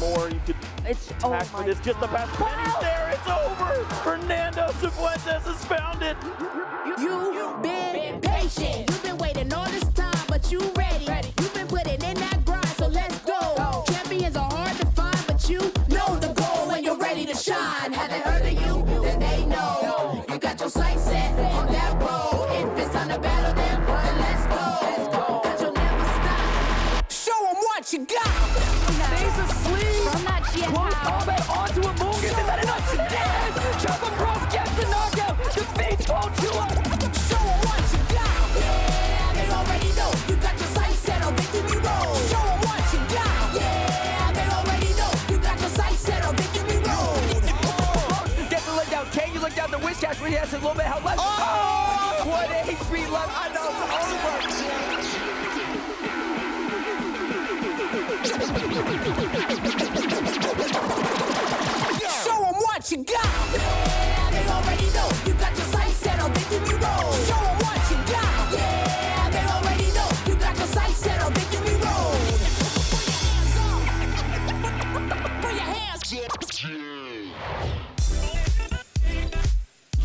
more. You could attack for this. Just a pass. Penny's there. It's over. Fernando Cifuentes has found it. You've been patient. You've been waiting all this time, but you ready. You've been putting in that grind, so let's go. Champions are hard to find, but you know the goal when you're ready to shine. Have they heard of you? Then they know. You got your sights set on that road. If it's on the battle, then let's go. Cause you'll never stop. Show them what you got. Stays asleep. From that shit Close house. combat onto a Mungus. Is that enough? Yes! Chopper Bros gets the knockout. Defeats Voltua. Show them what you got. Yeah, they already know. You got your sights set on victory road. Show them what you got. Yeah, they already know. You got your sights set on victory road. Gets the leg down. Can you look down the wish cash when he has a little bit of health left? Oh! What HP left. I know it's over. Show them what you got. Yeah, they already know. You got your sights set on victory road. Show them what you got. Yeah, they already know. You got your sights set on victory road. Put your hands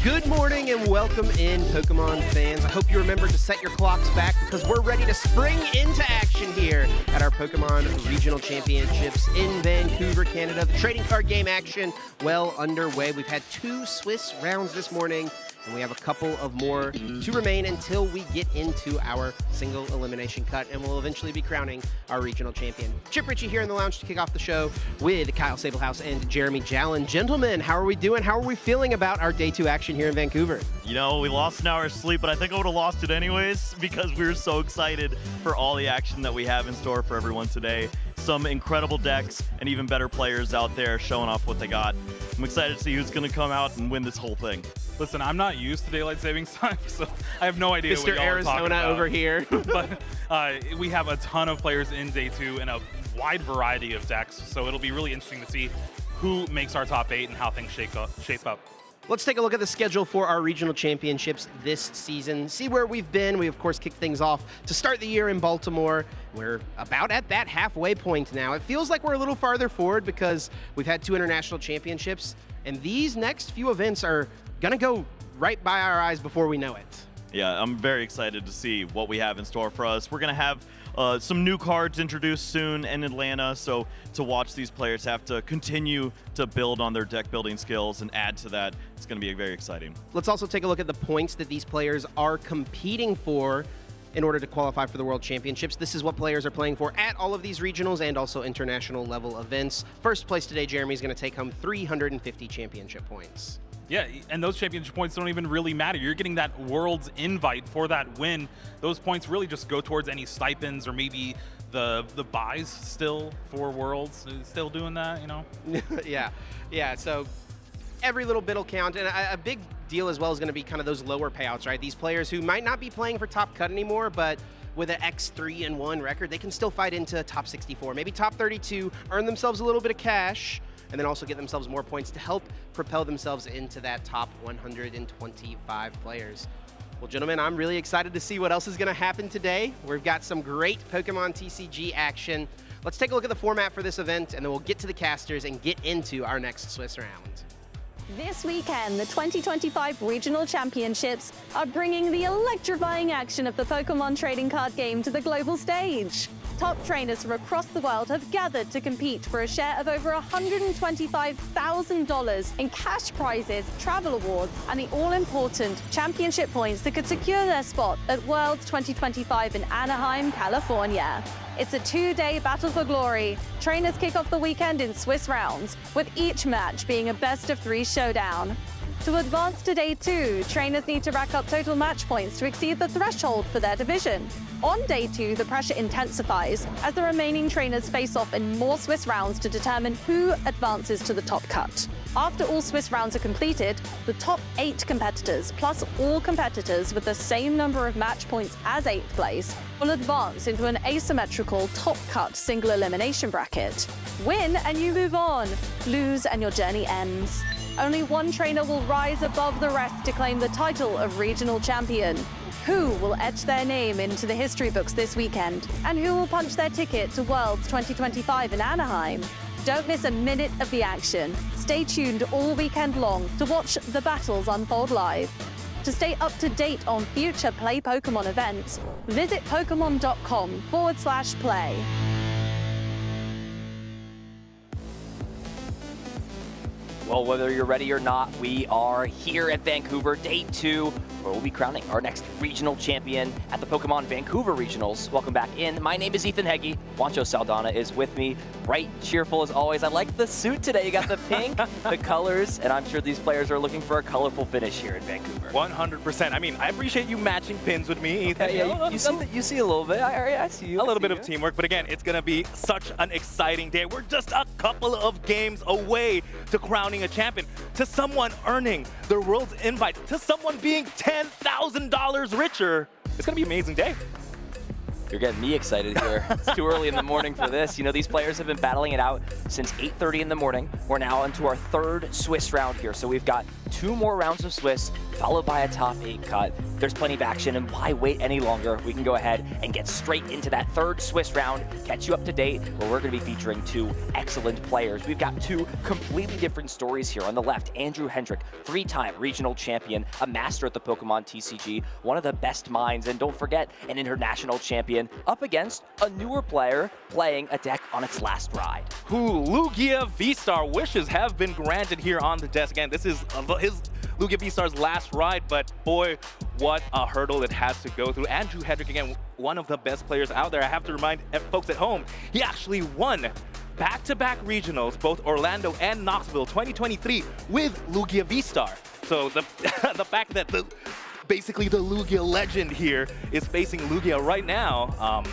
Good morning and welcome in, Pokemon fans. I hope you remember to set your clocks back because we're ready to spring into action here at our Pokemon Regional Championships in Vancouver, Canada. The trading card game action well underway. We've had 2 Swiss rounds this morning, and we have a couple of more to remain until we get into our single elimination cut, and we'll eventually be crowning our regional champion. Chip Ritchie here in the lounge to kick off the show with Kyle Sablehouse and Jeremy Jallin. Gentlemen, how are we doing? How are we feeling about our day 2 action here in Vancouver? You know, we lost an hour's sleep, but I think I would have lost it anyways because we were so excited for all the action that we have in store for everyone today. Some incredible decks and even better players out there showing off what they got. I'm excited to see who's going to come out and win this whole thing. Listen, I'm not used to daylight savings time, so I have no idea Mr. what y'all are talking Arizona about. over here. But we have a ton of players in day 2 and a wide variety of decks, so it'll be really interesting to see who makes our top 8 and how things shape up. Let's take a look at the schedule for our regional championships this season. See where we've been. We, of course, kicked things off to start the year in Baltimore. We're about at that halfway point now. It feels like we're a little farther forward because we've had 2 international championships, and these next few events are going to go right by our eyes before we know it. Yeah, I'm very excited to see what we have in store for us. We're going to have some new cards introduced soon in Atlanta, so to watch these players have to continue to build on their deck building skills and add to that, it's going to be very exciting. Let's also take a look at the points that these players are competing for in order to qualify for the World Championships. This is what players are playing for at all of these regionals and also international level events. First place today, Jeremy's going to take home 350 championship points. Yeah, and those championship points don't even really matter. You're getting that Worlds invite for that win. Those points really just go towards any stipends or maybe the buys still for Worlds. Still doing that, you know? Yeah, so every little bit will count. And a big deal as well is going to be kind of those lower payouts, right? These players who might not be playing for top cut anymore, but with an X3-1 record, they can still fight into top 64, maybe top 32, earn themselves a little bit of cash, and then also get themselves more points to help propel themselves into that top 125 players. Well, gentlemen, I'm really excited to see what else is going to happen today. We've got some great Pokemon TCG action. Let's take a look at the format for this event, and then we'll get to the casters and get into our next Swiss round. This weekend, the 2025 Regional Championships are bringing the electrifying action of the Pokemon trading card game to the global stage. Top trainers from across the world have gathered to compete for a share of over $125,000 in cash prizes, travel awards, and the all-important championship points that could secure their spot at Worlds 2025 in Anaheim, California. It's a 2-day battle for glory. Trainers kick off the weekend in Swiss rounds, with each match being a best-of-3 showdown. To advance to day 2, trainers need to rack up total match points to exceed the threshold for their division. On day 2, the pressure intensifies as the remaining trainers face off in more Swiss rounds to determine who advances to the top cut. After all Swiss rounds are completed, the top 8 competitors, plus all competitors with the same number of match points as 8th place, will advance into an asymmetrical top cut single elimination bracket. Win and you move on. Lose and your journey ends. Only one trainer will rise above the rest to claim the title of regional champion. Who will etch their name into the history books this weekend? And who will punch their ticket to Worlds 2025 in Anaheim? Don't miss a minute of the action. Stay tuned all weekend long to watch the battles unfold live. To stay up to date on future Play Pokemon events, visit pokemon.com/play. Well, whether you're ready or not, we are here at Vancouver, day 2, where we'll be crowning our next regional champion at the Pokemon Vancouver Regionals. Welcome back in. My name is Ethan Heggie. Juancho Saldana is with me, bright, cheerful as always. I like the suit today. You got the pink, the colors, and I'm sure these players are looking for a colorful finish here in Vancouver. 100%. I mean, I appreciate you matching pins with me, Ethan. Yeah, you see a little bit. I see you. A little bit of teamwork, but again, it's going to be such an exciting day. We're just a couple of games away to crowning a champion, to someone earning their world's invite, to someone being $10,000 richer. It's going to be an amazing day. You're getting me excited here. It's too early in the morning for this. You know, these players have been battling it out since 8:30 in the morning. We're now into our 3rd Swiss round here. So we've got 2 more rounds of Swiss, followed by a top 8 cut. There's plenty of action, and why wait any longer? We can go ahead and get straight into that 3rd Swiss round, catch you up to date, where we're going to be featuring 2 excellent players. We've got 2 completely different stories here. On the left, Andrew Hedrick, 3-time regional champion, a master at the Pokemon TCG, one of the best minds, and don't forget, an international champion, up against a newer player playing a deck on its last ride. Who Lugia V-Star wishes have been granted here on the desk. Again, this is his Lugia V-Star's last ride, but boy, what a hurdle it has to go through. Andrew Hedrick, again, one of the best players out there. I have to remind folks at home, he actually won back-to-back regionals, both Orlando and Knoxville 2023 with Lugia V-Star. So the fact that basically the Lugia legend here is facing Lugia right now,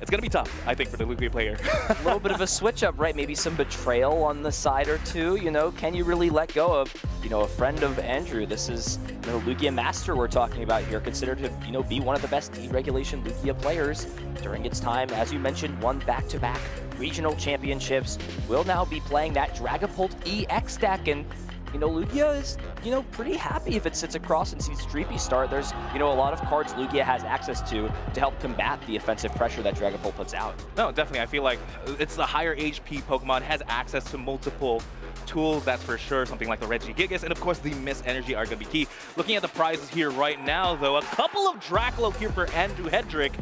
it's going to be tough, I think, for the Lugia player. A little bit of a switch up, right? Maybe some betrayal on the side or two. You know, can you really let go of, you know, a friend of Andrew? This is, you know, Lugia Master we're talking about here, considered to, you know, be one of the best deregulation Lugia players during its time. As you mentioned, won back-to-back regional championships. Will now be playing that Dragapult EX deck, and you know, Lugia is, you know, pretty happy if it sits across and sees Dreepy start. There's, you know, a lot of cards Lugia has access to help combat the offensive pressure that Dragapult puts out. No, definitely. I feel like it's the higher HP Pokemon, has access to multiple tools, that's for sure. Something like the Regigigas, and of course the Miss Energy are going to be key. Looking at the prizes here right now, though, a couple of Dracolo here for Andrew Hedrick.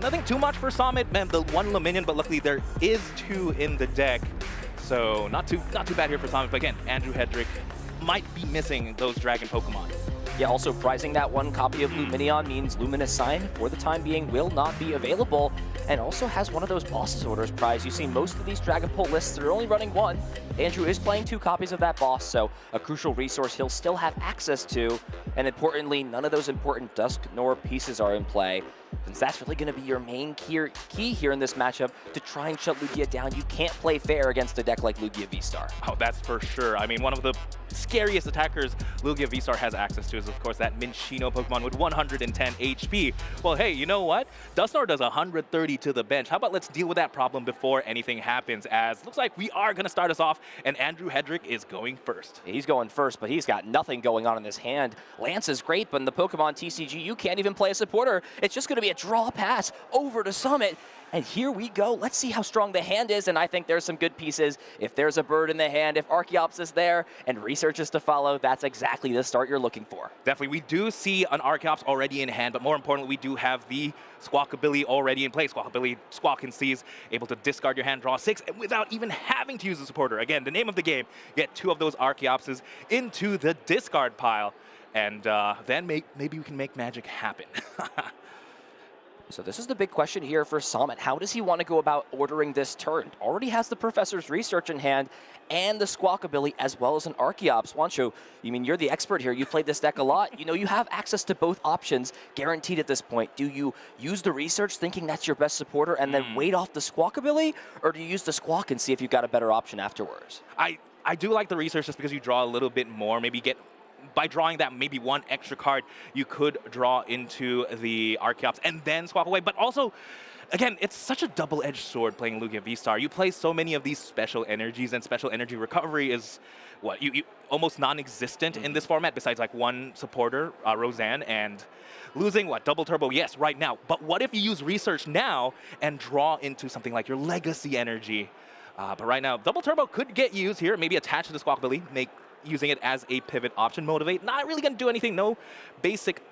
Nothing too much for Summit, man. The 1 Luminion, but luckily there is 2 in the deck. So not too bad here for Summit, but again, Andrew Hedrick might be missing those Dragon Pokemon. Yeah, also prizing that 1 copy of Luminion means Luminous Sign, for the time being, will not be available, and also has one of those Boss's Orders prize. You see most of these Dragapult lists, they're only running 1. Andrew is playing 2 copies of that boss, so a crucial resource he'll still have access to, and importantly, none of those important Dusk Nor pieces are in play, since that's really going to be your main key here in this matchup to try and shut Lugia down. You can't play fair against a deck like Lugia V-Star. Oh, that's for sure. I mean, one of the scariest attackers Lugia V-Star has access to is, of course, that Minccino Pokemon with 110 HP. Well, hey, you know what? Dusknoir does 130 to the bench. How about let's deal with that problem before anything happens, as looks like we are going to start us off, and Andrew Hedrick is going first. He's going first, but he's got nothing going on in his hand. Lance is great, but in the Pokemon TCG, you can't even play a supporter. It's just going to be a draw pass over to Summit. And here we go. Let's see how strong the hand is, and I think there's some good pieces. If there's a bird in the hand, if Archeops is there, and research is to follow, that's exactly the start you're looking for. Definitely. We do see an Archeops already in hand, but more importantly, we do have the Squawkabilly already in place. Squawkabilly, Squawk and Seize, able to discard your hand, draw 6, and without even having to use a supporter. Again, the name of the game, get 2 of those Archeopses into the discard pile, and then maybe we can make magic happen. So this is the big question here for Summit. How does he want to go about ordering this turn? Already has the Professor's Research in hand and the Squawkabilly as well as an Archeops. Juancho, you mean you're the expert here. You played this deck a lot. You know, you have access to both options guaranteed at this point. Do you use the Research thinking that's your best supporter and then wait off the Squawkabilly? Or do you use the Squawk and see if you've got a better option afterwards? I do like the Research just because you draw a little bit more, maybe get... By drawing that maybe 1 extra card, you could draw into the Archeops and then swap away. But also, again, it's such a double-edged sword playing Lugia V-Star. You play so many of these special energies, and special energy recovery is what you almost non-existent in this format, besides like 1 supporter, Roseanne, and losing what, double turbo? Yes, right now. But what if you use Research now and draw into something like your Legacy energy? But right now, Double Turbo could get used here, maybe attached to the Squawk Billy, using it as a pivot option. Motivate, not really going to do anything. No basic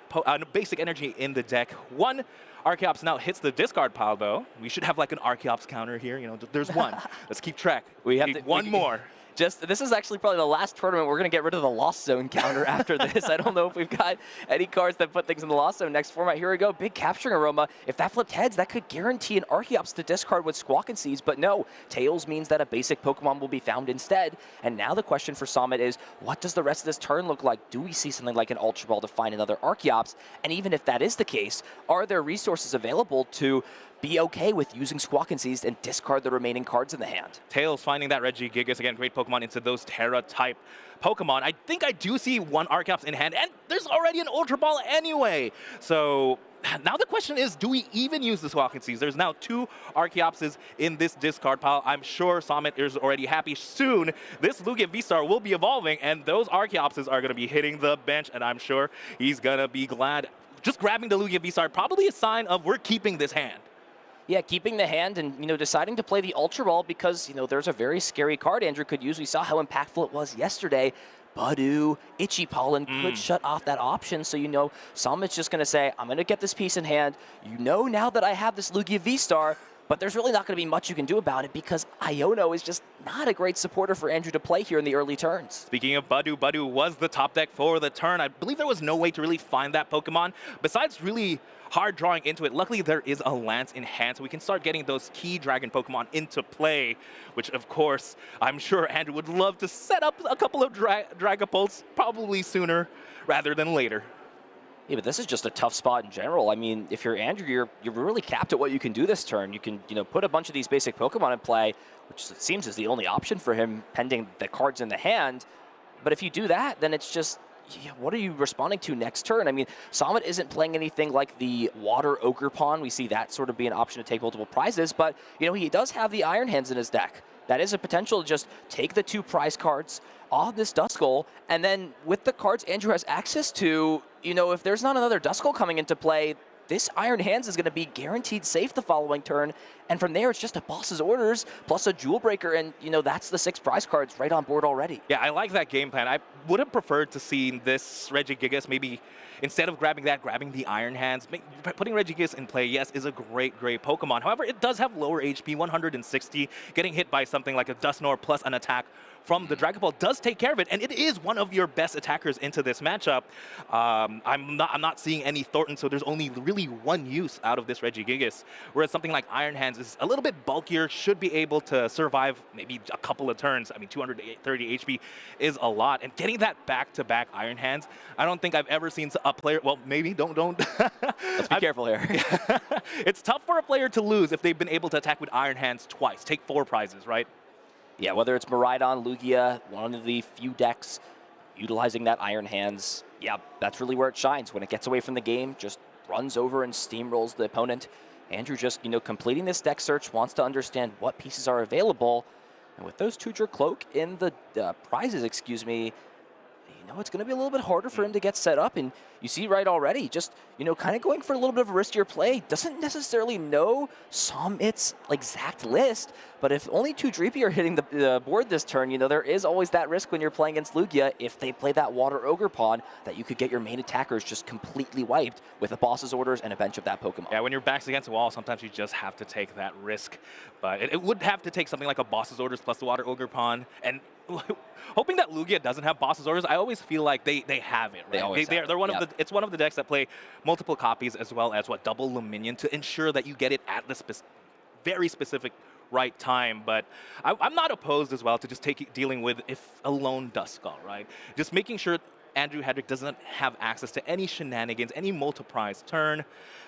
energy in the deck. One Archeops now hits the discard pile, though. We should have like an Archeops counter here. You know, there's one. Let's keep track. We have one more. This is actually probably the last tournament we're going to get rid of the Lost Zone counter after this. I don't know if we've got any cards that put things in the Lost Zone next format. Here we go. Big Capturing Aroma. If that flipped heads, that could guarantee an Archeops to discard with Squawk and Seeds. But no, Tails means that a basic Pokemon will be found instead. And now the question for Summit is, what does the rest of this turn look like? Do we see something like an Ultra Ball to find another Archeops? And even if that is the case, are there resources available to be okay with using Squawk and Seized and discard the remaining cards in the hand? Tails finding that Regigigas, again, great Pokemon into those Terra-type Pokemon. I think I do see one Archeops in hand, and there's already an Ultra Ball anyway. So now the question is, do we even use the Squawk and Seized? There's now 2 Archeopses in this discard pile. I'm sure Summit is already happy. Soon, this Lugia V-Star will be evolving, and those Archeopses are going to be hitting the bench, and I'm sure he's going to be glad. Just grabbing the Lugia V-Star, probably a sign of we're keeping this hand. Yeah, keeping the hand and, deciding to play the Ultra Ball because, there's a very scary card Andrew could use. We saw how impactful it was yesterday. Budu, Itchy Pollen could shut off that option. So, Summit's just going to say, I'm going to get this piece in hand. Now that I have this Lugia V-Star, but there's really not going to be much you can do about it because Iono is just not a great supporter for Andrew to play here in the early turns. Speaking of Budu, Budu was the top deck for the turn. I believe there was no way to really find that Pokemon besides really hard drawing into it. Luckily, there is a Lance in hand, so we can start getting those key Dragon Pokemon into play, which, of course, I'm sure Andrew would love to set up a couple of Dragapults probably sooner rather than later. Yeah, but this is just a tough spot in general. I mean, if you're Andrew, you're really capped at what you can do this turn. You can, put a bunch of these basic Pokemon in play, which it seems is the only option for him pending the cards in the hand. But if you do that, then it's just, what are you responding to next turn? I mean, Summit isn't playing anything like the Water Ogre Pawn. We see that sort of be an option to take multiple prizes, but, he does have the Iron Hands in his deck. That is a potential to just take the 2 prize cards off this Duskull, and then with the cards Andrew has access to, if there's not another Duskull coming into play, this Iron Hands is going to be guaranteed safe the following turn, and from there it's just a Boss's Orders plus a Jewel Breaker, and that's the 6 prize cards right on board already. Yeah, I like that game plan. I would have preferred to see this Regigigas maybe instead of grabbing the Iron Hands. Putting Regigigas in play, yes, is a great Pokemon. However, it does have lower HP, 160. Getting hit by something like a Dusknoir plus an attack from the Dragon Ball does take care of it, and it is one of your best attackers into this matchup. I'm not seeing any Thornton, so there's only really one use out of this Regigigas, whereas something like Iron Hands is a little bit bulkier, should be able to survive maybe a couple of turns. I mean, 230 HP is a lot, and getting that back-to-back Iron Hands, I don't think I've ever seen a player, well, maybe, don't. Let's be careful here. It's tough for a player to lose if they've been able to attack with Iron Hands twice, take 4 prizes, right? Yeah, whether it's Miraidon, Lugia, one of the few decks utilizing that Iron Hands, yeah, that's really where it shines. When it gets away from the game, just runs over and steamrolls the opponent. Andrew just, completing this deck search, wants to understand what pieces are available. And with those Tutor Cloak in the prizes, it's going to be a little bit harder for him to get set up. And you see right already, just, kind of going for a little bit of a riskier play. Doesn't necessarily know Summit's exact list, but if only 2 Dreepy are hitting the board this turn, there is always that risk when you're playing against Lugia if they play that Water Ogre Pawn that you could get your main attackers just completely wiped with a Boss's Orders and a bench of that Pokemon. Yeah, when your back's against the wall, sometimes you just have to take that risk. But it would have to take something like a Boss's Orders plus the Water Ogre Pawn, and hoping that Lugia doesn't have Boss's Orders, I always feel like they have it, right? They're one of the, it's one of the decks that play multiple copies as well as double Luminion to ensure that you get it at the very specific right time. But I'm not opposed as well to just dealing with a lone Duskull, right? Just making sure Andrew Hedrick doesn't have access to any shenanigans, any multi-prize turn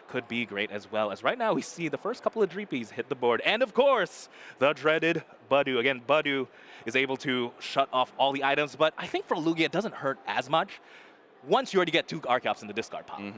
could be great as well. As right now we see the first couple of Dreepies hit the board. And of course, the dreaded Budu. Again, Budu is able to shut off all the items, but I think for Lugia it doesn't hurt as much once you already get 2 Archeops in the discard pile.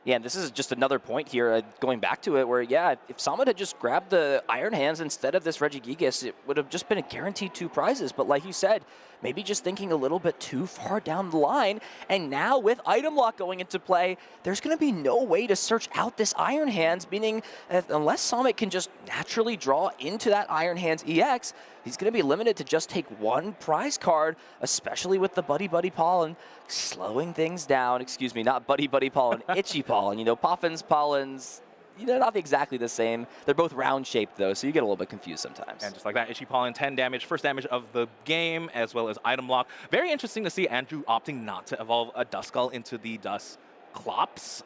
Yeah, and this is just another point here, going back to it, where, yeah, if Samad had just grabbed the Iron Hands instead of this Regigigas, it would have just been a guaranteed 2 prizes. But like you said, maybe just thinking a little bit too far down the line. And now with Item Lock going into play, there's going to be no way to search out this Iron Hands, meaning unless Samad can just naturally draw into that Iron Hands EX, he's going to be limited to just take 1 prize card, especially with the Buddy Buddy Pollen slowing things down. Excuse me, not Buddy Buddy Pollen, Itchy Pollen. You know, Poffins, Pollens, you know, not exactly the same. They're both round-shaped, though, so you get a little bit confused sometimes. And just like that, Itchy Pollen, 10 damage, first damage of the game, as well as Item Lock. Very interesting to see Andrew opting not to evolve a Duskull into the Dusclops.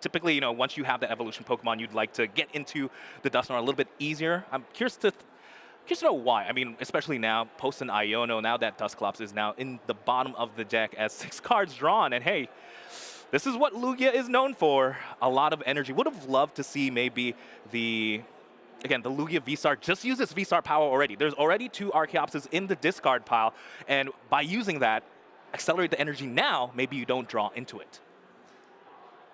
Typically, you know, once you have the evolution Pokemon, you'd like to get into the Dusknoir a little bit easier. I'm curious to know why. I mean, especially now, post an Iono, now that Dusclops is now in the bottom of the deck as 6 cards drawn. And hey, this is what Lugia is known for. A lot of energy. Would have loved to see maybe the Lugia V-Star just use its V-Star power already. There's already 2 Archeopses in the discard pile. And by using that, accelerate the energy now, maybe you don't draw into it.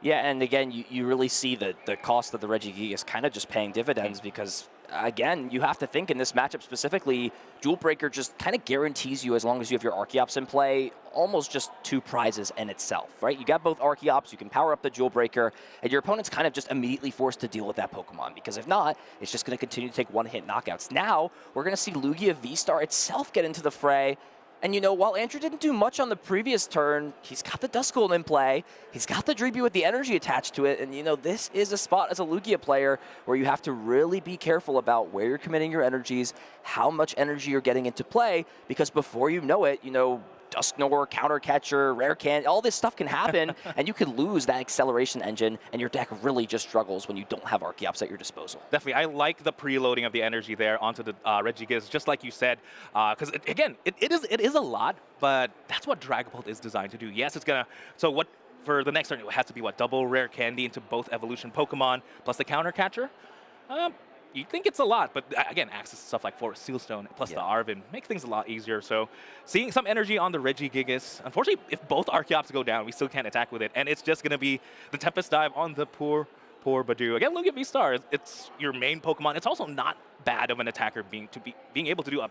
Yeah, and again, you really see the cost of the Regigigas kind of just paying dividends because, again, you have to think in this matchup specifically, Jewel Breaker just kind of guarantees you, as long as you have your Archeops in play, almost just 2 prizes in itself, right? You got both Archeops, you can power up the Jewel Breaker, and your opponent's kind of just immediately forced to deal with that Pokemon, because if not, it's just going to continue to take 1-hit knockouts. Now, we're going to see Lugia V-Star itself get into the fray. And, you know, while Andrew didn't do much on the previous turn, he's got the Duskull in play. He's got the Dreepy with the energy attached to it. And, you know, this is a spot as a Lugia player where you have to really be careful about where you're committing your energies, how much energy you're getting into play, because before you know it, you know, Dusknoir, Counter Catcher, Rare Can, all this stuff can happen, and you could lose that acceleration engine, and your deck really just struggles when you don't have Archeops at your disposal. Definitely, I like the preloading of the energy there onto the Regigigas, just like you said, because it is a lot, but that's what Dragapult is designed to do. Yes, it's gonna. So what for the next turn? It has to be what, double Rare Candy into both evolution Pokemon plus the Counter Catcher. You think it's a lot, but again, access to stuff like Forest Sealstone plus the Arven make things a lot easier. So seeing some energy on the Regigigas. Unfortunately, if both Archeops go down, we still can't attack with it. And it's just going to be the Tempest Dive on the poor Badu. Again, Lugia V-Star, it's your main Pokemon. It's also not bad of an attacker being able to do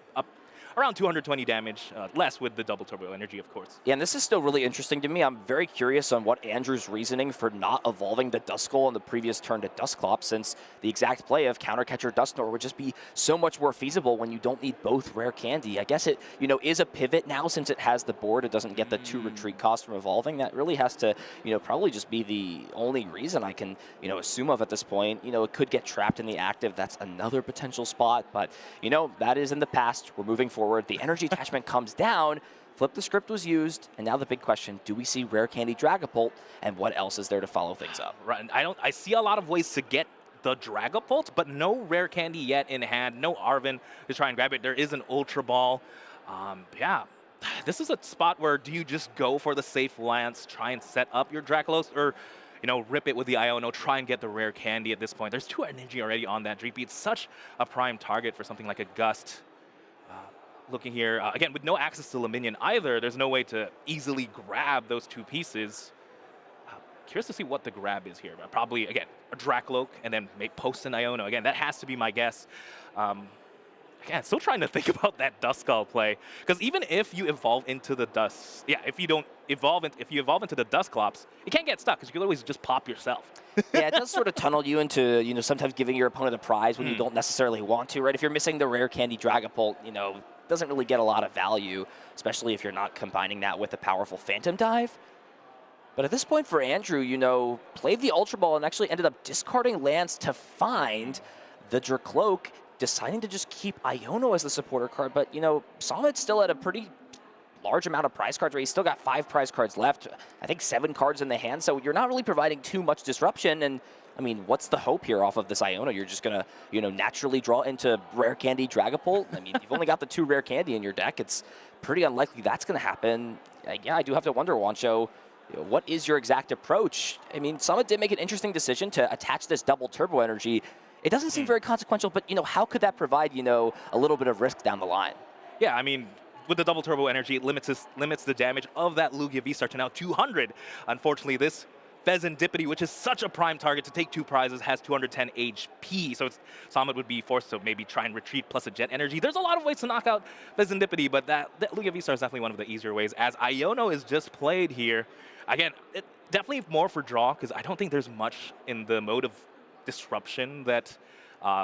around 220 damage, less with the double turbo energy, of course. Yeah, and this is still really interesting to me. I'm very curious on what Andrew's reasoning for not evolving the Duskull on the previous turn to Dusclops, since the exact play of Counter Catcher Dusknoir would just be so much more feasible when you don't need both Rare Candy. I guess it, you know, is a pivot now since it has the board. It doesn't get the 2 retreat cost from evolving. That really has to, you know, probably just be the only reason I can, you know, assume of at this point. You know, it could get trapped in the active. That's another potential spot, but, you know, that is in the past. We're moving forward. The energy attachment comes down, Flip the Script was used, and now the big question, do we see Rare Candy Dragapult, and what else is there to follow things up? Right, I see a lot of ways to get the Dragapult, but no Rare Candy yet in hand, no Arven to try and grab it. There is an Ultra Ball. Yeah, this is a spot where do you just go for the safe lance, try and set up your Dracolos, or you know, rip it with the Iono, try and get the Rare Candy at this point. There's 2 energy already on that Dreepy. It's such a prime target for something like a Gust. Looking here, again, with no access to Luminion either, there's no way to easily grab those 2 pieces. Curious to see what the grab is here. But probably, again, a Dracloak and then make post an Iono. Again, that has to be my guess. Again, still trying to think about that Duskull play. Because even if you evolve into the if you evolve into the Dusclops, you can't get stuck because you can always just pop yourself. Yeah, it does sort of tunnel you into, you know, sometimes giving your opponent a prize when you don't necessarily want to, right? If you're missing the Rare Candy Dragapult, you know, doesn't really get a lot of value, especially if you're not combining that with a powerful Phantom Dive. But at this point for Andrew, you know, played the Ultra Ball and actually ended up discarding lands to find the Dracloak, deciding to just keep Iono as the supporter card. But, you know, Samad's still at a pretty large amount of prize cards, right? He's still got 5 prize cards left, I think 7 cards in the hand, so you're not really providing too much disruption. And I mean, what's the hope here off of this Iono? You're just gonna, you know, naturally draw into Rare Candy Dragapult. I mean, you've only got the 2 Rare Candy in your deck. It's pretty unlikely that's gonna happen. Yeah, I do have to wonder, Juancho, you know, what is your exact approach? I mean, Samad did make an interesting decision to attach this double turbo energy. It doesn't seem very consequential, but, you know, how could that provide, you know, a little bit of risk down the line? Yeah, I mean, with the double turbo energy, it limits the damage of that Lugia V-Star to now 200. Unfortunately, this Pheasantipity, which is such a prime target to take 2 prizes, has 210 HP. So Summit would be forced to maybe try and retreat plus a Jet Energy. There's a lot of ways to knock out Pheasantipity, but that Lugia V-Star is definitely one of the easier ways. As Iono is just played here, again, definitely more for draw, because I don't think there's much in the mode of disruption that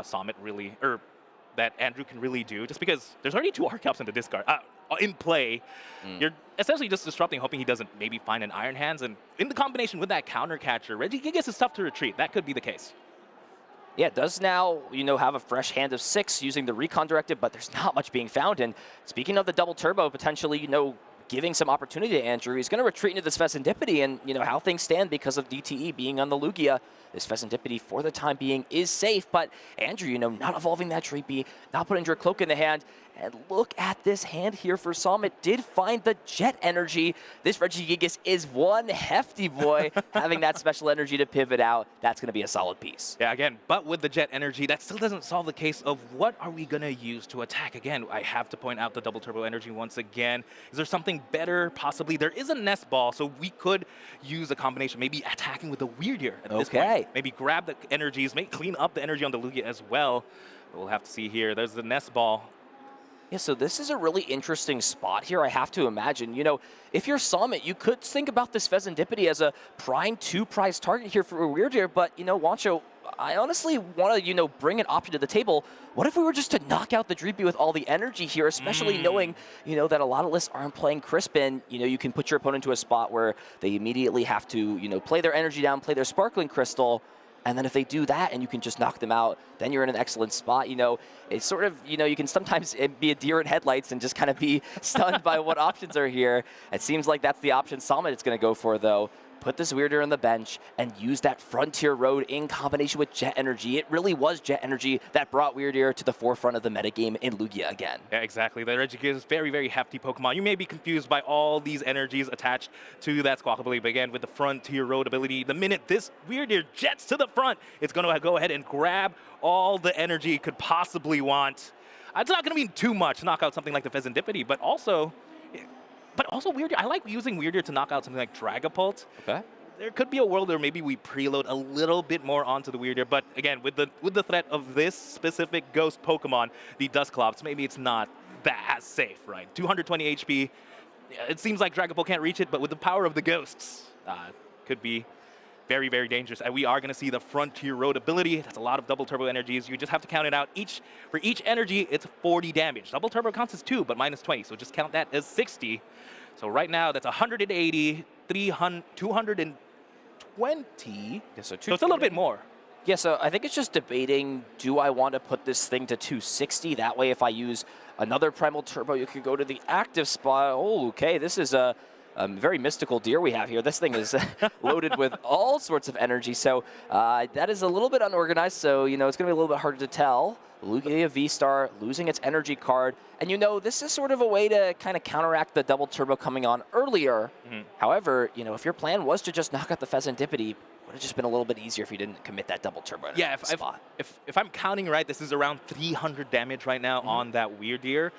Summit really, or that Andrew can really do, just because there's already 2 Archeops in the discard. In play, you're essentially just disrupting, hoping he doesn't maybe find an Iron Hands, and in the combination with that counter catcher, Regigigas is tough to retreat. That could be the case. Yeah, it does now, have a fresh hand of 6 using the Recon Directive, but there's not much being found. And speaking of the double turbo, potentially, giving some opportunity to Andrew, he's going to retreat into this Pheasantipity, and how things stand because of DTE being on the Lugia. This Pheasantipity, for the time being, is safe, but Andrew, not evolving that Treepy, not putting your Cloak in the hand, and look at this hand here for Summit. Did find the Jet Energy. This Regigigas is one hefty boy. Having that special energy to pivot out, that's going to be a solid piece. Yeah, again, but with the Jet Energy, that still doesn't solve the case of what are we going to use to attack. Again, I have to point out the Double Turbo Energy once again. Is there something better? Possibly. There is a Nest Ball, so we could use a combination, maybe attacking with the Weird Ear at this point. Maybe grab the energies, maybe clean up the energy on the Lugia as well. We'll have to see here. There's the Nest Ball. Yeah, so this is a really interesting spot here, I have to imagine. If you're Summit, you could think about this Pheasantipity as a prime 2-prize target here for a Weird Ear, but, Wancho, I honestly want to, bring an option to the table. What if we were just to knock out the Dreepy with all the energy here, especially knowing, that a lot of lists aren't playing Crispin. You can put your opponent into a spot where they immediately have to, play their energy down, play their Sparkling Crystal, and then if they do that and you can just knock them out, then you're in an excellent spot. It's sort of, you can sometimes be a deer in headlights and just kind of be stunned by what options are here. It seems like that's the option Summit is going to go for, though. Put this Weird Ear on the bench and use that Frontier Road in combination with Jet Energy. It really was Jet Energy that brought Weird Ear to the forefront of the metagame in Lugia again. Yeah, exactly. The Regigigas is very, very hefty Pokemon. You may be confused by all these energies attached to that Squawk ability, but again, with the Frontier Road ability, the minute this Weird Ear jets to the front, it's going to go ahead and grab all the energy it could possibly want. It's not going to be too much to knock out something like the Pheasantipity, but also Weird Ear. I like using Weird Ear to knock out something like Dragapult. Okay. There could be a world where maybe we preload a little bit more onto the Weird Ear, but again, with the threat of this specific ghost Pokemon, the Dusclops, maybe it's not that safe, right? 220 HP. It seems like Dragapult can't reach it, but with the power of the ghosts, could be very, very dangerous. And we are going to see the Frontier Road ability. That's a lot of double turbo energies. You just have to count it out. For each energy, it's 40 damage. Double turbo counts as 2, but minus 20. So just count that as 60. So right now, that's 180, 300, 220. Yeah, so it's a little bit more. Yeah, so I think it's just debating, do I want to put this thing to 260? That way, if I use another Primal Turbo, you could go to the active spot. Oh, okay, this is a very mystical deer we have here. This thing is loaded with all sorts of energy, so that is a little bit unorganized, so, it's going to be a little bit harder to tell. Lugia V-Star losing its energy card, and this is sort of a way to kind of counteract the double turbo coming on earlier. However, if your plan was to just knock out the Pheasantipity, would have just been a little bit easier if you didn't commit that double turbo. Yeah, if I'm counting right, this is around 300 damage right now on that Weird Ear.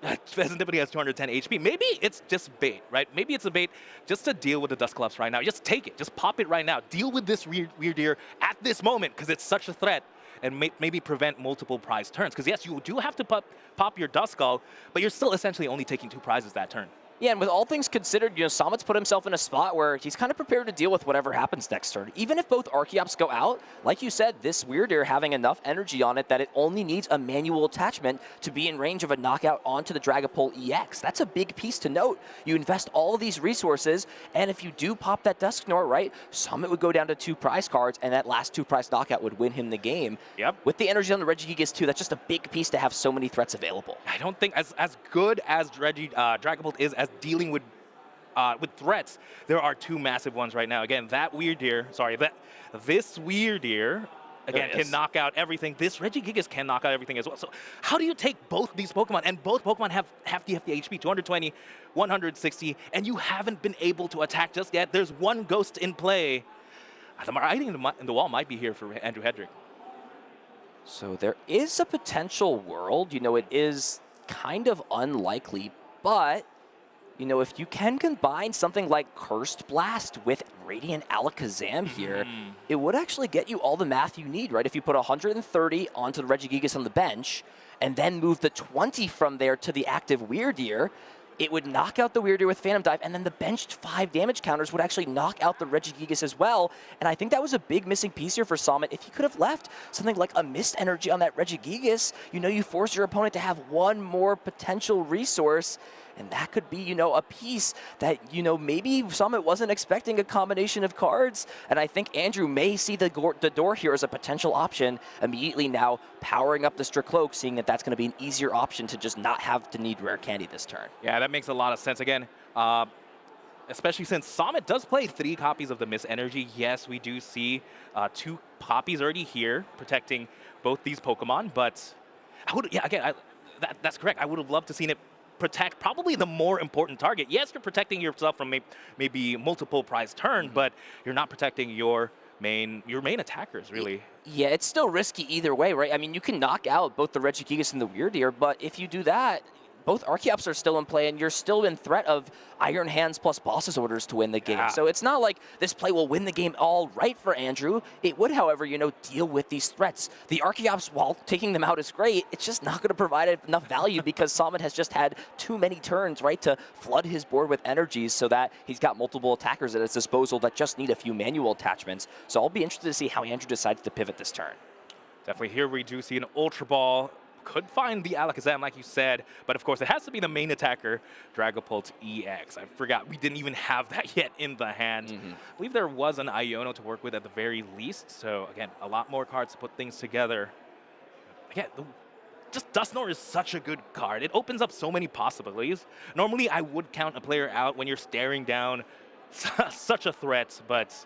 Pheasantipity has 210 HP. Maybe it's just bait, right? Maybe it's a bait just to deal with the Dusclops right now. Just take it. Just pop it right now. Deal with this Weird Ear at this moment because it's such a threat, and maybe prevent multiple prize turns. Because yes, you do have to pop your Duskull, but you're still essentially only taking 2 prizes that turn. Yeah, and with all things considered, Summit's put himself in a spot where he's kind of prepared to deal with whatever happens next turn. Even if both Archeops go out, like you said, this Weird Ear having enough energy on it that it only needs a manual attachment to be in range of a knockout onto the Dragapult EX. That's a big piece to note. You invest all of these resources, and if you do pop that Dusknoir, right, Summit would go down to 2 prize cards, and that last 2 prize knockout would win him the game. Yep. With the energy on the Regigigas too, that's just a big piece to have so many threats available. I don't think as good as Dragapult is as dealing with threats, there are 2 massive ones right now. Again, this Weird Ear, again, can knock out everything. This Regigigas can knock out everything as well. So how do you take both these Pokemon? And both Pokemon have hefty HP, 220, 160, and you haven't been able to attack just yet. There's one ghost in play. The writing in the wall might be here for Andrew Hedrick. So there is a potential world. It is kind of unlikely, but you know, if you can combine something like Cursed Blast with Radiant Alakazam here, it would actually get you all the math you need, right? If you put 130 onto the Regigigas on the bench, and then move the 20 from there to the active Weirdeer, it would knock out the Weirdeer with Phantom Dive, and then the benched 5 damage counters would actually knock out the Regigigas as well. And I think that was a big missing piece here for Summit. If he could have left something like a Mist Energy on that Regigigas, you know, you force your opponent to have one more potential resource. And that could be, you know, a piece that, you know, maybe Summit wasn't expecting a combination of cards. And I think Andrew may see the door here as a potential option, immediately now powering up the Stricloak, seeing that that's going to be an easier option to just not have to need Rare Candy this turn. Yeah, that makes a lot of sense. Again, especially since Summit does play 3 copies of the Mist Energy. Yes, we do see 2 copies already here protecting both these Pokemon. But I would, yeah, again, that's correct. I would have loved to seen it protect probably the more important target. Yes, you're protecting yourself from maybe multiple prize turn, but you're not protecting your main attackers, really. Yeah, it's still risky either way, right? I mean, you can knock out both the Regigigas and the Weirdeer, but if you do that, both Archeops are still in play, and you're still in threat of Iron Hands plus Boss's Orders to win the game. So it's not like this play will win the game all right for Andrew. It would, however, you know, deal with these threats. The Archeops, while taking them out is great, it's just not going to provide enough value because Summit has just had too many turns, right, to flood his board with energies so that he's got multiple attackers at his disposal that just need a few manual attachments. So I'll be interested to see how Andrew decides to pivot this turn. Definitely here we do see an Ultra Ball. Could find the Alakazam, like you said, but of course it has to be the main attacker, Dragapult EX. I forgot we didn't even have that yet in the hand. I believe there was an Iono to work with at the very least, so again, a lot more cards to put things together. Again, just Dusknoir is such a good card. It opens up so many possibilities. Normally I would count a player out when you're staring down such a threat, but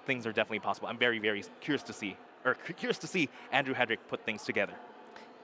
things are definitely possible. I'm very, very curious to see Andrew Hedrick put things together.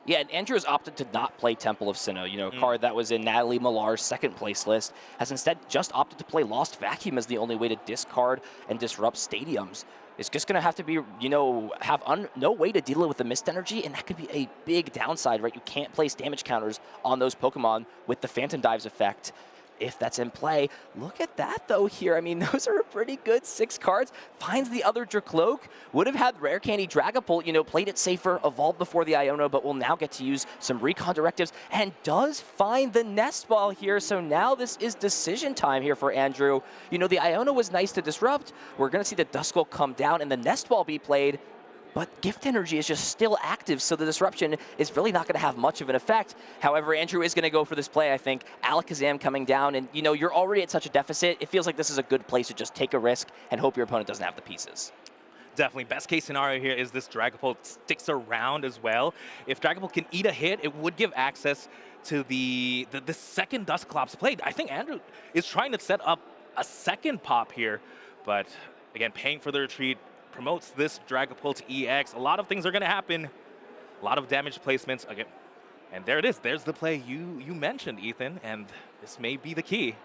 Yeah, and Andrew has opted to not play Temple of Sinnoh, you know, a card that was in Natalie Millar's second place list, has instead just opted to play Lost Vacuum as the only way to discard and disrupt stadiums. It's just going to have to be, you know, have no way to deal with the Mist Energy, and that could be a big downside, right? You can't place damage counters on those Pokemon with the Phantom Dives effect, if that's in play. Look at that, though, here. I mean, those are a pretty good 6 cards. Finds the other Dracloak. Would have had Rare Candy Dragapult, you know, played it safer, evolved before the Iono, but will now get to use some recon directives, and does find the Nest Ball here. So now this is decision time here for Andrew. You know, the Iono was nice to disrupt. We're going to see the Duskull come down and the Nest Ball be played. But Gift Energy is just still active, so the disruption is really not going to have much of an effect. However, Andrew is going to go for this play, I think. Alakazam coming down, and, you know, you're already at such a deficit. It feels like this is a good place to just take a risk and hope your opponent doesn't have the pieces. Definitely. Best case scenario here is this Dragapult sticks around as well. If Dragapult can eat a hit, it would give access to the second Dusclops played. I think Andrew is trying to set up a second pop here, but again, paying for the retreat promotes this Dragapult EX. A lot of things are going to happen. A lot of damage placements. Again, and there it is. There's the play you mentioned, Ethan, and this may be the key.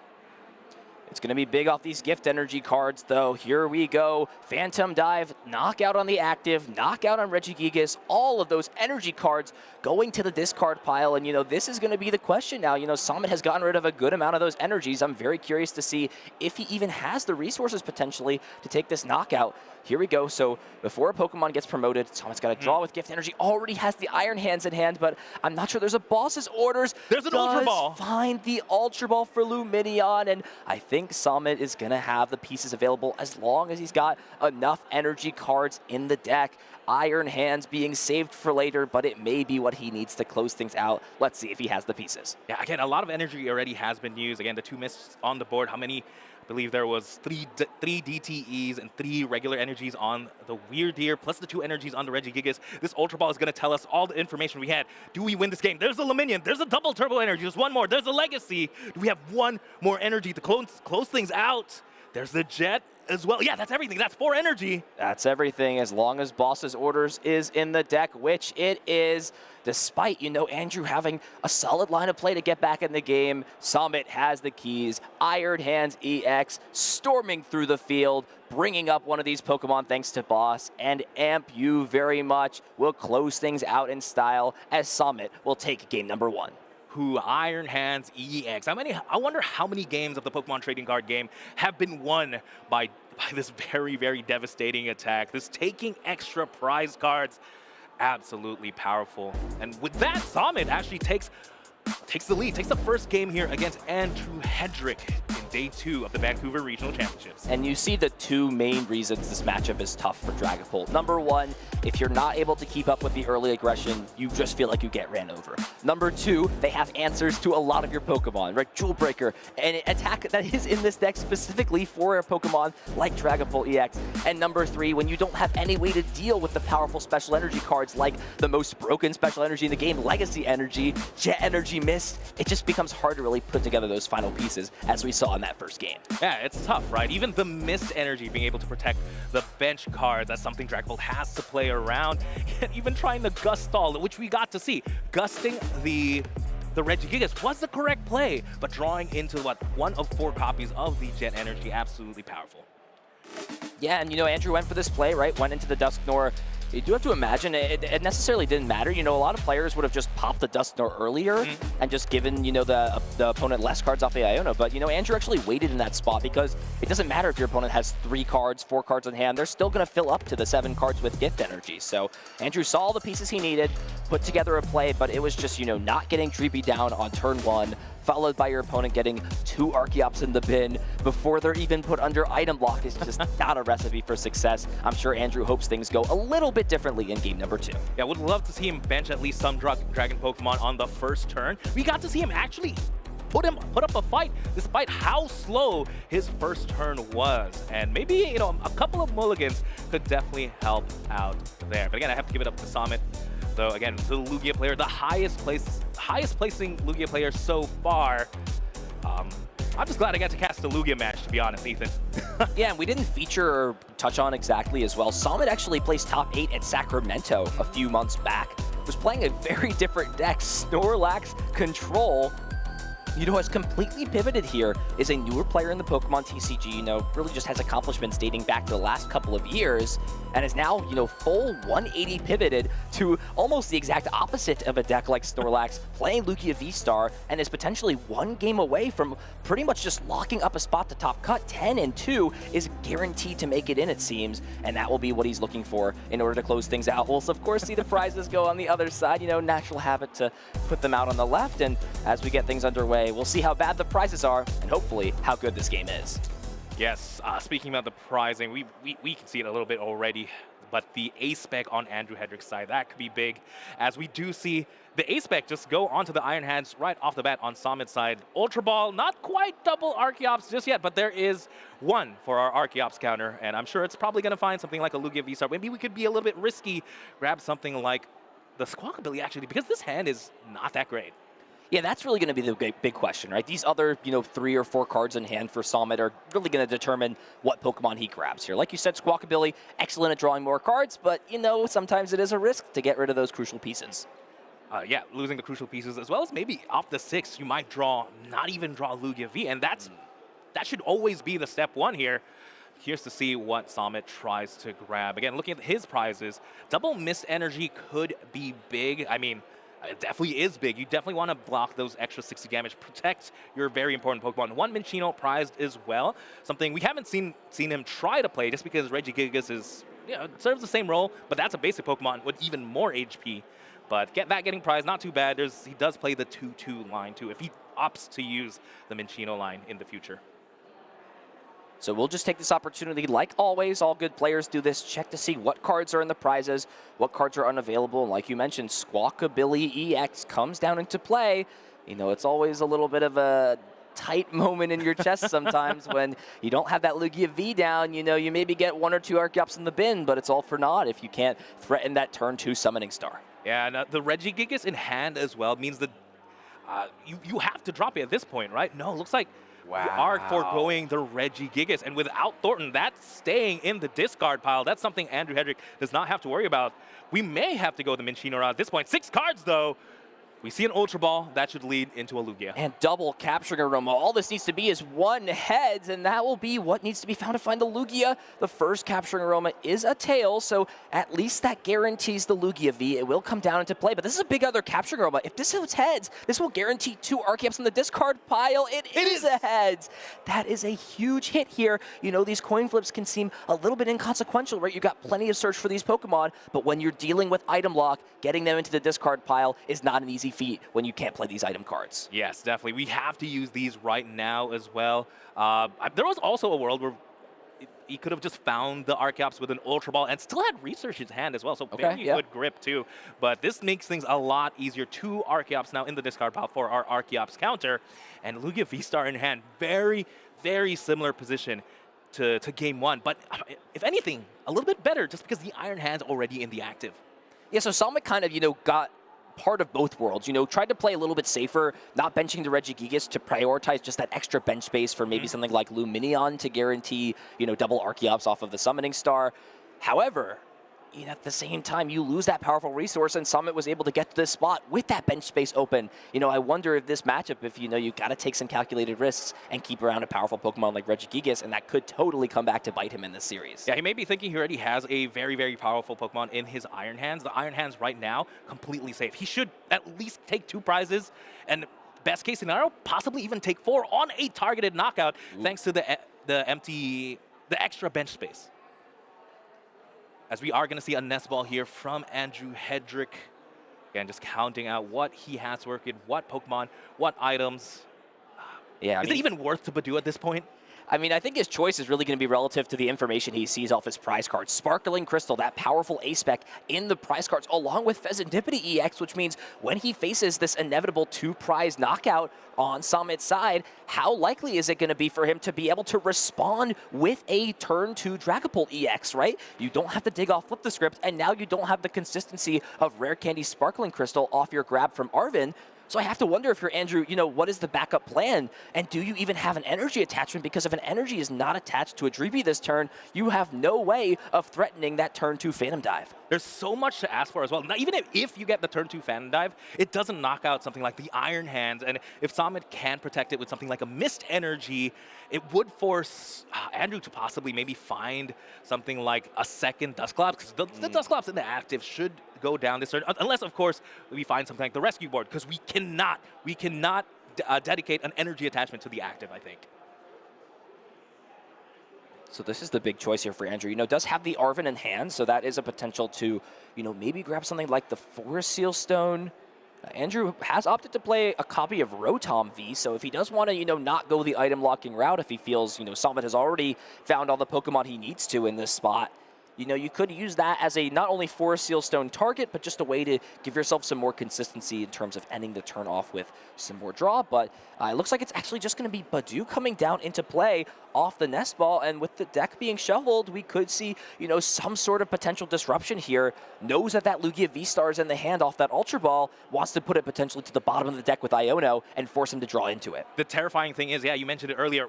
It's going to be big off these Gift Energy cards, though. Here we go. Phantom Dive, knockout on the active, knockout on Regigigas, all of those energy cards going to the discard pile. And, you know, this is going to be the question now. You know, Summit has gotten rid of a good amount of those energies. I'm very curious to see if he even has the resources potentially to take this knockout. Here we go. So before a Pokemon gets promoted, Summit's got to draw with Gift Energy. Already has the Iron Hands in hand, but I'm not sure there's a Boss's Orders. There's an Ultra Ball. Find the Ultra Ball for Lumineon, and I think Summit is going to have the pieces available as long as he's got enough energy cards in the deck. Iron Hands being saved for later, but it may be what he needs to close things out. Let's see if he has the pieces. Yeah, again, a lot of energy already has been used. Again, the 2 mists on the board. How many? I believe there was 3 DTEs and 3 regular energies on the Weirdeer, plus the 2 energies on the Regigigas. This Ultra Ball is going to tell us all the information we had. Do we win this game? There's a Luminion. There's a double Turbo Energy. There's one more. There's a Legacy. Do we have one more energy to close things out? There's the Jet as well. Yeah, that's everything. That's 4 energy. That's everything, as long as Boss's Orders is in the deck, which it is. Despite, you know, Andrew having a solid line of play to get back in the game, Summit has the keys. Iron Hands EX storming through the field, bringing up one of these Pokemon thanks to Boss, and Amp You very much will close things out in style as Summit will take game number 1. who Iron Hands EX. I wonder how many games of the Pokemon trading card game have been won by this very, very devastating attack. This taking extra prize cards, absolutely powerful. And with that, Summit actually takes the lead, takes the first game here against Andrew Hedrick in day 2 of the Vancouver Regional Championships. And you see the two main reasons this matchup is tough for Dragapult. Number one, if you're not able to keep up with the early aggression, you just feel like you get ran over. Number two, they have answers to a lot of your Pokemon, right? Jewel Breaker, an attack that is in this deck specifically for a Pokemon like Dragapult EX. And number three, when you don't have any way to deal with the powerful special energy cards like the most broken special energy in the game, Legacy Energy, Jet Energy Mist, it just becomes hard to really put together those final pieces as we saw in that first game. Yeah, it's tough, right? Even the Mist Energy being able to protect the bench cards, that's something Dragapult has to play around. Even trying the Gust Stall, which we got to see. Gusting the Regigigas was the correct play, but drawing into what, 1 of 4 copies of the Jet Energy, absolutely powerful. Yeah, and Andrew went for this play, right? Went into the Dusknoir. You do have to imagine it necessarily didn't matter. A lot of players would have just popped the Dusknoir earlier and just given, the opponent less cards off the Iona. But, Andrew actually waited in that spot because it doesn't matter if your opponent has 3 cards, 4 cards in hand. They're still going to fill up to the 7 cards with gift energy. So Andrew saw all the pieces he needed, put together a play, but it was just, not getting Dreepy down on turn 1, followed by your opponent getting 2 Archeops in the bin before they're even put under item block is just not a recipe for success. I'm sure Andrew hopes things go a little bit differently in game number 2. Yeah, would love to see him bench at least some Dragon Pokemon on the first turn. We got to see him actually put up a fight despite how slow his first turn was. And maybe, a couple of mulligans could definitely help out there. But again, I have to give it up to Summit. So again, the Lugia player, the highest placing Lugia player so far. I'm just glad I got to cast the Lugia match, to be honest, Ethan. Yeah, and we didn't feature or touch on exactly as well. Summit actually placed top 8 at Sacramento a few months back. Was playing a very different deck, Snorlax Control. Has completely pivoted here, is a newer player in the Pokemon TCG, really just has accomplishments dating back to the last couple of years, and is now, full 180 pivoted to almost the exact opposite of a deck like Snorlax, playing Lugia V-Star, and is potentially 1 game away from pretty much just locking up a spot to top cut. 10-2 is guaranteed to make it in, it seems, and that will be what he's looking for in order to close things out. We'll, of course, see the prizes go on the other side, natural habit to put them out on the left, and as we get things underway, we'll see how bad the prizes are, and hopefully how good this game is. Yes, speaking about the prizing, we can see it a little bit already, but the A-Spec on Andrew Hedrick's side, that could be big, as we do see the A-Spec just go onto the Iron Hands right off the bat on Summit's side. Ultra Ball, not quite double Archeops just yet, but there is 1 for our Archeops counter, and I'm sure it's probably going to find something like a Lugia V-Star. Maybe we could be a little bit risky, grab something like the Squawkabilly, actually, because this hand is not that great. Yeah, that's really going to be the big question, right? These other, 3 or 4 cards in hand for Summit are really going to determine what Pokemon he grabs here. Like you said, Squawkabilly, excellent at drawing more cards, but, sometimes it is a risk to get rid of those crucial pieces. Yeah, losing the crucial pieces, as well as maybe off the 6, you might not even draw Lugia V, and that should always be the step 1 here. Here's to see what Summit tries to grab. Again, looking at his prizes, double Mist Energy could be big. I mean, it definitely is big. You definitely want to block those extra 60 damage, protect your very important Pokemon. 1 Minccino prized as well, something we haven't seen him try to play just because Regigigas is, serves the same role, but that's a basic Pokemon with even more HP. But getting prized, not too bad. He does play the 2-2 line too, if he opts to use the Minccino line in the future. So we'll just take this opportunity, like always, all good players do this, check to see what cards are in the prizes, what cards are unavailable. And like you mentioned, Squawkabilly EX comes down into play. It's always a little bit of a tight moment in your chest sometimes when you don't have that Lugia V down. You maybe get 1 or 2 Archeops in the bin, but it's all for naught if you can't threaten that turn 2 Summoning Star. Yeah, and the Regigigas in hand as well means that you have to drop it at this point, right? No, it looks like we are foregoing the Regigigas, and without Thornton, that's staying in the discard pile. That's something Andrew Hedrick does not have to worry about. We may have to go the Minccino route at this point. 6 cards, though. We see an Ultra Ball, that should lead into a Lugia. And double capturing Aroma. All this needs to be is one heads, and that will be what needs to be found to find the Lugia. The first capturing Aroma is a tail, so at least that guarantees the Lugia V. It will come down into play, but this is a big other capturing Aroma. If this is heads, this will guarantee 2 Archeops in the discard pile. It is a heads. That is a huge hit here. You know, these coin flips can seem a little bit inconsequential, right? You've got plenty of search for these Pokemon, but when you're dealing with item lock, getting them into the discard pile is not an easy feat when you can't play these item cards. Yes, definitely. We have to use these right now as well. There was also a world where he could have just found the Archeops with an Ultra Ball and still had Research in his hand as well, so very good grip too. But this makes things a lot easier. 2 Archeops now in the discard pile for our Archeops counter, and Lugia V-Star in hand. Very, very similar position to game 1, but if anything, a little bit better just because the Iron Hand's already in the active. Yeah, so Summit kind of, you know, got part of both worlds, you know, tried to play a little bit safer, not benching the Regigigas to prioritize just that extra bench space for maybe something like Luminion to guarantee, you know, double Archeops off of the Summoning Star. However, you know, at the same time, you lose that powerful resource, and Summit was able to get to this spot with that bench space open. You know, I wonder if this matchup, if, you know, you got to take some calculated risks and keep around a powerful Pokemon like Regigigas, and that could totally come back to bite him in this series. Yeah, he may be thinking he already has a very, very powerful Pokemon in his Iron Hands. The Iron Hands right now, completely safe. He should at least take 2 prizes, and best case scenario, possibly even take 4 on a targeted knockout, thanks to the extra bench space. As we are going to see a nest ball here from Andrew Hedrick. Again, just counting out what he has worked in, what Pokemon, what items. Yeah, Is it even worth to Badoo at this point? I mean, I think his choice is really going to be relative to the information he sees off his prize cards. Sparkling Crystal, that powerful A-Spec in the prize cards, along with Pheasantipity EX, which means when he faces this inevitable 2-prize knockout on Summit's side, how likely is it going to be for him to be able to respond with a turn 2 Dragapult EX, right? You don't have to dig off Flip the Script, and now you don't have the consistency of Rare Candy Sparkling Crystal off your grab from Arvin. So I have to wonder if you're Andrew, you know, what is the backup plan? And do you even have an energy attachment? Because if an energy is not attached to a Dreepy this turn, you have no way of threatening that turn 2 Phantom Dive. There's so much to ask for as well. Now, even if you get the turn 2 Phantom Dive, it doesn't knock out something like the Iron Hands. And if Summit can protect it with something like a Mist Energy, it would force Andrew to possibly maybe find something like a second Dusclops, because the Dusclops in the active should go down this turn, unless, of course, we find something like the Rescue Board, because we cannot dedicate an energy attachment to the active, I think. So this is the big choice here for Andrew. You know, does have the Arvin in hand, so that is a potential to, you know, maybe grab something like the Forest Seal Stone. Andrew has opted to play a copy of Rotom V, so if he does want to, you know, not go the item locking route, if he feels, you know, Summit has already found all the Pokemon he needs to in this spot, you know, you could use that as a not only Forest Seal Stone target, but just a way to give yourself some more consistency in terms of ending the turn off with some more draw. But it looks like it's actually just going to be Badoo coming down into play off the nest ball, and with the deck being shuffled, we could see, you know, some sort of potential disruption here. Knows that that Lugia V-Star is in the hand off that Ultra Ball, wants to put it potentially to the bottom of the deck with Iono and force him to draw into it. The terrifying thing is, yeah, you mentioned it earlier,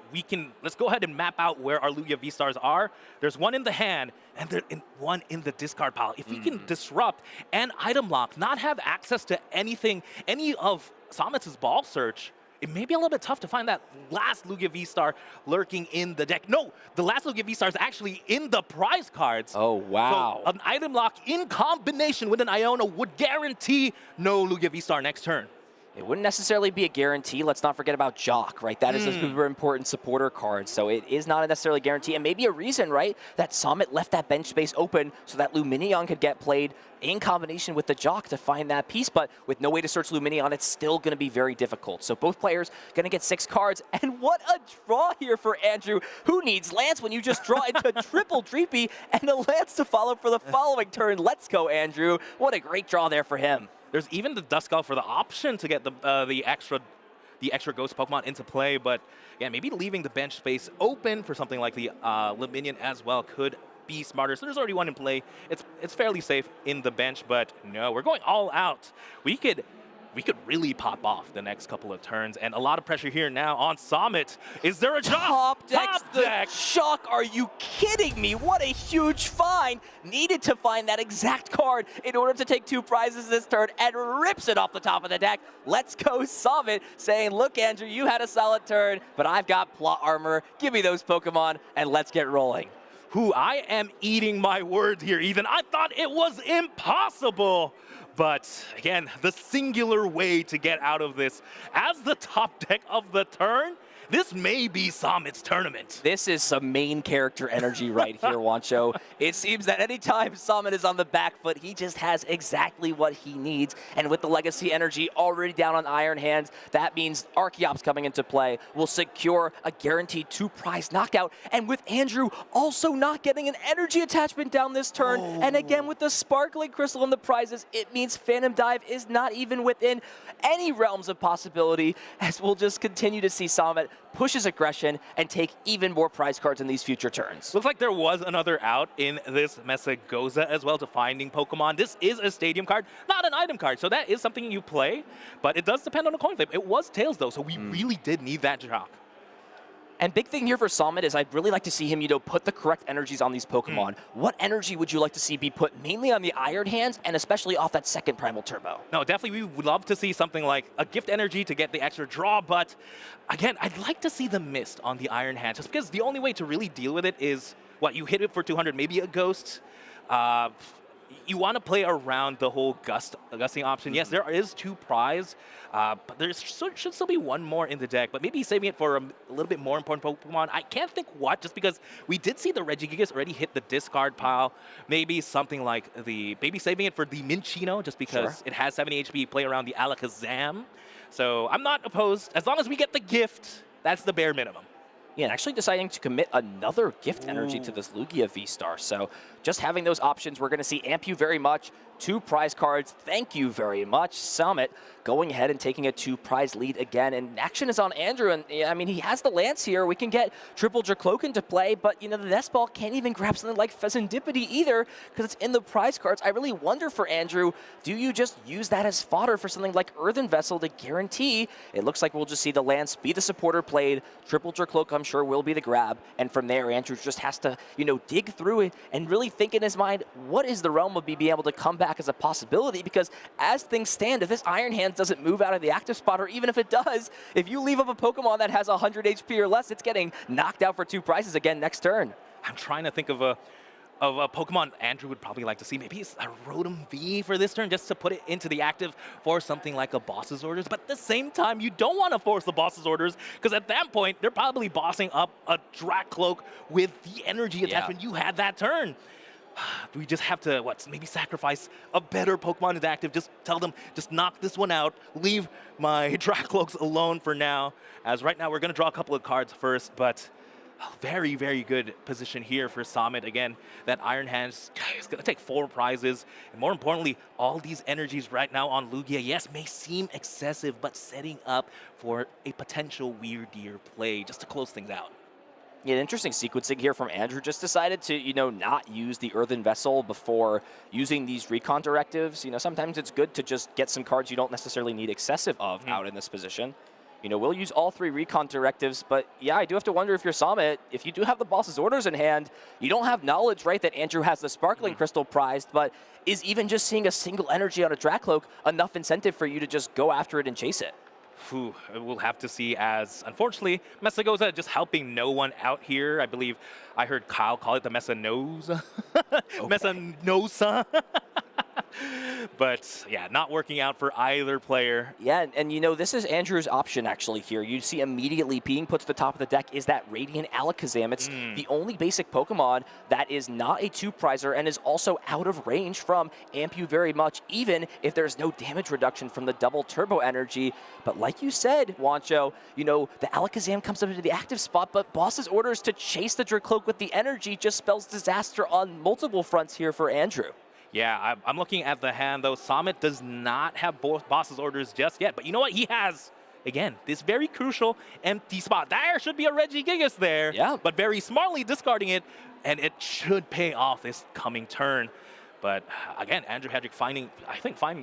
let's go ahead and map out where our Lugia V-Stars are. There's one in the hand, and there's one in the discard pile. If we can disrupt and item lock, not have access to anything, any of Summit's ball search, it may be a little bit tough to find that last Lugia V-Star lurking in the deck. No, the last Lugia V-Star is actually in the prize cards. Oh, wow. So an item lock in combination with an Iono would guarantee no Lugia V-Star next turn. It wouldn't necessarily be a guarantee. Let's not forget about Jock, right? That is a super important supporter card, so it is not a necessarily guarantee. And maybe a reason, right, that Summit left that bench space open so that Luminion could get played in combination with the Jock to find that piece. But with no way to search Luminion, it's still going to be very difficult. So both players going to get 6 cards. And what a draw here for Andrew. Who needs Lance when you just draw into triple Dreepy and a Lance to follow for the following turn? Let's go, Andrew. What a great draw there for him. There's even the Duskull for the option to get the extra Ghost Pokemon into play, but yeah, maybe leaving the bench space open for something like the Luminion as well could be smarter. So there's already one in play. It's fairly safe in the bench, but no, we're going all out. We could we could really pop off the next couple of turns. And a lot of pressure here now on Summit. Is there a Top deck? deck? Shock, are you kidding me? What a huge find. Needed to find that exact card in order to take 2 prizes this turn and rips it off the top of the deck. Let's go Summit, saying, look, Andrew, you had a solid turn, but I've got plot armor. Give me those Pokemon, and let's get rolling. I am eating my words here, Ethan. I thought it was impossible. But again, the singular way to get out of this as the top deck of the turn, this may be Summit's tournament. This is some main character energy right here, Wancho. It seems that anytime Summit is on the back foot, he just has exactly what he needs. And with the Legacy energy already down on Iron Hands, that means Archeops coming into play will secure a guaranteed 2-prize knockout. And with Andrew also not getting an energy attachment down this turn, and again with the Sparkling Crystal and the prizes, it means Phantom Dive is not even within any realms of possibility, as we'll just continue to see Summit push his aggression and take even more prize cards in these future turns. Looks like there was another out in this Mesagoza as well to finding Pokemon. This is a stadium card, not an item card, so that is something you play, but it does depend on the coin flip. It was Tails though, so we really did need that drop. And big thing here for Summit is I'd really like to see him, put the correct energies on these Pokemon. What energy would you like to see be put mainly on the Iron Hands and especially off that second Primal Turbo? No, definitely we would love to see something like a gift energy to get the extra draw, but again, I'd like to see the Mist on the Iron Hands, just because the only way to really deal with it is, you hit it for 200, maybe a Ghost. You want to play around the whole gusting option. Yes, there is 2 prize, but there should still be 1 more in the deck, but maybe saving it for a little bit more important Pokemon. I can't think what, just because we did see the Regigigas already hit the discard pile. Maybe something like maybe saving it for the Minccino, just because it has 70 HP, play around the Alakazam. So I'm not opposed. As long as we get the gift, that's the bare minimum. Yeah, and actually deciding to commit another gift energy to this Lugia V-Star. So just having those options, we're going to see Amp you very much. 2 prize cards, thank you very much. Summit going ahead and taking a 2-prize lead again. And action is on Andrew. And I mean, he has the Lance here. We can get Triple Dracloak into play, but the Nest Ball can't even grab something like Pheasantipede either because it's in the prize cards. I really wonder for Andrew, do you just use that as fodder for something like Earthen Vessel to guarantee? It looks like we'll just see the Lance be the supporter played. Triple Dracloak, I'm sure, will be the grab. And from there, Andrew just has to, dig through it and really think in his mind, what is the realm of me being able to come back as a possibility? Because as things stand, if this Iron Hands doesn't move out of the active spot, or even if it does, if you leave up a Pokemon that has 100 HP or less, it's getting knocked out for 2 prizes again next turn. I'm trying to think of a Pokemon Andrew would probably like to see. Maybe it's a Rotom V for this turn, just to put it into the active for something like a Boss's Orders. But at the same time, you don't want to force the Boss's Orders, because at that point, they're probably bossing up a Dracloak with the energy attachment you had that turn. We just have to, maybe sacrifice a better Pokemon into active. Just tell them, just knock this one out. Leave my Dracloaks alone for now. As right now, we're going to draw a couple of cards first, but very, very good position here for Summit. Again, that Iron Hands is going to take 4 prizes. And more importantly, all these energies right now on Lugia, yes, may seem excessive, but setting up for a potential Weird Year play just to close things out. Yeah, interesting sequencing here from Andrew. Just decided to, not use the Earthen Vessel before using these recon directives. Sometimes it's good to just get some cards you don't necessarily need excessive of out in this position. We'll use all 3 recon directives, but yeah, I do have to wonder if you're Summit, if you do have the Boss's Orders in hand, you don't have knowledge, right, that Andrew has the Sparkling Crystal prized, but is even just seeing a single energy on a Dracloak enough incentive for you to just go after it and chase it? We'll have to see, as unfortunately Mesagoza just helping no one out here. I believe I heard Kyle call it the Mesanosa. Mesanosa. But yeah, not working out for either player. Yeah, and this is Andrew's option actually here. You see immediately being put to the top of the deck is that Radiant Alakazam. It's the only basic Pokemon that is not a 2-prizer and is also out of range from Ampu very much, even if there's no damage reduction from the double turbo energy. But like you said, Wancho, the Alakazam comes up into the active spot, but Boss's Orders to chase the Dracloak with the energy just spells disaster on multiple fronts here for Andrew. Yeah, I'm looking at the hand, though. Summit does not have both Boss's Orders just yet. But you know what? He has, again, this very crucial empty spot. There should be a Regigigas there. Yeah. But very smartly discarding it, and it should pay off this coming turn. But again, Andrew Hedrick finding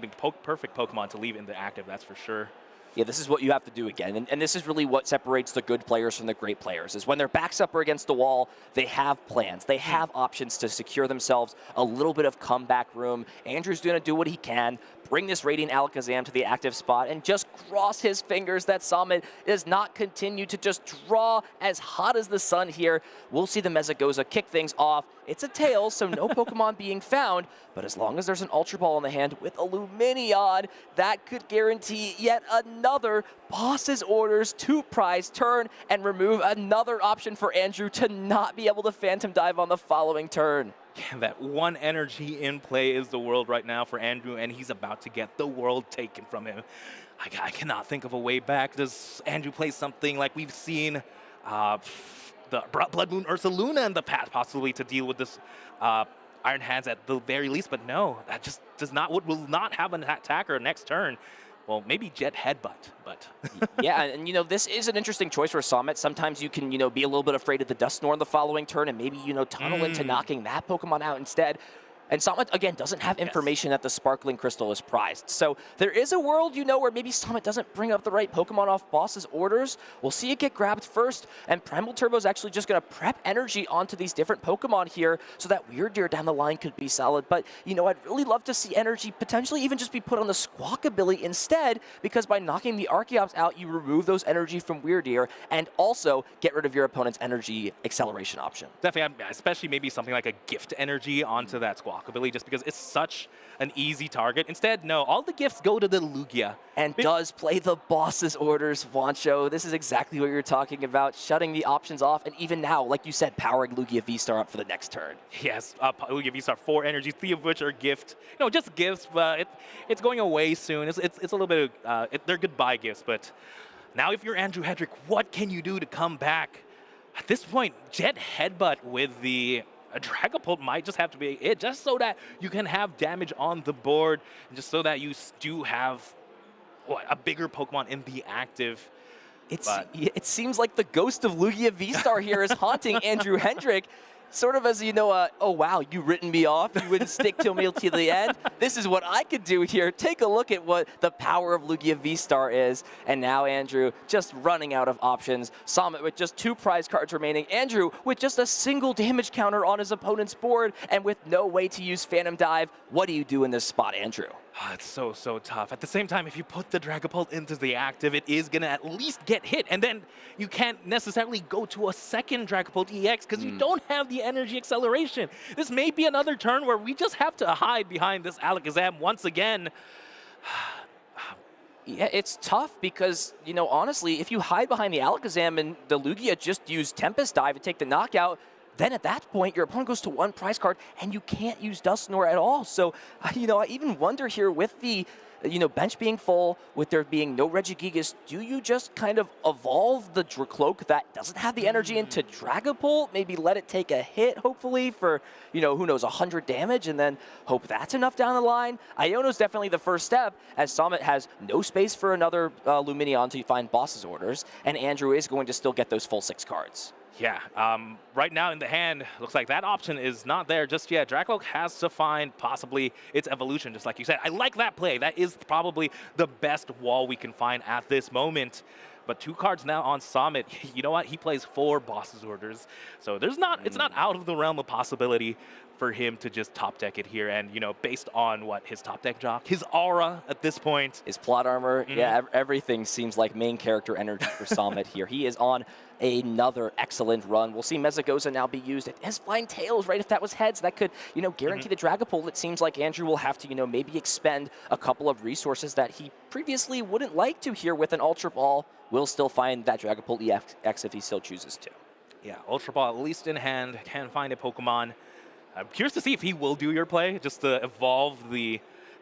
the perfect Pokemon to leave in the active, that's for sure. Yeah, this is what you have to do again. And this is really what separates the good players from the great players, is when their backs up or against the wall, they have plans. They have options to secure themselves a little bit of comeback room. Andrew's going to do what he can, bring this Radiant Alakazam to the active spot, and just cross his fingers that Summit does not continue to just draw as hot as the sun here. We'll see the Mesagoza kick things off. It's a tail, so no Pokemon being found, but as long as there's an Ultra Ball in the hand with a Lumineon, that could guarantee yet another boss's orders 2-prize turn and remove another option for Andrew to not be able to Phantom Dive on the following turn. Yeah, that one energy in play is the world right now for Andrew, and he's about to get the world taken from him. I cannot think of a way back. Does Andrew play something like we've seen the Blood Moon Ursaluna in the past, possibly to deal with this Iron Hands at the very least? But no, that just will not have an attacker next turn. Well, maybe Jet Headbutt, but... Yeah, and this is an interesting choice for Summit. Sometimes you can, be a little bit afraid of the Dusknoir in the following turn and maybe, tunnel into knocking that Pokemon out instead. And Summit, again, doesn't have information that the Sparkling Crystal is prized. So there is a world, where maybe Summit doesn't bring up the right Pokemon off boss's orders. We'll see it get grabbed first, and Primal Turbo is actually just going to prep energy onto these different Pokemon here so that Weird Deer down the line could be solid. But, I'd really love to see energy potentially even just be put on the Squawkabilly instead, because by knocking the Archeops out, you remove those energy from Weird Deer and also get rid of your opponent's energy acceleration option. Definitely, especially maybe something like a gift energy onto that Squawkabilly, just because it's such an easy target. Instead, no, all the gifts go to the Lugia. And does play the boss's orders, Wancho. This is exactly what you're talking about, shutting the options off, and even now, like you said, powering Lugia V-Star up for the next turn. Yes, Lugia V-Star 4 energies, 3 of which are gift. Just gifts, but it's going away soon. It's a little bit of, they're goodbye gifts, but now if you're Andrew Hedrick, what can you do to come back? At this point, Jet Headbutt with the Dragapult might just have to be it, just so that you can have damage on the board, and just so that you do have a bigger Pokemon in the active. It seems like the ghost of Lugia V-Star here is haunting Andrew Hedrick. Sort of as, oh, wow, you written me off. You wouldn't stick to me till the end. This is what I could do here. Take a look at what the power of Lugia V-Star is. And now Andrew just running out of options. Summit with just 2 prize cards remaining. Andrew with just a single damage counter on his opponent's board and with no way to use Phantom Dive. What do you do in this spot, Andrew? It's so tough. At the same time, if you put the Dragapult into the active, it is going to at least get hit. And then you can't necessarily go to a second Dragapult EX because you don't have the energy acceleration. This may be another turn where we just have to hide behind this Alakazam once again. Yeah, it's tough because, honestly, if you hide behind the Alakazam and the Lugia just use Tempest Dive to take the knockout, then at that point, your opponent goes to 1 prize card, and you can't use Dusknoir at all. So, I even wonder here with the, bench being full, with there being no Regigigas, do you just kind of evolve the Dracloak that doesn't have the energy into Dragapult? Maybe let it take a hit, hopefully, for, who knows, 100 damage, and then hope that's enough down the line? Iono's definitely the first step, as Summit has no space for another Lumineon to find boss's orders, and Andrew is going to still get those full 6 cards. Yeah, right now in the hand, looks like that option is not there just yet. Dracloak has to find possibly its evolution, just like you said. I like that play. That is probably the best wall we can find at this moment. But 2 cards now on Summit. You know what? He plays 4 boss's orders. So it's not out of the realm of possibility for him to just top deck it here. And, based on what his top deck jock, his aura at this point. His plot armor, yeah, everything seems like main character energy for Summit here. He is on another excellent run. We'll see Mesagoza now be used. It has flying tails, right? If that was heads, that could, guarantee the Dragapult. It seems like Andrew will have to, maybe expend a couple of resources that he previously wouldn't like to here with an Ultra Ball. Will still find that Dragapult EX if he still chooses to. Yeah, Ultra Ball at least in hand, can find a Pokemon. I'm curious to see if he will do your play, just to evolve the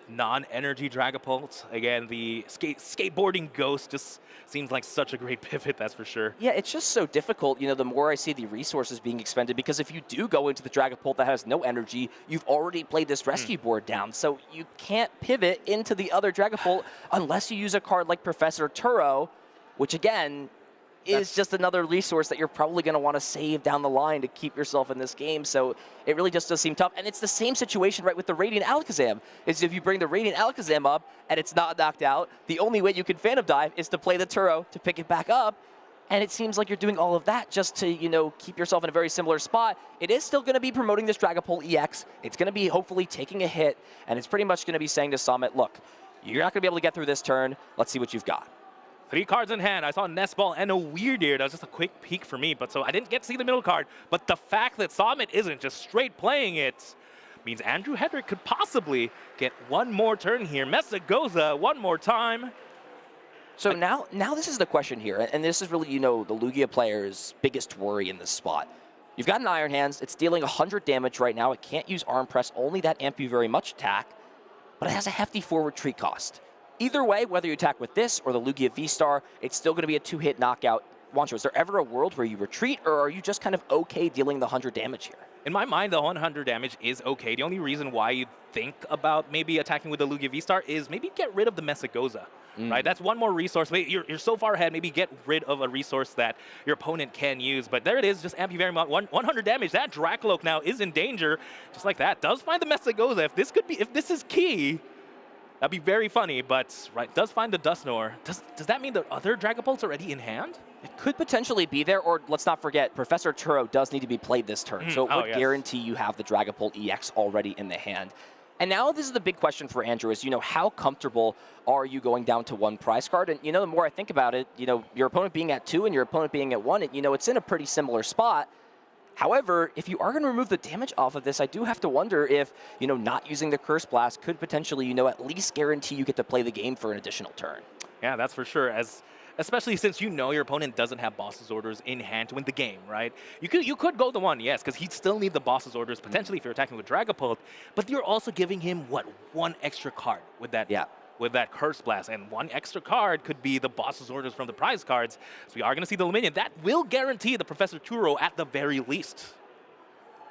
non-energy Dragapult. Again, the skateboarding ghost just seems like such a great pivot, that's for sure. Yeah, it's just so difficult, the more I see the resources being expended, because if you do go into the Dragapult that has no energy, you've already played this rescue board down, so you can't pivot into the other Dragapult unless you use a card like Professor Turo, which again, is just another resource that you're probably going to want to save down the line to keep yourself in this game. So it really just does seem tough. And it's the same situation, right, with the Radiant Alakazam. Is if you bring the Radiant Alakazam up and it's not knocked out, the only way you can Phantom Dive is to play the Turo to pick it back up. And it seems like you're doing all of that just to, you know, keep yourself in a very similar spot. It is still going to be promoting this Dragapult EX. It's going to be hopefully taking a hit. And it's pretty much going to be saying to Summit, look, you're not going to be able to get through this turn. Let's see what you've got. 3 cards in hand. I saw a Nest Ball and a Weird Ear. That was just a quick peek for me, but so I didn't get to see the middle card. But the fact that Summit isn't just straight playing it means Andrew Hedrick could possibly get one more turn here. Mesagoza one more time. So now this is the question here, and this is really, you know, the Lugia player's biggest worry in this spot. You've got an Iron Hands. It's dealing 100 damage right now. It can't use Arm Press, only that Amp You Very Much attack, but it has a hefty forward retreat cost. Either way, whether you attack with this or the Lugia V-Star, it's still going to be a 2-hit knockout. Wancho, is there ever a world where you retreat, or are you just kind of okay dealing the 100 damage here? In my mind, the 100 damage is okay. The only reason why you think about maybe attacking with the Lugia V-Star is maybe get rid of the Mesagoza, right? That's one more resource. You're so far ahead, maybe get rid of a resource that your opponent can use. But there it is, just amp you very much. 100 damage. That Dracoloak now is in danger, just like that. Does find the Mesagoza. If this is key, that'd be very funny, but right, does find the Dusknoir. Does that mean the other Dragapult's already in hand? It could potentially be there, or let's not forget, Professor Turo does need to be played this turn, so it would guarantee you have the Dragapult EX already in the hand. And now this is the big question for Andrew is, you know, how comfortable are you going down to 1 prize card? And, you know, the more I think about it, you know, your opponent being at 2 and your opponent being at 1, you know, it's in a pretty similar spot. However, if you are going to remove the damage off of this, I do have to wonder if, you know, not using the Curse Blast could potentially, you know, at least guarantee you get to play the game for an additional turn. Yeah, that's for sure. Especially since you know your opponent doesn't have boss's orders in hand to win the game, right? You could go the 1, yes, because he'd still need the boss's orders potentially if you're attacking with Dragapult, but you're also giving him, what, 1 extra card with that. Yeah. With that Curse Blast, and 1 extra card could be the boss's orders from the prize cards. So we are going to see the Luminion. That will guarantee the Professor Turo at the very least.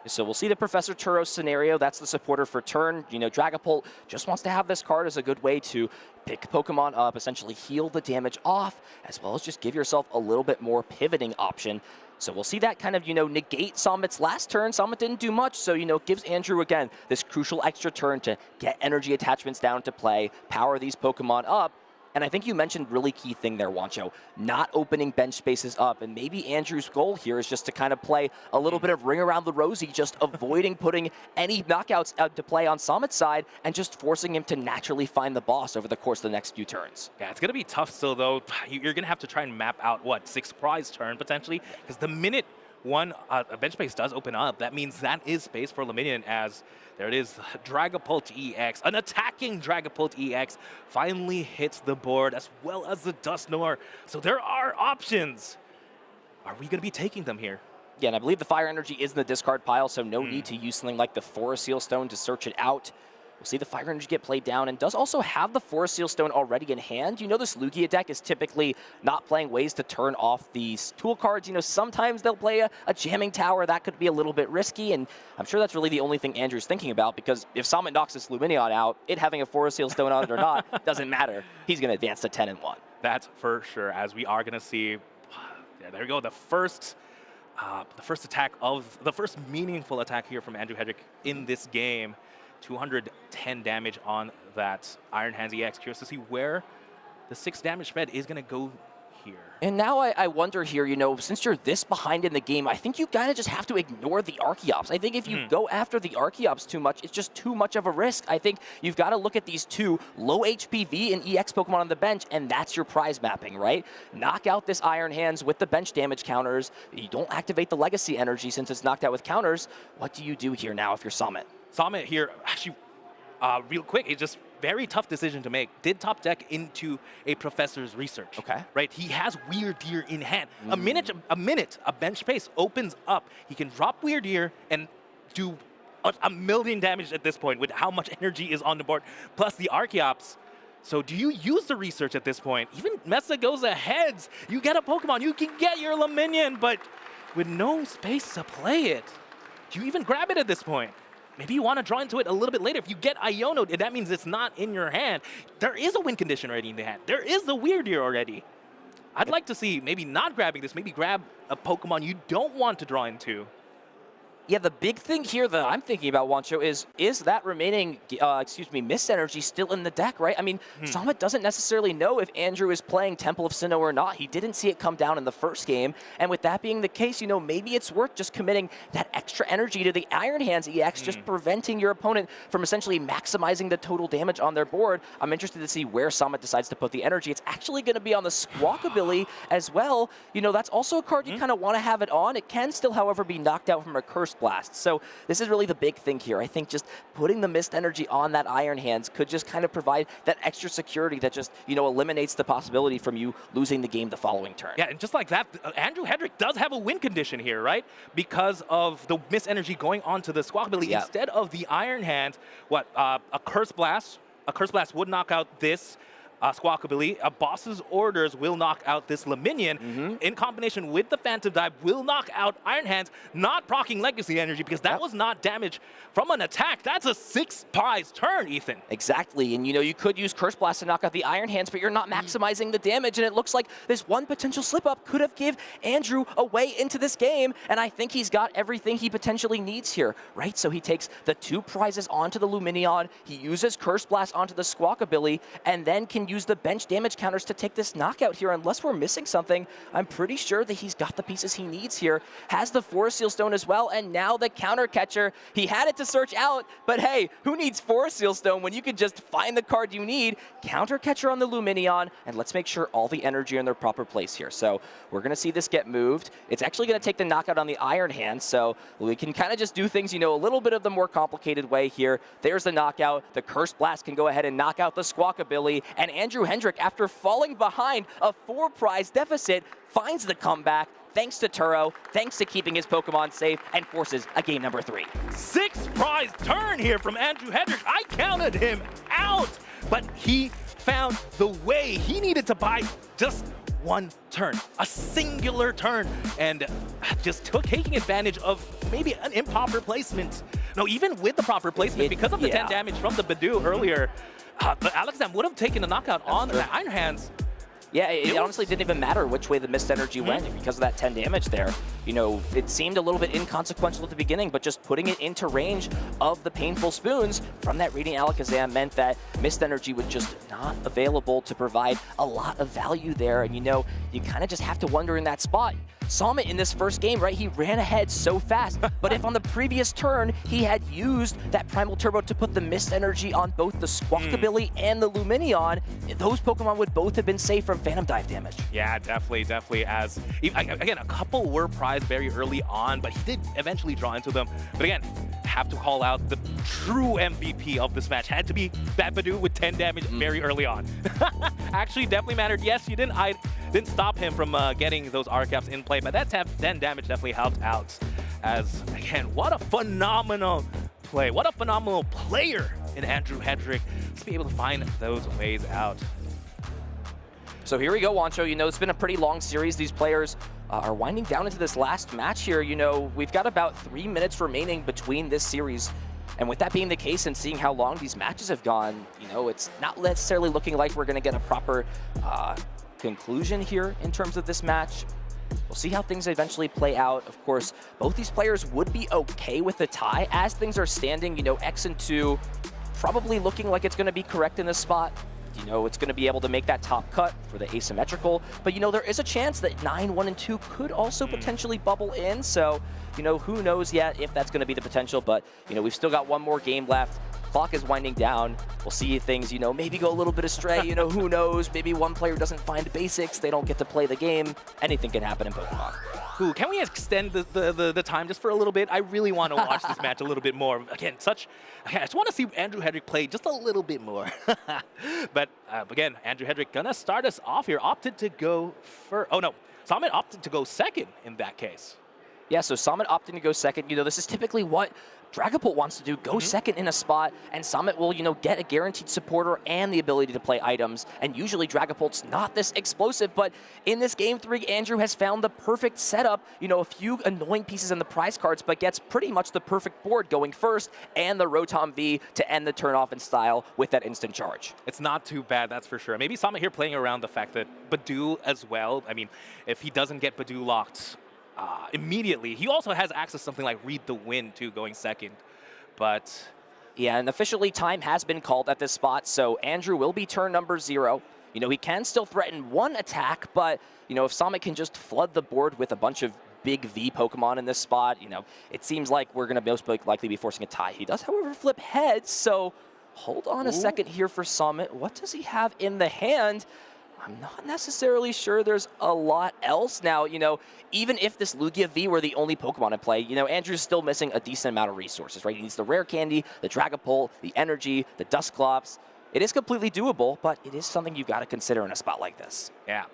So we'll see the Professor Turo scenario. That's the supporter for turn. You know, Dragapult just wants to have this card as a good way to pick Pokemon up, essentially heal the damage off, as well as just give yourself a little bit more pivoting option. So we'll see that kind of, you know, negate Sommit's last turn. Summit didn't do much, so, you know, gives Andrew, again, this crucial extra turn to get energy attachments down to play, power these Pokemon up. And I think you mentioned really key thing there, Wancho, not opening bench spaces up. And maybe Andrew's goal here is just to kind of play a little bit of ring around the rosy, just avoiding putting any knockouts out to play on Summit's side and just forcing him to naturally find the boss over the course of the next few turns. Yeah, it's going to be tough still, though. You're going to have to try and map out, what, 6 prize turn potentially? Because the minute a bench space does open up, that means that is space for Luminion, as there it is, Dragapult EX, an attacking Dragapult EX, finally hits the board, as well as the Dusknoir. So there are options. Are we going to be taking them here? Yeah, and I believe the Fire Energy is in the discard pile, so no need to use something like the Forest Seal Stone to search it out. We'll see the Fire Energy get played down, and does also have the Forest Seal Stone already in hand. You know, this Lugia deck is typically not playing ways to turn off these tool cards. You know, sometimes they'll play a jamming tower. That could be a little bit risky, and I'm sure that's really the only thing Andrew's thinking about, because if Summit knocks this Luminion out, it having a Forest Seal Stone on it or not doesn't matter. He's going to advance to 10-1. That's for sure, as we are going to see, there we go, the first attack of, the first meaningful attack here from Andrew Hedrick in this game. 210 damage on that Iron Hands EX. Curious to see where the 6 damage fed is going to go here. And now I wonder here, you know, since you're this behind in the game, I think you kind of just have to ignore the Archeops. I think if you go after the Archeops too much, it's just too much of a risk. I think you've got to look at these 2 low HPV and EX Pokemon on the bench, and that's your prize mapping, right? Knock out this Iron Hands with the bench damage counters. You don't activate the Legacy Energy since it's knocked out with counters. What do you do here now if you're Summit? Summit here, actually, real quick, it's just very tough decision to make. Did top deck into a Professor's Research. Okay. Right, he has Weird Ear in hand. A minute, a bench space opens up. He can drop Weird Ear and do a million damage at this point with how much energy is on the board, plus the Archeops. So do you use the Research at this point? Even Mesagoza heads. You get a Pokemon, you can get your Luminion, but with no space to play it, do you even grab it at this point? Maybe you want to draw into it a little bit later. If you get Iono, that means it's not in your hand. There is a win condition already in the hand. There is the Weird Ear already. I'd like to see maybe not grabbing this, maybe grab a Pokemon you don't want to draw into. Yeah, the big thing here that I'm thinking about, Wancho, is that remaining, Mist Energy still in the deck, right? I mean, Summit doesn't necessarily know if Andrew is playing Temple of Sinnoh or not. He didn't see it come down in the first game, and with that being the case, maybe it's worth just committing that extra energy to the Iron Hands EX, just preventing your opponent from essentially maximizing the total damage on their board. I'm interested to see where Summit decides to put the energy. It's actually going to be on the Squawkabilly as well. That's also a card you kind of want to have it on. It can still, however, be knocked out from a Curse Blast. So this is really the big thing here. I think just putting the Mist Energy on that Iron Hands could just kind of provide that extra security that just, eliminates the possibility from you losing the game the following turn. Yeah, and just like that, Andrew Hedrick does have a win condition here, right? Because of the Mist Energy going onto the Squawkabilly instead of the Iron Hand. A Curse Blast? A Curse Blast would knock out this Squawkabilly. A Boss's Orders will knock out this Luminion. In combination with the Phantom Dive will knock out Iron Hands, not proccing Legacy Energy because that was not damage from an attack. That's a 6-prize turn, Ethan. Exactly, and you could use Curse Blast to knock out the Iron Hands, but you're not maximizing the damage, and it looks like this one potential slip-up could have give Andrew a way into this game, and I think he's got everything he potentially needs here, right? So he takes the 2 prizes onto the Luminion, he uses Curse Blast onto the Squawkabilly, and then can use the bench damage counters to take this knockout here. Unless we're missing something, I'm pretty sure that he's got the pieces he needs here. Has the Forest Seal Stone as well, and now the Counter Catcher. He had it to search out, but hey, who needs Forest Seal Stone when you could just find the card you need? Counter Catcher on the Luminion, and let's make sure all the energy are in their proper place here. So we're going to see this get moved. It's actually going to take the knockout on the Iron Hand, so we can kind of just do things, a little bit of the more complicated way here. There's the knockout. The Curse Blast can go ahead and knock out the Squawkabilly, and Andrew Hedrick, after falling behind a 4-prize deficit, finds the comeback thanks to Turo, thanks to keeping his Pokemon safe, and forces a game number 3. 6-prize turn here from Andrew Hedrick. I counted him out, but he found the way. He needed to buy just one turn, a singular turn, and just taking advantage of maybe an improper placement. No, even with the proper placement, because of the 10 damage from the Badoo earlier, but Alexam would have taken a knockout on the Iron Hands. Yeah, it honestly didn't even matter which way the Mist Energy went because of that 10 damage there. It seemed a little bit inconsequential at the beginning, but just putting it into range of the Painful Spoons from that Radiant Alakazam meant that Mist Energy was just not available to provide a lot of value there. And you kind of just have to wonder in that spot. Summit in this first game, right? He ran ahead so fast, but if on the previous turn he had used that Primal Turbo to put the Mist Energy on both the Squawkabilly and the Luminion, those Pokemon would both have been safe from Phantom Dive damage. Yeah, definitely. As again, a couple were prized very early on, but he did eventually draw into them. But again, have to call out the true MVP of this match. Had to be that Badoo with 10 damage very early on. Actually, definitely mattered. Yes, you didn't. I didn't stop him from getting those R-caps in play, but that 10 damage definitely helped out. As again, what a phenomenal play! What a phenomenal player in Andrew Hedrick to be able to find those ways out. So here we go, Wancho. It's been a pretty long series. These players are winding down into this last match here. We've got about 3 minutes remaining between this series. And with that being the case and seeing how long these matches have gone, it's not necessarily looking like we're going to get a proper conclusion here in terms of this match. We'll see how things eventually play out. Of course, both these players would be okay with the tie. As things are standing, X and 2 probably looking like it's going to be correct in this spot. It's going to be able to make that top cut for the asymmetrical. But, there is a chance that 9, 1, and 2 could also potentially bubble in. So, who knows yet if that's going to be the potential. But, we've still got one more game left. Clock is winding down. We'll see things, maybe go a little bit astray. Who knows? Maybe one player doesn't find basics. They don't get to play the game. Anything can happen in Pokemon. Ooh, can we extend the time just for a little bit? I really want to watch this match a little bit more. Again, I just want to see Andrew Hedrick play just a little bit more. But again, Andrew Hedrick gonna start us off here. Opted to go first. Oh no, Summit opted to go second in that case. Yeah, so Summit opting to go second. You know, this is typically what Dragapult wants to do, go second in a spot, and Summit will, you know, get a guaranteed supporter and the ability to play items. And usually Dragapult's not this explosive, but in this Game 3, Andrew has found the perfect setup. You know, a few annoying pieces in the prize cards, but gets pretty much the perfect board going first, and the Rotom V to end the turn off in style with that instant charge. It's not too bad, that's for sure. Maybe Summit here playing around the fact that Badoo as well, I mean, if he doesn't get Badoo locked immediately, he also has access to something like Read the Wind too, going second. But yeah, and officially time has been called at this spot, so Andrew will be turn number 0. You know, he can still threaten one attack, but, you know, if Summit can just flood the board with a bunch of big V Pokemon in this spot, you know, it seems like we're going to most likely be forcing a tie. He does, however, flip heads, so hold on a second here for Summit. What does he have in the hand? I'm not necessarily sure there's a lot else. Now, you know, even if this Lugia V were the only Pokemon in play, you know, Andrew's still missing a decent amount of resources, right? He needs the Rare Candy, the Dragapult, the Energy, the Dusclops. It is completely doable, but it is something you got to consider in a spot like this. yeah,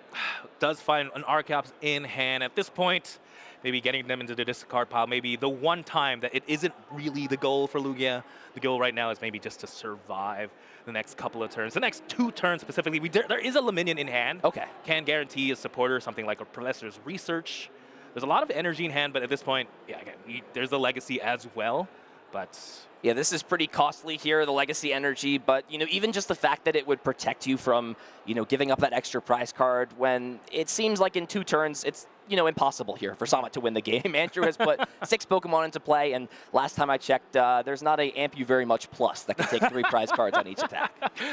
does find an Archeops in hand at this point. Maybe getting them into the discard pile. Maybe the one time that it isn't really the goal for Lugia. The goal right now is maybe just to survive the next couple of turns. The next 2 turns specifically, there is a Luminion in hand. Okay. Can guarantee a supporter something like a Professor's Research. There's a lot of energy in hand, but at this point, yeah, again, there's the Legacy as well. But yeah, this is pretty costly here, the Legacy Energy, but, you know, even just the fact that it would protect you from, you know, giving up that extra prize card when it seems like in 2 turns, it's, you know, impossible here for Summit to win the game. Andrew has put 6 Pokemon into play, and last time I checked, there's not a Amp You Very Much Plus that can take 3 prize cards on each attack.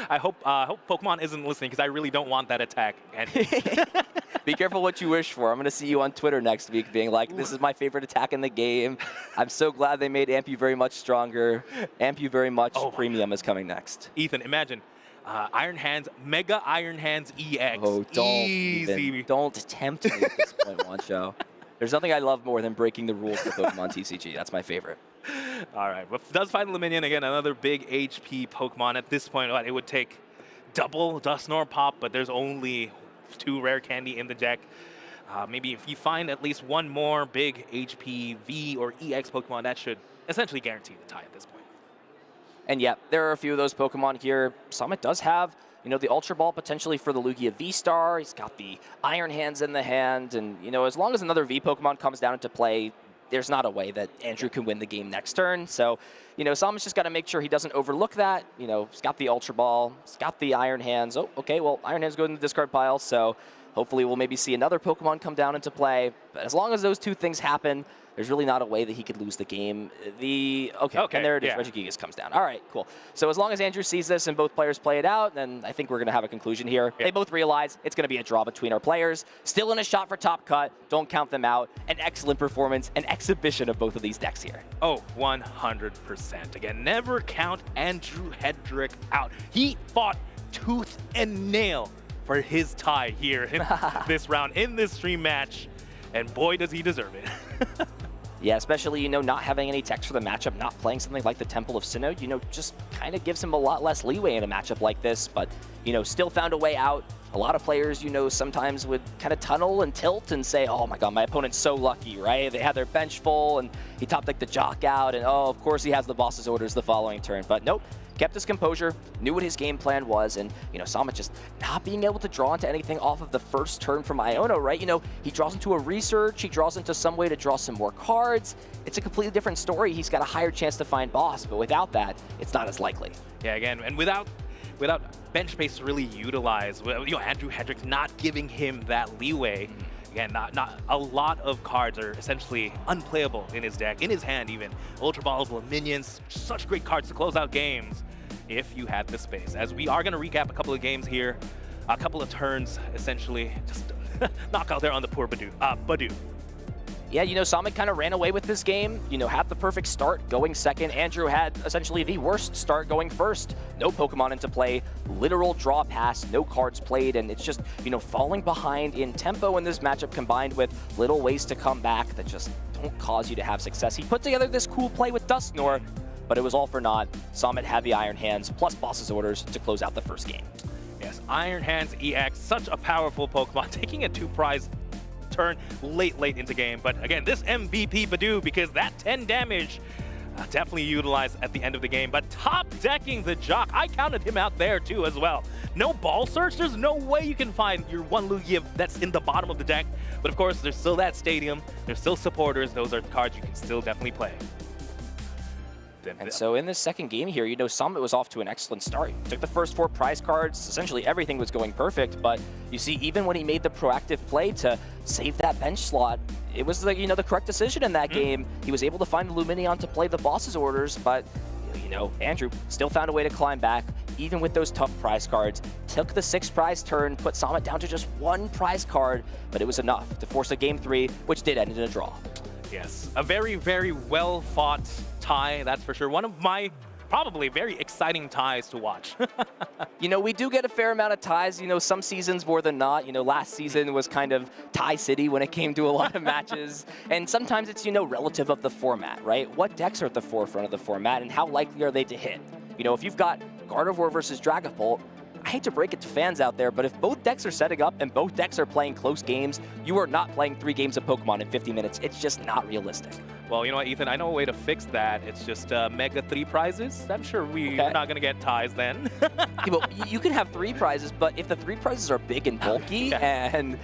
I hope Pokemon isn't listening, because I really don't want that attack. And Be careful what you wish for. I'm going to see you on Twitter next week being like, this is my favorite attack in the game. I'm so glad they made Amp You Very Much stronger. Amp You Very Much Premium is coming next. Ethan, imagine Iron Hands, Mega Iron Hands EX. Oh, don't tempt me at this point, Wancho. There's nothing I love more than breaking the rules for Pokemon TCG. That's my favorite. All right, but does find Luminion again, another big HP Pokemon. At this point, it would take double Dusknoir pop, but there's only 2 Rare Candy in the deck. Maybe if you find at least one more big HP V or EX Pokemon, that should essentially guarantee the tie at this point. And yeah, there are a few of those Pokemon here. Summit does have, you know, the Ultra Ball potentially for the Lugia V-Star. He's got the Iron Hands in the hand. And, you know, as long as another V Pokemon comes down into play, there's not a way that Andrew can win the game next turn. So, you know, Summit's just got to make sure he doesn't overlook that. You know, he's got the Ultra Ball. He's got the Iron Hands. Oh, okay, well, Iron Hands go in the discard pile. So hopefully we'll maybe see another Pokemon come down into play. But as long as those 2 things happen, there's really not a way that he could lose the game. Okay, and there it is. Yeah. Regigigas comes down. All right, cool. So as long as Andrew sees this and both players play it out, then I think we're going to have a conclusion here. Yeah. They both realize it's going to be a draw between our players. Still in a shot for top cut. Don't count them out. An excellent performance, an exhibition of both of these decks here. Oh, 100%. Again, never count Andrew Hedrick out. He fought tooth and nail for his tie here in this round, in this stream match. And boy, does he deserve it. Yeah, especially, you know, not having any text for the matchup, not playing something like the Temple of Sinnoh, you know, just kind of gives him a lot less leeway in a matchup like this, but, you know, still found a way out. A lot of players, you know, sometimes would kind of tunnel and tilt and say, oh my god, my opponent's so lucky, right? They had their bench full and he topped like the Jock out and oh, of course he has the boss's orders the following turn, but nope. Kept his composure, knew what his game plan was, and, you know, Summit just not being able to draw into anything off of the first turn from Iono, right? You know, he draws into a research, he draws into some way to draw some more cards. It's a completely different story. He's got a higher chance to find boss, but without that, it's not as likely. Yeah, again, and without bench space to really utilize, you know, Andrew Hedrick not giving him that leeway. Again, not a lot of cards are essentially unplayable in his deck, in his hand even. Ultra Balls, Minions, such great cards to close out games if you had the space. As we are going to recap a couple of games here, a couple of turns essentially, just knock out there on the poor Badoo. Yeah, you know, Summit kind of ran away with this game, you know, had the perfect start going second. Andrew had essentially the worst start going first. No Pokemon into play, literal draw pass, no cards played, and it's just, you know, falling behind in tempo in this matchup combined with little ways to come back that just don't cause you to have success. He put together this cool play with Dusknoir, but it was all for naught. Summit had the Iron Hands plus boss's orders to close out the first game. Yes, Iron Hands EX, such a powerful Pokemon, taking a 2 prize turn late into game. But again, this MVP Badu, because that 10 damage definitely utilized at the end of the game. But top decking the Jock, I counted him out there too as well. No ball search, there's no way you can find your one Lugia that's in the bottom of the deck. But of course, there's still that stadium, there's still supporters, those are cards you can still definitely play. And so in this second game here, you know, Summit was off to an excellent start. He took the first 4 prize cards, essentially everything was going perfect, but you see, even when he made the proactive play to save that bench slot, it was the, you know, the correct decision in that game. He was able to find the Luminion to play the boss's orders, but you know, Andrew still found a way to climb back, even with those tough prize cards. Took the 6 prize turn, put Summit down to just 1 prize card, but it was enough to force a game 3, which did end in a draw. Yes, a very, very well-fought tie, that's for sure. One of my probably very exciting ties to watch. You know, we do get a fair amount of ties, you know, some seasons more than not. You know, last season was kind of tie city when it came to a lot of matches. And sometimes it's, you know, relative of the format, right? What decks are at the forefront of the format and how likely are they to hit? You know, if you've got Gardevoir versus Dragapult, I hate to break it to fans out there, but if both decks are setting up and both decks are playing close games, you are not playing 3 games of Pokemon in 50 minutes. It's just not realistic. Well, you know what, Ethan, I know a way to fix that. It's just Mega 3 prizes. I'm sure we're not going to get ties then. Yeah, but you can have 3 prizes, but if the 3 prizes are big and bulky and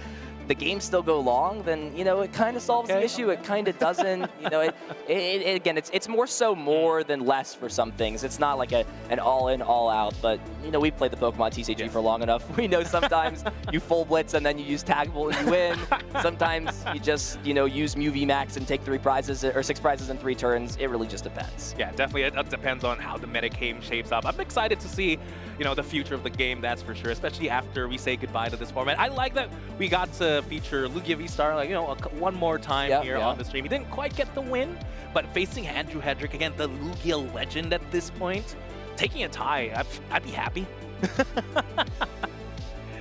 the games still go long, then, you know, it kind of solves the issue. It kind of doesn't. You know, again, it's more so more than less for some things. It's not like an all-in, all-out, but, you know, we played the Pokemon TCG for long enough. We know sometimes you full blitz and then you use Taggable and you win. Sometimes you just, you know, use Mew VMAX and take 3 prizes or 6 prizes in 3 turns. It really just depends. Yeah, definitely. It depends on how the meta game shapes up. I'm excited to see, you know, the future of the game, that's for sure, especially after we say goodbye to this format. I like that we got to feature Lugia V-Star, like, you know, one more time here on the stream. He didn't quite get the win, but facing Andrew Hedrick, again, the Lugia legend at this point, taking a tie, I'd be happy.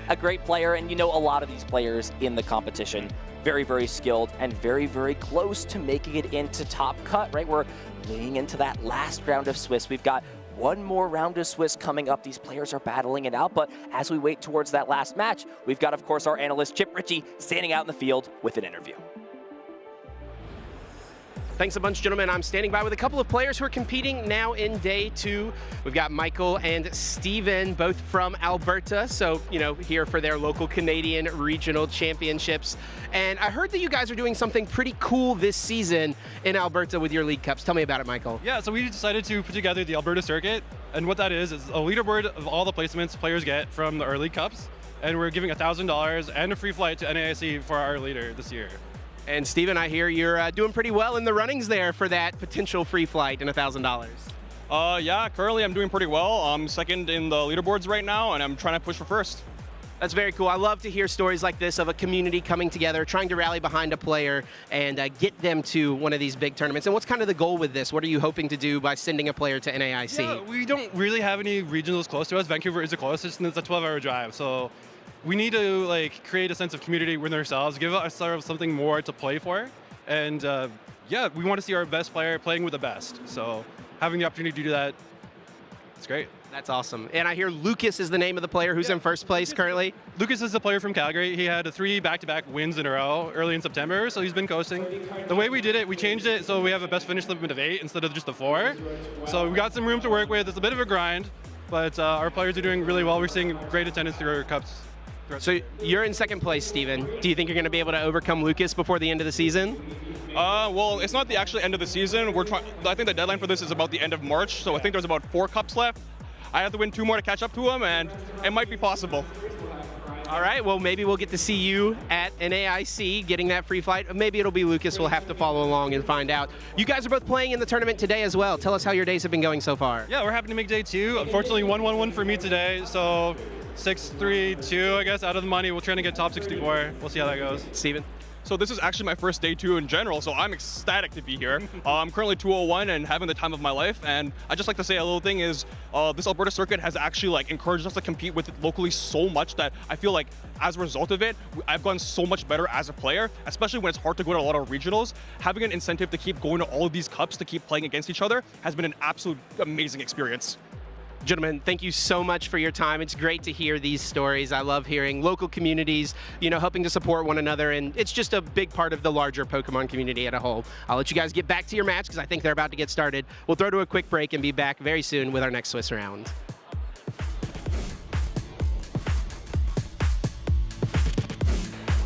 A great player, and you know, a lot of these players in the competition, very, very skilled and very, very close to making it into top cut, right? We're leaning into that last round of Swiss. We've got 1 more round of Swiss coming up. These players are battling it out, but as we wait towards that last match, we've got, of course, our analyst Chip Ritchie standing out in the field with an interview. Thanks a bunch, gentlemen. I'm standing by with a couple of players who are competing now in day 2. We've got Michael and Steven, both from Alberta, so, you know, here for their local Canadian Regional Championships. And I heard that you guys are doing something pretty cool this season in Alberta with your League Cups. Tell me about it, Michael. Yeah, so we decided to put together the Alberta Circuit, and what that is a leaderboard of all the placements players get from our League Cups, and we're giving $1,000 and a free flight to NAIC for our leader this year. And Steven, I hear you're doing pretty well in the runnings there for that potential free flight and $1,000. Yeah, currently I'm doing pretty well. I'm second in the leaderboards right now, and I'm trying to push for first. That's very cool. I love to hear stories like this of a community coming together, trying to rally behind a player and get them to one of these big tournaments. And what's kind of the goal with this? What are you hoping to do by sending a player to NAIC? Yeah, we don't really have any regionals close to us. Vancouver is the closest, and it's a 12-hour drive. So we need to like create a sense of community within ourselves, give ourselves something more to play for. And yeah, we want to see our best player playing with the best. So having the opportunity to do that, it's great. That's awesome. And I hear Lucas is the name of the player who's in first place currently. Lucas is a player from Calgary. He had 3 back-to-back wins in a row early in September, so he's been coasting. The way we did it, we changed it so we have a best finish limit of 8 instead of just the 4. So we got some room to work with. It's a bit of a grind, but our players are doing really well. We're seeing great attendance through our cups. So you're in second place, Steven. Do you think you're going to be able to overcome Lucas before the end of the season? Well, it's not the actual end of the season. I think the deadline for this is about the end of March, so I think there's about 4 cups left. I have to win 2 more to catch up to him, and it might be possible. All right, well, maybe we'll get to see you at NAIC getting that free flight. Maybe it'll be Lucas. We'll have to follow along and find out. You guys are both playing in the tournament today as well. Tell us how your days have been going so far. Yeah, we're happy to make day 2. Unfortunately, 1-1-1 for me today, so 6-3-2, I guess, out of the money. We'll try to get top 64. We'll see how that goes. Steven? So this is actually my first day 2 in general, so I'm ecstatic to be here. I'm currently 201 and having the time of my life, and I just like to say a little thing is this Alberta circuit has actually like encouraged us to compete with it locally so much that I feel like as a result of it, I've gotten so much better as a player, especially when it's hard to go to a lot of regionals. Having an incentive to keep going to all of these cups to keep playing against each other has been an absolute amazing experience. Gentlemen, thank you so much for your time. It's great to hear these stories. I love hearing local communities, helping to support one another, and it's just a big part of the larger Pokemon community as a whole. I'll let you guys get back to your match because I think they're about to get started. We'll throw to a quick break and be back very soon with our next Swiss round.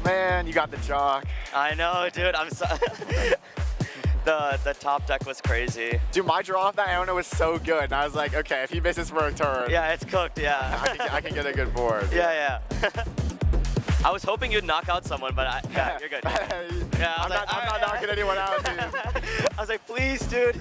Man, you got the jock. I know, dude. I'm so the top deck was crazy. Dude, my draw off that Aona was so good. And I was like, okay, if he misses for a turn, Yeah, it's cooked, yeah. I can get a good board. Yeah. I was hoping you'd knock out someone, but yeah, you're good. Yeah, I'm not knocking anyone out, dude. I was like, please, dude.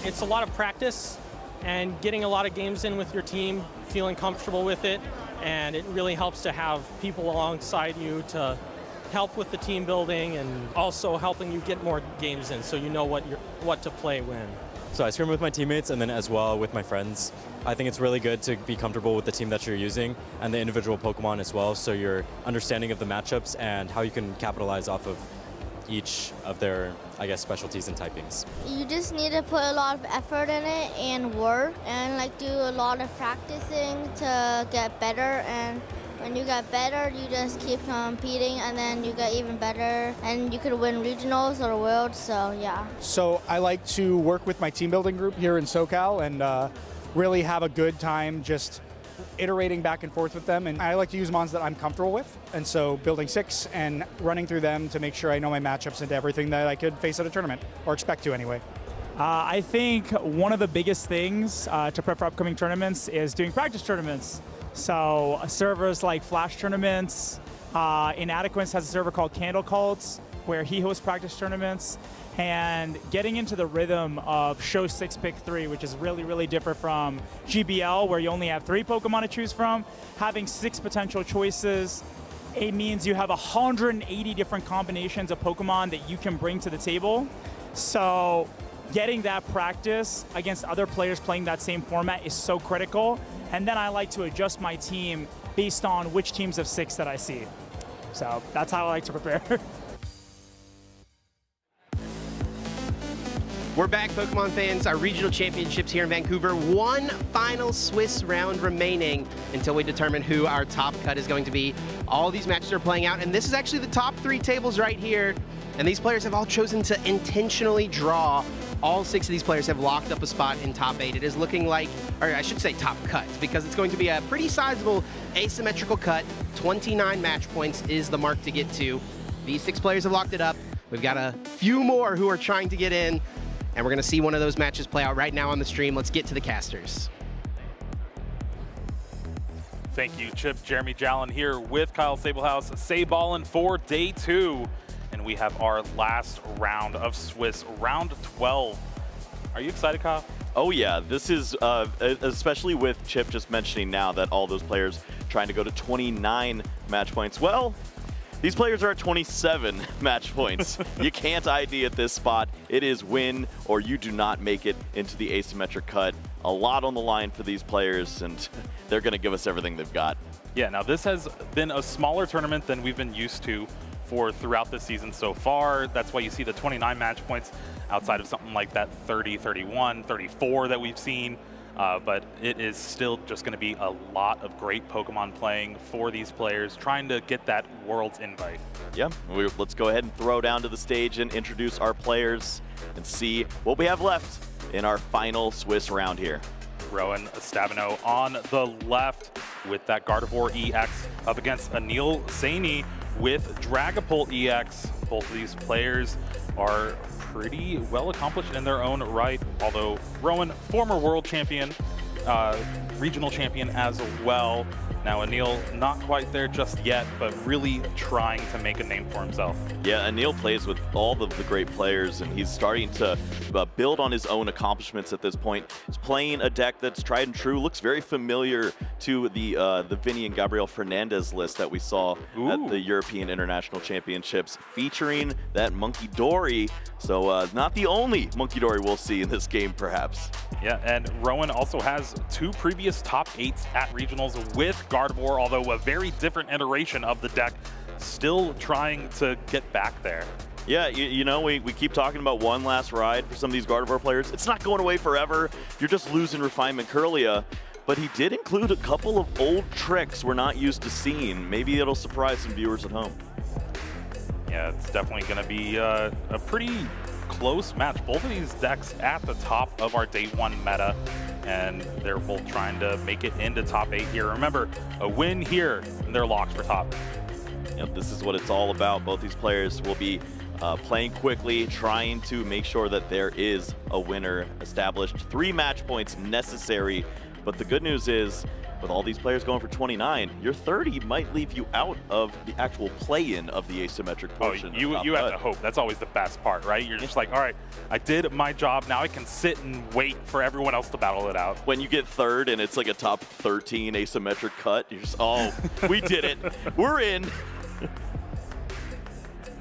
It's a lot of practice and getting a lot of games in with your team, feeling comfortable with it, and it really helps to have people alongside you to help with the team building and also helping you get more games in so you know what to play when. So I scrim with my teammates and then as well with my friends. I think it's really good to be comfortable with the team that you're using and the individual Pokemon as well, so your understanding of the matchups and how you can capitalize off of each of their, I guess, specialties and typings. You just need to put a lot of effort in it and work and do a lot of practicing to get better, and when you get better you just keep competing and then you get even better and you could win regionals or worlds, so yeah. So I like to work with my team building group here in SoCal and really have a good time just iterating back and forth with them, and I like to use mons that I'm comfortable with, and so building 6 and running through them to make sure I know my matchups into everything that I could face at a tournament, or expect to anyway. I think one of the biggest things to prep for upcoming tournaments is doing practice tournaments. So servers like Flash tournaments, Inadequance has a server called Candle Cults where he hosts practice tournaments, and getting into the rhythm of show 6, pick 3, which is really, really different from GBL where you only have 3 Pokemon to choose from. Having 6 potential choices, it means you have 180 different combinations of Pokemon that you can bring to the table. So getting that practice against other players playing that same format is so critical. And then I like to adjust my team based on which teams of 6 that I see. So that's how I like to prepare. We're back, Pokemon fans. Our regional championships here in Vancouver. One final Swiss round remaining until we determine who our top cut is going to be. All these matches are playing out, and this is actually the top 3 tables right here. And these players have all chosen to intentionally draw. All 6 of these players have locked up a spot in top 8. It is looking like, or I should say top cut, because it's going to be a pretty sizable asymmetrical cut. 29 match points is the mark to get to. These 6 players have locked it up. We've got a few more who are trying to get in, and we're going to see one of those matches play out right now on the stream. Let's get to the casters. Thank you, Chip. Jeremy Jallin here with Kyle Sablehouse. Sayballin for day 2. And we have our last round of Swiss, round 12. Are you excited, Kyle? Oh yeah, this is, especially with Chip just mentioning now that all those players trying to go to 29 match points. Well, these players are at 27 match points. You can't ID at this spot. It is win or you do not make it into the asymmetric cut. A lot on the line for these players, and they're going to give us everything they've got. Yeah, now this has been a smaller tournament than we've been used to for throughout the season so far. That's why you see the 29 match points outside of something like that 30, 31, 34 that we've seen. But it is still just going to be a lot of great Pokemon playing for these players, trying to get that Worlds invite. Yeah, let's go ahead and throw down to the stage and introduce our players and see what we have left in our final Swiss round here. Rowan Stavino on the left with that Gardevoir EX up against Anil Saini with Dragapult EX. Both of these players are pretty well accomplished in their own right, although Rowan, former world champion, regional champion as well. Now Anil, not quite there just yet, but really trying to make a name for himself. Yeah, Anil plays with all of the great players, and he's starting to build on his own accomplishments at this point. He's playing a deck that's tried and true, looks very familiar to the Vinny and Gabriel Fernandez list that we saw at the European International Championships, featuring that Monkey Dory. So not the only Monkey Dory we'll see in this game, perhaps. Yeah, and Rowan also has 2 previous top 8s at regionals with Gardevoir, although a very different iteration of the deck, still trying to get back there. Yeah, you know, we keep talking about one last ride for some of these Gardevoir players. It's not going away forever. You're just losing Refinement Curlia. But he did include a couple of old tricks we're not used to seeing. Maybe it'll surprise some viewers at home. Yeah, it's definitely going to be a pretty close match. Both of these decks at the top of our day 1 meta, and they're both trying to make it into top 8 here. Remember, a win here, and they're locked for top. Yep, this is what it's all about. Both these players will be playing quickly, trying to make sure that there is a winner established. 3 match points necessary, but the good news is, with all these players going for 29, your 30 might leave you out of the actual play-in of the asymmetric portion. You have to hope. That's always the best part, right? You're just like, all right, I did my job. Now I can sit and wait for everyone else to battle it out. When you get 3rd and it's like a top 13 asymmetric cut, you're just, oh, we did it. We're in.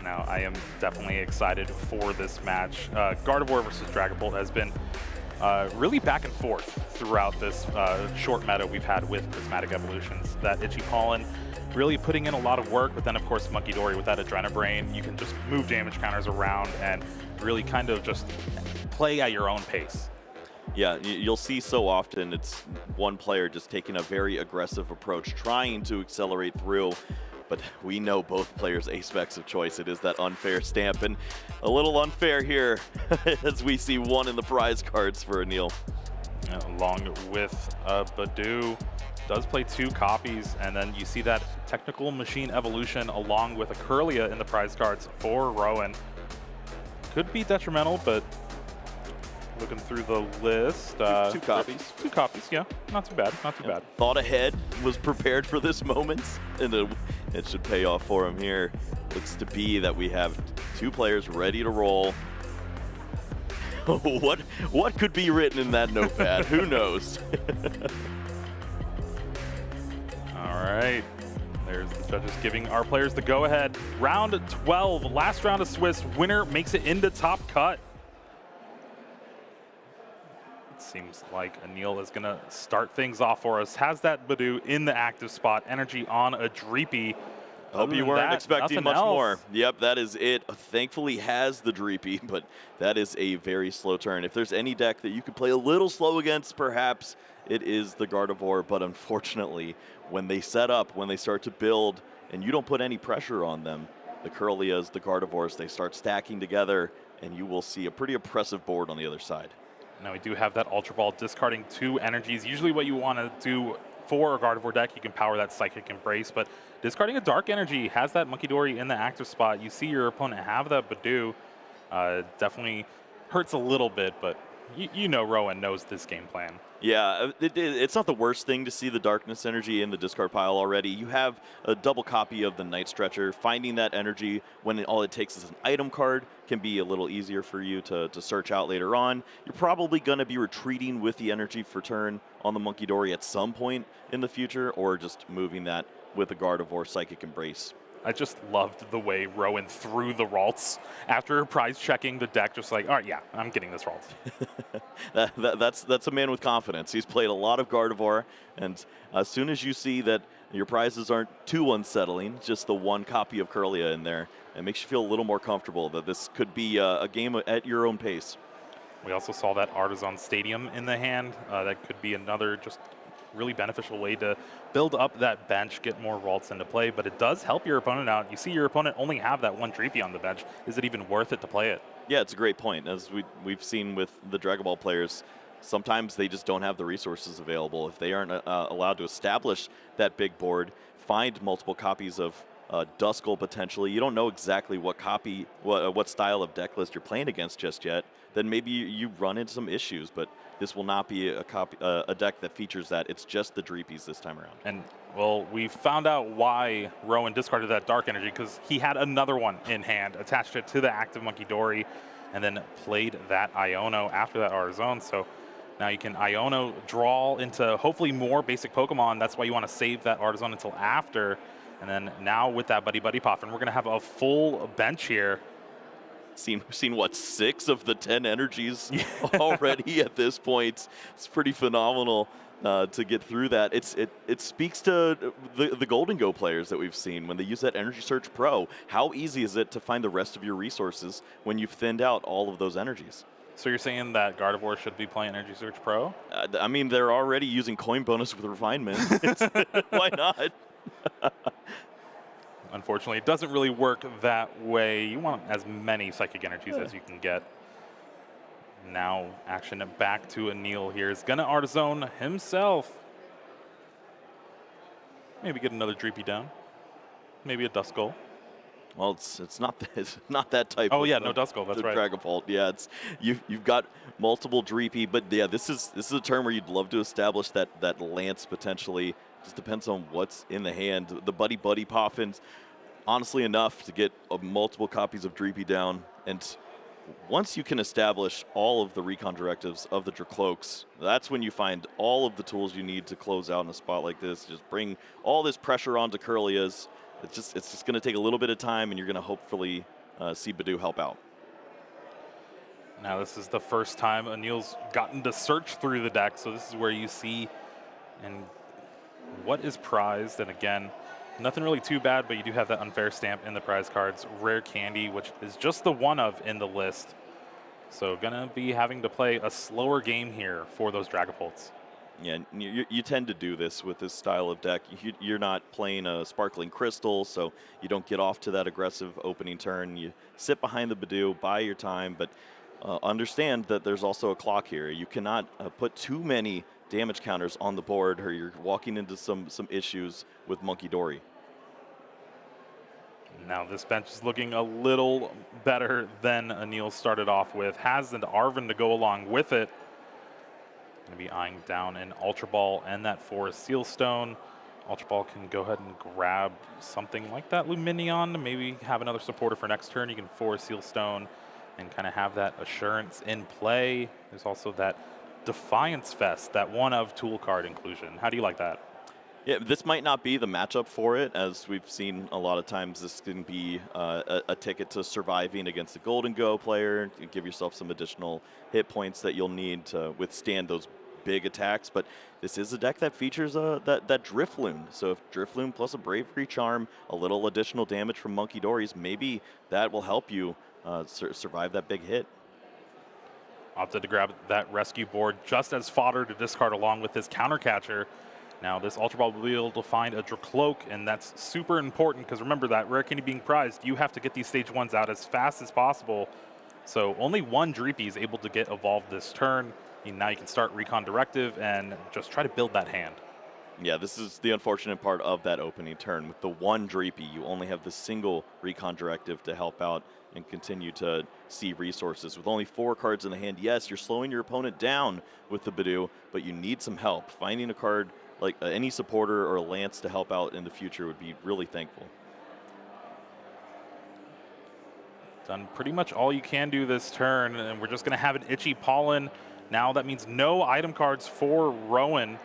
Now, I am definitely excited for this match. Gardevoir versus Dragapult has been really back and forth throughout this short meta we've had with Prismatic Evolutions. That Itchy Pollen really putting in a lot of work, but then of course Monkey Dory with that Adrenabrain, you can just move damage counters around and really kind of just play at your own pace. Yeah, you'll see so often it's one player just taking a very aggressive approach, trying to accelerate through. But we know both players' ace specs of choice. It is that unfair stamp, and a little unfair here as we see 1 in the prize cards for Anil. Along with Badu, does play 2 copies, and then you see that Technical Machine Evolution along with a Curlia in the prize cards for Rowan. Could be detrimental, but Looking through the list. Two copies. 2 copies, yeah. Not too bad, not too bad. Thought ahead, was prepared for this moment, and it should pay off for him here. Looks to be that we have 2 players ready to roll. What could be written in that notepad? Who knows? All right. There's the judges giving our players the go-ahead. Round 12, last round of Swiss. Winner makes it into top cut. It seems like Anil is going to start things off for us. Has that Badoo in the active spot. Energy on a Dreepy. Hope you weren't expecting much more. Yep, that is it. Thankfully has the Dreepy, but that is a very slow turn. If there's any deck that you could play a little slow against, perhaps it is the Gardevoir, but unfortunately, when they set up, when they start to build, and you don't put any pressure on them, the Kirlias, the Gardevoirs, they start stacking together, and you will see a pretty oppressive board on the other side. Now we do have that Ultra Ball discarding 2 energies. Usually what you want to do for a Gardevoir deck, you can power that Psychic Embrace, but discarding a Dark Energy has that Munkidori in the active spot. You see your opponent have that Badoo. Definitely hurts a little bit, but you know Rowan knows this game plan. Yeah, it's not the worst thing to see the Darkness Energy in the discard pile already. You have a double copy of the Night Stretcher. Finding that energy when all it takes is an item card can be a little easier for you to search out later on. You're probably going to be retreating with the energy for turn on the Munkidori at some point in the future, or just moving that with a Gardevoir Psychic Embrace. I just loved the way Rowan threw the Ralts after prize checking the deck, just like, all right, yeah, I'm getting this Ralt. That's a man with confidence. He's played a lot of Gardevoir, and as soon as you see that your prizes aren't too unsettling, just the 1 copy of Kirlia in there, it makes you feel a little more comfortable that this could be a game at your own pace. We also saw that Artisan Stadium in the hand. That could be another just really beneficial way to build up that bench, get more Ralts into play, but it does help your opponent out. You see your opponent only have that 1 Dreepy on the bench. Is it even worth it to play it? Yeah, it's a great point. As we've seen with the Dragon Ball players, sometimes they just don't have the resources available. If they aren't allowed to establish that big board, find multiple copies of Duskull potentially, you don't know exactly what copy, what style of deck list you're playing against just yet, then maybe you run into some issues, but this will not be a deck that features that. It's just the Dreepies this time around. And, well, we found out why Rowan discarded that Dark Energy, because he had another one in hand, attached it to the active Munkidori, and then played that Iono after that Artisan. So now you can Iono draw into hopefully more basic Pokemon. That's why you want to save that Artisan until after. And then now with that Buddy Buddy Poffin, we're going to have a full bench here. Seen what, 6 of the 10 energies already at this point. It's pretty phenomenal to get through that. It speaks to the Golden Go players that we've seen when they use that Energy Search Pro. How easy is it to find the rest of your resources when you've thinned out all of those energies? So you're saying that Gardevoir should be playing Energy Search Pro? I mean, they're already using coin bonus with refinement. Why not? Unfortunately, it doesn't really work that way. You want as many Psychic Energies as you can get. Now, action it back to Anil here. Is gonna Artisan himself. Maybe get another Dreepy down. Maybe a Duskull. Well, it's not that type. Oh yeah, no Duskull. That's right. Dragon Ball. Yeah, you've got multiple Dreepy, but yeah, this is a turn where you'd love to establish that Lance potentially. Just depends on what's in the hand. The Buddy Buddy Poffins, honestly enough to get multiple copies of Dreepy down. And once you can establish all of the recon directives of the Dracloaks, that's when you find all of the tools you need to close out in a spot like this. Just bring all this pressure onto Kirlias. It's just going to take a little bit of time, and you're going to hopefully see Badoo help out. Now this is the first time Anil's gotten to search through the deck, so this is where you see and what is prized. And again, nothing really too bad, but you do have that unfair stamp in the prize cards. Rare Candy, which is just the one of in the list. So gonna be having to play a slower game here for those Dragapults. Yeah, you tend to do this with this style of deck. You're not playing a Sparkling Crystal, so you don't get off to that aggressive opening turn. You sit behind the Badoo, buy your time, but understand that there's also a clock here. You cannot put too many damage counters on the board, or you're walking into some issues with Munkidori. Now this bench is looking a little better than Anil started off with. Has and Arvin to go along with it. Going to be eyeing down an Ultra Ball and that Forest Sealstone. Ultra Ball can go ahead and grab something like that Luminion to maybe have another supporter for next turn. You can Forest Sealstone and kind of have that assurance in play. There's also that Defiance Fest, that one of tool card inclusion. How do you like that? Yeah, this might not be the matchup for it, as we've seen a lot of times. This can be a ticket to surviving against a Golden Go player. You give yourself some additional hit points that you'll need to withstand those big attacks. But this is a deck that features that Drifloon. So if Drifloon plus a Bravery Charm, a little additional damage from Monkey Dories, maybe that will help you survive that big hit. Opted to grab that rescue board just as fodder to discard along with his counter catcher. Now this Ultra Ball will be able to find a Dracloak, and that's super important because remember that Rare Candy being prized, you have to get these stage 1s out as fast as possible. So only one Dreepy is able to get evolved this turn. And now you can start Recon Directive and just try to build that hand. Yeah, this is the unfortunate part of that opening turn. With the one Dreepy, you only have the single Recon Directive to help out and continue to see resources. With only 4 cards in the hand, yes, you're slowing your opponent down with the Bidoof, but you need some help. Finding a card like any supporter or a Lance to help out in the future would be really thankful. Done pretty much all you can do this turn, and we're just going to have an Itchy Pollen. Now that means no item cards for Rowan.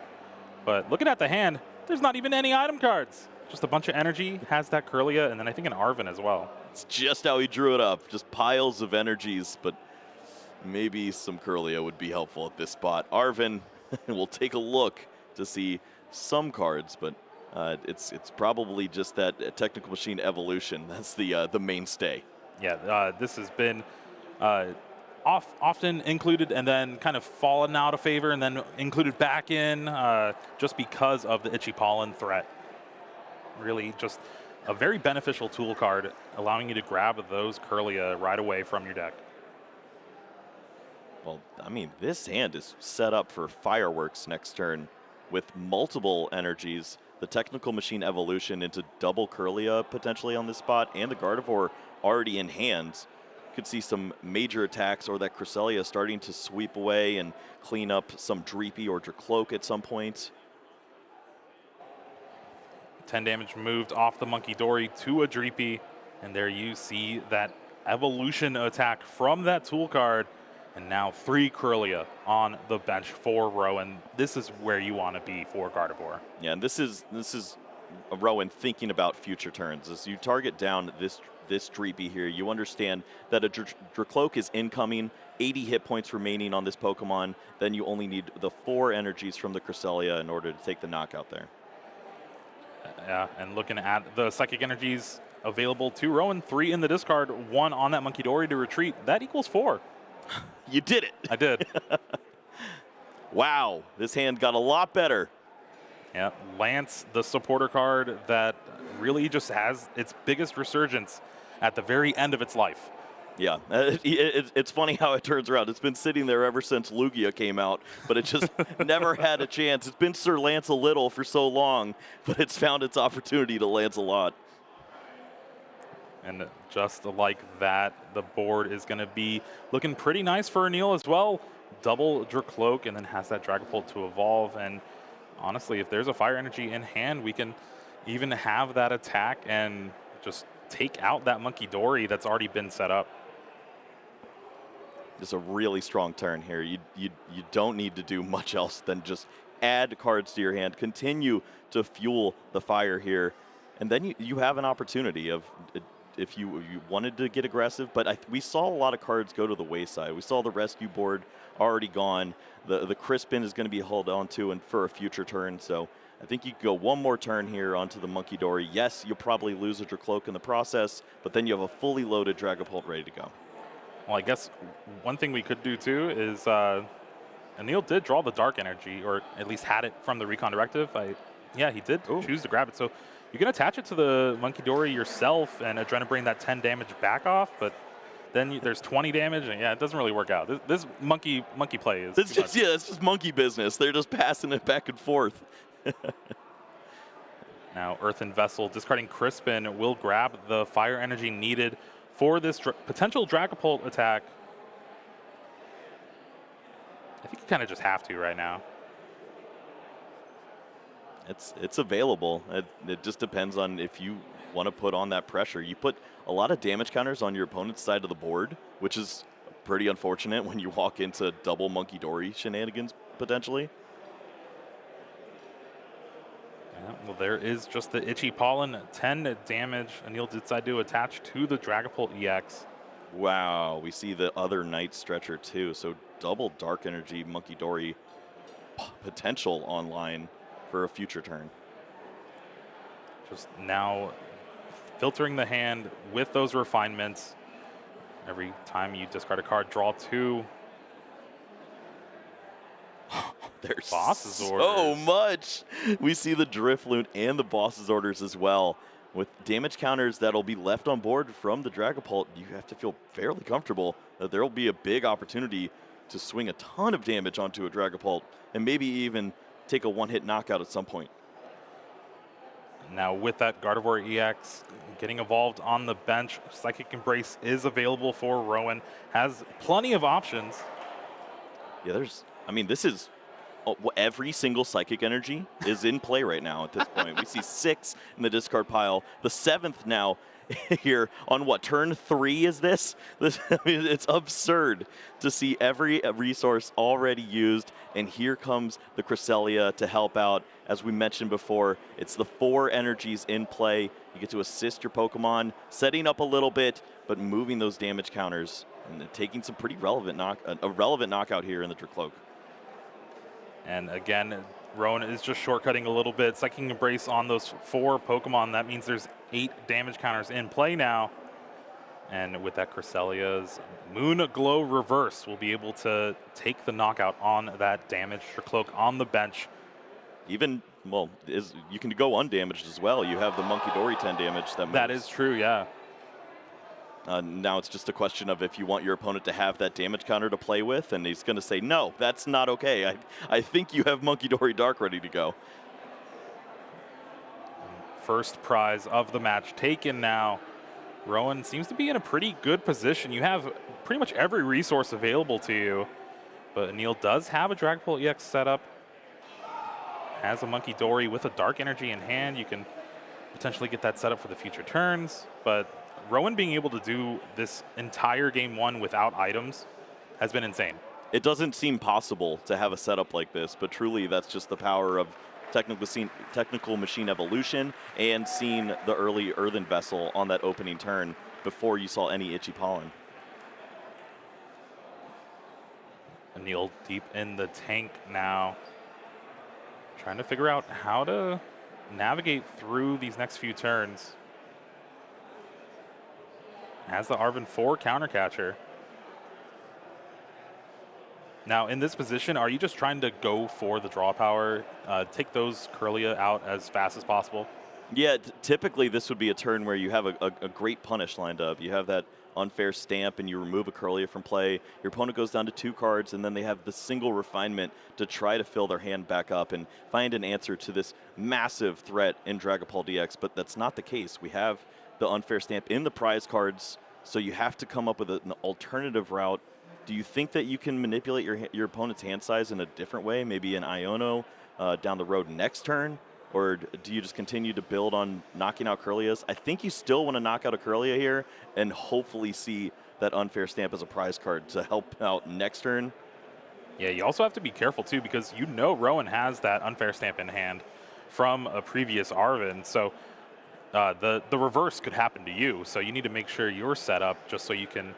But looking at the hand, there's not even any item cards. Just a bunch of energy, has that Kirlia, and then I think an Arvin as well. It's just how he drew it up. Just piles of energies, but maybe some Kirlia would be helpful at this spot. Arvin will take a look to see some cards, but it's probably just that Technical Machine Evolution. That's the mainstay. Yeah, this has been often included and then kind of fallen out of favor and then included back in just because of the Itchy Pollen threat. Really just a very beneficial tool card, allowing you to grab those Kirlia right away from your deck. Well, I mean, this hand is set up for fireworks next turn with multiple energies, the Technical Machine Evolution into double Kirlia potentially on this spot, and the Gardevoir already in hand. Could see some major attacks, or that Cresselia starting to sweep away and clean up some Dreepy or Dracloak at some point. 10 damage moved off the Monkey Dory to a Dreepy, and there you see that evolution attack from that tool card, and now 3 Kirlia on the bench for Rowan. This is where you want to be for Gardevoir. Yeah, and this is Rowan thinking about future turns. As you target down this Dreepy here, you understand that a Dracloak is incoming, 80 hit points remaining on this Pokemon, then you only need the 4 energies from the Cresselia in order to take the knockout there. Yeah, and looking at the Psychic Energies available to Rowan, 3 in the discard, 1 on that Monkey Dory to retreat. That equals 4. You did it. I did. Wow, this hand got a lot better. Yeah, Lance, the supporter card that really just has its biggest resurgence at the very end of its life. Yeah, it's funny how it turns around. It's been sitting there ever since Lugia came out, but it just never had a chance. It's been Sir Lance-a-Little for so long, but it's found its opportunity to lance a lot. And just like that, the board is going to be looking pretty nice for Anil as well. Double Dracloak, and then has that Dragapult to evolve. And honestly, if there's a Fire Energy in hand, we can even have that attack and just take out that Monkey Dory that's already been set up. It's a really strong turn here. You don't need to do much else than just add cards to your hand, continue to fuel the fire here, and then you have an opportunity of, if you wanted to get aggressive, but we saw a lot of cards go to the wayside. We saw the rescue board already gone. The Crispin is going to be held on to and for a future turn, so I think you could go one more turn here onto the Monkey Dory. Yes, you'll probably lose a Dracloak in the process, but then you have a fully loaded Dragapult ready to go. Well, I guess one thing we could do too is Anil did draw the Dark Energy, or at least had it from the Recon Directive. Yeah, he did choose to grab it. So you can attach it to the Monkey Dory yourself and bring that 10 damage back off, but then there's 20 damage, and yeah, it doesn't really work out. This monkey play is it's just monkey business. They're just passing it back and forth. Now Earthen Vessel discarding Crispin will grab the fire energy needed for this potential Dragapult attack. I think you kind of just have to right now. It's available. It just depends on if you want to put on that pressure. You put a lot of damage counters on your opponent's side of the board, which is pretty unfortunate when you walk into double Monkey Dory shenanigans potentially. Yeah, well, there is just the Itchy Pollen, 10 damage. Anil did decide to attach to the Dragapult EX. Wow, we see the other Night Stretcher too. So double Dark Energy Monkey Dory potential online for a future turn. Just now filtering the hand with those refinements. Every time you discard a card, draw 2. There's Boss's orders. So much. We see the Drifloon and the Boss's orders as well. With damage counters that'll be left on board from the Dragapult, you have to feel fairly comfortable that there will be a big opportunity to swing a ton of damage onto a Dragapult and maybe even take a one-hit knockout at some point. Now with that Gardevoir EX getting evolved on the bench, Psychic Embrace is available for Rowan. Has plenty of options. Yeah, this is every single Psychic Energy is in play right now at this point. We see 6 in the discard pile. The 7th now here on what, turn 3 is this? I mean, it's absurd to see every resource already used. And here comes the Cresselia to help out. As we mentioned before, it's the 4 energies in play. You get to assist your Pokemon, setting up a little bit, but moving those damage counters and taking some pretty relevant a relevant knockout here in the Dracloak. And again, Rowan is just shortcutting a little bit. Psychic Embrace on those 4 Pokemon. That means there's 8 damage counters in play now. And with that Cresselia's Moon Glow Reverse, will be able to take the knockout on that damaged Dracloak on the bench. Even, well, you can go undamaged as well. You have the Monkey Dory 10 damage. That is true, yeah. Now it's just a question of if you want your opponent to have that damage counter to play with, and he's going to say, no, that's not okay. I think you have Monkey Dory Dark ready to go. First prize of the match taken now. Rowan seems to be in a pretty good position. You have pretty much every resource available to you, but Anil does have a Dragapult EX setup. Has a Monkey Dory with a Dark Energy in hand. You can potentially get that set up for the future turns, but Rowan being able to do this entire game 1 without items has been insane. It doesn't seem possible to have a setup like this, but truly that's just the power of technical machine evolution and seeing the early Earthen Vessel on that opening turn before you saw any Itchy Pollen. Anil deep in the tank now, trying to figure out how to navigate through these next few turns. Has the Arven 4 counter catcher. Now in this position, are you just trying to go for the draw power, take those Kirlia out as fast as possible? Yeah, typically this would be a turn where you have a great punish lined up. You have that unfair stamp and you remove a Kirlia from play. Your opponent goes down to 2 cards and then they have the single refinement to try to fill their hand back up and find an answer to this massive threat in Dragapult DX, but that's not the case. We have the unfair stamp in the prize cards, so you have to come up with an alternative route. Do you think that you can manipulate your opponent's hand size in a different way, maybe an Iono down the road next turn? Or do you just continue to build on knocking out Kirlias? I think you still want to knock out a Kirlia here and hopefully see that unfair stamp as a prize card to help out next turn. Yeah, you also have to be careful too, because you know Rowan has that unfair stamp in hand from a previous Arven, so the reverse could happen to you. So you need to make sure you're set up just so you can.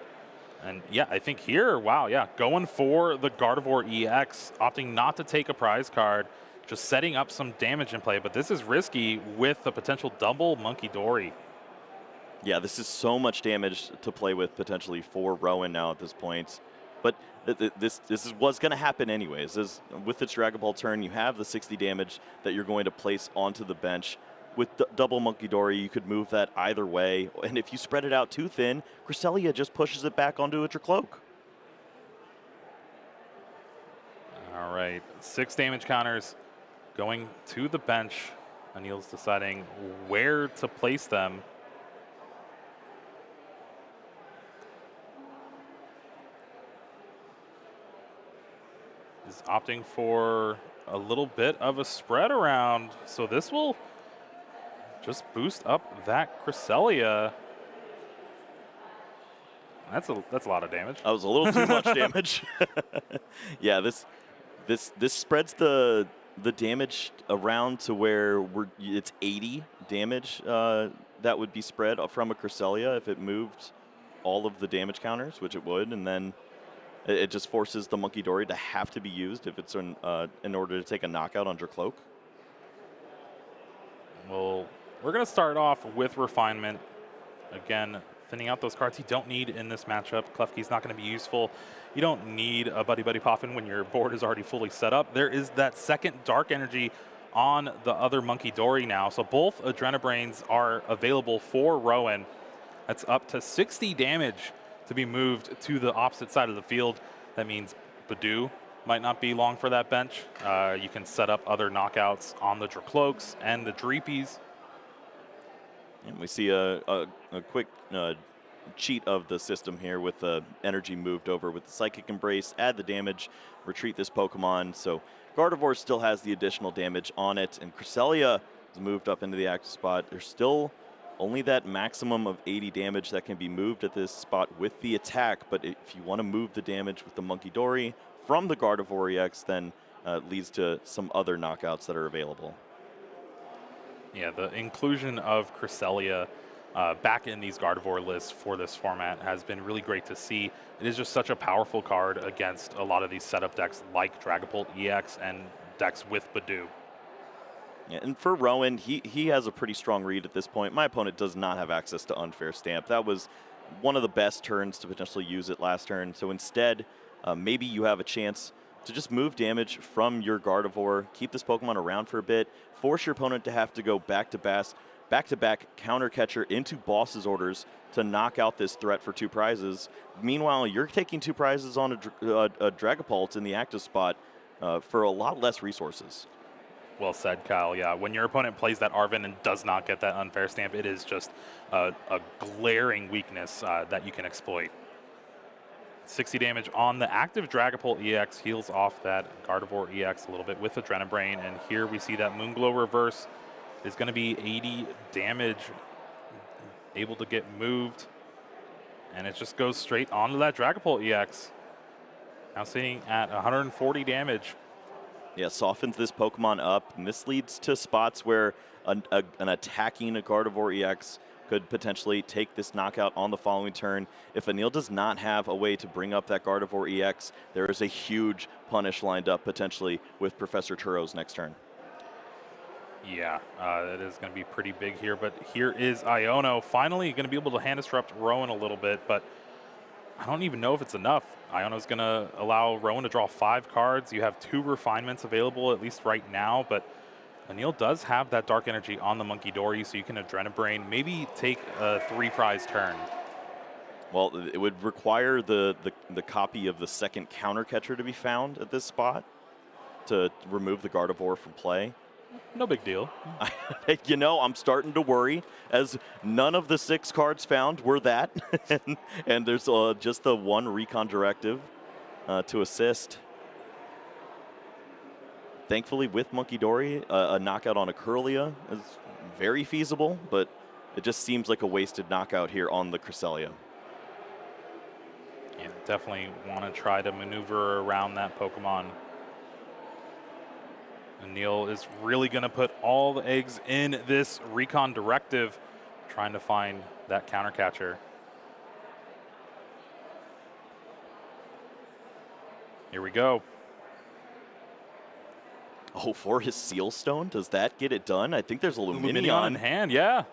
And yeah, I think here, wow, yeah, going for the Gardevoir EX, opting not to take a prize card, just setting up some damage in play. But this is risky with the potential double Monkey Dory. Yeah, this is so much damage to play with potentially for Rowan now at this point. But this is what's going to happen anyways. With this Dragon Ball turn, you have the 60 damage that you're going to place onto the bench. With double Monkey Dory, you could move that either way. And if you spread it out too thin, Cresselia just pushes it back onto a Dracloak. All right, 6 damage counters going to the bench. Anil's deciding where to place them. Is opting for a little bit of a spread around, so this will just boost up that Cresselia. That's a lot of damage. That was a little too much damage. Yeah, this spreads the damage around to where it's 80 damage that would be spread from a Cresselia if it moved all of the damage counters, which it would, and then it just forces the Monkey Dory to have to be used if it's in order to take a knockout on Dracloak. Well, we're going to start off with Refinement. Again, thinning out those cards you don't need in this matchup. Klefki's not going to be useful. You don't need a Buddy Buddy Poffin when your board is already fully set up. There is that second Dark Energy on the other Monkey Dory now. So both Adrenabrains are available for Rowan. That's up to 60 damage to be moved to the opposite side of the field. That means Badoo might not be long for that bench. You can set up other knockouts on the Dracloaks and the Dreepies. And we see a quick cheat of the system here with the energy moved over with the Psychic Embrace, add the damage, retreat this Pokemon. So Gardevoir still has the additional damage on it, and Cresselia is moved up into the active spot. There's still only that maximum of 80 damage that can be moved at this spot with the attack, but if you want to move the damage with the Monkey Dory from the Gardevoir EX, then it leads to some other knockouts that are available. Yeah, the inclusion of Cresselia back in these Gardevoir lists for this format has been really great to see. It is just such a powerful card against a lot of these setup decks like Dragapult EX and decks with Badoo. Yeah, and for Rowan, he has a pretty strong read at this point. My opponent does not have access to Unfair Stamp. That was one of the best turns to potentially use it last turn. So instead, maybe you have a chance to just move damage from your Gardevoir, keep this Pokemon around for a bit, force your opponent to have to go back-to-back counter catcher into boss's orders to knock out this threat for 2 prizes. Meanwhile, you're taking 2 prizes on a Dragapult in the active spot for a lot less resources. Well said, Kyle. Yeah, when your opponent plays that Arven and does not get that Unfair Stamp, it is just a glaring weakness that you can exploit. 60 damage on the active Dragapult EX, heals off that Gardevoir EX a little bit with Adrenabrain, and here we see that Moonglow reverse is going to be 80 damage, able to get moved, and it just goes straight onto that Dragapult EX. Now sitting at 140 damage. Yeah, softens this Pokemon up, and this leads to spots where an attacking Gardevoir EX could potentially take this knockout on the following turn. If Anil does not have a way to bring up that Gardevoir EX, there is a huge punish lined up potentially with Professor Turo's next turn. Yeah, that is going to be pretty big here, but here is Iono finally going to be able to hand disrupt Rowan a little bit, but I don't even know if it's enough. Iono's going to allow Rowan to draw 5 cards. You have 2 refinements available, at least right now, but Anil does have that Dark Energy on the Monkey Dory, so you can Adrenabrain, maybe take a 3-prize turn. Well, it would require the copy of the second counter catcher to be found at this spot to remove the Gardevoir from play. No big deal. You know, I'm starting to worry, as none of the 6 cards found were that. and there's just the 1 Recon Directive to assist. Thankfully, with Monkey Dory, a knockout on a Curlia is very feasible, but it just seems like a wasted knockout here on the Cresselia. Yeah, definitely want to try to maneuver around that Pokemon. Anil is really going to put all the eggs in this Recon Directive, trying to find that counter catcher. Here we go. Oh, for his Seal Stone, does that get it done? I think there's a Luminion in hand, yeah.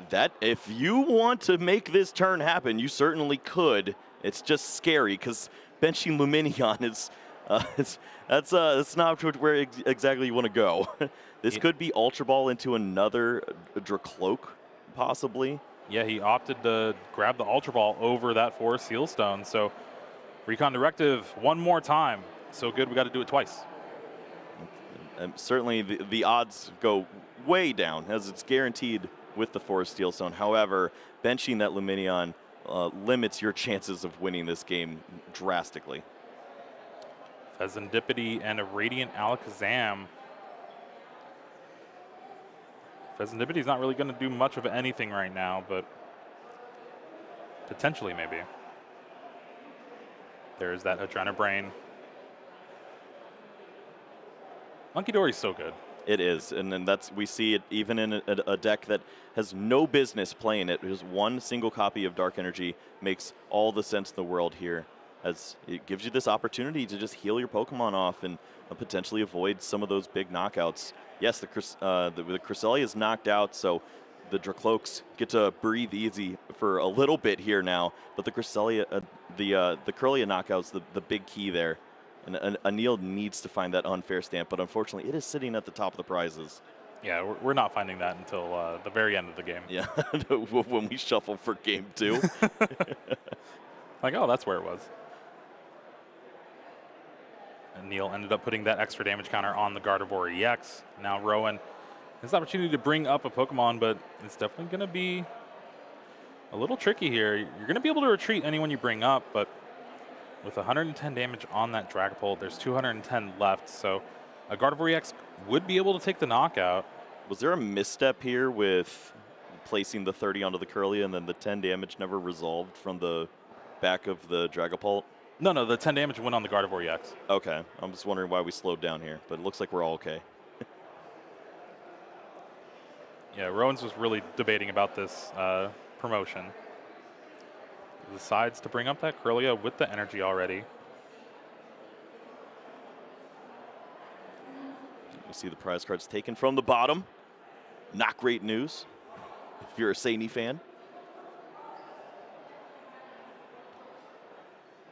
That. If you want to make this turn happen, you certainly could. It's just scary because benching Luminion is that's not where exactly you want to go. This could be Ultra Ball into another Dracloak, possibly. Yeah, he opted to grab the Ultra Ball over that Forest Seal Stone. So Recon Directive one more time. So good, we got to do it twice. certainly the odds go way down, as it's guaranteed with the Forest Steel Stone. However, benching that Luminion limits your chances of winning this game drastically. Fezandipity and a Radiant Alakazam. Fezandipity's not really going to do much of anything right now, but potentially maybe. There's that Adrenabrain. Monkey Dory's so good. It is, and then we see it even in a deck that has no business playing it. Just one single copy of Dark Energy makes all the sense in the world here, as it gives you this opportunity to just heal your Pokemon off and potentially avoid some of those big knockouts. Yes, the Cresselia is knocked out, so the Dracloaks get to breathe easy for a little bit here now, but the Cresselia, the Kirlia knockout's the big key there. And Anil needs to find that unfair stamp, but unfortunately, it is sitting at the top of the prizes. Yeah, we're not finding that until the very end of the game. Yeah, when we shuffle for game 2. Like, oh, that's where it was. And Neil ended up putting that extra damage counter on the Gardevoir EX. Now Rowan has the opportunity to bring up a Pokemon, but it's definitely going to be a little tricky here. You're going to be able to retreat anyone you bring up, but with 110 damage on that Dragapult, there's 210 left, so a Gardevoir EX would be able to take the knockout. Was there a misstep here with placing the 30 onto the Kirlia and then the 10 damage never resolved from the back of the Dragapult? No, the 10 damage went on the Gardevoir EX. Okay, I'm just wondering why we slowed down here, but it looks like we're all okay. Yeah, Rowan's was really debating about this promotion. He decides to bring up that Kirlia with the energy already. You see the prize cards taken from the bottom. Not great news if you're a Saini fan.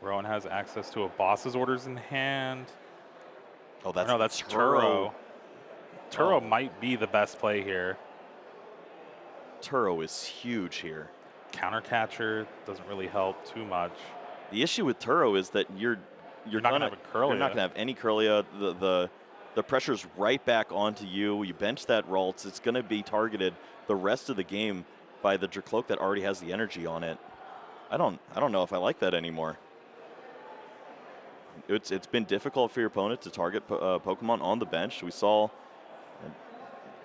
Rowan has access to a boss's orders in hand. Oh, that's Turo. Turo might be the best play here. Turo is huge here. Counter catcher doesn't really help too much. The issue with Turo is that you're not gonna have a Kirlia. You're not gonna have any Kirlia. The pressure's right back onto you. You bench that Ralts, it's gonna be targeted the rest of the game by the Dracloak that already has the energy on it. I don't know if I like that anymore. It's been difficult for your opponent to target Pokemon on the bench. We saw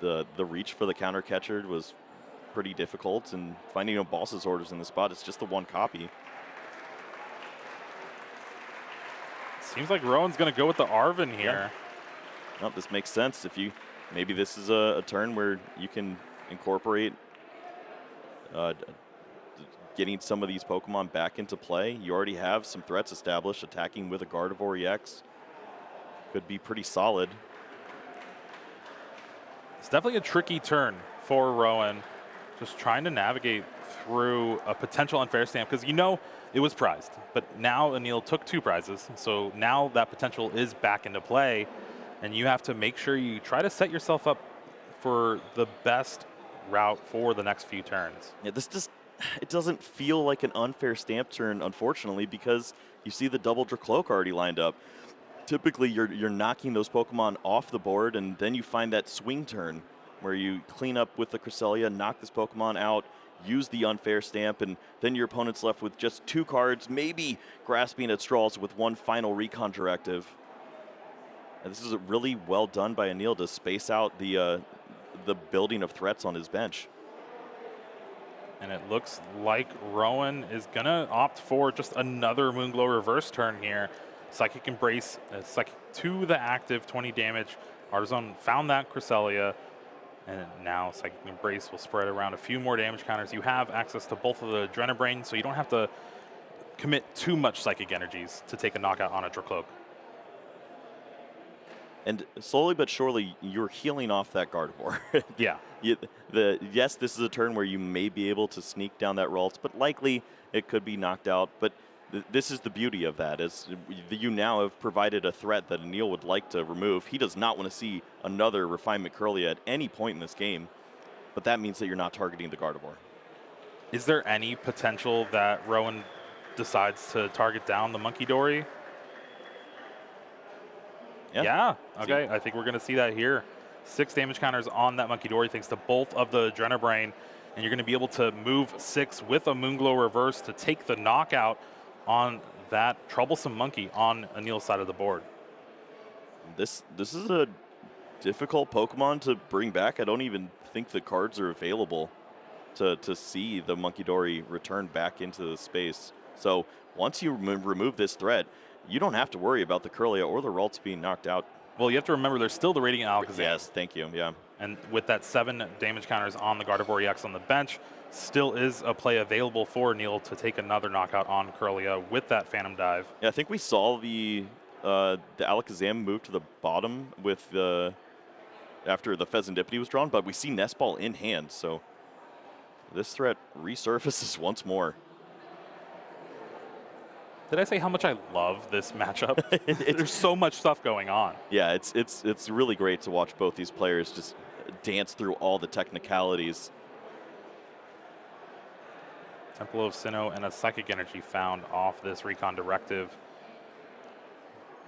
the reach for the counter catcher was pretty difficult, and finding a boss's orders in the spot, it's just the one copy. Seems like Rowan's going to go with the Arven here. Yeah. Well, this makes sense. Maybe this is a turn where you can incorporate getting some of these Pokemon back into play. You already have some threats established. Attacking with a Gardevoir EX could be pretty solid. It's definitely a tricky turn for Rowan. Just trying to navigate through a potential unfair stamp, because it was prized, but now Anil took 2 prizes, so now that potential is back into play, and you have to make sure you try to set yourself up for the best route for the next few turns. Yeah, it doesn't feel like an unfair stamp turn, unfortunately, because you see the double Dracloak already lined up. Typically, you're knocking those Pokemon off the board, and then you find that swing turn where you clean up with the Cresselia, knock this Pokemon out, use the unfair stamp, and then your opponent's left with just 2 cards, maybe grasping at straws with one final recon directive. And this is really well done by Anil to space out the building of threats on his bench. And it looks like Rowan is going to opt for just another Moonglow reverse turn here. Psychic Embrace, Psychic to the active, 20 damage. Artisan found that Cresselia. And now Psychic Embrace will spread around a few more damage counters. You have access to both of the Adrenabrain, so you don't have to commit too much Psychic Energies to take a knockout on a Dracloak. And slowly but surely, you're healing off that Gardevoir. Yeah. Yes, this is a turn where you may be able to sneak down that Ralts, but likely it could be knocked out. But this is the beauty of that, is you now have provided a threat that Anil would like to remove. He does not want to see another Refinement Kirlia at any point in this game, but that means that you're not targeting the Gardevoir. Is there any potential that Rowan decides to target down the Monkey Dory? Yeah. Okay. I think we're going to see that here. 6 damage counters on that Monkey Dory thanks to both of the Adrenabrain. And you're going to be able to move 6 with a Moonglow reverse to take the knockout on that troublesome monkey on Anil's side of the board. This is a difficult Pokemon to bring back. I don't even think the cards are available to see the Monkey Dory return back into the space. So once you remove this threat, you don't have to worry about the Kirlia or the Ralts being knocked out. Well, you have to remember there's still the Radiant Alakazam. Yes, thank you, yeah. And with that 7 damage counters on the Gardevoir EX on the bench, still is a play available for Anil to take another knockout on Kirlia with that Phantom Dive. Yeah, I think we saw the Alakazam move to the bottom with after the Pheasantipity was drawn, but we see Nest Ball in hand, so this threat resurfaces once more. Did I say how much I love this matchup? There's so much stuff going on. Yeah, it's really great to watch both these players just dance through all the technicalities. Temple of Sinnoh and a Psychic Energy found off this Recon Directive.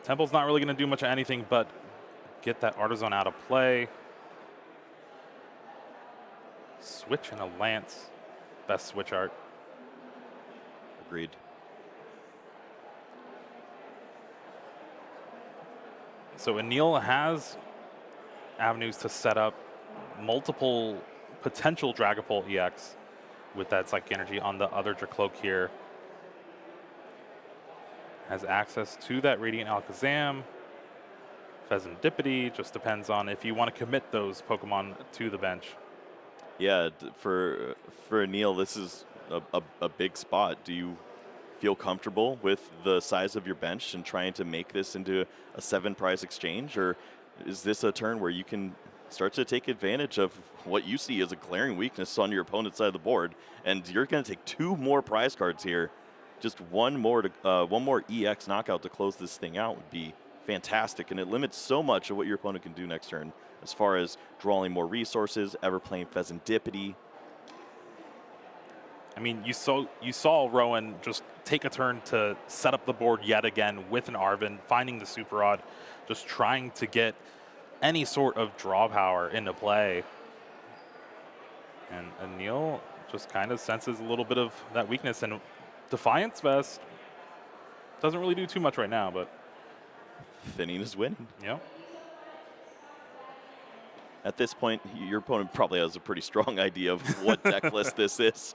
Temple's not really going to do much of anything but get that Artisan out of play. Switch and a Lance. Best switch art. Agreed. So Anil has avenues to set up multiple potential Dragapult EX with that Psychic Energy on the other Dracloak here. Has access to that Radiant Alakazam. Pheasantipity, just depends on if you want to commit those Pokemon to the bench. Yeah, for Anil, this is a big spot. Do you feel comfortable with the size of your bench and trying to make this into a 7-prize exchange, or is this a turn where you can start to take advantage of what you see as a glaring weakness on your opponent's side of the board, and you're going to take 2 more prize cards here? Just one more EX knockout to close this thing out would be fantastic, and it limits so much of what your opponent can do next turn as far as drawing more resources, ever playing Pheasantipity. I mean, you saw Rowan just take a turn to set up the board yet again with an Arven, finding the Super Rod, just trying to get any sort of draw power into play. And Anil just kind of senses a little bit of that weakness, and Defiance Vest doesn't really do too much right now, but Thinning is winning. Yeah. At this point, your opponent probably has a pretty strong idea of what deck list this is.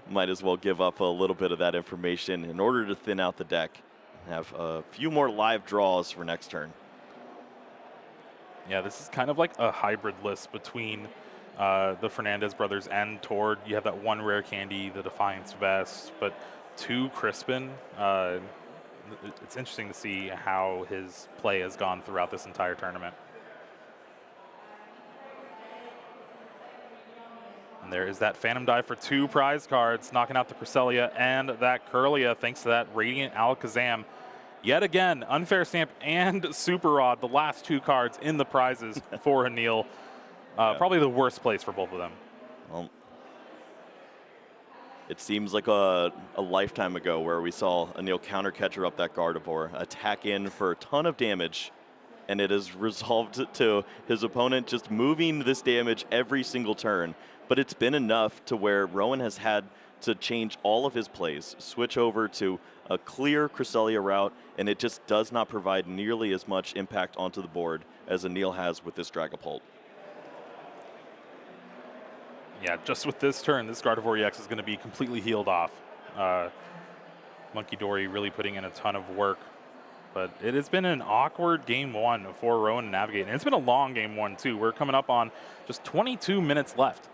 Might as well give up a little bit of that information in order to thin out the deck and have a few more live draws for next turn. Yeah, this is kind of like a hybrid list between the Fernandez brothers and Tord. You have that 1 rare candy, the Defiance Vest, but 2 Crispin. It's interesting to see how his play has gone throughout this entire tournament. And there is that Phantom Dive for 2 prize cards, knocking out the Cresselia and that Kirlia, thanks to that Radiant Alakazam. Yet again, Unfair Stamp and Super Rod, the last 2 cards in the prizes for Anil. Probably the worst place for both of them. Well, it seems like a lifetime ago where we saw Anil counter catcher up that Gardevoir, attack in for a ton of damage, and it has resolved to his opponent just moving this damage every single turn. But it's been enough to where Rowan has had to change all of his plays, switch over to a clear Cresselia route, and it just does not provide nearly as much impact onto the board as Anil has with this Dragapult. Yeah, just with this turn, this Gardevoir EX is going to be completely healed off. Monkey Dory really putting in a ton of work. But it has been an awkward game 1 for Rowan to navigate. And it's been a long game 1, too. We're coming up on just 22 minutes left.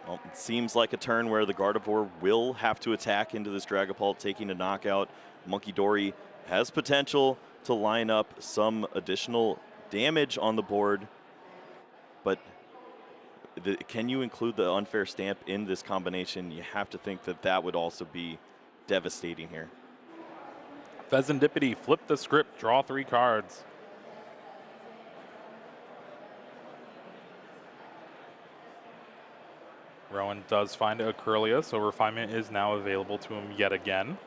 Well, it seems like a turn where the Gardevoir will have to attack into this Dragapult, taking a knockout. Monkey Dory has potential to line up some additional damage on the board, but can you include the Unfair Stamp in this combination? You have to think that that would also be devastating here. Pheasantipity, flip the script, draw 3 cards. Rowan does find a Kirlia, so Refinement is now available to him yet again.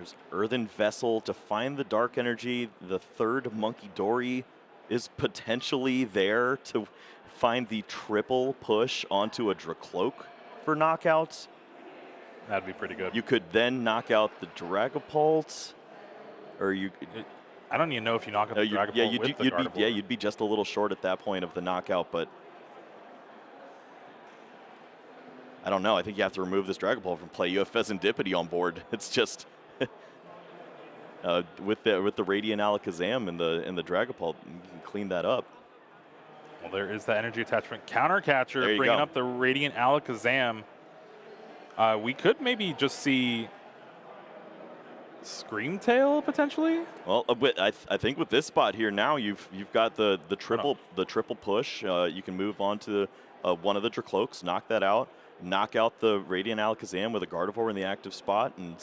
There's Earthen Vessel to find the Dark Energy. The third Monkey Dory is potentially there to find the triple push onto a Dracloak for knockouts. That'd be pretty good. You could then knock out the Dragapult, or you. I don't even know if you knock out the Dragapult with the Gardevoir. You'd be just a little short at that point of the knockout, but I don't know. I think you have to remove this Dragapult from play. You have Pheasantipity on board. It's just with the Radiant Alakazam and the Dragapult, you can clean that up. Well, there is the energy attachment counter catcher bringing up the Radiant Alakazam. We could maybe just see Screamtail potentially. Well, I think with this spot here now, you've got the triple push. You can move on to one of the Dracloaks, knock that out, knock out the Radiant Alakazam with a Gardevoir in the active spot, and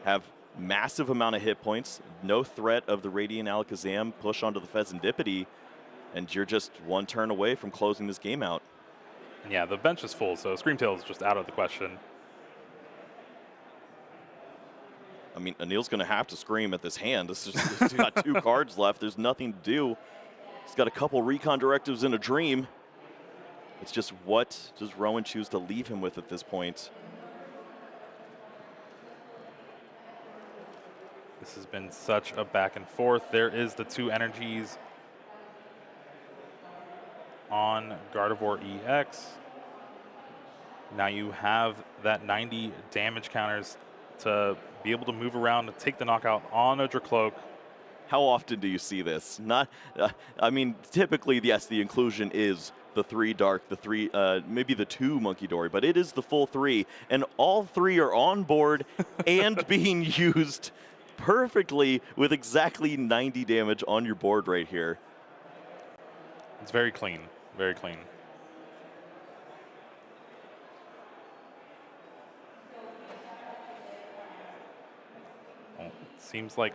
have massive amount of hit points. No threat of the Radiant Alakazam push onto the Pheasantipity, and you're just one turn away from closing this game out. Yeah, the bench is full, so Screamtail is just out of the question. I mean, Anil's going to have to scream at this hand. He's got 2 cards left. There's nothing to do. He's got a couple recon directives and a dream. It's just what does Rowan choose to leave him with at this point? This has been such a back and forth. There is the 2 energies on Gardevoir EX. Now you have that 90 damage counters to be able to move around and take the knockout on a Dracloak. How often do you see this? Not, I mean, typically, yes, the inclusion is the 3 Dark, the 3, maybe the 2 Monkey Dory, but it is the full 3, and all 3 are on board and being used perfectly with exactly 90 damage on your board right here. It's very clean, very clean. Seems like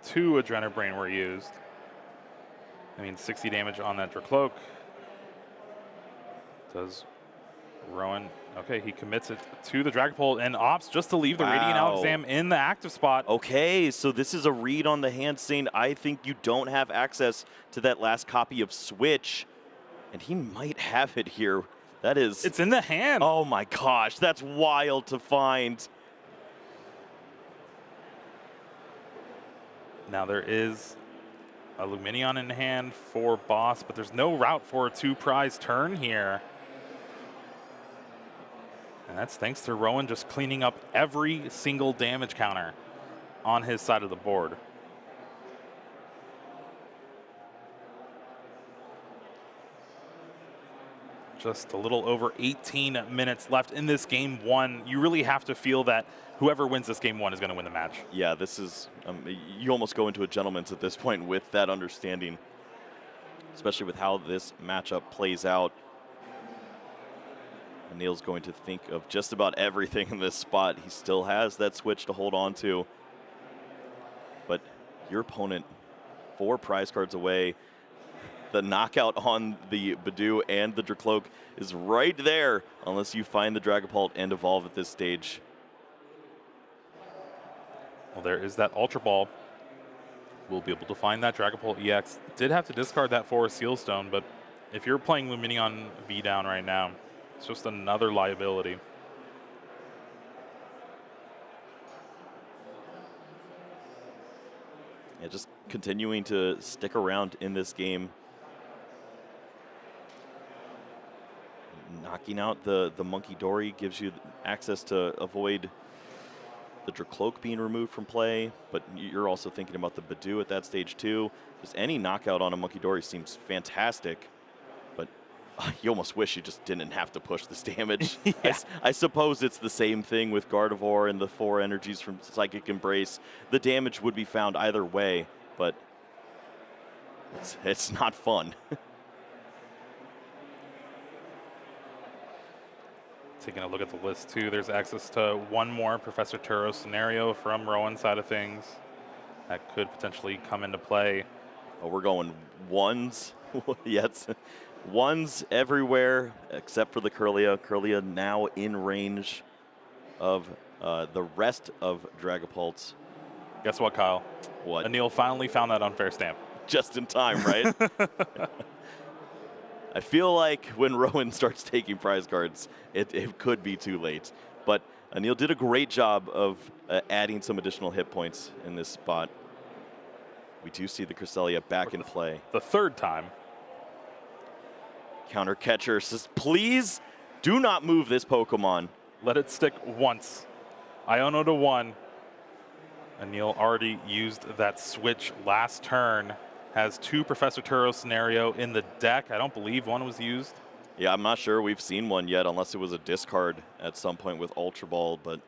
2 Adrenabrain were used. I mean, 60 damage on that Dracloak. Does Rowan, okay, he commits it to the Dragapult and opts just to leave the Radiant Alakazam in the active spot. Okay, so this is a read on the hand saying, I think you don't have access to that last copy of Switch, and he might have it here. That is... It's in the hand. Oh my gosh, that's wild to find. Now there is a Lumineon in hand for Boss, but there's no route for a 2-prize turn here. And that's thanks to Rowan just cleaning up every single damage counter on his side of the board. Just a little over 18 minutes left in this game 1. You really have to feel that whoever wins this game 1 is going to win the match. Yeah, this is, you almost go into a gentleman's at this point with that understanding, especially with how this matchup plays out. Anil's going to think of just about everything in this spot. He still has that Switch to hold on to, but your opponent 4 prize cards away. The knockout on the Badoo and the Dracloak is right there, unless you find the Dragapult and evolve at this stage. Well, there is that Ultra Ball. We'll be able to find that Dragapult EX. Did have to discard that for a Seal Stone, but if you're playing Lumineon V down right now, it's just another liability. Yeah, just continuing to stick around in this game. Knocking out the Monkey Dory gives you access to avoid the Dracloak being removed from play, but you're also thinking about the Badoo at that stage too. Just any knockout on a Monkey Dory seems fantastic, but you almost wish you just didn't have to push this damage. Yeah. I suppose it's the same thing with Gardevoir and the 4 energies from Psychic Embrace. The damage would be found either way, but it's not fun. Taking a look at the list too, there's access to 1 more Professor Turo scenario from Rowan's side of things that could potentially come into play. Oh, we're going 1s. Yes, 1s everywhere except for the Kirlia. Kirlia now in range of the rest of Dragapults. Guess what, Kyle? What? Anil finally found that unfair stamp. Just in time, right? I feel like when Rowan starts taking prize cards, it could be too late. But Anil did a great job of adding some additional hit points in this spot. We do see the Cresselia back in play. The third time. Counter catcher says, please do not move this Pokemon. Let it stick once. Iono to 1. Anil already used that switch last turn. Has 2 Professor Turo scenario in the deck. I don't believe one was used. Yeah, I'm not sure we've seen one yet, unless it was a discard at some point with Ultra Ball, but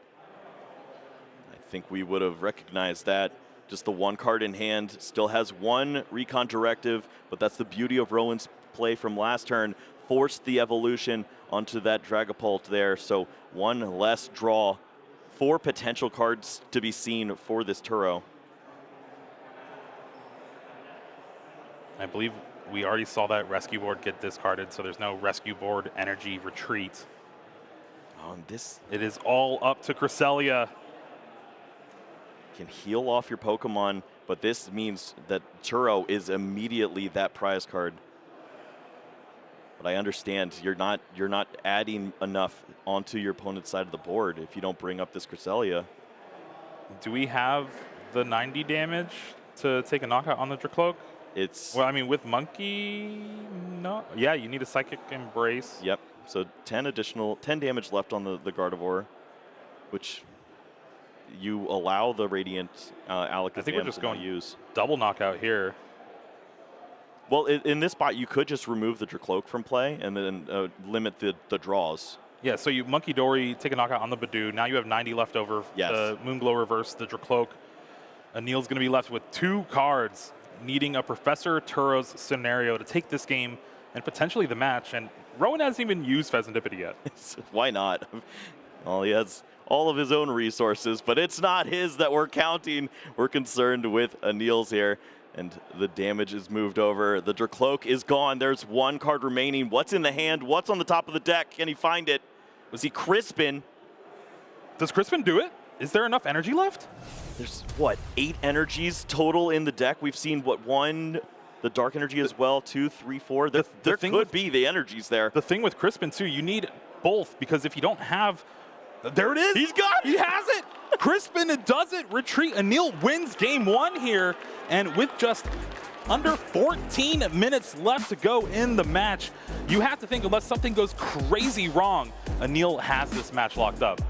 I think we would have recognized that. Just the 1 card in hand, still has 1 Recon Directive, but that's the beauty of Rowan's play from last turn. Forced the evolution onto that Dragapult there, so 1 less draw. 4 potential cards to be seen for this Turo. I believe we already saw that rescue board get discarded, so there's no rescue board energy retreat. On this, it is all up to Cresselia. Can heal off your Pokemon, but this means that Turo is immediately that prize card. But I understand you're not adding enough onto your opponent's side of the board if you don't bring up this Cresselia. Do we have the 90 damage to take a knockout on the Dracloak? It's well, I mean, with Monkey, no. Yeah, you need a Psychic Embrace. Yep. So 10 damage left on the Gardevoir, which you allow the Radiant Alakazam. I think we're just going use double knockout here. Well, in this spot, you could just remove the Dracloak from play and then limit the draws. Yeah, so you Monkey Dory, take a knockout on the Badoo. Now you have 90 left over. Yes. The Moonglow reverse, the Dracloak. Anil's going to be left with 2 cards, needing a Professor Turo's scenario to take this game and potentially the match. And Rowan hasn't even used Pheasantipity yet. Why not? Well, he has all of his own resources, but it's not his that we're counting. We're concerned with Anil's here. And the damage is moved over. The Dracloak is gone. There's 1 card remaining. What's in the hand? What's on the top of the deck? Can he find it? Was he Crispin? Does Crispin do it? Is there enough energy left? There's, what, 8 energies total in the deck? We've seen, what, 1, the Dark Energy as well, 2, 3, 4. There could be the energies there. The thing with Crispin, too, you need both, because if you don't have... There it is! He's got it! He has it! Crispin does it! Retreat. Anil wins game 1 here, and with just under 14 minutes left to go in the match, you have to think, unless something goes crazy wrong, Anil has this match locked up.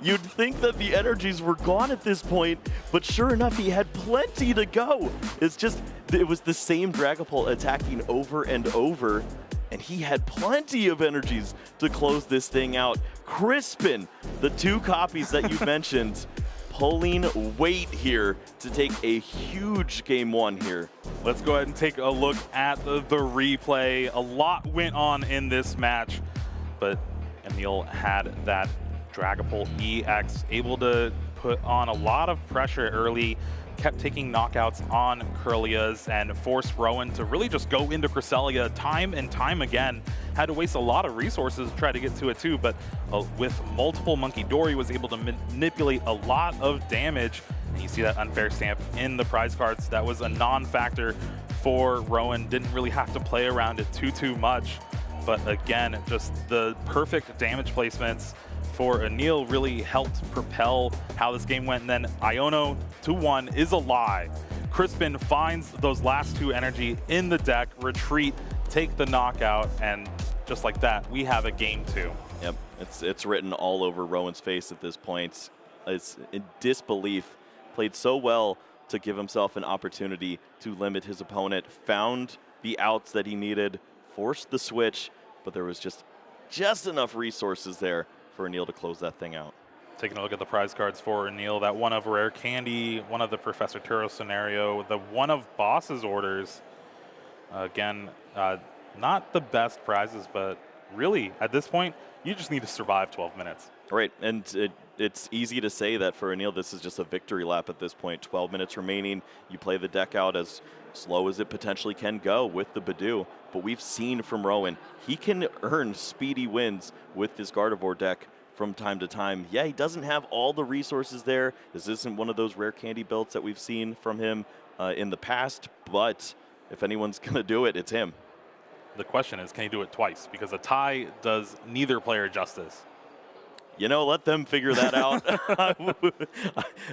You'd think that the energies were gone at this point, but sure enough, he had plenty to go. It's just, it was the same Dragapult attacking over and over, and he had plenty of energies to close this thing out. Crispin, the 2 copies that you mentioned, pulling weight here to take a huge game 1 here. Let's go ahead and take a look at the replay. A lot went on in this match, but Anil had that Dragapult EX, able to put on a lot of pressure early, kept taking knockouts on Kirlias and forced Rowan to really just go into Cresselia time and time again. Had to waste a lot of resources to try to get to it too, but with multiple Monkey Dory was able to manipulate a lot of damage. And you see that unfair stamp in the prize cards. That was a non-factor for Rowan. Didn't really have to play around it too much. But again, just the perfect damage placements for Anil really helped propel how this game went. And then Iono to 1 is a lie. Crispin finds those last 2 energy in the deck, retreat, take the knockout, and just like that, we have a game 2. Yep, it's written all over Rowan's face at this point. It's in disbelief. Played so well to give himself an opportunity to limit his opponent, found the outs that he needed, forced the switch, but there was just enough resources there for Anil to close that thing out. Taking a look at the prize cards for Anil, that one of Rare Candy, one of the Professor Turo scenario, the one of Boss's Orders. Again, not the best prizes, but really, at this point, you just need to survive 12 minutes. Right, and it's easy to say that for Anil, this is just a victory lap at this point. 12 minutes remaining, you play the deck out as slow as it potentially can go with the Badoo, but we've seen from Rowan, he can earn speedy wins with this Gardevoir deck from time to time. Yeah, he doesn't have all the resources there. This isn't one of those rare candy belts that we've seen from him in the past, but if anyone's going to do it, it's him. The question is, can he do it twice? Because a tie does neither player justice. You know, let them figure that out.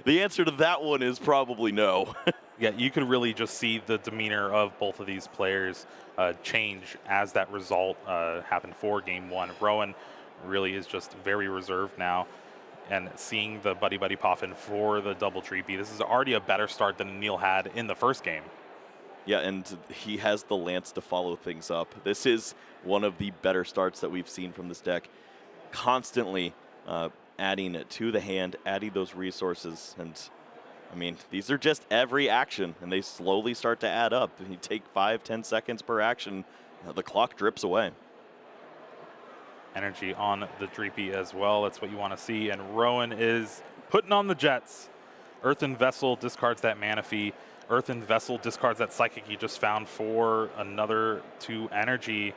The answer to that one is probably no. Yeah, you could really just see the demeanor of both of these players change as that result happened for Game 1. Rowan really is just very reserved now. And seeing the Buddy Poffin for the double Dreepy, this is already a better start than Neil had in the first game. Yeah, and he has the Lance to follow things up. This is one of the better starts that we've seen from this deck. Constantly adding it to the hand, adding those resources. And, I mean, these are just every action, and they slowly start to add up. You take 5-10 seconds per action, the clock drips away. Energy on the Dreepy as well. That's what you want to see. And Rowan is putting on the Jets. Earthen Vessel discards that Mana Fee. Earthen Vessel discards that Psychic he just found for another 2 energy.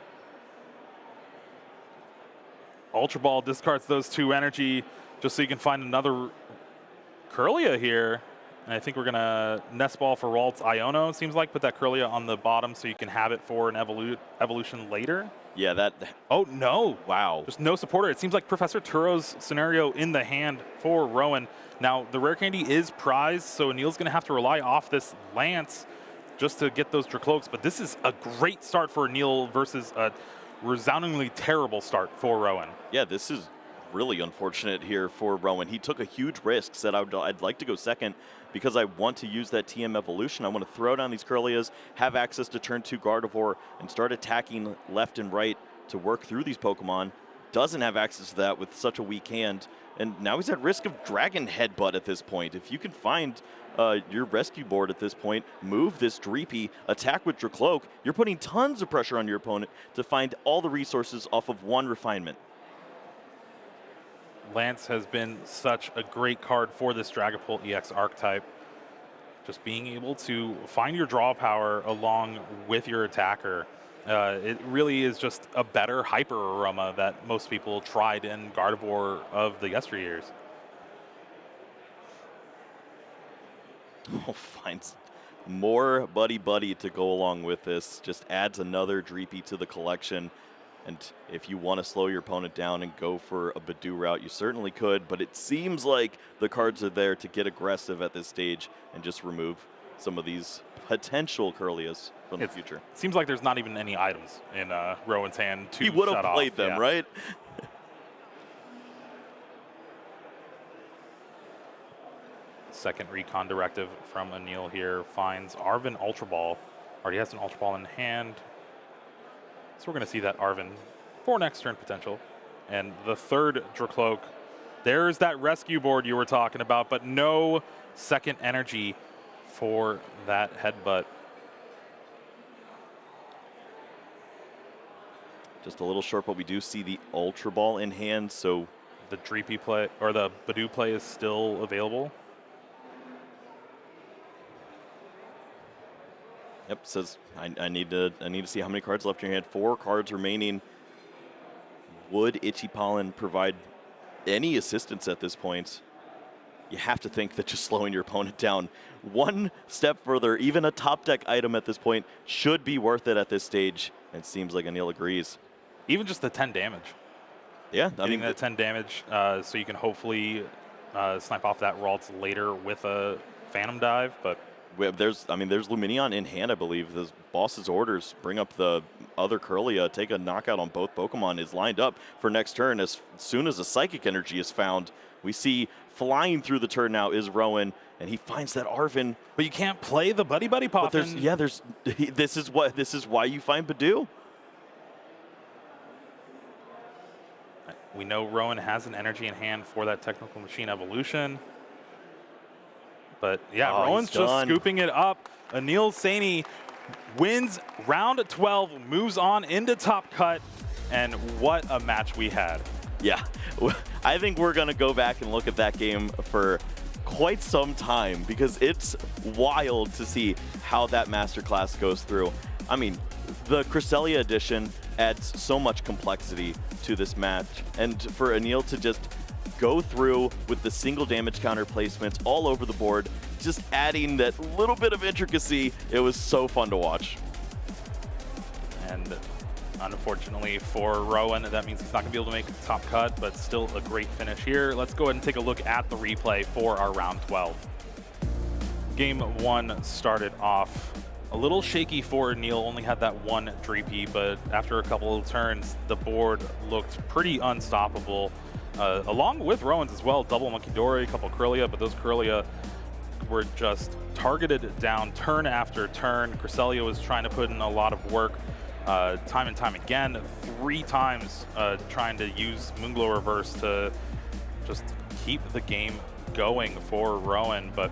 Ultra Ball discards those 2 energy just so you can find another Kirlia here. And I think we're going to Nest Ball for Ralt's Iono, it seems like. Put that Kirlia on the bottom so you can have it for an evolution later. Yeah, that... Oh, no. Wow. Just no supporter. It seems like Professor Turo's scenario in the hand for Rowan. Now, the rare candy is prized, so Anil's going to have to rely off this Lance just to get those Dracloaks. But this is a great start for Anil versus a resoundingly terrible start for Rowan. Yeah, this is really unfortunate here for Rowan. He took a huge risk, said I'd like to go second because I want to use that TM evolution. I want to throw down these Kirlias, have access to turn 2 Gardevoir, and start attacking left and right to work through these Pokemon. Doesn't have access to that with such a weak hand. And now he's at risk of Dragon Headbutt at this point. If you can find your rescue board at this point, move this Dreepy, attack with Dracloak, you're putting tons of pressure on your opponent to find all the resources off of 1 refinement. Lance has been such a great card for this Dragapult EX archetype. Just being able to find your draw power along with your attacker. It really is just a better Hyper Aroma that most people tried in Gardevoir of the yesteryears. Oh, finds more Buddy to go along with this. Just adds another Dreepy to the collection. And if you want to slow your opponent down and go for a Badoo route, you certainly could. But it seems like the cards are there to get aggressive at this stage and just remove some of these potential Kirlias from the future. It seems like there's not even any items in Rowan's hand to He would shut have played off. them, Yeah. right? Second recon directive from Anil here finds Arven Ultra Ball. Already has an Ultra Ball in hand. So we're going to see that Arven for next turn potential. And the third Dracloak. There's that rescue board you were talking about, but no second energy for that Headbutt. Just a little short, but we do see the Ultra Ball in hand, so the Dreepy play, or the Badoo play is still available. Yep, says I need to see how many cards left in your hand. 4 cards remaining. Would Itchy Pollen provide any assistance at this point? You have to think that just slowing your opponent down one step further, even a top deck item at this point, should be worth it at this stage. It seems like Anil agrees. Even just the 10 damage. Yeah, I mean the 10 damage, so you can hopefully snipe off that Ralts later with a Phantom Dive, but there's Luminion in hand, I believe. The boss's orders, bring up the other Kirlia, take a knockout on both Pokemon, is lined up for next turn. As soon as a Psychic Energy is found, we see flying through the turn now is Rowan, and he finds that Arven. But you can't play the Buddy Poffin. But this is why you find Badoo. We know Rowan has an energy in hand for that Technical Machine evolution. But yeah, Rowan's just scooping it up. Anil Saini wins round 12, moves on into top cut, and what a match we had. Yeah, I think we're going to go back and look at that game for quite some time because it's wild to see how that masterclass goes through. I mean, the Cresselia edition adds so much complexity to this match, and for Anil to just go through with the single damage counter placements all over the board, just adding that little bit of intricacy, it was so fun to watch. And unfortunately for Rowan, that means he's not going to be able to make the top cut, but still a great finish here. Let's go ahead and take a look at the replay for our round 12. Game 1 started off a little shaky for Neil, only had that one Dreepy, but after a couple of turns, the board looked pretty unstoppable. Along with Rowan's as well, double Monkey Dory, a couple Kirlia, but those Kirlia were just targeted down turn after turn. Cresselia was trying to put in a lot of work time and time again, 3 times trying to use Moonglow Reverse to just keep the game going for Rowan, but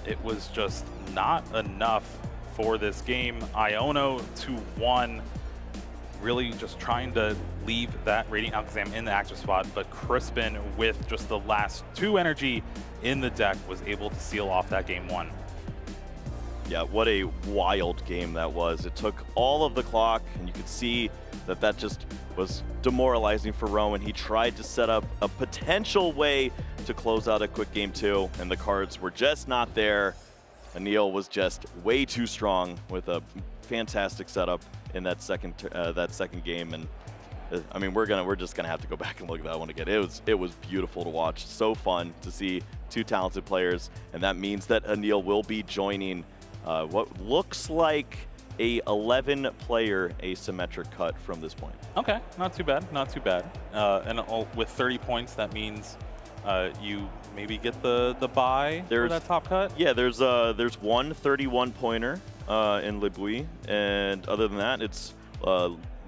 it was just not enough for this game. Iono 2-1, really just trying to leave that Radiant Alakazam in the active spot, but Crispin, with just the last 2 energy in the deck, was able to seal off that game 1. Yeah, what a wild game that was. It took all of the clock, and you could see that that just was demoralizing for Rowan. He tried to set up a potential way to close out a quick game 2, and the cards were just not there. Anil was just way too strong with a fantastic setup in that second game, and I mean we're just gonna have to go back and look at that one again. It was beautiful to watch, so fun to see 2 talented players, and that means that Anil will be joining what looks like a 11-player asymmetric cut from this point. Okay, not too bad, not too bad. And with 30 points, that means you maybe get the bye for that top cut? Yeah, there's one 31-pointer in Libui, and other than that, it's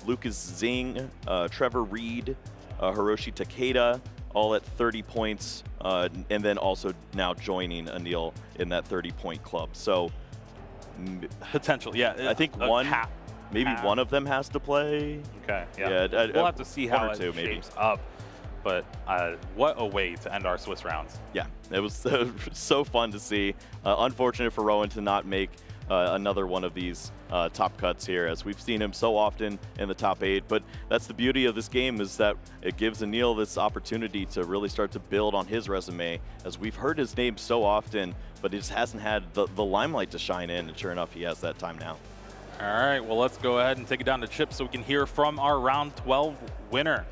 Lucas Zing, Trevor Reed, Hiroshi Takeda, all at 30 points, and then also now joining Anil in that 30-point club. So potential, yeah. I think maybe one of them has to play. Okay, yeah. We'll have to see how it shapes up. But what a way to end our Swiss rounds. Yeah, it was so fun to see. Unfortunate for Rowan to not make another one of these top cuts here, as we've seen him so often in the top 8. But that's the beauty of this game, is that it gives Anil this opportunity to really start to build on his resume, as we've heard his name so often, but he just hasn't had the limelight to shine in, and sure enough, he has that time now. All right, well, let's go ahead and take it down to Chip so we can hear from our round 12 winner.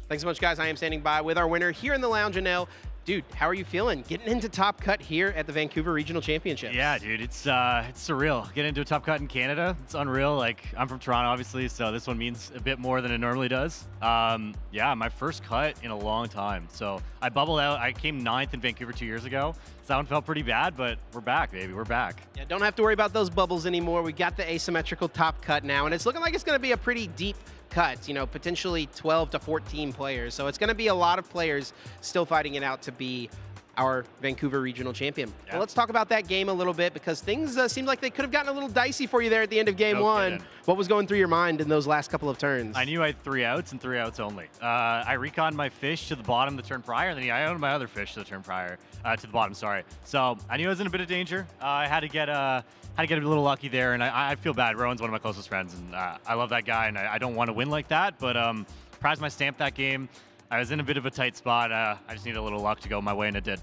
Thanks so much, guys. I am standing by with our winner here in the lounge, Anil. Dude, how are you feeling getting into top cut here at the Vancouver Regional Championships? Yeah, dude, it's surreal. Getting into a top cut in Canada, it's unreal. Like, I'm from Toronto, obviously, so this one means a bit more than it normally does. Yeah, my first cut in a long time. So I bubbled out. I came 9th in Vancouver 2 years ago. So that one felt pretty bad, but we're back, baby. We're back. Yeah, don't have to worry about those bubbles anymore. We got the asymmetrical top cut now, and it's looking like it's going to be a pretty deep cut, you know, potentially 12 to 14 players. So it's going to be a lot of players still fighting it out to be our Vancouver Regional Champion. Yeah. Well, let's talk about that game a little bit, because things seemed like they could have gotten a little dicey for you there at the end of game 1. Kidding. What was going through your mind in those last couple of turns? I knew I had 3 outs and 3 outs only. I reconned my fish to the bottom the turn prior, and then I owned my other fish to the turn prior, to the bottom, sorry. So I knew I was in a bit of danger. I had to get a little lucky there, and I feel bad. Rowan's one of my closest friends, and I love that guy, and I don't want to win like that, but prized my stamp that game. I was in a bit of a tight spot. I just needed a little luck to go my way, and it did.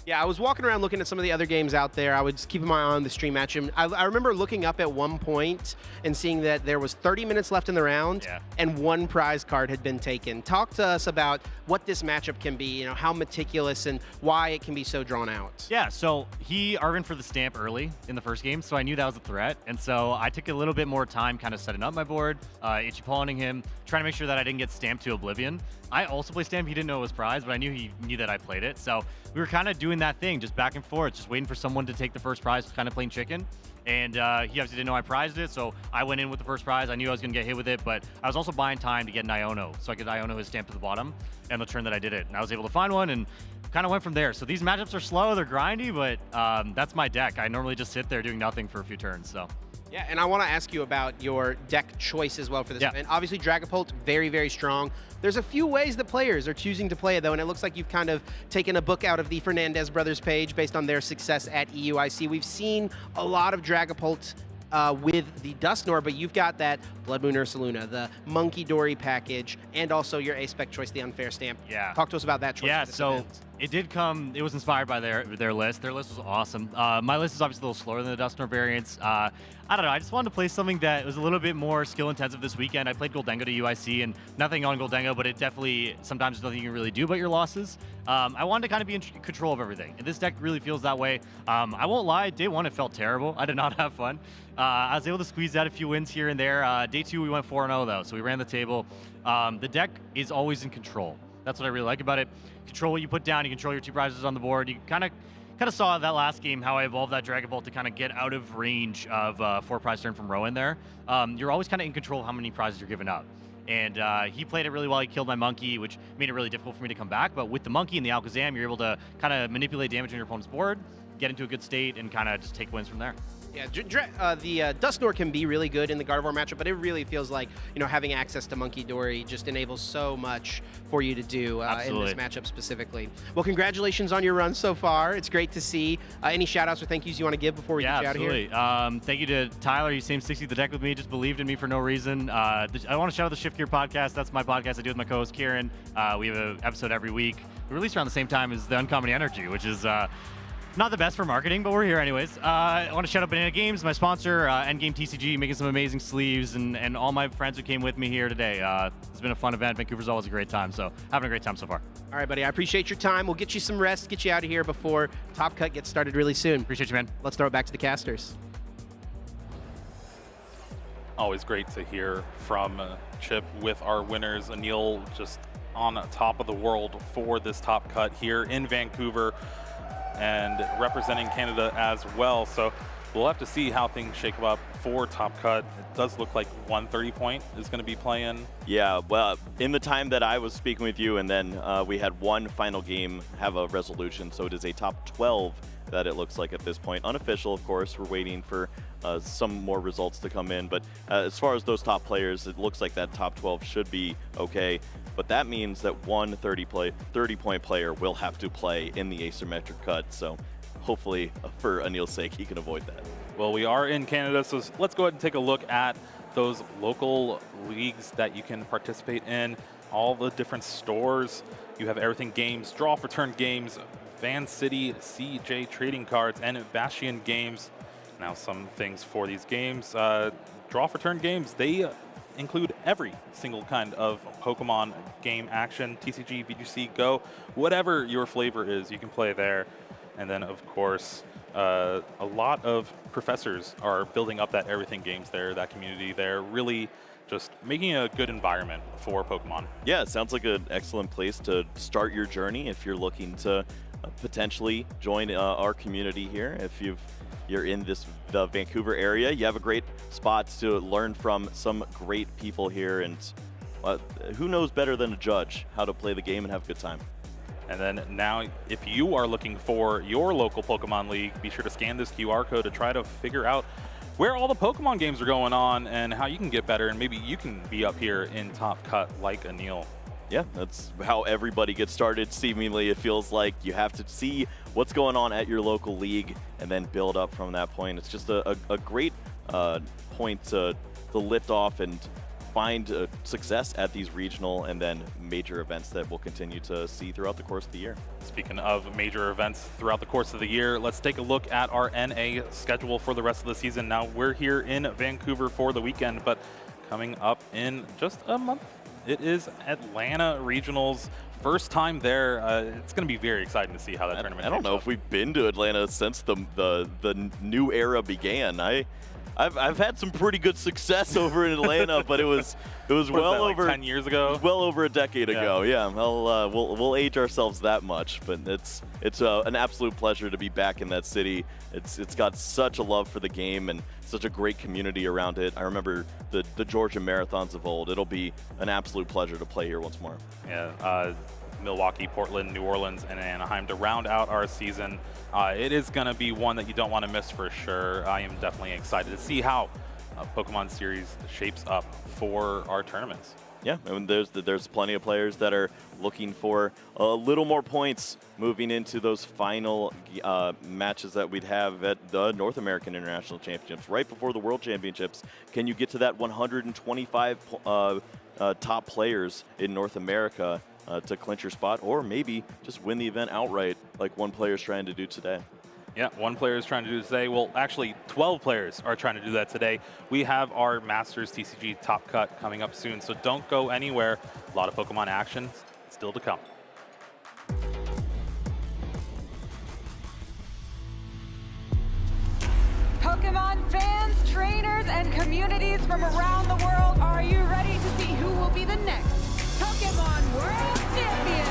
Yeah, I was walking around looking at some of the other games out there. I was keeping my eye on the stream match. And I remember looking up at one point and seeing that there was 30 minutes left in the round, and 1 prize card had been taken. Talk to us about what this matchup can be, you know, how meticulous and why it can be so drawn out. Yeah, so he Arvin for the stamp early in the first game, so I knew that was a threat. And so I took a little bit more time kind of setting up my board, itchy-pawning him, trying to make sure that I didn't get stamped to oblivion. I also play stamp. He didn't know it was prize, but I knew he knew that I played it. So we were kind of doing that thing, just back and forth, just waiting for someone to take the first prize, kind of playing chicken. And he obviously didn't know I prized it, so I went in with the first prize. I knew I was going to get hit with it, but I was also buying time to get an Iono, so I could Iono his stamp to the bottom, and the turn that I did it. And I was able to find one, and kind of went from there. So these matchups are slow, they're grindy, but that's my deck. I normally just sit there doing nothing for a few turns, so. Yeah, and I want to ask you about your deck choice as well for this event. Obviously, Dragapult, very, very strong. There's a few ways that players are choosing to play it, though, and it looks like you've kind of taken a book out of the Fernandez brothers page based on their success at EUIC. We've seen a lot of Dragapult with the Dusknoir, but you've got that Blood Moon Ursaluna, the Monkey Dory package, and also your A-Spec choice, the Unfair Stamp. Yeah. Talk to us about that choice. Yeah, for this so event. it did come, it was inspired by their list. Their list was awesome. My list is obviously a little slower than the Dusknoir variants. I don't know, I just wanted to play something that was a little bit more skill intensive this weekend. I played Goldengo to UIC, and nothing on Goldengo, but it definitely, sometimes there's nothing you can really do about your losses. I wanted to kind of be in control of everything, and this deck really feels that way. I won't lie, day one it felt terrible. I did not have fun. I was able to squeeze out a few wins here and there. Day two we went 4-0 though, so we ran the table. The deck is always in control. That's what I really like about it. Control what you put down, you control your 2 prizes on the board. You kind of saw that last game how I evolved that Dragapult to kind of get out of range of 4 prize turn from Rowan there. You're always kind of in control of how many prizes you're giving up. And he played it really well. He killed my monkey, which made it really difficult for me to come back. But with the monkey and the Alakazam, you're able to kind of manipulate damage on your opponent's board, get into a good state, and kind of just take wins from there. Yeah, the Dusknoir can be really good in the Gardevoir matchup, but it really feels like, you know, having access to Monkey Dory just enables so much for you to do in this matchup specifically. Well, congratulations on your run so far. It's great to see. Any shout-outs or thank yous you want to give before we get you out of here? Thank you to Tyler. He same 60 the deck with me, just believed in me for no reason. I want to shout out the Shift Gear podcast. That's my podcast I do with my co-host Kieran. We have an episode every week. We release around the same time as the Uncommon Energy, which is not the best for marketing, but we're here anyways. I want to shout out Banana Games, my sponsor, Endgame TCG, making some amazing sleeves, and all my friends who came with me here today. It's been a fun event. Vancouver's always a great time, so having a great time so far. All right, buddy. I appreciate your time. We'll get you some rest, get you out of here before Top Cut gets started really soon. Appreciate you, man. Let's throw it back to the casters. Always great to hear from Chip with our winners. Anil just on top of the world for this Top Cut here in Vancouver, and representing Canada as well. So we'll have to see how things shake up for Top Cut. It does look like 130 point is going to be playing. Yeah, well, in the time that I was speaking with you, and then we had one final game have a resolution, so it is a top 12 that it looks like at this point. Unofficial, of course. We're waiting for some more results to come in, but as far as those top players, it looks like that top 12 should be okay. But that means that one 30-point player will have to play in the asymmetric cut, so hopefully for Anil's sake he can avoid that. Well, we are in Canada, so let's go ahead and take a look at those local leagues that you can participate in, all the different stores. You have Everything Games, Draw for Turn Games, Van City, CJ Trading Cards, and Bastion Games. Now some things for these games. Draw for Turn Games, they include every single kind of Pokemon game action, TCG, VGC, Go, whatever your flavor is, you can play there. And then, of course, a lot of professors are building up that Everything Games there, that community there, really just making a good environment for Pokemon. Yeah, it sounds like an excellent place to start your journey if you're looking to potentially join our community here. If you're in the Vancouver area, you have a great spot to learn from some great people here, and who knows better than a judge how to play the game and have a good time. And then now, if you are looking for your local Pokemon League, be sure to scan this QR code to try to figure out where all the Pokemon games are going on and how you can get better, and maybe you can be up here in Top Cut like Anil. Yeah, that's how everybody gets started. Seemingly, it feels like you have to see what's going on at your local league and then build up from that point. It's just a great point to lift off and find success at these regional and then major events that we'll continue to see throughout the course of the year. Speaking of major events throughout the course of the year, let's take a look at our NA schedule for the rest of the season. Now, we're here in Vancouver for the weekend, but coming up in just a month, it is Atlanta Regionals. First time there. It's going to be very exciting to see how that tournament I don't know if we've been to Atlanta since the new era began. I've had some pretty good success over in Atlanta, but it was well over 10 years ago. It was well over a decade ago. Yeah, we'll age ourselves that much, but it's an absolute pleasure to be back in that city. It's got such a love for the game and such a great community around it. I remember the Georgia marathons of old. It'll be an absolute pleasure to play here once more. Yeah. Milwaukee, Portland, New Orleans, and Anaheim to round out our season. It is going to be one that you don't want to miss for sure. I am definitely excited to see how Pokemon Series shapes up for our tournaments. Yeah, and there's plenty of players that are looking for a little more points moving into those final matches that we'd have at the North American International Championships, right before the World Championships. Can you get to that 125 top players in North America to clinch your spot, or maybe just win the event outright like one player's trying to do today? Yeah, one player is trying to do today. Well, actually, 12 players are trying to do that today. We have our Masters TCG Top Cut coming up soon, so don't go anywhere. A lot of Pokemon action still to come. Pokemon fans, trainers, and communities from around the world, are you ready to see who will be the next Pokemon World Champion?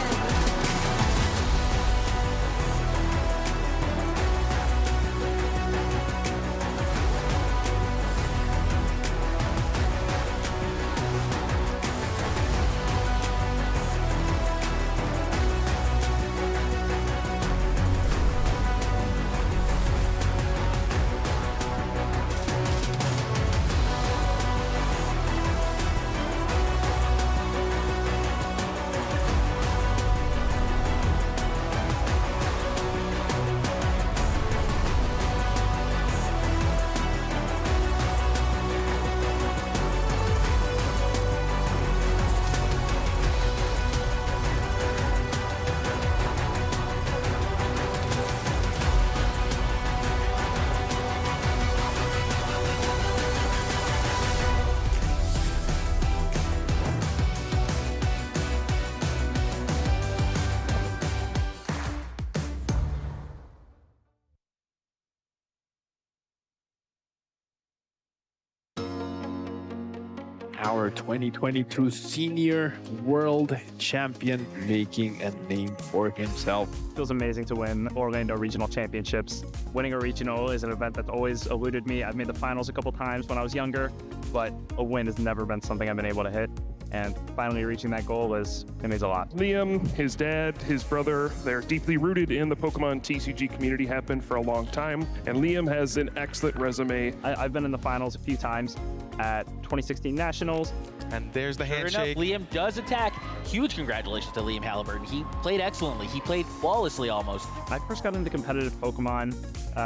Our 2022 Senior World Champion making a name for himself. Feels amazing to win Orlando Regional Championships. Winning a regional is an event that's always eluded me. I've made the finals a couple times when I was younger, but a win has never been something I've been able to hit. And finally reaching that goal it means a lot. Liam, his dad, his brother, they're deeply rooted in the Pokemon TCG community, have been for a long time. And Liam has an excellent resume. I've been in the finals a few times at 2016 Nationals. And there's the handshake. Sure enough, Liam does attack. Huge congratulations to Liam Halliburton. He played excellently. He played flawlessly almost. I first got into competitive Pokemon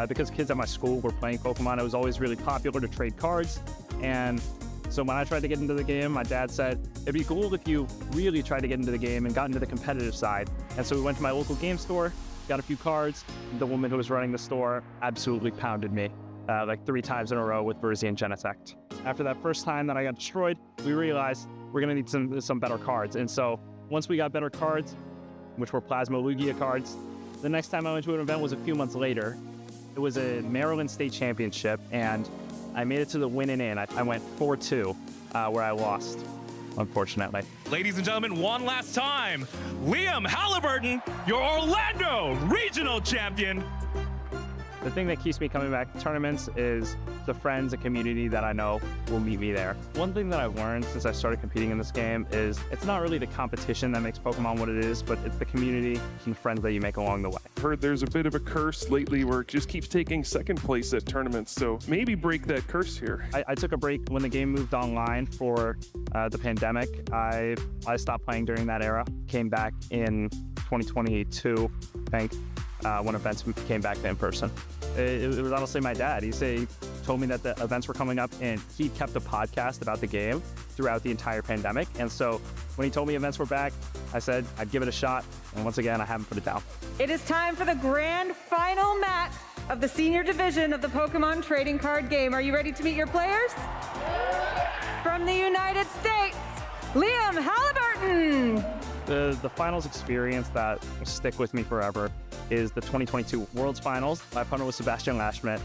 because kids at my school were playing Pokemon. It was always really popular to trade cards. And so when I tried to get into the game, my dad said, it'd be cool if you really tried to get into the game and got into the competitive side. And so we went to my local game store, got a few cards. The woman who was running the store absolutely pounded me like 3 times in a row with Verzi and Genetect. After that first time that I got destroyed, we realized we're gonna need some better cards. And so once we got better cards, which were Plasma Lugia cards, the next time I went to an event was a few months later. It was a Maryland State Championship, and I made it to the win and in. I went 4-2, where I lost, unfortunately. Ladies and gentlemen, one last time, Liam Halliburton, your Orlando Regional Champion. The thing that keeps me coming back to tournaments is the friends and community that I know will meet me there. One thing that I've learned since I started competing in this game is it's not really the competition that makes Pokemon what it is, but it's the community and friends that you make along the way. Heard there's a bit of a curse lately where it just keeps taking second place at tournaments, so maybe break that curse here. I took a break when the game moved online for the pandemic. I stopped playing during that era, came back in 2022, I think, when events came back to in person. It was honestly my dad. He told me that the events were coming up, and he kept a podcast about the game throughout the entire pandemic. And so when he told me events were back, I said I'd give it a shot. And once again, I haven't put it down. It is time for the grand final match of the senior division of the Pokemon trading card game. Are you ready to meet your players? From the United States, Liam Halliburton. The finals experience that will stick with me forever is the 2022 Worlds Finals. My opponent was Sebastian Lashmet.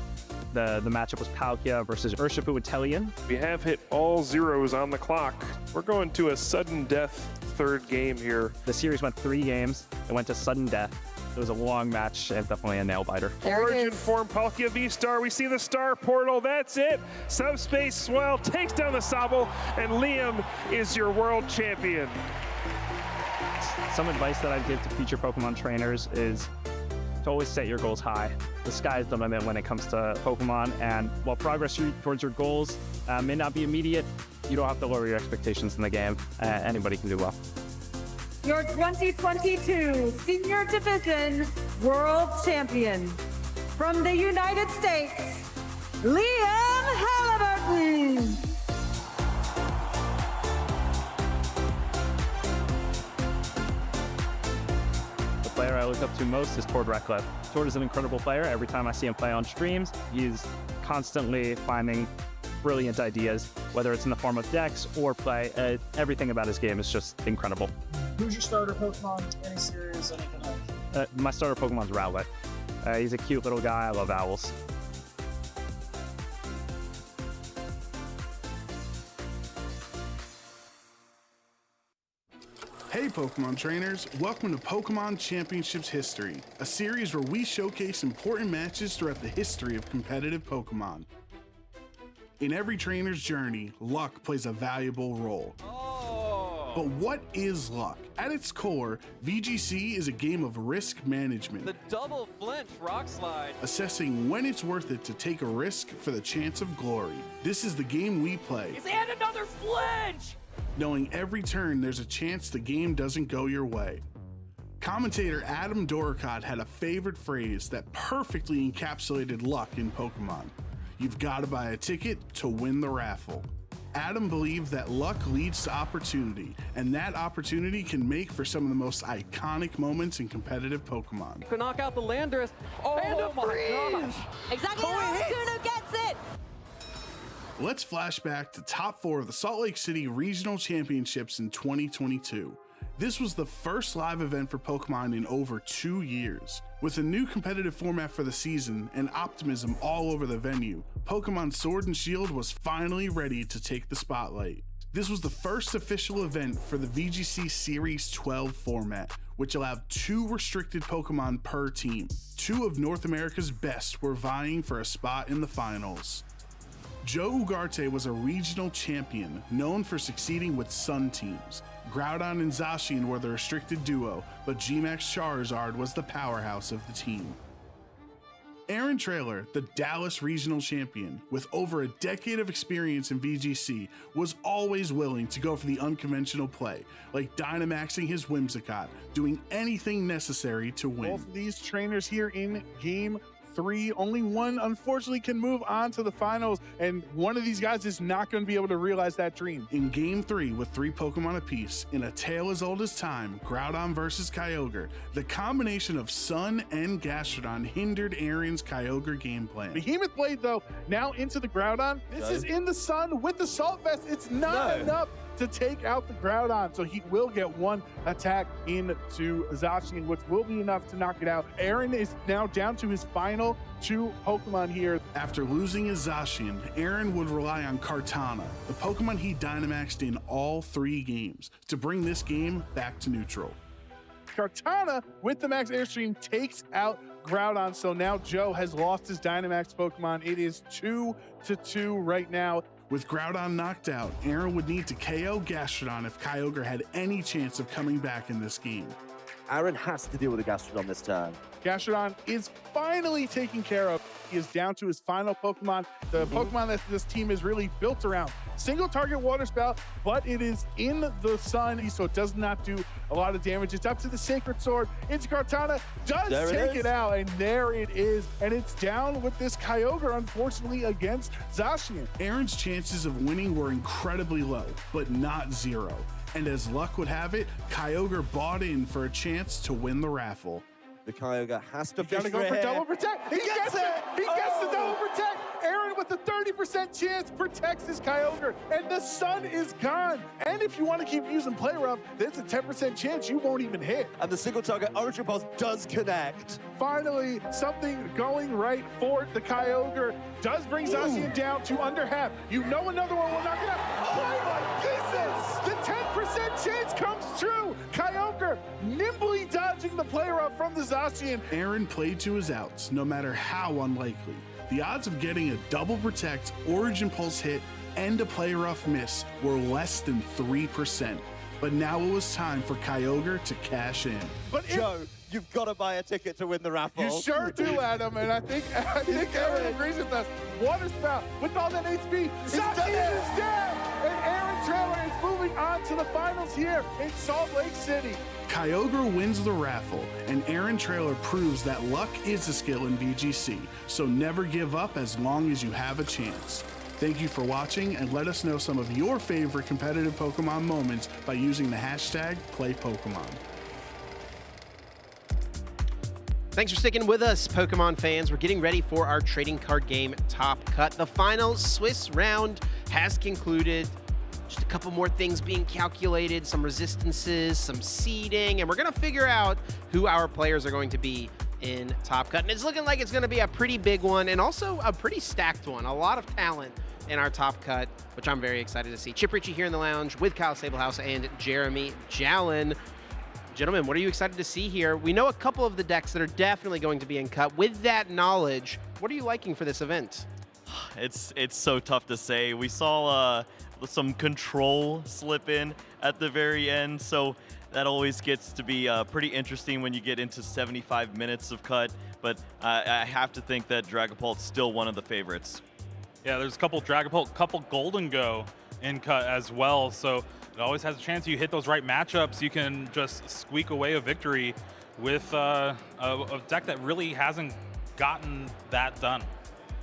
The matchup was Palkia versus Urshifu Italian. We have hit all zeros on the clock. We're going to a sudden death third game here. The series went 3 games. It went to sudden death. It was a long match and definitely a nail biter. Origin form Palkia V-Star. We see the star portal. That's it. Subspace Swell takes down the Stavo, and Liam is your world champion. Some advice that I'd give to future Pokemon trainers is to always set your goals high. The sky's the limit when it comes to Pokemon, and while progress towards your goals may not be immediate, you don't have to lower your expectations in the game. Anybody can do well. Your 2022 Senior Division World Champion from the United States, Liam Halliburton. The player I look up to most is Tord Reckless. Tord is an incredible player. Every time I see him play on streams, he's constantly finding brilliant ideas, whether it's in the form of decks or play. Everything about his game is just incredible. Who's your starter Pokemon? Any series, anything else? My starter Pokemon's Rowlet. He's a cute little guy. I love owls. Hey Pokemon trainers, welcome to Pokemon Championships History, a series where we showcase important matches throughout the history of competitive Pokemon. In every trainer's journey, luck plays a valuable role. But what is luck? At its core, VGC is a game of risk management. The double flinch rock slide. Assessing when it's worth it to take a risk for the chance of glory. This is the game we play. And another flinch! Knowing every turn there's a chance the game doesn't go your way. Commentator Adam Doricott had a favorite phrase that perfectly encapsulated luck in Pokemon. You've got to buy a ticket to win the raffle. Adam believed that luck leads to opportunity, and that opportunity can make for some of the most iconic moments in competitive Pokemon. To knock out the Landorus. Oh, and a freeze! Exactly, Articuno gets it! Let's flash back to top 4 of the Salt Lake City Regional Championships in 2022. This was the first live event for Pokemon in over 2 years. With a new competitive format for the season and optimism all over the venue, Pokemon Sword and Shield was finally ready to take the spotlight. This was the first official event for the VGC Series 12 format, which allowed 2 restricted Pokemon per team. 2 of North America's best were vying for a spot in the finals. Joe Ugarte was a regional champion, known for succeeding with Sun teams. Groudon and Zacian were the restricted duo, but G-Max Charizard was the powerhouse of the team. Aaron Traylor, the Dallas regional champion, with over a decade of experience in VGC, was always willing to go for the unconventional play, like Dynamaxing his Whimsicott, doing anything necessary to win. Both of these trainers here in Game 3, only one unfortunately can move on to the finals, and one of these guys is not going to be able to realize that dream. In Game 3, with 3 Pokemon apiece, in a tale as old as time, Groudon versus Kyogre, the combination of Sun and Gastrodon hindered Aaron's Kyogre game plan. Behemoth Blade, though, now into the Groudon. This is in the sun with the Salt Vest. It's not enough to take out the Groudon, so he will get one attack into Zacian, which will be enough to knock it out. Aaron is now down to his final 2 Pokemon here. After losing his Zacian, Aaron would rely on Kartana, the Pokemon he Dynamaxed in all 3 games, to bring this game back to neutral. Kartana, with the Max Airstream, takes out Groudon, so now Joe has lost his Dynamax Pokemon. It is 2-2 right now. With Groudon knocked out, Aaron would need to KO Gastrodon if Kyogre had any chance of coming back in this game. Aaron has to deal with the Gastrodon this turn. Gastrodon is finally taken care of. He is down to his final Pokemon, the Pokemon that this team is really built around. Single target Water Spout, but it is in the sun, so it does not do a lot of damage. It's up to the Sacred Sword. Into Kartana, does take it out, and there it is. And it's down with this Kyogre, unfortunately, against Zacian. Aaron's chances of winning were incredibly low, but not 0. And as luck would have it, Kyogre bought in for a chance to win the raffle. The Kyogre has to gotta go for double protect. He gets it. He gets the double protect. Aaron with a 30% chance protects his Kyogre, and the sun is gone. And if you want to keep using Play Rough, there's a 10% chance you won't even hit. And the single target Origin Pulse does connect. Finally, something going right for the Kyogre. Does bring Zacian down to under half. You know another one will knock it out. Oh my goodness! The 10% chance comes true. Kyogre nimbly dodging the Play Rough from the Zacian. Aaron played to his outs, no matter how unlikely. The odds of getting a double protect, Origin Pulse hit, and a Play Rough miss were less than 3%. But now it was time for Kyogre to cash in. But Joe, you've got to buy a ticket to win the raffle. You sure do, Adam, and I think Aaron agrees with us. Water Spout with all that HP, Saki is dead, and Aaron Trailer is moving on to the finals here in Salt Lake City. Kyogre wins the raffle, and Aaron Trailer proves that luck is a skill in VGC, so never give up as long as you have a chance. Thank you for watching, and let us know some of your favorite competitive Pokemon moments by using the hashtag #PlayPokemon. Thanks for sticking with us, Pokemon fans. We're getting ready for our trading card game Top Cut. The final Swiss round has concluded. Just a couple more things being calculated, some resistances, some seeding, and we're going to figure out who our players are going to be in Top Cut. And it's looking like it's going to be a pretty big one and also a pretty stacked one. A lot of talent in our Top Cut, which I'm very excited to see. Chip Ritchie here in the lounge with Kyle Sablehouse and Jeremy Jalen. Gentlemen, what are you excited to see here? We know a couple of the decks that are definitely going to be in cut. With that knowledge, what are you liking for this event? It's so tough to say. We saw some control slip in at the very end, so that always gets to be pretty interesting when you get into 75 minutes of cut, but I have to think that Dragapult's still one of the favorites. Yeah, there's a couple Dragapult, couple Golden Go in cut as well, so it always has a chance. You hit those right matchups, you can just squeak away a victory with a deck that really hasn't gotten that done.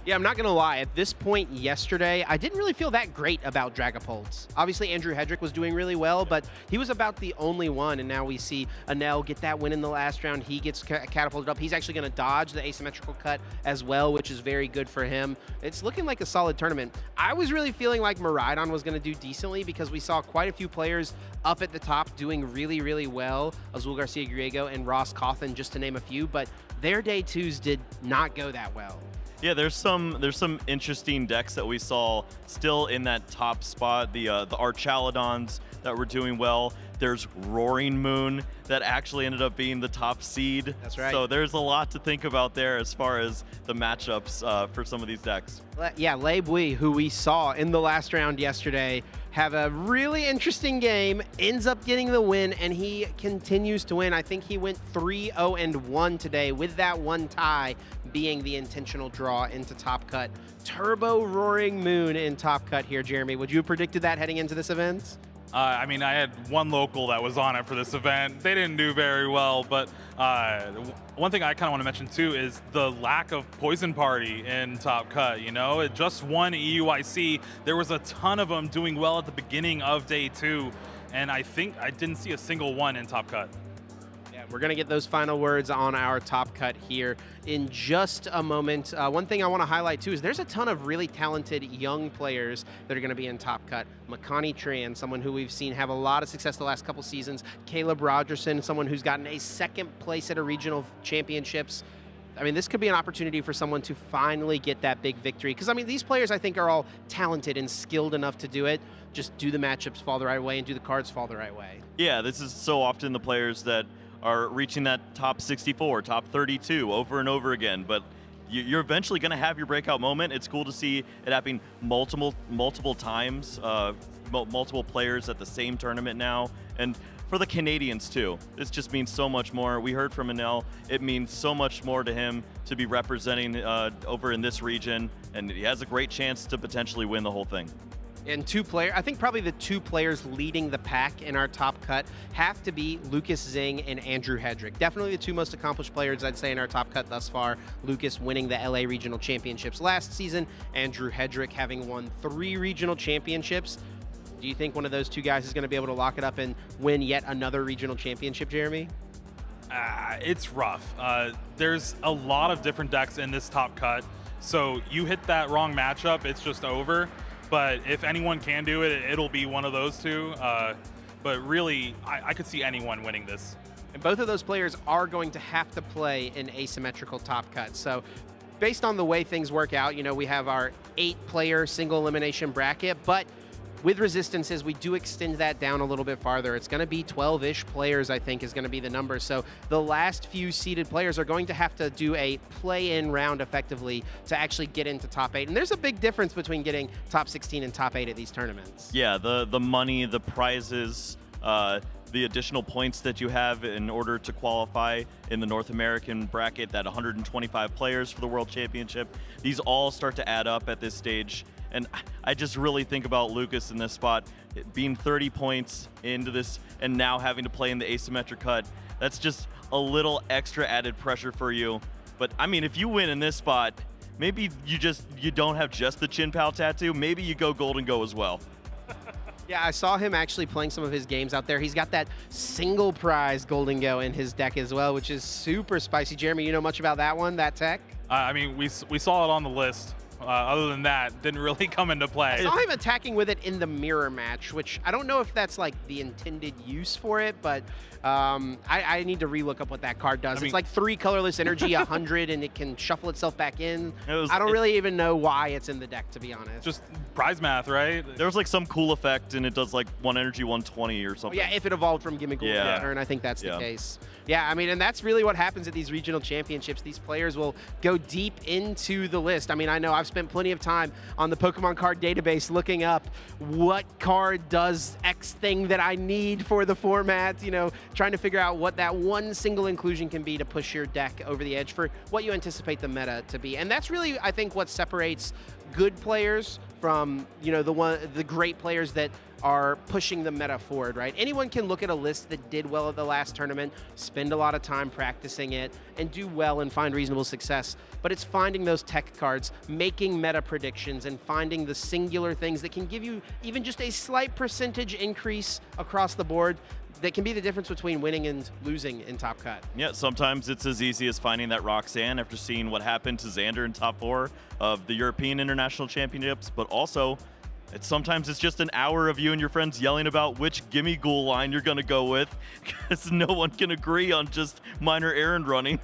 Yeah, I'm not going to lie. At this point yesterday, I didn't really feel that great about Dragapults. Obviously, Andrew Hedrick was doing really well, but he was about the only one, and now we see Anel get that win in the last round. He gets catapulted up. He's actually going to dodge the asymmetrical cut as well, which is very good for him. It's looking like a solid tournament. I was really feeling like Miraidon was going to do decently because we saw quite a few players up at the top doing really, really well. Azul Garcia-Griego and Ross Cawthon, just to name a few, but their day twos did not go that well. Yeah, there's some interesting decks that we saw still in that top spot. The Archaludons that were doing well. There's Roaring Moon that actually ended up being the top seed. That's right. So there's a lot to think about there as far as the matchups for some of these decks. Yeah, Lei Bui, who we saw in the last round yesterday, have a really interesting game, ends up getting the win, and he continues to win. I think he went 3-0-1 today, with that one tie being the intentional draw into Top Cut. Turbo Roaring Moon in Top Cut here, Jeremy. Would you have predicted that heading into this event? I mean, I had one local that was on it for this event. They didn't do very well, but one thing I kind of want to mention too is the lack of Poison Party in Top Cut. You know, it just won EUIC. There was a ton of them doing well at the beginning of day two, and I think I didn't see a single one in Top Cut. We're going to get those final words on our Top Cut here in just a moment. One thing I want to highlight, too, is there's a ton of really talented young players that are going to be in Top Cut. Makani Tran, someone who we've seen have a lot of success the last couple seasons. Caleb Rogerson, someone who's gotten a second place at a regional championships. I mean, this could be an opportunity for someone to finally get that big victory. Because, I mean, these players, I think, are all talented and skilled enough to do it. Just do the matchups fall the right way and do the cards fall the right way. Yeah, this is so often the players that are reaching that top 64, top 32 over and over again, but you're eventually going to have your breakout moment. It's cool to see it happening multiple times, multiple players at the same tournament now, and for the Canadians too. This just means so much more. We heard from Anel. It means so much more to him to be representing over in this region, and he has a great chance to potentially win the whole thing. And I think probably the two players leading the pack in our Top Cut have to be Lucas Zing and Andrew Hedrick. Definitely the two most accomplished players, I'd say, in our Top Cut thus far. Lucas winning the LA Regional Championships last season, Andrew Hedrick having won 3 regional championships. Do you think one of those two guys is going to be able to lock it up and win yet another regional championship, Jeremy? It's rough. There's a lot of different decks in this Top Cut, so you hit that wrong matchup, it's just over. But if anyone can do it, it'll be one of those two. But really, I could see anyone winning this. And both of those players are going to have to play in asymmetrical Top Cut. So based on the way things work out, you know, we have our 8-player single elimination bracket, but with resistances, we do extend that down a little bit farther. It's going to be 12-ish players, I think, is going to be the number. So the last few seeded players are going to have to do a play-in round effectively to actually get into top 8. And there's a big difference between getting top 16 and top 8 at these tournaments. Yeah, the money, the prizes, the additional points that you have in order to qualify in the North American bracket, that 125 players for the World Championship. These all start to add up at this stage. And I just really think about Lucas in this spot, being 30 points into this and now having to play in the asymmetric cut. That's just a little extra added pressure for you. But I mean, if you win in this spot, maybe you don't have just the Chin Pal tattoo. Maybe you go Golden Go as well. Yeah, I saw him actually playing some of his games out there. He's got that single prize Golden Go in his deck as well, which is super spicy. Jeremy, you know much about that one, that tech? I mean, we saw it on the list. Other than that, didn't really come into play. I saw him attacking with it in the mirror match, which I don't know if that's like the intended use for it, but I need to relook up what that card does. It's like 3 colorless energy, 100, and it can shuffle itself back in. I don't really even know why it's in the deck, to be honest. Just prize math, right? There was like some cool effect, and it does like 1 energy, 120 or something. Oh, yeah, if it evolved from Gimmick Yeah. Turn, I think that's the case. Yeah, I mean, and that's really what happens at these regional championships. These players will go deep into the list. I mean, I know I've spent plenty of time on the Pokemon card database looking up what card does X thing that I need for the format, you know, trying to figure out what that one single inclusion can be to push your deck over the edge for what you anticipate the meta to be. And that's really, I think, what separates good players from, you know, the great players that are pushing the meta forward, right? Anyone can look at a list that did well at the last tournament, spend a lot of time practicing it, and do well and find reasonable success. But it's finding those tech cards, making meta predictions, and finding the singular things that can give you even just a slight percentage increase across the board that can be the difference between winning and losing in Top Cut. Yeah, sometimes it's as easy as finding that Roxanne after seeing what happened to Xander in top 4 of the European International Championships, but also sometimes it's just an hour of you and your friends yelling about which gimme ghoul line you're going to go with, because no one can agree on just minor errand running.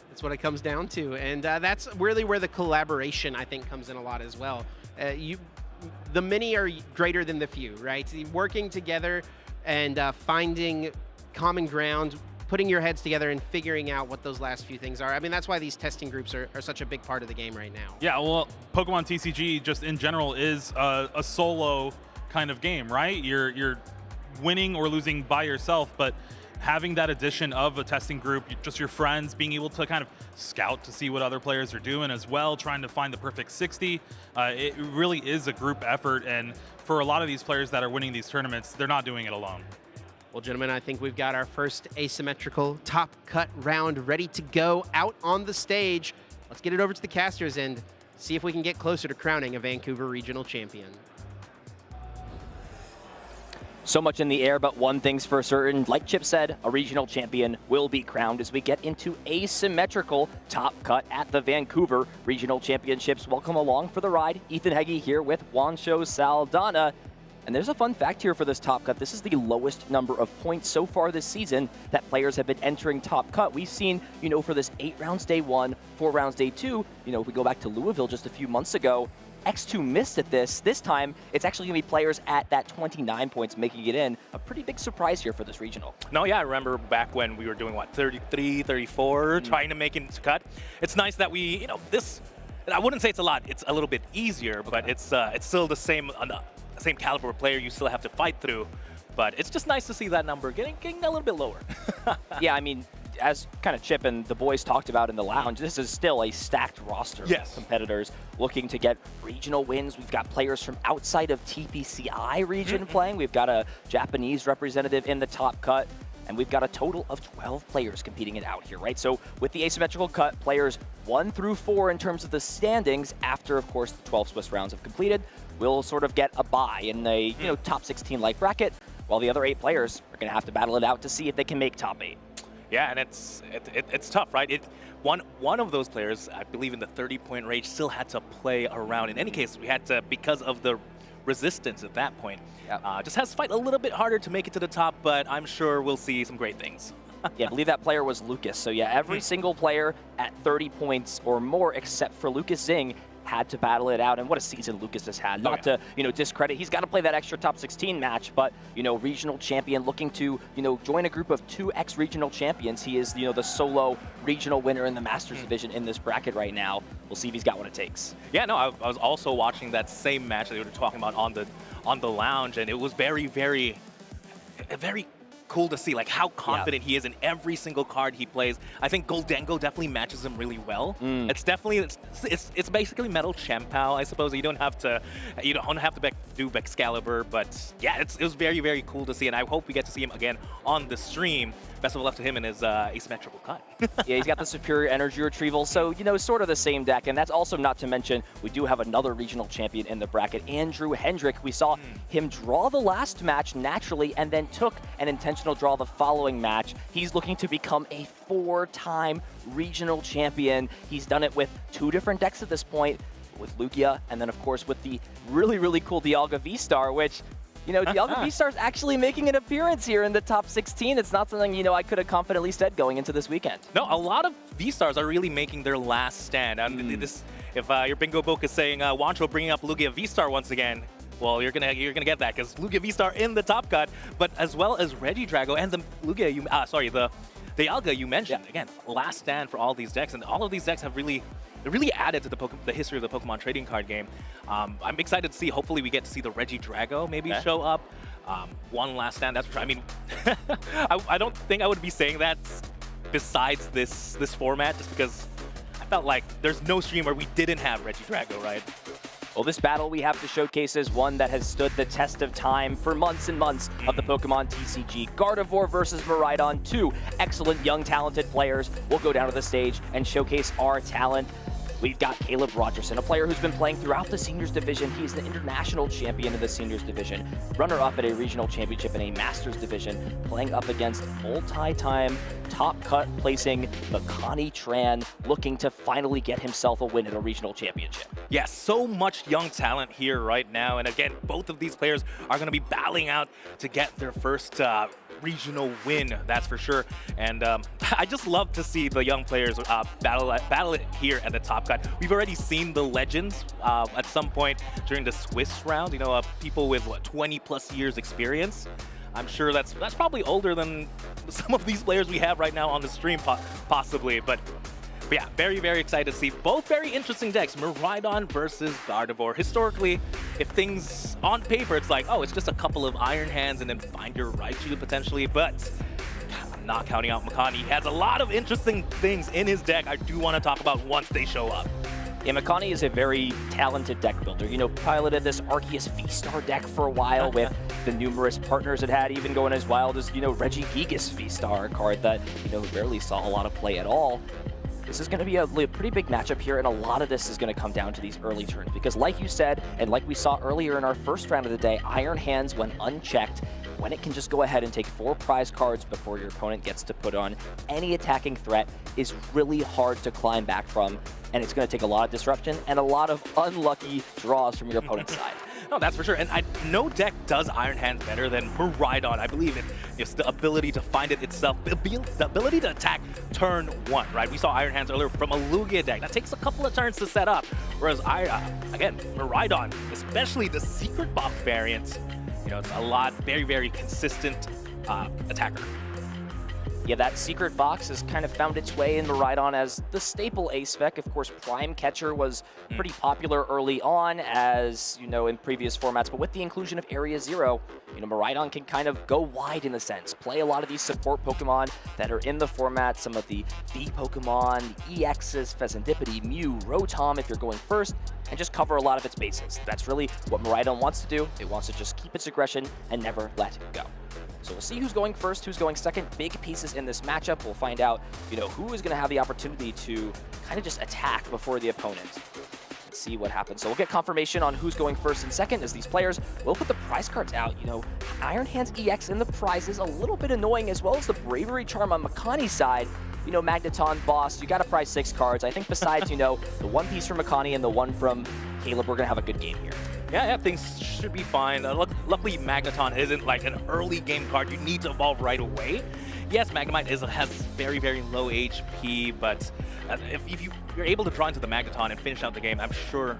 That's what it comes down to, and that's really where the collaboration, I think, comes in a lot as well. The many are greater than the few, right? Working together and finding common ground, putting your heads together and figuring out what those last few things are. I mean, that's why these testing groups are such a big part of the game right now. Yeah, well, Pokemon TCG just in general is a solo kind of game, right? You're winning or losing by yourself, but having that addition of a testing group, just your friends, being able to kind of scout to see what other players are doing as well, trying to find the perfect 60, it really is a group effort. And for a lot of these players that are winning these tournaments, they're not doing it alone. Well, gentlemen, I think we've got our first asymmetrical Top Cut round ready to go out on the stage. Let's get it over to the casters and see if we can get closer to crowning a Vancouver Regional Champion. So much in the air, but one thing's for certain. Like Chip said, a regional champion will be crowned as we get into asymmetrical Top Cut at the Vancouver Regional Championships. Welcome along for the ride. Ethan Heggie here with Juancho Saldana. And there's a fun fact here for this Top Cut. This is the lowest number of points so far this season that players have been entering Top Cut. We've seen, for this 8 rounds day 1, 4 rounds day 2, if we go back to Louisville just a few months ago, X2 missed at this. This time, it's actually going to be players at that 29 points making it in. A pretty big surprise here for this regional. No, yeah, I remember back when we were doing, 33, 34, trying to make it into cut. It's nice that we, this, I wouldn't say it's a lot. It's a little bit easier, but it's still the same caliber of player you still have to fight through. But it's just nice to see that number getting a little bit lower. Yeah, I mean, as kind of Chip and the boys talked about in the lounge, this is still a stacked roster of competitors looking to get regional wins. We've got players from outside of TPCI region playing. We've got a Japanese representative in the Top Cut, and we've got a total of 12 players competing it out here, right? So with the asymmetrical cut, players 1 through 4 in terms of the standings, after, of course, the 12 Swiss rounds have completed, will sort of get a bye in a top 16-like bracket, while the other 8 players are going to have to battle it out to see if they can make top 8. Yeah, and it's tough, right? One of those players, I believe in the 30-point range, still had to play around. In any case, we had to, because of the resistance at that point, just has to fight a little bit harder to make it to the top, but I'm sure we'll see some great things. Yeah, I believe that player was Lucas. So yeah, every single player at 30 points or more, except for Lucas Zing, had to battle it out. And what a season Lucas has had. Not to, discredit. He's got to play that extra top 16 match, but, regional champion looking to, join a group of 2 ex-regional champions. He is, the solo regional winner in the Masters division in this bracket right now. We'll see if he's got what it takes. Yeah, no, I was also watching that same match that they were talking about on the lounge, and it was very, very very cool to see like how confident he is in every single card he plays. I think Goldengo definitely matches him really well. It's definitely it's basically Metal Chien-Pao, I suppose. You don't have to do Excalibur, but yeah, it was very, very cool to see, and I hope we get to see him again on the stream. Best of luck to him in his asymmetrical cut. Yeah, he's got the superior energy retrieval, so, you know, sort of the same deck. And that's also not to mention, we do have another regional champion in the bracket, Andrew Hedrick. We saw him draw the last match naturally and then took an intentional draw the following match. He's looking to become a 4-time regional champion. He's done it with 2 different decks at this point, with Lugia, and then, of course, with the really, really cool Dialga V-Star, which... You know, Dialga V-Star's actually making an appearance here in the top 16. It's not something, you know, I could have confidently said going into this weekend. No, a lot of V-Stars are really making their last stand. If your bingo book is saying Wancho bringing up Lugia V-Star once again, well, you're gonna get that because Lugia V-Star in the top cut, but as well as Regidrago and the Lugia, the Dialga you mentioned again, last stand for all these decks, and all of these decks have really added to the history of the Pokemon trading card game. I'm excited to see. Hopefully, we get to see the Regidrago maybe show up. One last stand. That's I mean, I don't think I would be saying that besides this format, just because I felt like there's no stream where we didn't have Regidrago, right? Well, this battle we have to showcase is one that has stood the test of time for months and months of the Pokemon TCG. Gardevoir versus Miraidon, 2 excellent young talented players will go down to the stage and showcase our talent. We've got Caleb Rogerson, a player who's been playing throughout the seniors division. He's the international champion in the seniors division, runner-up at a regional championship in a masters division, playing up against multi-time top cut placing Makani Tran, looking to finally get himself a win at a regional championship. Yeah, so much young talent here right now. And again, both of these players are going to be battling out to get their first regional win, that's for sure. And I just love to see the young players battle it here at the top cut. We've already seen the legends at some point during the Swiss round, you know, people with 20+ years experience. I'm sure that's probably older than some of these players we have right now on the stream, possibly. But yeah, very, very excited to see both very interesting decks, Miraidon versus Gardevoir. Historically, if things on paper, it's like, oh, it's just a couple of Iron Hands and then find your Raichu potentially, but I'm not counting out Makani. He has a lot of interesting things in his deck I do want to talk about once they show up. Yeah, Makani is a very talented deck builder. You know, piloted this Arceus V-Star deck for a while with the numerous partners it had, even going as wild as, you know, Regigigas V-Star, a card that, you know, rarely saw a lot of play at all. This is going to be a pretty big matchup here, and a lot of this is going to come down to these early turns. Because like you said, and like we saw earlier in our first round of the day, Iron Hands, when unchecked, when it can just go ahead and take 4 prize cards before your opponent gets to put on any attacking threat, is really hard to climb back from, and it's going to take a lot of disruption and a lot of unlucky draws from your opponent's side. No, that's for sure. And no deck does Iron Hands better than Miraidon. I believe it's the ability to find it itself, the ability to attack turn 1, right? We saw Iron Hands earlier from a Lugia deck. That takes a couple of turns to set up. Whereas, again, Miraidon, especially the Secret Box variant, you know, it's a lot, very, very consistent attacker. Yeah, that Secret Box has kind of found its way in Miraidon as the staple A-spec. Of course, Prime Catcher was pretty popular early on, as, you know, in previous formats. But with the inclusion of Area Zero, you know, Miraidon can kind of go wide in a sense. Play a lot of these support Pokemon that are in the format. Some of the V Pokemon, the EXs, Pheasantipity, Mew, Rotom if you're going first, and just cover a lot of its bases. That's really what Miraidon wants to do. It wants to just keep its aggression and never let go. So we'll see who's going first, who's going second. Big pieces in this matchup. We'll find out, you know, who is going to have the opportunity to kind of just attack before the opponent. Let's see what happens. So we'll get confirmation on who's going first and second as these players will put the prize cards out. You know, Iron Hands EX in the prizes, a little bit annoying, as well as the Bravery Charm on Makani's side. You know, Magneton, Boss, you got to prize 6 cards. I think besides, you know, the one piece from Makani and the one from Caleb, we're going to have a good game here. Yeah, things should be fine. Luckily, Magneton isn't like an early game card you need to evolve right away. Yes, Magnemite has very, very low HP, but if you're able to draw into the Magneton and finish out the game, I'm sure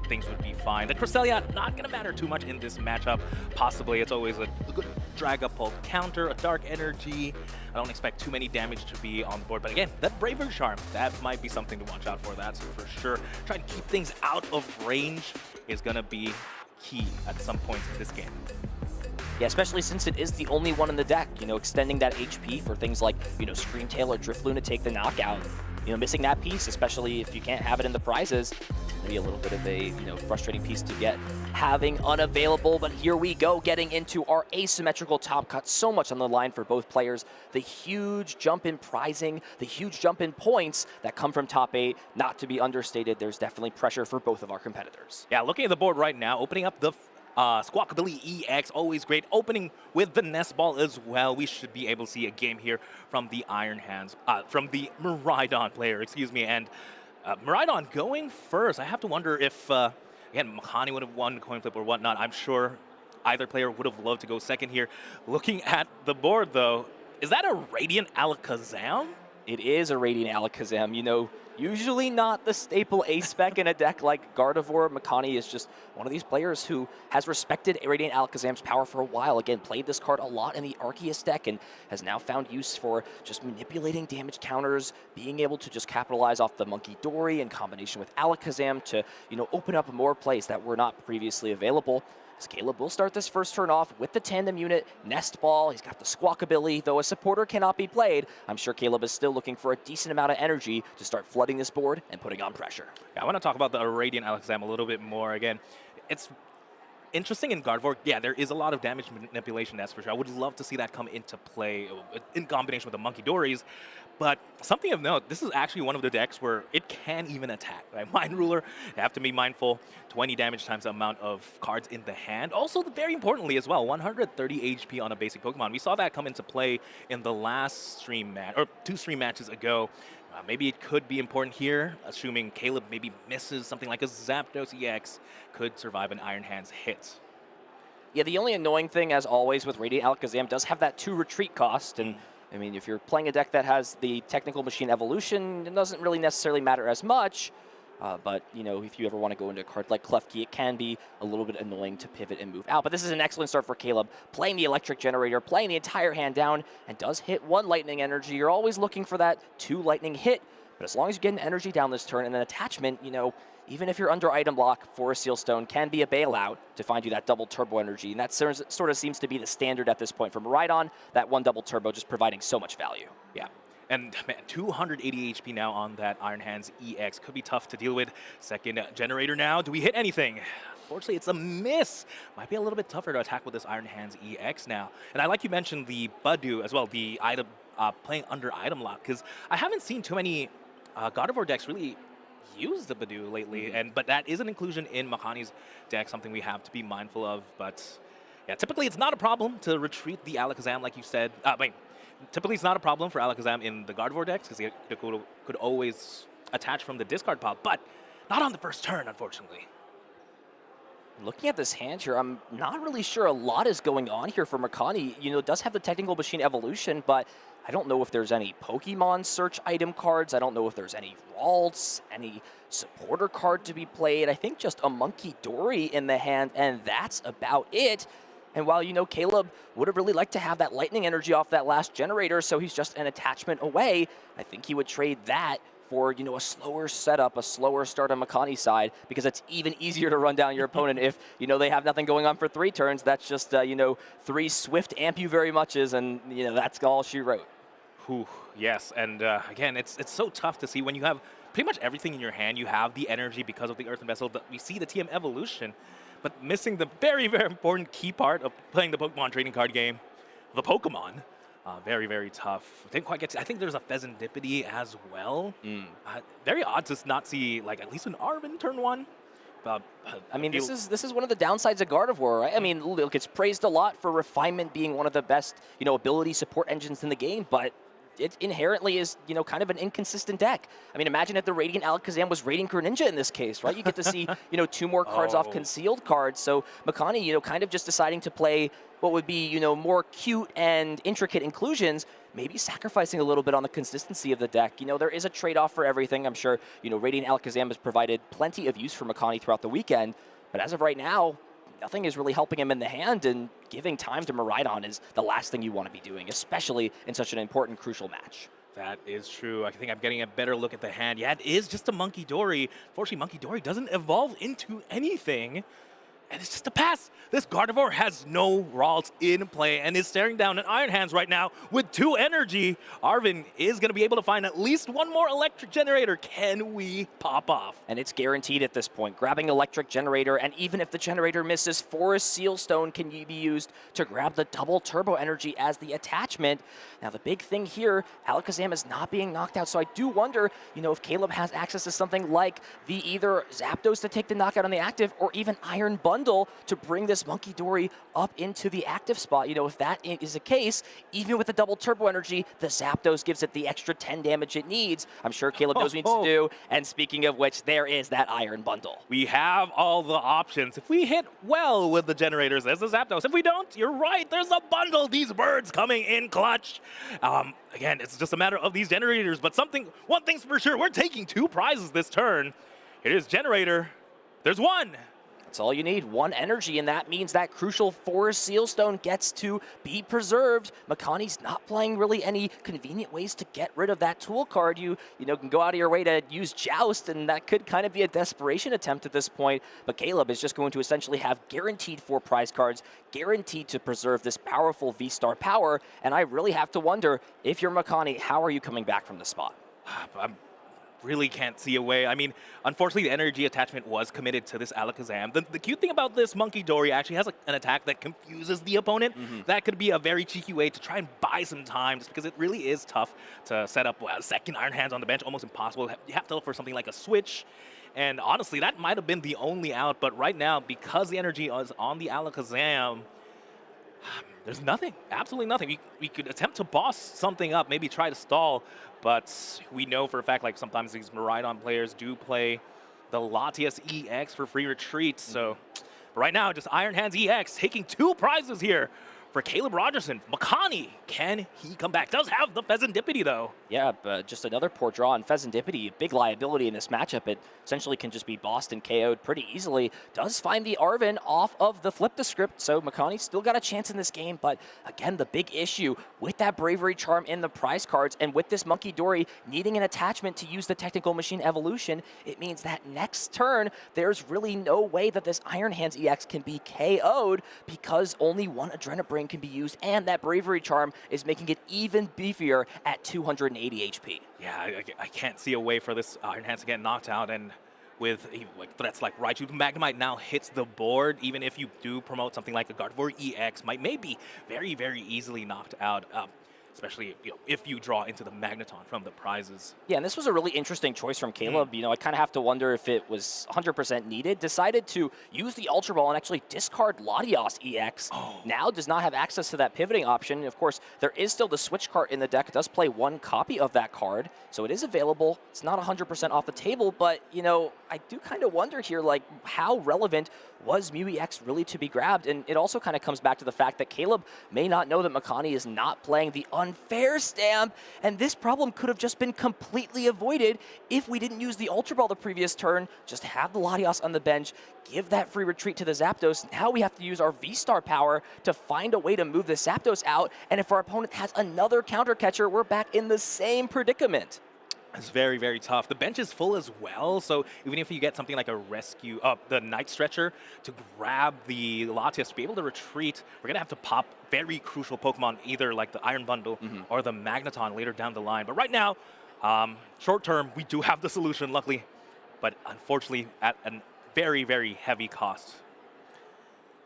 things would be fine. The Cresselia, not going to matter too much in this matchup. Possibly, it's always a good Dragapult counter, a Dark Energy. I don't expect too many damage to be on the board. But again, that Bravery Charm, that might be something to watch out for. That's for sure. Trying to keep things out of range is going to be key at some points in this game. Yeah, especially since it is the only one in the deck, extending that HP for things like, Scream Tail or Drifloon to take the knockout. Missing that piece, especially if you can't have it in the prizes, maybe a little bit of a, frustrating piece to get having unavailable. But here we go, getting into our asymmetrical top cut. So much on the line for both players. The huge jump in prizing, the huge jump in points that come from top 8, not to be understated. There's definitely pressure for both of our competitors. Yeah, looking at the board right now, opening up the Squawkabilly EX, always great. Opening with the Nest Ball as well. We should be able to see a game here from the Iron Hands, from the Miraidon player, excuse me. And Miraidon going first. I have to wonder if, again, Makani would have won coin flip or whatnot. I'm sure either player would have loved to go second here. Looking at the board, though, is that a Radiant Alakazam? It is a Radiant Alakazam. Usually not the staple A-spec in a deck like Gardevoir. Makani is just one of these players who has respected Radiant Alakazam's power for a while. Again, played this card a lot in the Arceus deck and has now found use for just manipulating damage counters, being able to just capitalize off the Monkey Dory in combination with Alakazam to, open up more plays that were not previously available. Caleb will start this first turn off with the tandem unit, Nest Ball. He's got the Squawkabilly. Though a supporter cannot be played, I'm sure Caleb is still looking for a decent amount of energy to start flooding this board and putting on pressure. Yeah, I want to talk about the Radiant Alakazam a little bit more. Again, it's interesting in Gardevoir. Yeah, there is a lot of damage manipulation, that's for sure. I would love to see that come into play in combination with the Monkey Dories. But something of note, this is actually one of the decks where it can even attack. Right? Mind Ruler, you have to be mindful, 20 damage times the amount of cards in the hand. Also, very importantly as well, 130 HP on a basic Pokemon. We saw that come into play in the last stream match, or 2 stream matches ago. Maybe it could be important here, assuming Caleb maybe misses something like a Zapdos EX, could survive an Iron Hands hit. Yeah, the only annoying thing, as always, with Radiant Alakazam does have that 2 retreat cost, and I mean, if you're playing a deck that has the Technical Machine Evolution, it doesn't really necessarily matter as much. But, if you ever want to go into a card like Klefki, it can be a little bit annoying to pivot and move out. But this is an excellent start for Caleb, playing the Electric Generator, playing the entire hand down, and does hit 1 Lightning Energy. You're always looking for that 2 Lightning hit, but as long as you get an energy down this turn and an attachment, even if you're under item block, Forest Seal Stone can be a bailout to find you that double turbo energy. And that sort of seems to be the standard at this point from Miraidon, that 1 double turbo just providing so much value. Yeah. And man, 280 HP now on that Iron Hands EX. Could be tough to deal with. Second generator now. Do we hit anything? Unfortunately, it's a miss. Might be a little bit tougher to attack with this Iron Hands EX now. And I like you mentioned the Budu as well, the item playing under item lock, because I haven't seen too many Gardevoir decks really use the Budu lately, but that is an inclusion in Makani's deck, something we have to be mindful of. But yeah, typically it's not a problem to retreat the Alakazam, like you said. Typically it's not a problem for Alakazam in the Gardevoir decks, because it could always attach from the discard pile, but not on the first turn, unfortunately. Looking at this hand here, I'm not really sure a lot is going on here for Makani. It does have the Technical Machine Evolution, but I don't know if there's any Pokemon search item cards. I don't know if there's any Ralts, any supporter card to be played. I think just a Monkey Dory in the hand, and that's about it. And while, Caleb would have really liked to have that Lightning Energy off that last generator, so he's just an attachment away, I think he would trade that for, a slower setup, a slower start on Makani's side, because it's even easier to run down your opponent if, they have nothing going on for 3 turns. That's just, 3 swift amp you very muches, and, that's all she wrote. Whew, yes, and again, it's so tough to see when you have pretty much everything in your hand. You have the energy because of the Earthen Vessel, but we see the TM Evolution, but missing the very, very important key part of playing the Pokemon trading card game, the Pokemon. Very, very tough. Didn't quite get to, I think there's a Pheasantipity as well. Very odd to not see, at least an Arven turn 1. I mean, this is one of the downsides of Gardevoir, right? I mean, look, it's praised a lot for refinement being one of the best, ability support engines in the game, but it inherently is, kind of an inconsistent deck. I mean, imagine if the Radiant Alakazam was Radiant Greninja in this case, right? You get to see, 2 more cards off concealed cards. So Makani, kind of just deciding to play what would be, more cute and intricate inclusions, maybe sacrificing a little bit on the consistency of the deck. There is a trade-off for everything. I'm sure, Radiant Alakazam has provided plenty of use for Makani throughout the weekend. But as of right now, nothing is really helping him in the hand, and giving time to Miraidon is the last thing you want to be doing, especially in such an important, crucial match. That is true. I think I'm getting a better look at the hand. Yeah, it is just a Monkey Dory. Unfortunately, Monkey Dory doesn't evolve into anything. and it's just a pass. This Gardevoir has no Ralts in play and is staring down an Iron Hands right now with 2 energy. Arvin is going to be able to find at least one more electric generator. Can we pop off? And it's guaranteed at this point. Grabbing electric generator, and even if the generator misses, Forest Seal Stone can be used to grab the double turbo energy as the attachment. Now the big thing here, Alakazam is not being knocked out, so I do wonder, if Caleb has access to something like the either Zapdos to take the knockout on the active, or even Iron Bundle to bring this Monkey Dory up into the active spot. If that is the case, even with the double turbo energy, the Zapdos gives it the extra 10 damage it needs. I'm sure Caleb knows what he needs to do. And speaking of which, there is that Iron Bundle. We have all the options. If we hit well with the generators, there's the Zapdos. If we don't, you're right, there's a bundle. These birds coming in clutch. Again, it's just a matter of these generators, but one thing's for sure, we're taking 2 prizes this turn. It is generator. There's 1. That's all you need, 1 energy, and that means that crucial Forest Seal Stone gets to be preserved. Makani's not playing really any convenient ways to get rid of that tool card. You can go out of your way to use Joust, and that could kind of be a desperation attempt at this point. But Caleb is just going to essentially have guaranteed 4 prize cards, guaranteed to preserve this powerful V-Star power. And I really have to wonder, if you're Makani, how are you coming back from this spot? Really can't see a way. I mean, unfortunately, the energy attachment was committed to this Alakazam. The cute thing about this Monkey Dory actually has an attack that confuses the opponent. That could be a very cheeky way to try and buy some time, just because it really is tough to set up a second Iron Hands on the bench, almost impossible. You have to look for something like a switch. And honestly, that might have been the only out, but right now, because the energy is on the Alakazam, there's nothing, absolutely nothing. We could attempt to boss something up, maybe try to stall, but we know for a fact, like, sometimes these Miraidon players do play the Latias EX for free retreats. So right now, just Iron Hands EX taking 2 prizes here for Caleb Rogerson. Makani, can he come back? Does have the Pheasantipity, though. Yeah, but just another poor draw on Pheasantipity. Big liability in this matchup. It essentially can just be bossed and KO'd pretty easily. Does find the Arvin off of the flip the script, so Makani still got a chance in this game. But again, the big issue with that Bravery Charm in the prize cards, and with this Monkey Dory needing an attachment to use the Technical Machine Evolution, it means that next turn, there's really no way that this Iron Hands EX can be KO'd, because only 1 Adrenabrain can be used, and that Bravery Charm is making it even beefier at 280 HP. Yeah, I can't see a way for this Iron Hands to get knocked out, and with threats like Raichu, Magnemite now hits the board. Even if you do promote something like a Gardevoir EX, may be very, very easily knocked out. Especially if you draw into the Magneton from the prizes. Yeah, and this was a really interesting choice from Caleb. I kind of have to wonder if it was 100% needed. Decided to use the Ultra Ball and actually discard Latias EX. Now does not have access to that pivoting option. And of course, there is still the Switch card in the deck. It does play 1 copy of that card, so it is available. It's not 100% off the table, but I do kind of wonder here, like, how relevant was Mew EX really to be grabbed? And it also kind of comes back to the fact that Caleb may not know that Makani is not playing the unfair stamp, and this problem could have just been completely avoided if we didn't use the Ultra Ball the previous turn, just have the Latias on the bench, give that free retreat to the Zapdos. Now we have to use our V-Star power to find a way to move the Zapdos out, and if our opponent has another counter catcher, we're back in the same predicament. It's very, very tough. The bench is full as well, so even if you get something like a rescue, the Night Stretcher to grab the Latias to be able to retreat, we're going to have to pop very crucial Pokemon, either like the Iron Bundle or the Magneton later down the line. But right now, short term, we do have the solution, luckily, but unfortunately at a very, very heavy cost.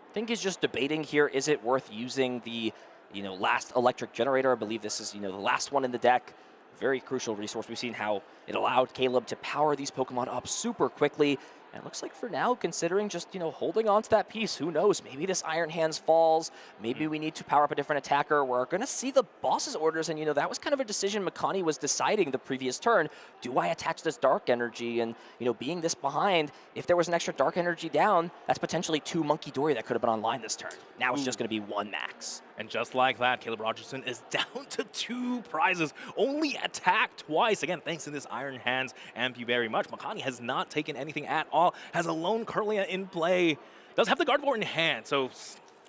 I think he's just debating here, is it worth using the last electric generator? I believe this is the last one in the deck. Very crucial resource. We've seen how it allowed Caleb to power these Pokemon up super quickly. And it looks like for now, considering just, holding on to that piece, who knows? Maybe this Iron Hands falls. Maybe we need to power up a different attacker. We're going to see the boss's orders. And, that was kind of a decision Makani was deciding the previous turn. Do I attach this Dark Energy? And, being this behind, if there was an extra Dark Energy down, that's potentially 2 Monkey Dory that could have been online this turn. Now it's just going to be 1 max. And just like that, Caleb Rogerson is down to 2 prizes. Only attacked twice. Again, thanks to this Iron Hands MP very much. Makani has not taken anything at all. Has a lone Kirlia in play. Does have the Gardevoir in hand, so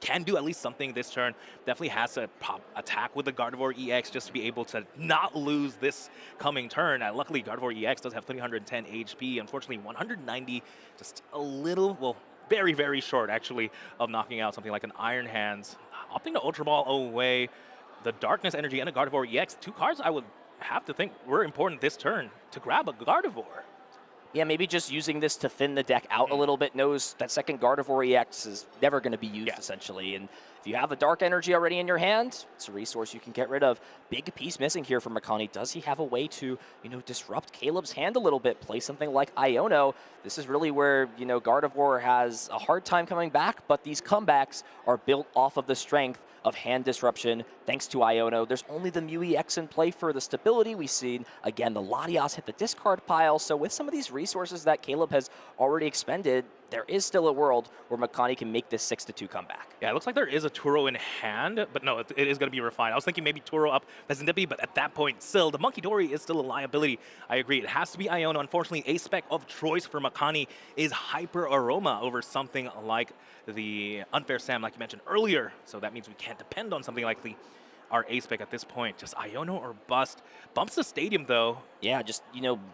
can do at least something this turn. Definitely has to attack with the Gardevoir EX just to be able to not lose this coming turn. Luckily, Gardevoir EX does have 310 HP. Unfortunately, 190, just a little, well, very, very short, actually, of knocking out something like an Iron Hands. Opting to Ultra Ball away the Darkness Energy and a Gardevoir EX. 2 cards I would have to think were important this turn to grab a Gardevoir. Yeah, maybe just using this to thin the deck out a little bit. Knows that second Gardevoir EX is never going to be used, essentially. And if you have a Dark Energy already in your hand, it's a resource you can get rid of. Big piece missing here from Makani. Does he have a way to, disrupt Caleb's hand a little bit? Play something like Iono. This is really where, Gardevoir has a hard time coming back, but these comebacks are built off of the strength of hand disruption thanks to Iono. There's only the Mew EX in play for the stability. We've seen, again, the Latias hit the discard pile. So with some of these resources that Caleb has already expended, there is still a world where Makani can make this 6-2 comeback. Yeah, it looks like there is a Turo in hand, but no, it is going to be refined. I was thinking maybe Turo up Vezindipi, but at that point, still, the Monkey Dory is still a liability. I agree. It has to be Iono. Unfortunately, a spec of choice for Makani is Hyper Aroma over something like the Unfair Sam, like you mentioned earlier. So that means we can't depend on something like our A-spec at this point. Just Iono or bust. Bumps the stadium, though. Yeah, just,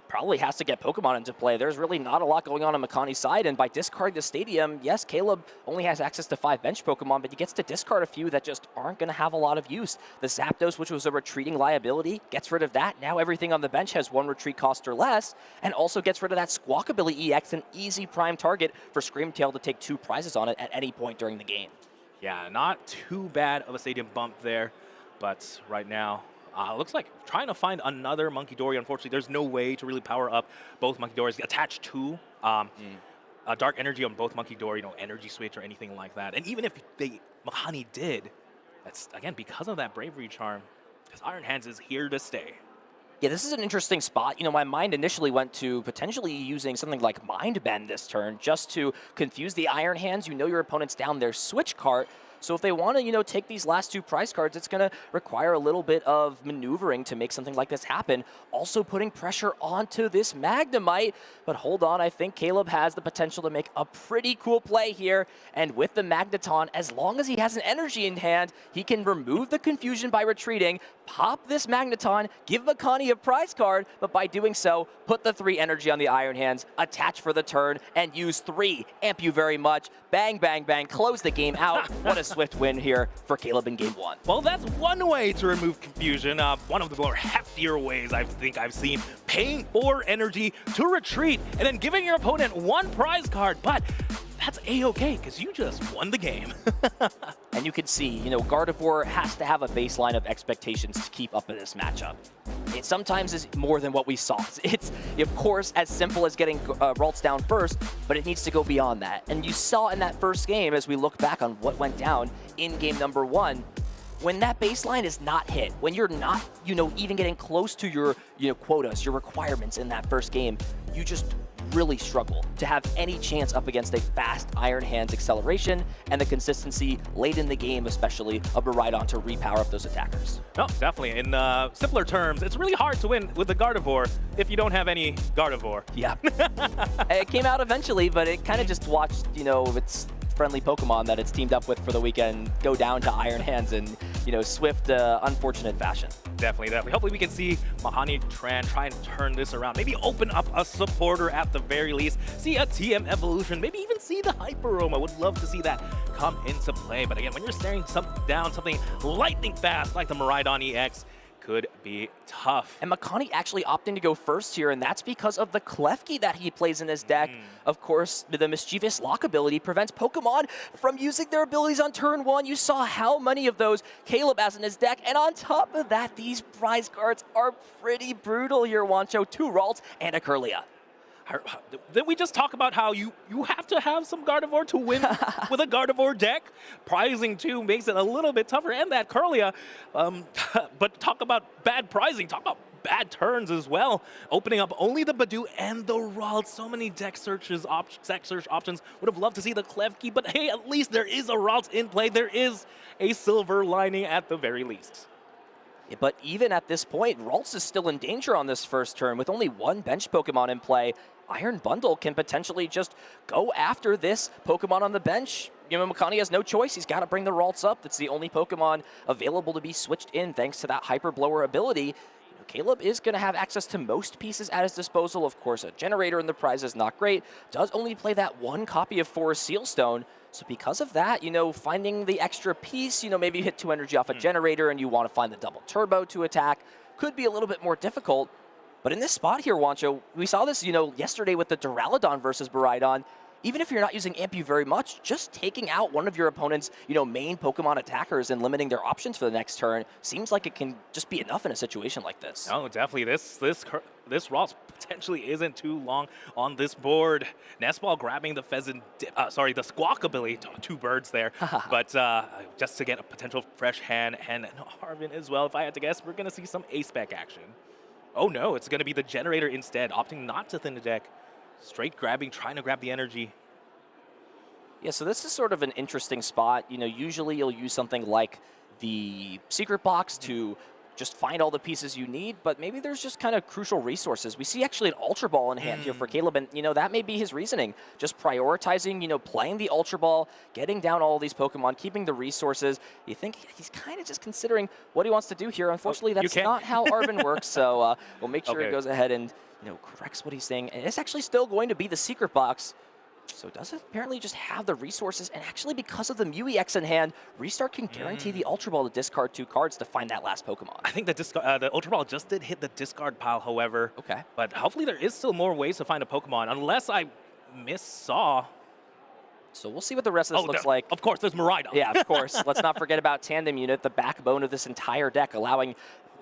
probably has to get Pokemon into play. There's really not a lot going on Makani's side, and by discarding the stadium, yes, Caleb only has access to 5 bench Pokemon, but he gets to discard a few that just aren't going to have a lot of use. The Zapdos, which was a retreating liability, gets rid of that. Now everything on the bench has 1 retreat cost or less, and also gets rid of that Squawkabilly EX, an easy prime target for Screamtail to take 2 prizes on it at any point during the game. Yeah, not too bad of a stadium bump there. But right now, looks like trying to find another Monkey Dory. Unfortunately, there's no way to really power up both Monkey Dories attached to Dark Energy on both Monkey Dory, Energy Switch or anything like that. And even if Makani did, that's, again, because of that Bravery Charm, because Iron Hands is here to stay. Yeah, this is an interesting spot. My mind initially went to potentially using something like Mind Bend this turn just to confuse the Iron Hands. Your opponent's down their Switch cart. So if they want to, take these last 2 prize cards, it's going to require a little bit of maneuvering to make something like this happen. Also putting pressure onto this Magnemite. But hold on, I think Caleb has the potential to make a pretty cool play here. And with the Magneton, as long as he has an energy in hand, he can remove the confusion by retreating, pop this Magneton, give Makani a prize card, but by doing so, put the 3 energy on the Iron Hands, attach for the turn, and use 3. Amp you very much. Bang, bang, bang. Close the game out. What a swift win here for Caleb in game 1. Well, that's one way to remove confusion. One of the more heftier ways I think I've seen. Paying 4 energy to retreat and then giving your opponent 1 prize card. But that's A-okay, because you just won the game. And you can see, Gardevoir has to have a baseline of expectations to keep up in this matchup. It sometimes is more than what we saw. It's, of course, as simple as getting Ralts down first, but it needs to go beyond that. And you saw in that first game, as we look back on what went down in game number 1, when that baseline is not hit, when you're not, even getting close to your, quotas, your requirements in that first game, you just really struggle to have any chance up against a fast Iron Hands acceleration and the consistency late in the game, especially of Miraidon to repower up those attackers. No, definitely. In simpler terms, it's really hard to win with the Gardevoir if you don't have any Gardevoir. Yeah. It came out eventually, but it kind of just watched, its friendly Pokemon that it's teamed up with for the weekend go down to Iron Hands in, swift, unfortunate fashion. Definitely. Hopefully we can see Mahani Tran try and turn this around. Maybe open up a supporter at the very least. See a TM evolution. Maybe even see the Hyper Aroma. Would love to see that come into play. But again, when you're staring down something lightning fast like the Miraidon EX, could be tough. And Makani actually opting to go first here, and that's because of the Klefki that he plays in his deck. Of course, the Mischievous Lock ability prevents Pokemon from using their abilities on turn 1. You saw how many of those Caleb has in his deck, and on top of that, these prize cards are pretty brutal here, Wancho. 2 Ralts and a Kirlia. Did we just talk about how you have to have some Gardevoir to win with a Gardevoir deck? Prizing, too, makes it a little bit tougher, and that Kirlia. But talk about bad prizing, talk about bad turns as well. Opening up only the Badoo and the Ralts. So many deck search options. Would have loved to see the Klefki, but hey, at least there is a Ralts in play. There is a silver lining at the very least. But even at this point, Ralts is still in danger on this first turn. With only 1 bench Pokemon in play, Iron Bundle can potentially just go after this Pokemon on the bench. Makani has no choice. He's got to bring the Ralts up. That's the only Pokemon available to be switched in thanks to that Hyper Blower ability. Caleb is going to have access to most pieces at his disposal. Of course, a generator in the prize is not great. Does only play that one copy of Forest Sealstone. So because of that, finding the extra piece, maybe you hit 2 energy off a generator and you want to find the double turbo to attack, could be a little bit more difficult. But in this spot here, Wancho, we saw this, yesterday with the Duraludon versus Miraidon. Even if you're not using Ampu very much, just taking out one of your opponent's, main Pokemon attackers and limiting their options for the next turn seems like it can just be enough in a situation like this. Oh, definitely. This Ross potentially isn't too long on this board. Nestball grabbing the the Squawk ability, 2 birds there, but just to get a potential fresh hand, and Harvin as well. If I had to guess, we're going to see some ace-spec action. Oh no, it's going to be the generator instead, opting not to thin the deck. Straight grabbing, trying to grab the energy. Yeah, so this is sort of an interesting spot. Usually you'll use something like the secret box to just find all the pieces you need, but maybe there's just kind of crucial resources. We see actually an Ultra Ball in hand here for Caleb, and that may be his reasoning. Just prioritizing, playing the Ultra Ball, getting down all these Pokemon, keeping the resources. You think he's kind of just considering what he wants to do here. Unfortunately, that's not how Arvin works, so we'll make sure he goes ahead and corrects what he's saying. And it's actually still going to be the secret box. So does it apparently just have the resources, and actually because of the EUIC in hand, Restart can guarantee the Ultra Ball to discard 2 cards to find that last Pokemon. I think the Ultra Ball just did hit the discard pile, however. Okay. But hopefully there is still more ways to find a Pokemon, unless I missaw. So we'll see what the rest of this looks like. Of course, there's Miraidon. Yeah, of course. Let's not forget about Tandem Unit, the backbone of this entire deck, allowing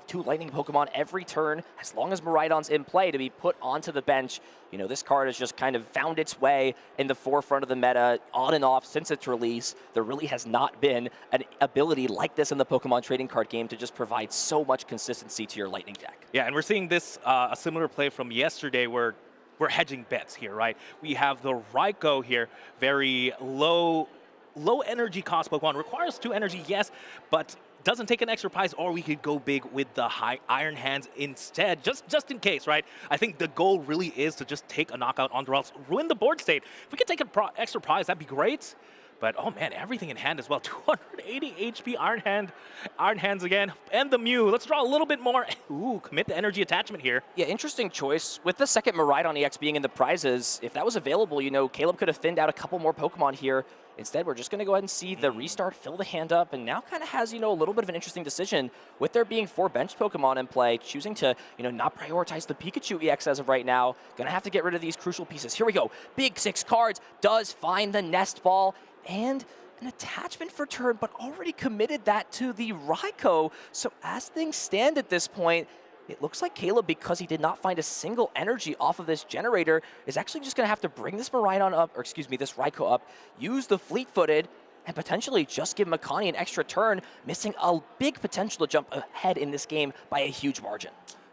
2 Lightning Pokemon every turn, as long as Miraidon's in play, to be put onto the bench. This card has just kind of found its way in the forefront of the meta on and off since its release. There really has not been an ability like this in the Pokemon trading card game to just provide so much consistency to your Lightning deck. Yeah, and we're seeing this, a similar play from yesterday where we're hedging bets here, right? We have the Raikou here, very low energy cost Pokemon, requires 2 energy, yes, but doesn't take an extra prize, or we could go big with the high Iron Hands instead, just in case, right? I think the goal really is to just take a knockout on the Ralts, ruin the board state. If we could take an extra prize, that'd be great. But oh man, everything in hand as well. 280 HP Iron Hands again, and the Mew. Let's draw a little bit more. Ooh, commit the energy attachment here. Yeah, interesting choice. With the second Miraidon EX being in the prizes, if that was available, Caleb could have thinned out a couple more Pokemon here. Instead, we're just going to go ahead and see the Restart fill the hand up, and now kind of has, a little bit of an interesting decision with there being 4 benched Pokemon in play, choosing to, not prioritize the Pikachu EX as of right now. Going to have to get rid of these crucial pieces. Here we go. Big 6 cards. Does find the Nest Ball and an attachment for turn, but already committed that to the Raikou. So as things stand at this point, it looks like Caleb, because he did not find a single energy off of this generator, is actually just going to have to bring this Miraidon up, or excuse me, this Raikou up, use the fleet-footed, and potentially just give Makani an extra turn, missing a big potential to jump ahead in this game by a huge margin.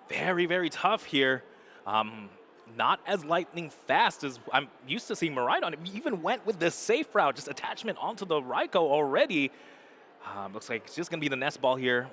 Very, very tough here. Not as lightning fast as I'm used to seeing Miraidon. He even went with the safe route, just attachment onto the Raikou already. Looks like it's just going to be the Nest Ball here.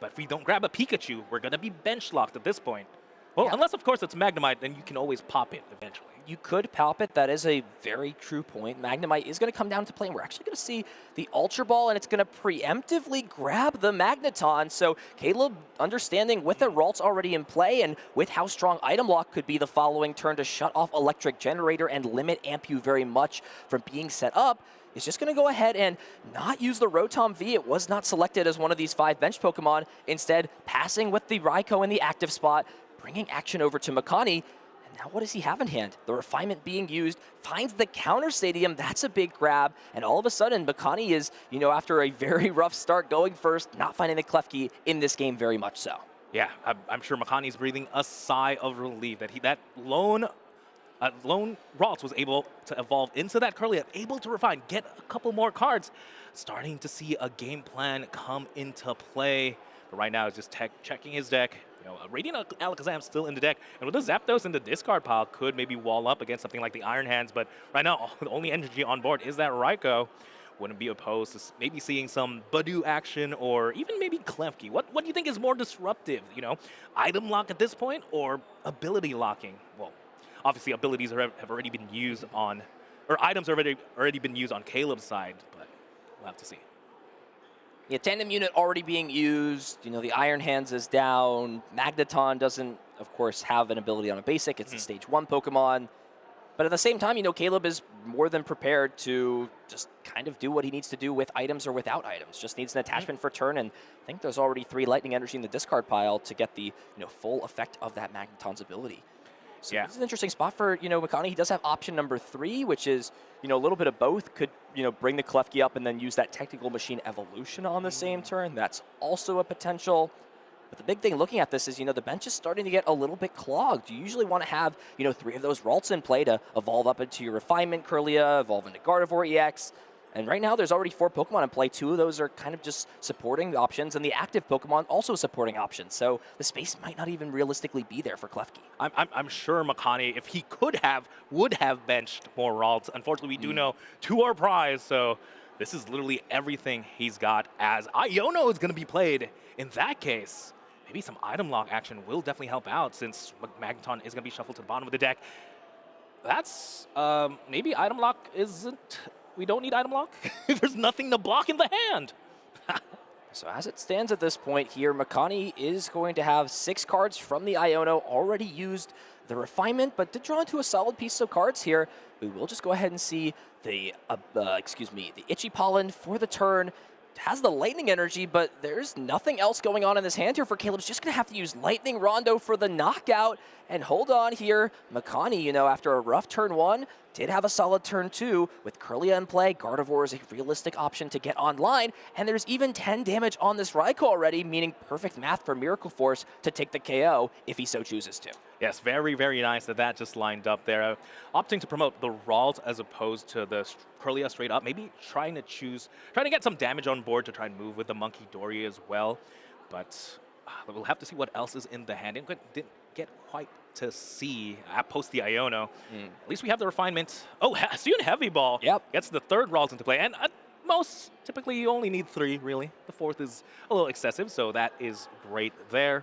But if we don't grab a Pikachu, we're going to be bench locked at this point. Well, unless, of course, it's Magnemite, then you can always pop it eventually. You could pop it. That is a very true point. Magnemite is going to come down to play, and we're actually going to see the Ultra Ball, and it's going to preemptively grab the Magneton. So Caleb, understanding with the Ralts already in play, and with how strong Item Lock could be the following turn to shut off Electric Generator and limit Ampu very much from being set up, is just going to go ahead and not use the Rotom V. It was not selected as one of these 5 bench Pokemon. Instead, passing with the Raikou in the active spot, bringing action over to Makani. And now what does he have in hand? The Refinement being used, finds the Counter Stadium. That's a big grab. And all of a sudden, Makani is, after a very rough start going first, not finding the Klefki in this game very much so. Yeah, I'm sure Makani's breathing a sigh of relief that lone Ralts was able to evolve into that Curly, able to refine, get a couple more cards. Starting to see a game plan come into play. But right now, it's just checking his deck. Radiant Alakazam still in the deck. And with the Zapdos in the discard pile, could maybe wall up against something like the Iron Hands. But right now, the only energy on board is that Raikou. Wouldn't be opposed to maybe seeing some Badoo action, or even maybe Klefki. What do you think is more disruptive? Item lock at this point, or ability locking? Well, obviously, abilities have already been used on, or items have already been used on Caleb's side, but we'll have to see. Yeah, Tandem Unit already being used. You know, the Iron Hands is down. Magneton doesn't, of course, have an ability on a basic. It's a stage 1 Pokemon. But at the same time, you know, Caleb is more than prepared to just kind of do what he needs to do with items or without items. Just needs an attachment for turn, and I think there's already 3 Lightning Energy in the discard pile to get the, you know, full effect of that Magneton's ability. So this is an interesting spot for, you know, Makani. He does have option number 3, which is, you know, a little bit of both. Could, you know, bring the Klefki up and then use that Technical Machine Evolution on the same turn. That's also a potential. But the big thing looking at this is, you know, the bench is starting to get a little bit clogged. You usually want to have, you know, 3 of those Ralts in play to evolve up into your Refinement Kirlia, evolve into Gardevoir EX. And right now there's already 4 Pokemon in play. 2 of those are kind of just supporting options, and the active Pokemon also supporting options. So the space might not even realistically be there for Klefki. I'm sure Makani, if he could have, would have benched more Ralts. Unfortunately, we do know 2 are prized, so this is literally everything he's got, as Iono is going to be played. In that case, maybe some item lock action will definitely help out, since Magneton is going to be shuffled to the bottom of the deck. That's, maybe item lock isn't, we don't need item lock? There's nothing to block in the hand. So as it stands at this point here, Makani is going to have 6 cards from the Iono, already used the Refinement, but did draw into a solid piece of cards here. We will just go ahead and see the, the Itchy Pollen for the turn. Has the Lightning Energy, but there's nothing else going on in this hand here for Caleb's just going to have to use Lightning Rondo for the knockout. And hold on here, Makani, you know, after a rough turn 1, did have a solid turn 2. With Kirlia in play, Gardevoir is a realistic option to get online, and there's even 10 damage on this Raikou already, meaning perfect math for Miracle Force to take the KO if he so chooses to. Yes, very, very nice that just lined up there. Opting to promote the Ralt as opposed to the Kirlia straight up. Maybe trying to get some damage on board to try and move with the Monkey Dory as well. But we'll have to see what else is in the hand. Didn't get quite to see post the Iono. At least we have the Refinement. Oh, soon Heavy Ball. Yep. Gets the 3rd Ralt into play. And at most, typically you only need 3, really. The 4th is a little excessive, so that is great there.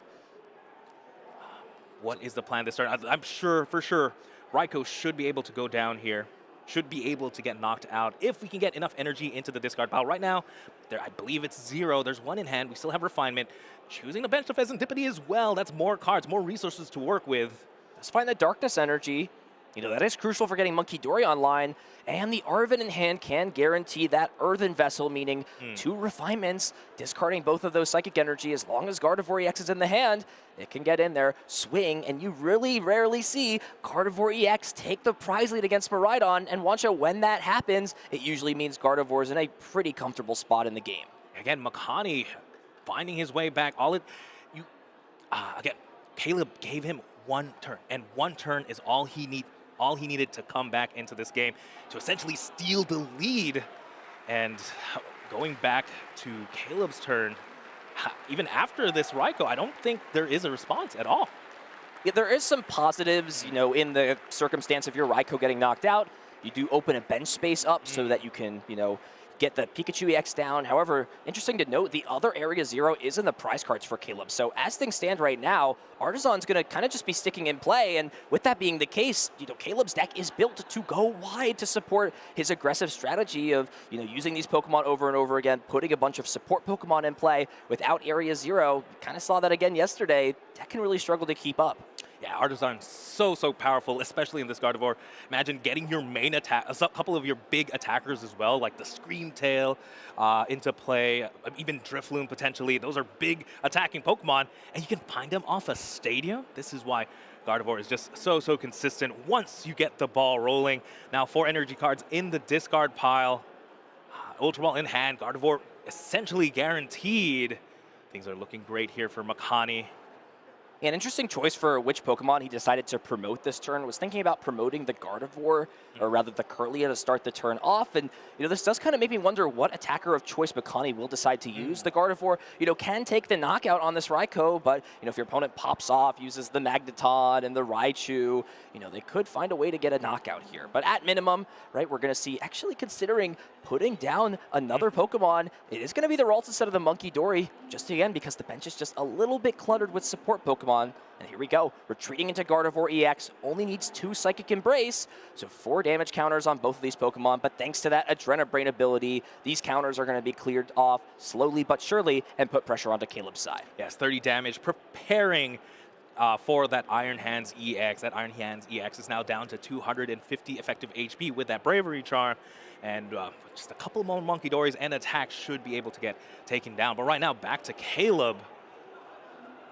What is the plan this turn? I'm sure, for sure, Raikou should be able to go down here. Should be able to get knocked out if we can get enough energy into the discard pile. Right now, I believe it's 0. There's 1 in hand. We still have Refinement. Choosing to bench the Pheasantipede as well. That's more cards, more resources to work with. Let's find the Darkness Energy. You know, that is crucial for getting Monkey Dory online, and the Arven in hand can guarantee that Earthen Vessel, meaning 2 Refinements, discarding both of those Psychic Energy. As long as Gardevoir EX is in the hand, it can get in there, swing, and you really rarely see Gardevoir EX take the prize lead against Miraidon, and Wancho, when that happens, it usually means Gardevoir is in a pretty comfortable spot in the game. Again, Makani finding his way back. Again, Caleb gave him 1 turn, and 1 turn is all he needed to come back into this game to essentially steal the lead. And going back to Caleb's turn, even after this Raikou, I don't think there is a response at all. Yeah, there is some positives, you know, in the circumstance of your Raikou getting knocked out. You do open a bench space up so that you can, you know, get the Pikachu EX down. However, interesting to note, the other Area 0 is in the prize cards for Caleb. So as things stand right now, Artisan's going to kind of just be sticking in play. And with that being the case, you know, Caleb's deck is built to go wide to support his aggressive strategy of, you know, using these Pokemon over and over again, putting a bunch of support Pokemon in play without Area 0. Kind of saw that again yesterday. Deck can really struggle to keep up. Yeah, Artisan's so powerful, especially in this Gardevoir. Imagine getting your main attack, a couple of your big attackers as well, like the Screamtail into play, even Drifloon potentially. Those are big attacking Pokemon, and you can find them off a stadium. This is why Gardevoir is just so consistent once you get the ball rolling. Now 4 energy cards in the discard pile. Ultra Ball in hand, Gardevoir essentially guaranteed. Things are looking great here for Makani. An interesting choice for which Pokemon he decided to promote this turn. Was thinking about promoting the Gardevoir, or rather the Kirlia, to start the turn off. And, you know, this does kind of make me wonder what attacker of choice Makani will decide to use. The Gardevoir, you know, can take the knockout on this Raikou, but, you know, if your opponent pops off, uses the Magneton and the Raichu, you know, they could find a way to get a knockout here. But at minimum, right, we're going to see actually considering putting down another Pokemon. It is going to be the Ralts instead of the Monkey Dory, just again because the bench is just a little bit cluttered with support Pokemon. Pokemon. And here we go, retreating into Gardevoir EX, only needs 2 Psychic Embrace, so 4 damage counters on both of these Pokemon, but thanks to that Adrenabrain ability, these counters are going to be cleared off slowly but surely and put pressure onto Caleb's side. Yes, 30 damage, preparing for that Iron Hands EX. That Iron Hands EX is now down to 250 effective HP with that Bravery Charm, and just a couple more Monkey Dories and attack should be able to get taken down. But right now, back to Caleb.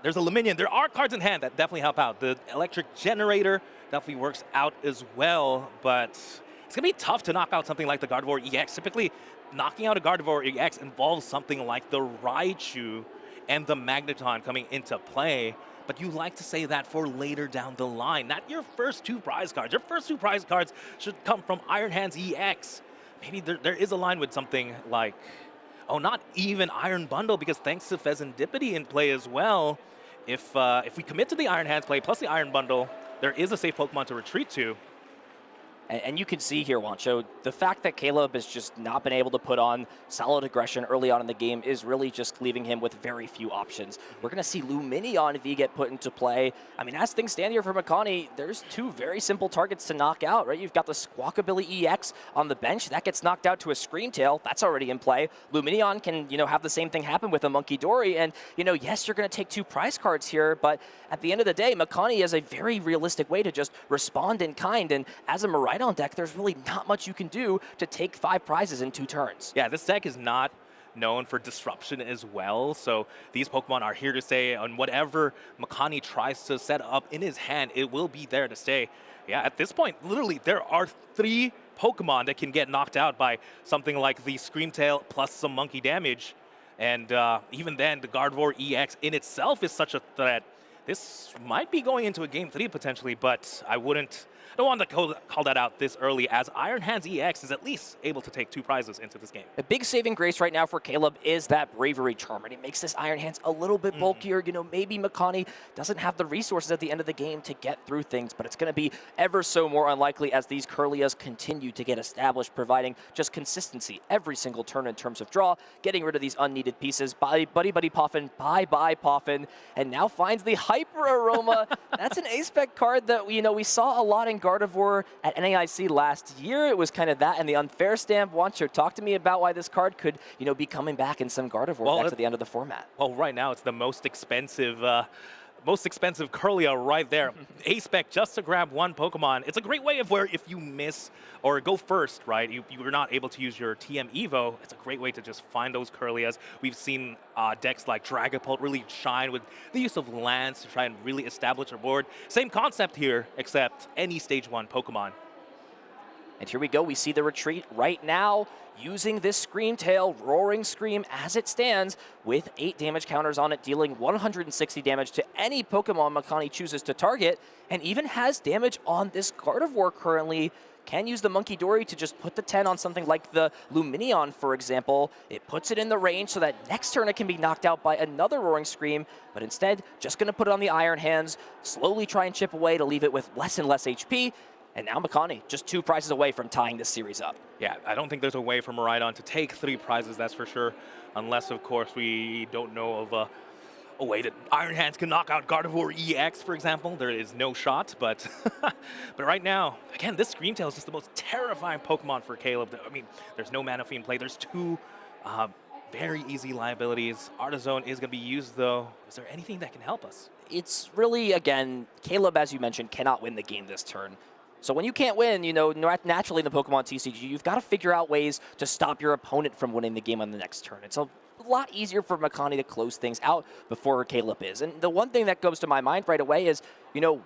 There's a Luminion. There are cards in hand that definitely help out. The Electric Generator definitely works out as well, but it's going to be tough to knock out something like the Gardevoir EX. Typically, knocking out a Gardevoir EX involves something like the Raichu and the Magneton coming into play, but you like to say that for later down the line, not your first 2 prize cards. Your first 2 prize cards should come from Iron Hands EX. Maybe there is a line with something like, oh, not even Iron Bundle, because thanks to Pheasantipity in play as well, if we commit to the Iron Hands play plus the Iron Bundle, there is a safe Pokemon to retreat to. And you can see here, Wancho, the fact that Caleb has just not been able to put on solid aggression early on in the game is really just leaving him with very few options. We're going to see Luminion V get put into play. I mean, as things stand here for Makani, there's 2 very simple targets to knock out, right? You've got the Squawkabilly EX on the bench. That gets knocked out to a Screamtail. That's already in play. Luminion can, have the same thing happen with a Monkey Dory. And, yes, you're going to take 2 prize cards here, but at the end of the day, Makani has a very realistic way to just respond in kind. And as a Miraidon deck, there's really not much you can do to take 5 prizes in 2 turns. Yeah, this deck is not known for disruption as well, so these Pokemon are here to stay, on whatever Makani tries to set up in his hand, it will be there to stay. Yeah, at this point, literally, there are 3 Pokemon that can get knocked out by something like the Screamtail plus some monkey damage, and even then, the Gardevoir EX in itself is such a threat. This might be going into a Game 3 potentially, but I don't want to call that out this early, as Iron Hands EX is at least able to take 2 prizes into this game. A big saving grace right now for Caleb is that Bravery Charm, and it makes this Iron Hands a little bit bulkier. Maybe Makani doesn't have the resources at the end of the game to get through things, but it's going to be ever so more unlikely as these Curlias continue to get established, providing just consistency every single turn in terms of draw, getting rid of these unneeded pieces. Buddy Poffin, bye Poffin, and now finds the Hyper Aroma. That's an A-Spec card that we saw a lot in Gardevoir at NAIC last year. It was kind of that and the Unfair Stamp. Wancho, talk to me about why this card could, be coming back in some Gardevoir decks at the end of the format. Well, right now it's the most expensive Curlia right there. A-Spec just to grab 1 Pokemon. It's a great way of where if you miss or go first, right, you're not able to use your TM Evo, it's a great way to just find those Curlias. We've seen decks like Dragapult really shine with the use of lands to try and really establish a board. Same concept here, except any Stage 1 Pokemon. And here we go, we see the retreat right now, using this Screamtail, Roaring Scream as it stands, with 8 damage counters on it, dealing 160 damage to any Pokemon Makani chooses to target, and even has damage on this Gardevoir currently. Can use the Monkey Dory to just put the 10 on something like the Luminion, for example. It puts it in the range so that next turn it can be knocked out by another Roaring Scream, but instead, just going to put it on the Iron Hands, slowly try and chip away to leave it with less and less HP. And now Makani, just 2 prizes away from tying this series up. Yeah, I don't think there's a way for Miraidon to take 3 prizes, that's for sure. Unless, of course, we don't know of a way that Iron Hands can knock out Gardevoir EX, for example. There is no shot, but but right now, again, this Screamtail is just the most terrifying Pokemon for Caleb. I mean, there's no Manaphy in play. There's 2 very easy liabilities. Artazone is going to be used, though. Is there anything that can help us? It's really, again, Caleb, as you mentioned, cannot win the game this turn. So when you can't win, naturally in the Pokemon TCG, you've got to figure out ways to stop your opponent from winning the game on the next turn. It's a lot easier for Makani to close things out before Caleb is. And the one thing that comes to my mind right away is,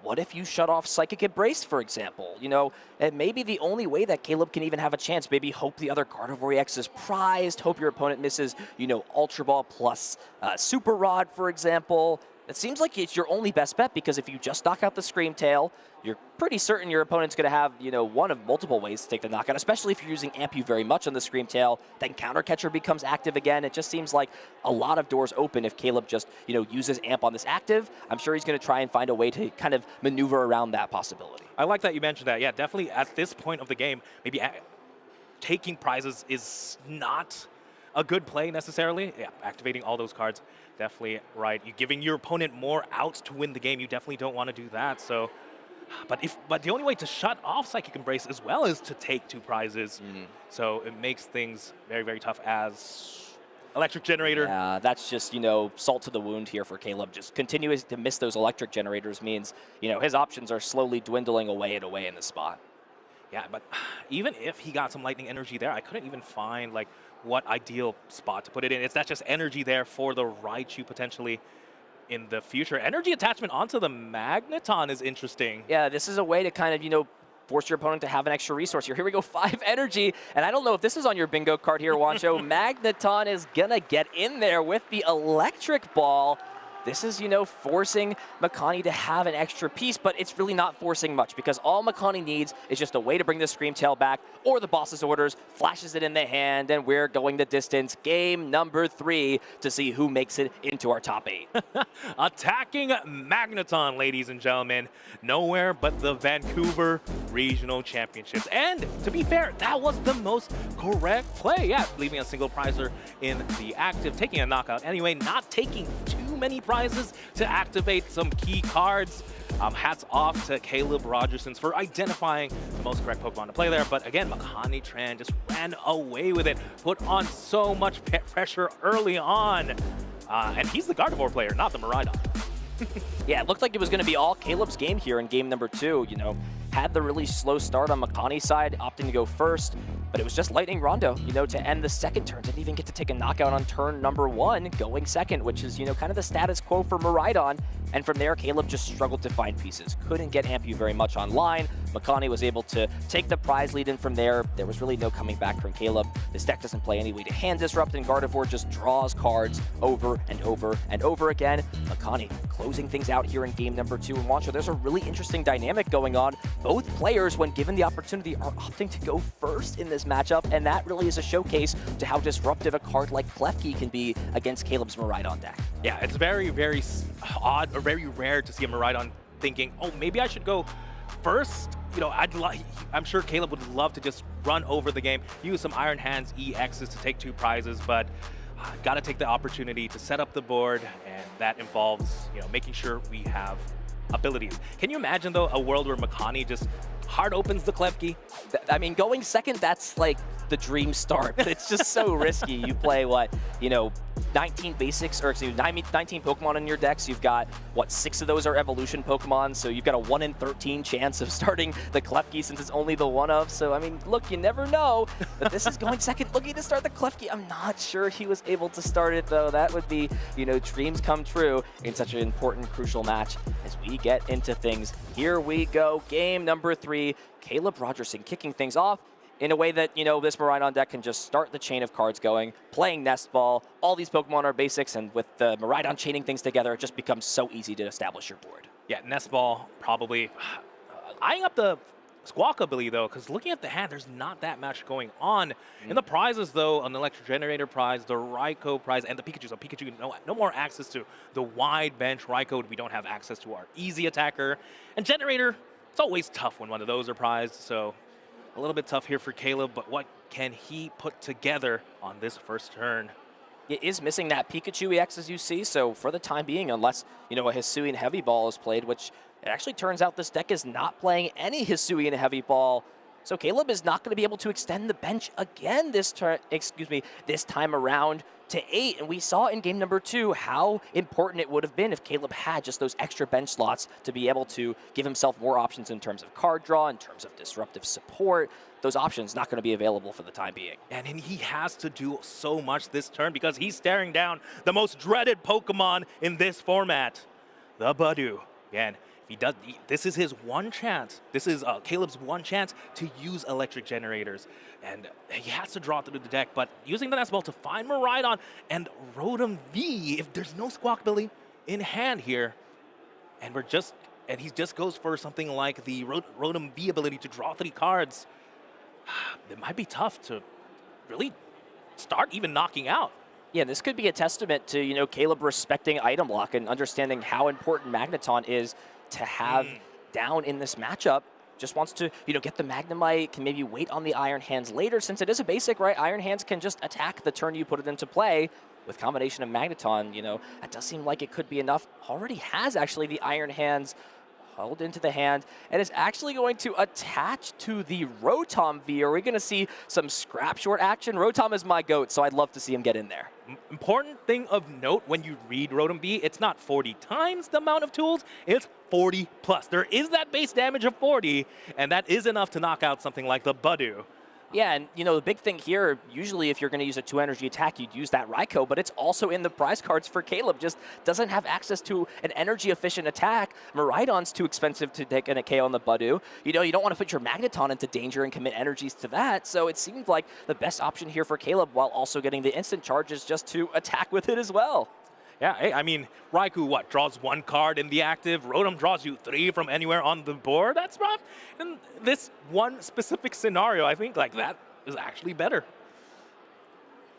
what if you shut off Psychic Embrace, for example? And maybe the only way that Caleb can even have a chance, maybe hope the other Gardevoir EX is prized, hope your opponent misses, Ultra Ball plus Super Rod, for example. It seems like it's your only best bet, because if you just knock out the Screamtail, you're pretty certain your opponent's going to have, one of multiple ways to take the knockout, especially if you're using Ampu very much on the Screamtail. Then Counter Catcher becomes active again. It just seems like a lot of doors open if Caleb just, uses Amp on this active. I'm sure he's going to try and find a way to kind of maneuver around that possibility. I like that you mentioned that. Yeah, definitely at this point of the game, maybe taking prizes is not a good play necessarily. Yeah, activating all those cards, definitely right. You're giving your opponent more outs to win the game. You definitely don't want to do that. So, but the only way to shut off Psychic Embrace as well is to take 2 prizes. So it makes things very, very tough as Electric Generator. Yeah, that's just, you know, salt to the wound here for Caleb. Just continuing to miss those Electric Generators means, you know, his options are slowly dwindling away and away in the spot. Yeah, but even if he got some Lightning Energy there, I couldn't even find, like, what ideal spot to put it in. It's not just energy there for the Raichu potentially in the future. Energy attachment onto the Magneton is interesting. Yeah, this is a way to kind of, you know, force your opponent to have an extra resource here. Here we go, 5 energy. And I don't know if this is on your bingo card here, Wancho. Magneton is going to get in there with the Electric Ball. This is, you know, forcing Makani to have an extra piece, but it's really not forcing much because all Makani needs is just a way to bring the Scream Tail back or the boss's orders, flashes it in the hand, and we're going the distance. Game number 3 to see who makes it into our top 8. Attacking Magneton, ladies and gentlemen. Nowhere but the Vancouver Regional Championships. And to be fair, that was the most correct play. Yeah, leaving a single prizer in the active, taking a knockout anyway, not taking too many prizes to activate some key cards. Hats off to Caleb Rogerson for identifying the most correct Pokemon to play there. But again, Makani Tran just ran away with it, put on so much pressure early on. And he's the Gardevoir player, not the Miraidon. Yeah, it looked like it was going to be all Caleb's game here in game number 2. You know, had the really slow start on Makani's side, opting to go first, but it was just Lightning Rondo, you know, to end the second turn. Didn't even get to take a knockout on turn number 1, going second, which is, you know, kind of the status quo for Miraidon. And from there, Caleb just struggled to find pieces. Couldn't get Ampu very much online. Makani was able to take the prize lead, and from there, there was really no coming back from Caleb. This deck doesn't play any way to hand disrupt, and Gardevoir just draws cards over and over and over again. Makani closing things out here in game number 2. And Wancho, there's a really interesting dynamic going on. Both players, when given the opportunity, are opting to go first in this matchup, and that really is a showcase to how disruptive a card like Klefki can be against Caleb's Miraidon deck. Yeah, it's very, very odd, or very rare to see a Miraidon thinking, oh, maybe I should go first. You know, I'm sure Caleb would love to just run over the game, use some Iron Hands EXs to take 2 prizes, but got to take the opportunity to set up the board, and that involves, you know, making sure we have abilities. Can you imagine, though, a world where Makani just hard opens the Klefki? I mean, going second, that's like the dream start. It's just so risky. You play, what, you know, 19 basics, or excuse me, 19 Pokemon in your decks. You've got, what, 6 of those are evolution Pokemon, so you've got a 1 in 13 chance of starting the Klefki since it's only the one of. So, I mean, look, you never know. But this is going second, looking to start the Klefki. I'm not sure he was able to start it, though. That would be, you know, dreams come true in such an important, crucial match. As we get into things, here we go. Game number 3, Caleb Rogerson kicking things off in a way that, you know, this Miraidon deck can just start the chain of cards going, playing Nest Ball. All these Pokemon are basics, and with the Miraidon chaining things together, it just becomes so easy to establish your board. Yeah, Nest Ball probably eyeing up the Squawk ability, though, because looking at the hand, there's not that much going on. In the prizes, though, an Electric Generator prize, the Raikou prize, and the Pikachu. So Pikachu, no more access to the wide bench. Raikou, we don't have access to our easy attacker. And Generator, it's always tough when one of those are prized, so a little bit tough here for Caleb, but what can he put together on this first turn? It is missing that Pikachu EX, as you see, so for the time being, unless, you know, a Hisuian Heavy Ball is played, which it actually turns out this deck is not playing any Hisuian Heavy Ball. So Caleb is not going to be able to extend the bench again this time around to 8. And we saw in game number 2 how important it would have been if Caleb had just those extra bench slots to be able to give himself more options in terms of card draw, in terms of disruptive support. Those options not going to be available for the time being. And he has to do so much this turn because he's staring down the most dreaded Pokemon in this format, the Badu. Again, this is his one chance. This is Caleb's one chance to use Electric Generators. And he has to draw through the deck, but using the Nest Ball to find Miraidon and Rotom V, if there's no Squawkabilly in hand here, and he just goes for something like the Rotom V ability to draw 3 cards, it might be tough to really start even knocking out. Yeah, this could be a testament to, you know, Caleb respecting item lock and understanding how important Magneton is to have down in this matchup. just wants to, get the Magnemite, can maybe wait on the Iron Hands later, since it is a basic, right? Iron Hands can just attack the turn you put it into play. With combination of Magneton, that does seem like it could be enough. Already has actually the Iron Hands held into the hand, and is actually going to attach to the Rotom V. Are we going to see some scrap short action? Rotom is my GOAT, so I'd love to see him get in there. Important thing of note when you read Rotom V, it's not 40 times the amount of tools, it's 40 plus. There is that base damage of 40, and that is enough to knock out something like the Budu. Yeah, and the big thing here, usually if you're going to use a 2-energy attack, you'd use that Raikou, but it's also in the prize cards for Caleb. Just doesn't have access to an energy-efficient attack. Miraidon's too expensive to take an KO on the Budu. You don't want to put your Magneton into danger and commit energies to that, so it seemed like the best option here for Caleb, while also getting the instant charges just to attack with it as well. Yeah, hey, I mean, Raikou, draws 1 card in the active. Rotom draws you 3 from anywhere on the board. That's rough. In this one specific scenario, I think that is actually better.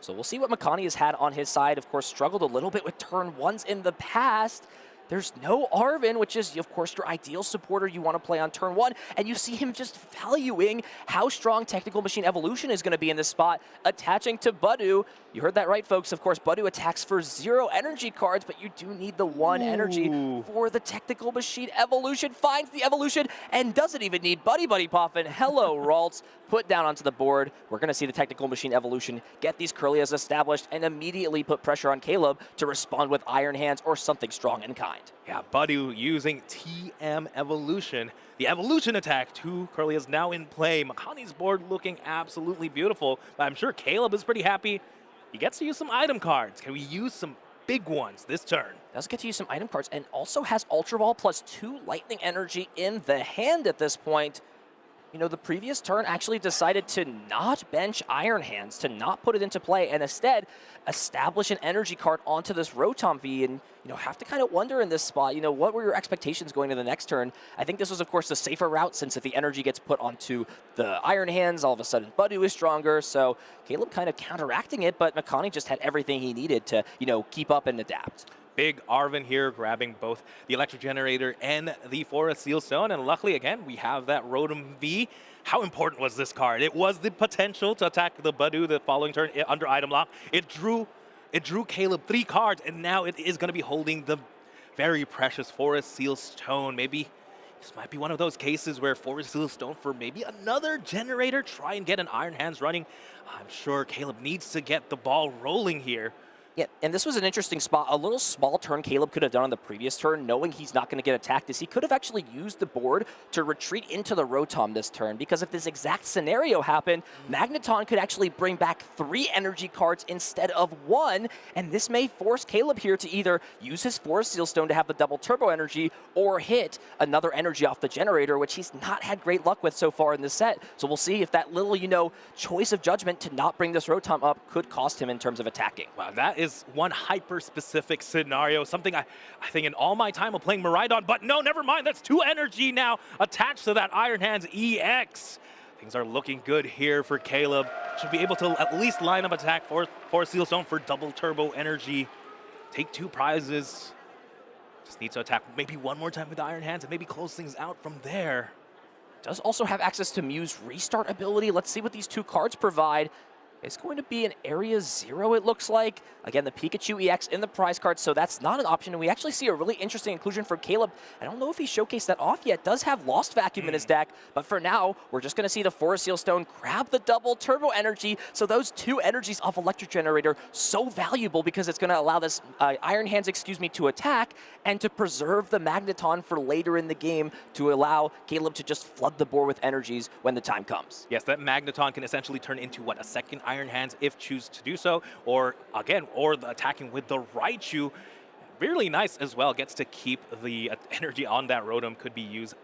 So we'll see what Makani has had on his side. Of course, struggled a little bit with turn 1s in the past. There's no Arven, which is, of course, your ideal supporter you want to play on turn 1, and you see him just valuing how strong Technical Machine Evolution is going to be in this spot, attaching to Budu. You heard that right, folks. Of course, Budu attacks for 0 energy cards, but you do need the 1 energy for the Technical Machine Evolution. Finds the Evolution and doesn't even need Buddy Poffin. Hello, Ralts. Put down onto the board. We're going to see the Technical Machine Evolution get these Curlias established and immediately put pressure on Caleb to respond with Iron Hands or something strong in kind. Yeah, Budu using TM Evolution. The Evolution attack, 2 Curlias now in play. Makani's board looking absolutely beautiful, but I'm sure Caleb is pretty happy. He gets to use some item cards. Can we use some big ones this turn? Does get to use some item cards and also has Ultra Ball plus 2 Lightning Energy in the hand at this point. The previous turn actually decided to not bench Iron Hands, to not put it into play, and instead establish an energy card onto this Rotom V, and, have to kind of wonder in this spot, what were your expectations going to the next turn? I think this was, of course, the safer route, since if the energy gets put onto the Iron Hands, all of a sudden Budu is stronger, so Caleb kind of counteracting it, but Makani just had everything he needed to, keep up and adapt. Big Arven here grabbing both the Electric Generator and the Forest Seal Stone, and luckily, again, we have that Rotom V. How important was this card? It was the potential to attack the Budu the following turn under item lock. It drew Caleb 3 cards, and now it is going to be holding the very precious Forest Seal Stone. Maybe this might be one of those cases where Forest Seal Stone for maybe another generator, try and get an Iron Hands running. I'm sure Caleb needs to get the ball rolling here. Yeah, and this was an interesting spot. A little small turn Caleb could have done on the previous turn, knowing he's not going to get attacked, is he could have actually used the board to retreat into the Rotom this turn, because if this exact scenario happened, Magneton could actually bring back 3 energy cards instead of 1, and this may force Caleb here to either use his Forest Seal Stone to have the double turbo energy, or hit another energy off the generator, which he's not had great luck with so far in this set. So we'll see if that little, choice of judgment to not bring this Rotom up could cost him in terms of attacking. Wow, that is one hyper-specific scenario, something I think in all my time of playing Miraidon, but no, never mind, that's 2 energy now attached to that Iron Hands EX. Things are looking good here for Caleb. Should be able to at least line up attack for Seal Stone for double turbo energy. Take 2 prizes. Just need to attack maybe one more time with the Iron Hands and maybe close things out from there. Does also have access to Mew's restart ability. Let's see what these 2 cards provide. It's going to be an Area 0, it looks like. Again, the Pikachu EX in the prize card, so that's not an option. And we actually see a really interesting inclusion for Caleb. I don't know if he showcased that off yet. Does have Lost Vacuum in his deck, but for now, we're just going to see the Forest Seal Stone grab the double turbo energy. So those 2 energies off Electric Generator, so valuable because it's going to allow this Iron Hands, to attack and to preserve the Magneton for later in the game to allow Caleb to just flood the board with energies when the time comes. Yes, that Magneton can essentially turn into, a second Iron Hands if choose to do so, or the attacking with the Raichu. Really nice as well, gets to keep the energy on that Rotom, could be used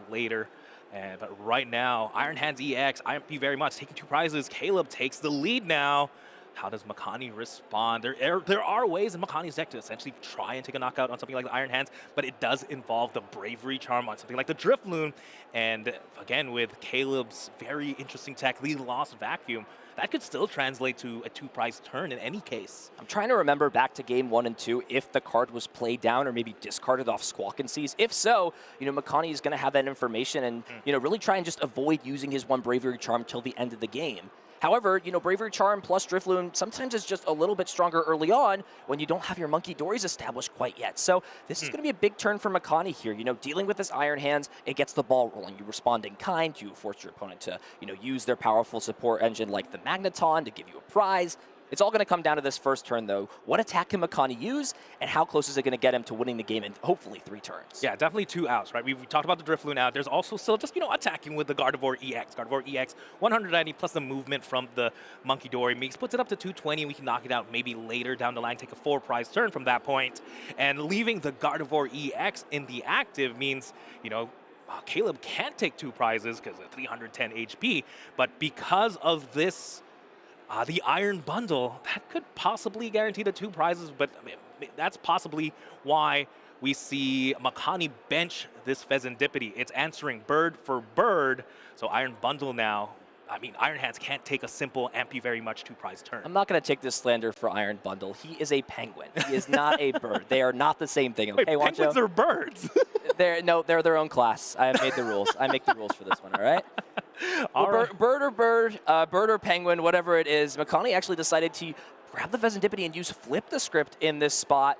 later. But right now, Iron Hands EX, IMP very much, taking 2 prizes. Caleb takes the lead now. How does Makani respond? There are ways in Makani's deck to essentially try and take a knockout on something like the Iron Hands, but it does involve the Bravery Charm on something like the Drifloon. And again, with Caleb's very interesting tech, the Lost Vacuum, that could still translate to a 2-prize turn in any case. I'm trying to remember back to game 1 and 2 if the card was played down or maybe discarded off Squawk and Seas. If so, Makani is going to have that information and, really try and just avoid using his 1 Bravery Charm till the end of the game. However, Bravery Charm plus Drifloon sometimes is just a little bit stronger early on when you don't have your Monkey Dories established quite yet. So this is going to be a big turn for Makani here. Dealing with this Iron Hands, it gets the ball rolling. You respond in kind, you force your opponent to, use their powerful support engine like the Magneton to give you a prize. It's all going to come down to this first turn, though. What attack can Makani use, and how close is it going to get him to winning the game in hopefully 3 turns? Yeah, definitely 2 outs, right? We talked about the Drifloon out. There's also still just, attacking with the Gardevoir EX. Gardevoir EX, 190 plus the movement from the Monkey Dory. Puts it up to 220. We can knock it out maybe later down the line, take a 4-prize turn from that point. And leaving the Gardevoir EX in the active means, Caleb can't take 2 prizes because of 310 HP. But because of this, the Iron Bundle, that could possibly guarantee the 2 prizes, but that's possibly why we see Makani bench this Pheasantipity. It's answering bird for bird, so Iron Bundle now. Iron Hands can't take a simple Ampy very much 2-prize turn. I'm not going to take this slander for Iron Bundle. He is a penguin. He is not a bird. They are not the same thing. Okay, Wait, penguins are birds. They're their own class. I have made the rules. I make the rules for this one, all right? Bird or penguin, whatever it is, Makani actually decided to grab the Pheasantipity and use Flip the Script in this spot.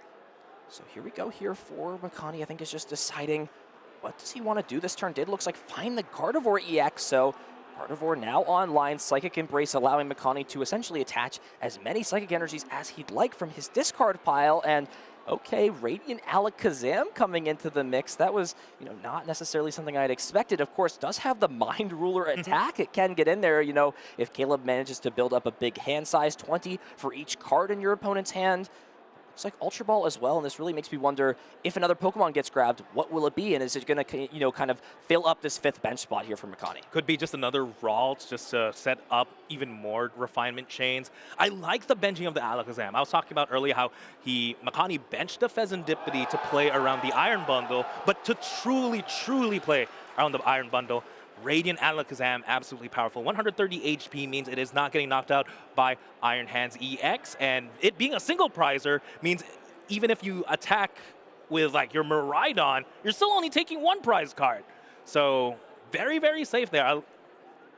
So here we go here for Makani. I think is just deciding what does he want to do this turn. Looks like find the Gardevoir EX, so Gardevoir now online, Psychic Embrace allowing Makani to essentially attach as many Psychic Energies as he'd like from his discard pile, and okay, Radiant Alakazam coming into the mix. That was, not necessarily something I had expected. Of course, does have the Mind Ruler attack. It can get in there, if Caleb manages to build up a big hand size, 20 for each card in your opponent's hand. Looks like Ultra Ball as well, and this really makes me wonder if another Pokemon gets grabbed, what will it be, and is it going to, kind of fill up this 5th bench spot here for Makani? Could be just another Ralt just to set up even more refinement chains. I like the benching of the Alakazam. I was talking about earlier how Makani benched the Pheasantipity to play around the Iron Bundle, but to truly play around the Iron Bundle, Radiant Alakazam, absolutely powerful. 130 HP means it is not getting knocked out by Iron Hands EX, and it being a single prizer means even if you attack with your Miraidon, you're still only taking 1 prize card. So very, very safe there.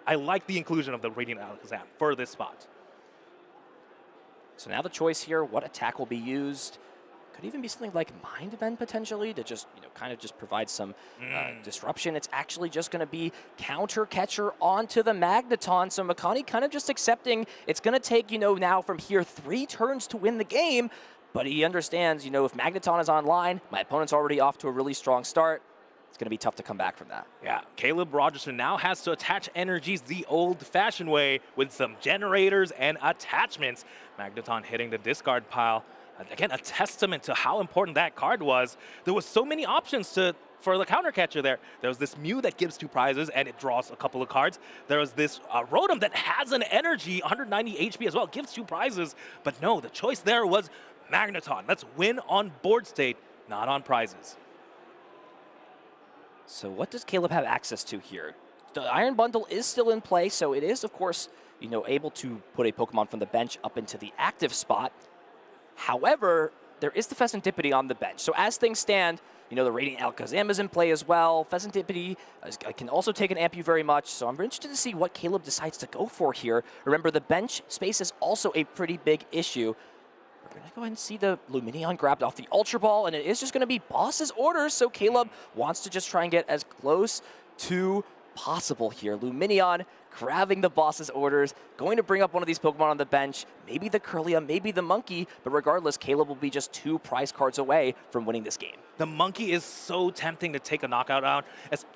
I like the inclusion of the Radiant Alakazam for this spot. So now the choice here, what attack will be used? Could even be something like Mind Bend potentially to just, kind of just provide some disruption. It's actually just going to be Counter Catcher onto the Magneton. So Makani kind of just accepting it's going to take, now from here 3 turns to win the game. But he understands, if Magneton is online, my opponent's already off to a really strong start. It's going to be tough to come back from that. Yeah, Caleb Rogerson now has to attach energies the old-fashioned way with some generators and attachments. Magneton hitting the discard pile. Again, a testament to how important that card was. There was so many options for the counter catcher there. There was this Mew that gives 2 prizes and it draws a couple of cards. There was this Rotom that has an energy, 190 HP as well, gives 2 prizes. But no, the choice there was Magneton. Let's win on board state, not on prizes. So what does Caleb have access to here? The Iron Bundle is still in play, so it is, of course, able to put a Pokemon from the bench up into the active spot. However, there is the Pheasantipity on the bench. So as things stand, the Radiant Alakazam is in play as well. Pheasantipity can also take an Ampu very much. So I'm interested to see what Caleb decides to go for here. Remember, the bench space is also a pretty big issue. We're going to go ahead and see the Lumineon grabbed off the Ultra Ball, and it is just going to be boss's orders. So Caleb wants to just try and get as close to possible here. Lumineon grabbing the boss's orders, going to bring up one of these Pokemon on the bench, maybe the Curlia, maybe the Monkey, but regardless, Caleb will be just 2 prize cards away from winning this game. The Monkey is so tempting to take a knockout out,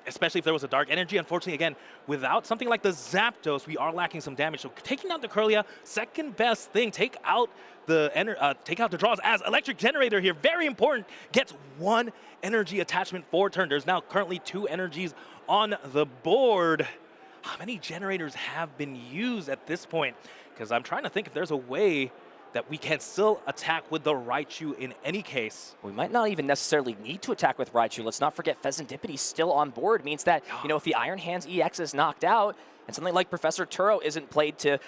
especially if there was a Dark Energy. Unfortunately, again, without something like the Zapdos, we are lacking some damage. So taking out the Curlia, second best thing, take out the draws as Electric Generator here, very important, gets 1 energy attachment for turn. There's now currently 2 energies on the board. How many generators have been used at this point? Because I'm trying to think if there's a way that we can still attack with the Raichu in any case. We might not even necessarily need to attack with Raichu. Let's not forget Pheasantipity still on board. Means that, if the Iron Hands EX is knocked out and something like Professor Turo isn't played to,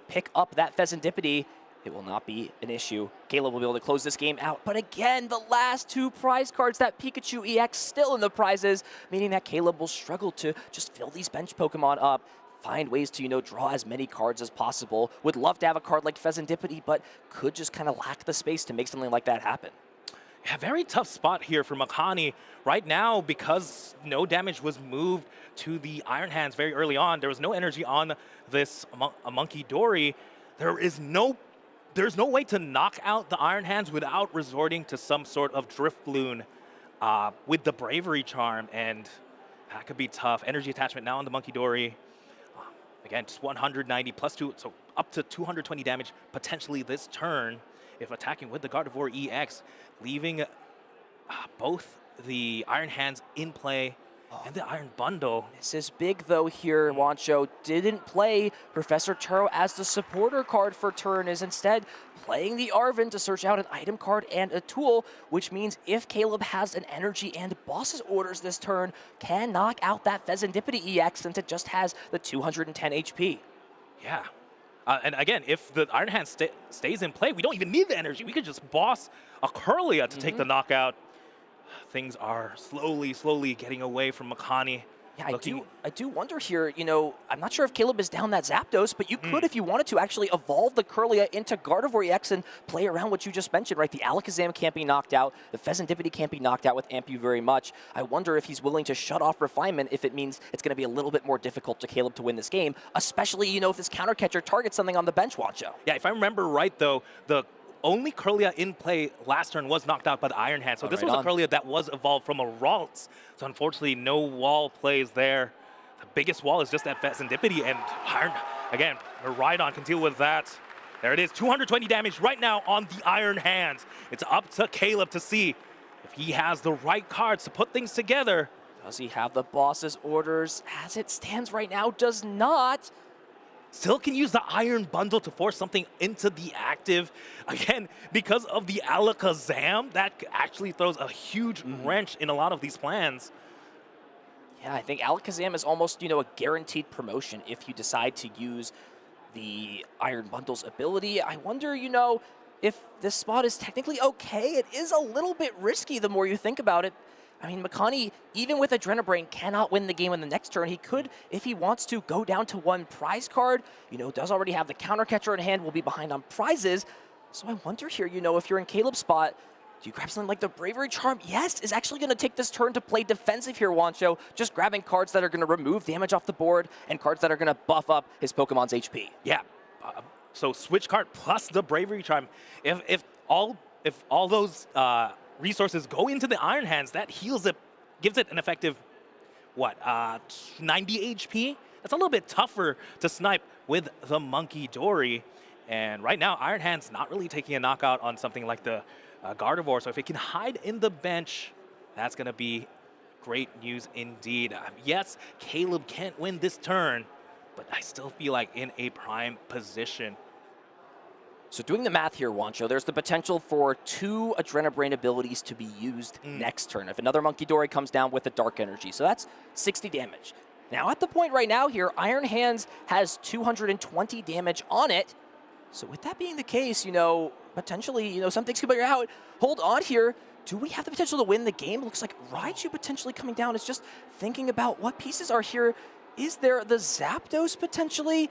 pick up that Pheasantipity, it will not be an issue. Caleb will be able to close this game out. But again, the last 2 prize cards, that Pikachu EX still in the prizes, meaning that Caleb will struggle to just fill these bench Pokemon up. Find ways to, draw as many cards as possible. Would love to have a card like Pheasantipity, but could just kind of lack the space to make something like that happen. Yeah, very tough spot here for Makani. Right now, because no damage was moved to the Iron Hands very early on, there was no energy on this Monkey Dory. There's no way to knock out the Iron Hands without resorting to some sort of Drift Balloon with the Bravery Charm, and that could be tough. Energy attachment now on the Monkey Dory. Again, just 190 plus 2, so up to 220 damage potentially this turn if attacking with the Gardevoir EX, leaving both the Iron Hands in play and the Iron Bundle. This is big though here. Wancho didn't play Professor Turo as the supporter card for turn, is instead playing the Arven to search out an item card and a tool, which means if Caleb has an energy and boss's orders this turn, can knock out that Pheasantipity EX since it just has the 210 HP. Yeah. And again, if the Iron Hand stays in play, we don't even need the energy. We could just boss a Kirlia to take the knockout. Things are slowly getting away from Makani. Yeah, I do wonder here, I'm not sure if Caleb is down that Zapdos, but you could, if you wanted to, actually evolve the Kirlia into Gardevoir EX and play around what you just mentioned, right? The Alakazam can't be knocked out. The Pheasantipity can't be knocked out with Ampu very much. I wonder if he's willing to shut off Refinement if it means it's going to be a little bit more difficult to Caleb to win this game, especially, if this counter catcher targets something on the bench, Wancho. Yeah, if I remember right, though, the only Kirlia in play last turn was knocked out by the Iron Hand. So this was a Kirlia that was evolved from a Ralts. So unfortunately, no wall plays there. The biggest wall is just that Pheasantipity, and Iron, again, Rhydon can deal with that. There it is, 220 damage right now on the Iron Hands. It's up to Caleb to see if he has the right cards to put things together. Does he have the boss's orders? As it stands right now, does not. Still can use the Iron Bundle to force something into the active. Again, because of the Alakazam, that actually throws a huge wrench in a lot of these plans. Yeah, I think Alakazam is almost, a guaranteed promotion if you decide to use the Iron Bundle's ability. I wonder, if this spot is technically okay. It is a little bit risky the more you think about it. I mean, Makani, even with Adrenabrain, cannot win the game in the next turn. He could, if he wants to, go down to 1 prize card. Does already have the counter catcher in hand, will be behind on prizes. So I wonder here, if you're in Caleb's spot, do you grab something like the Bravery Charm? Yes, is actually going to take this turn to play defensive here, Wancho. Just grabbing cards that are going to remove damage off the board and cards that are going to buff up his Pokemon's HP. Yeah, so switch card plus the Bravery Charm. If all those resources go into the Iron Hands, that heals it, gives it an effective, 90 HP? That's a little bit tougher to snipe with the Monkey Dory. And right now, Iron Hands not really taking a knockout on something like the Gardevoir. So if it can hide in the bench, that's going to be great news indeed. Yes, Caleb can't win this turn, but I still feel like in a prime position. So doing the math here, Wancho, there's the potential for 2 Adrenabrain abilities to be used next turn. If another Monkey Dory comes down with a Dark Energy. So that's 60 damage. Now at the point right now here, Iron Hands has 220 damage on it. So with that being the case, potentially, some things could be out. Hold on here. Do we have the potential to win the game? Looks like Raichu potentially coming down. It's just thinking about what pieces are here. Is there the Zapdos potentially?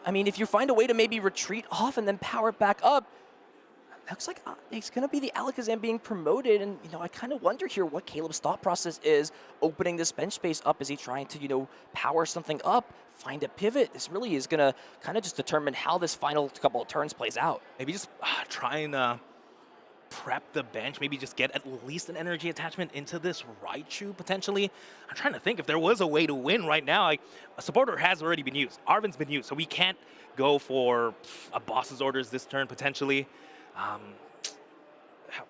I mean, if you find a way to maybe retreat off and then power back up, looks like it's going to be the Alakazam being promoted. And, I kind of wonder here what Caleb's thought process is opening this bench space up. Is he trying to, power something up, find a pivot? This really is going to kind of just determine how this final couple of turns plays out. Maybe just try and prep the bench, maybe just get at least an energy attachment into this Raichu potentially. I'm trying to think if there was a way to win right now. A supporter has already been used. Arven's been used, so we can't go for a boss's orders this turn potentially.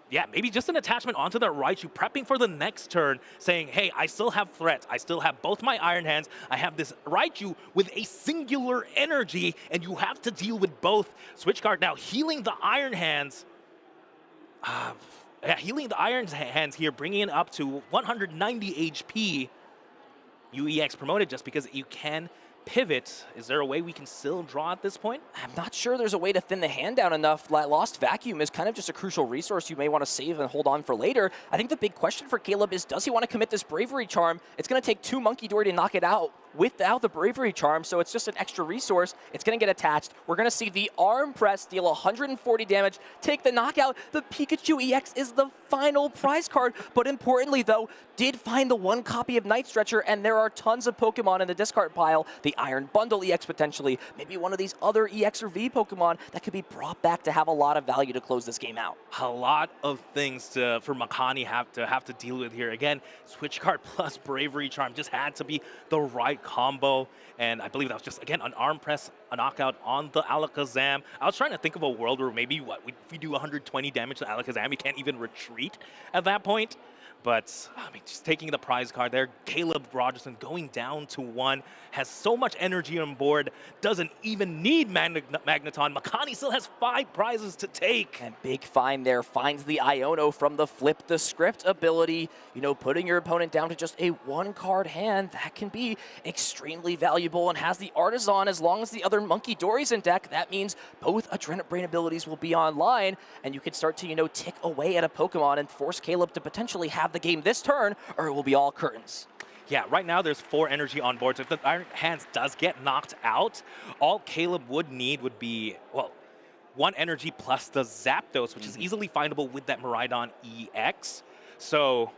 yeah, maybe just an attachment onto the Raichu, prepping for the next turn, saying, hey, I still have threats. I still have both my Iron Hands. I have this Raichu with a singular energy, and you have to deal with both. Switch card now healing the Iron Hands. Healing the Iron Hands here, bringing it up to 190 HP. EUIC promoted just because you can pivot. Is there a way we can still draw at this point? I'm not sure there's a way to thin the hand down enough. That Lost Vacuum is kind of just a crucial resource you may want to save and hold on for later. I think the big question for Caleb is, does he want to commit this Bravery Charm? It's going to take 2 Monkey Dory to knock it out without the Bravery Charm, so it's just an extra resource. It's going to get attached. We're going to see the Arm Press deal 140 damage, take the knockout. The Pikachu EX is the final prize card, but importantly, though, did find the 1 copy of Night Stretcher, and there are tons of Pokemon in the discard pile. The Iron Bundle EX potentially, maybe one of these other EX or V Pokemon that could be brought back to have a lot of value to close this game out. A lot of things for Makani have to deal with here. Again, Switch card plus Bravery Charm just had to be the right combo, and I believe that was just, again, an Arm Press, a knockout on the Alakazam. I was trying to think of a world where maybe, we do 120 damage to Alakazam, we can't even retreat at that point. But, I mean, just taking the prize card there, Caleb Rogerson going down to 1, has so much energy on board, doesn't even need Magneton. Makani still has 5 prizes to take. And big find there, finds the Iono from the Flip the Script ability. You know, putting your opponent down to just a 1-card hand, that can be extremely valuable, and has the Artisan as long as the other Monkey Dory's in deck. That means both Adrenaline Brain abilities will be online, and you can start to, you know, tick away at a Pokemon and force Caleb to potentially have the game this turn, or it will be all curtains. Yeah, right now there's 4 energy on board, so if the Iron Hands does get knocked out, all Caleb would need would be, well, 1 energy plus the Zapdos, which is easily findable with that Miraidon EX. So,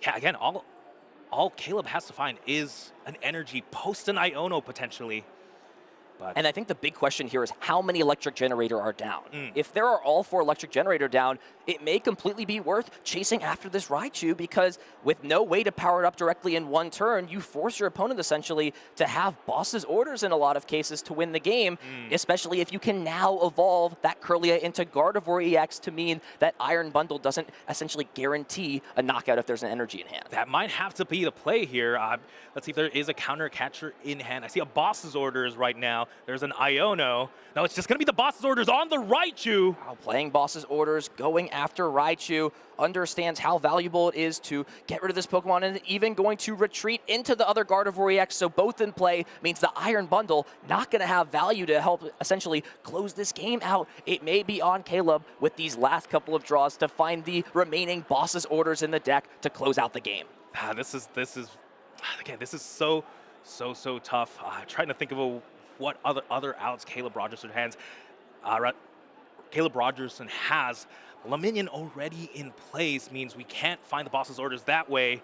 yeah, again, all Caleb has to find is an energy post an Iono potentially. And I think the big question here is how many Electric Generator are down. If there are all 4 Electric Generator down, it may completely be worth chasing after this Raichu, because with no way to power it up directly in 1 turn, you force your opponent essentially to have boss's orders in a lot of cases to win the game, especially if you can now evolve that Kirlia into Gardevoir EX to mean that Iron Bundle doesn't essentially guarantee a knockout if there's an energy in hand. That might have to be the play here. Let's see if there is a counter catcher in hand. I see a boss's orders right now. There's an Iono. No, it's just going to be the boss's orders on the Raichu. Wow, playing boss's orders, going after Raichu, understands how valuable it is to get rid of this Pokemon, and even going to retreat into the other Gardevoir EX, so both in play means the Iron Bundle not going to have value to help essentially close this game out. It may be on Caleb with these last couple of draws to find the remaining boss's orders in the deck to close out the game. This is again, this is so tough. Trying to think of what other outs Caleb Rogerson has. Caleb Rogerson has Laminion already in place, means we can't find the boss's orders that way.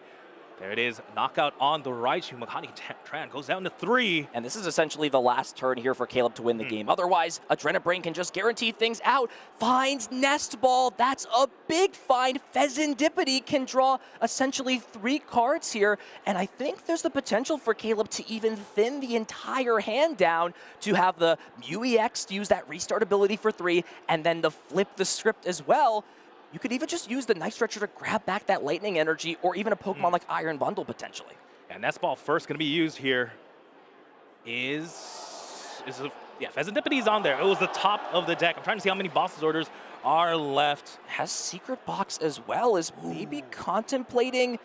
There it is, knockout on the Raichu. Makani Tran goes down to 3. And this is essentially the last turn here for Caleb to win the game. Otherwise, Adrenaline Brain can just guarantee things out. Finds Nest Ball. That's a big find. Pheasantipity can draw essentially 3 cards here. And I think there's the potential for Caleb to even thin the entire hand down to have the EUIC to use that restart ability for 3, and then the Flip the Script as well. You could even just use the Night Stretcher to grab back that Lightning Energy, or even a Pokemon like Iron Bundle potentially. And Nest Ball first going to be used here. Yeah, Pheasantipity is on there. It was the top of the deck. I'm trying to see how many boss's orders are left. Has Secret Box as well, is maybe contemplating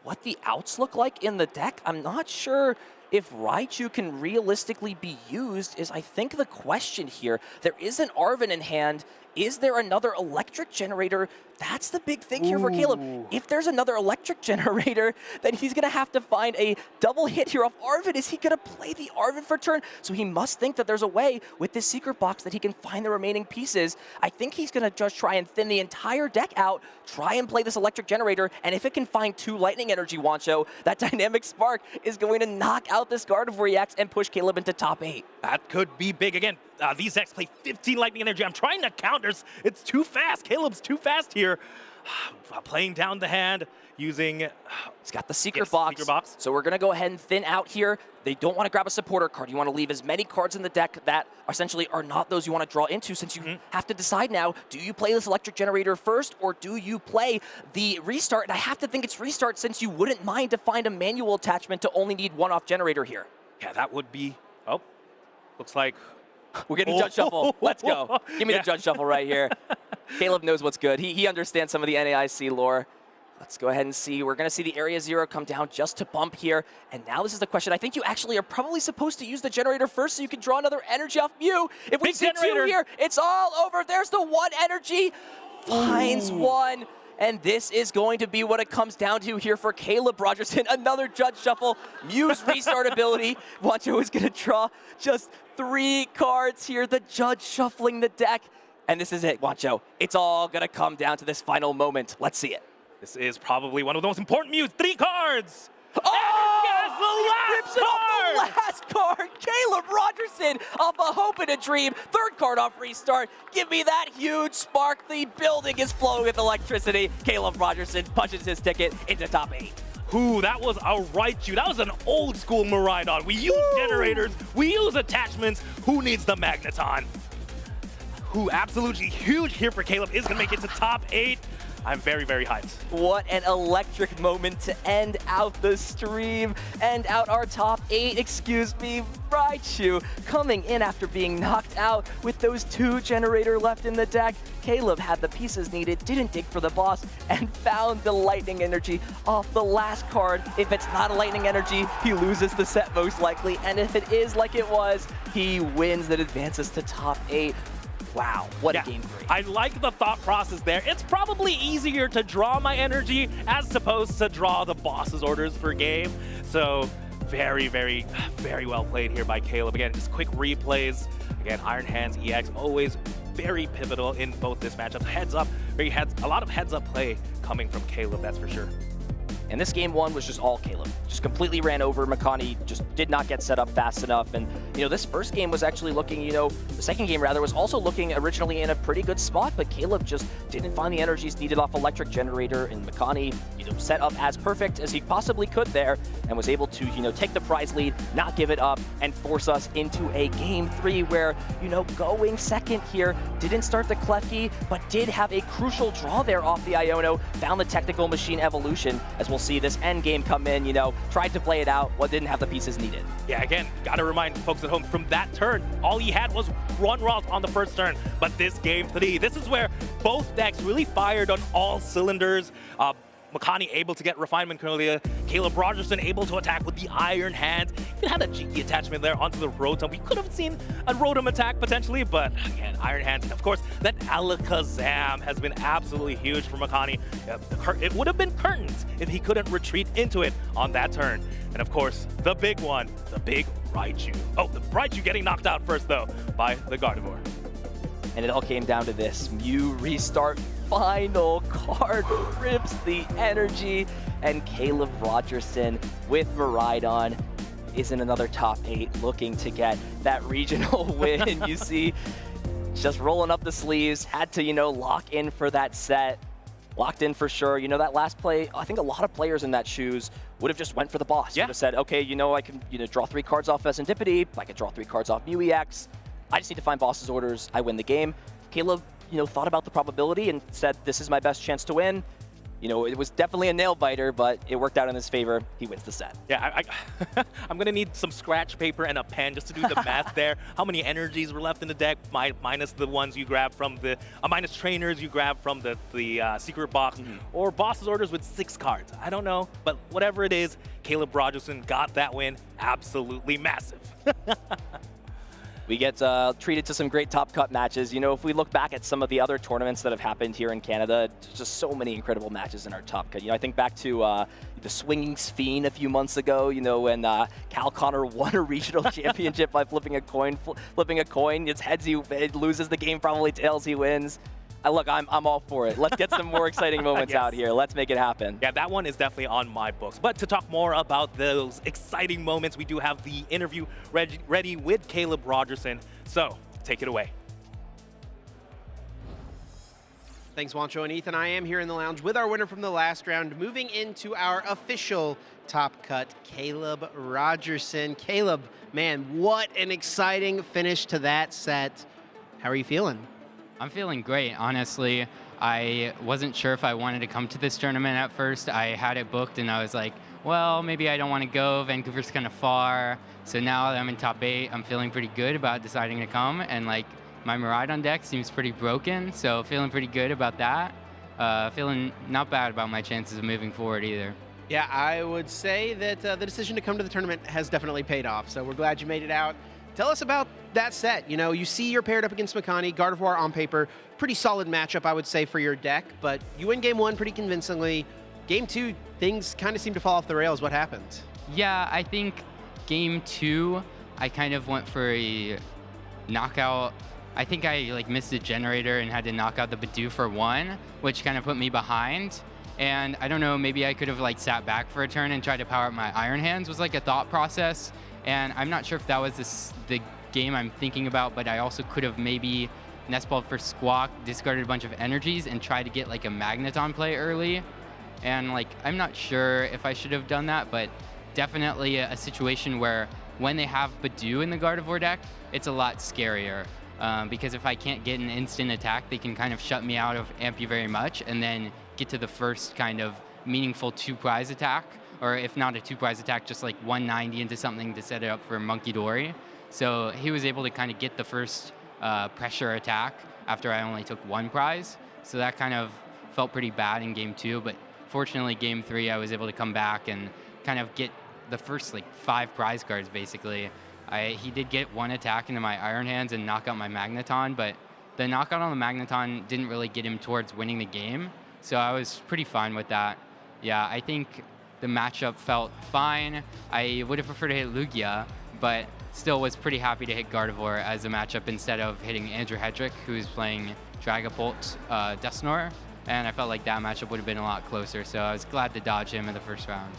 what the outs look like in the deck. I'm not sure if Raichu can realistically be used, is I think the question here. There is an Arven in hand. Is there another Electric Generator? That's the big thing here for Caleb. If there's another Electric Generator, then he's going to have to find a double hit here off Arven. Is he going to play the Arven for turn? So he must think that there's a way with this Secret Box that he can find the remaining pieces. I think he's going to just try and thin the entire deck out, try and play this Electric Generator, and if it can find 2 Lightning Energy, Wancho, that Dynamic Spark is going to knock out this Gardevoir EX and push Caleb into top 8. That could be big. Again, these decks play 15 Lightning Energy. I'm trying to count. It's too fast. Caleb's too fast here. playing down the hand, using... He's got the secret box. So we're going to go ahead and thin out here. They don't want to grab a supporter card. You want to leave as many cards in the deck that essentially are not those you want to draw into, since you have to decide now, do you play this electric generator first, or do you play the restart? And I have to think it's restart, since you wouldn't mind to find a manual attachment to only need one off generator here. Yeah, that would be... Oh, looks like... We're getting Judge Shuffle. Let's go. Give me the Judge Shuffle right here. Caleb knows what's good. He understands some of the NAIC lore. Let's go ahead and see. We're going to see the Area 0 come down just to bump here. And now this is the question. I think you actually are probably supposed to use the generator first so you can draw another energy off Mew. If we see two here, it's all over. There's the one energy. Finds one. And this is going to be what it comes down to here for Caleb Rogerson. Another Judge Shuffle. Mew's restart ability. Wancho is going to draw just 3 cards here. The Judge shuffling the deck. And this is it, Wancho. It's all going to come down to this final moment. Let's see it. This is probably one of the most important Mews. 3 cards! Oh! Rips it off the last card! Caleb Rogerson off a hope and a dream. 3rd card off restart. Give me that huge spark. The building is flowing with electricity. Caleb Rogerson punches his ticket into top 8. Ooh, that was a Raichu. That was an old school Miraidon. We use generators. We use attachments. Who needs the Magneton? Who absolutely huge here for Caleb is going to make it to top 8. I'm very, very hyped. What an electric moment to end out the stream, end out our top 8, excuse me, Raichu coming in after being knocked out with those 2 generator left in the deck. Caleb had the pieces needed, didn't dig for the boss, and found the lightning energy off the last card. If it's not a lightning energy, he loses the set most likely, and if it is like it was, he wins and advances to top 8. Wow, what a game 3. I like the thought process there. It's probably easier to draw my energy as opposed to draw the boss's orders per game. So very, very, very well played here by Caleb. Again, just quick replays. Again, Iron Hands EX always very pivotal in both this matchup. Heads up, a lot of heads up play coming from Caleb, that's for sure. And this game 1 was just all Caleb. Just completely ran over. Makani just did not get set up fast enough. And, this first game was actually looking, the second game rather, was also looking originally in a pretty good spot, but Caleb just didn't find the energies needed off Electric Generator, and Makani, set up as perfect as he possibly could there, and was able to, take the prize lead, not give it up, and force us into a game 3 where, going second here, didn't start the Klefki, but did have a crucial draw there off the Iono, found the Technical Machine Evolution, as we'll see this end game come in, tried to play it out, but didn't have the pieces needed. Yeah, again, gotta remind folks at home, from that turn, all he had was 1 Ralts on the first turn, but this game 3, this is where both decks really fired on all cylinders. Makani able to get Refinement earlier, Caleb Rogerson able to attack with the Iron Hands, even had a cheeky attachment there onto the Rotom. We could have seen a Rotom attack potentially, but again, Iron Hands. And of course, that Alakazam has been absolutely huge for Makani. It would have been curtains if he couldn't retreat into it on that turn. And of course, the big one, the big Raichu. Oh, the Raichu getting knocked out first though by the Gardevoir. And it all came down to this. Mew restart, final card, rips the energy, and Caleb Rogerson with Miraidon is in another top 8, looking to get that regional win. You see, just rolling up the sleeves, had to, lock in for that set. Locked in for sure. That last play, I think a lot of players in that shoes would have just went for the boss. Yeah. Would have said, okay, I can, draw 3 cards off Serendipity, I can draw 3 cards off Mew EX. I just need to find boss's orders, I win the game. Caleb, thought about the probability and said, this is my best chance to win. It was definitely a nail biter, but it worked out in his favor. He wins the set. Yeah, I'm going to need some scratch paper and a pen just to do the math there. How many energies were left in the deck, minus the ones you grab from the, minus trainers you grab from the secret box, or boss's orders with 6 cards. I don't know, but whatever it is, Caleb Rogerson got that win. Absolutely massive. We get treated to some great top cut matches. If we look back at some of the other tournaments that have happened here in Canada, there's just so many incredible matches in our top cut. I think back to the Swinging Sphene a few months ago, when Cal Connor won a regional championship by flipping a coin. It's heads, he loses the game, probably tails, he wins. Look, I'm all for it. Let's get some more exciting moments out here. Let's make it happen. Yeah, that one is definitely on my books. But to talk more about those exciting moments, we do have the interview ready with Caleb Rogerson. So, take it away. Thanks, Wancho and Ethan. I am here in the lounge with our winner from the last round, moving into our official top cut, Caleb Rogerson. Caleb, man, what an exciting finish to that set. How are you feeling? I'm feeling great, honestly. I wasn't sure if I wanted to come to this tournament at first. I had it booked and I was like, well, maybe I don't want to go. Vancouver's kind of far. So now that I'm in top 8, I'm feeling pretty good about deciding to come. And like my Miraidon deck seems pretty broken, so feeling pretty good about that. Feeling not bad about my chances of moving forward either. Yeah, I would say that the decision to come to the tournament has definitely paid off. So we're glad you made it out. Tell us about that set. You know, you see you're paired up against Makani, Gardevoir on paper. Pretty solid matchup, I would say, for your deck. But you win game 1 pretty convincingly. Game 2, things kind of seem to fall off the rails. What happened? Yeah, I think game 2, I kind of went for a knockout. I think I like missed a generator and had to knock out the Bidoof for 1, which kind of put me behind. And I don't know, maybe I could have like sat back for a turn and tried to power up my Iron Hands was like a thought process. And I'm not sure if that was the game I'm thinking about, but I also could have maybe Nestballed for Squawk, discarded a bunch of energies, and tried to get like a Magneton play early. And like, I'm not sure if I should have done that, but definitely a situation where when they have Bidoof in the Gardevoir deck, it's a lot scarier. Because if I can't get an instant attack, they can kind of shut me out of Ampy very much, and then get to the first kind of meaningful 2-prize attack. Or if not a 2-prize attack, just like 190 into something to set it up for Monkey Dory. So he was able to kind of get the first pressure attack after I only took 1 prize. So that kind of felt pretty bad in game 2, but fortunately game 3 I was able to come back and kind of get the first like 5 prize cards basically. He did get 1 attack into my Iron Hands and knock out my Magneton, but the knockout on the Magneton didn't really get him towards winning the game. So I was pretty fine with that. Yeah, I think the matchup felt fine. I would have preferred to hit Lugia, but still was pretty happy to hit Gardevoir as a matchup instead of hitting Andrew Hedrick, who's playing Dragapult Dusknoir. And I felt like that matchup would have been a lot closer, so I was glad to dodge him in the first round.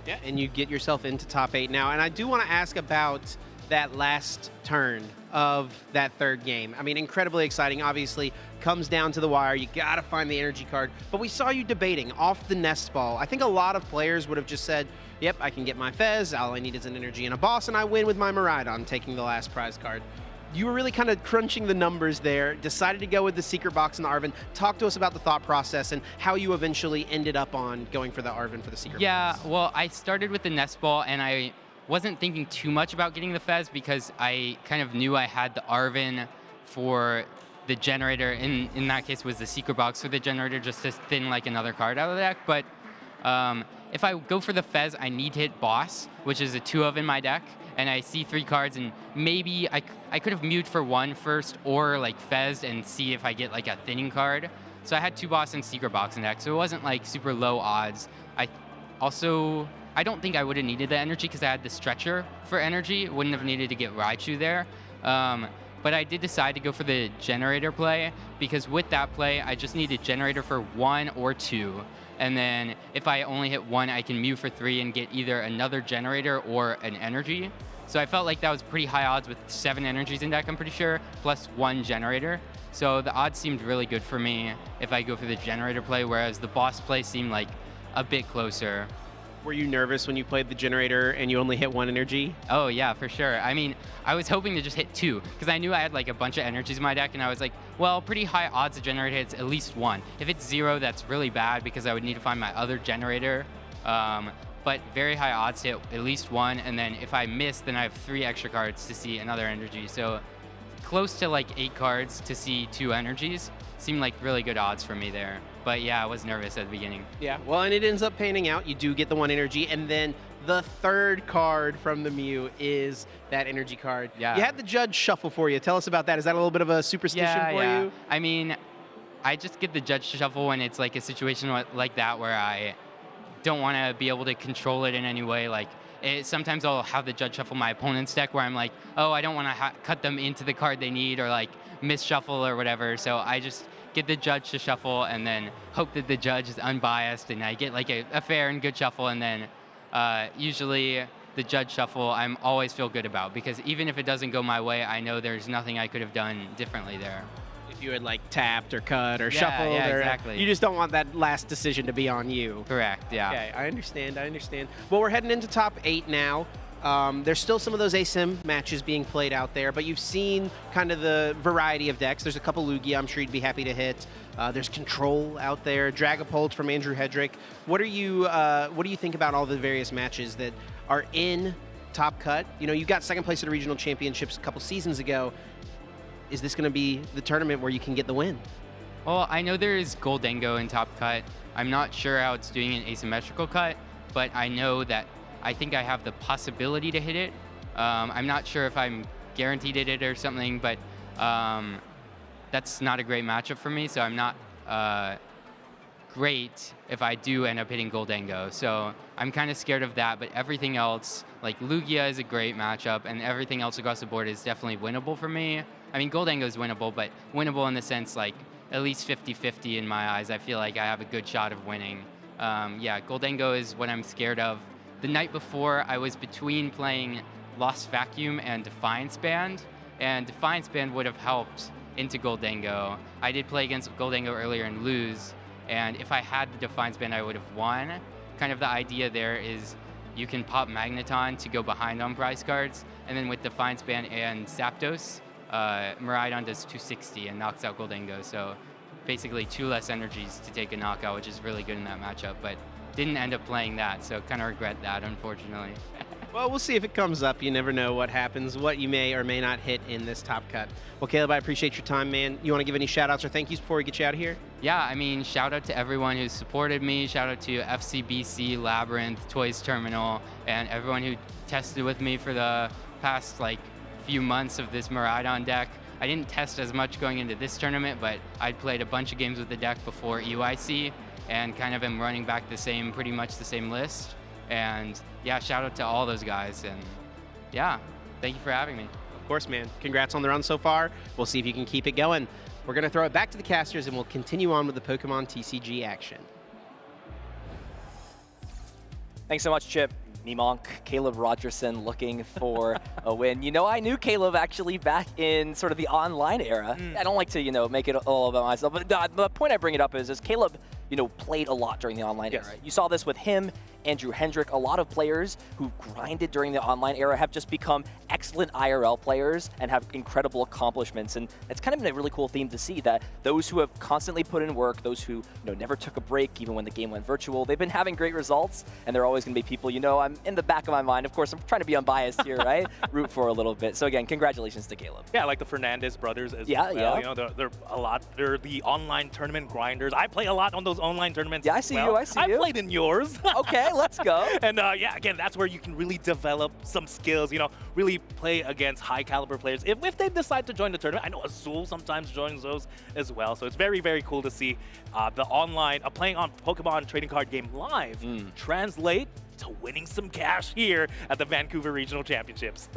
Yeah, and you get yourself into top 8 now. And I do want to ask about that last turn of that third game. I mean, incredibly exciting. Obviously, comes down to the wire. You got to find the energy card. But we saw you debating off the nest ball. I think a lot of players would have just said, yep, I can get my Fez. All I need is an energy and a boss, and I win with my Miraidon taking the last prize card. You were really kind of crunching the numbers there, decided to go with the secret box and the Arven. Talk to us about the thought process and how you eventually ended up on going for the Arven for the secret box. Yeah, well, I started with the nest ball, and I wasn't thinking too much about getting the Fez because I kind of knew I had the Arven for the generator. In that case, was the secret box for the generator just to thin like another card out of the deck. But if I go for the Fez, I need to hit boss, which is a 2-of in my deck. And I see 3 cards, and maybe I could have mewed for 1 first, or like Fez and see if I get like a thinning card. So I had 2 boss and secret box in deck, so it wasn't like super low odds. I don't think I would have needed the energy because I had the stretcher for energy. Wouldn't have needed to get Raichu there. But I did decide to go for the generator play because with that play, I just needed generator for 1 or 2. And then if I only hit 1, I can mew for 3 and get either another generator or an energy. So I felt like that was pretty high odds with 7 energies in deck, I'm pretty sure, plus 1 generator. So the odds seemed really good for me if I go for the generator play, whereas the boss play seemed like a bit closer. Were you nervous when you played the generator and you only hit 1 energy? Oh yeah, for sure. I mean, I was hoping to just hit 2 because I knew I had like a bunch of energies in my deck, and I was like, well, pretty high odds the generator hits at least 1. If it's 0, that's really bad because I would need to find my other generator. But very high odds to hit at least 1, and then if I miss, then I have 3 extra cards to see another energy. So close to like 8 cards to see 2 energies seemed like really good odds for me there. But yeah, I was nervous at the beginning. Yeah, well, and it ends up panning out. You do get the 1 energy, and then the third card from the Mew is that energy card. Yeah. You had the judge shuffle for you. Tell us about that. Is that a little bit of a superstition for you? I mean, I just get the judge to shuffle when it's like a situation like that where I don't want to be able to control it in any way. Like, sometimes I'll have the judge shuffle my opponent's deck where I'm like, oh, I don't want to cut them into the card they need or like miss shuffle or whatever. So I just get the judge to shuffle and then hope that the judge is unbiased and I get like a fair and good shuffle, and then usually the judge shuffle I'm always feel good about because even if it doesn't go my way, I know there's nothing I could have done differently there. If you had like tapped or cut or Yeah, shuffled. yeah, or, exactly. You just don't want that last decision to be on you. Correct, yeah. Okay, I understand. Well, we're heading into top 8 now. There's still some of those ASIM matches being played out there, but you've seen kind of the variety of decks. There's a couple Lugia I'm sure you'd be happy to hit. There's Control out there, Dragapult from Andrew Hedrick. What do you think about all the various matches that are in Top Cut? You know, you got second place at the regional championships a couple seasons ago. Is this going to be the tournament where you can get the win? Well, I know there is Goldango in Top Cut. I'm not sure how it's doing in asymmetrical cut, but I know that I think I have the possibility to hit it. I'm not sure if I'm guaranteed to hit it or something, but that's not a great matchup for me, so I'm not great if I do end up hitting Goldango. So I'm kind of scared of that, but everything else, like Lugia is a great matchup, and everything else across the board is definitely winnable for me. I mean, Goldango is winnable, but winnable in the sense like at least 50-50 in my eyes. I feel like I have a good shot of winning. Yeah, Goldango is what I'm scared of. The night before, I was between playing Lost Vacuum and Defiance Band, and Defiance Band would have helped into Goldango. I did play against Goldango earlier and lose, and if I had the Defiance Band, I would have won. Kind of the idea there is you can pop Magneton to go behind on prize cards, and then with Defiance Band and Zapdos, Miraidon does 260 and knocks out Goldango, so basically 2 less energies to take a knockout, which is really good in that matchup, but didn't end up playing that, so kind of regret that, unfortunately. Well, we'll see if it comes up. You never know what happens, what you may or may not hit in this Top Cut. Well, Caleb, I appreciate your time, man. You want to give any shout-outs or thank yous before we get you out of here? Yeah, I mean, shout out to everyone who's supported me. Shout out to FCBC, Labyrinth, Toys Terminal, and everyone who tested with me for the past, like, few months of this Miraidon deck. I didn't test as much going into this tournament, but I played a bunch of games with the deck before EUIC, and kind of am running back pretty much the same list. And yeah, shout out to all those guys, and yeah, thank you for having me. Of course, man. Congrats on the run so far. We'll see if you can keep it going. We're going to throw it back to the casters, and we'll continue on with the Pokemon TCG action. Thanks so much, Chip. Memonk, Caleb Rogerson looking for a win. You know, I knew Caleb actually back in sort of the online era. I don't like to, you know, make it all about myself, but the point I bring it up is Caleb, you know, played a lot during the online era. You saw this with him, Andrew Hedrick. A lot of players who grinded during the online era have just become excellent IRL players and have incredible accomplishments. And it's kind of been a really cool theme to see that those who have constantly put in work, those who, you know, never took a break even when the game went virtual, they've been having great results. And they're always going to be people, you know, I'm in the back of my mind. Of course, I'm trying to be unbiased here, right? Root for a little bit. So again, congratulations to Caleb. Yeah, like the Fernandez brothers as well. Yeah. You know, they're a lot. They're the online tournament grinders. I play a lot on those online tournaments. Yeah, I see you. I see you. I played in yours. Okay, let's go. And yeah, again, that's where you can really develop some skills, you know, really play against high caliber players. If they decide to join the tournament, I know Azul sometimes joins those as well. So it's very, very cool to see the online, playing on Pokemon trading card game live translate to winning some cash here at the Vancouver Regional Championships.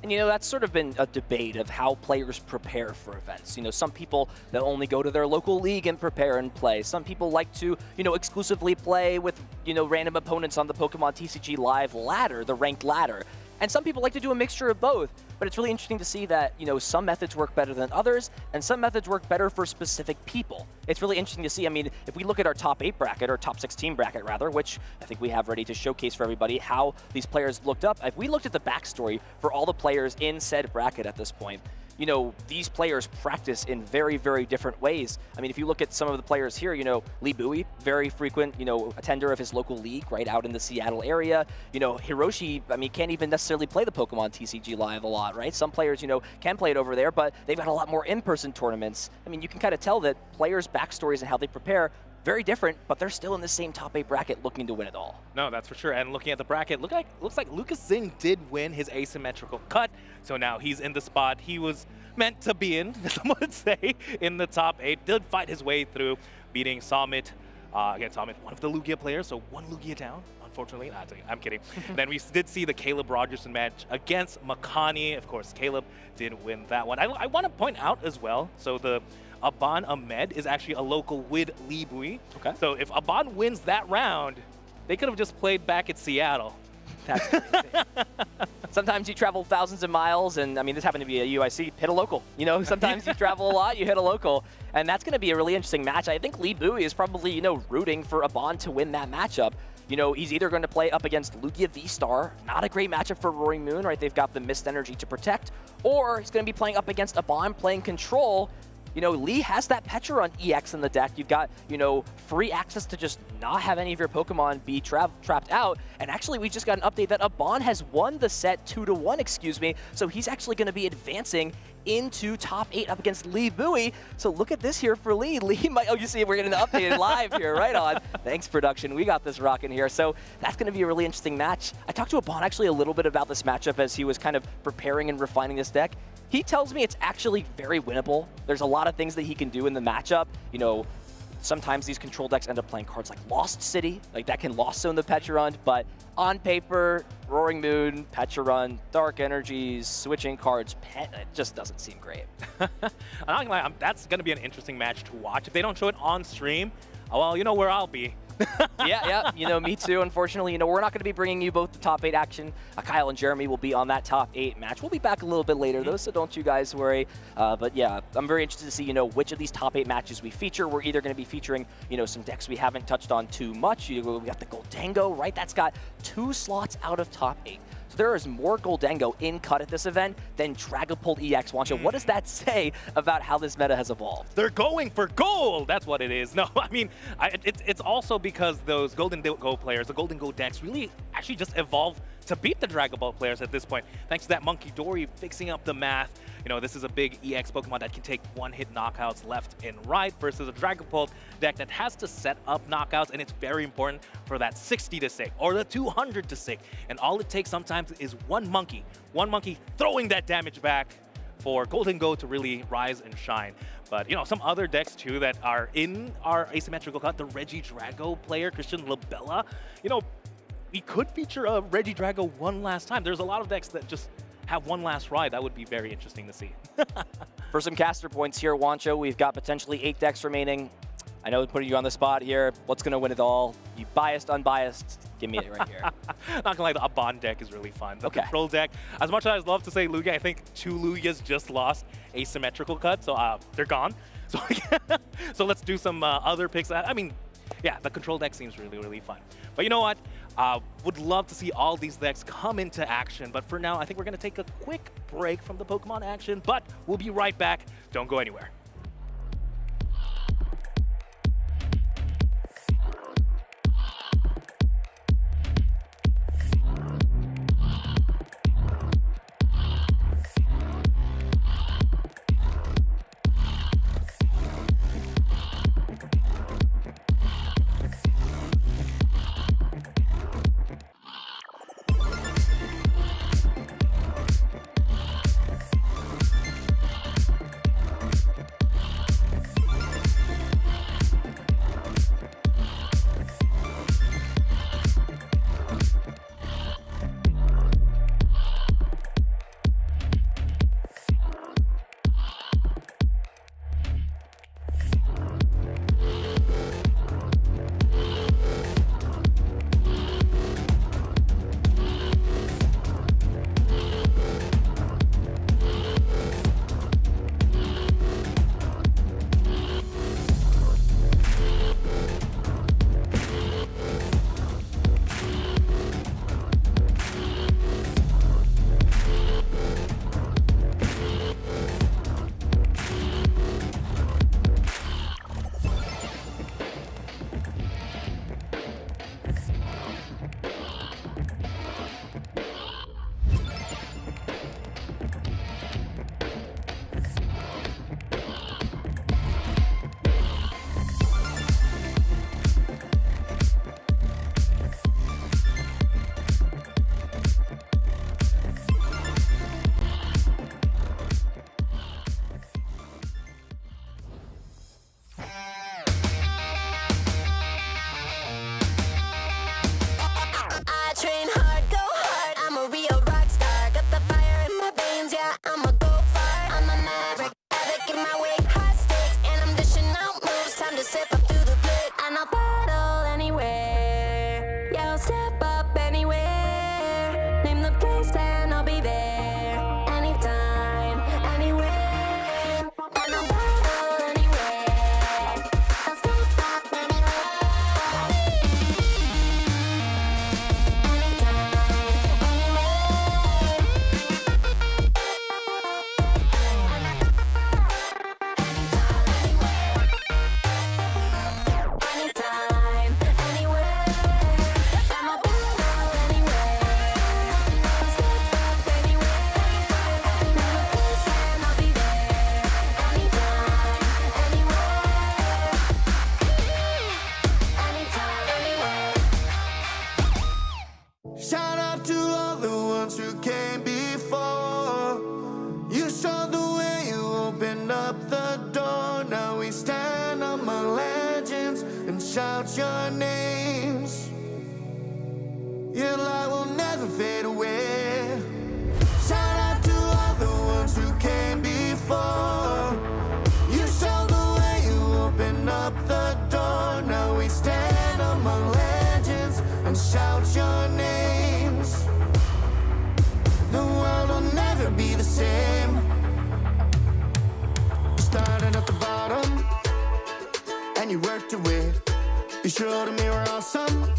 And you know, that's sort of been a debate of how players prepare for events. You know, some people that only go to their local league and prepare and play. Some people like to, you know, exclusively play with, you know, random opponents on the Pokemon TCG Live ladder, the ranked ladder. And some people like to do a mixture of both. But it's really interesting to see that, you know, some methods work better than others, and some methods work better for specific people. It's really interesting to see. I mean, if we look at our top 8 bracket, or top 16 bracket rather, which I think we have ready to showcase for everybody how these players looked up. If we looked at the backstory for all the players in said bracket at this point, you know, these players practice in very, very different ways. I mean, if you look at some of the players here, you know, Lee Bowie, very frequent, you know, attender of his local league right out in the Seattle area. You know, Hiroshi, I mean, can't even necessarily play the Pokemon TCG Live a lot, right? Some players, you know, can play it over there, but they've got a lot more in-person tournaments. I mean, you can kind of tell that players' backstories and how they prepare very different, but they're still in the same top 8 bracket looking to win it all. No, that's for sure. And looking at the bracket, looks like Lucas Zing did win his asymmetrical cut. So now he's in the spot he was meant to be in, some would say, in the top 8. Did fight his way through, beating Summit. Again, Summit, one of the Lugia players, so one Lugia down, unfortunately. I'm kidding. Then we did see the Caleb Rogerson match against Makani. Of course, Caleb did win that one. I want to point out as well, so the Aban Ahmed is actually a local with Lee Bowie. Okay. So if Aban wins that round, they could have just played back at Seattle. That's crazy. Sometimes you travel thousands of miles, and I mean, this happened to be a EUIC, hit a local. You know, sometimes you travel a lot, you hit a local, and that's going to be a really interesting match. I think Lee Bowie is probably, you know, rooting for Abon to win that matchup. You know, he's either going to play up against Lugia V-Star, not a great matchup for Roaring Moon, right? They've got the Mist Energy to protect, or he's going to be playing up against Abon playing Control. You know, Lee has that Pecharunt EX in the deck. You've got, you know, free access to just not have any of your Pokemon be trapped out. And actually, we just got an update that Abon has won the set 2-1, excuse me. So he's actually going to be advancing into top 8 up against Lee Bowie. So look at this here for Lee. Lee might, oh, you see, we're getting an update live here, right on. Thanks, production. We got this rocking here. So that's going to be a really interesting match. I talked to Abon actually a little bit about this matchup as he was kind of preparing and refining this deck. He tells me it's actually very winnable. There's a lot of things that he can do in the matchup. You know, sometimes these control decks end up playing cards like Lost City, like that can Lost Zone the Pecharunt, but on paper, Roaring Moon, Pecharunt, Dark Energies, switching cards, it just doesn't seem great. I'm not gonna lie, that's gonna be an interesting match to watch. If they don't show it on stream, well, you know where I'll be. yeah, you know, me too. Unfortunately, you know, we're not going to be bringing you both the top 8 action. Kyle and Jeremy will be on that top 8 match. We'll be back a little bit later, though, so don't you guys worry. But yeah, I'm very interested to see, you know, which of these top 8 matches we feature. We're either going to be featuring, you know, some decks we haven't touched on too much. We got the Goldango, right? That's got 2 slots out of top 8. So there is more Goldango in cut at this event than Dragapult EX. Wancho, what does that say about how this meta has evolved? They're going for gold! That's what it is. No, I mean, it's also because those Golden Go players, the Golden Go decks, really actually just evolved to beat the Dragapult players at this point. Thanks to that Monkey Dory fixing up the math. You know, this is a big EX Pokemon that can take one-hit knockouts left and right versus a Dragapult deck that has to set up knockouts, and it's very important for that 60 to stick or the 200 to stick. And all it takes sometimes is one monkey throwing that damage back for Golden Go to really rise and shine. But, you know, some other decks, too, that are in our asymmetrical cut, the Regidrago player, Christian Labella, you know, we could feature a Regidrago one last time. There's a lot of decks that just have one last ride. That would be very interesting to see. For some caster points here, Wancho, we've got potentially 8 decks remaining. I know putting you on the spot here. What's going to win it all? You biased, unbiased? Give me it right here. Not gonna lie, the Abon deck is really fun. The control deck, as much as I'd love to say Lugia, I think 2 Lugias just lost asymmetrical cut, so they're gone. So, so let's do some other picks. I mean, yeah, the control deck seems really, really fun. But you know what? Would love to see all these decks come into action. But for now, I think we're going to take a quick break from the Pokemon action. But we'll be right back. Don't go anywhere. shout your names. Your light will never fade away. Shout out to all the ones who came before. You showed the way, you opened up the door. Now we stand among legends and shout your names. The world will never be the same. You started at the bottom and you worked your way. You showed them you were awesome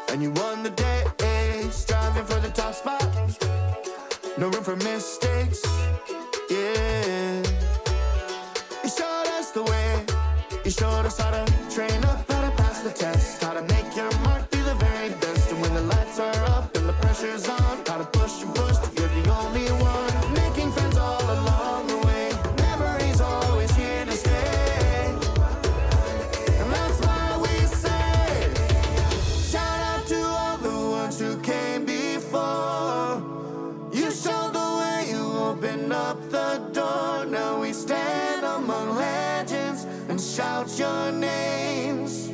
and you won the day. Striving for the top spot, no room for mistakes. Yeah, you showed us the way. You showed us how to train up, how to pass the test, how to make your mark, be the very best. And when the lights are up and the pressure's on, how to push and push till you're the only one. Making friends all along the way, memories always here to stay. And that's why we say, shout out to all the ones who came before. You showed the way, you opened up the door. Now we stand among legends and shout your names.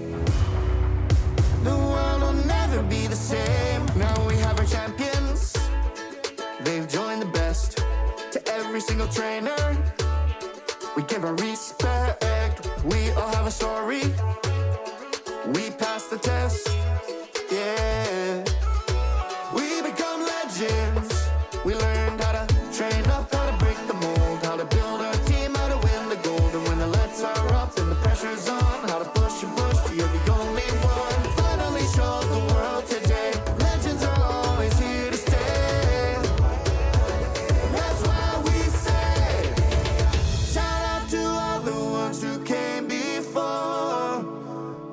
The world will never be the same. Now we have our champions, they've joined the best. To every single trainer, we give our respect. We all have a story, we passed the test. Yeah, we become legends. We learned how to train up, how to break the mold, how to build our team, how to win the gold. And when the lights are up and the pressure's on, how to push and push till you're the only one. Finally show the world today, legends are always here to stay. That's why we say, shout out to all the ones who came before.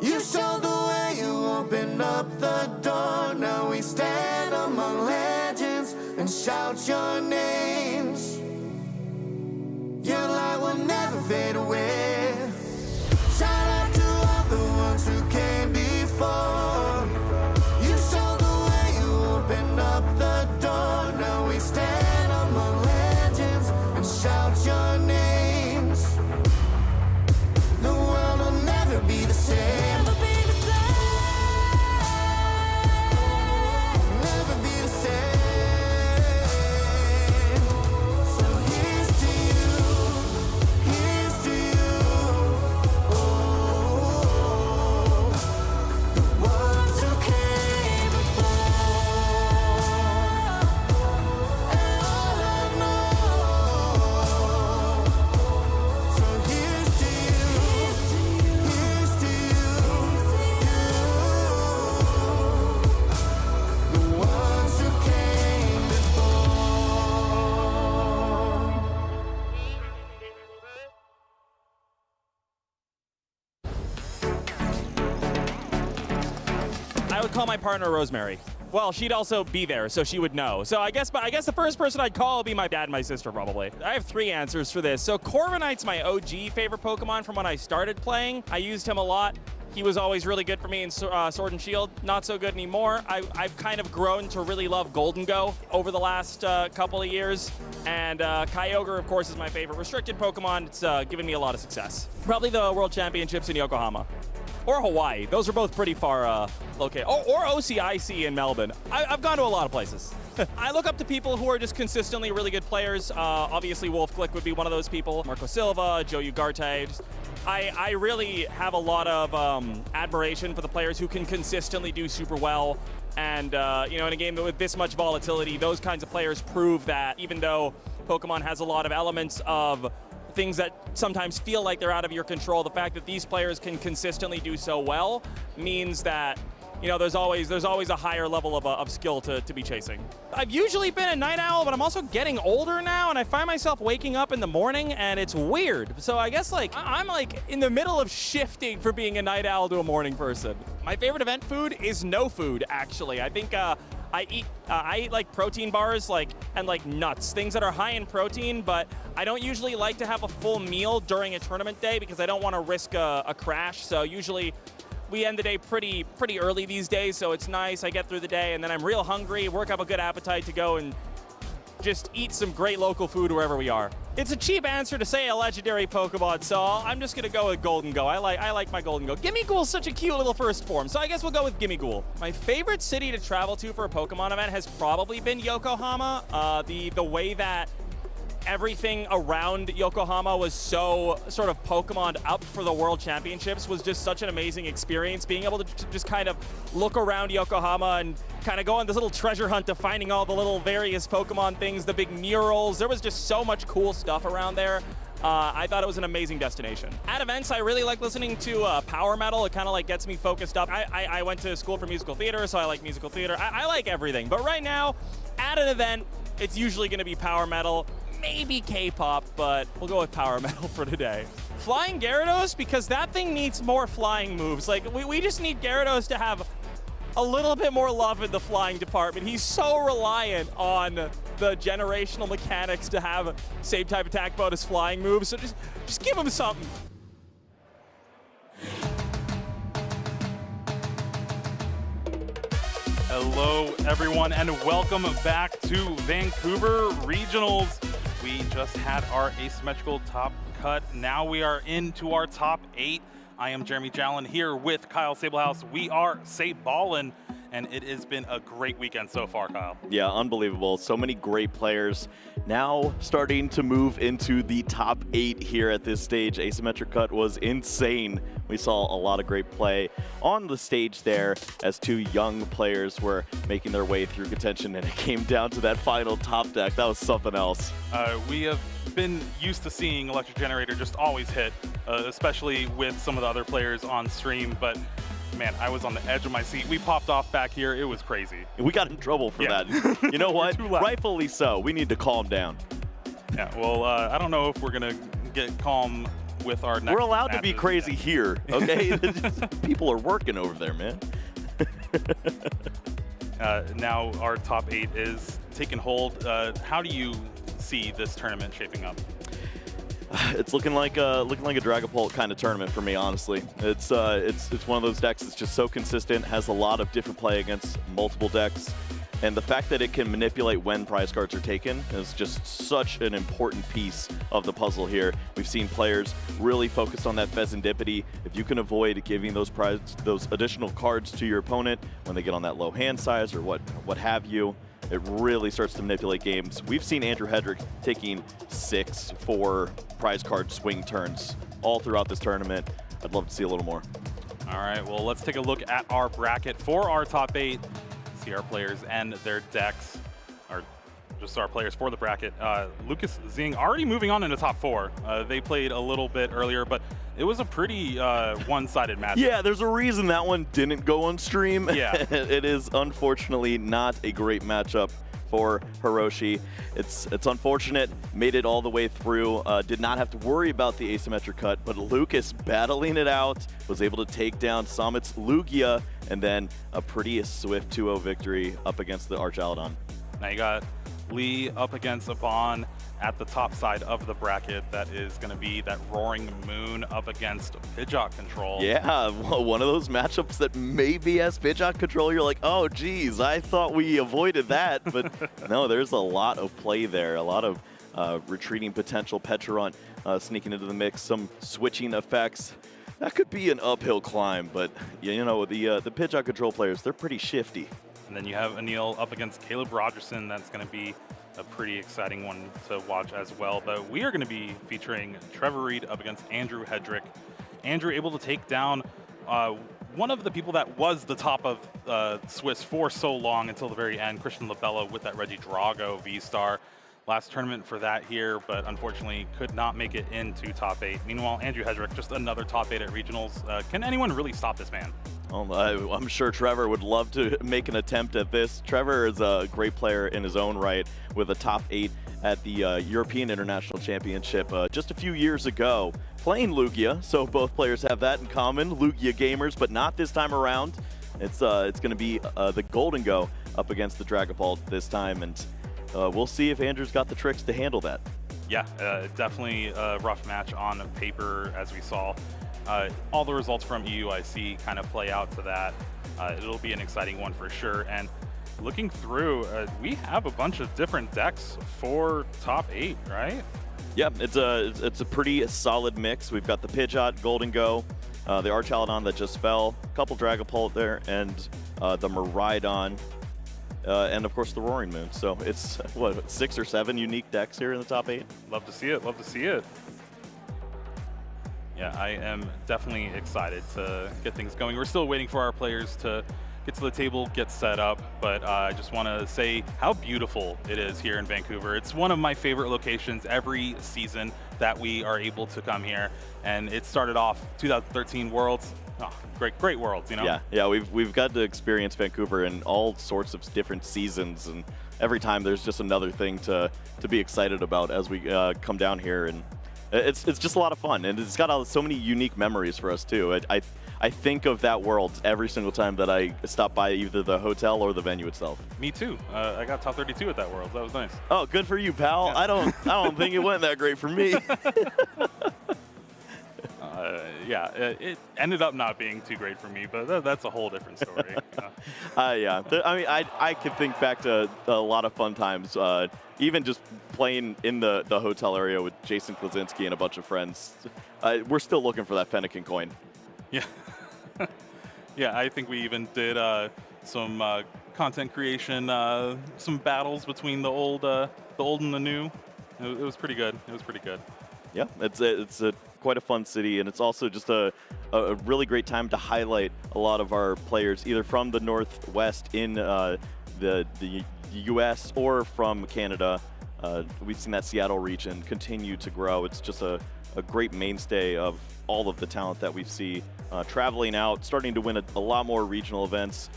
You showed the way, you opened up the door. Now we stand among legends and shout your names. Your light will never fade away. Shout out to all the ones who came before. You showed the way, you opened up the door. Now we stand among legends and shout your names. The world will never be the same. Never be the same. So here's to you, here's to you. Oh, the ones who came before. And all I know. So here's to you, here's to you, the ones who came before. I would call my partner Rosemary. Well, she'd also be there, so she would know. So I guess the first person I'd call would be my dad and my sister, probably. I have 3 answers for this. So Corviknight's my OG favorite Pokemon from when I started playing. I used him a lot. He was always really good for me in Sword and Shield. Not so good anymore. I've kind of grown to really love Golden Go over the last couple of years. And Kyogre, of course, is my favorite restricted Pokemon. It's given me a lot of success. Probably the World Championships in Yokohama. Or Hawaii. Those are both pretty far located. Or OCIC in Melbourne. I've gone to a lot of places. I look up to people who are just consistently really good players. Obviously, Wolf Glick would be one of those people. Marco Silva, Joe Ugarte. I really have a lot of admiration for the players who can consistently do super well. And, in a game with this much volatility, those kinds of players prove that even though Pokemon has a lot of elements of things that sometimes feel like they're out of your control, the fact that these players can consistently do so well means that there's always a higher level of skill to be chasing. I've usually been a night owl, but I'm also getting older now, and I find myself waking up in the morning, and it's weird. So I guess I'm in the middle of shifting from being a night owl to a morning person. My favorite event food is no food, actually. I think I eat like protein bars and nuts, things that are high in protein, but I don't usually like to have a full meal during a tournament day because I don't want to risk a crash. So usually we end the day pretty early these days, so it's nice. I get through the day and then I'm real hungry, work up a good appetite to go and just eat some great local food wherever we are. It's a cheap answer to say a legendary Pokemon, so I'm just gonna go with Golden Go. I like my Golden Go. Gimmighoul's such a cute little first form, so I guess we'll go with Gimmighoul. My favorite city to travel to for a Pokemon event has probably been Yokohama. The way that everything around Yokohama was so sort of Pokemon up for the World Championships was just such an amazing experience. Being able to just kind of look around Yokohama and kind of go on this little treasure hunt of finding all the little various Pokemon things, the big murals. There was just so much cool stuff around there. I thought it was an amazing destination. At events, I really like listening to power metal. It kind of like gets me focused up. I went to school for musical theater, so I like musical theater. I like everything. But right now, at an event, it's usually going to be power metal. Maybe K-pop, but we'll go with power metal for today. Flying Gyarados, because that thing needs more flying moves. Like, we just need Gyarados to have a little bit more love in the flying department. He's so reliant on the generational mechanics to have same type attack bonus flying moves, so just give him something. Hello, everyone, and welcome back to Vancouver Regionals. We just had our asymmetrical top cut. Now we are into our top 8. I am Jeremy Jalen here with Kyle Sablehouse. We are Saballin, and it has been a great weekend so far, Kyle. Yeah, unbelievable. So many great players now starting to move into the top 8 here at this stage. Asymmetric cut was insane. We saw a lot of great play on the stage there as 2 young players were making their way through contention, and it came down to that final top deck. That was something else. We have been used to seeing Electric Generator just always hit, especially with some of the other players on stream, but man, I was on the edge of my seat. We popped off back here. It was crazy. We got in trouble for that. You know what? Rightfully so. We need to calm down. Yeah, well, I don't know if we're going to get calm with our next We're allowed matches. to be crazy here, okay? People are working over there, man. Now our top 8 is taking hold. How do you see this tournament shaping up? It's looking like a Dragapult kind of tournament for me, honestly. It's one of those decks that's just so consistent, has a lot of different play against multiple decks, and the fact that it can manipulate when prize cards are taken is just such an important piece of the puzzle here. We've seen players really focus on that Pheasantipity. If you can avoid giving those additional cards to your opponent when they get on that low hand size or what have you, it really starts to manipulate games. We've seen Andrew Hedrick taking 6 for prize card swing turns all throughout this tournament. I'd love to see a little more. All right, well, let's take a look at our bracket for our top 8. See our players and their decks, or just our players for the bracket. Lucas Zing already moving on into top 4. They played a little bit earlier, but it was a pretty one-sided match. Yeah, there's a reason that one didn't go on stream. Yeah. It is unfortunately not a great matchup for Hiroshi. It's unfortunate, made it all the way through, did not have to worry about the asymmetric cut, but Lucas battling it out, was able to take down Summit's Lugia, and then a pretty swift 2-0 victory up against the Archaludon. Now you got Lee up against Abon at the top side of the bracket. That is going to be that Roaring Moon up against Pidgeot Control. Yeah, one of those matchups that maybe has Pidgeot Control, you're like, oh geez, I thought we avoided that, but no, there's a lot of play there, a lot of retreating potential. Pecharunt sneaking into the mix, some switching effects. That could be an uphill climb, but you know, the Pidgeot Control players, they're pretty shifty. And then you have Anil up against Caleb Rogerson. That's going to be a pretty exciting one to watch as well. But we are going to be featuring Trevor Reed up against Andrew Hedrick. Andrew able to take down one of the people that was the top of Swiss for so long until the very end, Christian Labella with that Reggie Drago V-Star. Last tournament for that here, but unfortunately could not make it into top 8. Meanwhile, Andrew Hedrick, just another top 8 at regionals. Can anyone really stop this man? I'm sure Trevor would love to make an attempt at this. Trevor is a great player in his own right with a top 8 at the European International Championship just a few years ago, playing Lugia, so both players have that in common, Lugia gamers, but not this time around. It's going to be the Golden Go up against the Dragapult this time, and we'll see if Andrew's got the tricks to handle that. Yeah, definitely a rough match on paper, as we saw. All the results from EUIC kind of play out to that. It'll be an exciting one for sure. And looking through, we have a bunch of different decks for top 8, right? Yeah, it's a pretty solid mix. We've got the Pidgeot, Golden Go, the Archaludon that just fell, a couple Dragapult there, and the Miraidon, and of course the Roaring Moon. So it's, what, 6 or 7 unique decks here in the top 8? Love to see it, love to see it. Yeah, I am definitely excited to get things going. We're still waiting for our players to get to the table, get set up, but I just want to say how beautiful it is here in Vancouver. It's one of my favorite locations every season that we are able to come here, and it started off 2013 Worlds. Oh, great Worlds, you know? Yeah, we've got to experience Vancouver in all sorts of different seasons, and every time there's just another thing to be excited about as we come down here, and it's just a lot of fun, and it's got so many unique memories for us too. I think of that world every single time that I stop by either the hotel or the venue itself. Me too. I got top 32 at that World. That was nice. Oh, good for you, pal. Yeah. I don't think it went that great for me. Yeah, it ended up not being too great for me, but that's a whole different story. Yeah, I mean, I can think back to a lot of fun times, even just playing in the hotel area with Jason Klaczynski and a bunch of friends. We're still looking for that Fennekin coin. Yeah. Yeah, I think we even did some content creation, some battles between the old and the new. It was pretty good. It was pretty good. Yeah, it's quite a fun city, and it's also just a really great time to highlight a lot of our players, either from the Northwest in the U.S. or from Canada. We've seen that Seattle region continue to grow. It's just a great mainstay of all of the talent that we see traveling out, starting to win a lot more regional events.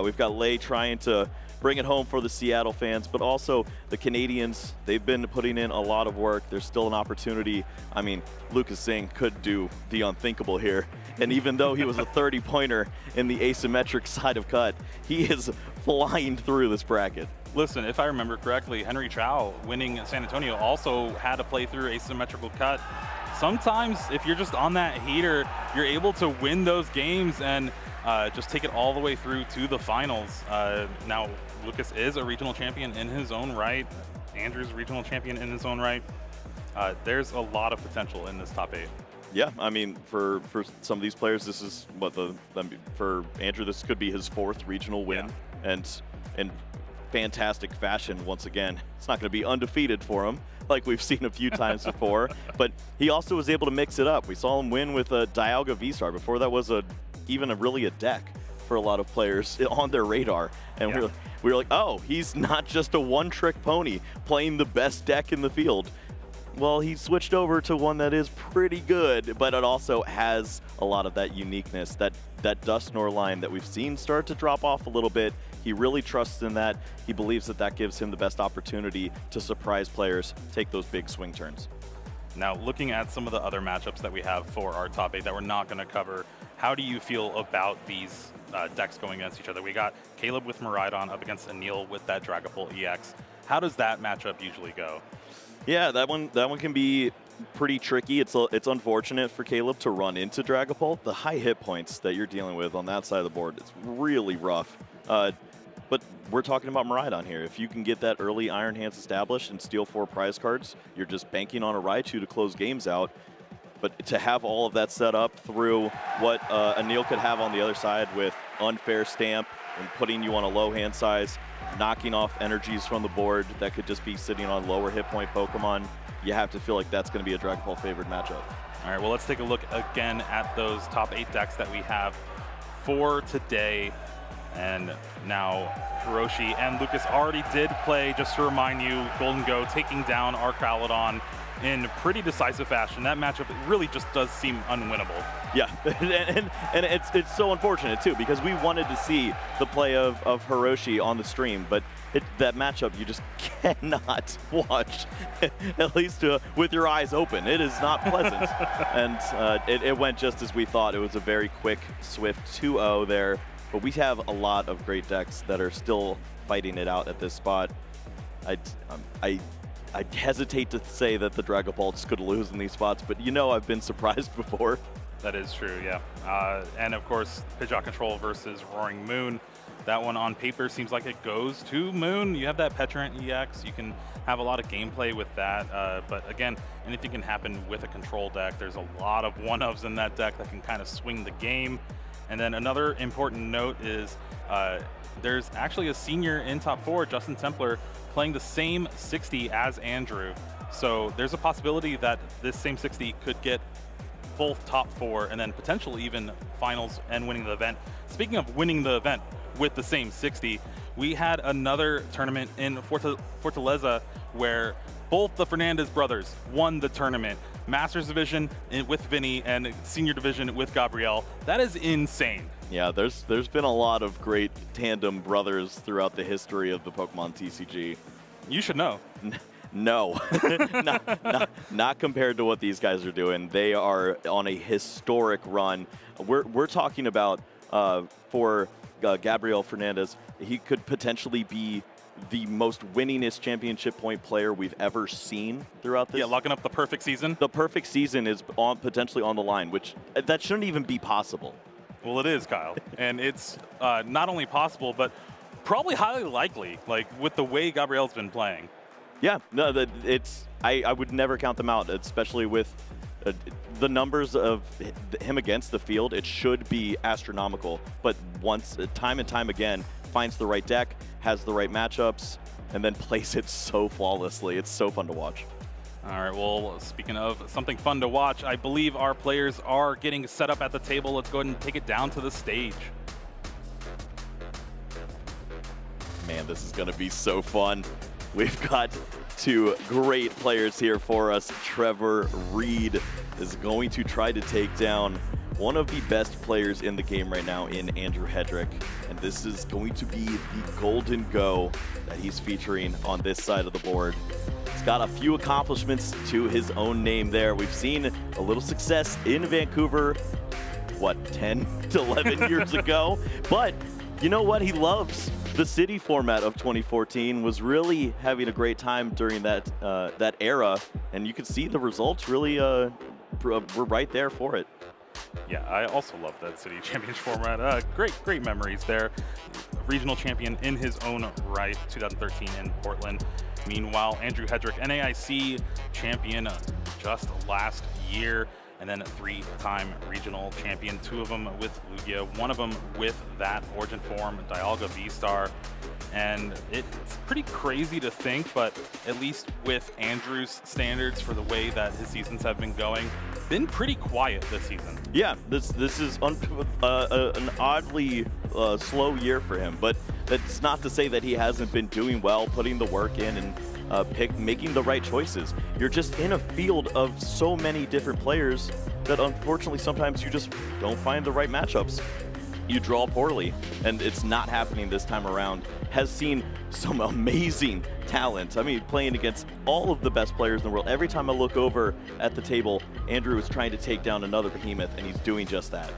We've got Lei trying to bring it home for the Seattle fans, but also the Canadians. They've been putting in a lot of work. There's still an opportunity. I mean, Lucas Zing could do the unthinkable here. And even though he was a 30-pointer in the asymmetric side of cut, he is flying through this bracket. Listen, if I remember correctly, Henry Chow winning San Antonio also had to play through asymmetrical cut. Sometimes if you're just on that heater, you're able to win those games and just take it all the way through to the finals. Now, Lucas is a regional champion in his own right. Andrew's a regional champion in his own right. There's a lot of potential in this top 8. Yeah, I mean, for some of these players, this is for Andrew, this could be his 4th regional win, and in fantastic fashion once again. It's not going to be undefeated for him, like we've seen a few times before, but he also was able to mix it up. We saw him win with a Dialga V-Star. Before that was even really a deck for a lot of players on their radar, and we were like, oh, he's not just a one-trick pony playing the best deck in the field. Well, he switched over to one that is pretty good, but it also has a lot of that uniqueness, that Dusknoir line that we've seen start to drop off a little bit. He really trusts in that. He believes that gives him the best opportunity to surprise players, take those big swing turns. Now, looking at some of the other matchups that we have for our top 8 that we're not going to cover, how do you feel about these decks going against each other? We got Caleb with Miraidon up against Anil with that Dragapult EX. How does that matchup usually go? Yeah, that one can be pretty tricky. It's unfortunate for Caleb to run into Dragapult. The high hit points that you're dealing with on that side of the board, it's really rough. But we're talking about Miraidon here. If you can get that early Iron Hands established and steal 4 prize cards, you're just banking on a Raichu to close games out. But to have all of that set up through what Anil could have on the other side with Unfair Stamp and putting you on a low hand size, knocking off energies from the board that could just be sitting on lower hit point Pokemon, you have to feel like that's going to be a Dragapult favored matchup. All right, well, let's take a look again at those top 8 decks that we have for today. And now Hiroshi and Lucas already did play, just to remind you, Golden Go taking down Archaludon in pretty decisive fashion. That matchup really just does seem unwinnable. Yeah, and it's so unfortunate too, because we wanted to see the play of Hiroshi on the stream, but that matchup you just cannot watch, at least with your eyes open. It is not pleasant. And it went just as we thought. It was a very quick, swift 2-0 there. But we have a lot of great decks that are still fighting it out at this spot. I hesitate to say that the Dragapults could lose in these spots, but I've been surprised before. That is true, yeah. And of course, Pidgeot Control versus Roaring Moon. That one on paper seems like it goes to Moon. You have that Petrant EX. You can have a lot of gameplay with that. But again, anything can happen with a control deck. There's a lot of one-ofs in that deck that can kind of swing the game. And then another important note is there's actually a senior in top 4, Justin Templer, playing the same 60 as Andrew. So there's a possibility that this same 60 could get both top 4 and then potentially even finals and winning the event. Speaking of winning the event with the same 60, we had another tournament in Fortaleza where both the Fernandez brothers won the tournament. Masters Division with Vinny and Senior Division with Gabriel. That is insane. Yeah, there's been a lot of great tandem brothers throughout the history of the Pokemon TCG. You should know. No, not compared to what these guys are doing. They are on a historic run. We're talking about for Gabriel Fernandez, he could potentially be the most winningest championship point player we've ever seen throughout this. Yeah, locking up the perfect season. The perfect season is potentially on the line, which that shouldn't even be possible. Well, it is, Kyle, and it's not only possible, but probably highly likely. Like with the way Gabriel's been playing. Yeah, no, I would never count them out, especially with the numbers of him against the field. It should be astronomical, but time and time again, finds the right deck, has the right matchups, and then plays it so flawlessly. It's so fun to watch. All right, well, speaking of something fun to watch, I believe our players are getting set up at the table. Let's go ahead and take it down to the stage. Man, this is going to be so fun. We've got two great players here for us. Trevor Reed is going to try to take down one of the best players in the game right now in Andrew Hedrick. And this is going to be the Golden Go that he's featuring on this side of the board. He's got a few accomplishments to his own name there. We've seen a little success in Vancouver, what, 10 to 11 years ago? But you know what? He loves the city format of 2014, was really having a great time during that era, and you could see the results really were right there for it. Yeah, I also love that city championship format. Great memories there. Regional champion in his own right, 2013 in Portland. Meanwhile, Andrew Hedrick, NAIC champion just last year, and then a 3-time regional champion, 2 of them with Lugia, 1 of them with that Origin form, Dialga V-Star. And it's pretty crazy to think, but at least with Andrew's standards for the way that his seasons have been going, been pretty quiet this season. Yeah, this is an oddly slow year for him, but that's not to say that he hasn't been doing well, putting the work in, and making the right choices. You're just in a field of so many different players that unfortunately sometimes you just don't find the right matchups. You draw poorly, and it's not happening this time around. Has seen some amazing talent. I mean, playing against all of the best players in the world. Every time I look over at the table, Andrew is trying to take down another behemoth, and he's doing just that.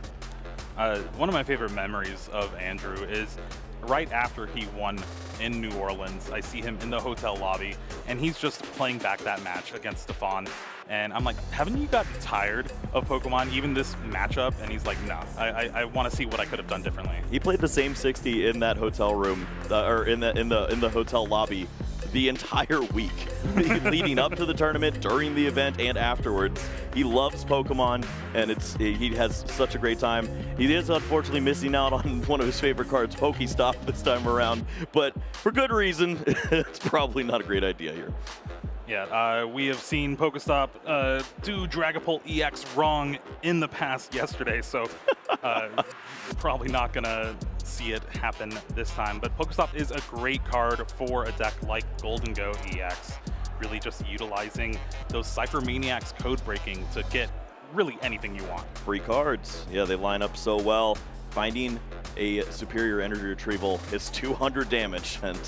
One of my favorite memories of Andrew is right after he won in New Orleans. I see him in the hotel lobby, and he's just playing back that match against Stefan. And I'm like, haven't you gotten tired of Pokemon, even this matchup? And he's like, no, I want to see what I could have done differently. He played the same 60 in that hotel room, or in the hotel lobby, the entire week, leading up to the tournament, during the event, and afterwards. He loves Pokemon, and he has such a great time. He is unfortunately missing out on one of his favorite cards, Pokestop, this time around, but for good reason. It's probably not a great idea here. Yeah, we have seen Pokestop do Dragapult EX wrong in the past yesterday, so probably not going to see it happen this time. But Pokestop is a great card for a deck like Golden Go EX, really just utilizing those Cypher Maniacs code breaking to get really anything you want. Free cards. Yeah, they line up so well. Finding a superior energy retrieval is 200 damage, and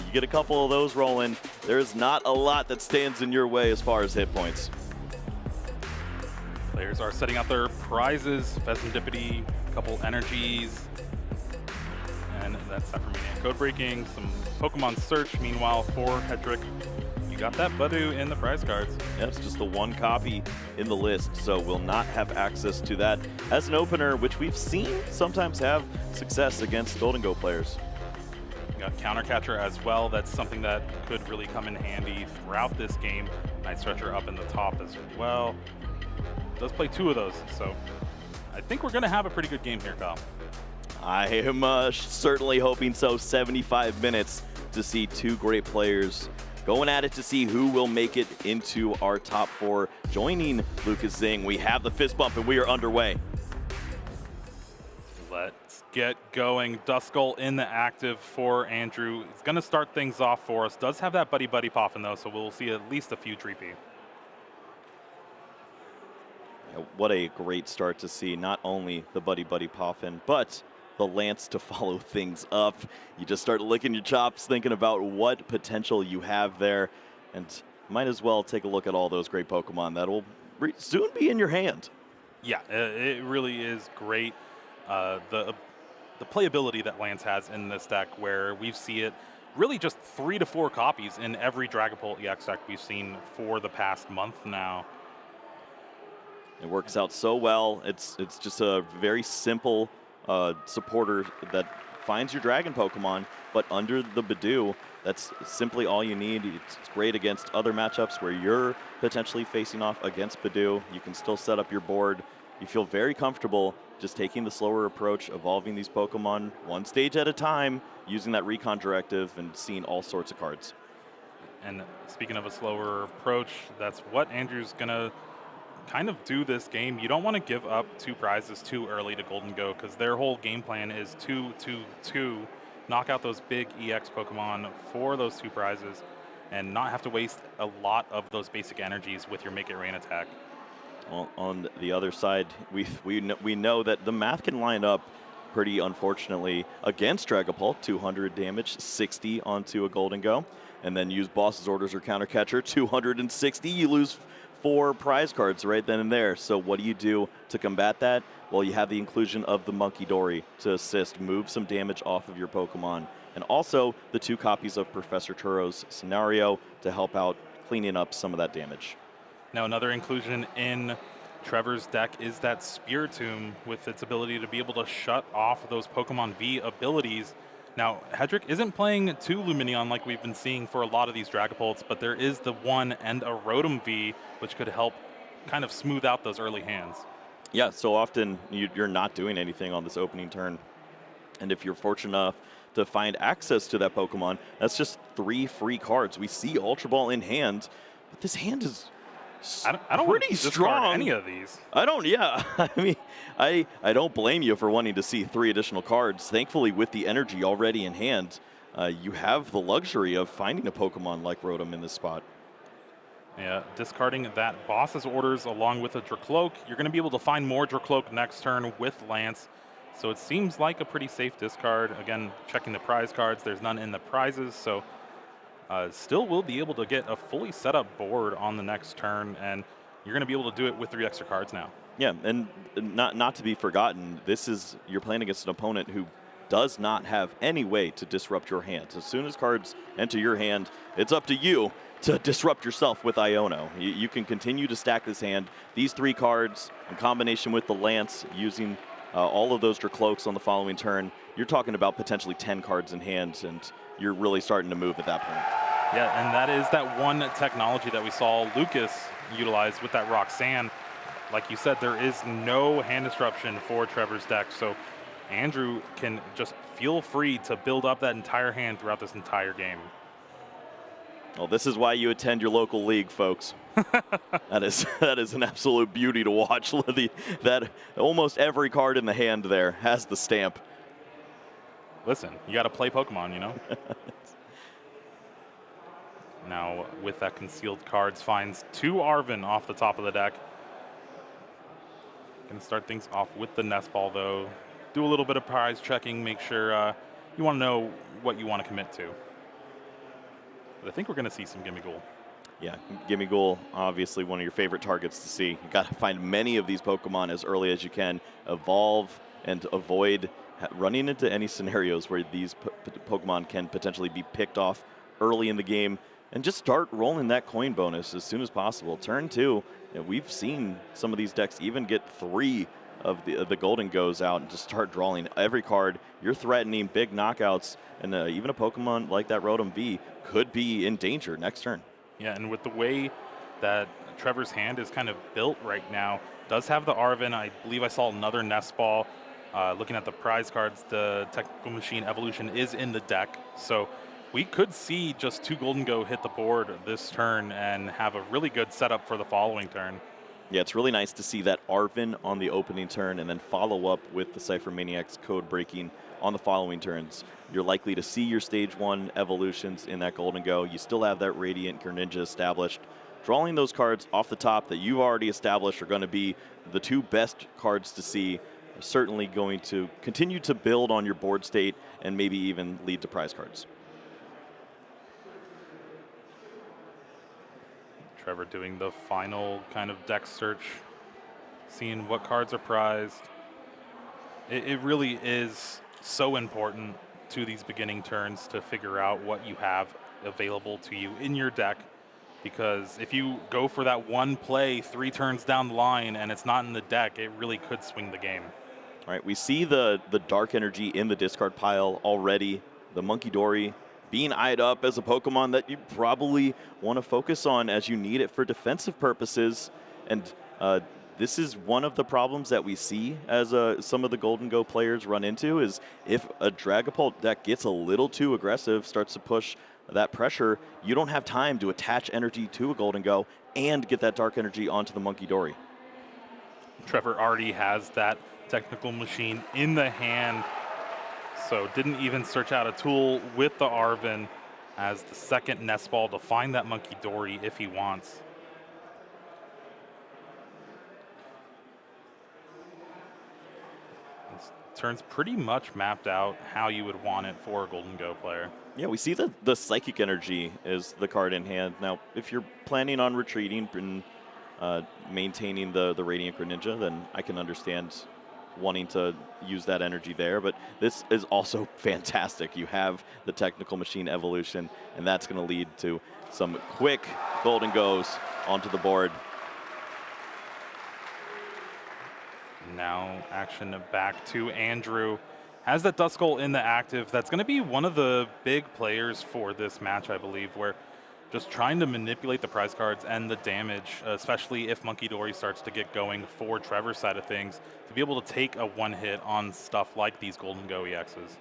you get a couple of those rolling. There's not a lot that stands in your way as far as hit points. Players are setting out their prizes, Pheasantipity, a couple energies, and that's Cypher Maniac code breaking, some Pokemon search. Meanwhile, for Hedrick, you got that Badu in the prize cards. Yeah, it's just the one copy in the list, so we'll not have access to that as an opener, which we've seen sometimes have success against Golden Go players. Got Counter Catcher as well. That's something that could really come in handy throughout this game. Night Stretcher up in the top as well. Does play 2 of those, so I think we're going to have a pretty good game here, Kyle. I am certainly hoping so. 75 minutes to see 2 great players going at it to see who will make it into our top 4. Joining Lucas Zing, we have the fist bump and we are underway. Let's get going. Duskull in the active for Andrew. He's going to start things off for us. Does have that Buddy Buddy Poffin though, so we'll see at least a few Treepy. Yeah, what a great start to see. Not only the Buddy Buddy Poffin, but the Lance to follow things up. You just start licking your chops, thinking about what potential you have there, and might as well take a look at all those great Pokemon that will soon be in your hand. Yeah, it really is great. The playability that Lance has in this deck, where we see it really just 3 to 4 copies in every Dragapult EX deck we've seen for the past month now. It works out so well. It's just a very simple supporter that finds your Dragon Pokemon, but under the Bidoof, that's simply all you need. It's great against other matchups where you're potentially facing off against Bidoof. You can still set up your board. You feel very comfortable just taking the slower approach, evolving these Pokemon one stage at a time, using that Recon Directive and seeing all sorts of cards. And speaking of a slower approach, that's what Andrew's going to kind of do this game. You don't want to give up 2 prizes too early to Golden Go, because their whole game plan is 2-2-2, knock out those big EX Pokemon for those 2 prizes, and not have to waste a lot of those basic energies with your Make It Rain attack. Well, on the other side, we know that the math can line up pretty unfortunately against Dragapult. 200 damage, 60 onto a Golden Go, and then use Boss's Orders or Counter Catcher, 260. You lose 4 prize cards right then and there. So what do you do to combat that? Well, you have the inclusion of the Monkey Dory to assist, move some damage off of your Pokemon, and also the 2 copies of Professor Turo's Scenario to help out cleaning up some of that damage. Now, another inclusion in Trevor's deck is that Spiritomb with its ability to be able to shut off those Pokemon V abilities. Now, Hedrick isn't playing 2 Lumineon like we've been seeing for a lot of these Dragapults, but there is the 1 and a Rotom V, which could help kind of smooth out those early hands. Yeah, so often you're not doing anything on this opening turn. And if you're fortunate enough to find access to that Pokemon, that's just 3 free cards. We see Ultra Ball in hand, but this hand is I don't pretty want to strong. any of these. I don't, yeah. I mean, I don't blame you for wanting to see 3 additional cards. Thankfully, with the energy already in hand, you have the luxury of finding a Pokemon like Rotom in this spot. Yeah, discarding that Boss's Orders along with a Dracloak. You're going to be able to find more Dracloak next turn with Lance. So it seems like a pretty safe discard. Again, checking the prize cards. There's none in the prizes, so still will be able to get a fully set up board on the next turn, and you're going to be able to do it with 3 extra cards now. Yeah, and not to be forgotten, you're playing against an opponent who does not have any way to disrupt your hand. As soon as cards enter your hand, it's up to you to disrupt yourself with Iono. You can continue to stack this hand. These 3 cards in combination with the Lance, using all of those Dracloaks on the following turn, you're talking about potentially 10 cards in hand, and you're really starting to move at that point. Yeah, and that is that one technology that we saw Lucas utilize with that Roxanne. Like you said, there is no hand disruption for Trevor's deck, so Andrew can just feel free to build up that entire hand throughout this entire game. Well, this is why you attend your local league, folks. that is an absolute beauty to watch. That almost every card in the hand there has the stamp. Listen, you got to play Pokemon, you know? Now, with that concealed cards, finds 2 Arven off the top of the deck. Going to start things off with the Nest Ball, though. Do a little bit of prize checking, make sure you want to know what you want to commit to. But I think we're going to see some Gimmighoul. Yeah, Gimmighoul, obviously one of your favorite targets to see. You got to find many of these Pokemon as early as you can. Evolve and avoid running into any scenarios where these Pokemon can potentially be picked off early in the game. and just start rolling that coin bonus as soon as possible. Turn 2, and we've seen some of these decks even get 3 of the golden goes out and just start drawing every card. You're threatening big knockouts, and even a Pokemon like that Rotom V could be in danger next turn. Yeah, and with the way that Trevor's hand is kind of built right now, does have the Arven. I believe I saw another Nest Ball. Looking at the prize cards, the Technical Machine Evolution is in the deck, so we could see just 2 Golden Go hit the board this turn and have a really good setup for the following turn. Yeah, it's really nice to see that Arven on the opening turn and then follow up with the Cypher Maniac's code breaking on the following turns. You're likely to see your stage 1 evolutions in that Golden Go. You still have that Radiant Greninja established. Drawing those cards off the top that you've already established are going to be the 2 best cards to see. Certainly going to continue to build on your board state and maybe even lead to prize cards. Trevor doing the final kind of deck search, seeing what cards are prized. It really is so important to these beginning turns to figure out what you have available to you in your deck, because if you go for that one play 3 turns down the line and it's not in the deck, it really could swing the game. All right, we see the dark energy in the discard pile already. The Monkey Dory being eyed up as a Pokemon that you probably want to focus on as you need it for defensive purposes. And this is one of the problems that we see as some of the Golden Go players run into, is if a Dragapult deck gets a little too aggressive, starts to push that pressure, you don't have time to attach energy to a Golden Go and get that dark energy onto the Monkey Dory. Trevor already has that Technical Machine in the hand, so didn't even search out a tool with the Arven as the second Nest Ball to find that Monkey Dory if he wants. This turn's pretty much mapped out how you would want it for a Golden Go player. Yeah, we see that the Psychic Energy is the card in hand. Now, if you're planning on retreating and maintaining the Radiant Greninja, then I can understand wanting to use that energy there, but this is also fantastic. You have the Technical Machine Evolution, and that's going to lead to some quick Golden Goes onto the board. Now action back to Andrew. Has that Duskull in the active. That's going to be one of the big players for this match, I believe, where just trying to manipulate the prize cards and the damage, especially if Monkey Dory starts to get going for Trevor's side of things, to be able to take a one hit on stuff like these Golden Go EXs.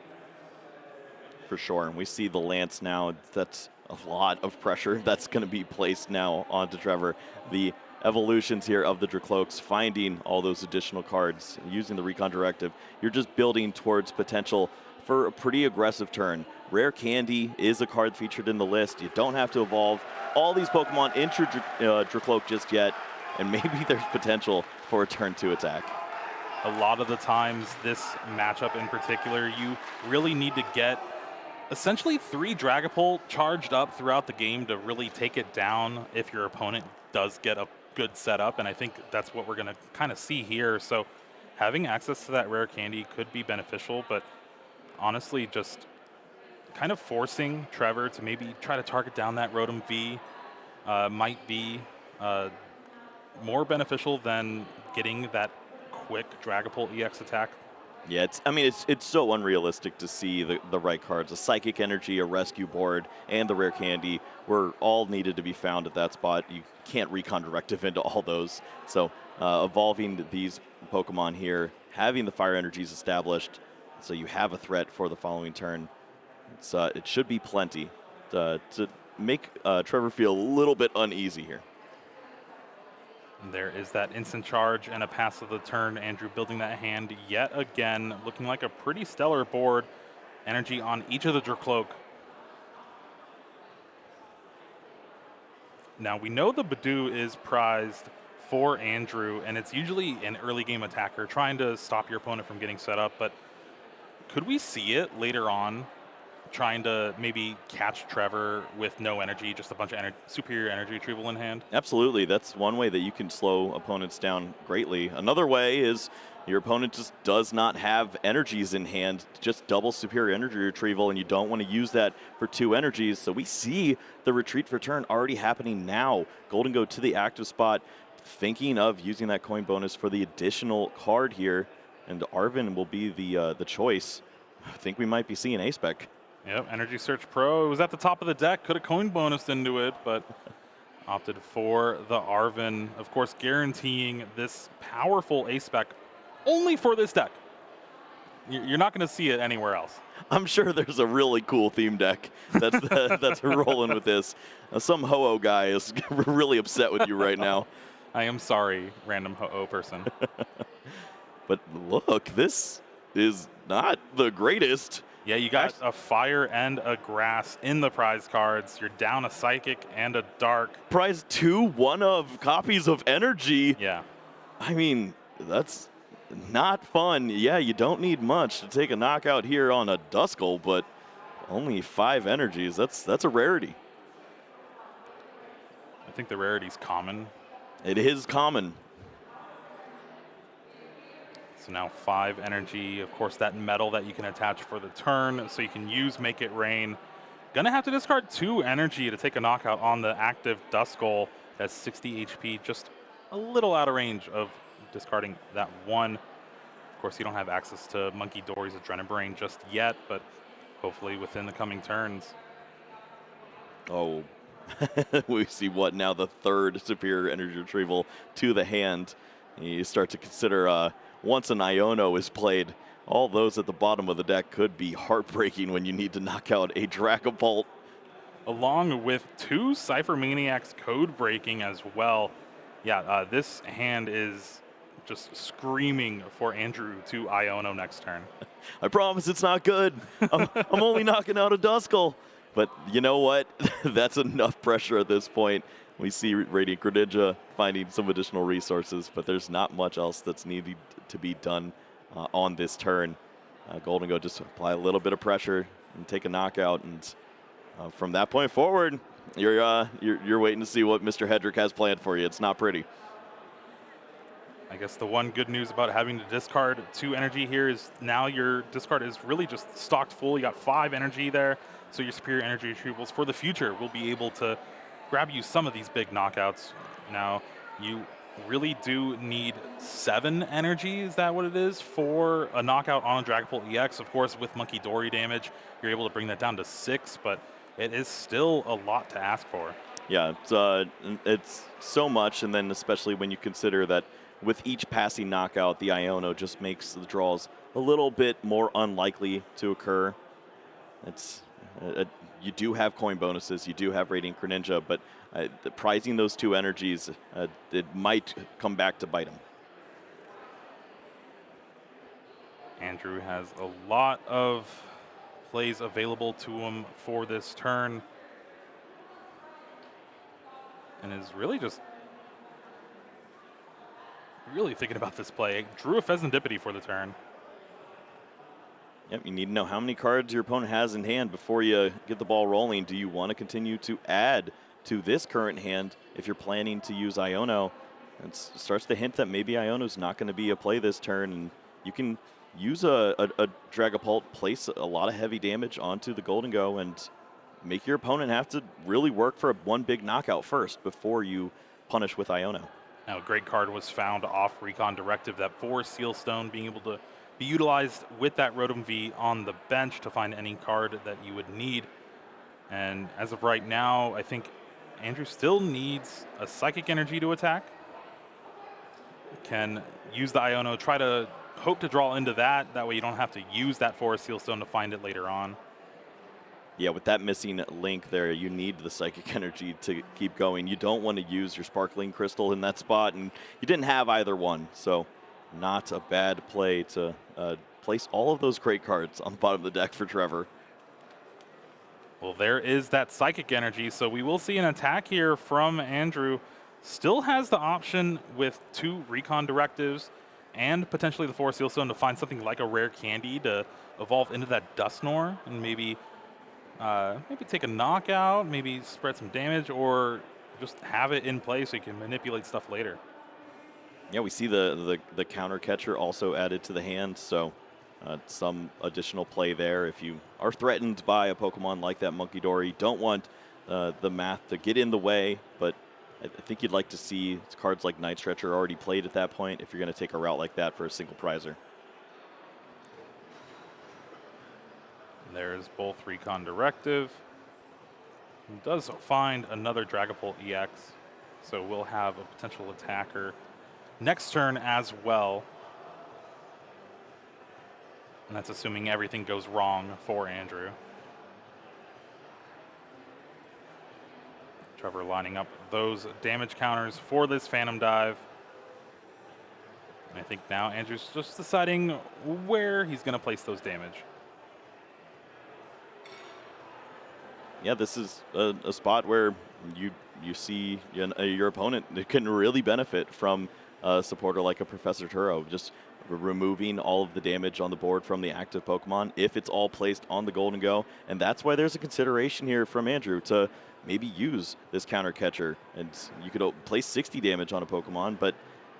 For sure, and we see the Lance now. That's a lot of pressure that's going to be placed now onto Trevor. The evolutions here of the Dracloaks, finding all those additional cards, using the Recon Directive. You're just building towards potential for a pretty aggressive turn. Rare Candy is a card featured in the list. You don't have to evolve all these Pokemon into Dracloak just yet, and maybe there's potential for a turn 2 attack. A lot of the times, this matchup in particular, you really need to get essentially 3 Dragapult charged up throughout the game to really take it down if your opponent does get a good setup, and I think that's what we're going to kind of see here. So having access to that Rare Candy could be beneficial, but honestly, just kind of forcing Trevor to maybe try to target down that Rotom V might be more beneficial than getting that quick Dragapult EX attack. Yeah, it's so unrealistic to see the right cards. A Psychic Energy, a Rescue Board, and the Rare Candy were all needed to be found at that spot. You can't Recon Directive into all those. So evolving these Pokemon here, having the Fire Energies established, so you have a threat for the following turn. It should be plenty to make Trevor feel a little bit uneasy here. There is that instant charge and a pass of the turn. Andrew building that hand yet again, looking like a pretty stellar board. Energy on each of the Dracloak. Now we know the Badoo is prized for Andrew, and it's usually an early game attacker trying to stop your opponent from getting set up, but could we see it later on trying to maybe catch Trevor with no energy, just a bunch of superior energy retrieval in hand? Absolutely. That's one way that you can slow opponents down greatly. Another way is, your opponent just does not have energies in hand, just double superior energy retrieval, and you don't want to use that for 2 energies. So we see the retreat for turn already happening now. Golden go to the active spot, thinking of using that coin bonus for the additional card here, and Arvin will be the choice. I think we might be seeing A-Spec. Yep, Energy Search Pro. It was at the top of the deck, could have coin bonused into it, but opted for the Arvin. Of course, guaranteeing this powerful A-Spec only for this deck. You're not going to see it anywhere else. I'm sure there's a really cool theme deck that's rolling with this. Some ho-oh guy is really upset with you right now. I am sorry, random ho-oh person. But look, this is not the greatest. Yeah, you got a fire and a grass in the prize cards. You're down a psychic and a dark. Prize 2 one-of copies of energy. Yeah. I mean, that's not fun. Yeah, you don't need much to take a knockout here on a Duskull, but only 5 energies. That's a rarity. I think the rarity's common. It is common. So now 5 energy. Of course, that metal that you can attach for the turn, so you can use Make It Rain. Gonna have to discard 2 energy to take a knockout on the active Duskull. That's 60 HP, just a little out of range of discarding that 1. Of course, you don't have access to Monkey Dory's Adrenaline Brain just yet, but hopefully within the coming turns. Oh, we see what now, the 3rd superior energy retrieval to the hand. You start to consider once an Iono is played, all those at the bottom of the deck could be heartbreaking when you need to knock out a Dragapult. Along with 2 Cypher Maniacs code breaking as well. Yeah, this hand is just screaming for Andrew to Iono next turn. I promise it's not good. I'm only knocking out a Duskull. But you know what? That's enough pressure at this point. We see Radiant Greninja finding some additional resources, but there's not much else that's needed to be done on this turn. Golden go just apply a little bit of pressure and take a knockout, and from that point forward, you're waiting to see what Mr. Hedrick has planned for you. It's not pretty. I guess the one good news about having to discard 2 energy here is now your discard is really just stocked full. You got 5 energy there, so your superior energy retrievals for the future will be able to grab you some of these big knockouts. Now, you really do need 7 energy, is that what it is, for a knockout on a Dragapult EX. Of course, with Monkey Dory damage, you're able to bring that down to 6, but it is still a lot to ask for. Yeah, it's so much, and then especially when you consider that with each passing knockout, the Iono just makes the draws a little bit more unlikely to occur. It's you do have coin bonuses, you do have Radiant Greninja, but prizing those 2 energies, it might come back to bite him. Andrew has a lot of plays available to him for this turn, and is really just thinking about this play. Drew a Pheasantipity for the turn. Yep, you need to know how many cards your opponent has in hand before you get the ball rolling. Do you want to continue to add to this current hand if you're planning to use Iono? It starts to hint that maybe Iono's not going to be a play this turn, and you can use a Dragapult, place a lot of heavy damage onto the Golden Go, and make your opponent have to really work for 1 big knockout first before you punish with Iono. Now, a great card was found off Recon Directive, that 4 Seal Stone, being able to be utilized with that Rotom V on the bench to find any card that you would need. And as of right now, I think Andrew still needs a Psychic Energy to attack. Can use the Iono, try to hope to draw into that. That way you don't have to use that Forest Seal Stone to find it later on. Yeah, with that missing link there, you need the Psychic Energy to keep going. You don't want to use your Sparkling Crystal in that spot, and you didn't have either one. So not a bad play to place all of those great cards on the bottom of the deck for Trevor. Well, there is that Psychic Energy, so we will see an attack here from Andrew. Still has the option with 2 Recon Directives and potentially the Forest Seal Stone to find something like a rare candy to evolve into that Dusknoir and maybe take a knockout, maybe spread some damage, or just have it in play so you can manipulate stuff later. Yeah, we see the counter catcher also added to the hand, so some additional play there. If you are threatened by a Pokemon like that Monkey don't want the math to get in the way, but I think you'd like to see cards like Night Stretcher already played at that point if you're going to take a route like that for a single prizer. There's Bolt Recon Directive. It does find another Dragapult EX, so we'll have a potential attacker next turn as well. And that's assuming everything goes wrong for Andrew. Trevor lining up those damage counters for this Phantom Dive. And I think now Andrew's just deciding where he's going to place those damage. Yeah, this is a spot where you see your opponent can really benefit from a supporter like a Professor Turo, just removing all of the damage on the board from the active Pokemon if it's all placed on the Golden Go. And that's why there's a consideration here from Andrew to maybe use this counter catcher. And you could place 60 damage on a Pokemon, but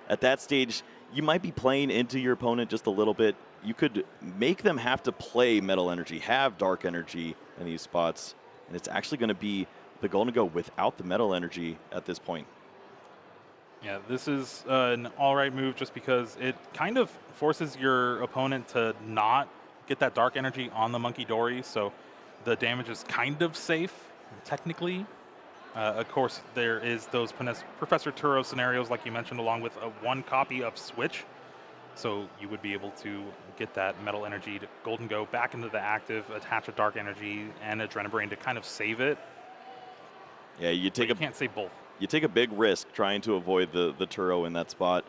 at that stage, you might be playing into your opponent just a little bit. You could make them have to play Metal Energy, have Dark Energy in these spots. And it's actually going to be the Golden Go without the Metal Energy at this point. Yeah, this is an all right move just because it kind of forces your opponent to not get that Dark Energy on the Monkey, so the damage is kind of safe, technically. Of course, there is those Professor Turo scenarios, like you mentioned, along with one copy of Switch. So you would be able to get that Metal Energy to Golden Go back into the active, attach a Dark Energy and Adrenabrain to kind of save it. Yeah, you can't save both. You take a big risk trying to avoid the Turo in that spot.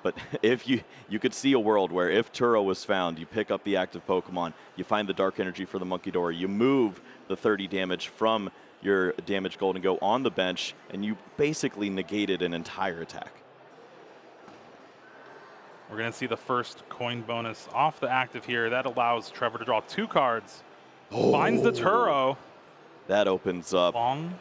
But if you could see a world where if Turo was found, you pick up the active Pokemon, you find the Dark Energy for the Monkey, you move the 30 damage from your damaged Golden Go on the bench, and you basically negated an entire attack. We're going to see the first coin bonus off the active here. That allows Trevor to draw 2 cards. Finds the Turo. That opens up. Long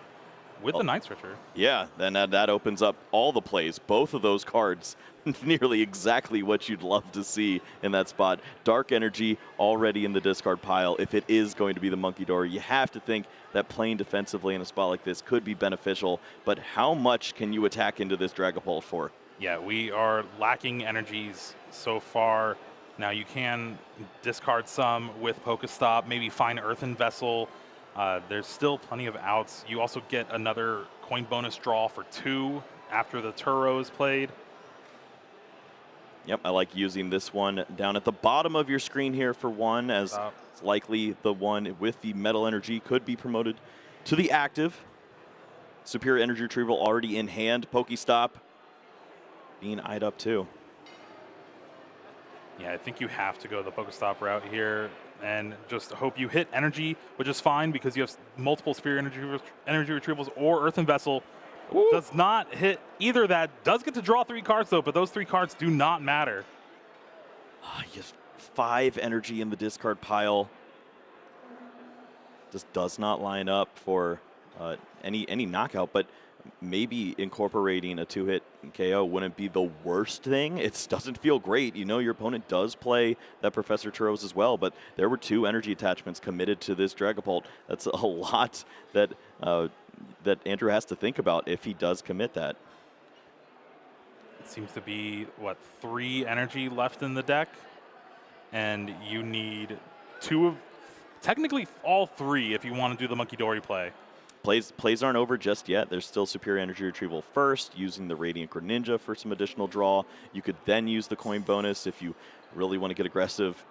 with the Night Stretcher. Yeah, then that opens up all the plays. Both of those cards, nearly exactly what you'd love to see in that spot. Dark Energy already in the discard pile. If it is going to be the Monkey, you have to think that playing defensively in a spot like this could be beneficial. But how much can you attack into this Dragapult for? Yeah, we are lacking energies so far. Now you can discard some with Pokestop, maybe find Earthen Vessel. There's still plenty of outs. You also get another coin bonus draw for 2 after the Turo is played. Yep, I like using this one down at the bottom of your screen here for 1, as it's likely the one with the Metal Energy could be promoted to the active. Superior Energy Retrieval already in hand. Pokestop being eyed up too. Yeah, I think you have to go the Pokestop route here and just hope you hit energy, which is fine because you have multiple Superior Energy Retrievals or Earthen Vessel. Ooh. Does not hit either of that. Does get to draw 3 cards though, but those 3 cards do not matter. You have 5 energy in the discard pile. Just does not line up for any knockout, but maybe incorporating a 2-hit KO wouldn't be the worst thing. It doesn't feel great. You know your opponent does play that Professor Turos as well, but there were 2 energy attachments committed to this Dragapult. That's a lot that that Andrew has to think about if he does commit that. It seems to be, what, 3 energy left in the deck? And you need 2 of, technically all 3 if you want to do the Monkey play. Plays aren't over just yet. There's still Superior Energy Retrieval first, using the Radiant Greninja for some additional draw. You could then use the coin bonus if you really want to get aggressive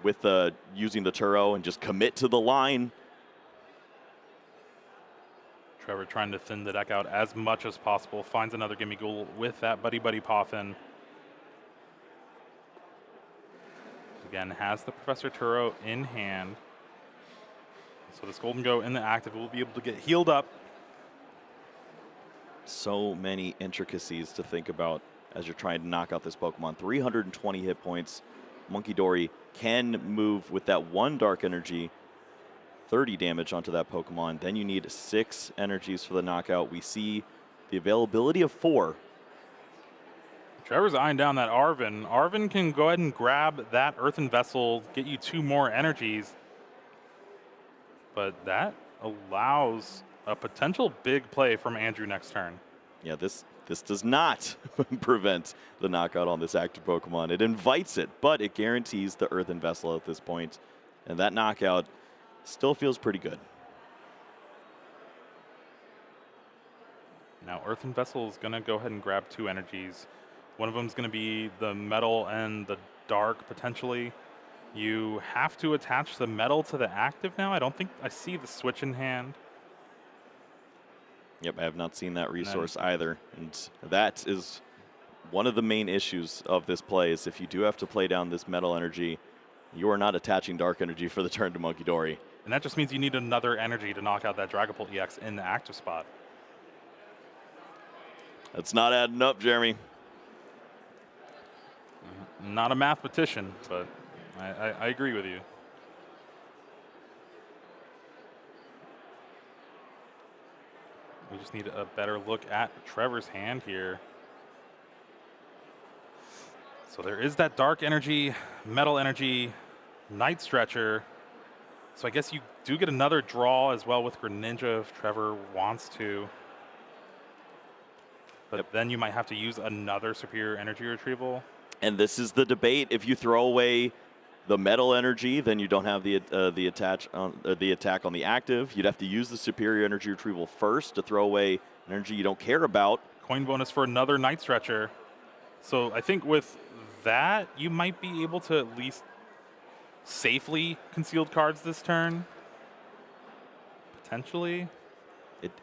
with using the Turo and just commit to the line. Trevor trying to thin the deck out as much as possible. Finds another Gimme Ghoul with that Buddy Poffin. Again, has the Professor Turo in hand. So this Golden Go in the active will be able to get healed up. So many intricacies to think about as you're trying to knock out this Pokemon. 320 hit points. Monkey can move with that 1 Dark Energy, 30 damage onto that Pokemon. Then you need 6 energies for the knockout. We see the availability of 4. Trevor's eyeing down that Arvin. Arvin can go ahead and grab that Earthen Vessel, get you 2 more energies. But that allows a potential big play from Andrew next turn. Yeah, this does not prevent the knockout on this active Pokemon. It invites it, but it guarantees the Earthen Vessel at this point. And that knockout still feels pretty good. Now, Earthen Vessel is going to go ahead and grab 2 energies. One of them is going to be the metal and the dark, potentially. You have to attach the metal to the active now. I don't think I see the switch in hand. Yep, I have not seen that resource either. And that is one of the main issues of this play is if you do have to play down this metal energy, you are not attaching dark energy for the turn to Munkidori. And that just means you need another energy to knock out that Dragapult EX in the active spot. That's not adding up, Jeremy. Not a mathematician, but I agree with you. We just need a better look at Trevor's hand here. So there is that dark energy, metal energy, Night Stretcher. So I guess you do get another draw as well with Greninja if Trevor wants to. But then you might have to use another superior energy retrieval. And this is the debate. If you throw away the metal energy, then you don't have the attack on the active. You'd have to use the superior energy retrieval first to throw away energy you don't care about. Coin bonus for another Night Stretcher. So I think with that, you might be able to at least safely concealed cards this turn. Potentially.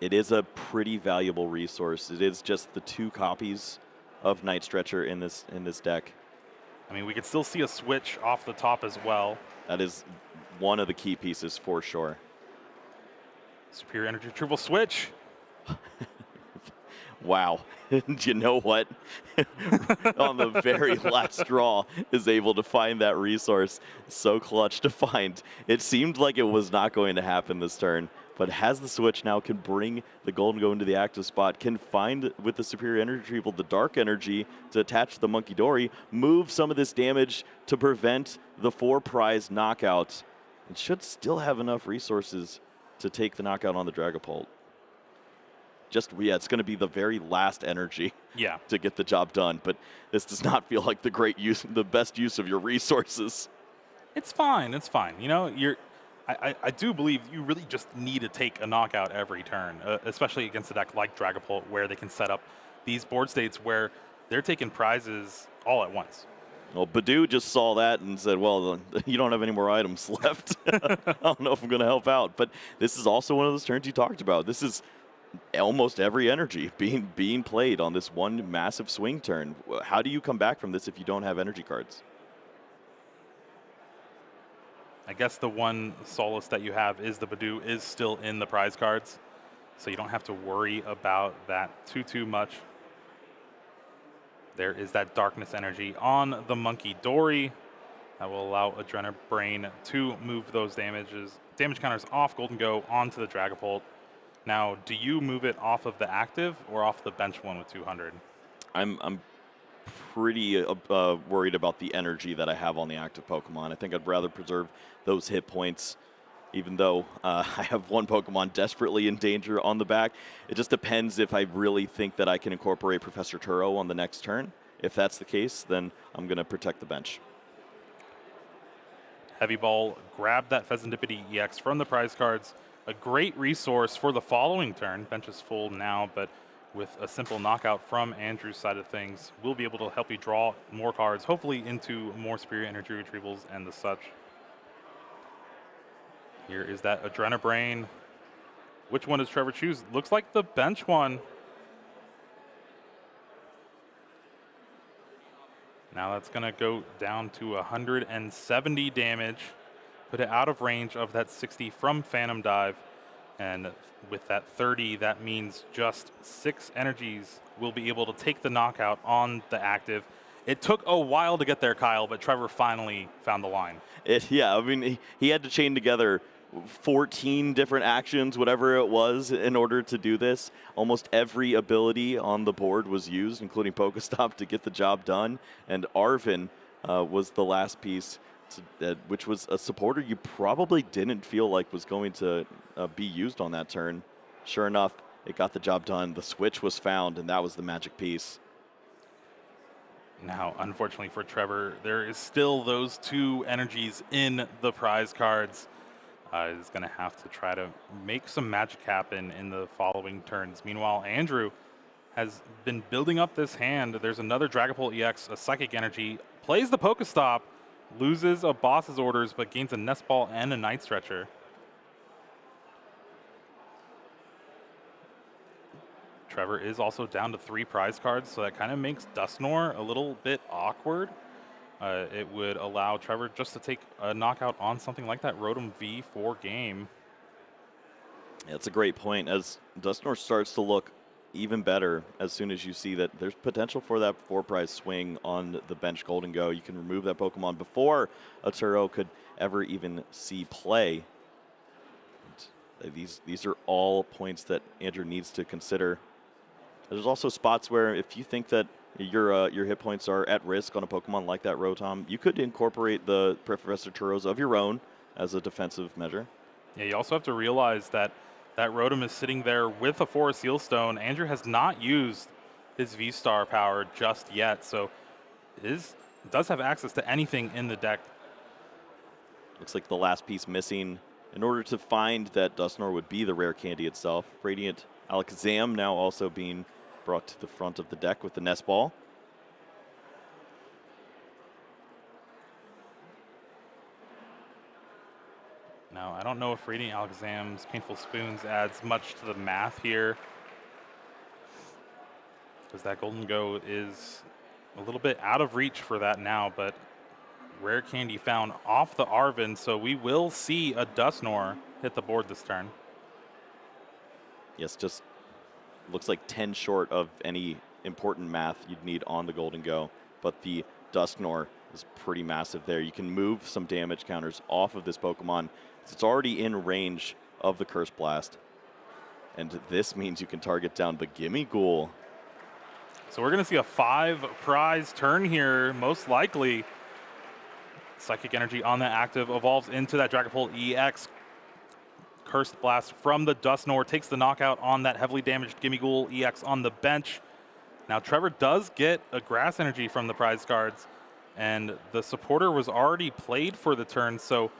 It is a pretty valuable resource. It is just the 2 copies of Night Stretcher in this deck. I mean, we could still see a switch off the top as well. That is one of the key pieces for sure. Superior energy retrieval switch. Wow. And you know what? On the very last draw is able to find that resource. So clutch to find. It seemed like it was not going to happen this turn, but has the switch now, can bring the Golden Go into the active spot, can find with the superior energy retrieval the dark energy to attach to the Munkidori, move some of this damage to prevent the 4 prize knockout, and should still have enough resources to take the knockout on the Dragapult. It's going to be the very last energy to get the job done, but this does not feel like the best use of your resources. It's fine. It's fine. You know, I do believe you really just need to take a knockout every turn, especially against a deck like Dragapult, where they can set up these board states where they're taking prizes all at once. Well, Badu just saw that and said, well, you don't have any more items left. I don't know if I'm going to help out. But this is also one of those turns you talked about. This is almost every energy being played on this one massive swing turn. How do you come back from this if you don't have energy cards? I guess the one solace that you have is the Badu is still in the prize cards, so you don't have to worry about that too much. There is that darkness energy on the Munkidori that will allow Adrenabrain to move those damage counters off Golden Go onto the Dragapult. Now, do you move it off of the active or off the bench one with 200? I'm pretty worried about the energy that I have on the active Pokemon. I think I'd rather preserve those hit points, even though I have one Pokemon desperately in danger on the back. It just depends if I really think that I can incorporate Professor Turo on the next turn. If that's the case, then I'm going to protect the bench. Heavy Ball grabbed that Pheasantipity EX from the prize cards. A great resource for the following turn. Bench is full now, but with a simple knockout from Andrew's side of things, we'll be able to help you draw more cards, hopefully into more superior energy retrievals and the such. Here is that Adrenabrain. Which one does Trevor choose? Looks like the bench one. Now that's going to go down to 170 damage. Put it out of range of that 60 from Phantom Dive. And with that 30, that means just 6 energies will be able to take the knockout on the active. It took a while to get there, Kyle, but Trevor finally found the line. Yeah, I mean, he had to chain together 14 different actions, whatever it was, in order to do this. Almost every ability on the board was used, including Pokestop, to get the job done. And Arvin was the last piece, which was a supporter you probably didn't feel like was going to be used on that turn. Sure enough, it got the job done. The switch was found, and that was the magic piece. Now, unfortunately for Trevor, there is still those 2 energies in the prize cards. Is going to have to try to make some magic happen in the following turns. Meanwhile, Andrew has been building up this hand. There's another Dragapult EX, a Psychic Energy, plays the Pokestop, loses a boss's orders, but gains a Nest Ball and a Night Stretcher. Trevor is also down to 3 prize cards, so that kind of makes Dusknoir a little bit awkward. It would allow Trevor just to take a knockout on something like that Rotom V4 game. Yeah, that's a great point. As Dusknoir starts to look even better, as soon as you see that there's potential for that 4-prize swing on the bench Golden Go, you can remove that Pokemon before a Turo could ever even see play. And these are all points that Andrew needs to consider. There's also spots where if you think that your hit points are at risk on a Pokemon like that Rotom, you could incorporate the Professor Turos of your own as a defensive measure. Yeah, you also have to realize that that Rotom is sitting there with a Forest Seal Stone. Andrew has not used his V-Star power just yet, so does have access to anything in the deck. Looks like the last piece missing in order to find that Dusknoir would be the rare candy itself. Radiant Alakazam now also being brought to the front of the deck with the Nest Ball. Now, I don't know if Radiant Alakazam's Painful Spoons adds much to the math here, because that Golden Go is a little bit out of reach for that now, but rare candy found off the Arvin, so we will see a Dusknoir hit the board this turn. Yes, just looks like 10 short of any important math you'd need on the Golden Go, but the Dusknoir is pretty massive there. You can move some damage counters off of this Pokemon. It's already in range of the Curse Blast, and this means you can target down the Gimme Ghoul. So we're going to see a 5-prize turn here, most likely. Psychic Energy on that active evolves into that Dragapult EX. Cursed Blast from the Dusknoir takes the knockout on that heavily damaged Gimme Ghoul EX on the bench. Now Trevor does get a Grass Energy from the prize cards, and the supporter was already played for the turn, so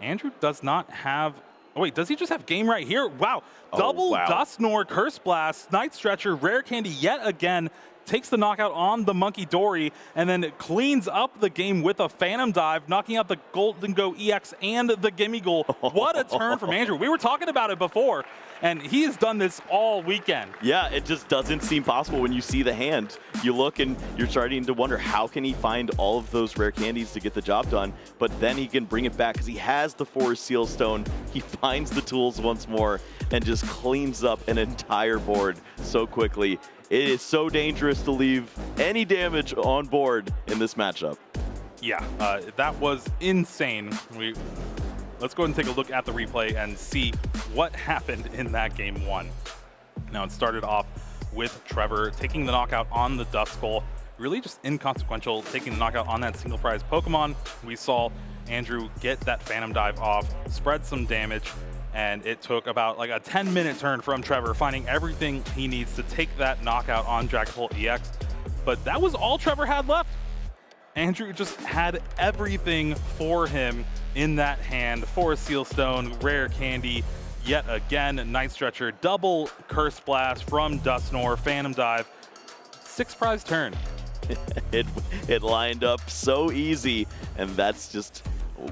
Andrew does not have... Oh, wait, does he just have game right here? Wow. Double Dusknoir, Curse Blast, Night Stretcher, Rare Candy yet again, takes the knockout on the Monkey Dory, and then cleans up the game with a Phantom Dive, knocking out the Golden Go EX and the Gimme Ghoul. What a turn from Andrew. We were talking about it before, and he has done this all weekend. Yeah, it just doesn't seem possible when you see the hand. You look and you're starting to wonder, how can he find all of those rare candies to get the job done? But then he can bring it back because he has the Forest Seal Stone. He finds the tools once more and just cleans up an entire board so quickly. It is so dangerous to leave any damage on board in this matchup. Yeah, that was insane. Let's go ahead and take a look at the replay and see what happened in that game 1. Now, it started off with Trevor taking the knockout on the Duskull. Really just inconsequential, taking the knockout on that single prize Pokemon. We saw Andrew get that Phantom Dive off, spread some damage, and it took about like a 10-minute turn from Trevor, finding everything he needs to take that knockout on Dragapult EX. But that was all Trevor had left. Andrew just had everything for him in that hand. Forest Seal Stone, Rare Candy, yet again, Night Stretcher, double Curse Blast from Dusknoir, Phantom Dive. 6-prize turn. It lined up so easy, and that's just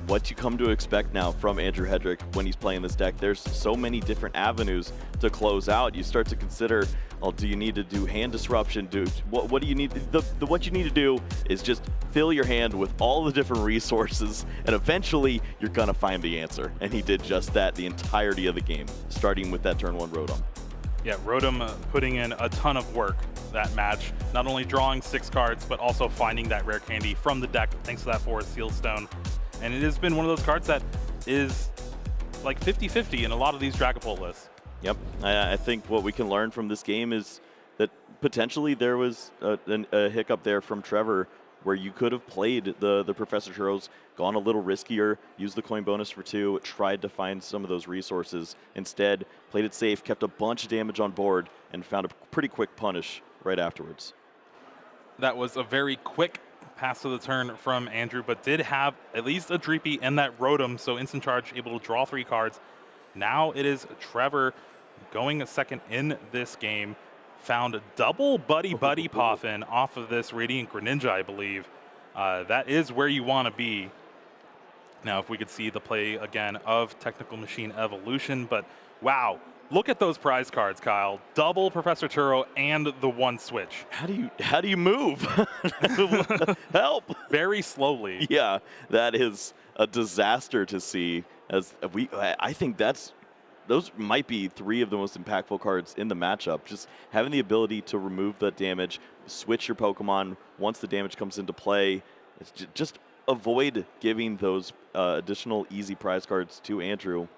what you come to expect now from Andrew Hedrick when he's playing this deck. There's so many different avenues to close out. You start to consider, well, do you need to do hand disruption? What do you need? What you need to do is just fill your hand with all the different resources, and eventually you're gonna find the answer. And he did just that the entirety of the game, starting with that turn 1 Rotom. Yeah, Rotom putting in a ton of work that match, not only drawing 6 cards, but also finding that rare candy from the deck thanks to that Forest Seal Stone. And it has been one of those cards that is like 50-50 in a lot of these Dragapult lists. Yep, I think what we can learn from this game is that potentially there was a hiccup there from Trevor where you could have played the Professor Churros, gone a little riskier, used the coin bonus for 2, tried to find some of those resources. Instead, played it safe, kept a bunch of damage on board, and found a pretty quick punish right afterwards. That was a very quick pass to the turn from Andrew, but did have at least a Dreepy and that Rotom, so instant charge, able to draw 3 cards. Now it is Trevor going second in this game. Found a double Buddy Poffin off of this Radiant Greninja, I believe. That is where you want to be. Now, if we could see the play again of Technical Machine Evolution, but wow, look at those prize cards, Kyle. Double Professor Turo and the 1 switch. How do you move? Help! Very slowly. Yeah, that is a disaster to see. I think those might be 3 of the most impactful cards in the matchup. Just having the ability to remove that damage, switch your Pokemon once the damage comes into play. Just avoid giving those additional easy prize cards to Andrew.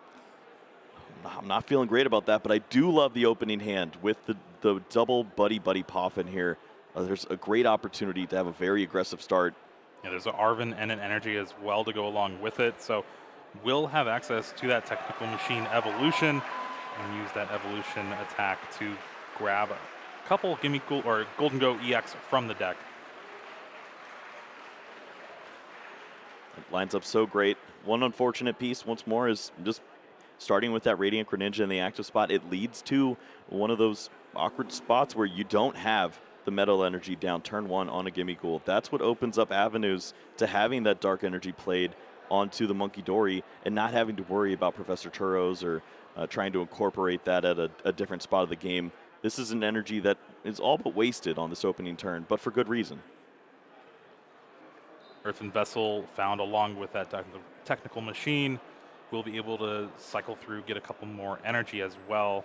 I'm not feeling great about that, but I do love the opening hand with the double Buddy Poffin here. There's a great opportunity to have a very aggressive start. Yeah, there's an Arven and an Energy as well to go along with it. So will have access to that Technical Machine Evolution and use that Evolution attack to grab a couple Gimme Cool or Golden Go EX from the deck. It lines up so great. One unfortunate piece once more is just starting with that Radiant Greninja in the active spot. It leads to one of those awkward spots where you don't have the Metal Energy down turn 1 on a Gimme Ghoul. That's what opens up avenues to having that Dark Energy played onto the Monkey Dory and not having to worry about Professor Churros or trying to incorporate that at a different spot of the game. This is an energy that is all but wasted on this opening turn, but for good reason. Earthen Vessel found along with that Technical Machine. We'll be able to cycle through, get a couple more energy as well.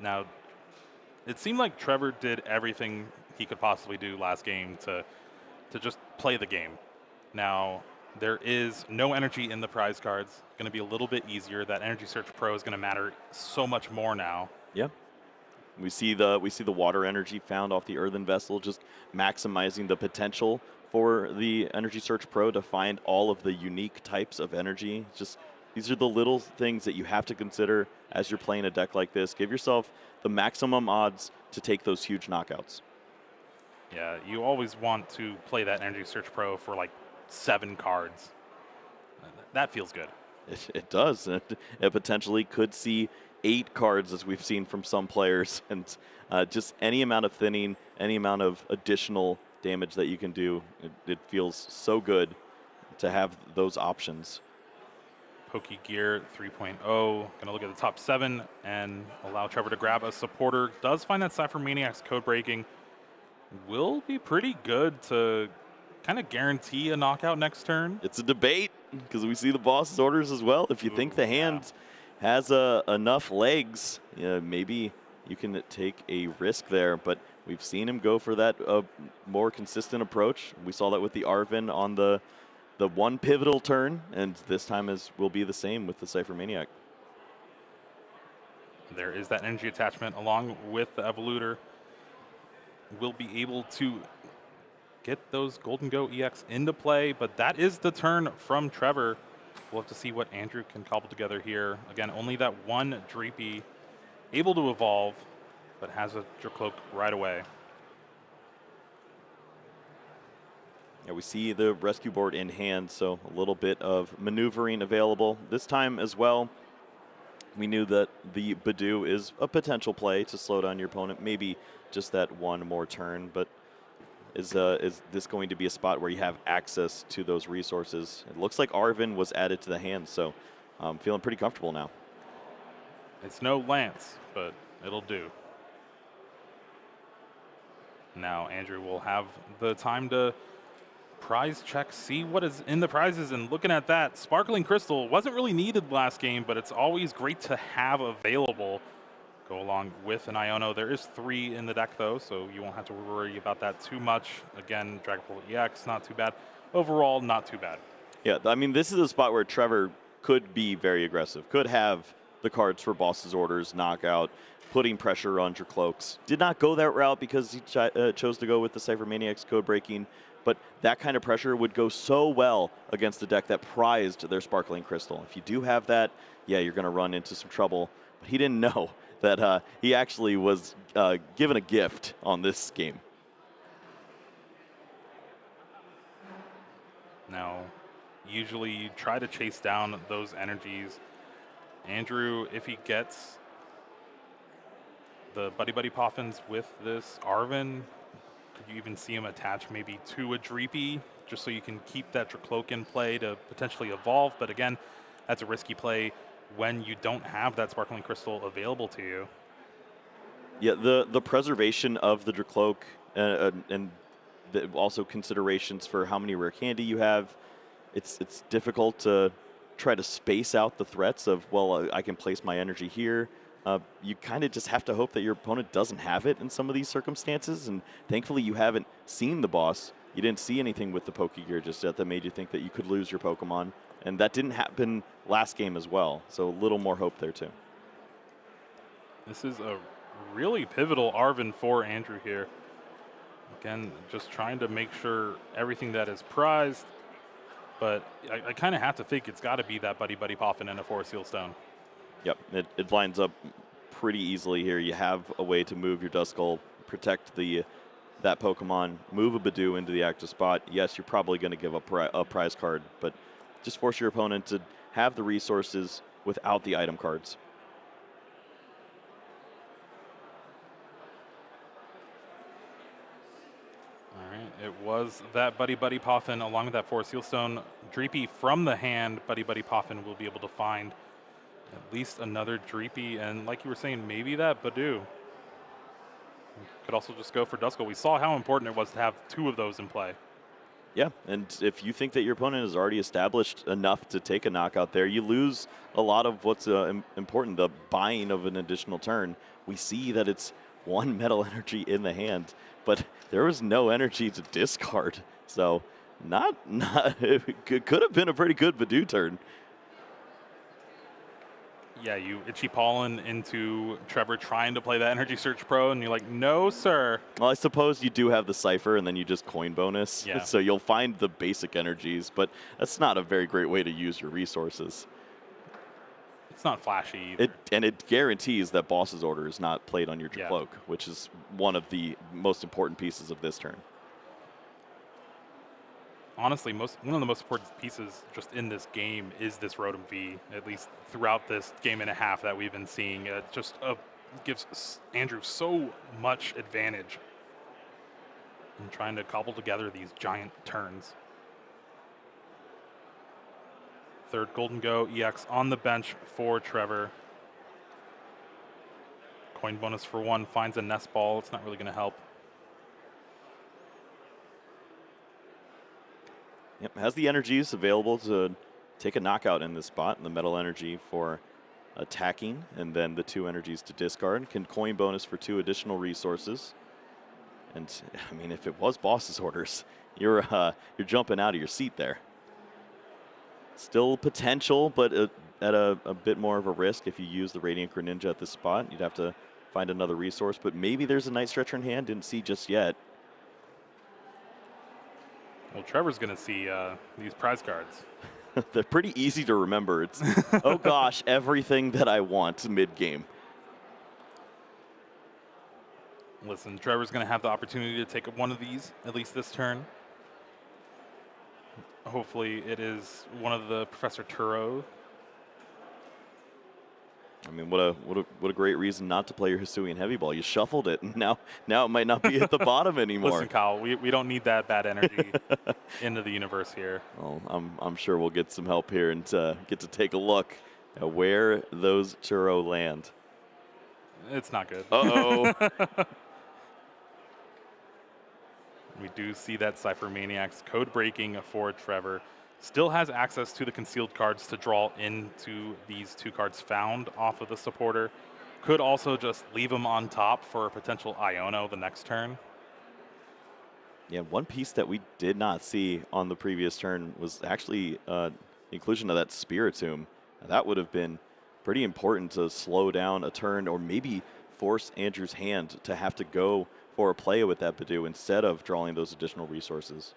Now, it seemed like Trevor did everything he could possibly do last game to just play the game. Now, there is no energy in the prize cards. Going to be a little bit easier. That Energy Search Pro is going to matter so much more now. Yeah. We see the water energy found off the Earthen Vessel, just maximizing the potential for the Energy Search Pro to find all of the unique types of energy. Just these are the little things that you have to consider as you're playing a deck like this. Give yourself the maximum odds to take those huge knockouts. Yeah, you always want to play that Energy Search Pro for like 7 cards. That feels good. It does. It potentially could see 8 cards, as we've seen from some players, and just any amount of thinning, any amount of additional damage that you can do, it feels so good to have those options. Pokegear 3.0, going to look at the top 7 and allow Trevor to grab a supporter. Does find that Cypher Maniac's code breaking. Will be pretty good to kind of guarantee a knockout next turn. It's a debate because we see the boss's orders as well. If you think the hand has enough legs, maybe you can take a risk there, but we've seen him go for that more consistent approach. We saw that with the Arven on the one pivotal turn, and this time will be the same with the Cypher Maniac. There is that energy attachment along with the Evolutor. Will be able to get those Golden Go EX into play, but that is the turn from Trevor. We'll have to see what Andrew can cobble together here. Again, only that one Dreepy able to evolve, but has a Dracloak right away. Yeah, we see the rescue board in hand, so a little bit of maneuvering available. This time as well, we knew that the Badoo is a potential play to slow down your opponent, maybe just that one more turn, but is this going to be a spot where you have access to those resources? It looks like Arven was added to the hand, so I'm feeling pretty comfortable now. It's no Lance, but it'll do. Now Andrew will have the time to prize check, see what is in the prizes, and looking at that, Sparkling Crystal wasn't really needed last game, but it's always great to have available. Go along with an Iono. There is 3 in the deck though, so you won't have to worry about that too much. Again, Dragapult EX, not too bad. Overall, not too bad. Yeah, I mean, this is a spot where Trevor could be very aggressive, could have the cards for Boss's Orders, Knockout, putting pressure on Dracloaks. Did not go that route because he chose to go with the Cypher Maniacs code breaking, but that kind of pressure would go so well against a deck that prized their Sparkling Crystal. If you do have that, yeah, you're going to run into some trouble. But he didn't know that he actually was given a gift on this game. Now, usually you try to chase down those energies. Andrew, if he gets the Buddy Buddy Poffins with this Arven, could you even see him attach maybe to a Dreepy just so you can keep that Dracloak in play to potentially evolve? But again, that's a risky play when you don't have that Sparkling Crystal available to you. Yeah, the preservation of the Dracloak and also considerations for how many rare candy you have. It's difficult to try to space out the threats of, well, I can place my energy here. You kind of just have to hope that your opponent doesn't have it in some of these circumstances, and thankfully you haven't seen the boss. You didn't see anything with the Pokegear just yet that made you think that you could lose your Pokemon, and that didn't happen last game as well, so a little more hope there too. This is a really pivotal Arven for Andrew here. Again, just trying to make sure everything that is prized, but I kind of have to think it's got to be that Buddy Buddy Poffin and a Forest Seal Stone. Yep, it lines up pretty easily here. You have a way to move your Duskull, protect that Pokemon, move a Badoo into the active spot. Yes, you're probably going to give up a prize card, but just force your opponent to have the resources without the item cards. It was that Buddy Buddy Poffin along with that Forest Seal Stone. Dreepy from the hand, Buddy Buddy Poffin will be able to find at least another Dreepy, and like you were saying, maybe that Badoo. Could also just go for Duskull. We saw how important it was to have two of those in play. Yeah, and if you think that your opponent has already established enough to take a knockout there, you lose a lot of what's important, the buying of an additional turn. We see that it's one Metal Energy in the hand, but there was no energy to discard. So it could have been a pretty good Badoo turn. Yeah, you Itchy Pollen into Trevor trying to play that Energy Search Pro, and you're like, no, sir. Well, I suppose you do have the Cypher, and then you just coin bonus. Yeah. So you'll find the basic energies, but that's not a very great way to use your resources. It's not flashy either. It guarantees that Boss's Order is not played on your Dracloak, which is one of the most important pieces of this turn. Honestly, one of the most important pieces just in this game is this Rotom V, at least throughout this game and a half that we've been seeing. It just gives Andrew so much advantage in trying to cobble together these giant turns. Third Golden Go EX on the bench for Trevor. Coin bonus for one, finds a Nest Ball. It's not really going to help. Yep, has the energies available to take a knockout in this spot, and the Metal Energy for attacking, and then the two energies to discard. Can coin bonus for two additional resources. And I mean, if it was Boss's Orders, you're jumping out of your seat there. Still potential, but at a bit more of a risk. If you use the Radiant Greninja at this spot, you'd have to find another resource, but maybe there's a Night Stretcher in hand. Didn't see just yet. Well, Trevor's going to see these prize cards. They're pretty easy to remember. It's, oh gosh, everything that I want mid-game. Listen, Trevor's going to have the opportunity to take one of these, at least this turn. Hopefully it is one of the Professor Turo. I mean, what a great reason not to play your Hisuian Heavy Ball. You shuffled it, and now it might not be at the bottom anymore. Listen, Kyle, we don't need that bad energy into the universe here. Well, I'm sure we'll get some help here and get to take a look at where those Turo land. It's not good. Uh-oh. We do see that Cypher Maniacs code breaking for Trevor. Still has access to the concealed cards to draw into these two cards found off of the supporter. Could also just leave them on top for a potential Iono the next turn. Yeah, one piece that we did not see on the previous turn was actually inclusion of that Spiritomb. That would have been pretty important to slow down a turn or maybe force Andrew's hand to have to go for a play with that Badoo instead of drawing those additional resources.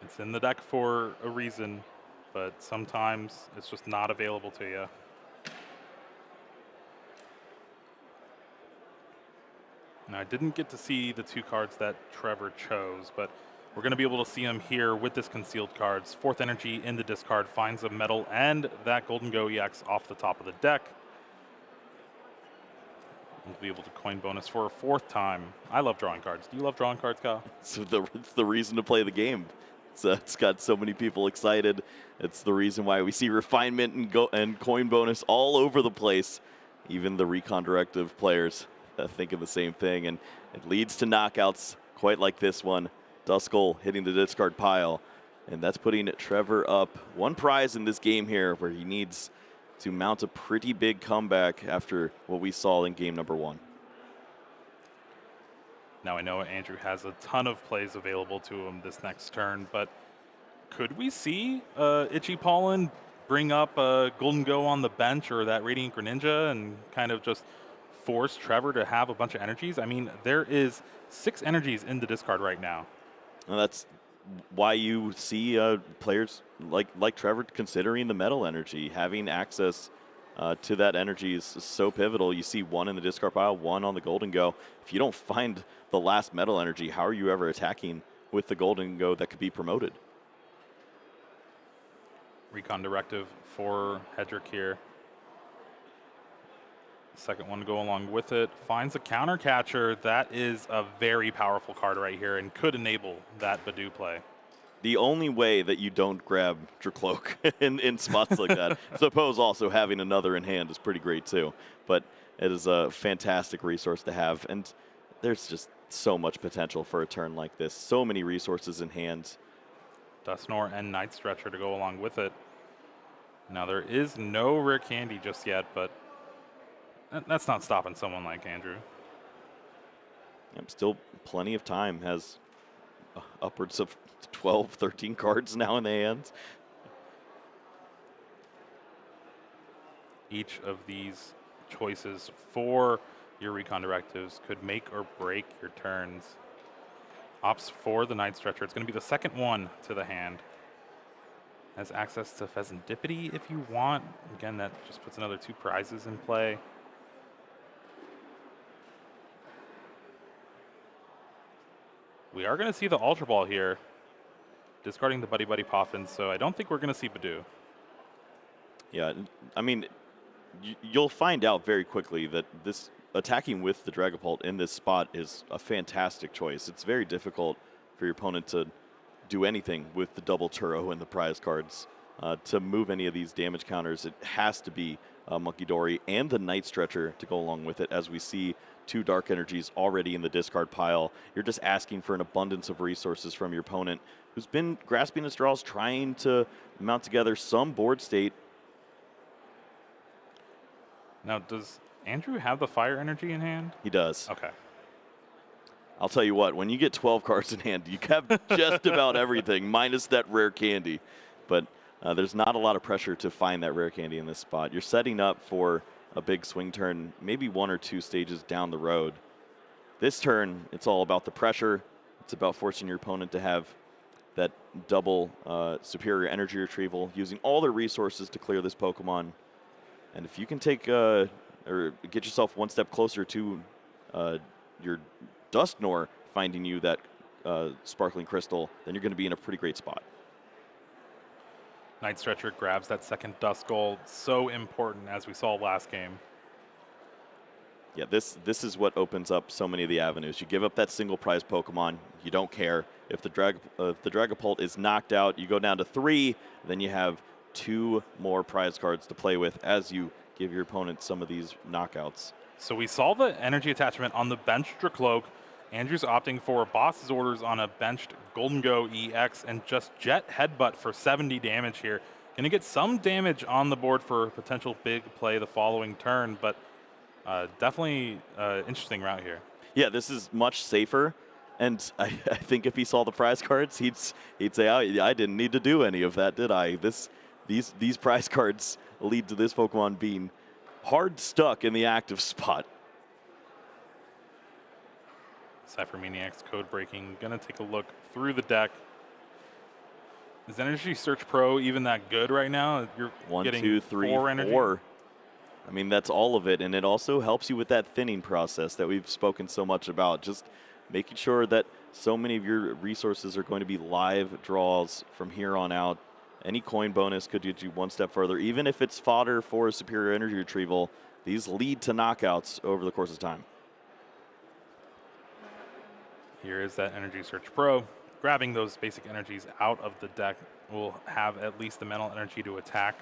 It's in the deck for a reason, but sometimes it's just not available to you. Now, I didn't get to see the 2 cards that Trevor chose, but we're going to be able to see them here with this concealed cards. 4th energy in the discard finds a metal and that Golden Go EX off the top of the deck. We'll be able to coin bonus for a 4th time. I love drawing cards. Do you love drawing cards, Kyle? So it's the reason to play the game. It's got so many people excited. It's the reason why we see refinement and coin bonus all over the place. Even the Recon Directive players think of the same thing, and it leads to knockouts quite like this one. Duskull hitting the discard pile, and that's putting Trevor up 1 prize in this game here, where he needs to mount a pretty big comeback after what we saw in game number 1. Now I know Andrew has a ton of plays available to him this next turn, but could we see Itchy Pollen bring up a Golden Go on the bench or that Radiant Greninja and kind of just force Trevor to have a bunch of energies? I mean, there is 6 energies in the discard right now. And that's why you see players like Trevor considering the metal energy. Having access to that energy is so pivotal. You see 1 in the discard pile, 1 on the Golden Go. If you don't find the last metal energy, how are you ever attacking with the Golden Go that could be promoted? Recon Directive for Hedrick here. Second one to go along with it. Finds a counter catcher. That is a very powerful card right here and could enable that Badoo play. The only way that you don't grab Dracloak in spots like that. Suppose also having another in hand is pretty great too. But it is a fantastic resource to have. And there's just so much potential for a turn like this. So many resources in hand. Dusknoir and Night Stretcher to go along with it. Now there is no rare candy just yet, but that's not stopping someone like Andrew. Yep, still plenty of time. Has upwards of 12, 13 cards now in the hands. Each of these choices for your Recon Directives could make or break your turns. Opts for the Night Stretcher. It's going to be the second one to the hand. Has access to Pheasantipity if you want. Again, that just puts another 2 prizes in play. We are going to see the Ultra Ball here, discarding the Buddy Buddy Poffin, so I don't think we're going to see Badoo. Yeah, I mean, you'll find out very quickly that this attacking with the Dragapult in this spot is a fantastic choice. It's very difficult for your opponent to do anything with the double Turo and the prize cards. To move any of these damage counters, it has to be Monkey Dory and the Night Stretcher to go along with it, as we see 2 Dark Energies already in the discard pile. You're just asking for an abundance of resources from your opponent, who's been grasping at straws, trying to mount together some board state. Now, does Andrew have the Fire Energy in hand? He does. Okay. I'll tell you what, when you get 12 cards in hand, you have just about everything, minus that rare candy. But there's not a lot of pressure to find that rare candy in this spot. You're setting up for a big swing turn, maybe 1 or 2 stages down the road. This turn, it's all about the pressure. It's about forcing your opponent to have that double superior energy retrieval, using all their resources to clear this Pokemon. And if you can take or get yourself 1 step closer to your Dusknoir finding you that Sparkling Crystal, then you're going to be in a pretty great spot. Night Stretcher grabs that second Duskull. So important, as we saw last game. Yeah, this is what opens up so many of the avenues. You give up that single prize Pokemon, you don't care. If the Dragapult is knocked out, you go down to 3, then you have 2 more prize cards to play with as you give your opponent some of these knockouts. So we saw the energy attachment on the benched Dracloak. Andrew's opting for boss's orders on a benched Golden Go EX and just Jet Headbutt for 70 damage here. Going to get some damage on the board for a potential big play the following turn, but definitely interesting route here. Yeah, this is much safer. And I think if he saw the prize cards, he'd say, I didn't need to do any of that, did I? These prize cards lead to this Pokemon being hard stuck in the active spot. Cypher Maniac's code breaking. Gonna take a look through the deck. Is Energy Search Pro even that good right now? You're getting 1, 2, 3, 4 energy. 4. I mean, that's all of it. And it also helps you with that thinning process that we've spoken so much about. Just making sure that so many of your resources are going to be live draws from here on out. Any coin bonus could get you one step further. Even if it's fodder for a superior energy retrieval, these lead to knockouts over the course of time. Here is that Energy Search Pro. Grabbing those basic energies out of the deck will have at least the mental energy to attack.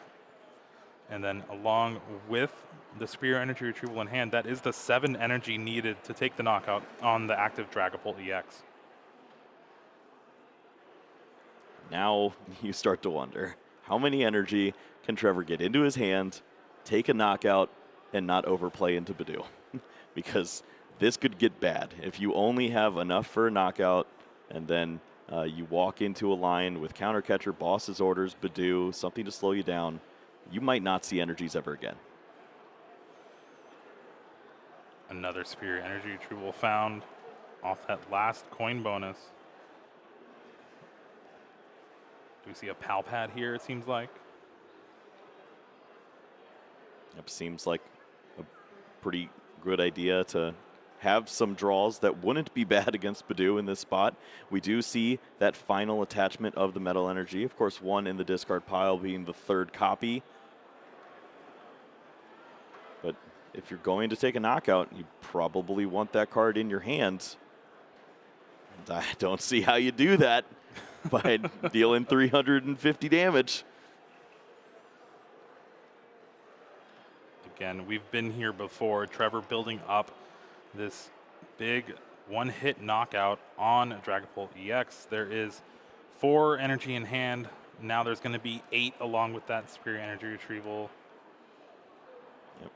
And then along with the Superior Energy Retrieval in hand, that is the 7 energy needed to take the knockout on the active Dragapult EX. Now you start to wonder, how many energy can Trevor get into his hand, take a knockout, and not overplay into Badoo? Because this could get bad. If you only have enough for a knockout, and then you walk into a line with Counter Catcher, Boss's Orders, Badoo, something to slow you down, you might not see energies ever again. Another Superior Energy Retrieval found off that last coin bonus. Do we see a Palpad here, it seems like? It seems like a pretty good idea to have some draws that wouldn't be bad against Badoo in this spot. We do see that final attachment of the Metal Energy. Of course, one in the discard pile being the 3rd copy. But if you're going to take a knockout, you probably want that card in your hand. And I don't see how you do that by dealing 350 damage. Again, we've been here before. Trevor building up this big one-hit knockout on Dragapult EX. There is 4 energy in hand. Now there's going to be 8 along with that Superior Energy Retrieval. Yep.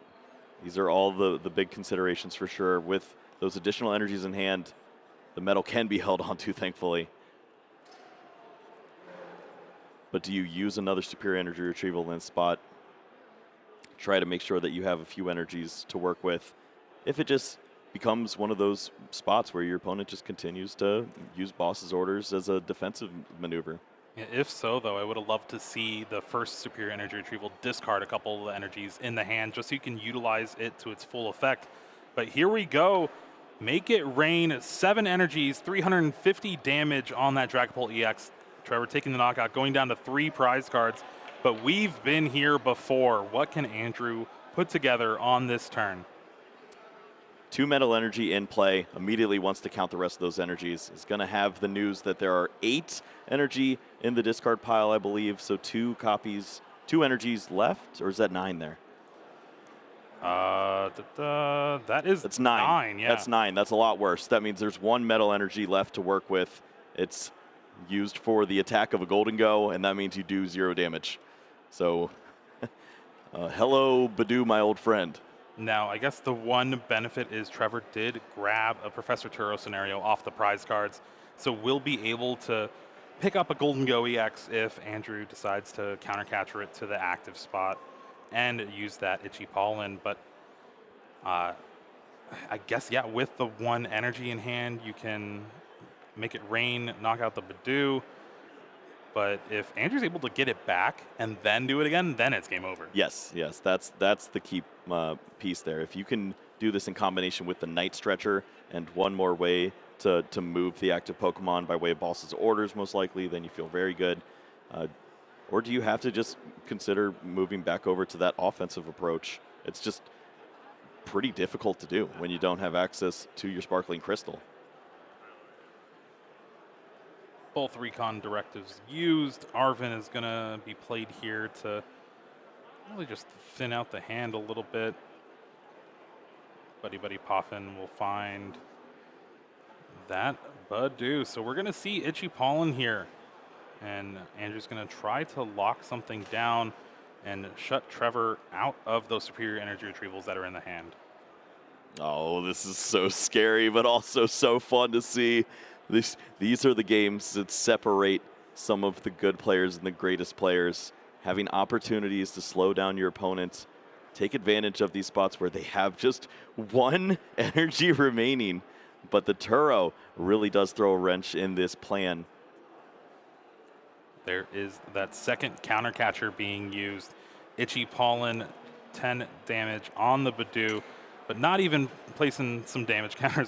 These are all the big considerations for sure. With those additional energies in hand, the metal can be held onto, thankfully. But do you use another Superior Energy Retrieval in this spot? Try to make sure that you have a few energies to work with. If it just becomes one of those spots where your opponent just continues to use Boss's Orders as a defensive maneuver. Yeah, if so, though, I would have loved to see the first Superior Energy Retrieval discard a couple of the energies in the hand just so you can utilize it to its full effect. But here we go. Make it rain. 7 energies, 350 damage on that Dragapult EX. Trevor taking the knockout, going down to 3 prize cards. But we've been here before. What can Andrew put together on this turn? 2 Metal Energy in play, immediately wants to count the rest of those energies. Is going to have the news that there are 8 energy in the discard pile, I believe. So 2 copies, 2 energies left, or is that 9 there? That's 9, yeah. That's 9. That's a lot worse. That means there's 1 Metal Energy left to work with. It's used for the attack of a Golden Go, and that means you do 0 damage. So, hello, Badoo, my old friend. Now, I guess the one benefit is Trevor did grab a Professor Turo scenario off the prize cards, so we'll be able to pick up a Golden Go EX if Andrew decides to countercatcher it to the active spot and use that Itchy Pollen. But I guess, yeah, with the 1 energy in hand, you can make it rain, knock out the Badoo. But if Andrew's able to get it back and then do it again, then it's game over. Yes, that's the key piece there. If you can do this in combination with the Night Stretcher and one more way to move the active Pokemon by way of Boss's Orders, most likely, then you feel very good. Or do you have to just consider moving back over to that offensive approach? It's just pretty difficult to do when you don't have access to your Sparkling Crystal. Both recon directives used. Arven is going to be played here to really just thin out the hand a little bit. Buddy Poffin will find that Badoo. So we're going to see Itchy Pollen here. And Andrew's going to try to lock something down and shut Trevor out of those Superior Energy Retrievals that are in the hand. Oh, this is so scary, but also so fun to see. These are the games that separate some of the good players and the greatest players. Having opportunities to slow down your opponents, take advantage of these spots where they have just one energy remaining. But the Turo really does throw a wrench in this plan. There is that second counter catcher being used. Itchy Pollen, 10 damage on the Badoo, but not even placing some damage counter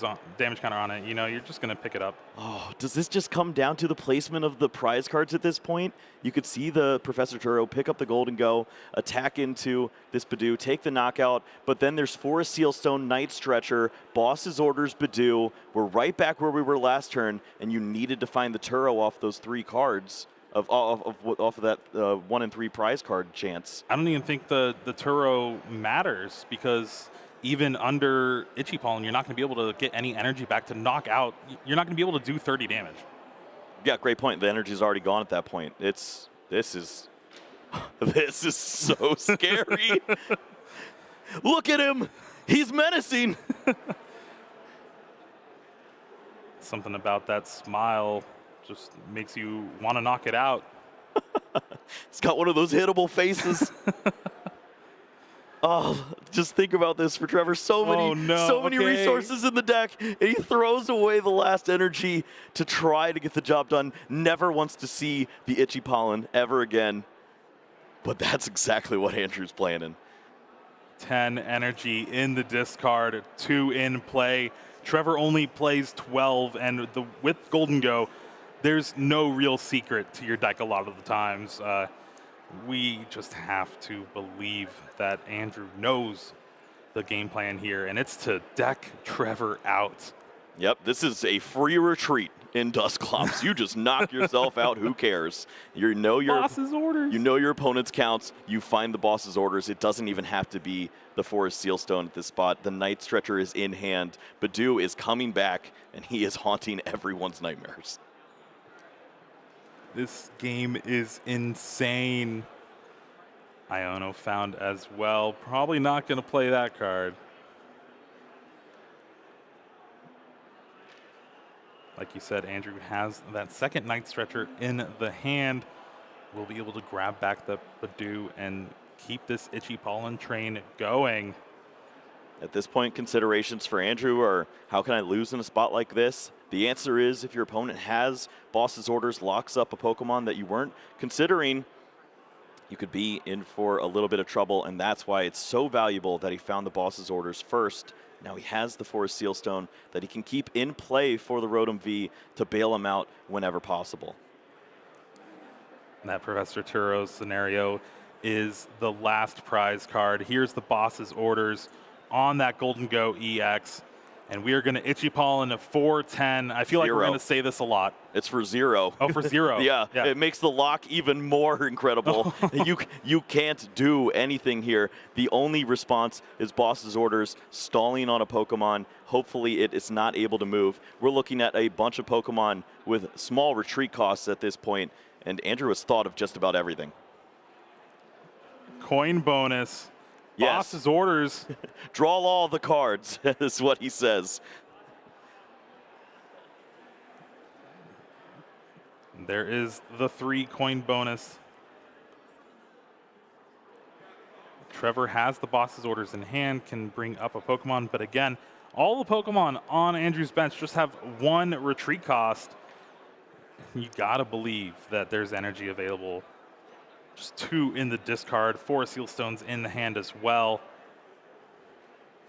on it. You know, you're just going to pick it up. Oh, does this just come down to the placement of the prize cards at this point? You could see the Professor Turo pick up the Golden Go, attack into this Badoo, take the knockout, but then there's Forest Sealstone, Night Stretcher, Boss's Orders, Badoo. We're right back where we were last turn, and you needed to find the Turo off those 3 cards. Off of that 1 in 3 prize card chance. I don't even think the Turo matters, because even under Itchy Pollen, you're not going to be able to get any energy back to knock out. You're not going to be able to do 30 damage. Yeah, great point. The energy's already gone at that point. This is so scary. Look at him. He's menacing. Something about that smile just makes you want to knock it out. He's got one of those hittable faces. Oh, just think about this for Trevor. So many resources in the deck, and he throws away the last energy to try to get the job done. Never wants to see the Itchy Pollen ever again. But that's exactly what Andrew's planning. 10 energy in the discard, 2 in play. Trevor only plays 12, and with Golden Go, there's no real secret to your deck a lot of the times. We just have to believe that Andrew knows the game plan here, and it's to deck Trevor out. Yep, this is a free retreat in Dusclops. You just knock yourself out. Who cares? You know your boss's orders. You know your opponent's counts. You find the boss's orders. It doesn't even have to be the Forest Sealstone at this spot. The Night Stretcher is in hand. Badoo is coming back, and he is haunting everyone's nightmares. This game is insane. Iono found as well. Probably not going to play that card. Like you said, Andrew has that second Night Stretcher in the hand. We'll be able to grab back the Badoo and keep this Itchy Pollen train going. At this point, considerations for Andrew are, how can I lose in a spot like this? The answer is, if your opponent has Boss's Orders, locks up a Pokemon that you weren't considering, you could be in for a little bit of trouble, and that's why it's so valuable that he found the Boss's Orders first. Now he has the Forest Sealstone that he can keep in play for the Rotom V to bail him out whenever possible. That Professor Turo scenario is the last prize card. Here's the Boss's Orders on that Golden Go EX. And we are going to Itchy Pollen at 4-10. I feel like we're going to say this a lot. It's for 0. Oh, for 0. Yeah, it makes the lock even more incredible. You can't do anything here. The only response is Boss's Orders stalling on a Pokemon. Hopefully it is not able to move. We're looking at a bunch of Pokemon with small retreat costs at this point, and Andrew has thought of just about everything. Coin bonus. Yes. Boss's Orders. Draw all the cards, is what he says. There is the 3 coin bonus. Trevor has the Boss's Orders in hand, can bring up a Pokemon, but again, all the Pokemon on Andrew's bench just have 1 retreat cost. You gotta believe that there's energy available. Just 2 in the discard, 4 Sealstones in the hand as well.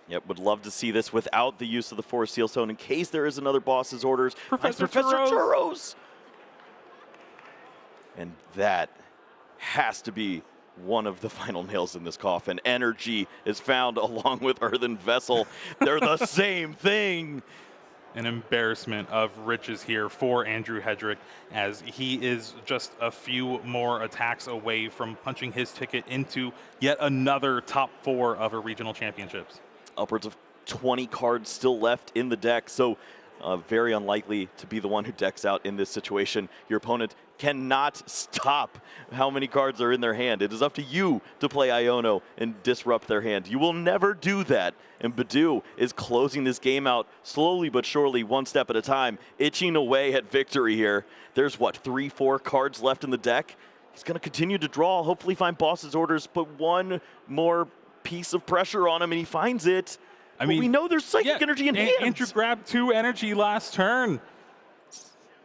Yep, would love to see this without the use of the Forest Sealstone in case there is another Boss's Orders. Professor Turos! And that has to be one of the final nails in this coffin. Energy is found along with Earthen Vessel. They're the same thing. An embarrassment of riches here for Andrew Hedrick, as he is just a few more attacks away from punching his ticket into yet another top 4 of a regional championships. Upwards of 20 cards still left in the deck, so very unlikely to be the one who decks out in this situation. Your opponent cannot stop how many cards are in their hand. It is up to you to play Iono and disrupt their hand. You will never do that. And Badoo is closing this game out slowly but surely, one step at a time, itching away at victory here. There's what, 3-4 cards left in the deck? He's going to continue to draw, hopefully find boss's orders, put one more piece of pressure on him, and he finds it. I mean, we know there's psychic energy in hand. Andrew grabbed 2 energy last turn.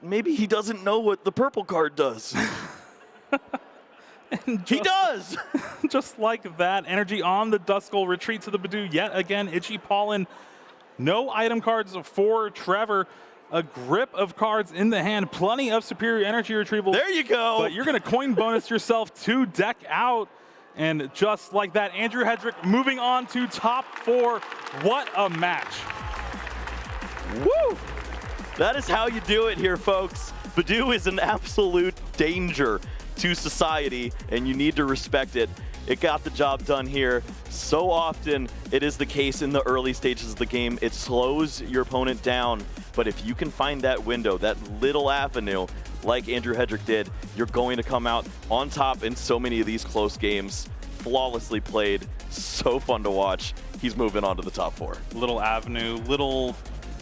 Maybe he doesn't know what the purple card does. He does! Just like that, energy on the Duskull, retreat to the Badoo yet again. Itchy Pollen, no item cards for Trevor. A grip of cards in the hand, plenty of superior energy retrieval. There you go. But you're going to coin bonus yourself 2 deck out. And just like that, Andrew Hedrick moving on to top 4. What a match. Woo! That is how you do it here, folks. Badoo is an absolute danger to society, and you need to respect it. It got the job done here. So often, it is the case in the early stages of the game. It slows your opponent down, but if you can find that window, that little avenue, like Andrew Hedrick did, you're going to come out on top in so many of these close games. Flawlessly played, so fun to watch. He's moving on to the top 4. Little avenue, little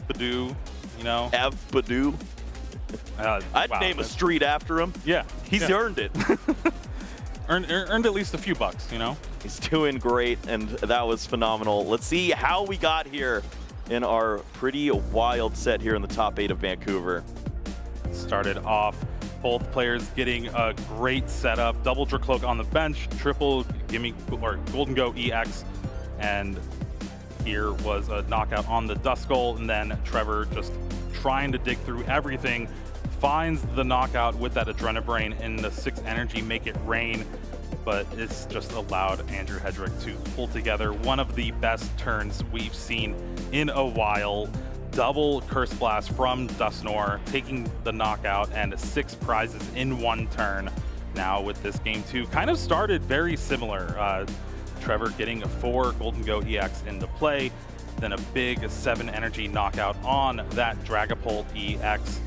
Badoo, you know. Av Badoo. I'd name a street after him. Yeah. He's earned it. earned at least a few bucks, you know. He's doing great, and that was phenomenal. Let's see how we got here in our pretty wild set here in the top 8 of Vancouver. Started off, both players getting a great setup. Double Dracloak on the bench, triple Golden Go EX, and here was a knockout on the Duskull, and then Trevor just trying to dig through everything, finds the knockout with that Adrenabrain in the 6 energy, make it rain, but it's just allowed Andrew Hedrick to pull together one of the best turns we've seen in a while. Double Curse Blast from Dustnor, taking the knockout and 6 prizes in 1 turn. Now with this game 2, kind of started very similar. Trevor getting a 4 Golden Go EX into play, then a big 7 energy knockout on that Dragapult EX,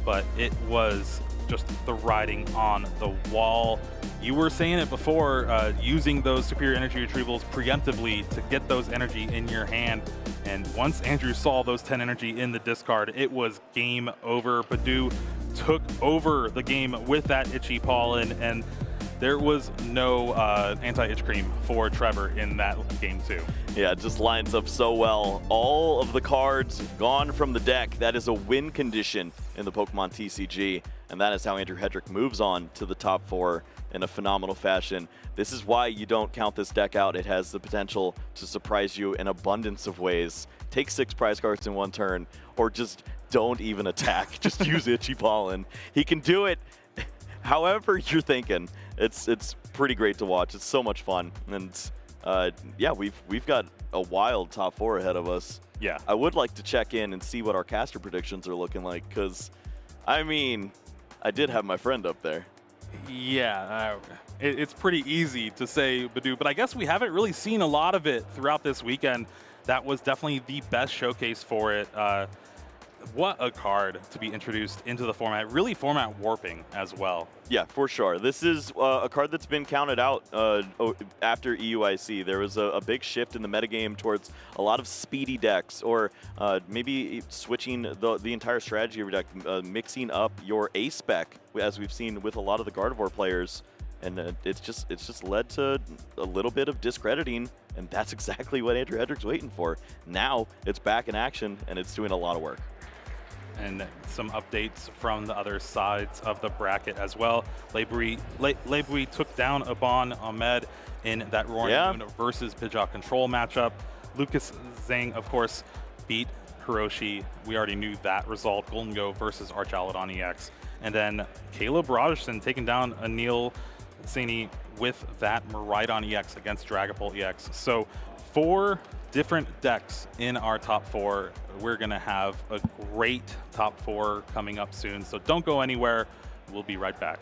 but it was just the writing on the wall. You were saying it before, using those superior energy retrievals preemptively to get those energy in your hand. And once Andrew saw those 10 energy in the discard, it was game over. Badoo took over the game with that Itchy Pollen, and there was no anti-itch cream for Trevor in that game 2. Yeah, it just lines up so well. All of the cards gone from the deck. That is a win condition in the Pokemon TCG, and that is how Andrew Hedrick moves on to the top 4 in a phenomenal fashion. This is why you don't count this deck out. It has the potential to surprise you in abundance of ways. Take 6 prize cards in 1 turn, or just don't even attack. Just use Itchy Pollen. He can do it however you're thinking. It's pretty great to watch. It's so much fun, and yeah, we've got a wild top 4 ahead of us. Yeah, I would like to check in and see what our caster predictions are looking like, because I mean, I did have my friend up there. Yeah, it's pretty easy to say Badoo, but I guess we haven't really seen a lot of it throughout this weekend. That was definitely the best showcase for it. What a card to be introduced into the format, really format warping as well. Yeah, for sure. This is a card that's been counted out after EUIC. There was a big shift in the metagame towards a lot of speedy decks, or maybe switching the entire strategy of your deck, mixing up your A spec, as we've seen with a lot of the Gardevoir players. And it's just led to a little bit of discrediting, and that's exactly what Andrew Hedrick's waiting for. Now it's back in action, and it's doing a lot of work. And some updates from the other sides of the bracket as well. Leibui took down Aban Ahmed in that Roaring Moon versus Pidgeot Control matchup. Lucas Zing, of course, beat Hiroshi. We already knew that result. Golden Go versus Archaludon EX. And then Caleb Rogerson taking down Anil Saini with that Miraidon EX against Dragapult EX. So 4 different decks in our top 4. We're going to have a great top 4 coming up soon. So don't go anywhere. We'll be right back.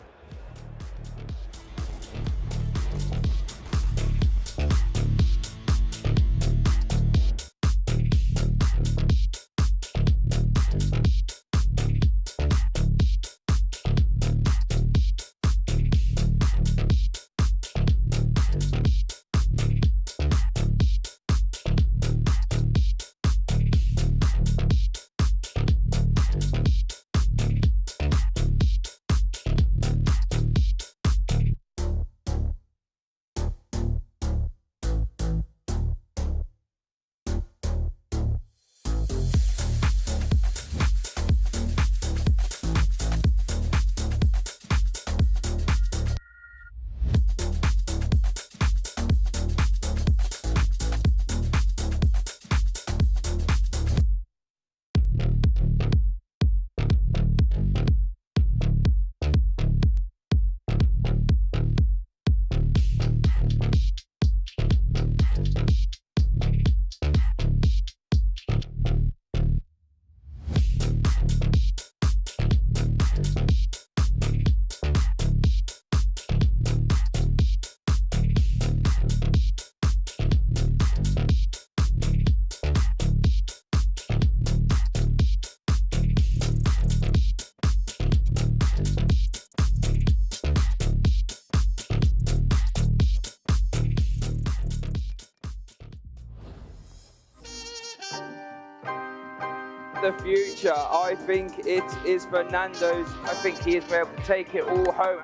the future. I think it is Fernando's. I think he is able to take it all home.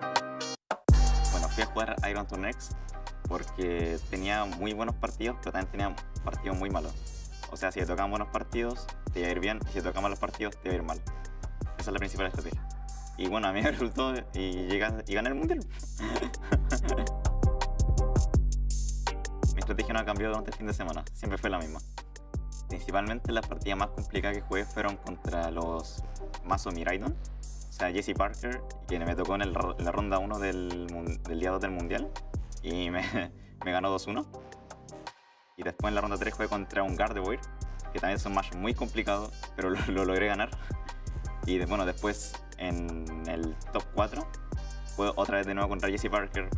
Bueno, fui a jugar Iron Tour Next porque tenía muy buenos partidos, pero también tenía partidos muy malos. O sea, si te tocaban buenos partidos, te iba a ir bien, y si te tocaban malos partidos, te iba a ir mal. Esa es la principal estrategia. Y bueno, a mí me resultó y gané el mundial. Mi estrategia no cambió durante el fin de semana, siempre fue la misma. Principalmente las partidas más complicadas que jugué fueron contra los Mazo Miraidon, o sea, Jesse Parker, quien me tocó en la ronda 1 del día 2 del mundial y me ganó 2-1. Y después en la ronda 3 jugué contra un Gardevoir, que también es un match muy complicado, pero lo logré ganar. Y bueno, después en el top 4 fue otra vez de nuevo contra Jesse Parker.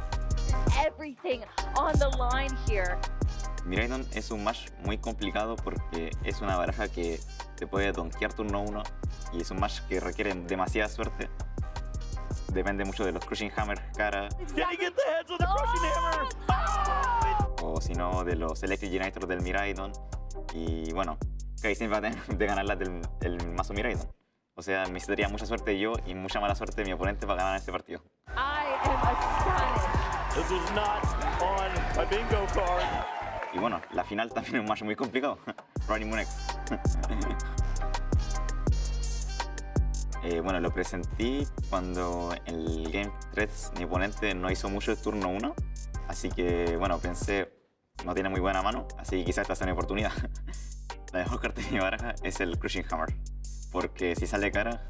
Everything on the line here. Miraidon es un match muy complicado porque es una baraja que te puede donkear turno 1 y es un match que requiere demasiada suerte. Depende mucho de los Crushing Hammer cara. O si no, de los Electric Generators del Miraidon. Y bueno, casi siempre va a tener de ganar el mazo Miraidon. O sea, necesitaría mucha suerte yo y mucha mala suerte de mi oponente para ganar este partido. I am astonished. This was not on my bingo card. Y bueno, la final también es un match muy complicado. Running Moon X. Bueno, lo presenté cuando en el Game 3 mi oponente no hizo mucho el turno 1. Así que, bueno, pensé, no tiene muy buena mano, así que quizás esta sea una oportunidad. La mejor carta de mi baraja es el Crushing Hammer, porque si sale cara,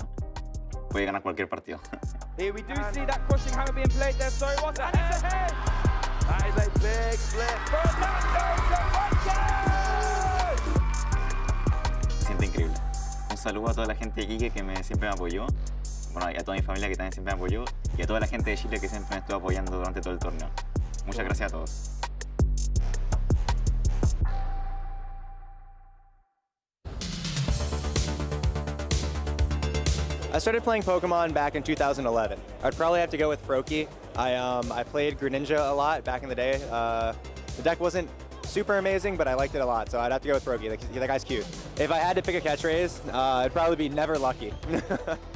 puede ganar cualquier partido. Here we do see that Crushing Hammer being played there. Sorry, what's that? It's ahead. That is a big flip. Se siente increíble. Un saludo a toda la gente de Iquique que siempre me apoyó, bueno, y a toda mi familia que también siempre me apoyó, y a toda la gente de Chile que siempre me estuvo apoyando durante todo el torneo. Muchas gracias a todos. I started playing Pokemon back in 2011. I'd probably have to go with Froakie. I played Greninja a lot back in the day. The deck wasn't super amazing, but I liked it a lot, so I'd have to go with Froakie. That guy's cute. If I had to pick a catchphrase, it'd probably be never lucky.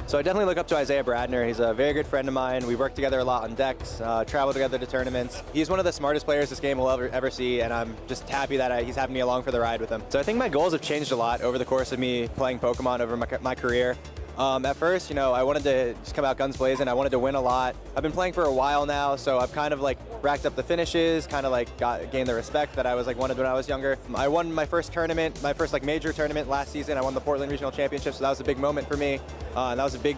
So I definitely look up to Isaiah Bradner. He's a very good friend of mine. We work together a lot on decks, travel together to tournaments. He's one of the smartest players this game will ever see, and I'm just happy that he's having me along for the ride with him. So I think my goals have changed a lot over the course of me playing Pokemon over my career. At first, you know, I wanted to just come out guns blazing. I wanted to win a lot. I've been playing for a while now, so I've kind of like racked up the finishes, kind of like gained the respect that I was like wanted when I was younger. I won my first tournament, my first like major tournament last season. I won the Portland Regional Championships, so that was a big moment for me. And that was a big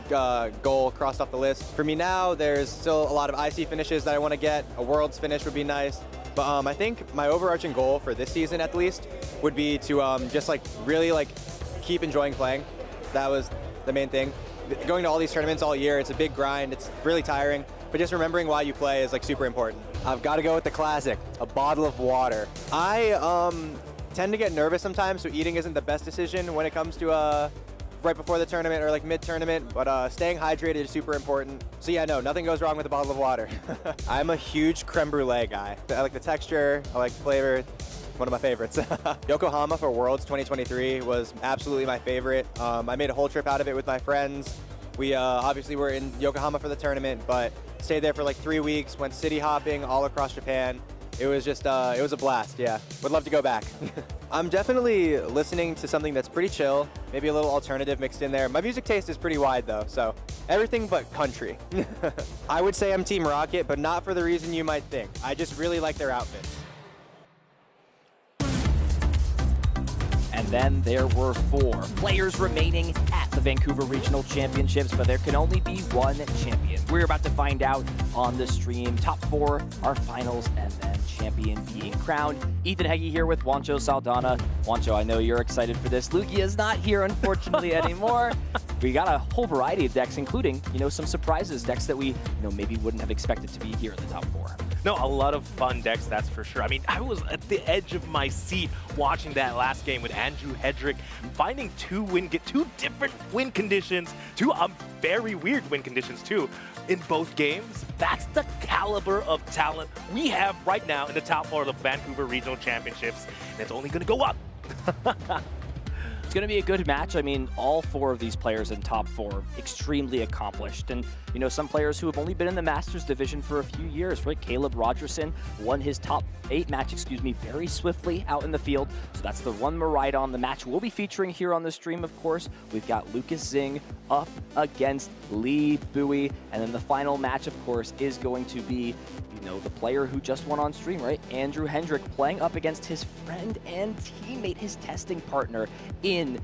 goal crossed off the list. For me now, there's still a lot of IC finishes that I want to get. A Worlds finish would be nice. But I think my overarching goal for this season, at least, would be to just like really like keep enjoying playing. That was the main thing. Going to all these tournaments all year, it's a big grind, it's really tiring, but just remembering why you play is like super important. I've got to go with the classic, a bottle of water. I tend to get nervous sometimes, so eating isn't the best decision when it comes to right before the tournament or like mid-tournament, but staying hydrated is super important. So yeah, no, nothing goes wrong with a bottle of water. I'm a huge creme brulee guy. I like the texture, I like the flavor. One of my favorites. Yokohama for Worlds 2023 was absolutely my favorite. I made a whole trip out of it with my friends. We obviously were in Yokohama for the tournament, but stayed there for like 3 weeks, went city hopping all across Japan. It was just, it was a blast, yeah. Would love to go back. I'm definitely listening to something that's pretty chill, maybe a little alternative mixed in there. My music taste is pretty wide though, so everything but country. I would say I'm Team Rocket, but not for the reason you might think. I just really like their outfits. And then there were 4 players remaining at the Vancouver Regional Championships, but there can only be one champion. We're about to find out on the stream. Top 4 are finals, and then champion being crowned. Ethan Heggie here with Juancho Saldana. Juancho, I know you're excited for this. Lugia is not here, unfortunately, anymore. We got a whole variety of decks, including, you know, some surprises, decks that we, you know, maybe wouldn't have expected to be here in the top 4. No, a lot of fun decks, that's for sure. I mean, I was at the edge of my seat watching that last game with Andrew Hedrick, finding two different win conditions, two very weird win conditions too, in both games. That's the caliber of talent we have right now in the top 4 of the Vancouver Regional Championships, and it's only going to go up. It's going to be a good match. I mean, all 4 of these players in top 4, extremely accomplished. And, you know, some players who have only been in the Masters division for a few years, right? Caleb Rogerson won his top 8 match, very swiftly out in the field. So that's the one Maridon. The match we'll be featuring here on the stream, of course. We've got Lucas Zing up against Lee Bowie. And then the final match, of course, is going to be, you know, the player who just won on stream, right? Andrew Hedrick playing up against his friend and teammate, his testing partner in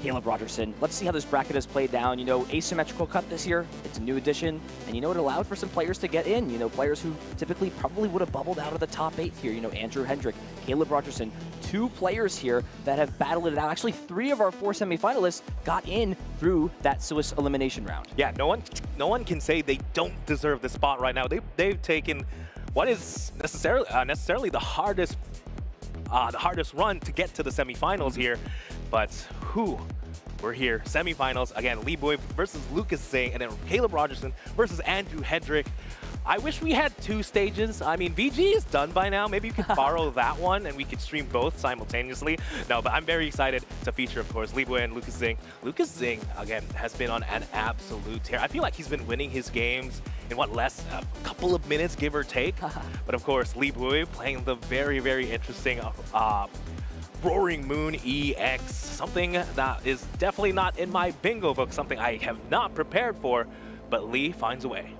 Caleb Rogerson. Let's see how this bracket has played down. You know, asymmetrical cut this year, it's a new addition, and you know, it allowed for some players to get in. You know, players who typically probably would have bubbled out of the top 8 here. You know, Andrew Hedrick, Caleb Rogerson, 2 players here that have battled it out. Actually, 3 of our 4 semifinalists got in through that Swiss elimination round. Yeah, no one can say they don't deserve the spot right now. They've taken what is necessarily the hardest run to get to the semifinals here, but we're here. Semifinals again, Lee Bowie versus Lucas Zing, and then Caleb Rogerson versus Andrew Hedrick. I wish we had 2 stages. I mean, VG is done by now. Maybe you could borrow that one and we could stream both simultaneously. No, but I'm very excited to feature, of course, Lee Bowie and Lucas Zing. Lucas Zing, again, has been on an absolute tear. I feel like he's been winning his games in a couple of minutes, give or take. But of course, Lee Bowie playing the very, very interesting Roaring Moon EX, something that is definitely not in my bingo book, something I have not prepared for, but Lee finds a way.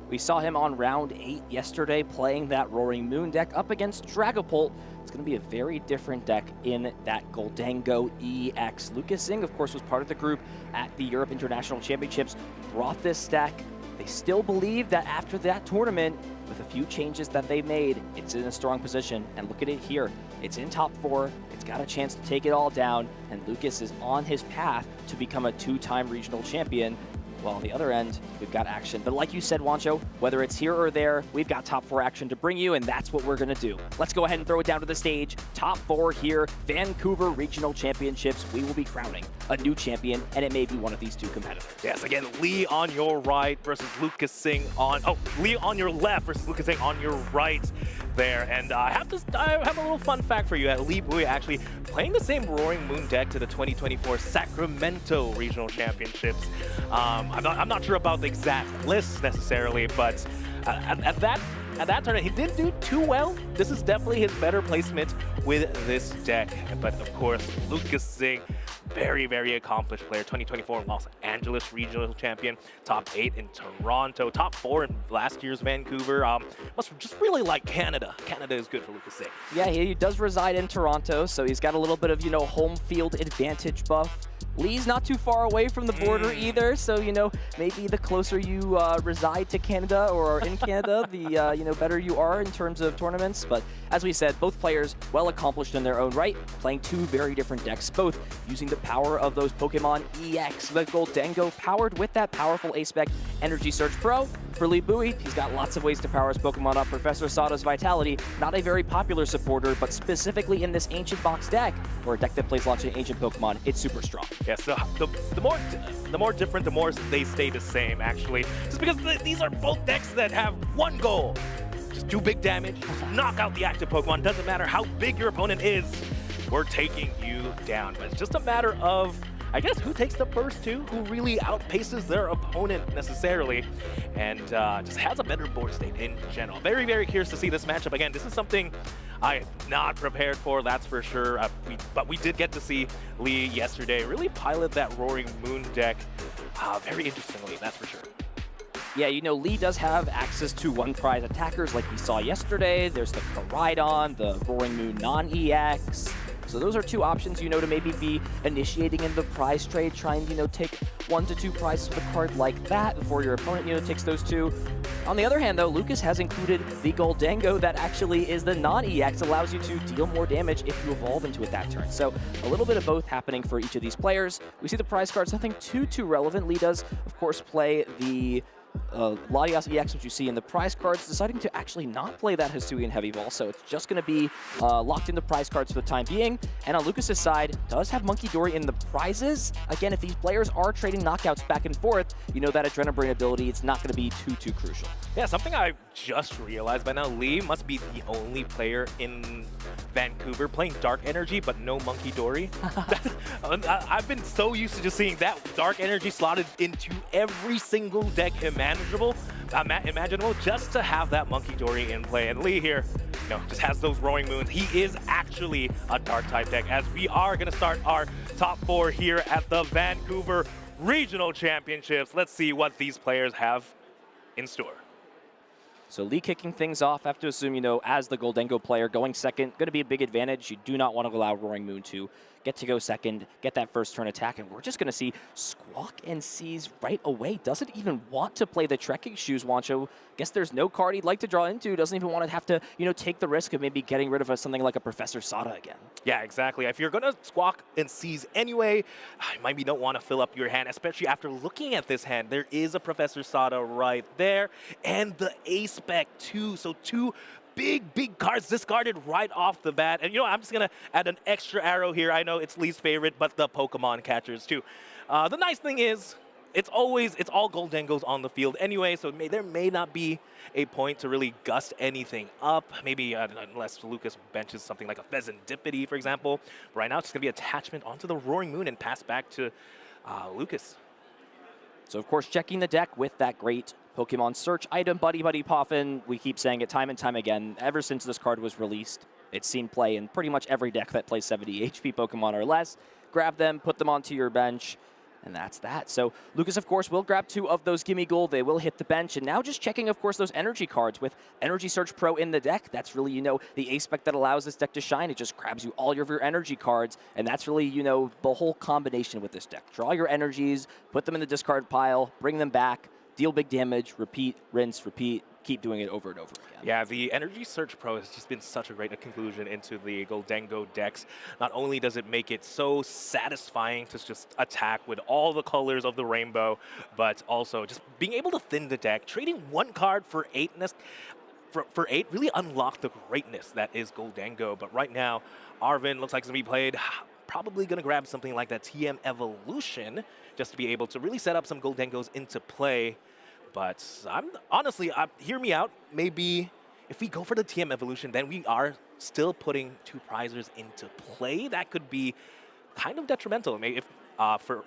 We saw him on round 8 yesterday playing that Roaring Moon deck up against Dragapult. It's going to be a very different deck in that Goldango EX. Lucas Zing, of course, was part of the group at the Europe International Championships, brought this deck. They still believe that after that tournament, with a few changes that they made, it's in a strong position. And look at it here. It's in top 4. It's got a chance to take it all down. And Lucas is on his path to become a 2-time regional champion. Well, on the other end, we've got action. But like you said, Wancho, whether it's here or there, we've got top 4 action to bring you, and that's what we're going to do. Let's go ahead and throw it down to the stage. Top 4 here, Vancouver Regional Championships. We will be crowning a new champion, and it may be one of these 2 competitors. Yes, again, Lee on your right versus Lucas Zing on... Oh, Lee on your left versus Lucas Zing on your right there. And I have a little fun fact for you. Lee Bowie actually playing the same Roaring Moon deck to the 2024 Sacramento Regional Championships. I'm not sure about the exact list necessarily, but at that tournament, he didn't do too well. This is definitely his better placement with this deck. But of course, Lucas Zing, very, very accomplished player. 2024 Los Angeles Regional Champion, top 8 in Toronto, top 4 in last year's Vancouver. Must just really like Canada. Canada is good for Lucas Zing. Yeah, he does reside in Toronto, so he's got a little bit of, you know, home field advantage buff. Lee's not too far away from the border either, so, you know, maybe the closer you reside to Canada or are in Canada, the, you know, better you are in terms of tournaments. But as we said, both players well accomplished in their own right, playing 2 very different decks, both using the power of those Pokemon EX, the Goldango, powered with that powerful A-Spec Energy Surge Pro. For Lee Bowie, he's got lots of ways to power his Pokemon up. Professor Sada's Vitality, not a very popular supporter, but specifically in this Ancient Box deck, or a deck that plays lots of Ancient Pokemon, it's super strong. Yeah, so the more different, the more they stay the same, actually. Just because these are both decks that have one goal. Just do big damage, knock out the active Pokemon. Doesn't matter how big your opponent is, we're taking you down. But it's just a matter of, I guess, who takes the first 2, who really outpaces their opponent necessarily, and just has a better board state in general. Very, very curious to see this matchup. Again, this is something I am not prepared for, that's for sure. But we did get to see Lee yesterday really pilot that Roaring Moon deck very interestingly, that's for sure. Yeah, you know, Lee does have access to one-prize attackers like we saw yesterday. There's the Koraidon, the Roaring Moon non-EX. So those are 2 options, you know, to maybe be initiating in the prize trade, trying, you know, take 1 to 2 prizes with a card like that before your opponent, you know, takes those 2. On the other hand, though, Lucas has included the Goldango that actually is the non-EX, allows you to deal more damage if you evolve into it that turn. So a little bit of both happening for each of these players. We see the prize cards, nothing too relevant. Lee does, of course, play the Latias EX, which you see in the prize cards, deciding to actually not play that Hisuian Heavy Ball, so it's just going to be locked into prize cards for the time being. And on Lucas's side, does have Monkey Dory in the prizes. Again, if these players are trading knockouts back and forth, you know that Adrenabrain ability, it's not going to be too crucial. Yeah, something I just realized by now, Lee must be the only player in Vancouver playing Dark Energy, but no Monkey Dory. I've been so used to just seeing that Dark Energy slotted into every single deck imaginable, just to have that Monkey Dory in play. And Lee here, just has those Roaring Moons. He is actually a Dark type deck, as we are going to start our top 4 here at the Vancouver Regional Championships. Let's see what these players have in store. So Lee kicking things off. I have to assume, as the Goldengo player, going second, going to be a big advantage. You do not want to allow Roaring Moon to get to go second, get that first turn attack, and we're just going to see Squawk and Seize right away. Doesn't even want to play the Trekking Shoes, Wancho. Guess there's no card he'd like to draw into. Doesn't even want to have to, take the risk of maybe getting rid of something like a Professor Sada again. Yeah, exactly. If you're going to Squawk and Seize anyway, you maybe don't want to fill up your hand, especially after looking at this hand. There is a Professor Sada right there, and the A-Spec too. So 2 big cards discarded right off the bat. And I'm just gonna add an extra arrow here. I know it's Lee's favorite, but the Pokemon catchers too. The nice thing is, it's all Goldengos on the field anyway, so there may not be a point to really gust anything up. Maybe unless Lucas benches something like a Pheasantipity, for example. But right now, it's just gonna be attachment onto the Roaring Moon and pass back to Lucas. So, of course, checking the deck with that great Pokemon search item, Buddy Buddy Poffin. We keep saying it time and time again. Ever since this card was released, it's seen play in pretty much every deck that plays 70 HP Pokemon or less. Grab them, put them onto your bench, and that's that. So Lucas, of course, will grab 2 of those Gimme Gold. They will hit the bench. And now just checking, of course, those energy cards. With Energy Search Pro in the deck, that's really, the A-Spec that allows this deck to shine. It just grabs you all of your energy cards. And that's really, the whole combination with this deck. Draw your energies, put them in the discard pile, bring them back, deal big damage, repeat, rinse, repeat, keep doing it over and over again. Yeah, the Energy Search Pro has just been such a great conclusion into the Goldengo decks. Not only does it make it so satisfying to just attack with all the colors of the rainbow, but also just being able to thin the deck, trading 1 card for 8 really unlocked the greatness that is Goldengo. But right now, Arvin looks like it's going to be played. Probably going to grab something like that TM Evolution just to be able to really set up some Goldengos into play. But honestly, hear me out. Maybe if we go for the TM Evolution, then we are still putting 2 prizers into play. That could be kind of detrimental. Maybe for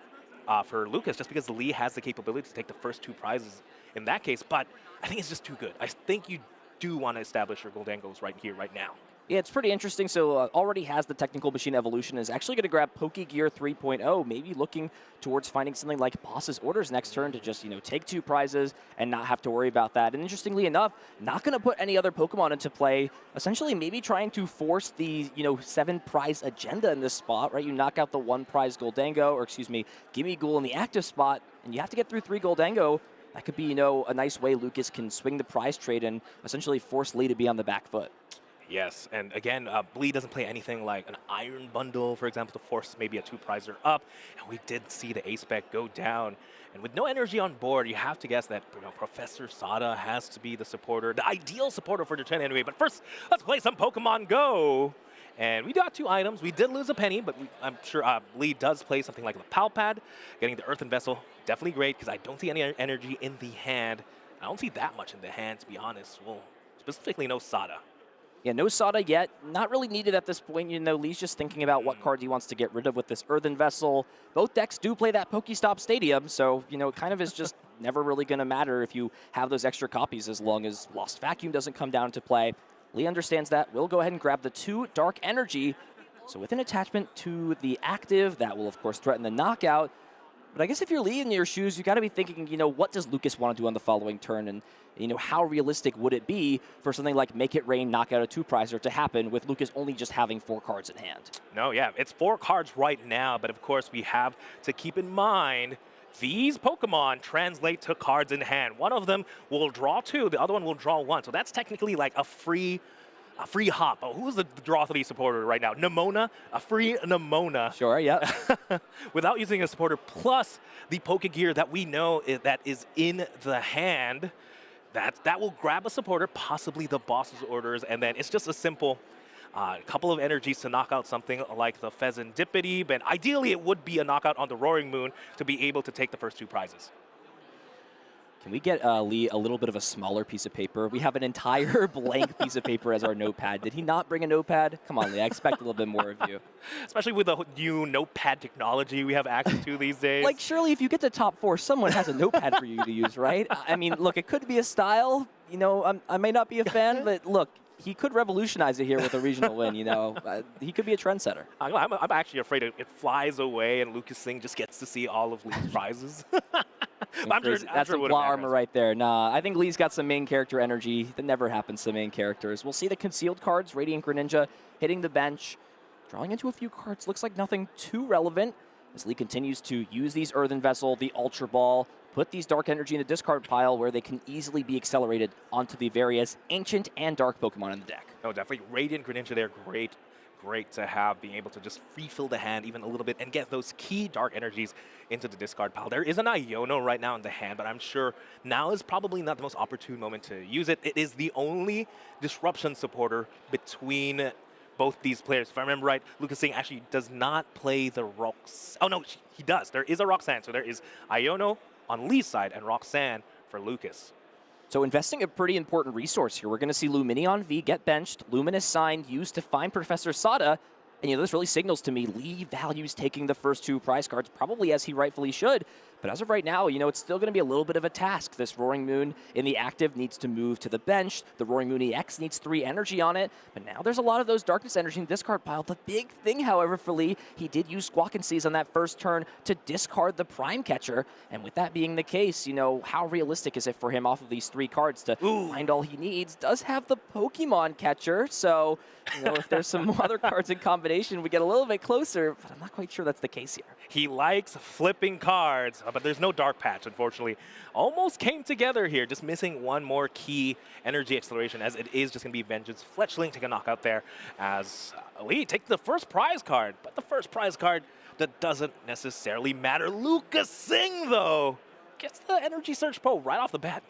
Lucas, just because Lee has the capability to take the first 2 prizes in that case. But I think it's just too good. I think you do want to establish your Goldengos right here, right now. Yeah, it's pretty interesting. So already has the Technical Machine Evolution, is actually going to grab Pokegear 3.0, maybe looking towards finding something like Boss's Orders next turn to just, take 2 prizes and not have to worry about that. And interestingly enough, not going to put any other Pokemon into play, essentially maybe trying to force the, 7 prize agenda in this spot, right? You knock out the 1 prize Goldengo, or excuse me, Gimme Ghoul in the active spot, and you have to get through 3 Goldengo. That could be, a nice way Lucas can swing the prize trade and essentially force Lee to be on the back foot. Yes, and again, Lee doesn't play anything like an Iron Bundle, for example, to force maybe a 2-prizer up. And we did see the A-Spec go down. And with no energy on board, you have to guess that Professor Sada has to be the supporter, the ideal supporter for the Tran anyway. But first, let's play some Pokemon Go. And we got 2 items. We did lose a penny, but I'm sure Lee does play something like the Palpad. Getting the Earthen Vessel, definitely great, because I don't see any energy in the hand. I don't see that much in the hand, to be honest. Well, specifically no Sada. Yeah, no Sada yet. Not really needed at this point. Lee's just thinking about what card he wants to get rid of with this Earthen Vessel. Both decks do play that Pokestop Stadium, so, it kind of is just never really going to matter if you have those extra copies as long as Lost Vacuum doesn't come down to play. Lee understands that. We'll go ahead and grab the 2 Dark Energy. So with an attachment to the active, that will, of course, threaten the knockout. But I guess if you're Lee in your shoes, you got to be thinking, what does Lucas want to do on the following turn? And, how realistic would it be for something like Make It Rain, knock out a 2-prizer to happen with Lucas only just having 4 cards in hand? No, yeah, it's 4 cards right now, but of course we have to keep in mind these Pokemon translate to cards in hand. One of them will draw 2, the other one will draw 1. So that's technically like a free hop. Oh, who's the draw 3 supporter right now? Nemona, a free Nemona. Sure, yeah. Without using a supporter, plus the Pokegear that we know that is in the hand. That will grab a supporter, possibly the Boss's Orders, and then it's just a simple couple of energies to knock out something like the Pheasantipity, but ideally it would be a knockout on the Roaring Moon to be able to take the first 2 prizes. Can we get Lee a little bit of a smaller piece of paper? We have an entire blank piece of paper as our notepad. Did he not bring a notepad? Come on, Lee, I expect a little bit more of you. Especially with the new notepad technology we have access to these days. Like, surely if you get to top 4, someone has a notepad for you to use, right? I mean, look, it could be a style. You know, I may not be a fan, but look, he could revolutionize it here with a regional win, you know. He could be a trendsetter. I'm actually afraid it flies away and Lucas Zing just gets to see all of Lee's prizes. That's some plot armor right there. Nah, I think Lee's got some main character energy. That never happens to main characters. We'll see the concealed cards, Radiant Greninja hitting the bench, drawing into a few cards. Looks like nothing too relevant as Lee continues to use these Earthen Vessel, the Ultra Ball, put these Dark Energy in the discard pile where they can easily be accelerated onto the various Ancient and Dark Pokemon in the deck. No, definitely Radiant Greninja there, great to have, being able to just refill the hand even a little bit and get those key Dark Energies into the discard pile. There is an Iono right now in the hand, but I'm sure now is probably not the most opportune moment to use it. It is the only disruption supporter between both these players. If I remember right, Lucas Zing actually does not play the Rocks. Oh no, he does. There is a Roxanne, so there is Iono on Lee's side and Roxanne for Lucas. So investing a pretty important resource here. We're going to see Lumineon V get benched, Luminous Sign used to find Professor Sada, and you know, this really signals to me Lee values taking the first 2 prize cards, probably as he rightfully should. But as of right now, you know, it's still going to be a little bit of a task. This Roaring Moon in the active needs to move to the bench. The Roaring Moon EX needs 3 energy on it. But now there's a lot of those Darkness energy in the discard pile. The big thing, however, for Lee, he did use Squawk and Seize on that first turn to discard the Prime Catcher. And with that being the case, you know, how realistic is it for him off of these 3 cards to find all he needs? Does have the Pokemon Catcher. So, you know, if there's some other cards in combination, we get a little bit closer. But I'm not quite sure that's the case here. He likes flipping cards, but there's no Dark Patch, unfortunately. Almost came together here, just missing one more key energy acceleration, as it is just going to be Vengeance. Fletchling take a knockout there as Lee takes the first prize card, but the first prize card, that doesn't necessarily matter. Lucas Zing, though, gets the Energy Surge Pro right off the bat.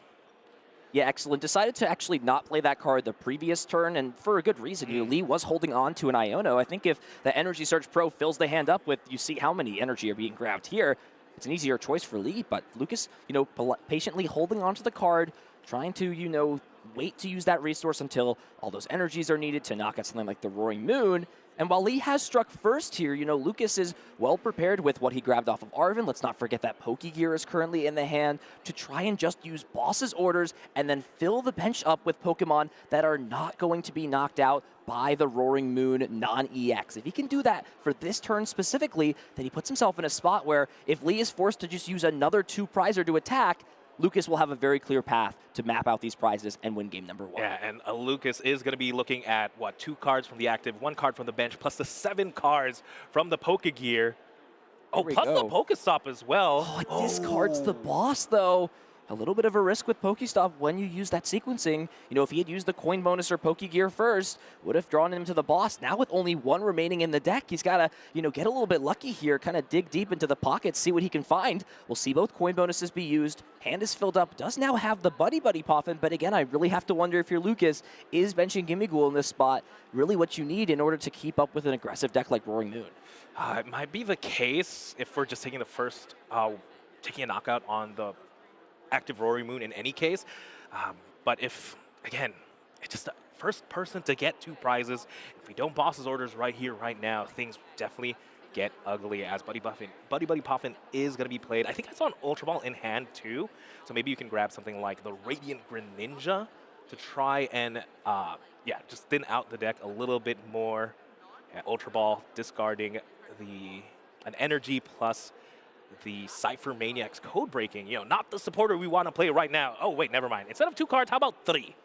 Yeah, excellent. Decided to actually not play that card the previous turn, and for a good reason. You know, Lee was holding on to an Iono. I think if the Energy Surge Pro fills the hand up with, you see how many energy are being grabbed here, it's an easier choice for Lee. But Lucas, you know, patiently holding on to the card, trying to, you know, wait to use that resource until all those energies are needed to knock out something like the Roaring Moon. And while Lee has struck first here, you know, Lucas is well prepared with what he grabbed off of Arven. Let's not forget that Pokegear is currently in the hand to try and just use Boss's orders and then fill the bench up with Pokemon that are not going to be knocked out by the Roaring Moon non-EX. If he can do that for this turn specifically, then he puts himself in a spot where if Lee is forced to just use another 2-prizer to attack, Lucas will have a very clear path to map out these prizes and win game number 1. Yeah, and Lucas is going to be looking at, 2 cards from the active, 1 card from the bench, plus the 7 cards from the Pokegear. Oh, plus the Pokestop as well. Oh, it discards the boss, though. A little bit of a risk with Pokestop when you use that sequencing. You know, if he had used the coin bonus or Pokegear first, would have drawn him to the boss. Now with only 1 remaining in the deck, he's got to, you know, get a little bit lucky here, kind of dig deep into the pockets, see what he can find. We'll see both coin bonuses be used. Hand is filled up, does now have the Buddy Poffin, but again, I really have to wonder if you're Lucas, is benching Gimmighoul in this spot really what you need in order to keep up with an aggressive deck like Roaring Moon? It might be the case if we're just taking the first, taking a knockout on the active Roaring Moon in any case. But if, again, it's just the first person to get 2 prizes. If we don't boss his orders right here, right now, things definitely get ugly as Buddy Poffin is going to be played. I think I saw an Ultra Ball in hand too. So maybe you can grab something like the Radiant Greninja to try and, just thin out the deck a little bit more. Yeah, Ultra Ball discarding an energy plus the Cypher Maniac's code breaking, you know, not the supporter we want to play right now. Oh, wait, never mind. Instead of 2 cards, how about 3?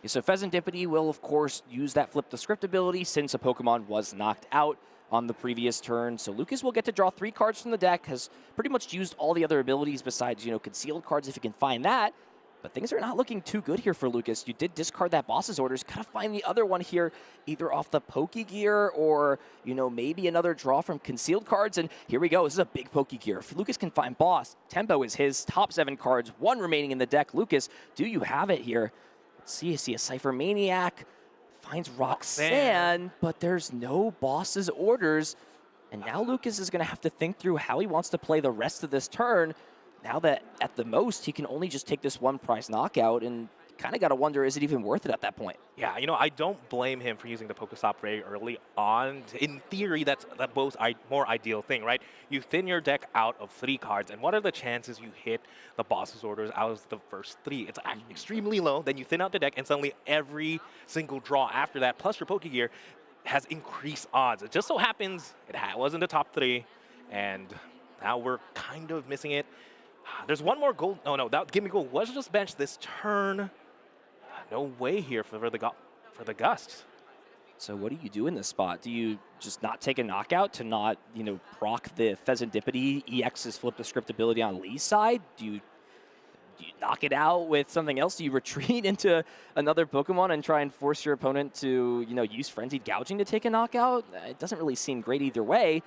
Yeah, so Pheasantipity will, of course, use that Flip the Script ability since a Pokemon was knocked out on the previous turn. So Lucas will get to draw 3 cards from the deck, has pretty much used all the other abilities besides, you know, concealed cards if he can find that. But things are not looking too good here for Lucas. You did discard that boss's orders. Gotta find the other one here, either off the Pokegear or, you know, maybe another draw from concealed cards. And here we go. This is a big Pokegear. If Lucas can find boss, Tempo is his. Top 7 cards, 1 remaining in the deck. Lucas, do you have it here? Let's see. I see a Cypher Maniac. Finds Roxanne, but there's no boss's orders. And now Lucas is going to have to think through how he wants to play the rest of this turn. now that at the most he can only just take this one prize knockout, and kind of got to wonder, is it even worth it at that point? Yeah, you know, I don't blame him for using the Pokestop very early on. In theory, that's the more ideal thing, right? You thin your deck out of 3 cards, and what are the chances you hit the boss's orders out of the first 3? It's actually extremely low. Then you thin out the deck, and suddenly every single draw after that, plus your Pokegear, has increased odds. It just so happens it was in the top 3, and now we're kind of missing it. There's one more gold. Oh no, that Gimme Gold was just benched this turn. No way here for the Gust. So what do you do in this spot? Do you just not take a knockout to not, proc the Pheasantipity EX's flip the script ability on Lee's side? Do you knock it out with something else? Do you retreat into another Pokemon and try and force your opponent to, use Frenzied Gouging to take a knockout? It doesn't really seem great either way.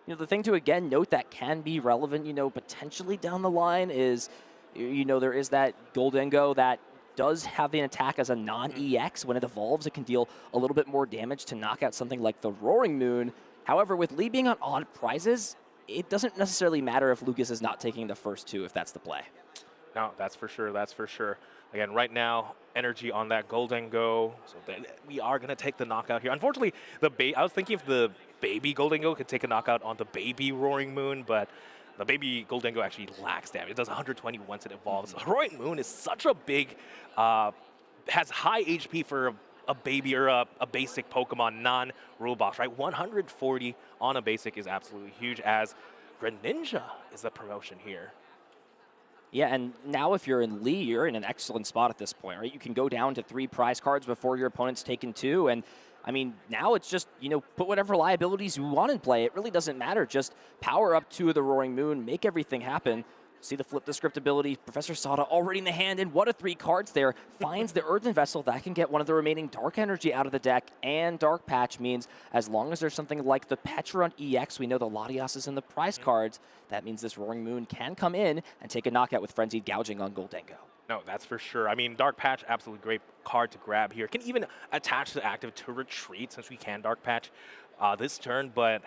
The thing to, again, note that can be relevant, potentially down the line is, there is that Goldengo that does have an attack as a non-EX. When it evolves, it can deal a little bit more damage to knock out something like the Roaring Moon. However, with Lee being on odd prizes, it doesn't necessarily matter if Lucas is not taking the first 2, if that's the play. No, that's for sure. That's for sure. Again, right now, energy on that Goldengo. So then we are going to take the knockout here. Unfortunately, I was thinking if the baby Goldengo could take a knockout on the baby Roaring Moon, but the baby Goldengo actually lacks damage. It does 120 once it evolves. Roaring Moon is such a big, has high HP for a baby or a basic Pokemon, non-rule box, right? 140 on a basic is absolutely huge, as Greninja is the promotion here. Yeah, and now if you're in Lee, you're in an excellent spot at this point, right? You can go down to 3 prize cards before your opponent's taken 2, and I mean, now it's just, put whatever liabilities you want in play. It really doesn't matter. Just power up 2 of the Roaring Moon, make everything happen. See the flip the script ability. Professor Sada already in the hand, and what a 3 cards there. Finds the Earthen Vessel. That can get one of the remaining Dark Energy out of the deck, and Dark Patch means as long as there's something like the Pecharunt EX, we know the Latias is in the prize cards, that means this Roaring Moon can come in and take a knockout with Frenzied Gouging on Goldengo. No, that's for sure. I mean, Dark Patch, absolutely great card to grab here. Can even attach the active to retreat, since we can Dark Patch this turn, but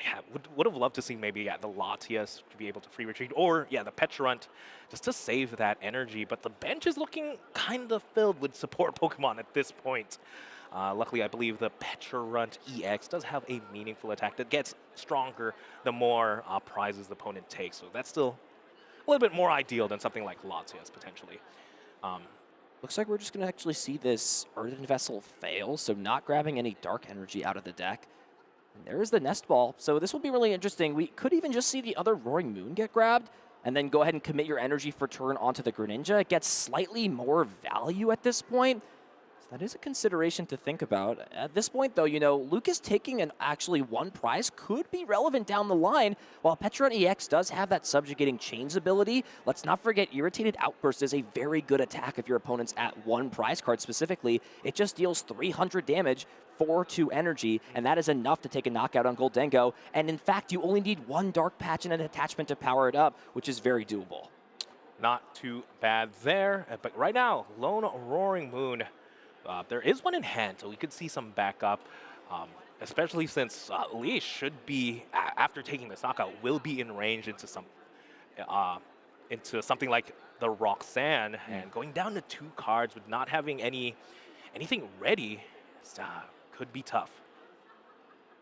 would have loved to see maybe the Latias to be able to free retreat, or the Pecharunt just to save that energy. But the bench is looking kind of filled with support Pokemon at this point. Luckily, I believe the Pecharunt EX does have a meaningful attack that gets stronger the more prizes the opponent takes. So that's still a little bit more ideal than something like Latias potentially. Looks like we're just going to actually see this Earthen Vessel fail, so not grabbing any Dark Energy out of the deck. And there's the Nest Ball, so this will be really interesting. We could even just see the other Roaring Moon get grabbed, and then go ahead and commit your energy for turn onto the Greninja. It gets slightly more value at this point. So that is a consideration to think about. At this point, though, Lucas taking an actually 1 prize could be relevant down the line. While Pecharunt EX does have that subjugating chains ability, let's not forget Irritated Outburst is a very good attack if your opponent's at 1 prize card specifically. It just deals 300 damage for 2 energy, and that is enough to take a knockout on Goldengo. And in fact, you only need 1 Dark Patch and an attachment to power it up, which is very doable. Not too bad there, but right now, lone Roaring Moon. There is one in hand, so we could see some backup, especially since Lee should be, after taking this knockout, will be in range into something like the Roxanne, and going down to 2 cards with not having anything ready could be tough.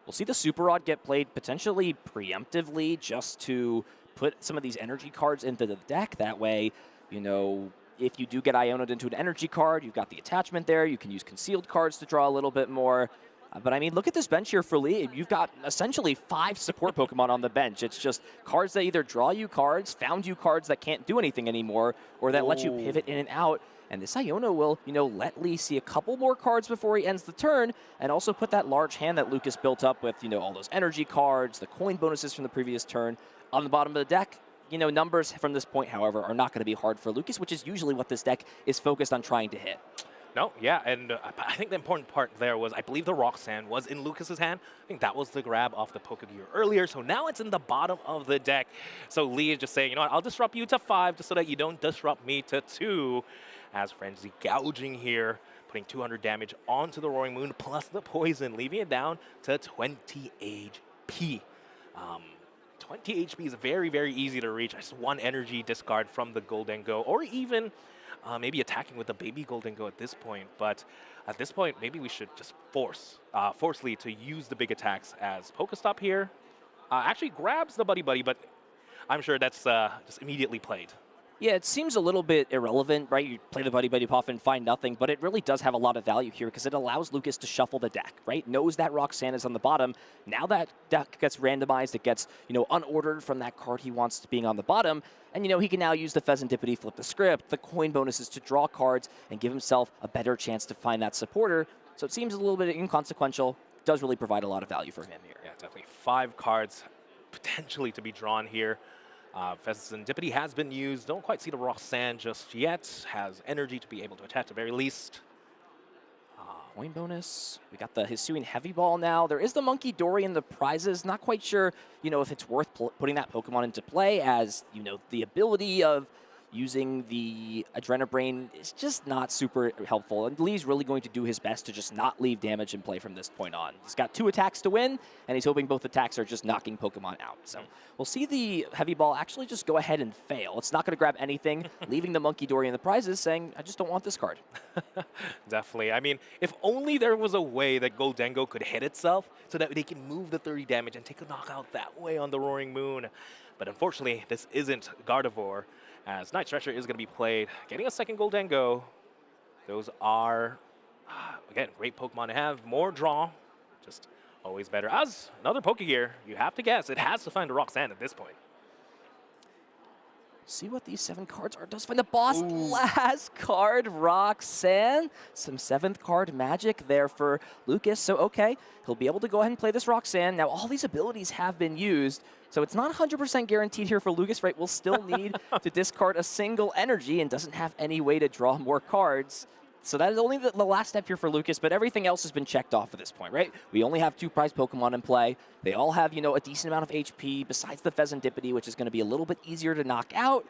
We'll see the Super Rod get played potentially preemptively just to put some of these energy cards into the deck. That way, if you do get Iono'd into an energy card, you've got the attachment there. You can use concealed cards to draw a little bit more. But I mean, look at this bench here for Lee. You've got essentially 5 support Pokemon on the bench. It's just cards that either draw you cards, found you cards that can't do anything anymore, or that let you pivot in and out. And this Iono will, let Lee see a couple more cards before he ends the turn, and also put that large hand that Lucas built up with, all those energy cards, the coin bonuses from the previous turn on the bottom of the deck. Numbers from this point, however, are not going to be hard for Lucas, which is usually what this deck is focused on trying to hit. No, yeah, and I think the important part there was, I believe the Roxanne was in Lucas's hand. I think that was the grab off the Pokegear earlier, so now it's in the bottom of the deck. So Lee is just saying, I'll disrupt you to 5 just so that you don't disrupt me to 2. As Frenzy Gouging here, putting 200 damage onto the Roaring Moon, plus the poison, leaving it down to 20 HP. 20 HP is very, very easy to reach. Just one energy discard from the Golden Go, or even maybe attacking with the baby Golden Go at this point. But at this point, maybe we should just force Lee to use the big attacks, as Pokestop here actually grabs the Buddy Buddy, but I'm sure that's just immediately played. Yeah, it seems a little bit irrelevant, right? You play the Buddy Buddy Puff and find nothing, but it really does have a lot of value here because it allows Lucas to shuffle the deck, right? Knows that Roxanne is on the bottom. Now that deck gets randomized, it gets, unordered from that card he wants to being on the bottom. And, he can now use the Pheasantipity, flip the script, the coin bonuses to draw cards and give himself a better chance to find that supporter. So it seems a little bit inconsequential. Does really provide a lot of value for him here. Yeah, definitely 5 cards potentially to be drawn here. Pheasantipity has been used. Don't quite see the Roxanne just yet. Has energy to be able to attack at the very least. Coin bonus. We got the Hisuian Heavy Ball now. There is the Monkey Dory in the prizes. Not quite sure, if it's worth putting that Pokemon into play, as, the ability of using the Adrenabrain is just not super helpful. And Lee's really going to do his best to just not leave damage in play from this point on. He's got 2 attacks to win, and he's hoping both attacks are just knocking Pokemon out. So we'll see the Heavy Ball actually just go ahead and fail. It's not going to grab anything, leaving the Monkey Dory in the prizes, saying, I just don't want this card. Definitely. I mean, if only there was a way that Goldengo could hit itself so that they can move the 30 damage and take a knockout that way on the Roaring Moon. But unfortunately, this isn't Gardevoir, as Night Stretcher is going to be played. Getting a second Goldengo. Those are, again, great Pokemon to have. More draw, just always better. As another Pokegear, you have to guess, it has to find a Roxanne at this point. See what these 7 cards are. Does find the boss. Last card, Roxanne. Some 7th card magic there for Lucas. So, okay, he'll be able to go ahead and play this Roxanne. Now, all these abilities have been used, so it's not 100% guaranteed here for Lucas, right? We'll still need to discard a single energy and doesn't have any way to draw more cards. So that is only the last step here for Lucas, but everything else has been checked off at this point, right? We only have 2 prize Pokemon in play. They all have, a decent amount of HP besides the Pheasantipity, which is going to be a little bit easier to knock out.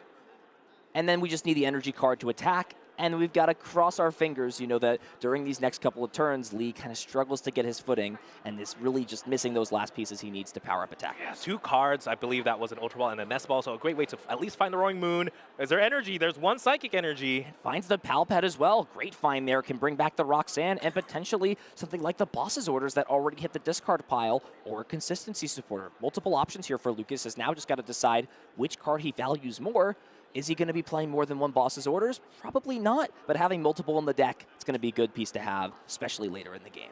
And then we just need the energy card to attack. And we've got to cross our fingers, that during these next couple of turns, Lee kind of struggles to get his footing and is really just missing those last pieces he needs to power up attack. Yeah, 2 cards. I believe that was an Ultra Ball and a Nest Ball, so a great way to at least find the Roaring Moon. Is there energy? There's 1 Psychic Energy. Finds the Palpad as well. Great find there. Can bring back the Roxanne and potentially something like the Boss's Orders that already hit the discard pile, or a Consistency Supporter. Multiple options here for Lucas. Has now just got to decide which card he values more. Is he going to be playing more than 1 Boss's Orders? Probably not, but having multiple in the deck, it's going to be a good piece to have, especially later in the game.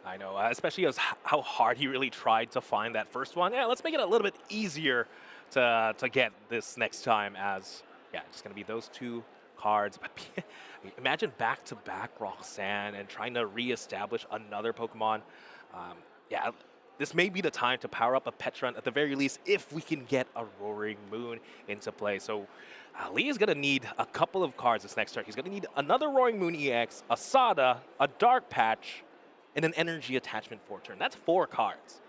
I know, especially as how hard he really tried to find that first one. Yeah, let's make it a little bit easier to get this next time, as, it's going to be those 2 cards. But imagine back-to-back Roxanne and trying to reestablish another Pokemon. This may be the time to power up a Petron at the very least if we can get a Roaring Moon into play. So Lee is going to need a couple of cards this next turn. He's going to need another Roaring Moon EX, a Sada, a Dark Patch, and an Energy Attachment for turn. That's 4 cards.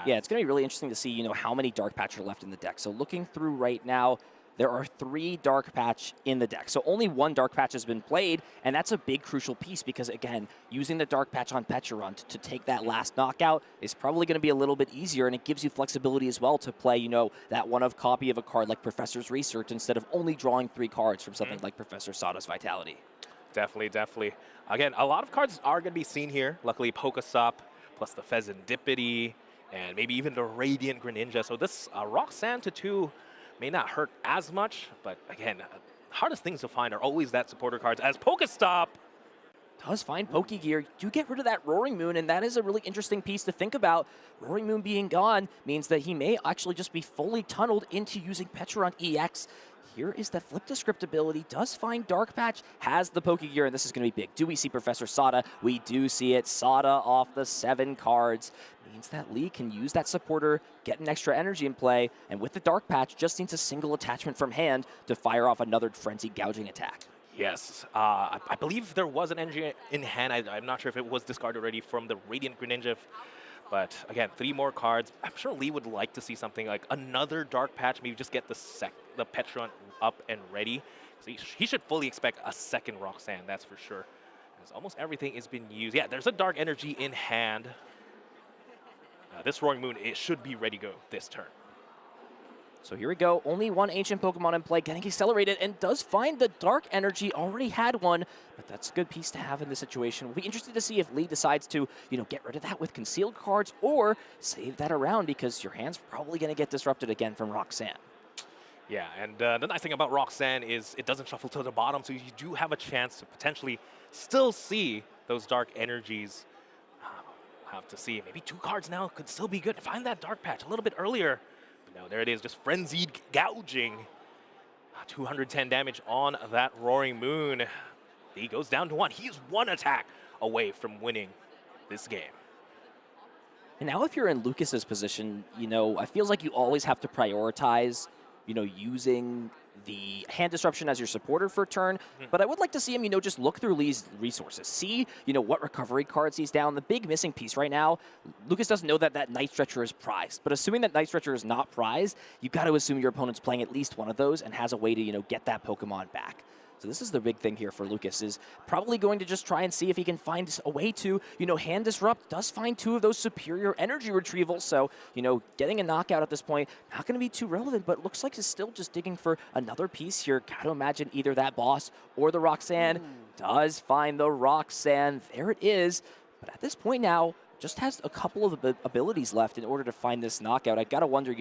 Yeah, it's going to be really interesting to see, how many Dark Patch are left in the deck. So looking through right now, there are 3 Dark Patch in the deck. So only 1 Dark Patch has been played, and that's a big crucial piece because, again, using the Dark Patch on Pecharunt to take that last knockout is probably going to be a little bit easier, and it gives you flexibility as well to play, that one-of copy of a card like Professor's Research instead of only drawing 3 cards from something like Professor Sada's Vitality. Definitely. Again, a lot of cards are going to be seen here. Luckily, Pokestop plus the Pheasantipity and maybe even the Radiant Greninja. So this Roxanne to 2 may not hurt as much, but again, hardest things to find are always that supporter cards, as Pokestop does find Pokegear. Do get rid of that Roaring Moon, and that is a really interesting piece to think about. Roaring Moon being gone means that he may actually just be fully tunneled into using Pecharunt EX. Here is the Flip the Script ability. Does find Dark Patch, has the Pokegear, and this is going to be big. Do we see Professor Sada? We do see it. Sada off the 7 cards. Means that Lee can use that supporter, get an extra energy in play, and with the Dark Patch, just needs a single attachment from hand to fire off another Frenzy Gouging attack. Yes, I believe there was an energy in hand. I'm not sure if it was discarded already from the Radiant Greninja. But again, 3 more cards. I'm sure Lee would like to see something like another Dark Patch, maybe just get the Pecharunt up and ready. So he should fully expect a second Roxanne, that's for sure. As almost everything has been used. Yeah, there's a Dark Energy in hand. this Roaring Moon, it should be ready to go this turn. So here we go. Only one ancient Pokemon in play, getting accelerated, and does find the Dark Energy. Already had one, but that's a good piece to have in this situation. We'll be interested to see if Lee decides to, get rid of that with concealed cards or save that around, because your hand's probably going to get disrupted again from Roxanne. Yeah, and the nice thing about Roxanne is it doesn't shuffle to the bottom, so you do have a chance to potentially still see those Dark Energies. We'll have to see. Maybe 2 cards now could still be good. Find that Dark Patch a little bit earlier. No, there it is, just Frenzied Gouging. 210 damage on that Roaring Moon. He goes down to 1. He is 1 attack away from winning this game. And now if you're in Lucas's position, I feel like you always have to prioritize, using the hand disruption as your supporter for a turn. But I would like to see him, just look through Lee's resources. See, what recovery cards he's down. The big missing piece right now, Lucas doesn't know that that Night Stretcher is prized. But assuming that Night Stretcher is not prized, you got to assume your opponent's playing at least one of those and has a way to, get that Pokemon back. So this is the big thing here for Lucas, is probably going to just try and see if he can find a way to, hand disrupt. Does find 2 of those superior energy retrievals. So, getting a knockout at this point, not going to be too relevant, but looks like he's still just digging for another piece here. Got to imagine either that boss or the Roxanne. Does find the Roxanne. There it is. But at this point now, just has a couple of abilities left in order to find this knockout. I gotta wonder,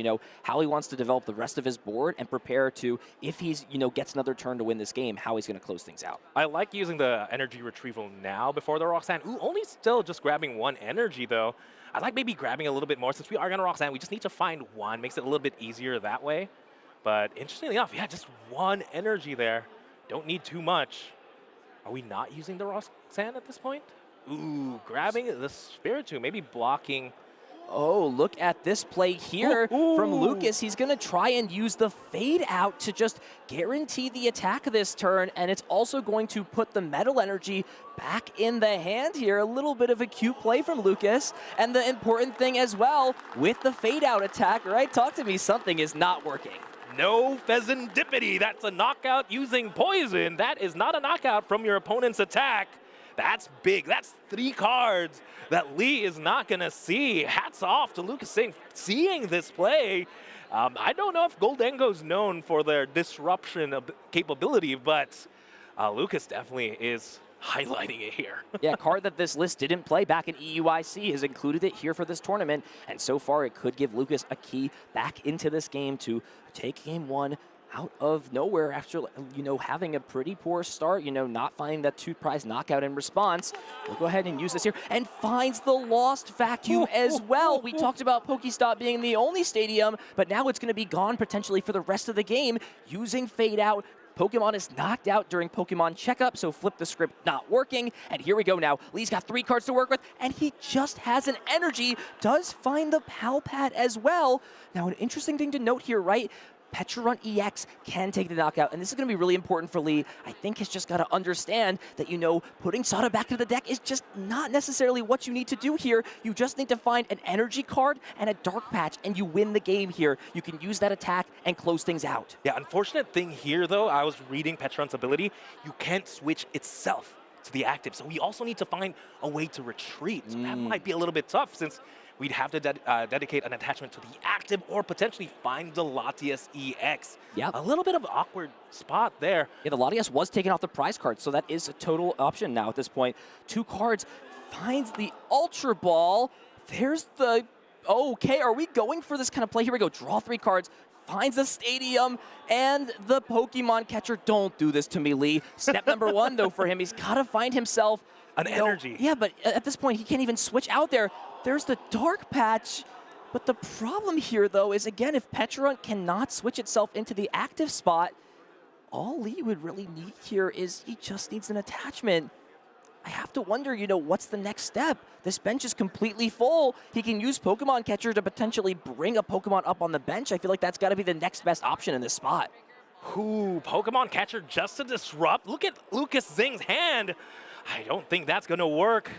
how he wants to develop the rest of his board and prepare to, if he's, gets another turn to win this game, how he's gonna close things out. I like using the energy retrieval now before the Roxanne. Ooh, only still just grabbing 1 energy though. I like maybe grabbing a little bit more. Since we are gonna Roxanne, we just need to find 1. Makes it a little bit easier that way. But interestingly enough, yeah, just 1 energy there. Don't need too much. Are we not using the Roxanne at this point? Ooh, grabbing the Spiritomb, maybe blocking. Oh, look at this play here from Lucas. He's going to try and use the Fade Out to just guarantee the attack this turn, and it's also going to put the Metal Energy back in the hand here. A little bit of a cute play from Lucas. And the important thing as well, with the Fade Out attack, right? Talk to me, something is not working. No Pheasantipity. That's a knockout using poison. That is not a knockout from your opponent's attack. That's big. That's 3 cards that Lee is not going to see. Hats off to Lucas Zing seeing this play. I don't know if Goldengo's known for their disruption capability, but Lucas definitely is highlighting it here. Yeah, a card that this list didn't play back in EUIC has included it here for this tournament, and so far it could give Lucas a key back into this game to take game 1 out of nowhere after, having a pretty poor start, not finding that 2 prize knockout in response. We'll go ahead and use this here, and finds the Lost Vacuum as well. We talked about Pokestop being the only stadium, but now it's going to be gone potentially for the rest of the game using Fade Out. Pokemon is knocked out during Pokemon Checkup, so flip the script not working. And here we go now. Lee's got 3 cards to work with, and he just has an energy. Does find the Palpat as well. Now, an interesting thing to note here, right? Pecharunt EX can take the knockout, and this is going to be really important for Lee. I think he's just got to understand that, putting Sada back to the deck is just not necessarily what you need to do here. You just need to find an energy card and a Dark Patch, and you win the game here. You can use that attack and close things out. Yeah, unfortunate thing here, though, I was reading Pecharunt's ability. You can't switch itself to the active, so we also need to find a way to retreat. So that might be a little bit tough, since we'd have to dedicate an attachment to the active or potentially find the Latias EX. Yeah. A little bit of an awkward spot there. Yeah, the Latias was taken off the prize card, so that is a total option now at this point. 2 cards, finds the Ultra Ball. There's the... Okay, are we going for this kind of play? Here we go, draw 3 cards. Finds the stadium and the Pokemon catcher. Don't do this to me, Lee. Step number 1, though, for him. He's got to find himself an energy. Yeah, but at this point, he can't even switch out there. There's the Dark Patch. But the problem here, though, is, again, if Pecharunt cannot switch itself into the active spot, all Lee would really need here is he just needs an attachment. I have to wonder, what's the next step? This bench is completely full. He can use Pokemon Catcher to potentially bring a Pokemon up on the bench. I feel like that's got to be the next best option in this spot. Ooh, Pokemon Catcher just to disrupt. Look at Lucas Zing's hand. I don't think that's going to work.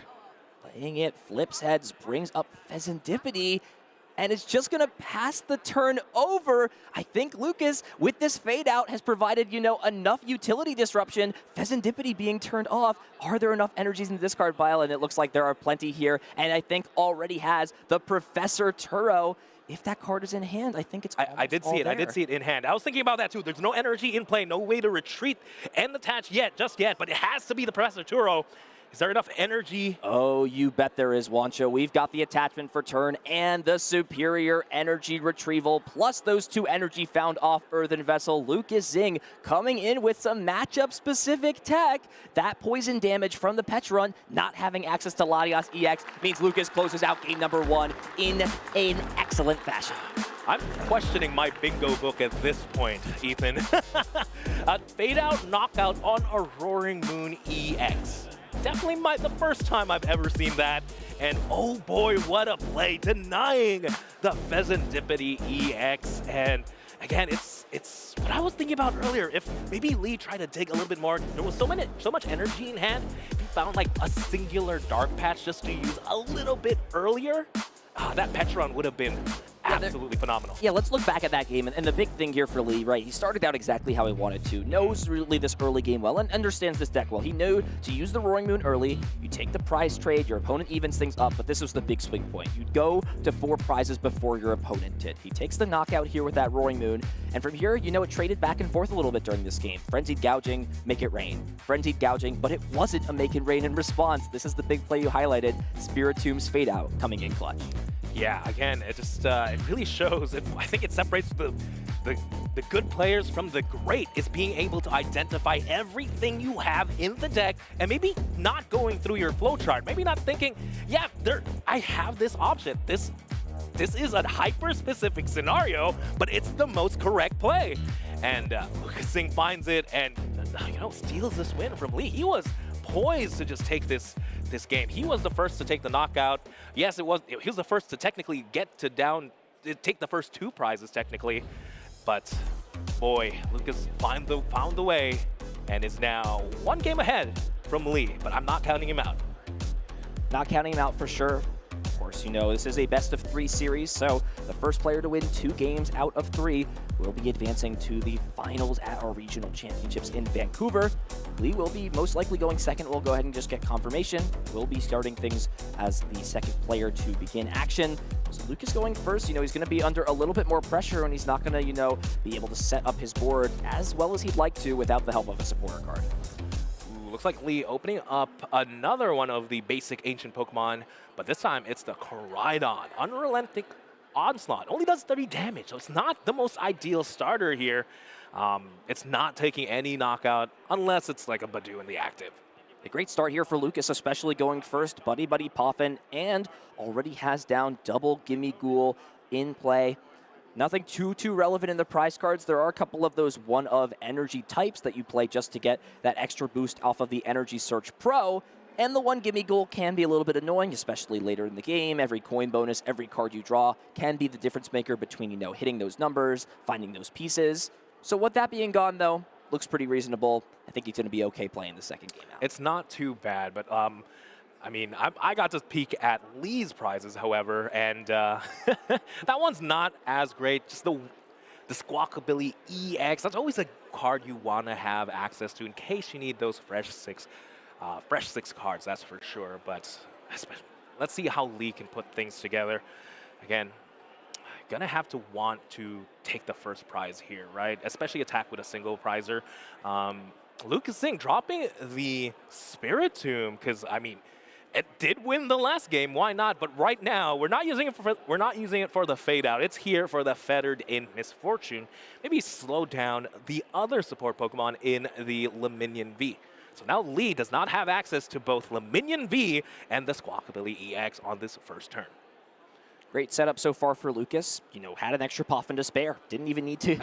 Playing it, flips heads, brings up Pheasantipity, and it's just going to pass the turn over. I think Lucas, with this fade out, has provided, enough utility disruption. Pheasantipity being turned off. Are there enough energies in the discard pile? And it looks like there are plenty here, and I think already has the Professor Turo. If that card is in hand, I think it's I did see it. there. I did see it in hand. I was thinking about that too. There's no energy in play, no way to retreat and attach just yet, but it has to be the Professor Turo. Is there enough energy? Oh, you bet there is, Wancho. We've got the attachment for turn and the superior energy retrieval, plus those 2 energy found off Earthen Vessel. Lucas Zing coming in with some matchup-specific tech. That poison damage from the Petron, not having access to Latias EX, means Lucas closes out game number 1 in an excellent fashion. I'm questioning my bingo book at this point, Ethan. A fade-out knockout on a Roaring Moon EX. Definitely the first time I've ever seen that. And oh boy, what a play, denying the Pheasantipity EX. And again, it's what I was thinking about earlier. If maybe Lee tried to dig a little bit more, there was so much energy in hand. If he found like a singular dark patch just to use a little bit earlier, that Petron would have been absolutely phenomenal. Yeah, let's look back at that game. And the big thing here for Lee, right, he started out exactly how he wanted to. Knows really this early game well and understands this deck well. He knew to use the Roaring Moon early, you take the prize trade, your opponent evens things up, but this was the big swing point. You'd go to 4 prizes before your opponent did. He takes the knockout here with that Roaring Moon, and from here, it traded back and forth a little bit during this game. Frenzied Gouging, make it rain. Frenzied Gouging, but it wasn't a make it rain in response. This is the big play you highlighted, Spiritomb's Fade Out coming in clutch. Yeah, again, it just it really shows. I think it separates the good players from the great, is being able to identify everything you have in the deck and maybe not going through your flowchart, maybe not thinking, yeah, I have this option. This is a hyper-specific scenario, but it's the most correct play. And Lucas Zing finds it and steals this win from Lee. He was poised to just take this game. He was the first to take the knockout. Yes, he was the first to technically take the first 2 prizes technically, but boy, Lucas found the way and is now 1 game ahead from Lee, but I'm not counting him out. Not counting him out for sure. Of course, this is a best of 3 series, so the first player to win 2 games out of 3 will be advancing to the finals at our regional championships in Vancouver. Lee will be most likely going second. We'll go ahead and just get confirmation. We'll be starting things as the second player to begin action. So Lucas going first, he's going to be under a little bit more pressure, and he's not going to, be able to set up his board as well as he'd like to without the help of a supporter card. Looks like Lee opening up another one of the basic ancient Pokemon, but this time it's the Koraidon. Unrelenting Onslaught. Only does 30 damage, so it's not the most ideal starter here. It's not taking any knockout unless it's like a Badoo in the active. A great start here for Lucas, especially going first. Buddy Poffin, and already has down double Gimme Ghoul in play. Nothing too relevant in the prize cards. There are a couple of those one-of energy types that you play just to get that extra boost off of the Energy Search Pro. And the 1 Gimme Ghoul can be a little bit annoying, especially later in the game. Every coin bonus, every card you draw can be the difference maker between, hitting those numbers, finding those pieces. So with that being gone, though, looks pretty reasonable. I think he's going to be okay playing the second game out. It's not too bad, but I got to peek at Lee's prizes, however, and that one's not as great. Just the Squawkabilly EX, that's always a card you want to have access to in case you need those fresh six cards, that's for sure. But let's see how Lee can put things together. Again, gonna have to want to take the first prize here, right? Especially attack with a single prizer. Lucas Zing dropping the Spiritomb, because it did win the last game. Why not? But right now, we're not using it for the fade out. It's here for the Fettered in Misfortune. Maybe slow down the other support Pokemon in the Leminion V. So now Lee does not have access to both Leminion V and the Squawkabilly EX on this first turn. Great setup so far for Lucas. Had an extra Poffin to spare. Didn't even need to,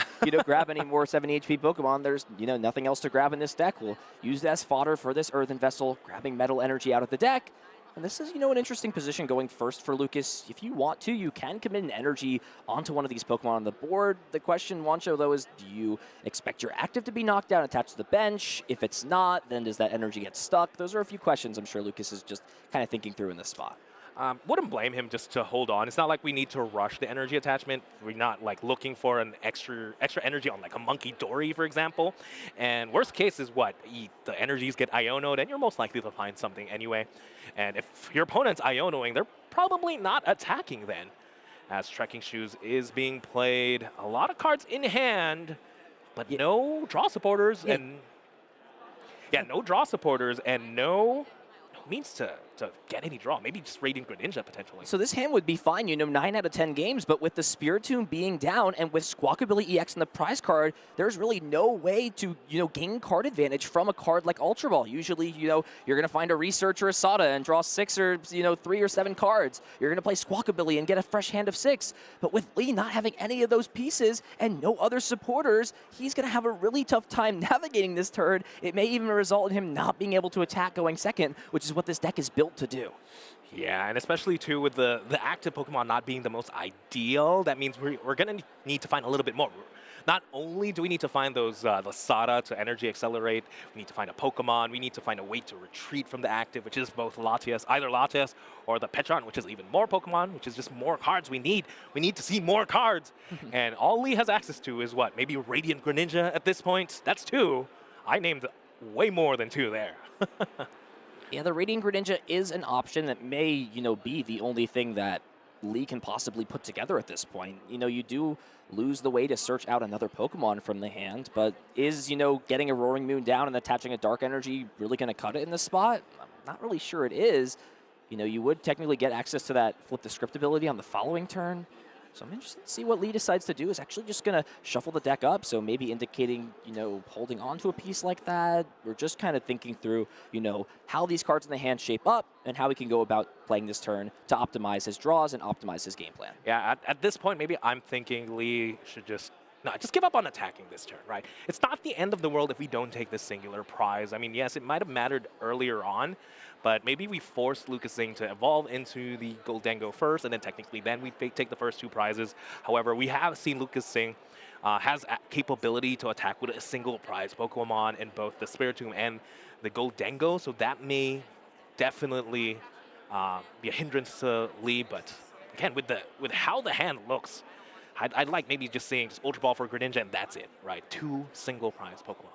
grab any more 70 HP Pokemon. There's, nothing else to grab in this deck. We'll use that as fodder for this Earthen Vessel, grabbing Metal Energy out of the deck. And this is, an interesting position going first for Lucas. If you want to, you can commit an energy onto one of these Pokemon on the board. The question, Wancho, though, is do you expect your active to be knocked down, attached to the bench? If it's not, then does that energy get stuck? Those are a few questions I'm sure Lucas is just kind of thinking through in this spot. Wouldn't blame him just to hold on. It's not like we need to rush the energy attachment. We're not like looking for an extra energy on like a Monkey Dory, for example. And worst case is what? The energies get Ionoed, and you're most likely to find something anyway. And if your opponent's Ionoing, they're probably not attacking then. As Trekking Shoes is being played, a lot of cards in hand, but no draw supporters and no draw supporters and no means to get any draw. Maybe just Radiant Greninja potentially. So this hand would be fine, 9 out of 10 games, but with the Spiritomb being down and with Squawkabilly EX in the prize card, there's really no way to, gain card advantage from a card like Ultra Ball. Usually, you're going to find a Research or a Sada and draw 6 or, 3 or 7 cards. You're going to play Squawkabilly and get a fresh hand of 6. But with Lee not having any of those pieces and no other supporters, he's going to have a really tough time navigating this turn. It may even result in him not being able to attack going second, which is what this deck is built to do. Yeah, and especially too with the active Pokemon not being the most ideal, that means we're going to need to find a little bit more. Not only do we need to find those the Sada to energy accelerate, we need to find a Pokemon, we need to find a way to retreat from the active, which is both Latias, either Latias or the Petron, which is even more Pokemon, which is just more cards we need. We need to see more cards. And all Lee has access to is what? Maybe Radiant Greninja at this point? That's 2. I named way more than 2 there. Yeah, the Radiant Greninja is an option that may, be the only thing that Lee can possibly put together at this point. You do lose the way to search out another Pokemon from the hand, but is, getting a Roaring Moon down and attaching a Dark Energy really going to cut it in this spot? I'm not really sure it is. You would technically get access to that Flip the Script ability on the following turn. So I'm interested to see what Lee decides to do. Is actually just going to shuffle the deck up, so maybe indicating, holding on to a piece like that. We're just kind of thinking through, how these cards in the hand shape up and how we can go about playing this turn to optimize his draws and optimize his game plan. Yeah, at this point, maybe I'm thinking Lee should just give up on attacking this turn, right? It's not the end of the world if we don't take this singular prize. I mean, yes, it might have mattered earlier on, but maybe we forced Lucas Zing to evolve into the Goldengo first, and then technically then we take the first 2 prizes. However, we have seen Lucas Zing has a capability to attack with a single prize Pokemon in both the Spiritomb and the Goldengo, so that may definitely be a hindrance to Lee, but again, with how the hand looks, I'd like maybe just seeing just Ultra Ball for Greninja and that's it, right? 2 single prize Pokemon.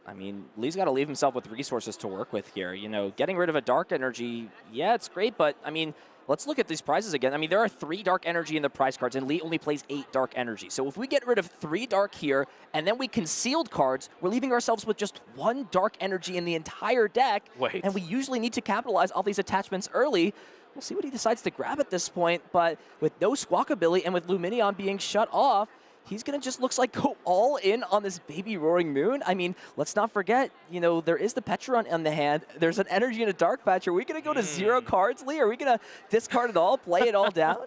I mean, Lee's got to leave himself with resources to work with here. Getting rid of a Dark Energy, yeah, it's great, but I mean, let's look at these prizes again. I mean, there are 3 Dark Energy in the prize cards, and Lee only plays 8 Dark Energy. So if we get rid of 3 Dark here, and then we concealed cards, we're leaving ourselves with just 1 Dark Energy in the entire deck. Wait. And we usually need to capitalize all these attachments early. We'll see what he decides to grab at this point, but with no Squawkabilly and with Lumineon being shut off, he's going to just looks like go all in on this baby Roaring Moon. I mean, let's not forget, there is the Petron on the hand. There's an energy and a Dark Patch. Are we going to go to 0 cards, Lee? Are we going to discard it all, play it all down?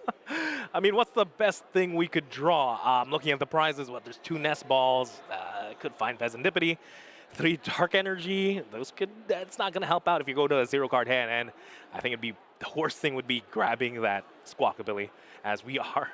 I mean, what's the best thing we could draw? Looking at the prizes, there's 2 Nest Balls, could find Peasantipity, 3 Dark Energy. That's not going to help out if you go to a 0 card hand, and I think the worst thing would be grabbing that Squawkabilly, as we are.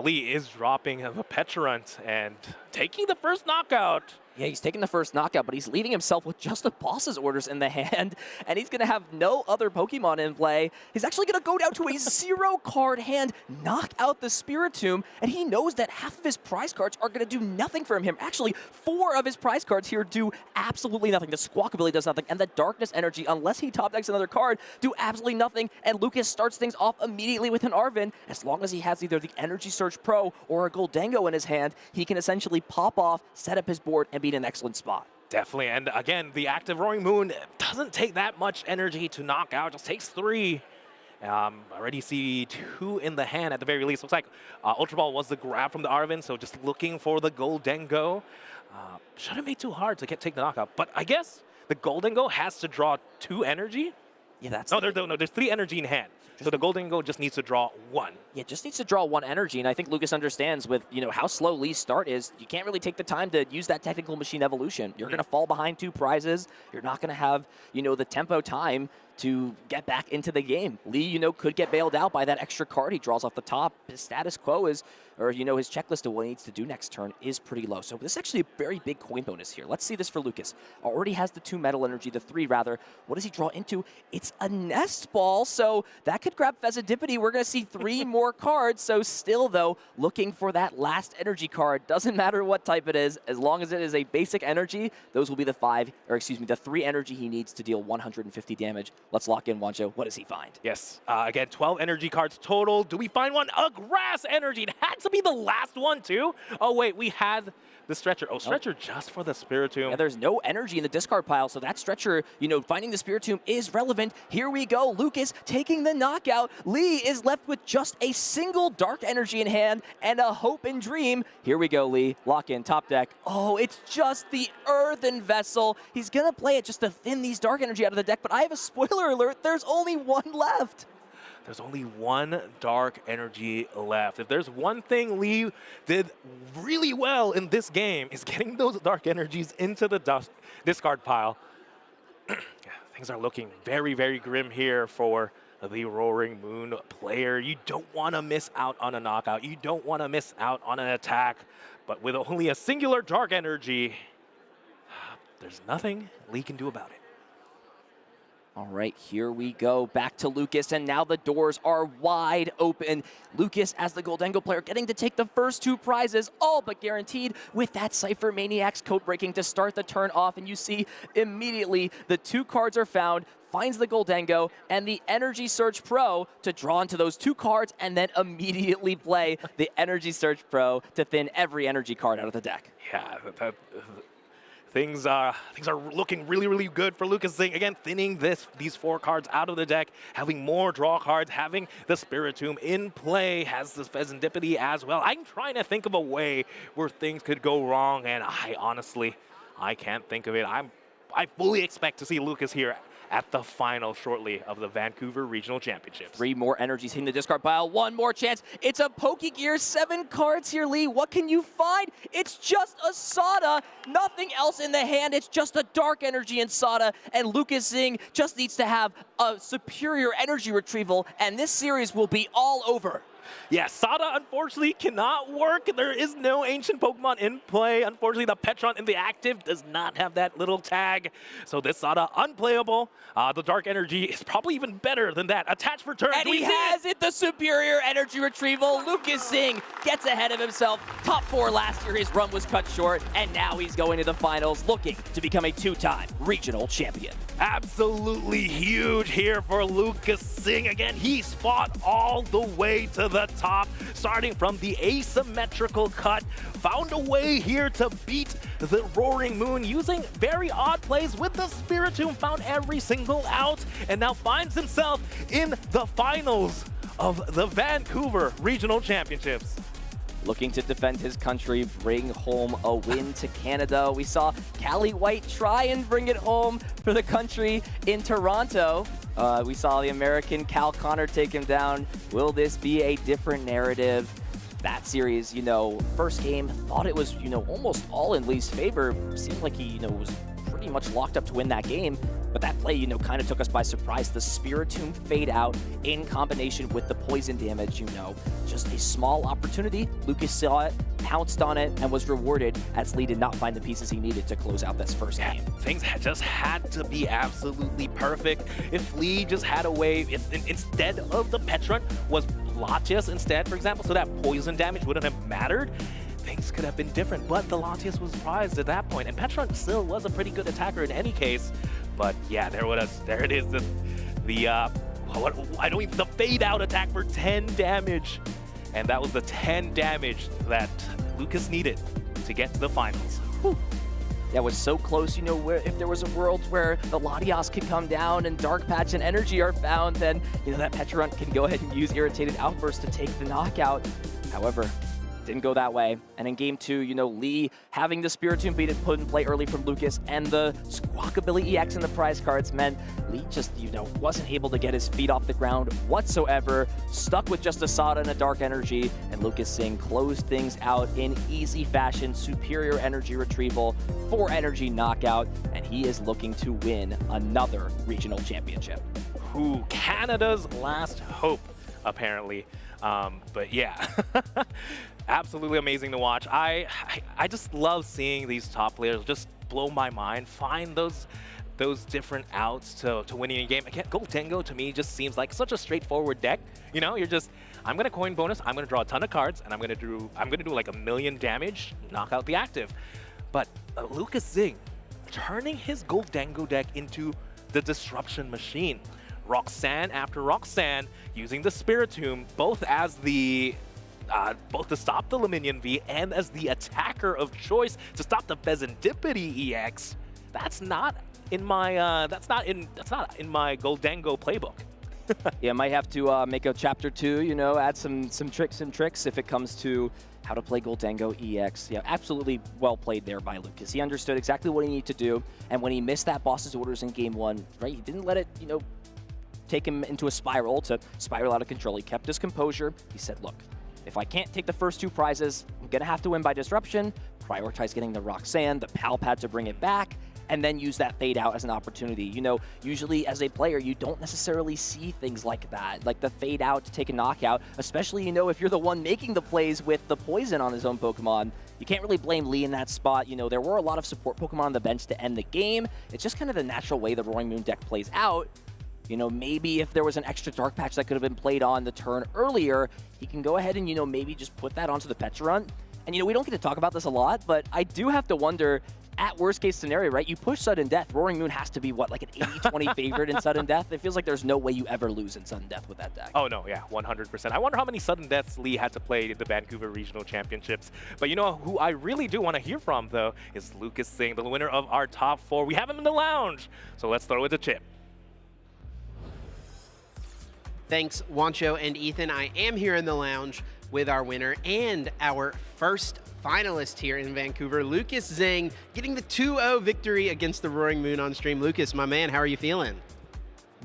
Lee is dropping a Petulant and taking the first knockout. Yeah, he's taking the first knockout, but he's leaving himself with just the boss's orders in the hand, and he's going to have no other Pokemon in play. He's actually going to go down to a 0 card hand, knock out the Spiritomb, and he knows that half of his prize cards are going to do nothing for him. Actually, 4 of his prize cards here do absolutely nothing. The Squawkabilly does nothing, and the Darkness Energy, unless he top decks another card, do absolutely nothing, and Lucas starts things off immediately with an Arven. As long as he has either the Energy Surge Pro or a Goldengo in his hand, he can essentially pop off, set up his board, and be in an excellent spot. Definitely, and again, the active Roaring Moon doesn't take that much energy to knock out, just takes 3. Already see 2 in the hand at the very least. Looks like Ultra Ball was the grab from the Arven, so just looking for the Goldengo. Shouldn't be too hard to take the knockout, but I guess the Goldengo has to draw 2 energy. Yeah, that's... No, there's 3 energy in hand. So the Goldengo just needs to draw 1. Yeah, just needs to draw 1 energy, and I think Lucas understands with, how slow Lee's start is, you can't really take the time to use that Technical Machine evolution. You're going to fall behind 2 prizes. You're not going to have, the tempo time to get back into the game. Lee, could get bailed out by that extra card he draws off the top. His status quo is, or, his checklist of what he needs to do next turn is pretty low. So this is actually a very big coin bonus here. Let's see this for Lucas. Already has the 2 metal energy, the 3 rather. What does he draw into? It's a nest ball, so that could grab Fezidipity. We're going to see 3 more cards. So still, though, looking for that last energy card. Doesn't matter what type it is, as long as it is a basic energy, those will be the 3 energy he needs to deal 150 damage. Let's lock in, Wancho. What does he find? Yes, again, 12 energy cards total. Do we find one? A grass energy. It had to be the last one, too. Oh, wait, we had the Stretcher. Oh, Stretcher just for the Spiritomb. Yeah, there's no energy in the discard pile, so that Stretcher, finding the Spiritomb is relevant. Here we go. Lucas taking the knockout. Lee is left with just a single dark energy in hand and a hope and dream. Here we go, Lee. Lock in, top deck. Oh, it's just the Earthen Vessel. He's going to play it just to thin these dark energy out of the deck, but I have a spoiler alert. There's only 1 left. There's only 1 dark energy left. If there's one thing Lee did really well in this game, is getting those dark energies into the discard pile. Things are looking very, very grim here for the Roaring Moon player. You don't want to miss out on a knockout. You don't want to miss out on an attack. But with only a singular dark energy, there's nothing Lee can do about it. All right, here we go. Back to Lucas, and now the doors are wide open. Lucas, as the Goldengo player, getting to take the first 2 prizes, all but guaranteed, with that Cypher Maniac's code breaking to start the turn off. And you see immediately the 2 cards are found, finds the Goldengo, and the Energy Surge Pro to draw into those 2 cards, and then immediately play the Energy Surge Pro to thin every energy card out of the deck. Yeah, Things are looking really, really good for Lucas Zing. Again, thinning these 4 cards out of the deck, having more draw cards, having the Spiritomb in play, has the Fezidipity as well. I'm trying to think of a way where things could go wrong, and I can't think of it. I fully expect to see Lucas here at the final shortly of the Vancouver Regional Championships. 3 more energies hitting the discard pile. 1 more chance. It's a Pokegear. 7 cards here, Lee. What can you find? It's just a Sada. Nothing else in the hand. It's just a dark energy in Sada. And Lucas Zing just needs to have a superior energy retrieval, and this series will be all over. Yeah, Sada unfortunately cannot work. There is no ancient Pokemon in play. Unfortunately, the Petron in the active does not have that little tag. So this Sada unplayable. The Dark Energy is probably even better than that. Attach for turn. And he has it, the superior energy retrieval. Lucas Zing gets ahead of himself. Top 4 last year, his run was cut short, and now he's going to the finals, looking to become a 2-time regional champion. Absolutely huge here for Lucas Zing. Again, he fought all the way to the top, starting from the asymmetrical cut, found a way here to beat the Roaring Moon using very odd plays with the Spiritomb, found every single out, and now finds himself in the finals of the Vancouver Regional Championships. Looking to defend his country, bring home a win to Canada. We saw Callie White try and bring it home for the country in Toronto. We saw the American Cal Connor take him down. Will this be a different narrative? That series, first game, thought it was, almost all in Lee's favor. Seemed like he, was pretty much locked up to win that game. But that play, kind of took us by surprise. The Spiritomb fade out in combination with the poison damage, just a small opportunity. Lucas saw it, pounced on it, and was rewarded as Lee did not find the pieces he needed to close out this first game. Things just had to be absolutely perfect. If Lee just had a way, if instead of the Petron was Latias instead, for example, so that poison damage wouldn't have mattered, things could have been different. But the Latias was prized at that point, and Petron still was a pretty good attacker in any case. But yeah, there it is, the fade out attack for 10 damage. And that was the 10 damage that Lucas needed to get to the finals. Whew. That was so close, where if there was a world where the Latias could come down and Dark Patch and Energy are found, then, that Petron can go ahead and use Irritated Outburst to take the knockout. However, Didn't go that way. And in game 2, you know, Lee having the Spiritomb beat it put in play early from Lucas, and the Squawkabilly EX in the prize cards meant Lee just, you know, wasn't able to get his feet off the ground whatsoever, stuck with just a Sada and a Dark Energy, and Lucas Zing closed things out in easy fashion, superior energy retrieval, 4 energy knockout, and he is looking to win another regional championship. Who Canada's last hope, apparently. But yeah, absolutely amazing to watch. I just love seeing these top players just blow my mind, find those different outs to winning a game. Again, Goldengo to me just seems like such a straightforward deck. You know, you're just, I'm gonna coin bonus, I'm gonna draw a ton of cards, and I'm gonna do like 1,000,000 damage, knock out the active. But Lucas Zing turning his Goldengo deck into the disruption machine. Roxanne after Roxanne, using the Spiritomb both as the both to stop the Luminion V and as the attacker of choice to stop the Bezendipity EX. That's not in my Goldengo playbook. Yeah, might have to make a chapter 2, you know, add some tricks if it comes to how to play Goldengo EX. Yeah, absolutely well played there by Lucas. He understood exactly what he needed to do, and when he missed that boss's orders in game 1, right, he didn't let it, you know, take him into a spiral to spiral out of control. He kept his composure. He said, look, if I can't take the first 2 prizes, I'm gonna have to win by disruption, prioritize getting the Roxanne, the Pal Pad to bring it back, and then use that fade out as an opportunity. You know, usually as a player, you don't necessarily see things like that, like the fade out to take a knockout, especially, you know, if you're the one making the plays with the poison on his own Pokemon. You can't really blame Lee in that spot. You know, there were a lot of support Pokemon on the bench to end the game. It's just kind of the natural way the Roaring Moon deck plays out. You know, maybe if there was an extra Dark Patch that could have been played on the turn earlier, he can go ahead and, you know, maybe just put that onto the Pecharunt. And, you know, we don't get to talk about this a lot, but I do have to wonder, at worst case scenario, right, you push Sudden Death, Roaring Moon has to be, what, like an 80-20 favorite in Sudden Death? It feels like there's no way you ever lose in Sudden Death with that deck. Oh, no, yeah, 100%. I wonder how many Sudden Deaths Lee had to play in the Vancouver Regional Championships. But you know who I really do want to hear from, though, is Lucas Zing, the winner of our top 4. We have him in the lounge, so let's throw it to Chip. Thanks, Wancho and Ethan. I am here in the lounge with our winner and our first finalist here in Vancouver, Lucas Zing, getting the 2-0 victory against the Roaring Moon on stream. Lucas, my man, how are you feeling?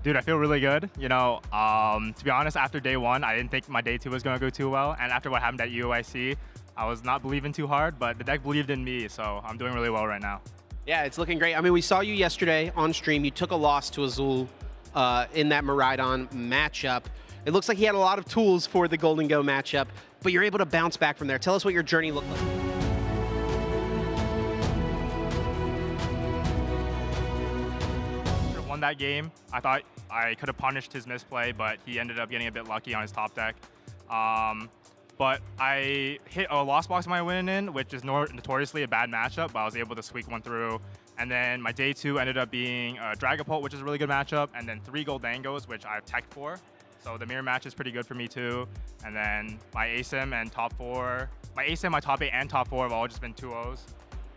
Dude, I feel really good. You know, to be honest, after day 1, I didn't think my day 2 was going to go too well. And after what happened at EUIC, I was not believing too hard, but the deck believed in me, so I'm doing really well right now. Yeah, it's looking great. I mean, we saw you yesterday on stream. You took a loss to Azul in that Miraidon matchup. It looks like he had a lot of tools for the Goldengo matchup, but you're able to bounce back from there. Tell us what your journey looked like. Won that game. I thought I could have punished his misplay, but he ended up getting a bit lucky on his top deck. But I hit a Lost Box my win in, which is notoriously a bad matchup, but I was able to squeak one through. And then my day 2 ended up being Dragapult, which is a really good matchup, and then 3 Goldangos, which I've teched for. So the mirror match is pretty good for me too. And then my ASIM and top 4, my ASIM, my top 8 and top 4 have all just been 2-0s.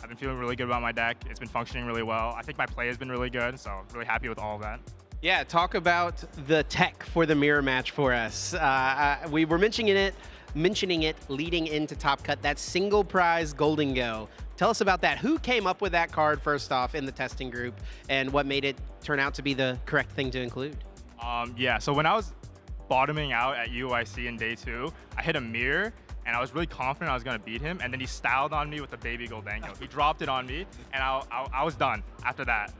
I've been feeling really good about my deck. It's been functioning really well. I think my play has been really good, so really happy with all of that. Yeah, talk about the tech for the mirror match for us. We were mentioning it leading into Top Cut, that single prize Goldengo. Tell us about that. Who came up with that card first off in the testing group, and what made it turn out to be the correct thing to include? Yeah, so when I was bottoming out at EUIC in day 2, I hit a mirror, and I was really confident I was going to beat him, and then he styled on me with the baby Goldango. He dropped it on me, and I was done after that.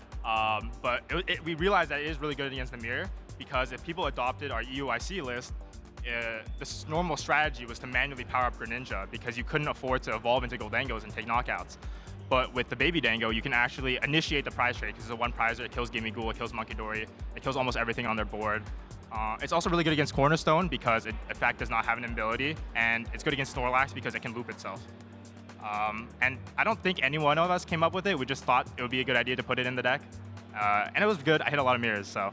But we realized that it is really good against the mirror, because if people adopted our EUIC list, this normal strategy was to manually power up Greninja, because you couldn't afford to evolve into Goldangos and take knockouts. But with the Baby Dango, you can actually initiate the prize trade, because it's a 1-prizer, it kills Gimme Ghoul, it kills Monkey Dory, it kills almost everything on their board. It's also really good against Cornerstone, because it, in fact, does not have an ability, and it's good against Snorlax because it can loop itself. And I don't think any one of us came up with it, we just thought it would be a good idea to put it in the deck. And it was good, I hit a lot of mirrors, so.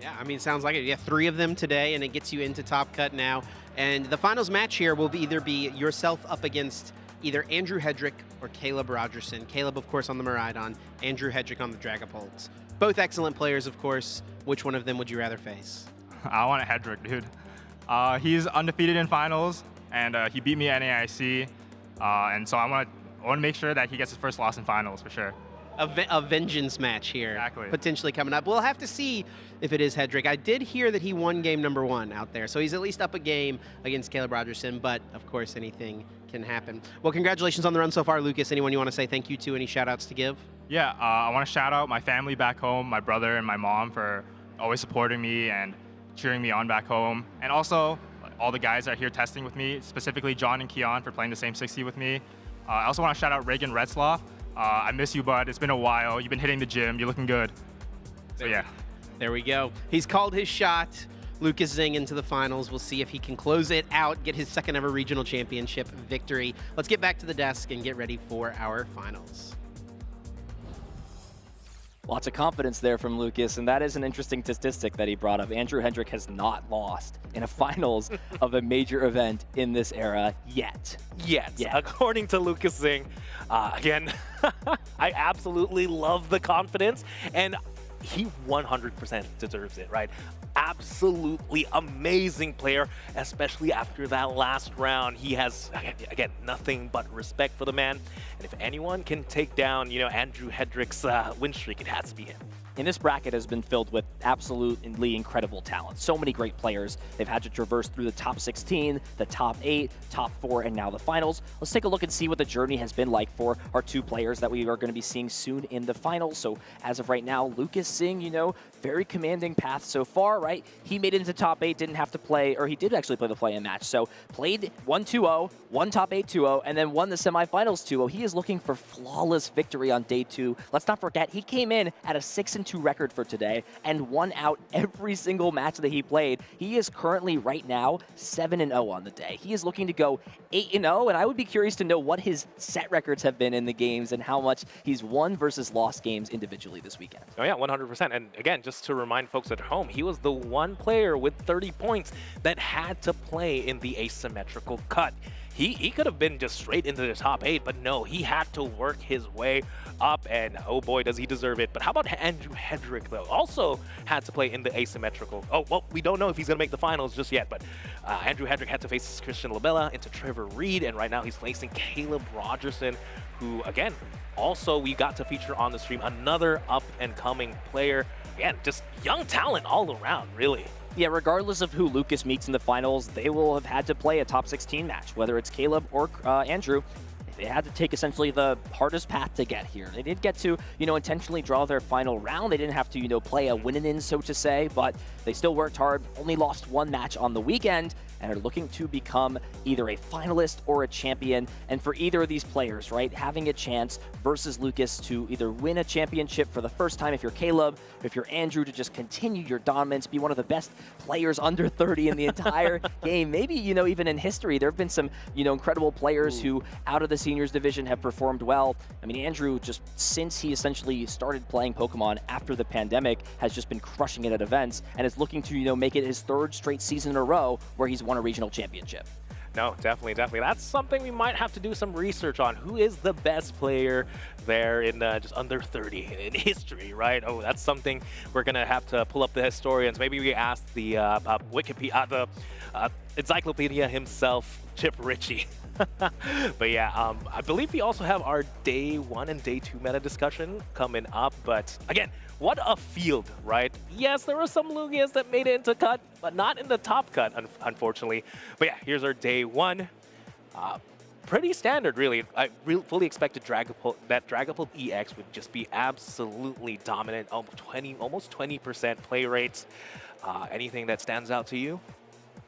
Yeah, I mean, sounds like it. Yeah, 3 of them today, and it gets you into Top Cut now. And the finals match here will either be yourself up against either Andrew Hedrick or Caleb Rogerson. Caleb, of course, on the Miraidon, Andrew Hedrick on the Dragapults. Both excellent players, of course. Which one of them would you rather face? I want a Hedrick, dude. He's undefeated in finals. and he beat me at NAIC, and so I want to make sure that he gets his first loss in finals for sure. A vengeance match here, Exactly. potentially coming up. We'll have to see if it is Hedrick. I did hear that he won game number 1 out there, so he's at least up a game against Caleb Rogerson, but of course anything can happen. Well, congratulations on the run so far, Lucas. Anyone you want to say thank you to? Any shout-outs to give? Yeah, I want to shout out my family back home, my brother and my mom for always supporting me and cheering me on back home, and also all the guys that are here testing with me, specifically John and Keon for playing the same 60 with me. I also want to shout out Reagan Retzlaff. I miss you, bud. It's been a while. You've been hitting the gym. You're looking good. So yeah. There we go. He's called his shot. Lucas Zing into the finals. We'll see if he can close it out, get his second ever regional championship victory. Let's get back to the desk and get ready for our finals. Lots of confidence there from Lucas, and that is an interesting statistic that he brought up. Andrew Hedrick has not lost in a finals of a major event in this era yet. Yet. According to Lucas Zing, again, I absolutely love the confidence, and he 100% deserves it, right? Absolutely amazing player, especially after that last round. He has, again, nothing but respect for the man. And if anyone can take down, Andrew Hedrick's win streak, it has to be him. And this bracket has been filled with absolutely incredible talent. So many great players. They've had to traverse through the top 16, the top 8, top 4, and now the finals. Let's take a look and see what the journey has been like for our 2 players that we are going to be seeing soon in the finals. So as of right now, Lucas Zing, very commanding path so far, right? He made it into top 8, didn't have to play, or he did actually play the play-in match. So played 1-2-0, won top 8 2-0, and then won the semifinals 2-0. He is looking for flawless victory on day 2. Let's not forget, he came in at a 6-2 record for today and won out every single match that he played. He is currently right now 7-0 on the day. He is looking to go 8-0, and I would be curious to know what his set records have been in the games and how much he's won versus lost games individually this weekend. Oh yeah, 100%. And again, just to remind folks at home, he was the one player with 30 points that had to play in the asymmetrical cut. He could have been just straight into the top 8, but no, he had to work his way up, and oh boy, does he deserve it. But how about Andrew Hedrick, though? Also had to play in the asymmetrical. Oh, well, we don't know if he's going to make the finals just yet, but Andrew Hedrick had to face Christian Labella into Trevor Reed, and right now he's facing Caleb Rogerson, who, again, also we got to feature on the stream, another up-and-coming player. Again, just young talent all around, really. Yeah, regardless of who Lucas meets in the finals, they will have had to play a top 16 match, whether it's Caleb or Andrew. They had to take essentially the hardest path to get here. They did get to, intentionally draw their final round. They didn't have to, play a win-in, so to say, but they still worked hard, only lost 1 match on the weekend, and are looking to become either a finalist or a champion. And for either of these players, right, having a chance versus Lucas to either win a championship for the first time if you're Caleb, if you're Andrew, to just continue your dominance, be one of the best players under 30 in the entire game. Maybe, even in history, there have been some, incredible players who, out of the seniors division, have performed well. I mean, Andrew, just since he essentially started playing Pokemon after the pandemic, has just been crushing it at events and is looking to, make it his 3rd straight season in a row where he's won a regional championship. No, definitely. That's something we might have to do some research on. Who is the best player there in just under 30 in history, right? Oh, that's something we're going to have to pull up the historians. Maybe we ask the Wikipedia, the encyclopedia himself, Chip Ritchie. But yeah, I believe we also have our day 1 and day 2 meta discussion coming up. But again, what a field, right? Yes, there were some Lugias that made it into cut, but not in the top cut, unfortunately. But yeah, here's our day 1. Pretty standard, really. I fully expected that Dragapult EX would just be absolutely dominant, almost 20% play rates. Anything that stands out to you?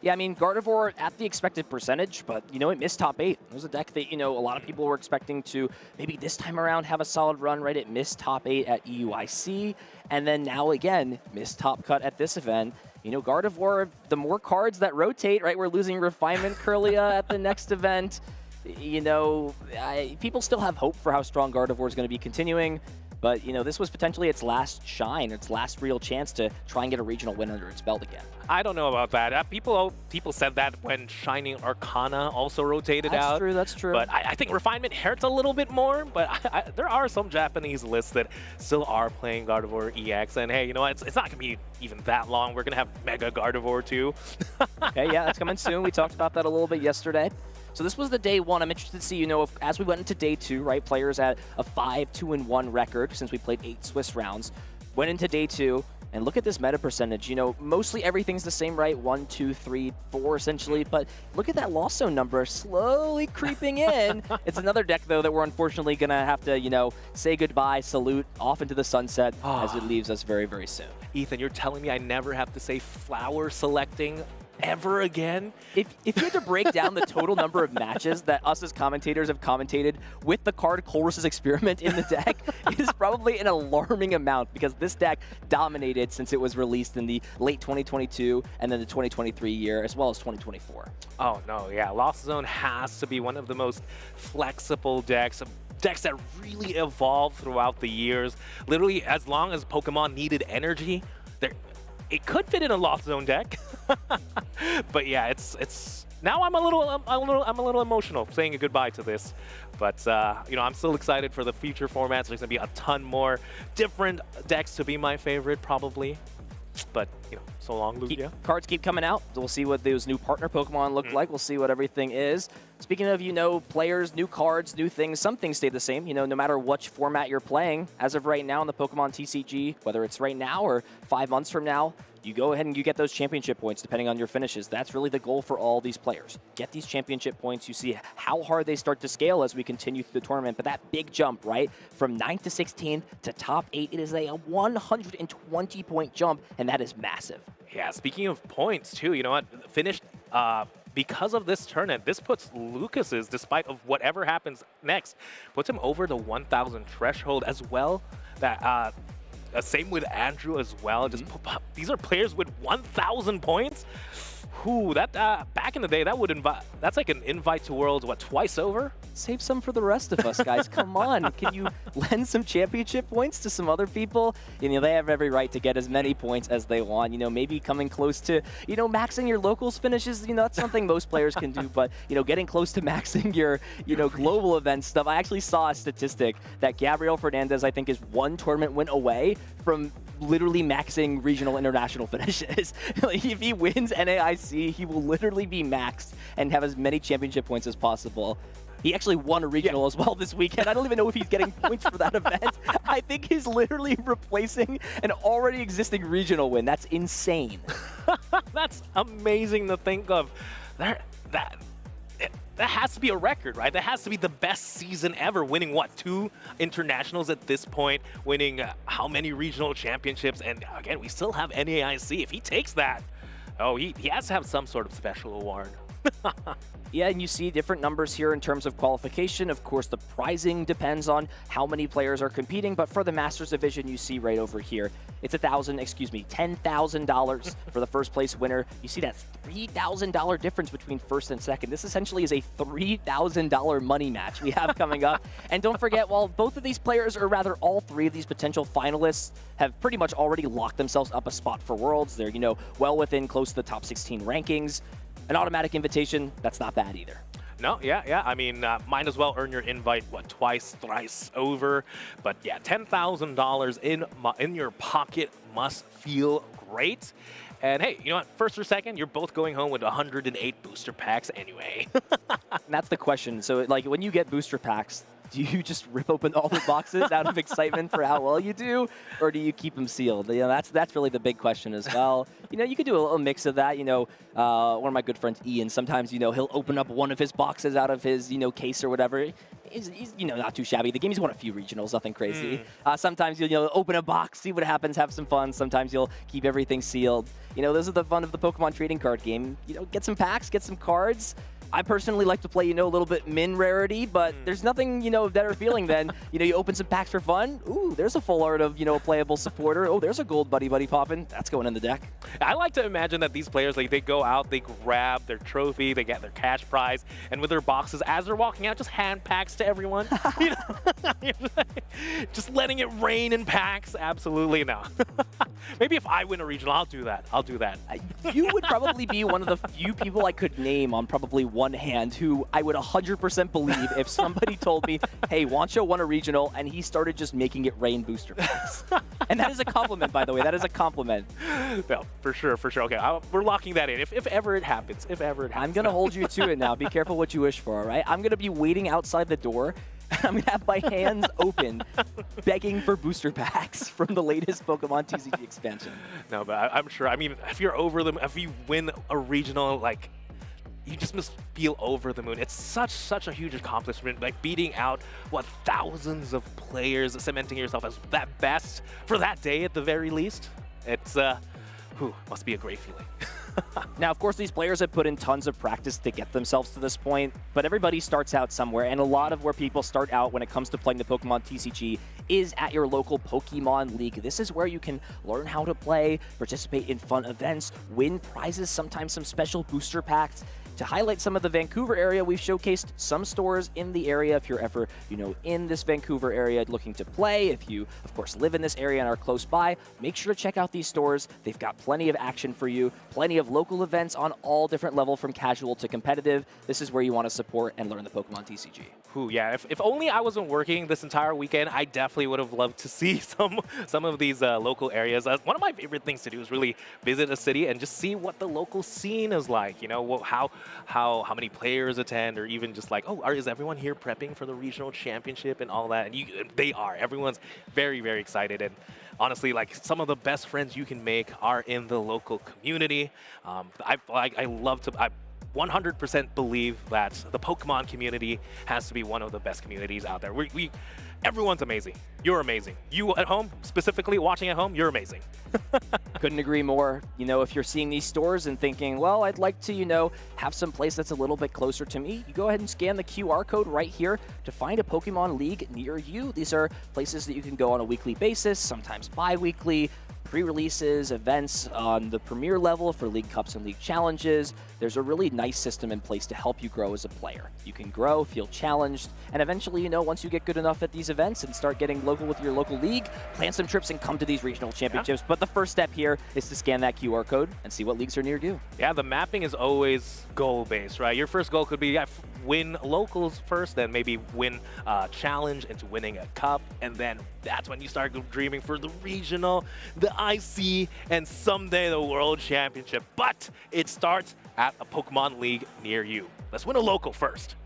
Yeah, I mean, Gardevoir at the expected percentage, but, it missed top 8. It was a deck that, a lot of people were expecting to maybe this time around have a solid run, right? It missed top 8 at EUIC, and then now again, missed top cut at this event. Gardevoir, the more cards that rotate, right? We're losing Refinement Curlia at the next event. People still have hope for how strong Gardevoir is going to be continuing. But, you know, this was potentially its last shine, its last real chance to try and get a regional win under its belt again. I don't know about that. People said that when Shining Arcana also rotated out. That's true, that's true. But I think Refinement hurts a little bit more, but there are some Japanese lists that still are playing Gardevoir EX. And hey, you know what? It's not going to be even that long. We're going to have Mega Gardevoir too. Okay, yeah, that's coming soon. We talked about that a little bit yesterday. So this was the day one. I'm interested to see, you know, as we went into day two, right, players at a 5-2-1 record since we played 8 Swiss rounds, went into day two, and look at this meta percentage. You know, mostly everything's the same, right? 1, 2, 3, 4 essentially, but look at that loss zone number slowly creeping in. It's another deck, though, that we're unfortunately going to have to, you know, say goodbye, salute, off into the sunset as it leaves us very, very soon. Ethan, you're telling me I never have to say flower selecting ever again? If you had to break down the total number of matches that us as commentators have commentated with the card Colress's Experiment in the deck, it is probably an alarming amount because this deck dominated since it was released in the late 2022 and then the 2023 year as well as 2024. Oh no, yeah, Lost Zone has to be one of the most flexible decks that really evolved throughout the years. Literally, as long as Pokemon needed energy, it could fit in a Lost Zone deck. But yeah, it's now I'm a little emotional saying a goodbye to this. But you know, I'm still excited for the future formats. There's gonna be a ton more different decks to be my favorite probably. But you know, so long, Lugia. Cards keep coming out. We'll see what those new partner Pokemon look like. We'll see what everything is. Speaking of, you know, players, new cards, new things, some things stay the same, you know, no matter which format you're playing. As of right now in the Pokemon TCG, whether it's right now or 5 months from now, you go ahead and you get those championship points depending on your finishes. That's really the goal for all these players. Get these championship points. You see how hard they start to scale as we continue through the tournament. But that big jump, right, from 9th to 16th to top 8, it is a 120-point jump, and that is massive. Yeah, speaking of points too, you know what? Finished because of this tournament, this puts Lucas's, despite of whatever happens next, puts him over the 1,000 threshold as well. That same with Andrew as well. Just these are players with 1,000 points. Whew, that back in the day, that's like an invite to Worlds, what, twice over? Save some for the rest of us, guys. Come on. Can you lend some championship points to some other people? You know, they have every right to get as many points as they want. You know, maybe coming close to, you know, maxing your locals finishes. You know, that's something most players can do. But, you know, getting close to maxing your, you know, global event stuff. I actually saw a statistic that Gabriel Fernandez, I think, is 1 tournament win away from literally maxing regional international finishes. Like, if he wins NAIC, he will literally be maxed and have as many championship points as possible. He actually won a regional as well this weekend. I don't even know if he's getting points for that event. I think he's literally replacing an already existing regional win. That's insane. That's amazing to think of. That has to be a record, right? That has to be the best season ever, winning, what, 2 internationals at this point, winning how many regional championships, and again, we still have NAIC. If he takes that, oh, he has to have some sort of special award. Yeah, and you see different numbers here in terms of qualification. Of course, the prizing depends on how many players are competing, but for the Masters Division, you see right over here, it's $10,000 for the first place winner. You see that $3,000 difference between first and second. This essentially is a $3,000 money match we have coming up. And don't forget, while both of these players, or rather all 3 of these potential finalists, have pretty much already locked themselves up a spot for Worlds, they're, you know, well within close to the top 16 rankings. An automatic invitation, that's not bad either. No, yeah. I mean, might as well earn your invite, what, twice, thrice over. But yeah, $10,000 in your pocket must feel great. And hey, you know what? First or second, you're both going home with 108 booster packs anyway. And that's the question. So, like, when you get booster packs, do you just rip open all the boxes out of excitement for how well you do, or do you keep them sealed? You know, that's really the big question as well. You know, you could do a little mix of that. You know, one of my good friends, Ian, sometimes, you know, he'll open up one of his boxes out of his, you know, case or whatever. He's you know, not too shabby. The game, he's won a few regionals, nothing crazy. Sometimes you'll, you know, open a box, see what happens, have some fun. Sometimes you'll keep everything sealed. You know, those are the fun of the Pokemon trading card game. You know, get some packs, get some cards. I personally like to play, a little bit min rarity, but there's nothing, better feeling than, you open some packs for fun. Ooh, there's a full art of, a playable supporter. Oh, there's a gold buddy popping. That's going in the deck. I like to imagine that these players, like, they go out, they grab their trophy, they get their cash prize, and with their boxes, as they're walking out, just hand packs to everyone. Just letting it rain in packs. Absolutely no. Maybe if I win a regional, I'll do that. You would probably be one of the few people I could name on probably one hand who I would 100% believe if somebody told me, hey, Wancho won a regional, and he started just making it rain booster packs. And that is a compliment, by the way. That is a compliment. No, for sure. Okay, we're locking that in. If ever it happens. I'm going to hold you to it now. Be careful what you wish for, all right? I'm going to be waiting outside the door. I'm going to have my hands open, begging for booster packs from the latest Pokemon TCG expansion. No, but I'm sure. I mean, if you're over them, if you win a regional, like, you just must feel over the moon. It's such a huge accomplishment, like beating out, thousands of players, cementing yourself as that best for that day at the very least. It's, must be a great feeling. Now, of course, these players have put in tons of practice to get themselves to this point, but everybody starts out somewhere, and a lot of where people start out when it comes to playing the Pokemon TCG is at your local Pokemon League. This is where you can learn how to play, participate in fun events, win prizes, sometimes some special booster packs. To highlight some of the Vancouver area, we've showcased some stores in the area. If you're ever, in this Vancouver area looking to play, if you, of course, live in this area and are close by, make sure to check out these stores. They've got plenty of action for you, plenty of local events on all different levels from casual to competitive. This is where you want to support and learn the Pokemon TCG. Yeah, if only I wasn't working this entire weekend, I definitely would have loved to see some of these local areas. One of my favorite things to do is really visit a city and just see what the local scene is like. How many players attend, or even just like, is everyone here prepping for the regional championship and all that? And they are. Everyone's very, very excited. And honestly, like, some of the best friends you can make are in the local community. I 100% believe that the Pokemon community has to be one of the best communities out there. Everyone's amazing. You're amazing. You at home, specifically watching at home, you're amazing. Couldn't agree more. If you're seeing these stores and thinking, well, I'd like to, have some place that's a little bit closer to me, you go ahead and scan the QR code right here to find a Pokemon League near you. These are places that you can go on a weekly basis, sometimes bi-weekly, pre-releases, events on the premier level for League Cups and League Challenges. There's a really nice system in place to help you grow as a player. You can grow, feel challenged, and eventually, once you get good enough at these events and start getting local with your local league, plan some trips and come to these regional championships. Yeah. But the first step here is to scan that QR code and see what leagues are near you. Yeah, the mapping is always goal-based, right? Your first goal could be win locals first, then maybe win a challenge into winning a cup, and then that's when you start dreaming for the regional, the IC, and someday the World Championship. But it starts at a Pokemon League near you. Let's win a local first.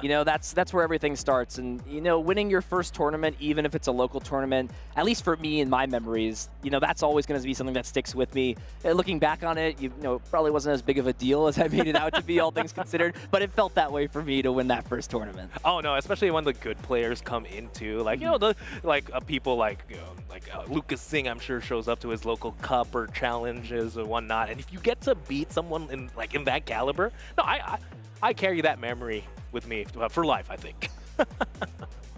That's where everything starts. And, winning your first tournament, even if it's a local tournament, at least for me in my memories, that's always going to be something that sticks with me. Looking back on it, it probably wasn't as big of a deal as I made it out to be, all things considered, but it felt that way for me to win that first tournament. Oh, no, especially when the good players come into, like, people like Lucas Zing, I'm sure, shows up to his local cup or challenges or whatnot. And if you get to beat someone in that caliber, no, I carry that memory with me for life, I think.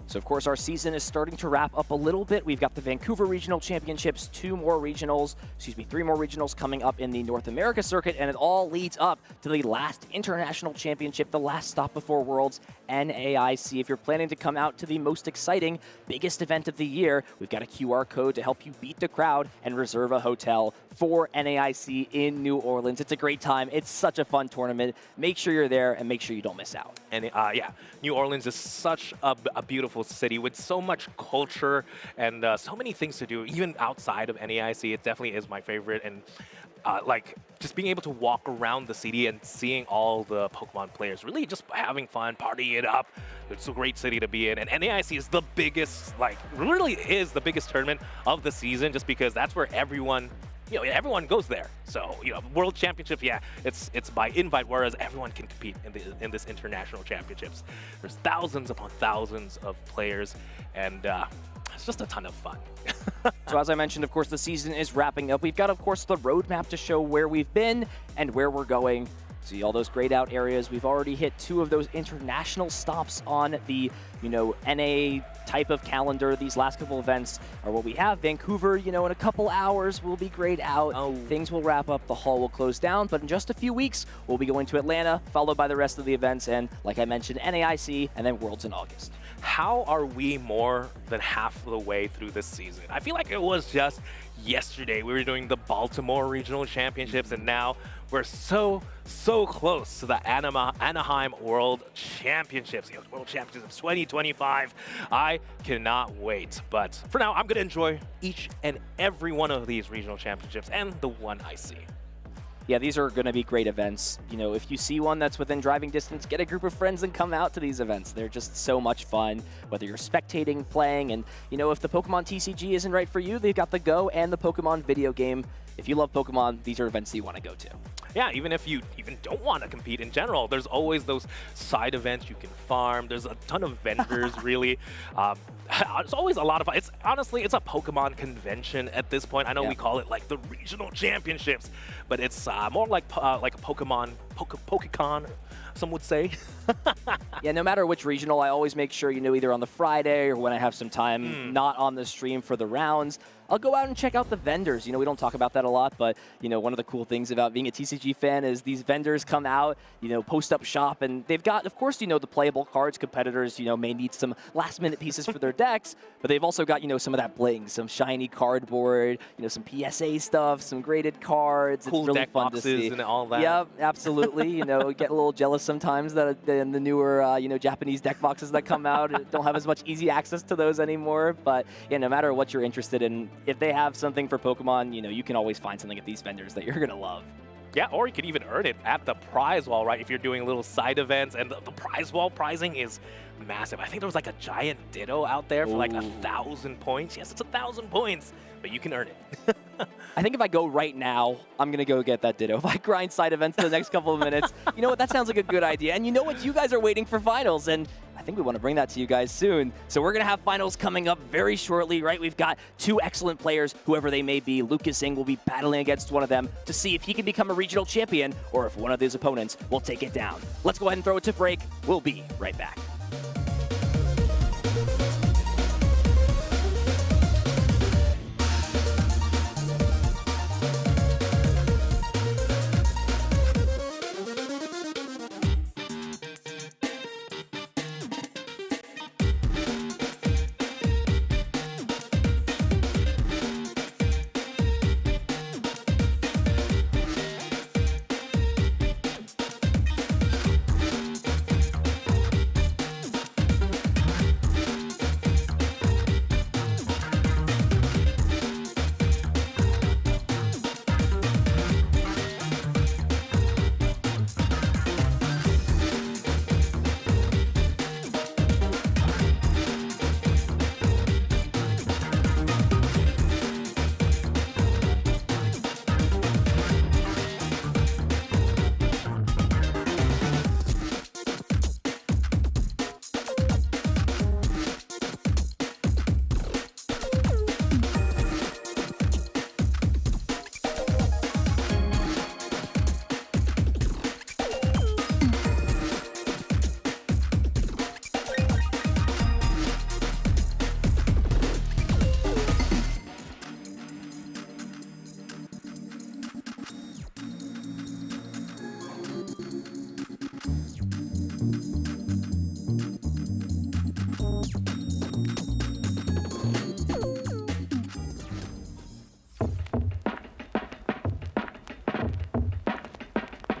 So, of course, our season is starting to wrap up a little bit. We've got the Vancouver Regional Championships, 3 more regionals coming up in the North America circuit, and it all leads up to the last international championship, the last stop before Worlds, NAIC. If you're planning to come out to the most exciting, biggest event of the year, we've got a QR code to help you beat the crowd and reserve a hotel for NAIC in New Orleans. It's a great time. It's such a fun tournament. Make sure you're there and make sure you don't miss out. And yeah, New Orleans is such a beautiful city with so much culture and so many things to do, even outside of NAIC. It definitely is my favorite. And just being able to walk around the city and seeing all the Pokemon players really just having fun, partying it up. It's a great city to be in. And NAIC is the biggest, really is the biggest tournament of the season, just because that's where everyone goes there. So, World Championships, yeah, it's by invite, whereas everyone can compete in this international championships. There's thousands upon thousands of players, and it's just a ton of fun. So as I mentioned, of course, the season is wrapping up. We've got, of course, the roadmap to show where we've been and where we're going. See all those grayed out areas. We've already hit 2 of those international stops on the, NA type of calendar. These last couple events are what we have. Vancouver, in a couple hours will be grayed out. Things will wrap up, the hall will close down, but in just a few weeks, we'll be going to Atlanta, followed by the rest of the events, and like I mentioned, NAIC, and then Worlds in August. How are we more than half the way through this season? I feel like it was just yesterday we were doing the Baltimore Regional Championships, and now we're so close to the Anaheim World Championships. World Championships 2025. I cannot wait. But for now, I'm going to enjoy each and every one of these regional championships and the one I see. Yeah, these are going to be great events. If you see one that's within driving distance, get a group of friends and come out to these events. They're just so much fun, whether you're spectating, playing, and, if the Pokemon TCG isn't right for you, they've got the Go and the Pokemon video game. If you love Pokemon, these are events that you want to go to. Yeah, even if you even don't want to compete in general, there's always those side events you can farm. There's a ton of vendors, really. It's always a lot of fun. Honestly, it's a Pokemon convention at this point. I know we call it like the regional championships, but it's more like a Pokemon, Pokecon, some would say. Yeah, no matter which regional, I always make sure, either on the Friday or when I have some time, not on the stream for the rounds, I'll go out and check out the vendors. We don't talk about that a lot, but, one of the cool things about being a TCG fan is these vendors come out, post up shop, and they've got, of course, the playable cards. Competitors, may need some last-minute pieces for their decks, but they've also got, some of that bling, some shiny cardboard, some PSA stuff, some graded cards. Cool it's really deck fun boxes to see. and all that. Yep, absolutely. Get a little jealous sometimes that the newer, Japanese deck boxes that come out don't have as much easy access to those anymore. But yeah, no matter what you're interested in, if they have something for Pokemon, you can always find something at these vendors that you're gonna love. Yeah, or you could even earn it at the prize wall, right? If you're doing little side events, and the prize wall pricing is massive. I think there was like a giant Ditto out there for like 1,000 points. Yes, it's 1,000 points, but you can earn it. I think if I go right now, I'm going to go get that Ditto. If I grind side events the next couple of minutes, you know what? That sounds like a good idea. And you know what? You guys are waiting for finals, and I think we want to bring that to you guys soon. So we're going to have finals coming up very shortly, right? We've got 2 excellent players, whoever they may be. Lucas Zing will be battling against one of them to see if he can become a regional champion or if one of his opponents will take it down. Let's go ahead and throw it to break. We'll be right back.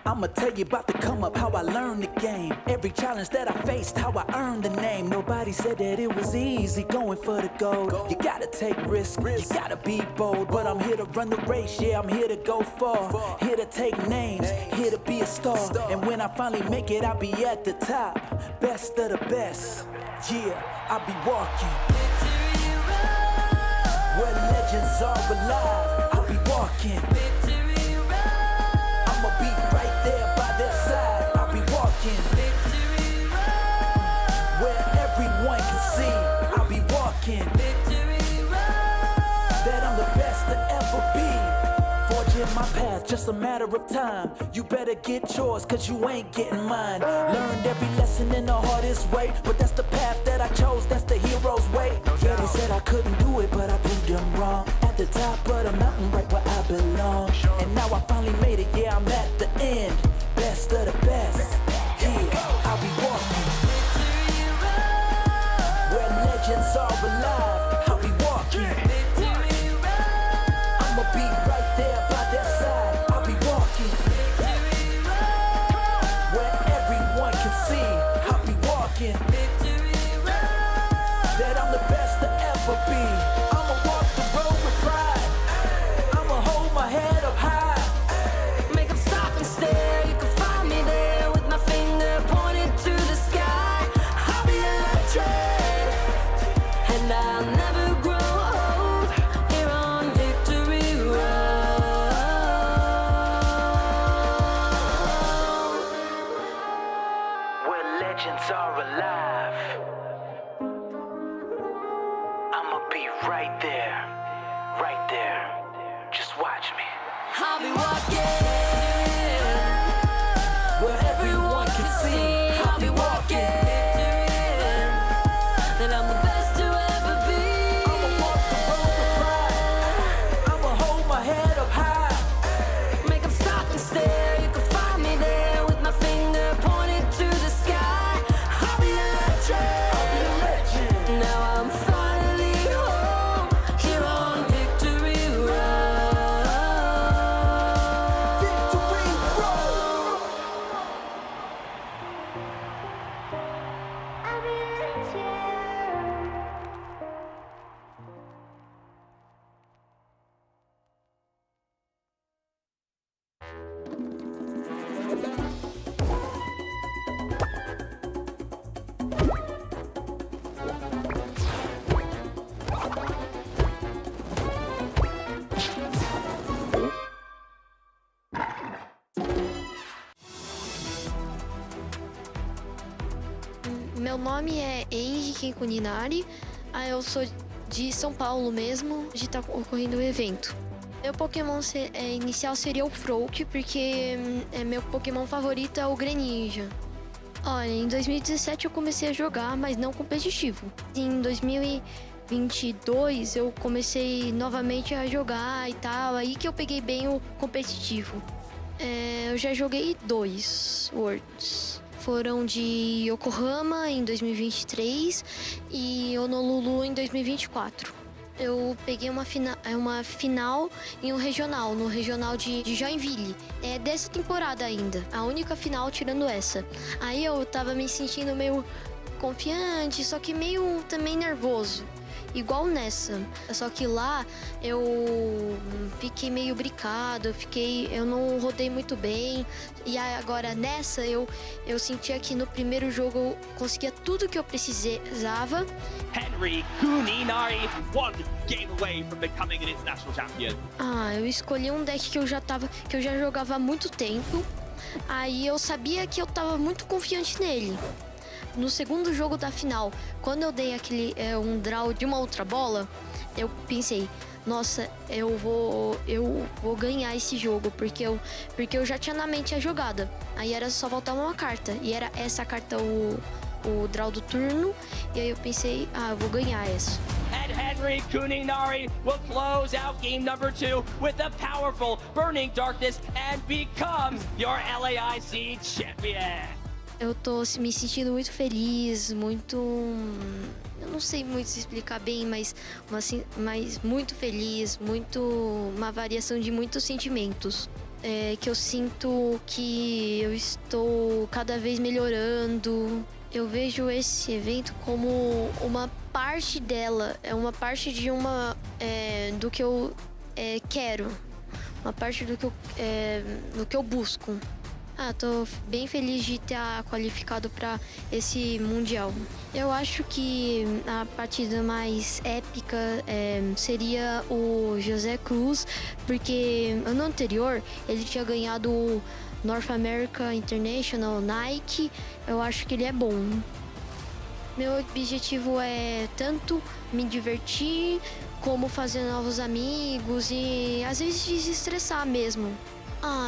I'ma tell you about the come up, how I learned the game. Every challenge that I faced, how I earned the name. Nobody said that it was easy going for the gold. You gotta take risks, you gotta be bold. But I'm here to run the race, yeah, I'm here to go far. Here to take names, here to be a star. And when I finally make it, I'll be at the top. Best of the best, yeah, I'll be walking where legends are alive. I'll be walking. I'ma be right there by their side. I'll be walking where everyone can see. I'll be walking that I'm the best to ever be. Forging in my path, just a matter of time. You better get yours, cause you ain't getting mine. Learned every lesson in the hardest way, but that's the path that I chose, that's the hero's way. Yeah, they said I couldn't do it, but I proved them wrong. At the top of the mountain, right where I belong. And now I finally made it, yeah, I'm at the end. Best of the best, yeah, I'll be walking where legends are alive. I'll be walking, I'ma be right there by their side. I'll be walking where everyone can see. I'll be walking that I'm the best to ever be. I'ma walk the road with pride. I'ma hold my head up high. Make them stop and stare. You can find me there with my finger pointed to the sky. I'll be electric, and I'll never grow old. Here on Victory Road, where legends are alive. I'ma be right there, right there. Just watch me. I'll be walking where everyone can see. I'll be walking that I'm the best to ever be. I'ma walk the road with pride. I'ma hold my head up high. Make them stop and stare. You can find me there with my finger pointed to the sky. I'll be electric. I'll be a legend. Now I'm finally home here on Victory Road. Victory Road. Meu nome é Henrique Cuninari, eu sou de São Paulo mesmo, onde está ocorrendo o evento. Meu Pokémon inicial seria o Froak, porque meu Pokémon favorito é o Greninja. Olha, em 2017 eu comecei a jogar, mas não competitivo. Em 2022 eu comecei novamente a jogar e tal, aí que eu peguei bem o competitivo. Eu já joguei 2 Worlds. Foram de Yokohama em 2023 e Honolulu em 2024. Eu peguei uma final em um regional, no regional de Joinville. É dessa temporada ainda, a única final tirando essa. Aí eu tava me sentindo meio confiante, só que meio também nervoso. Igual nessa, só que lá eu fiquei meio brincado, eu não rodei muito bem. E agora nessa eu sentia que no primeiro jogo eu conseguia tudo que eu precisava. Hedrick, Kuninari, one game away from becoming an international champion. Eu escolhi um deck que eu já jogava há muito tempo. Aí eu sabia que eu tava muito confiante nele. No segundo jogo da final, quando eu dei um draw de uma outra bola, eu pensei, nossa, eu vou ganhar esse jogo, porque eu já tinha na mente a jogada. Aí era só faltar uma carta, e era essa carta o draw do turno, e aí eu pensei, eu vou ganhar essa. And Hedrick Kuninari will close out game number 2 with the powerful Burning Darkness and becomes your LAIC champion. Eu tô me sentindo muito feliz, eu não sei muito explicar bem, mas muito feliz, uma variação de muitos sentimentos. Que eu sinto que eu estou cada vez melhorando. Eu vejo esse evento como uma parte dela, uma parte de do que eu quero, uma parte do que eu busco. Tô bem feliz de ter qualificado para esse Mundial. Eu acho que a partida mais épica seria o José Cruz, porque ano anterior ele tinha ganhado o North America International Nike. Eu acho que ele é bom. Meu objetivo é tanto me divertir como fazer novos amigos e às vezes desestressar mesmo.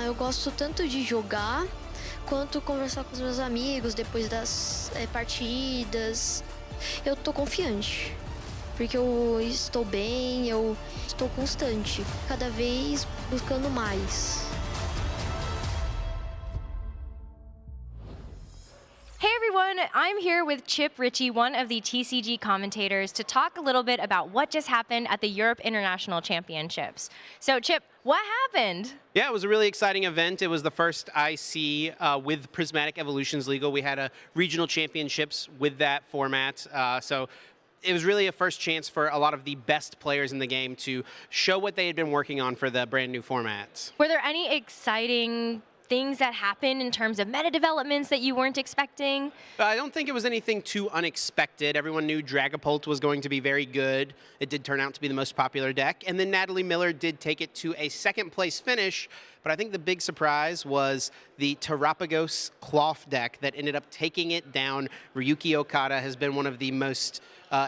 Eu gosto tanto de jogar quanto conversar com os meus amigos depois das partidas. Eu tô confiante, porque eu estou bem, eu estou constante, cada vez buscando mais. Hey everyone, I'm here with Chip Ritchie, one of the TCG commentators, to talk a little bit about what just happened at the Europe International Championships. So Chip, what happened? Yeah, it was a really exciting event. It was the first IC with Prismatic Evolutions Legal. We had a regional championships with that format. So it was really a first chance for a lot of the best players in the game to show what they had been working on for the brand new format. Were there any exciting things that happened in terms of meta developments that you weren't expecting? I don't think it was anything too unexpected. Everyone knew Dragapult was going to be very good. It did turn out to be the most popular deck. And then Natalie Miller did take it to a second place finish. But I think the big surprise was the Terapagos Cloth deck that ended up taking it down. Ryuki Okada has been one of the most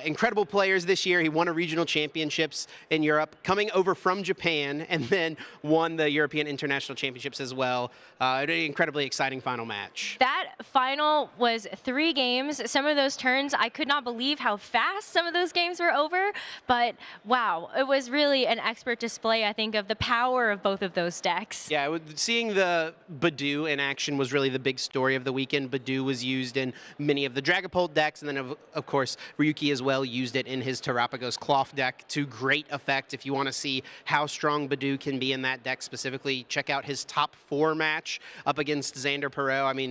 incredible players this year. He won a regional championships in Europe, coming over from Japan, and then won the European International Championships as well. An incredibly exciting final match. That final was 3 games. Some of those turns, I could not believe how fast some of those games were over. But wow, it was really an expert display, I think, of the power of both of those decks. Yeah, seeing the Badu in action was really the big story of the weekend. Badu was used in many of the Dragapult decks, and then of course Ryuki as well used it in his Terapagos Cloth deck to great effect. If you want to see how strong Badu can be in that deck specifically, check out his top 4 match up against Xander Perot. I mean,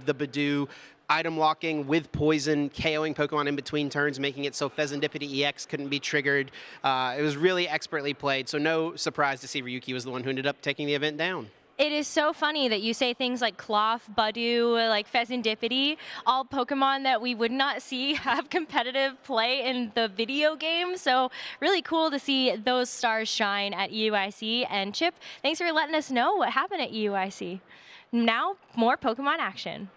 the Badu item locking with poison, KOing Pokemon in between turns, making it so Fezandipity EX couldn't be triggered. It was really expertly played, so no surprise to see Ryuki was the one who ended up taking the event down. It is so funny that you say things like Cloth, Badu, like Fezandipity, all Pokemon that we would not see have competitive play in the video game. So really cool to see those stars shine at EUIC. And Chip, thanks for letting us know what happened at EUIC. Now, more Pokemon action.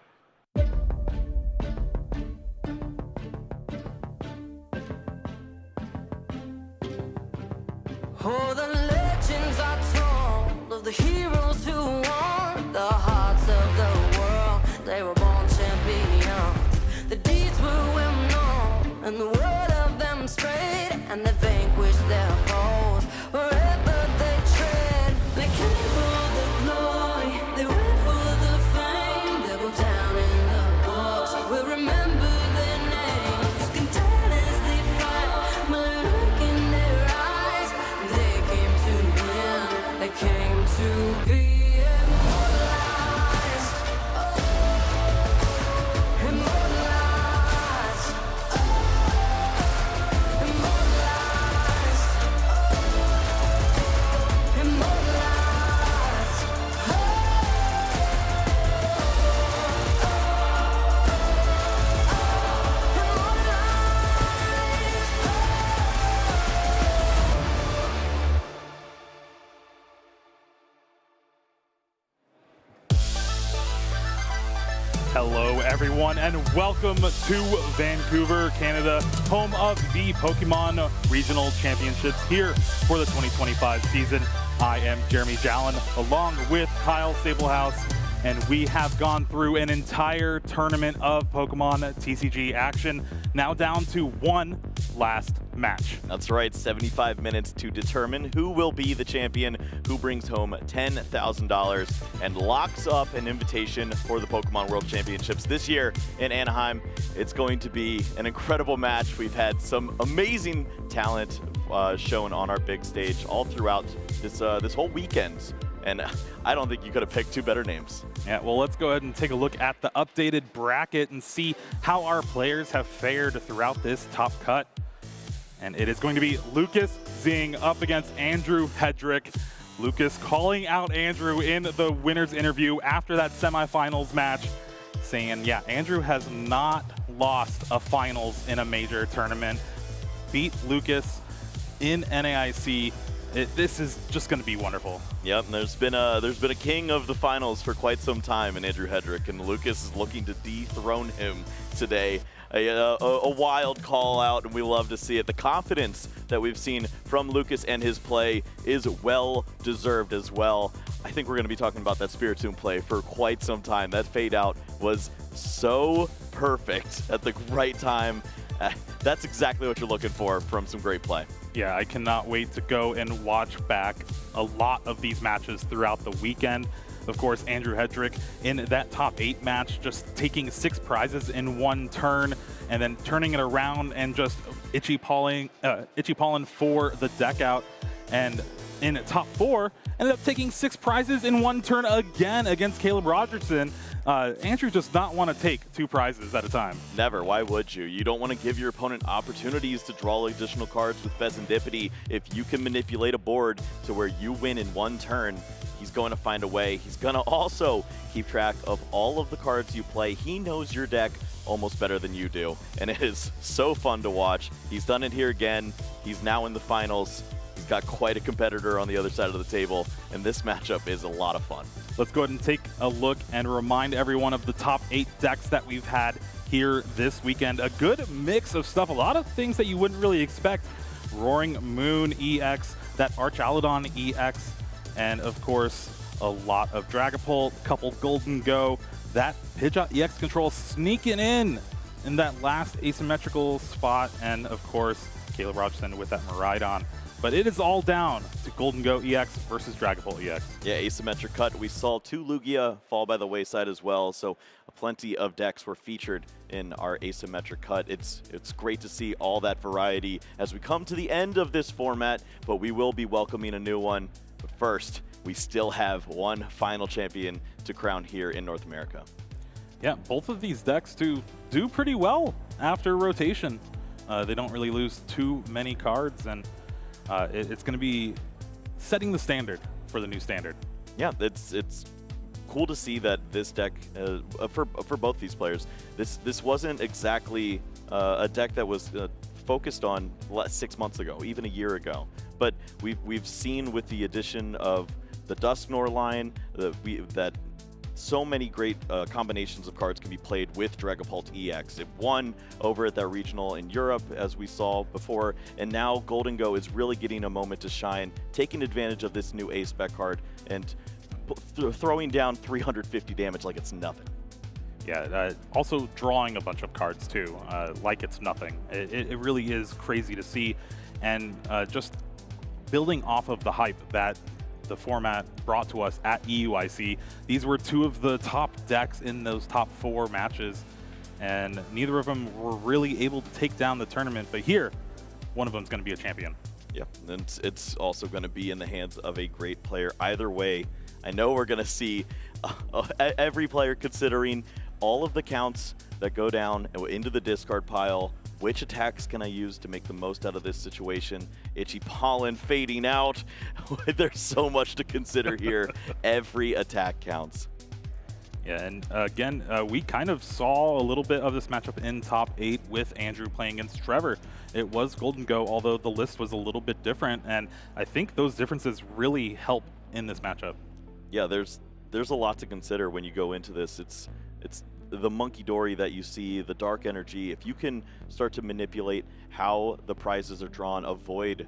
Oh, the legends are told of the heroes who won the hearts of the world. They were born champions. The deeds were well known, and the word of them spread, and they vanquished their foes. Wherever they tread, they came for the glory, they went for the fame. They go down in the books, we'll remember their names. Can tell as they fight, my look in their eyes. They came to win, they came to be immortalized. Immortalized. Immortalized. Immortalized. Hello, everyone, and welcome to Vancouver, Canada, home of the Pokemon Regional Championships here for the 2025 season. I am Jeremy Jallin, along with Kyle Staplehouse, and we have gone through an entire tournament of Pokemon TCG action, now down to one last match. That's right, 75 minutes to determine who will be the champion, who brings home $10,000 and locks up an invitation for the Pokemon World Championships this year in Anaheim. It's going to be an incredible match. We've had some amazing talent shown on our big stage all throughout this whole weekend. And I don't think you could have picked 2 better names. Yeah, well, let's go ahead and take a look at the updated bracket and see how our players have fared throughout this top cut. And it is going to be Lucas Zing up against Andrew Hedrick. Lucas calling out Andrew in the winner's interview after that semifinals match, saying, yeah, Andrew has not lost a finals in a major tournament. Beat Lucas in NAIC. This is just going to be wonderful. Yep, and there's been a king of the finals for quite some time in Andrew Hedrick, and Lucas is looking to dethrone him today. a wild call out, and we love to see it. The confidence that we've seen from Lucas and his play is well deserved as well. I think we're going to be talking about that Spiritomb play for quite some time. That fade out was so perfect at the right time. That's exactly what you're looking for from some great play. Yeah, I cannot wait to go and watch back a lot of these matches throughout the weekend. Of course, Andrew Hedrick in that top 8 match, just taking 6 prizes in one turn and then turning it around and just itchy-pawing for the deck out. And in top 4, ended up taking 6 prizes in one turn again against Caleb Rogerson. Andrew does not want to take 2 prizes at a time. Never. Why would you? You don't want to give your opponent opportunities to draw additional cards with Pheasantipity. If you can manipulate a board to where you win in one turn, he's going to find a way. He's going to also keep track of all of the cards you play. He knows your deck almost better than you do, and it is so fun to watch. He's done it here again. He's now in the finals. He's got quite a competitor on the other side of the table, and this matchup is a lot of fun. Let's go ahead and take a look and remind everyone of the top 8 decks that we've had here this weekend. A good mix of stuff, a lot of things that you wouldn't really expect. Roaring Moon EX, that Archaludon EX, and of course, a lot of Dragapult, a couple Golden Go, that Pidgeot EX control sneaking in that last asymmetrical spot, and of course, Caleb Rogerson with that Miraidon. But it is all down to Golden Go EX versus Dragapult EX. Yeah, asymmetric cut. We saw 2 Lugia fall by the wayside as well, so plenty of decks were featured in our asymmetric cut. It's great to see all that variety as we come to the end of this format, but we will be welcoming a new one. But first, we still have one final champion to crown here in North America. Yeah, both of these decks do pretty well after rotation. They don't really lose too many cards, and it's going to be setting the standard for the new standard. Yeah, it's cool to see that this deck, for both these players, this wasn't exactly a deck that was focused on 6 months ago, even a year ago. But we've seen with the addition of the Dusknoir line that so many great combinations of cards can be played with Dragapult EX. It won over at that regional in Europe, as we saw before, and now Golden Go is really getting a moment to shine, taking advantage of this new A-Spec card and throwing down 350 damage like it's nothing. Yeah, also drawing a bunch of cards too, like it's nothing. It really is crazy to see, and just building off of the hype that the format brought to us at EUIC. These were 2 of the top decks in those top 4 matches, and neither of them were really able to take down the tournament, but here, one of them is going to be a champion. Yeah, and it's also going to be in the hands of a great player. Either way, I know we're going to see every player considering all of the counts that go down into the discard pile. Which attacks can I use to make the most out of this situation? Itchy Pollen fading out. There's so much to consider here. Every attack counts. Yeah, and again, we kind of saw a little bit of this matchup in top 8 with Andrew playing against Trevor. It was Golden Go, although the list was a little bit different, and I think those differences really help in this matchup. Yeah, there's a lot to consider when you go into this. It's the Monkey Dory that you see, the Dark Energy. If you can start to manipulate how the prizes are drawn, avoid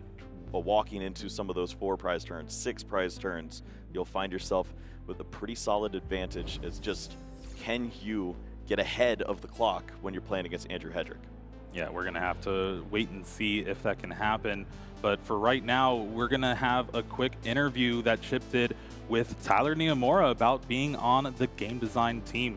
walking into some of those 4 prize turns, 6 prize turns, you'll find yourself with a pretty solid advantage. It's just, can you get ahead of the clock when you're playing against Andrew Hedrick? Yeah, we're going to have to wait and see if that can happen. But for right now, we're going to have a quick interview that Chip did with Tyler Niamura about being on the game design team.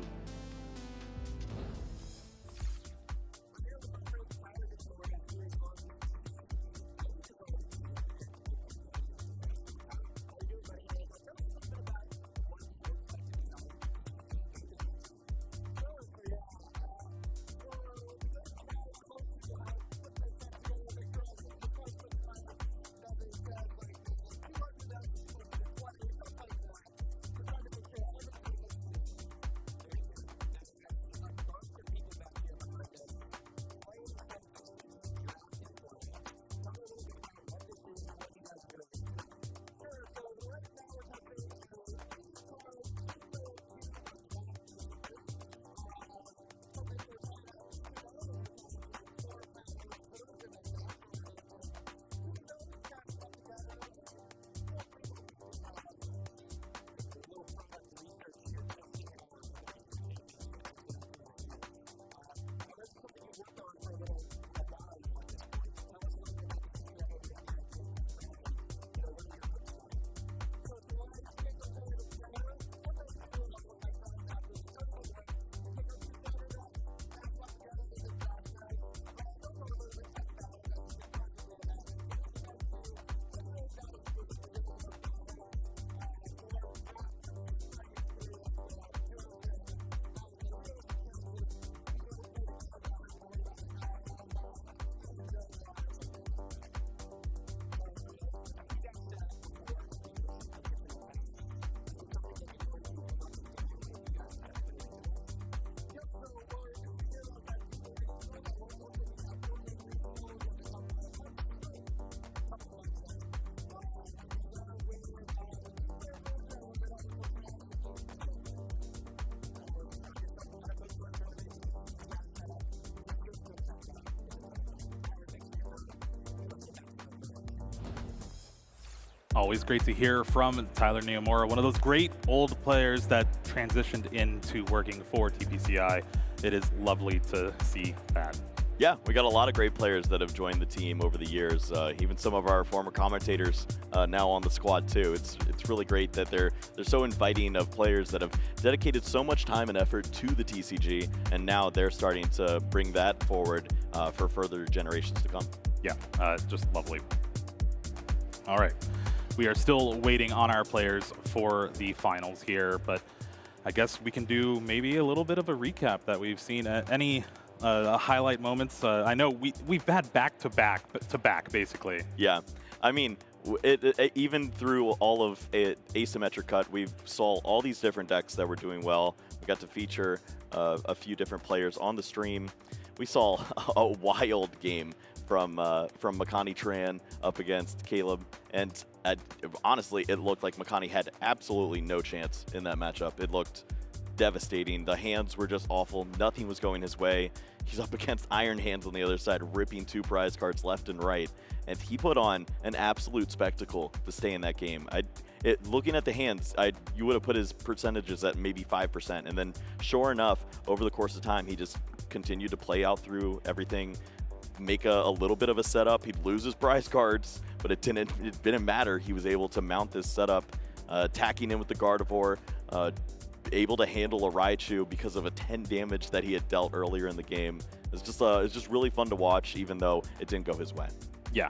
Always great to hear from Tyler Neomora, one of those great old players that transitioned into working for TPCI. It is lovely to see that. Yeah, we got a lot of great players that have joined the team over the years. Even some of our former commentators now on the squad too. It's really great that they're so inviting of players that have dedicated so much time and effort to the TCG, and now they're starting to bring that forward for further generations to come. Yeah, just lovely. All right, we are still waiting on our players for the finals here, but I guess we can do maybe a little bit of a recap that we've seen at any highlight moments. I know we've had back to back basically. Yeah, I mean, even through all of asymmetric cut, we saw all these different decks that were doing well. We got to feature a few different players on the stream. We saw a wild game from Makani Tran up against Caleb, and honestly, it looked like Makani had absolutely no chance in that matchup. It looked devastating. The hands were just awful. Nothing was going his way. He's up against Iron Hands on the other side, ripping 2 prize cards left and right. And he put on an absolute spectacle to stay in that game. Looking at the hands, you would have put his percentages at maybe 5%. And then sure enough, over the course of time, he just continued to play out through everything, make a little bit of a setup. He'd lose his prize cards, but it didn't matter. He was able to mount this setup, attacking in with the Gardevoir, able to handle a Raichu because of a 10 damage that he had dealt earlier in the game. It's just really fun to watch, even though it didn't go his way. Yeah,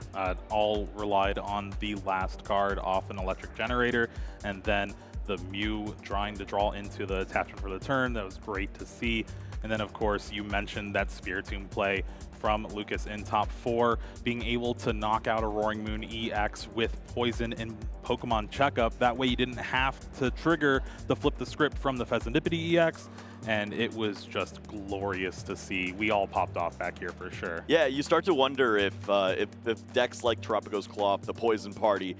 all relied on the last card off an electric generator, and then the Mew trying to draw into the attachment for the turn. That was great to see. And then, of course, you mentioned that Spiritomb play from Lucas in top 4, being able to knock out a Roaring Moon EX with Poison in Pokemon Checkup. That way you didn't have to trigger the flip the script from the Fezandipity EX, and it was just glorious to see. We all popped off back here for sure. Yeah, you start to wonder if decks like Tropico's Cloth, the Poison Party,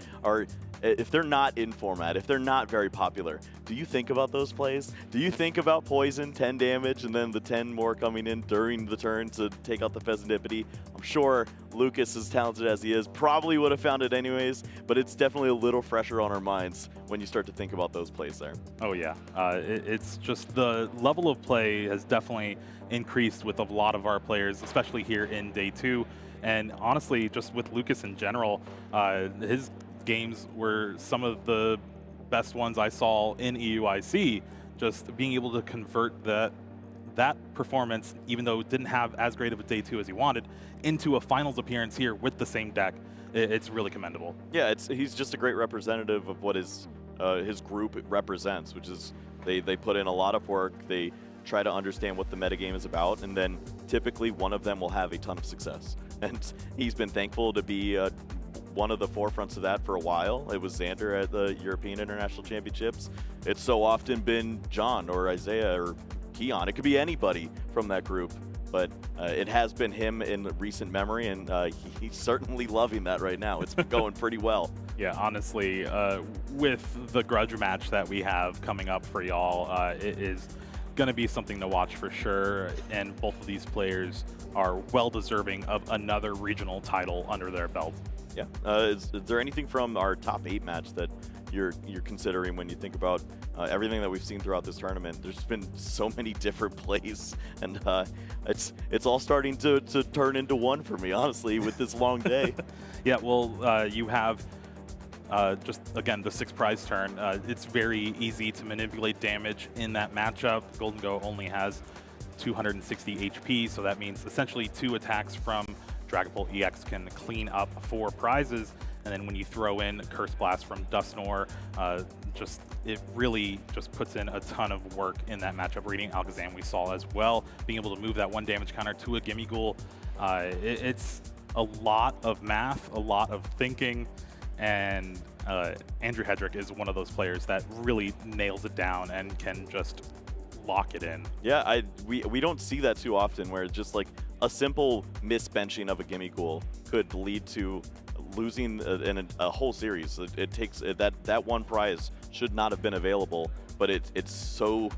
if they're not in format, if they're not very popular, do you think about those plays? Do you think about Poison, 10 damage, and then the 10 more coming in during the turn to take out the Fezandipity? I'm sure Lucas, as talented as he is, probably would have found it anyways, but it's definitely a little fresher on our minds when you start to think about those plays there. Oh yeah, it's just the level of play has definitely increased with a lot of our players, especially here in day 2. And honestly, just with Lucas in general, his games were some of the best ones I saw in EUIC. Just being able to convert that performance, even though it didn't have as great of a day 2 as he wanted, into a finals appearance here with the same deck. It's really commendable. Yeah, he's just a great representative of what his group represents, which is they put in a lot of work. They try to understand what the metagame is about, and then typically one of them will have a ton of success. And he's been thankful to be one of the forefronts of that for a while. It was Xander at the European International Championships. It's so often been John or Isaiah or Keon. It could be anybody from that group, but it has been him in recent memory, and he's certainly loving that right now. It's been going pretty well. Yeah, honestly, with the grudge match that we have coming up for y'all, it is going to be something to watch for sure, and both of these players are well deserving of another regional title under their belt. Yeah. Is there anything from our top 8 match that you're considering when you think about everything that we've seen throughout this tournament? There's been so many different plays, and it's all starting to turn into one for me, honestly, with this long day. Yeah, well, you have just, again, the 6 prize turn. It's very easy to manipulate damage in that matchup. Golden Go only has 260 HP, so that means essentially 2 attacks from Dragapult EX can clean up 4 prizes, and then when you throw in Curse Blast from Dusknoir, it really just puts in a ton of work in that matchup. Reading Alakazam we saw as well, being able to move that 1 damage counter to a Gimme Ghoul. It's a lot of math, a lot of thinking, and Andrew Hedrick is one of those players that really nails it down and can just lock it in. Yeah, we don't see that too often, where it's just like a simple misbenching of a Gimme Ghoul could lead to losing a whole series. It takes that 1 prize should not have been available, but it's so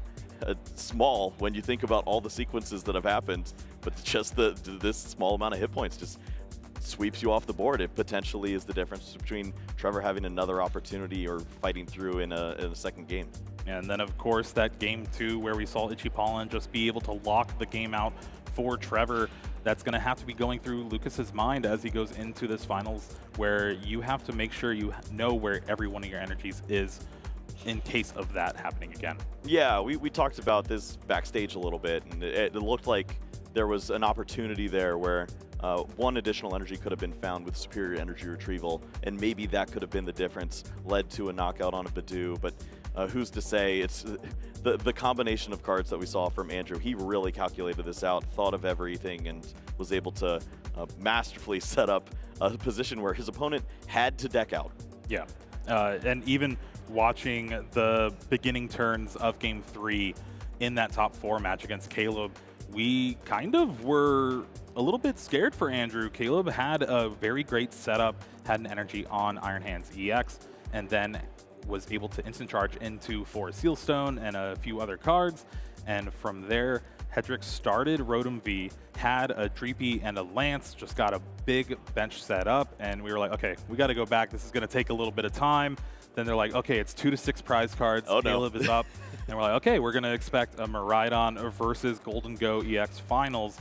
small when you think about all the sequences that have happened. But just this small amount of hit points just sweeps you off the board. It potentially is the difference between Trevor having another opportunity or fighting through in a second game. And then, of course, that game 2 where we saw Ichipollen just be able to lock the game out for Trevor. That's going to have to be going through Lucas's mind as he goes into this finals, where you have to make sure you know where every one of your energies is in case of that happening again. Yeah, we talked about this backstage a little bit, and it looked like there was an opportunity there where one additional energy could have been found with superior energy retrieval, and maybe that could have been the difference, led to a knockout on a Badu, but who's to say? It's the combination of cards that we saw from Andrew. He really calculated this out, thought of everything, and was able to masterfully set up a position where his opponent had to deck out. Yeah, and even watching the beginning turns of Game 3 in that top 4 match against Caleb, we kind of were a little bit scared for Andrew. Caleb had a very great setup, had an energy on Iron Hands EX, and then was able to instant charge into 4 Sealstone and a few other cards. And from there, Hedrick started Rotom V, had a Dreepy and a Lance, just got a big bench set up, and we were like, okay, we got to go back. This is going to take a little bit of time. Then they're like, okay, it's 2 to 6 prize cards. Oh, Caleb is up. And we're like, okay, we're going to expect a Miraidon versus Golden Go EX finals.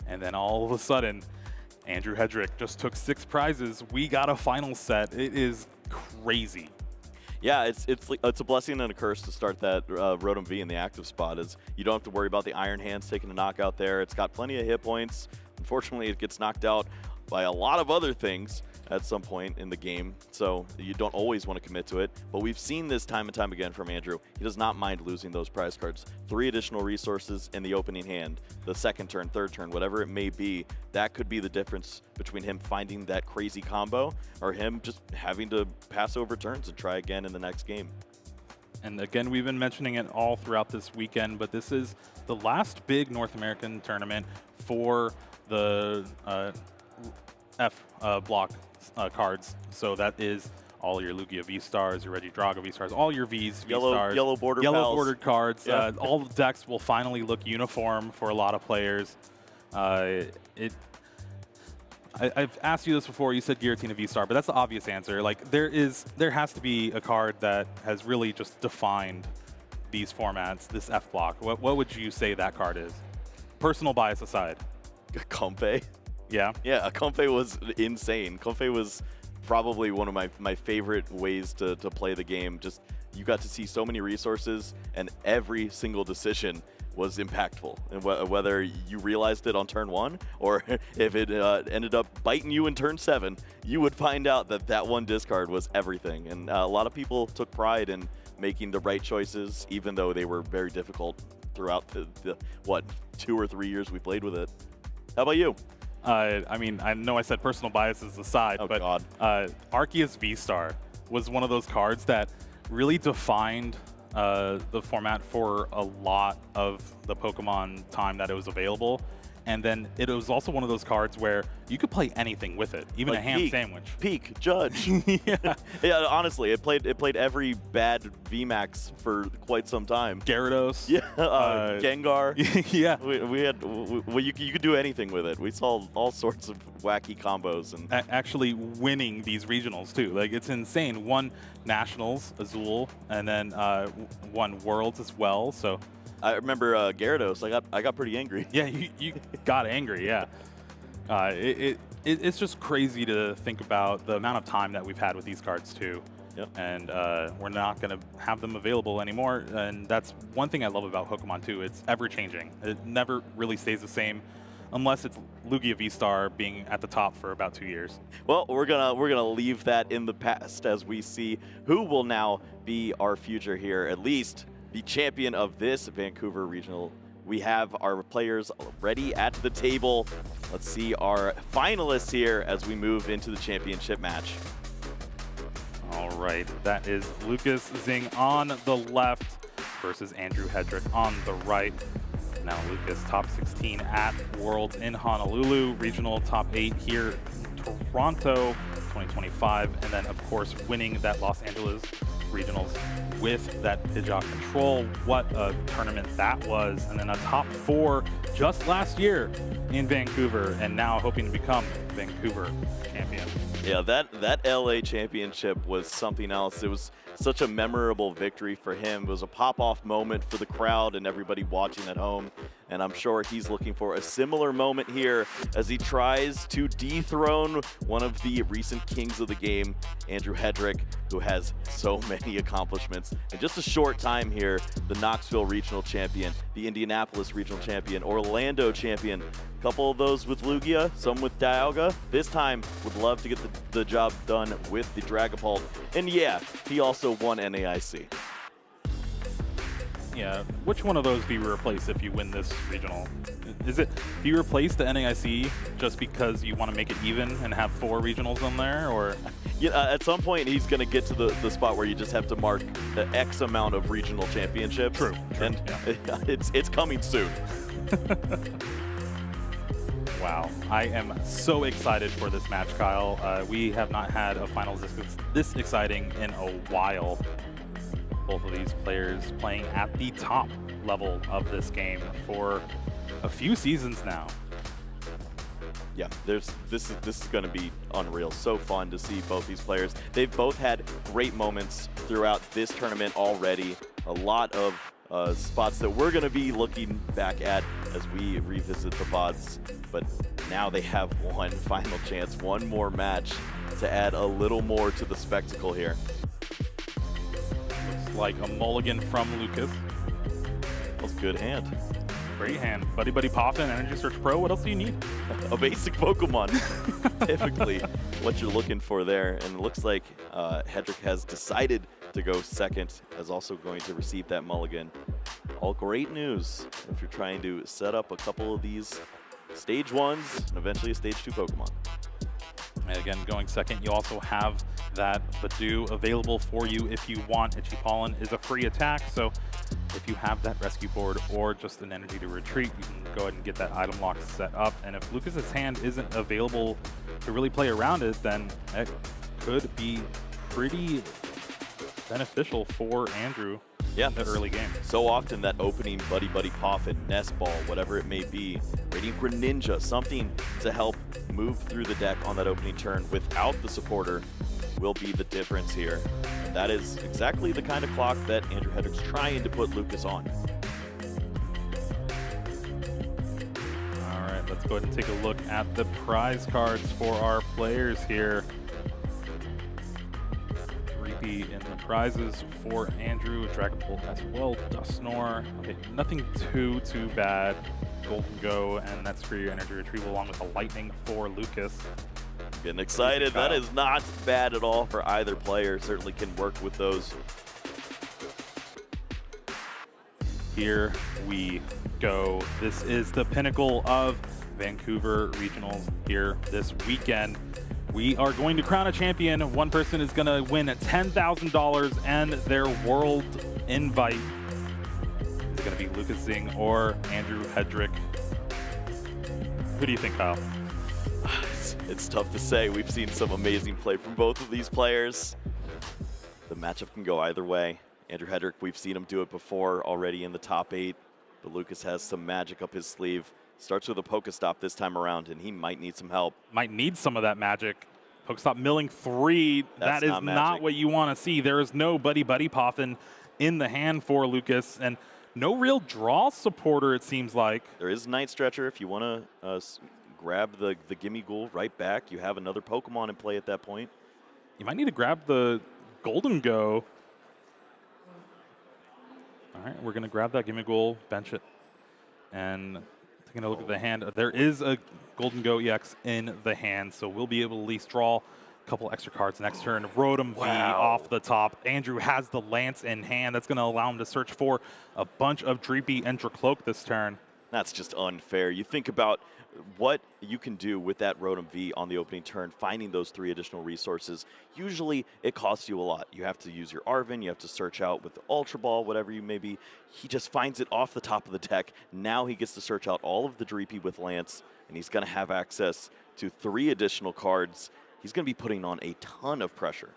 And then all of a sudden, Andrew Hedrick just took 6 prizes. We got a final set. It is crazy. Yeah, it's a blessing and a curse to start that Rotom V in the active spot. Is you don't have to worry about the Iron Hands taking a knockout there. It's got plenty of hit points. Unfortunately, it gets knocked out by a lot of other things at some point in the game, so you don't always want to commit to it. But we've seen this time and time again from Andrew. He does not mind losing those prize cards. 3 additional resources in the opening hand, the second turn, third turn, whatever it may be, that could be the difference between him finding that crazy combo or him just having to pass over turns and try again in the next game. And again, we've been mentioning it all throughout this weekend, but this is the last big North American tournament for the F block cards. So that is all your Lugia V-Stars, your Regidrago V-Stars, all your Vs, V-Stars. Yellow bordered cards. Yeah. All the decks will finally look uniform for a lot of players. I've asked you this before. You said Giratina V-Star, but that's the obvious answer. Like there has to be a card that has really just defined these formats, this F block. What would you say that card is? Personal bias aside. Compe. Yeah. Yeah, Compe was insane. Compe was probably one of my favorite ways to play the game. Just you got to see so many resources, and every single decision was impactful. And whether you realized it on turn 1 or if it ended up biting you in turn 7, you would find out that one discard was everything. And a lot of people took pride in making the right choices, even though they were very difficult throughout the 2 or 3 years we played with it. How about you? I mean, I know I said personal biases aside, but Arceus V-Star was one of those cards that really defined the format for a lot of the Pokemon time that it was available. And then it was also one of those cards where you could play anything with it, even like a ham peak, sandwich. Peak, Judge. Yeah, honestly, it played every bad VMAX for quite some time. Gyarados. Yeah, Gengar. Yeah. We had, you could do anything with it. We saw all sorts of wacky combos. And actually winning these regionals too. Like it's insane. Won Nationals, Azul, and then won Worlds as well. So I remember Gyarados. I got pretty angry. Yeah, you got angry. Yeah, it's just crazy to think about the amount of time that we've had with these cards too. Yep. And we're not going to have them available anymore. And that's one thing I love about Pokemon too. It's ever changing. It never really stays the same, unless it's Lugia V-Star being at the top for about 2 years. Well, we're gonna leave that in the past as we see who will now be our future here, at least the champion of this Vancouver Regional. We have our players ready at the table. Let's see our finalists here as we move into the championship match. All right, that is Lucas Zing on the left versus Andrew Hedrick on the right. Now Lucas, top 16 at Worlds in Honolulu, regional top 8 here in Toronto 2025, and then of course winning that Los Angeles regionals with that Pidgeot control. What a tournament that was. And then a top 4 just last year in Vancouver, and now hoping to become Vancouver champion. Yeah, that LA championship was something else. It was such a memorable victory for him. It was a pop-off moment for the crowd and everybody watching at home. And I'm sure he's looking for a similar moment here as he tries to dethrone one of the recent kings of the game, Andrew Hedrick, who has so many accomplishments. In just a short time here, the Knoxville Regional Champion, the Indianapolis Regional Champion, Orlando Champion, a couple of those with Lugia, some with Dialga. This time, would love to get the job done with the Dragapult. And yeah, he also won NAIC. Yeah, which one of those do you replace if you win this regional? Is it, do you replace the NAIC just because you want to make it even and have 4 regionals in there, or? Yeah, at some point he's going to get to the spot where you just have to mark the X amount of regional championships. True. And yeah. it's coming soon. Wow, I am so excited for this match, Kyle. We have not had a finals this exciting in a while. Both of these players playing at the top level of this game for a few seasons now. Yeah, this is going to be unreal. So fun to see both these players. They've both had great moments throughout this tournament already. A lot of spots that we're going to be looking back at as we revisit the VODs. But now they have one final chance, one more match to add a little more to the spectacle here. Looks like a mulligan from Lucas. That's a good hand. Great hand. Buddy Buddy Poffin, Energy Search Pro, what else do you need? A basic Pokemon. Typically what you're looking for there. And it looks like Hedrick has decided to go second, as also going to receive that mulligan. All great news if you're trying to set up a couple of these stage 1s and eventually a stage 2 Pokemon. And again, going second, you also have that Badoo available for you if you want. Itchy Pollen is a free attack, so if you have that rescue board or just an energy to retreat, you can go ahead and get that item lock set up. And if Lucas's hand isn't available to really play around it, then it could be pretty beneficial for Andrew in the early game. So often that opening Buddy Buddy Poffin, Nest Ball, whatever it may be, Radiant Greninja, something to help move through the deck on that opening turn without the supporter will be the difference here. And that is exactly the kind of clock that Andrew Hedrick's trying to put Lucas on. All right, let's go ahead and take a look at the prize cards for our players here. In the prizes for Andrew, Dragapult as well, Dusknoir. Okay, nothing too bad. Golden Go, and that's for your energy retrieval, along with the Lightning for Lucas. Getting excited. That is not bad at all for either player. Certainly can work with those. Here we go. This is the pinnacle of Vancouver Regionals here this weekend. We are going to crown a champion. One person is going to win $10,000 and their world invite. Is it going to be Lucas Zing or Andrew Hedrick? Who do you think, Kyle? It's tough to say. We've seen some amazing play from both of these players. The matchup can go either way. Andrew Hedrick, we've seen him do it before already in the top 8, but Lucas has some magic up his sleeve. Starts with a Pokestop this time around, and he might need some help. Might need some of that magic. Pokestop milling 3. That is not what you want to see. There is no Buddy Buddy Poffin in the hand for Lucas, and no real draw supporter, it seems like. There is Night Stretcher if you want to grab the Gimme Ghoul right back. You have another Pokemon in play at that point. You might need to grab the Golden Go. All right, we're going to grab that Gimme Ghoul, bench it, and taking a look at the hand. There is a Golden Go EX in the hand, so we'll be able to at least draw a couple extra cards next turn. Rotom V off the top. Andrew has the Lance in hand. That's going to allow him to search for a bunch of Dreepy and Dracloak this turn. That's just unfair. You think about what you can do with that Rotom V on the opening turn, finding those 3 additional resources. Usually it costs you a lot. You have to use your Arven, you have to search out with the Ultra Ball, whatever you may be. He just finds it off the top of the deck. Now he gets to search out all of the Dreepy with Lance, and he's going to have access to 3 additional cards. He's going to be putting on a ton of pressure.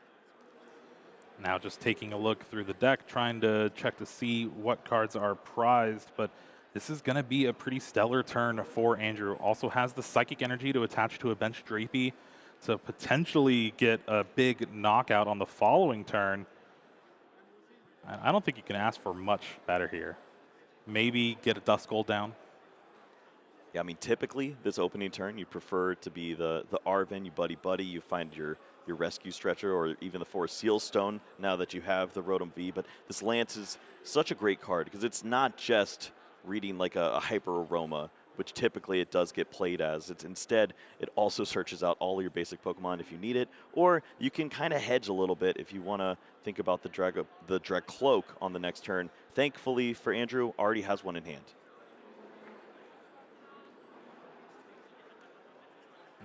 Now just taking a look through the deck, trying to check to see what cards are prized, but This is going to be a pretty stellar turn for Andrew. Also has the Psychic Energy to attach to a Bench Drapey to potentially get a big knockout on the following turn. I don't think you can ask for much better here. Maybe get a Dust Gold down. Yeah, I mean, typically this opening turn, you prefer to be the Arven, you buddy, you find your Rescue Stretcher or even the Forest Seal Stone now that you have the Rotom V. But this Lance is such a great card because it's not just reading like a Hyper Aroma, which typically it does get played as. It's instead, it also searches out all your basic Pokemon if you need it, or you can kind of hedge a little bit if you want to think about the Drag Cloak on the next turn. Thankfully for Andrew, already has one in hand.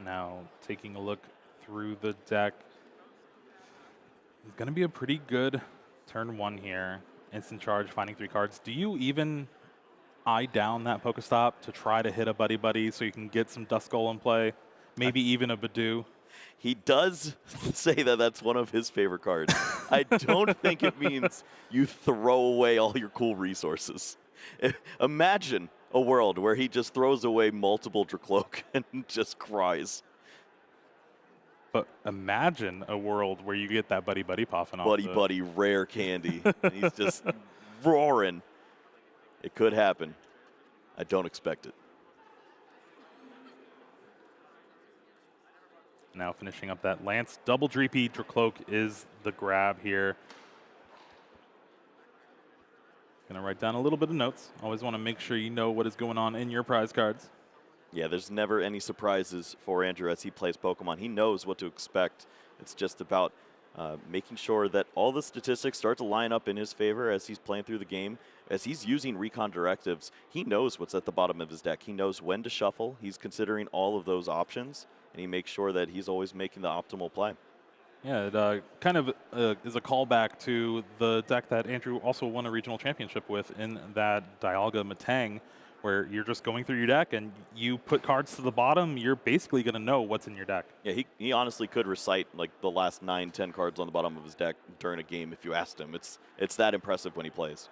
Now, taking a look through the deck, it's going to be a pretty good turn 1 here. Instant Charge, finding 3 cards. Do you even eye down that Pokestop to try to hit a buddy so you can get some Duskull in play? Maybe even a Badoo? He does say that that's one of his favorite cards. I don't think it means you throw away all your cool resources. Imagine a world where he just throws away multiple Dracloak and just cries. But imagine a world where you get that Buddy popping off. Buddy, rare candy. And he's just roaring. It could happen. I don't expect it. Now finishing up that Lance. Double Dreepy Dracloak is the grab here. Gonna write down a little bit of notes. Always want to make sure you know what is going on in your prize cards. Yeah, there's never any surprises for Andrew as he plays Pokemon. He knows what to expect. It's just about making sure that all the statistics start to line up in his favor as he's playing through the game. As he's using Recon Directives, he knows what's at the bottom of his deck. He knows when to shuffle. He's considering all of those options, and he makes sure that he's always making the optimal play. Yeah, it kind of is a callback to the deck that Andrew also won a regional championship with in that Dialga Matang, where you're just going through your deck and you put cards to the bottom, you're basically going to know what's in your deck. Yeah, he honestly could recite like the last 9-10 cards on the bottom of his deck during a game if you asked him. It's that impressive when he plays.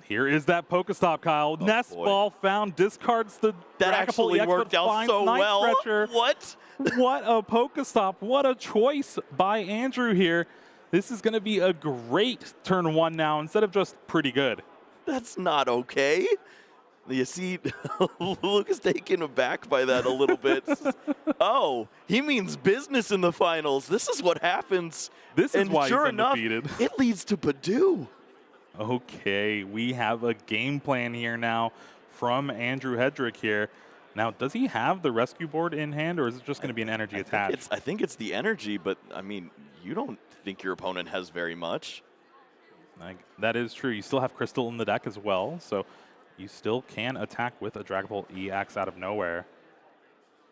Here is that Pokestop, Kyle. Oh, Nest boy. Ball found, discards the That Dragapult actually EX, worked but out finds so Night well. Stretcher. What? What a Pokestop. What a choice by Andrew here. This is going to be a great turn 1 now instead of just pretty good. That's not okay. You see, Luke is taken aback by that a little bit. Oh, he means business in the finals. This is what happens. This is why sure he's enough, undefeated. It leads to Badoo. Okay, we have a game plan here now from Andrew Hedrick here. Now, does he have the rescue board in hand, or is it just going to be an energy attach? I think it's the energy, but, I mean, you don't think your opponent has very much. That is true. You still have Crystal in the deck as well, so you still can attack with a Dragapult EX out of nowhere.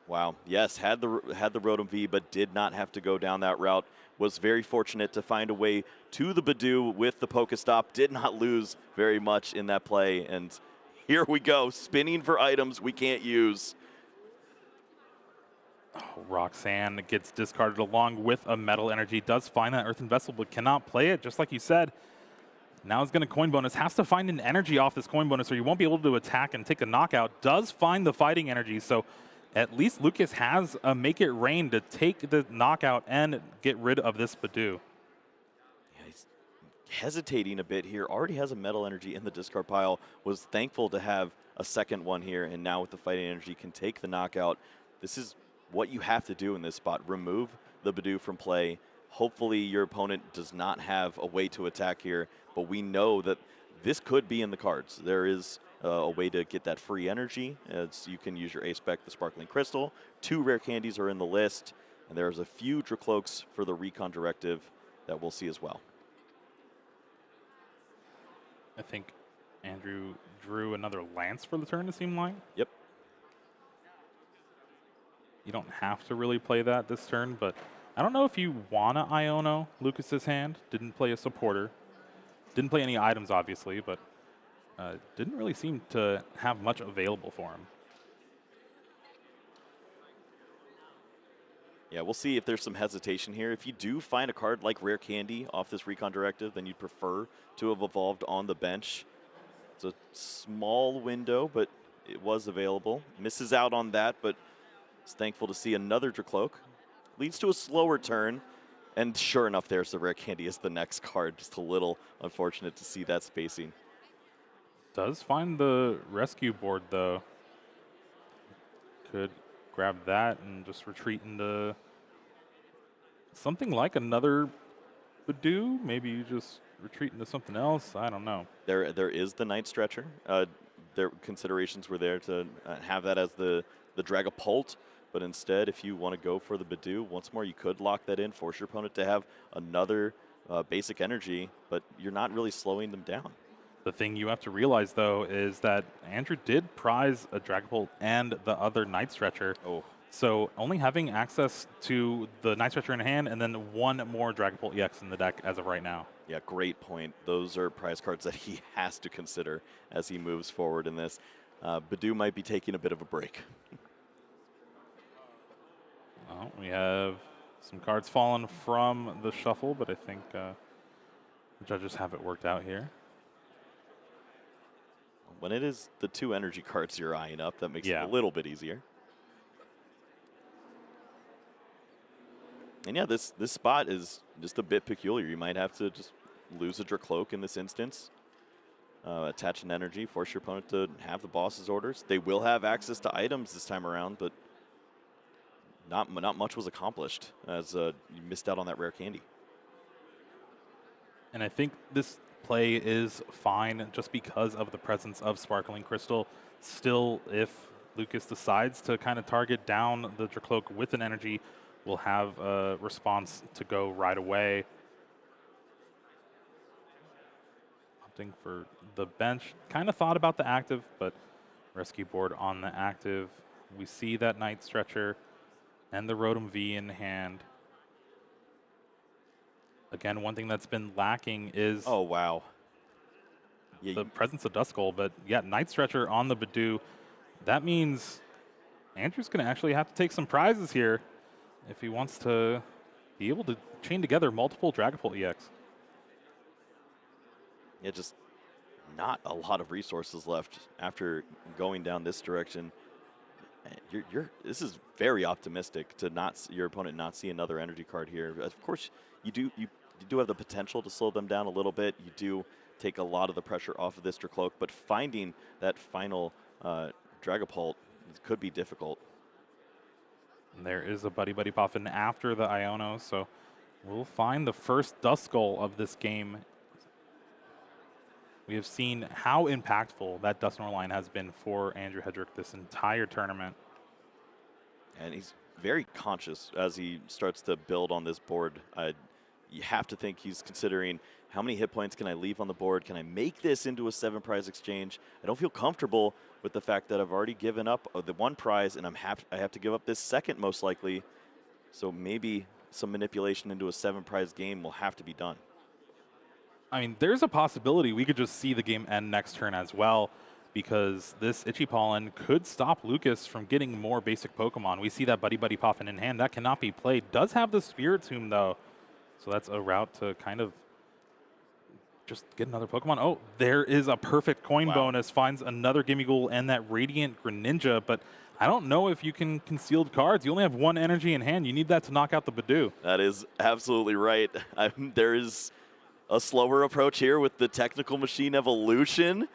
Wow. Yes, had the Rotom V, but did not have to go down that route. Was very fortunate to find a way to the Badoo with the Pokestop. Did not lose very much in that play. And here we go, spinning for items we can't use. Oh, Roxanne gets discarded along with a Metal Energy. Does find that Earthen Vessel, but cannot play it, just like you said. Now it's going to coin bonus. Has to find an energy off this coin bonus, or you won't be able to attack and take a knockout. Does find the fighting energy, so at least Lucas has a Make It Rain to take the knockout and get rid of this Badoo. Yeah, he's hesitating a bit here. Already has a Metal Energy in the discard pile. Was thankful to have a second one here, and now with the fighting energy can take the knockout. This is what you have to do in this spot. Remove the Badoo from play. Hopefully your opponent does not have a way to attack here, but we know that this could be in the cards. There is a way to get that free energy. You can use your A-Spec, the Sparkling Crystal. 2 rare candies are in the list, and there's a few Dracloaks for the Recon Directive that we'll see as well. I think Andrew drew another Lance for the turn, it seemed like. Yep. You don't have to really play that this turn, but I don't know if you want to Iono Lucas's hand. Didn't play a supporter. Didn't play any items, obviously, but didn't really seem to have much available for him. Yeah, we'll see if there's some hesitation here. If you do find a card like Rare Candy off this Recon Directive, then you'd prefer to have evolved on the bench. It's a small window, but it was available. Misses out on that, but is thankful to see another Dracloak. Leads to a slower turn, and sure enough, there's the Rare Candy as the next card. Just a little unfortunate to see that spacing. Does find the rescue board, though. Could grab that and just retreat into something like another Badoo. Maybe you just retreat into something else. I don't know. There is the Night Stretcher. Their considerations were there to have that as the Dragapult, but instead, if you want to go for the Badoo, once more, you could lock that in, force your opponent to have another basic energy, but you're not really slowing them down. The thing you have to realize, though, is that Andrew did prize a Dragapult and the other Night Stretcher. Oh. So only having access to the Night Stretcher in hand and then one more Dragapult EX in the deck as of right now. Yeah, great point. Those are prize cards that he has to consider as he moves forward in this. Badoo might be taking a bit of a break. Well, we have some cards fallen from the shuffle, but I think the judges have it worked out here. When it is the 2 energy cards you're eyeing up, that makes it a little bit easier. And yeah, this spot is just a bit peculiar. You might have to just lose a Dracloak in this instance. Attach an energy, force your opponent to have the boss's orders. They will have access to items this time around, but not much was accomplished as you missed out on that Rare Candy. And I think this play is fine just because of the presence of Sparkling Crystal. Still, if Lucas decides to kind of target down the Dracloak with an energy, we'll have a response to go right away. Opting for the bench. Kind of thought about the active, but rescue board on the active. We see that Night Stretcher and the Rotom V in hand. Again, one thing that's been lacking is oh wow, the presence of Duskull. But yeah, Night Stretcher on the Badoo. That means Andrew's going to actually have to take some prizes here if he wants to be able to chain together multiple Dragapult EX. Yeah, just not a lot of resources left after going down this direction. This is very optimistic to your opponent not see another energy card here. Of course, you do have the potential to slow them down a little bit. You do take a lot of the pressure off of this Dracloak, but finding that final Dragapult could be difficult. And there is a Buddy Buddy Puffin after the Iono, so we'll find the first Duskull of this game. We have seen how impactful that Dusknoir line has been for Andrew Hedrick this entire tournament. And he's very conscious as he starts to build on this board. You have to think he's considering how many hit points can I leave on the board? Can I make this into a 7-prize exchange? I don't feel comfortable with the fact that I've already given up the 1 prize and I have to give up this second most likely. So maybe some manipulation into a 7-prize game will have to be done. I mean, there's a possibility we could just see the game end next turn as well, because this Itchy Pollen could stop Lucas from getting more basic Pokemon. We see that Buddy Buddy Puffin in hand. That cannot be played. Does have the Spirit Tomb, though. So that's a route to kind of just get another Pokemon. Oh, there is a perfect coin bonus. Finds another Gimmighoul and that Radiant Greninja, but I don't know if you can concealed cards. You only have 1 energy in hand. You need that to knock out the Badoo. That is absolutely right. There is a slower approach here with the Technical Machine Evolution.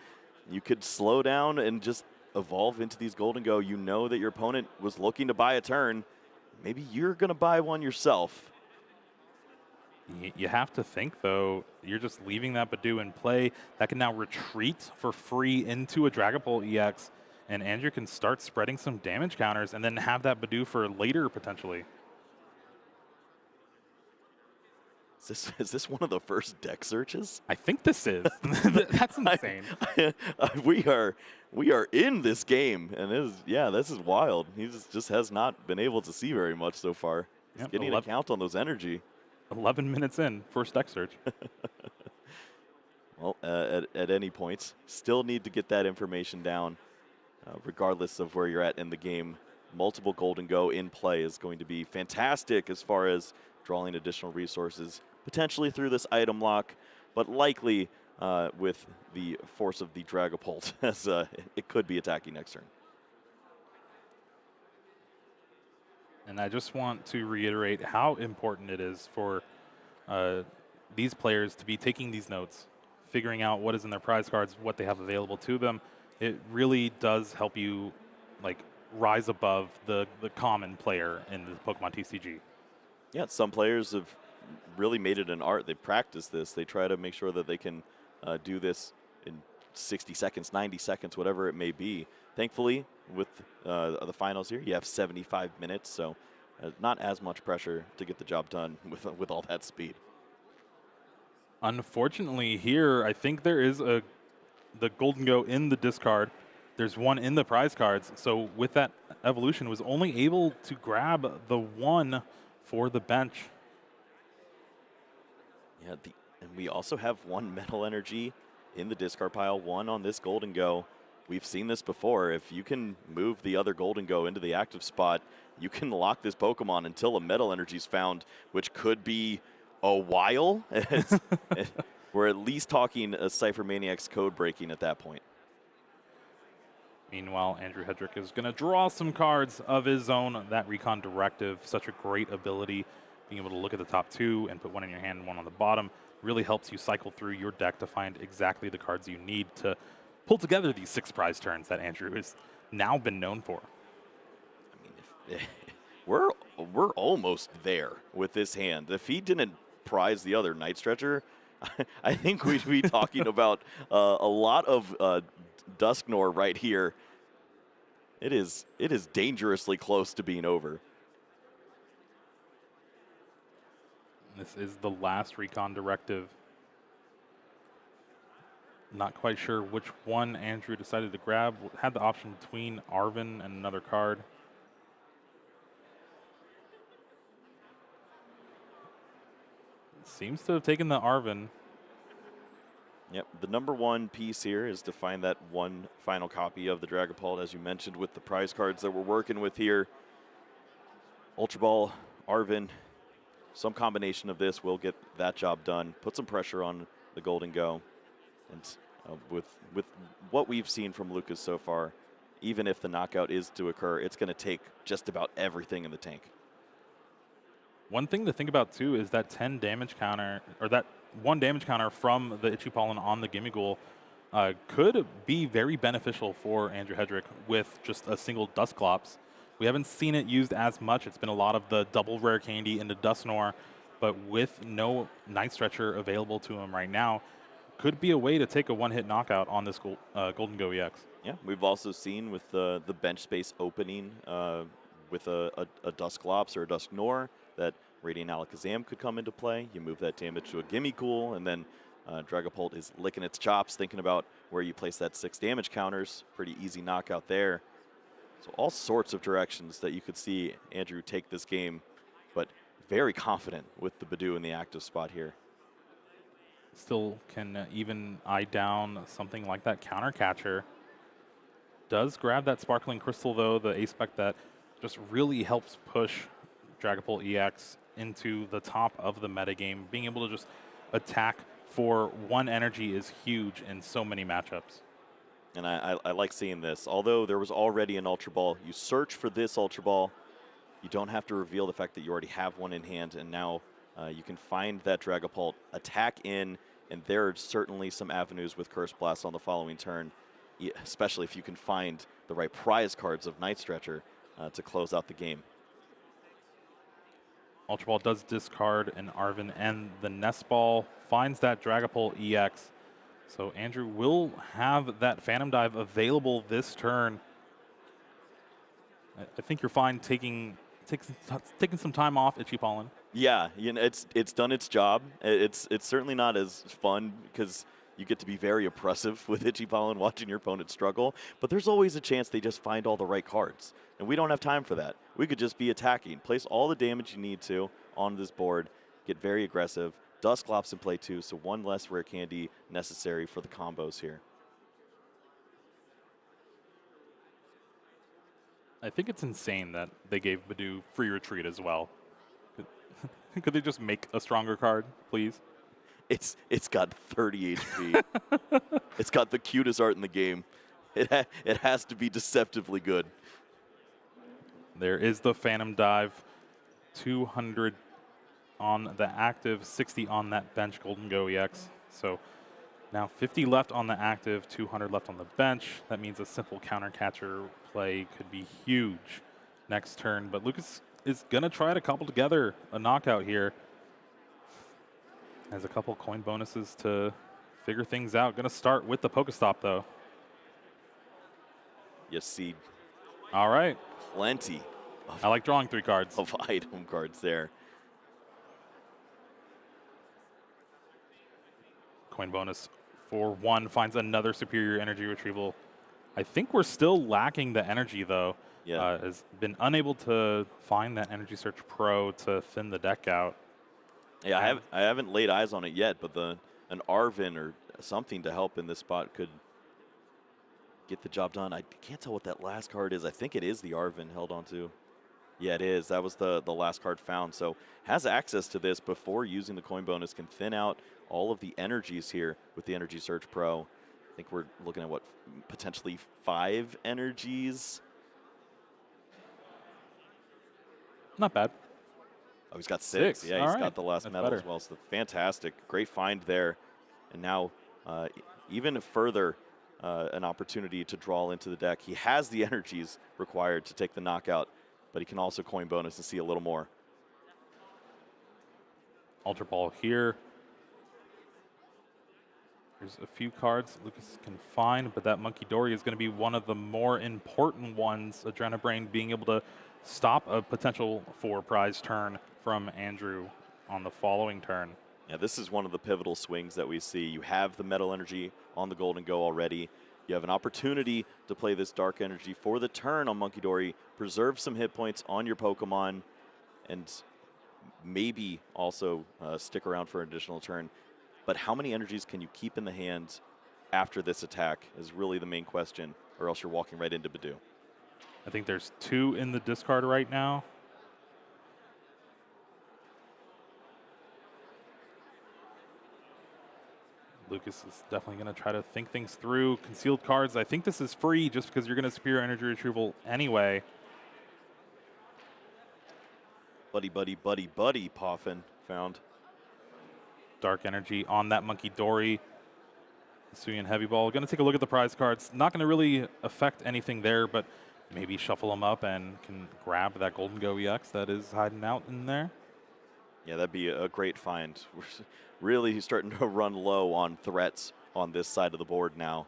You could slow down and just evolve into these Golden Go. You know that your opponent was looking to buy a turn. Maybe you're going to buy one yourself. You have to think, though, you're just leaving that Badoo in play. That can now retreat for free into a Dragapult EX, and Andrew can start spreading some damage counters and then have that Badoo for later, potentially. Is this one of the first deck searches? I think this is. That's insane. We are in this game, and this is wild. He just has not been able to see very much so far. He's getting a count on those energy. 11 minutes in, first deck search. Well, at any point, still need to get that information down, regardless of where you're at in the game. multiple Golden Go in play is going to be fantastic as far as drawing additional resources, potentially through this item lock, but likely with the force of the Dragapult, as it could be attacking next turn. And I just want to reiterate how important it is for these players to be taking these notes, figuring out what is in their prize cards, what they have available to them. It really does help you like rise above the common player in the Pokemon TCG. Yeah, some players have really made it an art. They practice this. They try to make sure that they can do this in 60 seconds, 90 seconds, whatever it may be. Thankfully, with the finals here, you have 75 minutes, so not as much pressure to get the job done with all that speed. Unfortunately, here, I think there is the Golden Go in the discard. There's one in the prize cards. So with that evolution, was only able to grab the one for the bench. Yeah, and we also have one Metal Energy in the discard pile, one on this Golden Go. We've seen this before. If you can move the other Golden Go into the active spot, you can lock this Pokemon until a Metal Energy is found, which could be a while. We're at least talking a Cypher Maniac's code breaking at that point. Meanwhile, Andrew Hedrick is going to draw some cards of his own. That Recon Directive, such a great ability. Being able to look at the top two and put one in your hand and one on the bottom really helps you cycle through your deck to find exactly the cards you need to pull together these 6 prize turns that Andrew has now been known for. I mean, we're almost there with this hand. If he didn't prize the other Night Stretcher, I think we'd be talking about a lot of Dusknoir right here. It is dangerously close to being over. This is the last Recon Directive. Not quite sure which one Andrew decided to grab. Had the option between Arven and another card. Seems to have taken the Arven. Yep, the #1 piece here is to find that one final copy of the Dragapult, as you mentioned, with the prize cards that we're working with here. Ultra Ball, Arven, some combination of this will get that job done. Put some pressure on the Golden Go. And with what we've seen from Lucas so far, even if the knockout is to occur, it's going to take just about everything in the tank. One thing to think about, too, is that 10 damage counter, or that 1 damage counter from the Itchy Pollen on the Gimmighoul could be very beneficial for Andrew Hedrick with just a single Dusclops. We haven't seen it used as much. It's been a lot of the double rare candy into Dusknoir, but with no Night Stretcher available to him right now, could be a way to take a one-hit knockout on this Golden Go EX. Yeah, we've also seen with the bench space opening with a Dusclops or a Dusknoir that Radiant Alakazam could come into play. You move that damage to a Gimmighoul, and then Dragapult is licking its chops, thinking about where you place that 6 damage counters. Pretty easy knockout there. So all sorts of directions that you could see Andrew take this game, but very confident with the Badoo in the active spot here. Still can even eye down something like that Counter Catcher. Does grab that Sparkling Crystal, though, the A-Spec that just really helps push Dragapult EX into the top of the metagame. Being able to just attack for 1 energy is huge in so many matchups. And I like seeing this. Although there was already an Ultra Ball, you search for this Ultra Ball. You don't have to reveal the fact that you already have one in hand, and now you can find that Dragapult, attack in, and there are certainly some avenues with Curse Blast on the following turn, especially if you can find the right prize cards of Night Stretcher to close out the game. Ultra Ball does discard an Arven, and the Nest Ball finds that Dragapult EX. So Andrew will have that Phantom Dive available this turn. I think you're fine taking some time off Itchy Pollen. Yeah, you know, it's done its job. It's certainly not as fun because you get to be very oppressive with Itchy Pollen watching your opponent struggle, but there's always a chance they just find all the right cards. And we don't have time for that. We could just be attacking. Place all the damage you need to on this board, get very aggressive. Dusclops in play too, so 1 less rare candy necessary for the combos here. I think it's insane that they gave Badu free retreat as well. Could they just make a stronger card, please? It's got 30 HP. It's got the cutest art in the game. It has to be deceptively good. There is the Phantom Dive. 200 on the active, 60 on that bench Golden Go EX. So now 50 left on the active, 200 left on the bench. That means a simple counter catcher play could be huge next turn. But Lucas is going to try to couple together a knockout here. Has a couple coin bonuses to figure things out. Going to start with the Pokestop, though. You see. All right. Plenty. I like drawing 3 cards. Of item cards there. Coin bonus for 1 finds another superior energy retrieval. I think we're still lacking the energy, though. Yeah. Has been unable to find that Energy Search Pro to thin the deck out. Yeah, I haven't laid eyes on it yet, but an Arvin or something to help in this spot could get the job done. I can't tell what that last card is. I think it is the Arvin held onto. Yeah, it is. That was the last card found. So has access to this before using the coin bonus, can thin out all of the energies here with the Energy Search Pro. I think we're looking at, what, potentially 5 energies? Not bad. Oh, he's got 6. Yeah, he's got the last That's medal better. as well. So fantastic. Great find there. And now even further an opportunity to draw into the deck. He has the energies required to take the knockout, but he can also coin bonus and see a little more. Ultra Ball here. There's a few cards Lucas can find, but that Monkey Dory is going to be one of the more important ones. Adrenabrain being able to stop a potential 4 prize turn from Andrew on the following turn. Yeah, this is one of the pivotal swings that we see. You have the metal energy on the Golden Go already. You have an opportunity to play this dark energy for the turn on Monkey Dory, preserve some hit points on your Pokemon, and maybe also stick around for an additional turn. But how many energies can you keep in the hand after this attack is really the main question, or else you're walking right into Badu. I think there's 2 in the discard right now. Lucas is definitely going to try to think things through. Concealed cards, I think this is free just because you're going to superior energy retrieval anyway. Buddy, Poffin found. Dark energy on that Monkey Dory. Suyan Heavy Ball. Going to take a look at the prize cards. Not going to really affect anything there, but maybe shuffle them up and can grab that Golden Go EX that is hiding out in there. Yeah, that'd be a great find. We're really starting to run low on threats on this side of the board now.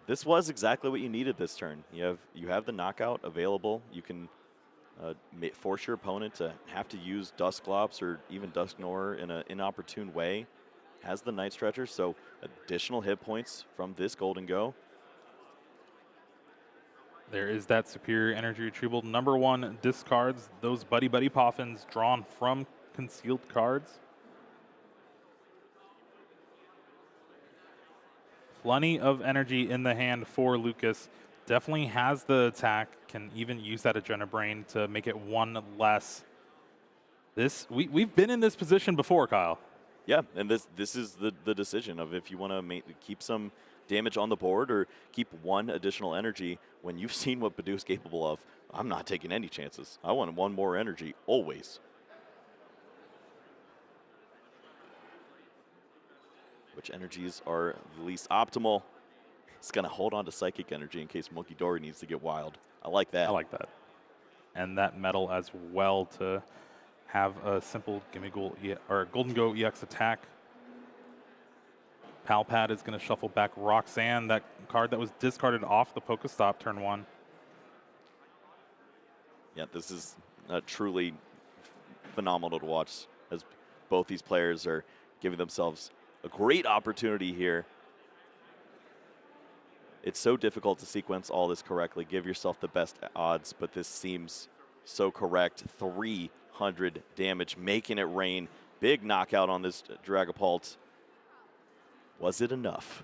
This was exactly what you needed this turn. You have the knockout available. You can force your opponent to have to use Dusclops or even Dusknoir in an inopportune way. Has the Night Stretcher, so additional hit points from this Golden Go. There is that superior energy retrieval. Number 1 discards those Buddy Poffins drawn from concealed cards. Plenty of energy in the hand for Lucas. Definitely has the attack, can even use that Adrenabrain to make it 1 less. We've been in this position before, Kyle. Yeah, and this is the decision of if you want to keep some damage on the board or keep 1 additional energy. When you've seen what Badu's capable of, I'm not taking any chances. I want 1 more energy, always. Which energies are the least optimal? It's going to hold on to Psychic Energy in case Monkey Dory needs to get wild. I like that. I like that. And that metal as well to have a simple Golden Go EX attack. Palpad is going to shuffle back Roxanne, that card that was discarded off the Pokestop turn 1. Yeah, this is truly phenomenal to watch as both these players are giving themselves a great opportunity here. It's so difficult to sequence all this correctly. Give yourself the best odds, but this seems so correct. 300 damage, making it rain. Big knockout on this Dragapult. Was it enough?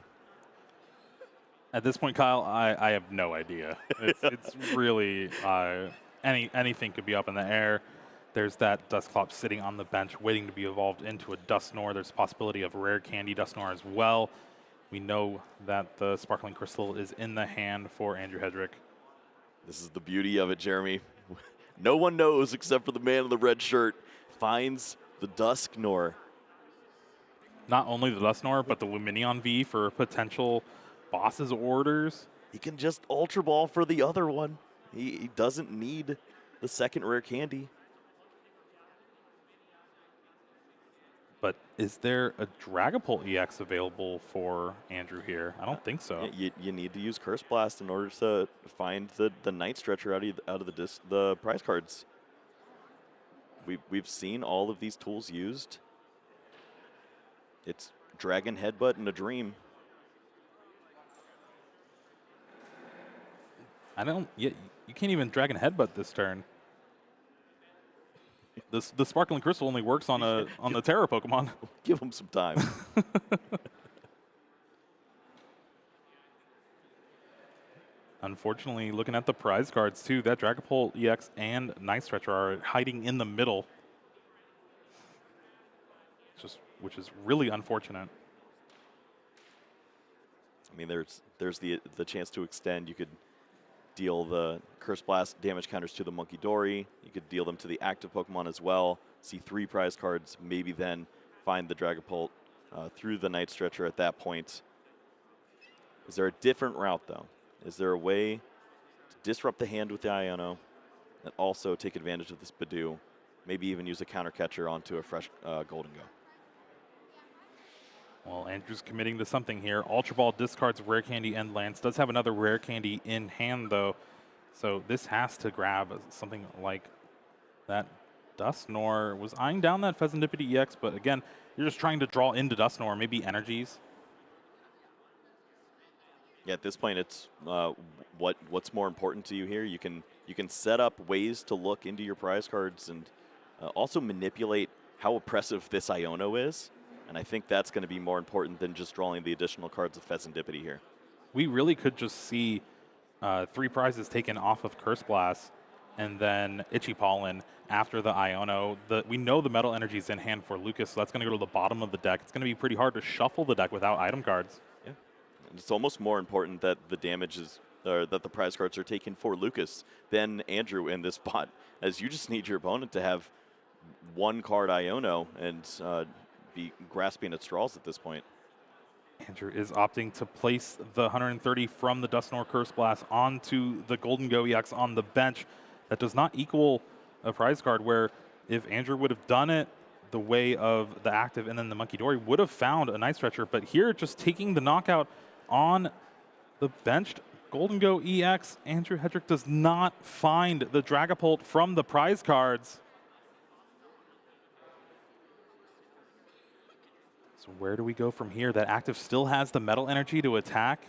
At this point, Kyle, I have no idea. It's really anything could be up in the air. There's that Dusclops sitting on the bench waiting to be evolved into a Dusknoir. There's a possibility of rare candy Dusknoir as well. We know that the Sparkling Crystal is in the hand for Andrew Hedrick. This is the beauty of it, Jeremy. No one knows except for the man in the red shirt finds the Dusknoir. Not only the Dusknoir, but the Luminion V for potential boss's orders. He can just Ultra Ball for the other one. He doesn't need the second rare candy. But is there a Dragapult EX available for Andrew here? I don't think so. You need to use Curse Blast in order to find the Night Stretcher out of the prize cards. We've seen all of these tools used. It's Dragon Headbutt and a Dream. You can't even Dragon Headbutt this turn. The Sparkling Crystal only works on the Terra Pokemon. Give him some time. Unfortunately, looking at the prize cards too, that Dragapult EX and Night Stretcher are hiding in the middle, which is really unfortunate. I mean, there's the chance to extend. You could deal the Curse Blast damage counters to the Monkey Dory. You could deal them to the active Pokemon as well. See 3 prize cards, maybe then find the Dragapult through the Night Stretcher at that point. Is there a different route, though? Is there a way to disrupt the hand with the Iono and also take advantage of this Badoo? Maybe even use a counter catcher onto a fresh Golden Go. Well, Andrew's committing to something here. Ultra Ball discards Rare Candy and Lance. Does have another Rare Candy in hand, though. So this has to grab something like that. Dusknoir was eyeing down that Pheasantipity EX, but again, you're just trying to draw into Dusknoir, maybe energies. Yeah, at this point, it's what's more important to you here. You can set up ways to look into your prize cards and also manipulate how oppressive this Iono is. And I think that's going to be more important than just drawing the additional cards of Pheasantipity here. We really could just see 3 prizes taken off of Curse Blast and then Itchy Pollen after the Iono. We know the Metal Energy is in hand for Lucas, so that's going to go to the bottom of the deck. It's going to be pretty hard to shuffle the deck without item cards. Yeah, and it's almost more important that the damage is, that the prize cards are taken for Lucas than Andrew in this spot, as you just need your opponent to have 1 card Iono and be grasping at straws at this point. Andrew is opting to place the 130 from the Dusknoir Curse Blast onto the Golden Go EX on the bench. That does not equal a prize card, where if Andrew would have done it the way of the active and then the Monkey Dory, would have found a Night Stretcher. But here, just taking the knockout on the benched Golden Go EX, Andrew Hedrick does not find the Dragapult from the prize cards. So where do we go from here? That active still has the Metal Energy to attack.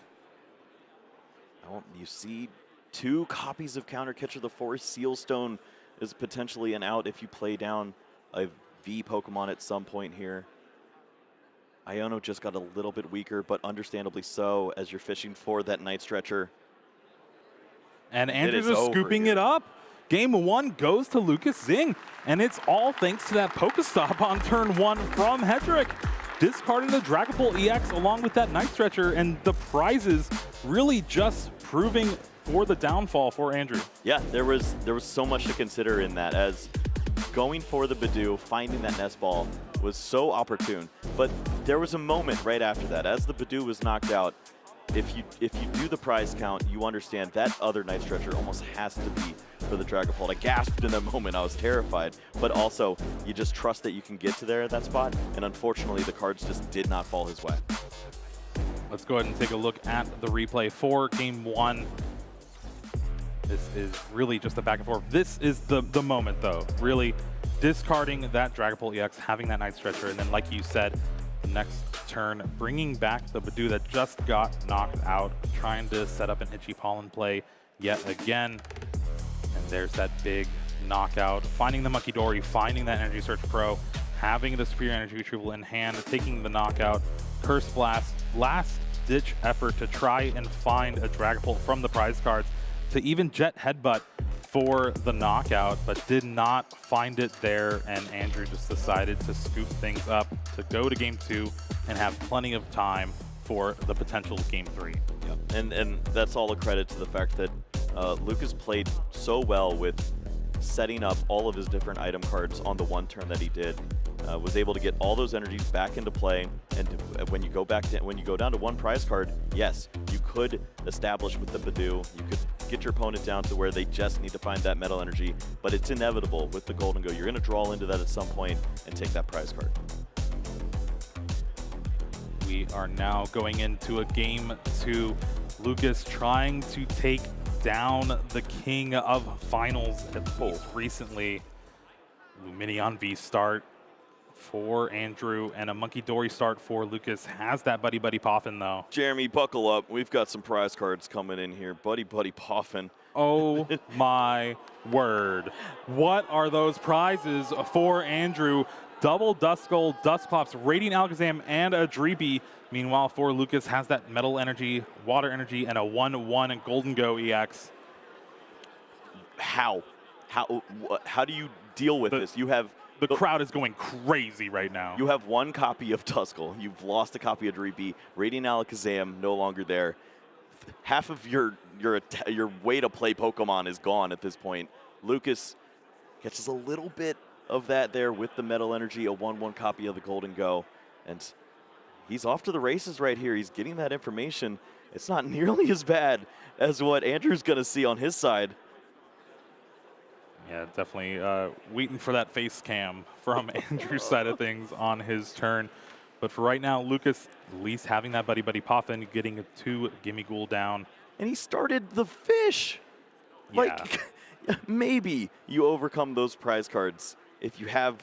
Well, you see 2 copies of Counter Catcher the Forest. Sealstone is potentially an out if you play down a V Pokemon at some point here. Iono just got a little bit weaker, but understandably so, as you're fishing for that Night Stretcher. And Andrews is scooping it up. Game 1 goes to Lucas Zing, and it's all thanks to that Pokestop on turn 1 from Hedrick. Discarding the Dragapult EX along with that Night Stretcher, and the prizes really just proving for the downfall for Andrew. Yeah, there was so much to consider in that, as going for the Badoo, finding that Nest Ball was so opportune. But there was a moment right after that, as the Badoo was knocked out. If you do the prize count, you understand that other Night Stretcher almost has to be for the Dragapult. I gasped in that moment. I was terrified. But also, you just trust that you can get to there at that spot. And unfortunately, the cards just did not fall his way. Let's go ahead and take a look at the replay for Game 1. This is really just a back and forth. This is the moment, though. Really discarding that Dragapult EX, having that Night Stretcher, and then, like you said, the next turn, bringing back the Badoo that just got knocked out, trying to set up an Itchy Pollen play yet again. And there's that big knockout, finding the Monkey Dory, finding that Energy Search Pro, having the superior energy retrieval in hand, taking the knockout. Curse Blast, last-ditch effort to try and find a Dragapult from the prize cards, to even Jet Headbutt for the knockout, but did not find it there, and Andrew just decided to scoop things up to go to game 2 and have plenty of time for the potential game 3. Yep. And that's all a credit to the fact that Lucas played so well with setting up all of his different item cards on the one turn that he did. Was able to get all those energies back into play, and when you go down to one prize card, yes, you could establish with the Badoo, you could get your opponent down to where they just need to find that metal energy, but it's inevitable with the Golden Go. You're going to draw into that at some point and take that prize card. We are now going into a game 2. Lucas trying to take down the king of finals at least recently. Luminion V start for Andrew and a Monkey Dory start for Lucas. Has that Buddy Buddy Poffin though. Jeremy, buckle up. We've got some prize cards coming in here. Buddy Buddy Poffin. Oh my word. What are those prizes for Andrew? Double Duskull, Dusclops, Radiant Alakazam, and a Dreepy. Meanwhile, for Lucas, has that Metal Energy, Water Energy, and a 1/1 Golden Go EX. How do you deal with this? You have the crowd is going crazy right now. You have one copy of Duskull. You've lost a copy of Dreepy. Radiant Alakazam no longer there. Half of your way to play Pokemon is gone at this point. Lucas catches a little bit of that there with the Metal Energy, a 1/1 copy of the Golden Go, and he's off to the races right here. He's getting that information. It's not nearly as bad as what Andrew's going to see on his side. Yeah, definitely waiting for that face cam from Andrew's side of things on his turn. But for right now, Lucas at least having that Buddy Buddy Poffin, getting a 2 Gimme Ghoul down. And he started the fish. Yeah. Like, maybe you overcome those prize cards if you have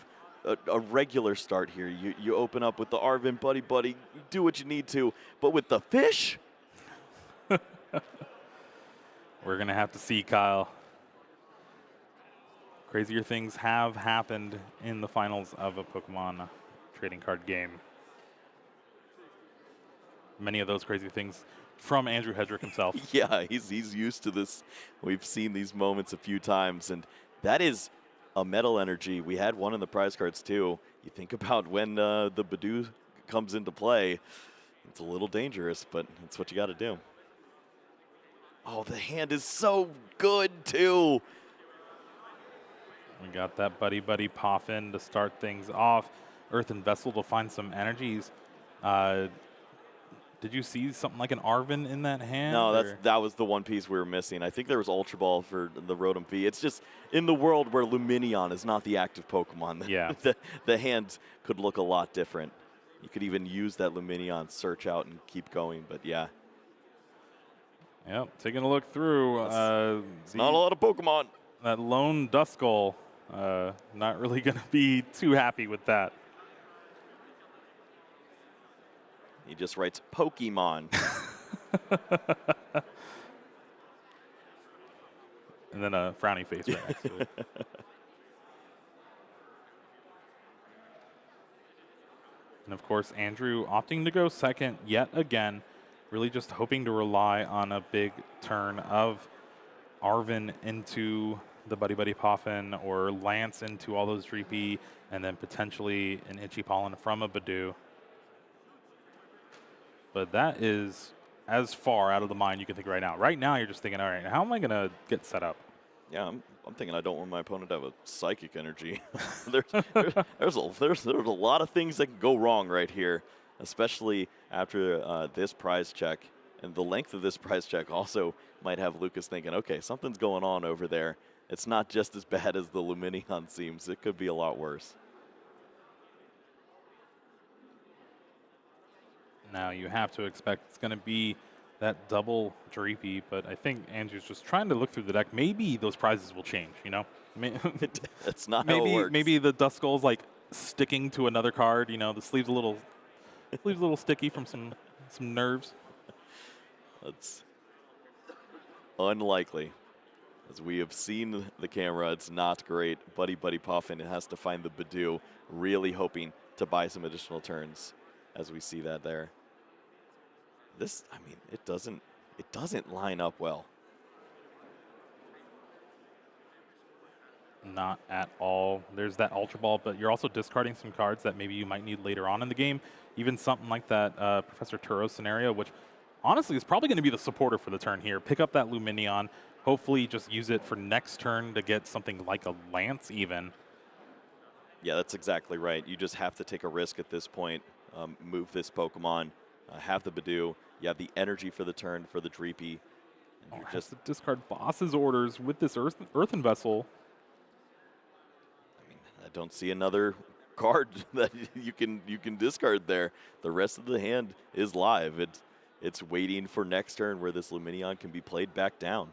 a regular start here. You open up with the Arvin Buddy Buddy, do what you need to. But with the fish? We're going to have to see, Kyle. Crazier things have happened in the finals of a Pokemon trading card game. Many of those crazy things from Andrew Hedrick himself. Yeah, he's used to this. We've seen these moments a few times, and that is a Metal Energy. We had one in the prize cards too. You think about when the Badoo comes into play, it's a little dangerous, but it's what you got to do. Oh, the hand is so good too. We got that Buddy Buddy Poffin to start things off. Earthen Vessel to find some energies. Did you see something like an Arvin in that hand? No, that was the one piece we were missing. I think there was Ultra Ball for the Rotom V. It's just in the world where Luminion is not the active Pokemon. Yeah. the hand could look a lot different. You could even use that Luminion search out and keep going, but yeah. Yep, taking a look through. Not a lot of Pokemon. That lone Duskull, not really going to be too happy with that. He just writes Pokemon. And then a frowny face right next to it. And of course, Andrew opting to go second yet again, really just hoping to rely on a big turn of Arvin into the Buddy Buddy Poffin or Lance into all those Dreepy, and then potentially an Itchy Pollen from a Badoo. But that is as far out of the mind you can think right now. Right now, you're just thinking, all right, how am I going to get set up? Yeah, I'm thinking I don't want my opponent to have a Psychic Energy. there's a lot of things that can go wrong right here, especially after this prize check. And the length of this prize check also might have Lucas thinking, okay, something's going on over there. It's not just as bad as the Luminion seems. It could be a lot worse. Now you have to expect it's going to be that double Dreepy, but I think Andrew's just trying to look through the deck. Maybe those prizes will change, you know? That's not how it works. Maybe the Duskull's like sticking to another card, you know, the sleeve's a little sticky from some nerves. That's unlikely. As we have seen the camera, it's not great. Buddy Puffin has to find the Badoo, really hoping to buy some additional turns as we see that there. This, I mean, it doesn't line up well. Not at all. There's that Ultra Ball, but you're also discarding some cards that maybe you might need later on in the game. Even something like that Professor Turo scenario, which honestly is probably going to be the supporter for the turn here. Pick up that Luminion. Hopefully just use it for next turn to get something like a Lance even. Yeah, that's exactly right. You just have to take a risk at this point. Move this Pokemon. Have the Badoo. You have the energy for the turn for the Dreepy. And you just to discard boss's orders with this Earthen Vessel. I don't see another card that you can discard there. The rest of the hand is live. It's waiting for next turn where this Luminion can be played back down.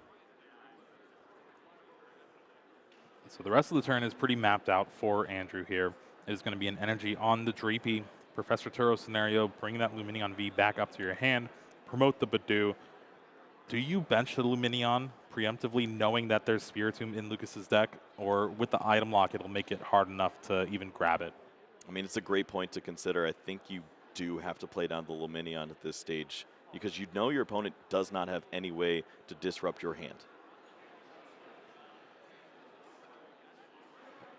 So the rest of the turn is pretty mapped out for Andrew here. It is going to be an energy on the Dreepy. Professor Turo scenario, bring that Luminion V back up to your hand, promote the Badoo. Do you bench the Luminion preemptively knowing that there's Spiritomb in Lucas's deck, or with the item lock it'll make it hard enough to even grab it? I mean, it's a great point to consider. I think you do have to play down the Luminion at this stage because you know your opponent does not have any way to disrupt your hand.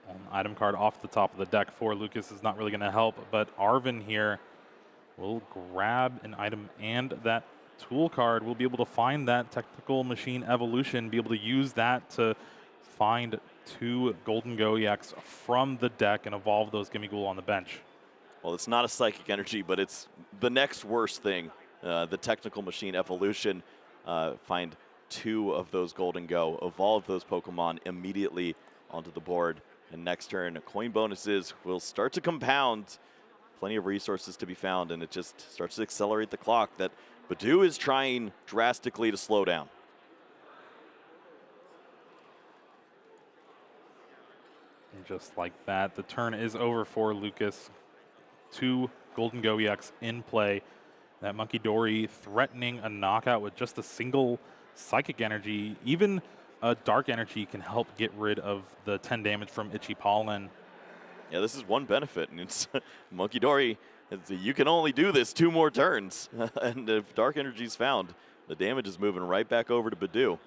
An item card off the top of the deck for Lucas is not really going to help, but Arvin here will grab an item and that tool card. We'll be able to find that Technical Machine Evolution, be able to use that to find 2 Golden Go EX from the deck and evolve those Gimmighoul on the bench. Well, it's not a Psychic Energy, but it's the next worst thing. The Technical Machine Evolution, find 2 of those Golden Go, evolve those Pokemon immediately onto the board. And next turn, coin bonuses will start to compound. Plenty of resources to be found, and it just starts to accelerate the clock that Badoo is trying drastically to slow down. And just like that, the turn is over for Lucas. 2 Golden Go EX in play. That Monkey Dory threatening a knockout with just a single Psychic Energy. Even a Dark Energy can help get rid of the 10 damage from Itchy Pollen. Yeah, this is one benefit, and it's Monkey Dory. You can only do this 2 more turns, and if Dark Energy is found, the damage is moving right back over to Badoo.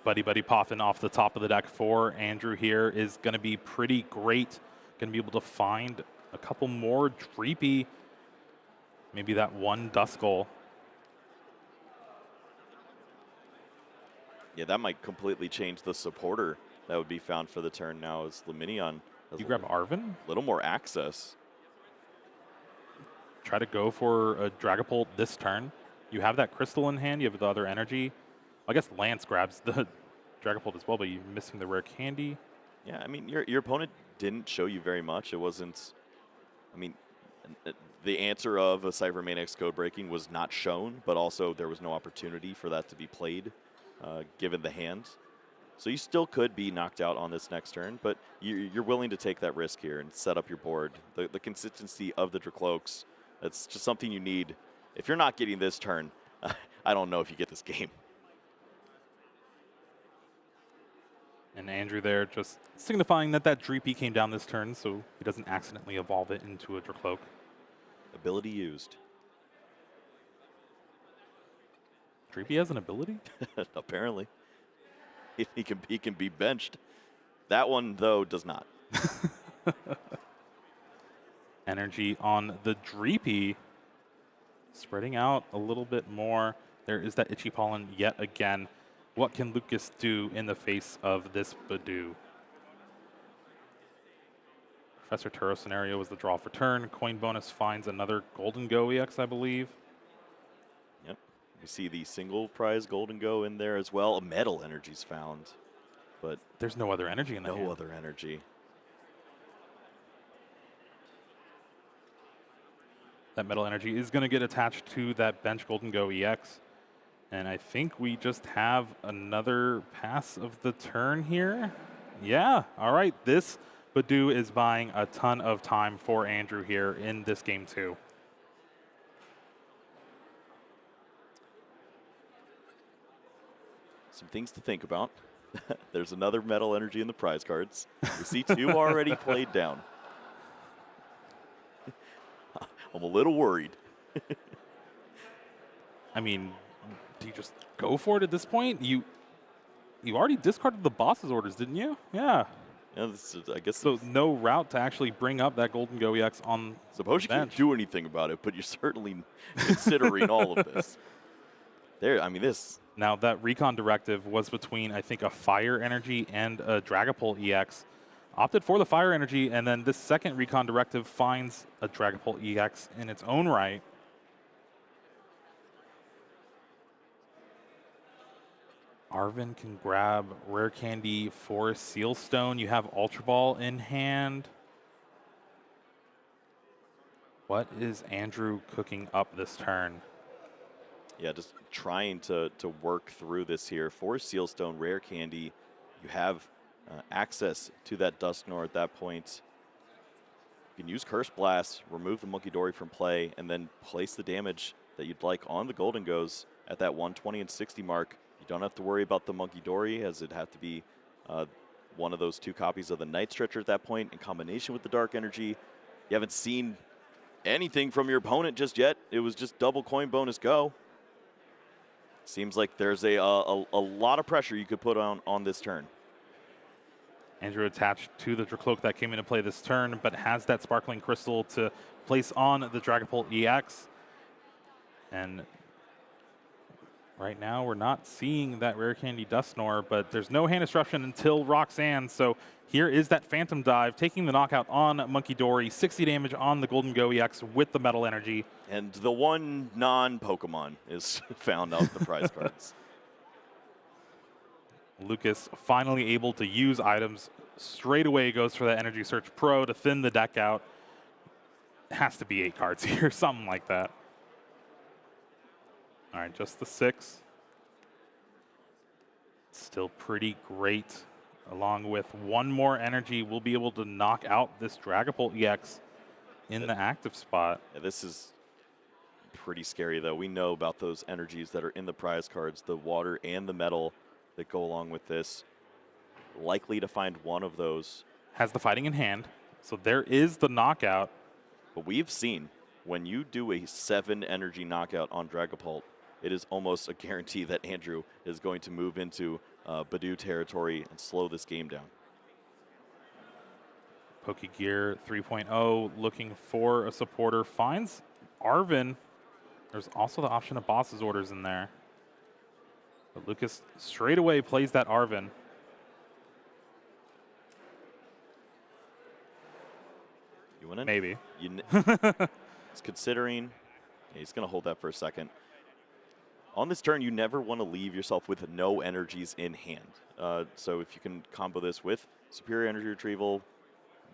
Buddy Poffin off the top of the deck for Andrew here is going to be pretty great. Going to be able to find a couple more Dreepy, maybe that 1 Duskull. Yeah, that might completely change the supporter that would be found for the turn now as Luminion. You grab Arvin? A little more access. Try to go for a Dragapult this turn. You have that Crystal in hand. You have the other energy. I guess Lance grabs the Dragapult as well, but you're missing the rare candy. Yeah, I mean, your opponent didn't show you very much. It wasn't, I mean, the answer of a Cybermaniac's code breaking was not shown, but also there was no opportunity for that to be played. Given the hand. So you still could be knocked out on this next turn, but you're willing to take that risk here and set up your board. The consistency of the Dracloaks, that's just something you need. If you're not getting this turn, I don't know if you get this game. And Andrew there just signifying that Dreepy came down this turn so he doesn't accidentally evolve it into a Dracloak. Ability used. Dreepy has an ability? Apparently. He can be benched. That one, though, does not. Energy on the Dreepy. Spreading out a little bit more. There is that Itchy Pollen yet again. What can Lucas do in the face of this Badoo? Professor Turo scenario was the draw for turn. Coin bonus finds another Golden Go EX, I believe. We see the single prize Golden Go in there as well. A Metal Energy's found, but there's no other energy in that. No other energy. That Metal Energy is going to get attached to that bench Golden Go EX. And I think we just have another pass of the turn here. Yeah, all right. This Badoo is buying a ton of time for Andrew here in this game too. Some things to think about. There's another metal energy in the prize cards. We see 2 already played down. I'm a little worried. I mean, do you just go for it at this point? You already discarded the boss's orders, didn't you? Yeah. Yeah, this is, I guess so. No route to actually bring up that Golden Go EX on. Suppose you can't do anything about it, but you're certainly considering all of this. I mean, this. Now that recon directive was between, I think, a Fire Energy and a Dragapult EX. Opted for the Fire Energy, and then this second recon directive finds a Dragapult EX in its own right. Arvin can grab Rare Candy for Sealstone. You have Ultra Ball in hand. What is Andrew cooking up this turn? Yeah, just trying to work through this here. For Sealstone, Rare Candy, you have access to that Dusknoir at that point. You can use Curse Blast, remove the Monkey Dory from play, and then place the damage that you'd like on the Golden Goes at that 120 and 60 mark. You don't have to worry about the Monkey Dory, as it'd have to be one of those 2 copies of the Night Stretcher at that point in combination with the Dark Energy. You haven't seen anything from your opponent just yet. It was just double coin bonus go. Seems like there's a lot of pressure you could put on this turn. Andrew attached to the Dracloak that came into play this turn, but has that Sparkling Crystal to place on the Dragapult EX. And right now we're not seeing that Rare Candy Dusknoir, but there's no hand disruption until Roxanne. So here is that Phantom Dive, taking the knockout on Monkey Dory, 60 damage on the Golden Go EX with the Metal Energy. And the one non-Pokemon is found off the prize cards. Lucas finally able to use items. Straight away goes for that Energy Search Pro to thin the deck out. It has to be 8 cards here, something like that. All right, just the 6. Still pretty great. Along with one more energy, we'll be able to knock out this Dragapult EX in the active spot. Yeah, this is pretty scary, though. We know about those energies that are in the prize cards, the water and the metal that go along with this. Likely to find one of those. Has the fighting in hand, so there is the knockout. But we've seen when you do a 7 energy knockout on Dragapult, it is almost a guarantee that Andrew is going to move into Badoo territory and slow this game down. Pokegear 3.0 looking for a supporter, finds Arvin. There's also the option of boss's orders in there. But Lucas straight away plays that Arvin. You want to? Maybe. He's considering. Yeah, he's going to hold that for a second. On this turn, you never want to leave yourself with no energies in hand. So if you can combo this with Superior Energy Retrieval,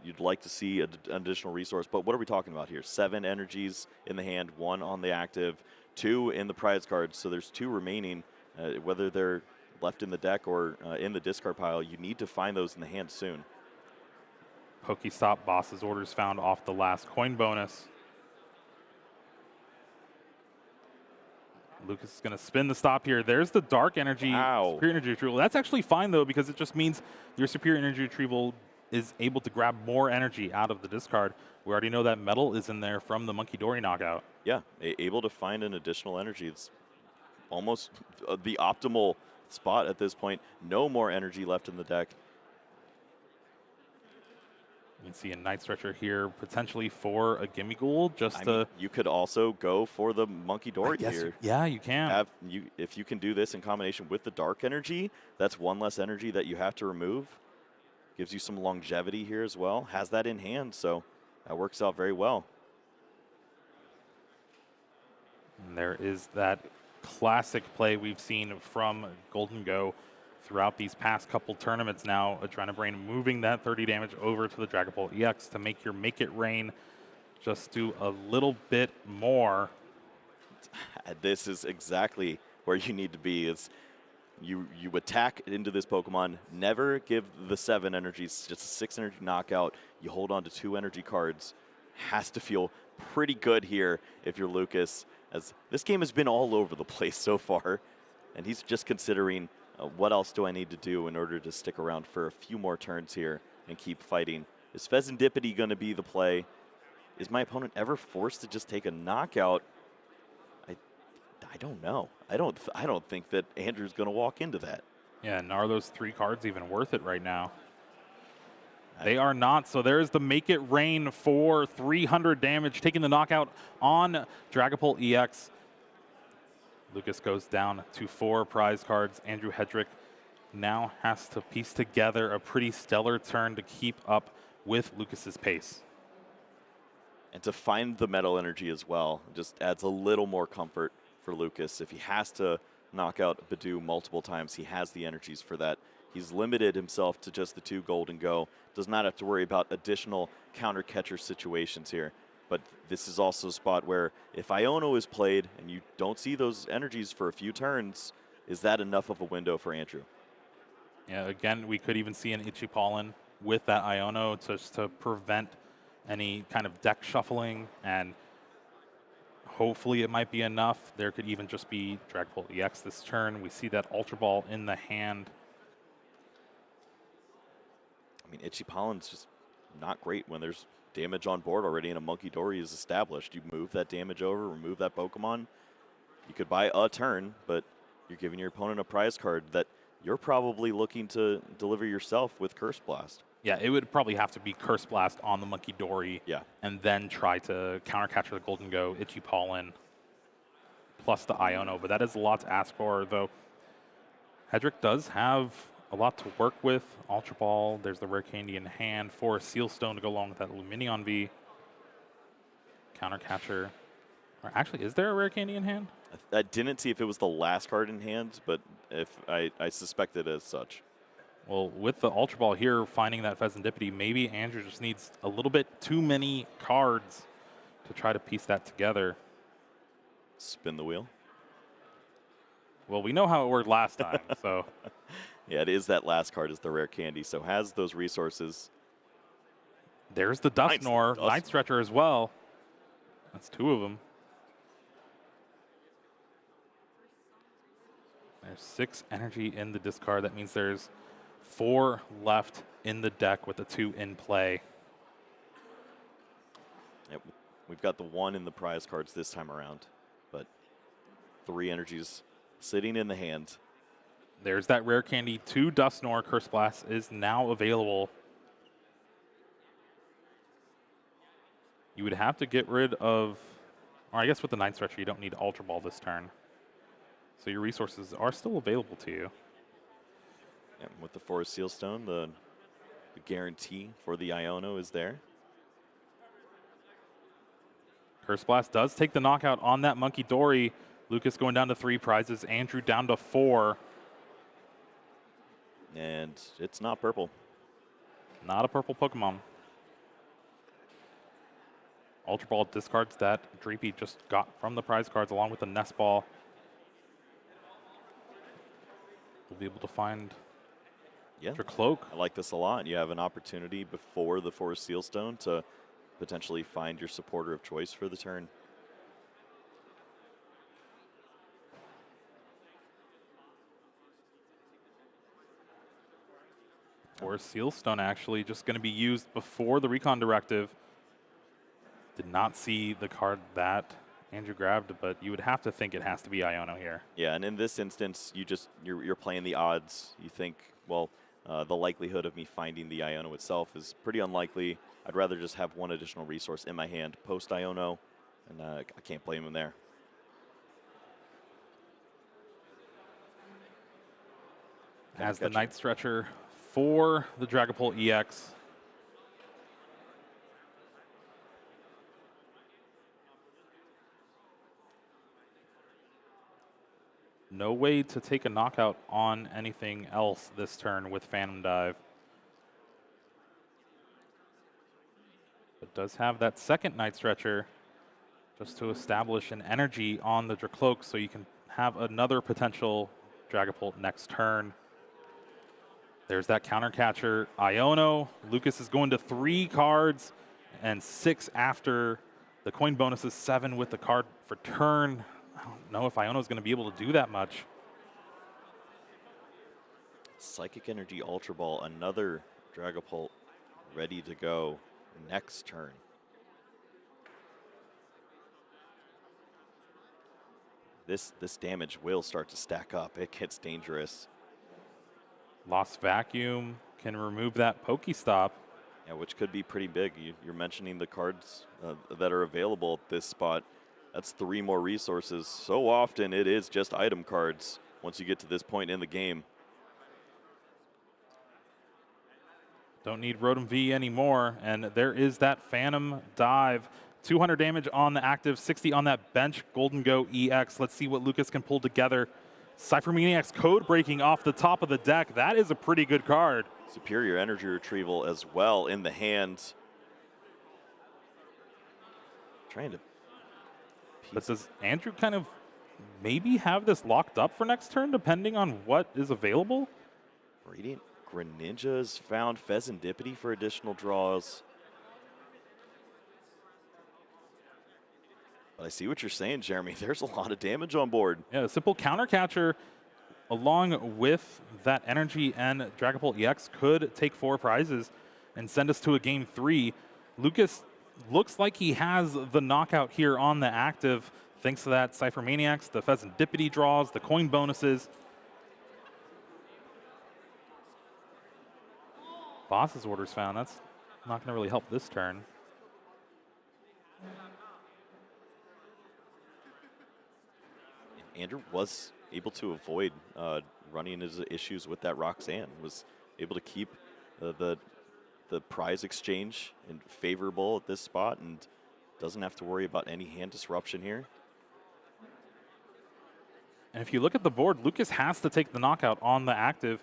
you'd like to see an additional resource. But what are we talking about here? 7 energies in the hand, 1 on the active, 2 in the prize cards. So there's 2 remaining. Whether they're left in the deck or in the discard pile, you need to find those in the hand soon. Pokestop boss's orders found off the last coin bonus. Lucas is going to spin the stop here. There's the Dark Energy, Superior Energy Retrieval. That's actually fine, though, because it just means your Superior Energy Retrieval is able to grab more energy out of the discard. We already know that metal is in there from the Monkey Dory knockout. Yeah, able to find an additional energy. It's almost the optimal spot at this point. No more energy left in the deck. You can see a Night Stretcher here, potentially for a Gimme Ghoul. You could also go for the Monkey Dory here. Yeah, you can. If you can do this in combination with the Dark Energy, that's 1 less energy that you have to remove. Gives you some longevity here as well. Has that in hand, so that works out very well. And there is that classic play we've seen from Golden Go throughout these past couple tournaments now. Adrenabrain moving that 30 damage over to the Dragapult EX to make your Make It Rain just do a little bit more. This is exactly where you need to be. It's you attack into this Pokemon, never give the 7 energies, just a 6 energy knockout. You hold on to 2 energy cards. Has to feel pretty good here if you're Lucas, as this game has been all over the place so far, and he's just considering what else do I need to do in order to stick around for a few more turns here and keep fighting? Is Pheasantipity going to be the play? Is my opponent ever forced to just take a knockout? I don't know. I don't think that Andrew's going to walk into that. Yeah, and are those 3 cards even worth it right now? They are not, so there's the Make It Rain for 300 damage, taking the knockout on Dragapult EX. Lucas goes down to 4 prize cards. Andrew Hedrick now has to piece together a pretty stellar turn to keep up with Lucas's pace. And to find the metal energy as well just adds a little more comfort for Lucas. If he has to knock out Badu multiple times, he has the energies for that. He's limited himself to just the 2 gold and go. Does not have to worry about additional counter catcher situations here. But this is also a spot where if Iono is played and you don't see those energies for a few turns, is that enough of a window for Andrew? Yeah, again, we could even see an Ichipollen with that Iono just to prevent any kind of deck shuffling, and hopefully it might be enough. There could even just be Dragapult EX this turn. We see that Ultra Ball in the hand. I mean, Ichipollen's just not great when there's damage on board already and a Monkey Dory is established. You move that damage over, remove that Pokemon. You could buy a turn, but you're giving your opponent a prize card that you're probably looking to deliver yourself with Curse Blast. Yeah, it would probably have to be Curse Blast on the Monkey Dory. Yeah. And then try to counter capture the Golden Go, Ichipollen, plus the Iono. But that is a lot to ask for, though. Hedrick does have a lot to work with. Ultra Ball, there's the Rare Candy in hand for a Seal Stone to go along with that Luminion V. Counter catcher. Or actually, is there a Rare Candy in hand? I didn't see if it was the last card in hand, but if I suspect it as such. Well, with the Ultra Ball here, finding that Pheasantipity, maybe Andrew just needs a little bit too many cards to try to piece that together. Spin the wheel. Well, we know how it worked last time, so. Yeah, it is that last card is the Rare Candy, so has those resources. There's the Dusknoir, Night Stretcher as well. That's 2 of them. There's 6 energy in the discard. That means there's 4 left in the deck with the 2 in play. Yep. We've got the 1 in the prize cards this time around, but 3 energies sitting in the hand. There's that Rare Candy. 2 Dusknoir. Curse Blast is now available. You would have to get rid of, or I guess with the Night Stretcher, you don't need Ultra Ball this turn. So your resources are still available to you. Yeah, with the Forest Seal Stone, the guarantee for the Iono is there. Curse Blast does take the knockout on that Monkey Dory. Lucas going down to 3 prizes. Andrew down to 4. And it's not purple. Not a purple Pokemon. Ultra Ball discards that Dreepy just got from the prize cards along with the Nest Ball. We'll be able to find your cloak. I like this a lot. You have an opportunity before the Forest Seal Stone to potentially find your supporter of choice for the turn. Forest Seal Stone actually just going to be used before the Recon Directive. Did not see the card that Andrew grabbed, but you would have to think it has to be Iono here. Yeah, and in this instance, you're playing the odds. You think, well, the likelihood of me finding the Iono itself is pretty unlikely. I'd rather just have 1 additional resource in my hand post Iono, and I can't blame him there. As the Night Stretcher for the Dragapult EX. No way to take a knockout on anything else this turn with Phantom Dive. But does have that second Night Stretcher just to establish an energy on the Dracloak so you can have another potential Dragapult next turn. There's that counter catcher, Iono. Lucas is going to 3 cards and 6 after. The coin bonus is 7 with the card for turn. I don't know if Iono is going to be able to do that much. Psychic Energy Ultra Ball, another Dragapult ready to go next turn. This damage will start to stack up. It gets dangerous. Lost Vacuum can remove that Pokestop. Yeah, which could be pretty big. You're mentioning the cards that are available at this spot. That's 3 more resources. So often it is just item cards once you get to this point in the game. Don't need Rotom V anymore, and there is that Phantom Dive. 200 damage on the active, 60 on that bench. Golden Go EX. Let's see what Lucas can pull together. Cypher Maniac's code breaking off the top of the deck. That is a pretty good card. Superior Energy Retrieval as well in the hands. Trying to. But does Andrew kind of maybe have this locked up for next turn, depending on what is available? Radiant Greninja has found Pheasantipity for additional draws. But I see what you're saying, Jeremy. There's a lot of damage on board. Yeah, a simple counter catcher along with that energy and Dragapult EX could take 4 prizes and send us to a game 3. Lucas looks like he has the knockout here on the active, thanks to that Cypher Maniacs, the Pheasantipity draws, the coin bonuses. Boss's orders found. That's not going to really help this turn. Andrew was able to avoid running into issues with that Roxanne. Was able to keep the prize exchange in favorable at this spot and doesn't have to worry about any hand disruption here. And if you look at the board, Lucas has to take the knockout on the active.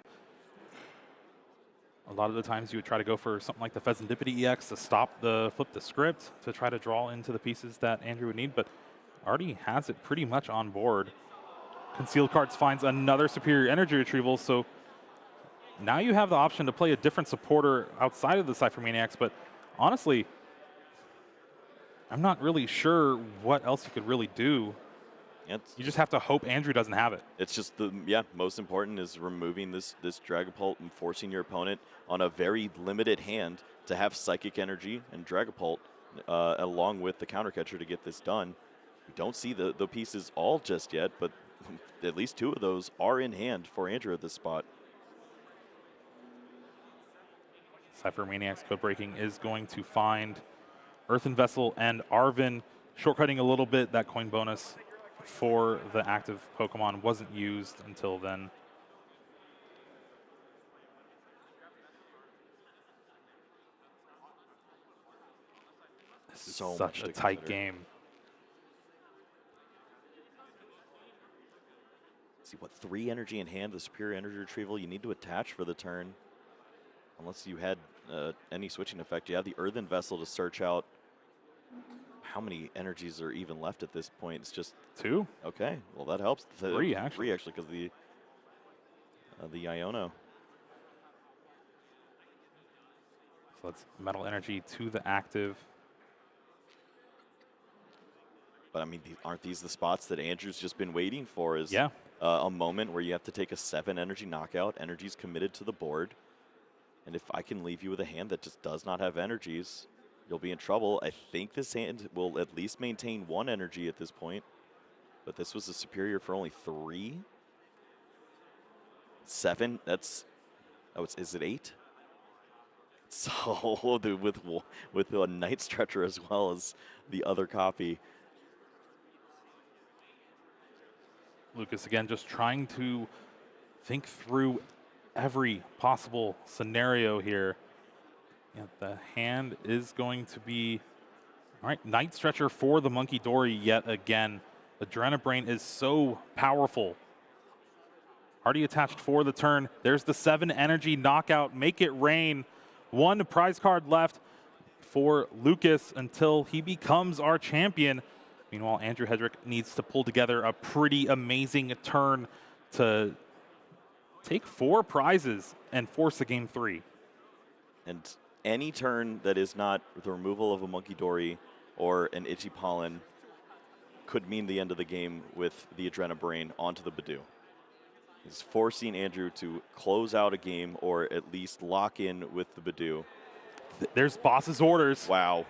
A lot of the times you would try to go for something like the Pheasantipity EX to stop the flip the script to try to draw into the pieces that Andrew would need, but already has it pretty much on board. Concealed Cards finds another Superior Energy Retrieval, so now you have the option to play a different supporter outside of the Cypher Maniacs, but honestly, I'm not really sure what else you could really do. You just have to hope Andrew doesn't have it. It's just most important is removing this Dragapult and forcing your opponent on a very limited hand to have Psychic Energy and Dragapult along with the counter catcher to get this done. We don't see the pieces all just yet, but at least 2 of those are in hand for Andrew at this spot. Cypher Maniacs code breaking is going to find Earthen Vessel and Arven, shortcutting a little bit. That coin bonus for the active Pokemon wasn't used until then. This is such a tight game. See what 3 energy in hand, the Superior Energy Retrieval you need to attach for the turn. Unless you had any switching effect, you have the Earthen Vessel to search out. How many energies are even left at this point? It's just 2. Okay, well that helps. 3 actually. 3 actually, because the Iono. So let's Metal Energy to the active. But I mean, aren't these the spots that Andrew's just been waiting for? Is yeah. A moment where you have to take a 7 energy knockout. Energy's committed to the board, and if I can leave you with a hand that just does not have energies, you'll be in trouble. I think this hand will at least maintain 1 energy at this point, but this was a superior for only 3. 7, that's, is it 8? So with a Night Stretcher as well as the other copy. Lucas again just trying to think through every possible scenario here. Yeah, the hand is going to be, all right, Night Stretcher for the Monkey Dory yet again. Adrenabrain is so powerful. Already attached for the turn. There's the 7 energy knockout. Make it rain. 1 prize card left for Lucas until he becomes our champion. Meanwhile, Andrew Hedrick needs to pull together a pretty amazing turn to take 4 prizes and force a game 3. And any turn that is not the removal of a Monkey Dory or an Itchy Pollen could mean the end of the game with the Adrenabrain onto the Badoo. is forcing Andrew to close out a game or at least lock in with the Badu. There's Boss's orders. Wow.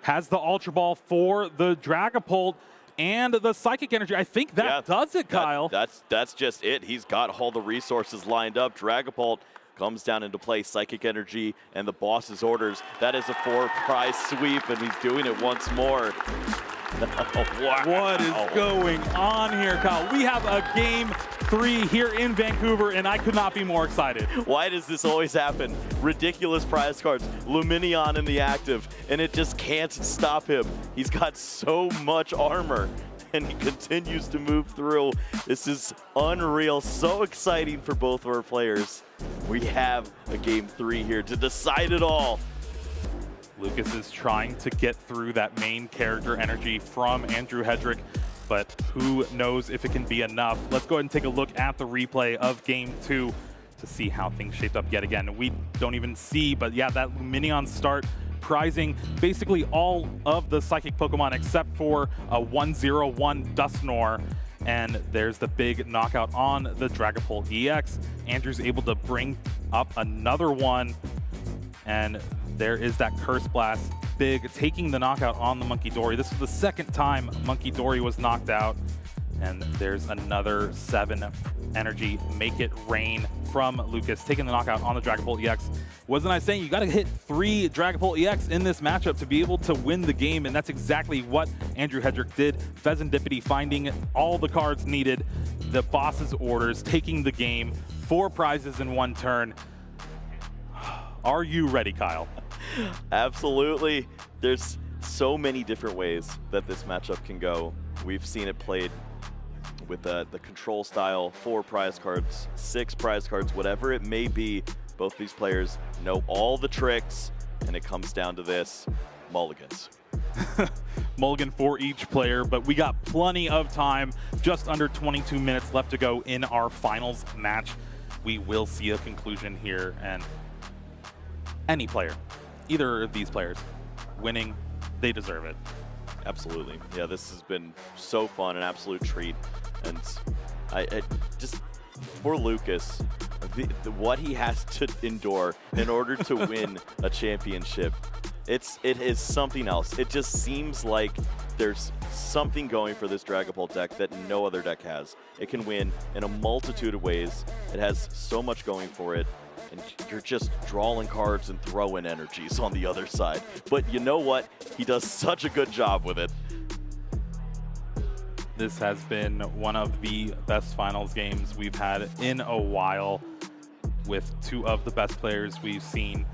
Has the Ultra Ball for the Dragapult and the Psychic Energy. I think that does it, Kyle. That's just it. He's got all the resources lined up. Dragapult comes down into play, Psychic Energy, and the Boss's orders. That is a 4-prize sweep, and he's doing it once more. Wow. What is going on here, Kyle? We have a Game 3 here in Vancouver, and I could not be more excited. Why does this always happen? Ridiculous prize cards, Luminion in the active, and it just can't stop him. He's got so much armor, and he continues to move through. This is unreal, so exciting for both of our players. We have a Game 3 here to decide it all. Lucas is trying to get through that main character energy from Andrew Hedrick, but who knows if it can be enough. Let's go ahead and take a look at the replay of Game 2 to see how things shaped up yet again. We don't even see, but yeah, that Luminion start prizing basically all of the Psychic Pokemon except for a 101 Dusknoir. And there's the big knockout on the Dragapult EX. Andrew's able to bring up another one, and there is that Curse Blast, big, taking the knockout on the Monkey Dory. This is the second time Monkey Dory was knocked out. And there's another 7 energy, Make It Rain from Lucas, taking the knockout on the Dragapult EX. Wasn't I saying you got to hit 3 Dragapult EX in this matchup to be able to win the game? And that's exactly what Andrew Hedrick did. Pheasantipity finding all the cards needed, the Boss's orders, taking the game, 4 prizes in 1 turn. Are you ready, Kyle? Absolutely. There's so many different ways that this matchup can go. We've seen it played with the control style, 4 prize cards, 6 prize cards, whatever it may be. Both these players know all the tricks, and it comes down to this: mulligans. Mulligan for each player, but we got plenty of time, just under 22 minutes left to go in our finals match. We will see a conclusion here, and any player, either of these players, winning, they deserve it. Absolutely. Yeah, this has been so fun, an absolute treat. And I just, for Lucas, what he has to endure in order to win a championship, it is something else. It just seems like there's something going for this Dragapult deck that no other deck has. It can win in a multitude of ways. It has so much going for it. And you're just drawing cards and throwing energies on the other side. But you know what? He does such a good job with it. This has been one of the best finals games we've had in a while, with 2 of the best players we've seen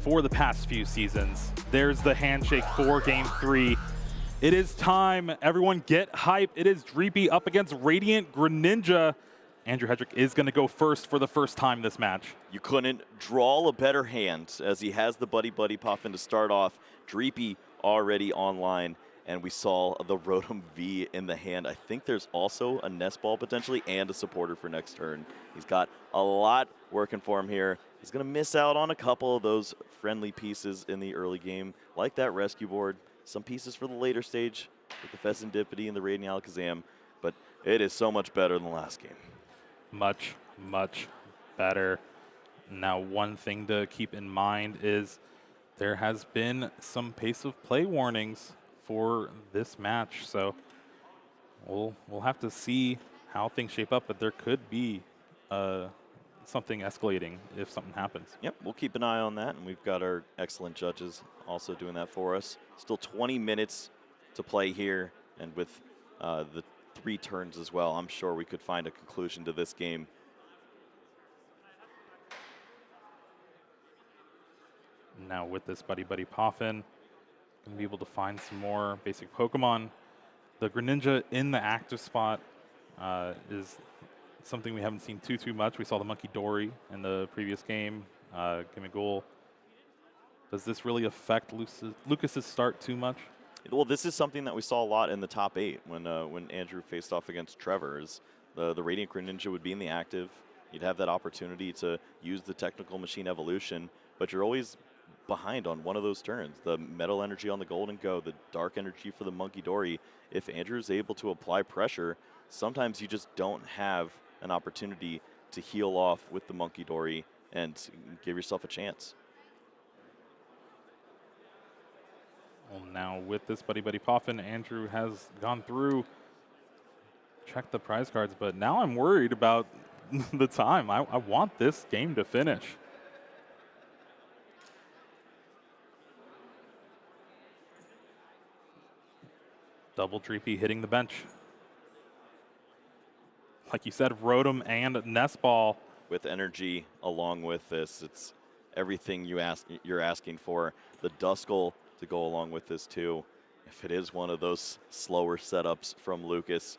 for the past few seasons. There's the handshake for Game 3. It is time. Everyone get hype. It is Dreepy up against Radiant Greninja. Andrew Hedrick is going to go first for the first time this match. You couldn't draw a better hand, as he has the Buddy Buddy Puffin to start off. Dreepy already online, and we saw the Rotom V in the hand. I think there's also a Nest Ball potentially and a supporter for next turn. He's got a lot working for him here. He's going to miss out on a couple of those friendly pieces in the early game, like that rescue board, some pieces for the later stage with the Pheasantipity and the Radiant Alakazam, but it is so much better than the last game. Much, much better. Now, one thing to keep in mind is there has been some pace of play warnings for this match, so we'll have to see how things shape up, but there could be something escalating if something happens. Yep, we'll keep an eye on that, and we've got our excellent judges also doing that for us. Still 20 minutes to play here, and with the 3 turns as well, I'm sure we could find a conclusion to this game. Now with this Buddy Buddy Puffin, going to be able to find some more basic Pokemon. The Greninja in the active spot is something we haven't seen too much. We saw the Monkey Dory in the previous game. Gimmighoul. Does this really affect Lucas's start too much? Well, this is something that we saw a lot in the top 8 when Andrew faced off against Trevor. Is the Radiant Greninja would be in the active. You'd have that opportunity to use the Technical Machine Evolution, but you're always behind on one of those turns. The Metal Energy on the Golden Go, the Dark Energy for the Monkey Dory. If Andrew's able to apply pressure, sometimes you just don't have an opportunity to heal off with the Monkey Dory and give yourself a chance. Well, now with this Buddy Poffin, Andrew has gone through, checked the prize cards, but now I'm worried about the time. I want this game to finish. Double Dreepy hitting the bench. Like you said, Rotom and Nestball. With energy along with this, it's everything you're asking for. The Duskull to go along with this too. If it is one of those slower setups from Lucas,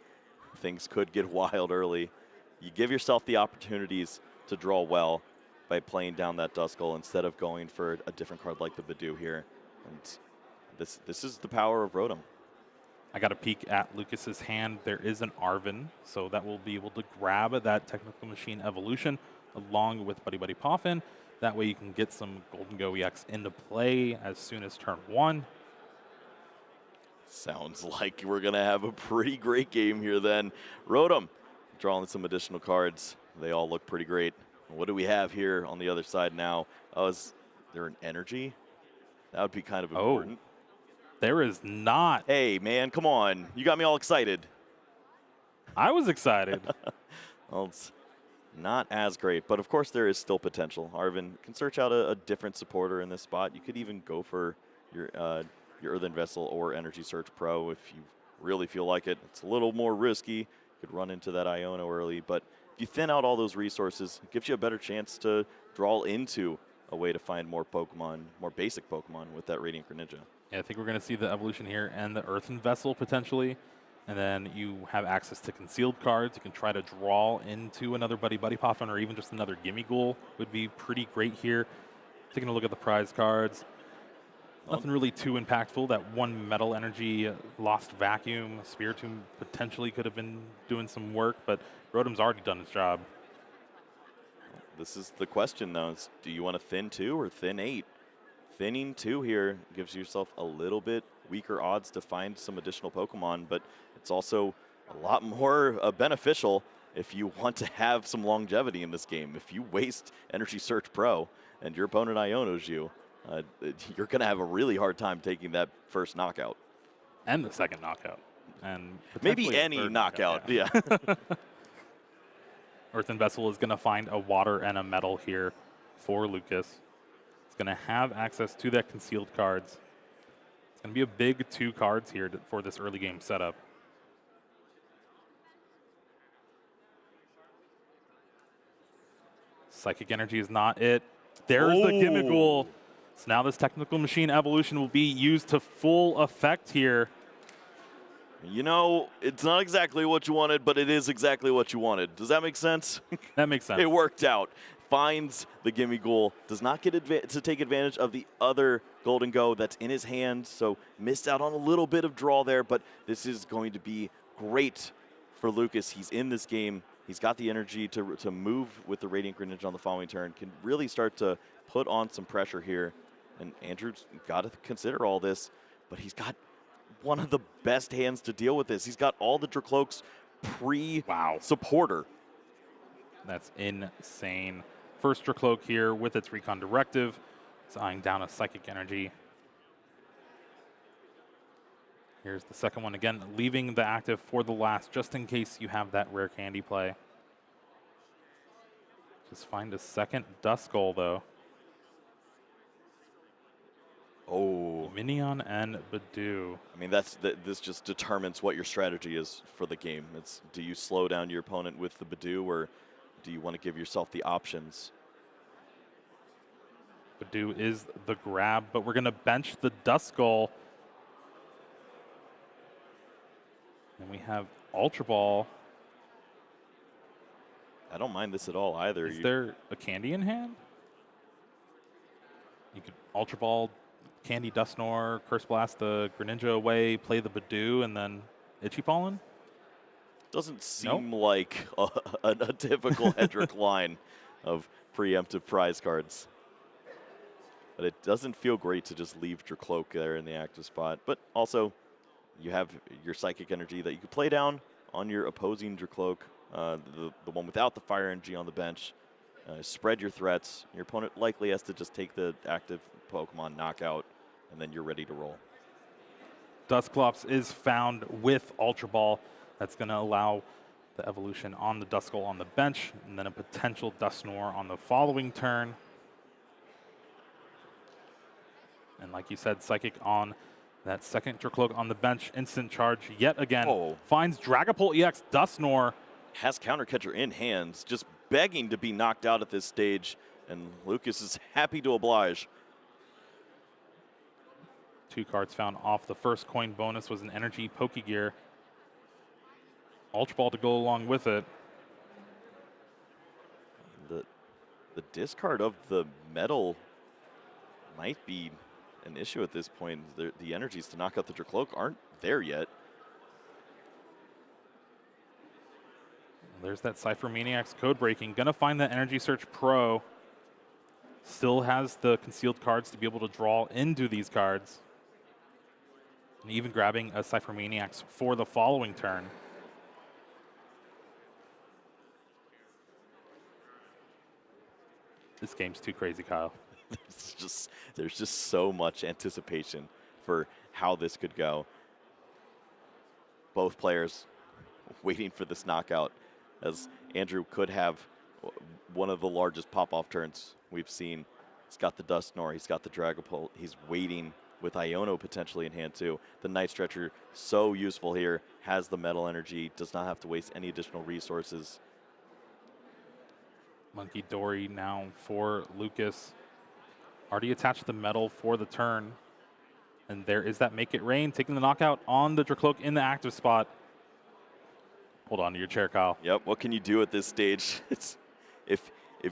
things could get wild early. You give yourself the opportunities to draw well by playing down that Duskull instead of going for a different card like the Badoo here. And this is the power of Rotom. I got a peek at Lucas's hand. There is an Arven, so that will be able to grab that Technical Machine Evolution along with Buddy Poffin. That way you can get some Golden Go EX into play as soon as turn 1. Sounds like we're going to have a pretty great game here then. Rotom drawing some additional cards. They all look pretty great. What do we have here on the other side now? Oh, is there an energy? That would be kind of important. There is not. Hey, man, come on. You got me all excited. I was excited. Well, it's not as great, but of course there is still potential. Arven can search out a different supporter in this spot. You could even go for your Earthen Vessel or Energy Surge Pro if you really feel like it. It's a little more risky. You could run into that Iono early, but if you thin out all those resources, it gives you a better chance to draw into a way to find more Pokemon, more basic Pokemon with that Radiant Greninja. Yeah, I think we're going to see the evolution here and the Earthen Vessel potentially. And then you have access to concealed cards. You can try to draw into another Buddy Poffin or even just another Gimme Ghoul would be pretty great here. Taking a look at the prize cards. Nothing really too impactful. That one Metal Energy Lost Vacuum. Spiritomb potentially could have been doing some work, but Rotom's already done his job. This is the question, though. Is do you want to thin 2 or thin 8? Thinning 2 here gives yourself a little bit weaker odds to find some additional Pokemon, but it's also a lot more beneficial if you want to have some longevity in this game. If you waste Energy Search Pro and your opponent Ionos you, you're going to have a really hard time taking that first knockout. And the second knockout. And maybe any knockout, yeah. Earthen Vessel is going to find a water and a metal here for Lucas. It's going to have access to that concealed cards. It's going to be a big 2 cards here for this early game setup. Psychic Energy is not it. There's the Gimmighoul. So now this Technical Machine Evolution will be used to full effect here. You know, it's not exactly what you wanted, but it is exactly what you wanted. Does that make sense? That makes sense. It worked out. Finds the Gimme Ghoul. Does not get to take advantage of the other Golden Go that's in his hand, so missed out on a little bit of draw there, but this is going to be great for Lucas. He's in this game. He's got the energy to move with the Radiant Greninja on the following turn. Can really start to put on some pressure here. And Andrew's got to consider all this, but he's got one of the best hands to deal with this. He's got all the Dracloaks pre-supporter. That's insane. First Dracloak here with its Recon Directive. It's eyeing down a Psychic Energy. Here's the second one again, leaving the active for the last, just in case you have that rare candy play. Just find a second Duskull, though. Oh. Minion and Badoo. I mean, this just determines what your strategy is for the game. It's, do you slow down your opponent with the Badoo, or do you want to give yourself the options? Badoo is the grab, but we're going to bench the Duskull. And we have Ultra Ball. I don't mind this at all either. Is there a candy in hand? You could Ultra Ball, Candy Dusknoir, Curse Blast the Greninja away, play the Badoo, and then Itchy Pollen? Doesn't seem like a typical Hedrick line of preemptive prize cards. But it doesn't feel great to just leave Dracloak there in the active spot. But also, you have your Psychic Energy that you could play down on your opposing Dracloak. the one without the fire energy on the bench. Spread your threats. Your opponent likely has to just take the active Pokemon knockout, and then you're ready to roll. Dusclops is found with Ultra Ball. That's going to allow the evolution on the Duskull on the bench, and then a potential Dusknoir on the following turn. And like you said, Psychic on that second Dracloak on the bench. Instant charge yet again. Finds Dragapult EX. Dusknoir has Counter Catcher in hands, just begging to be knocked out at this stage, and Lucas is happy to oblige. 2 cards found off. The first coin bonus was an Energy Pokegear. Ultra Ball to go along with it. The discard of the metal might be an issue at this point. The energies to knock out the Dracloak aren't there yet. There's that Cypher Maniac's code breaking. Gonna find that Energy Search Pro. Still has the concealed cards to be able to draw into these cards. And even grabbing a Cypher Maniacs for the following turn. This game's too crazy, Kyle. There's just so much anticipation for how this could go. Both players waiting for this knockout, as Andrew could have one of the largest pop-off turns we've seen. He's got the Dusknoir, he's got the Dragapult, he's waiting with Iono potentially in hand too. The Night Stretcher, so useful here, has the metal energy, does not have to waste any additional resources. Monkey Dory now for Lucas. Already attached the metal for the turn. And there is that Make It Rain, taking the knockout on the Dracloak in the active spot. Hold on to your chair, Kyle. Yep, what can you do at this stage? If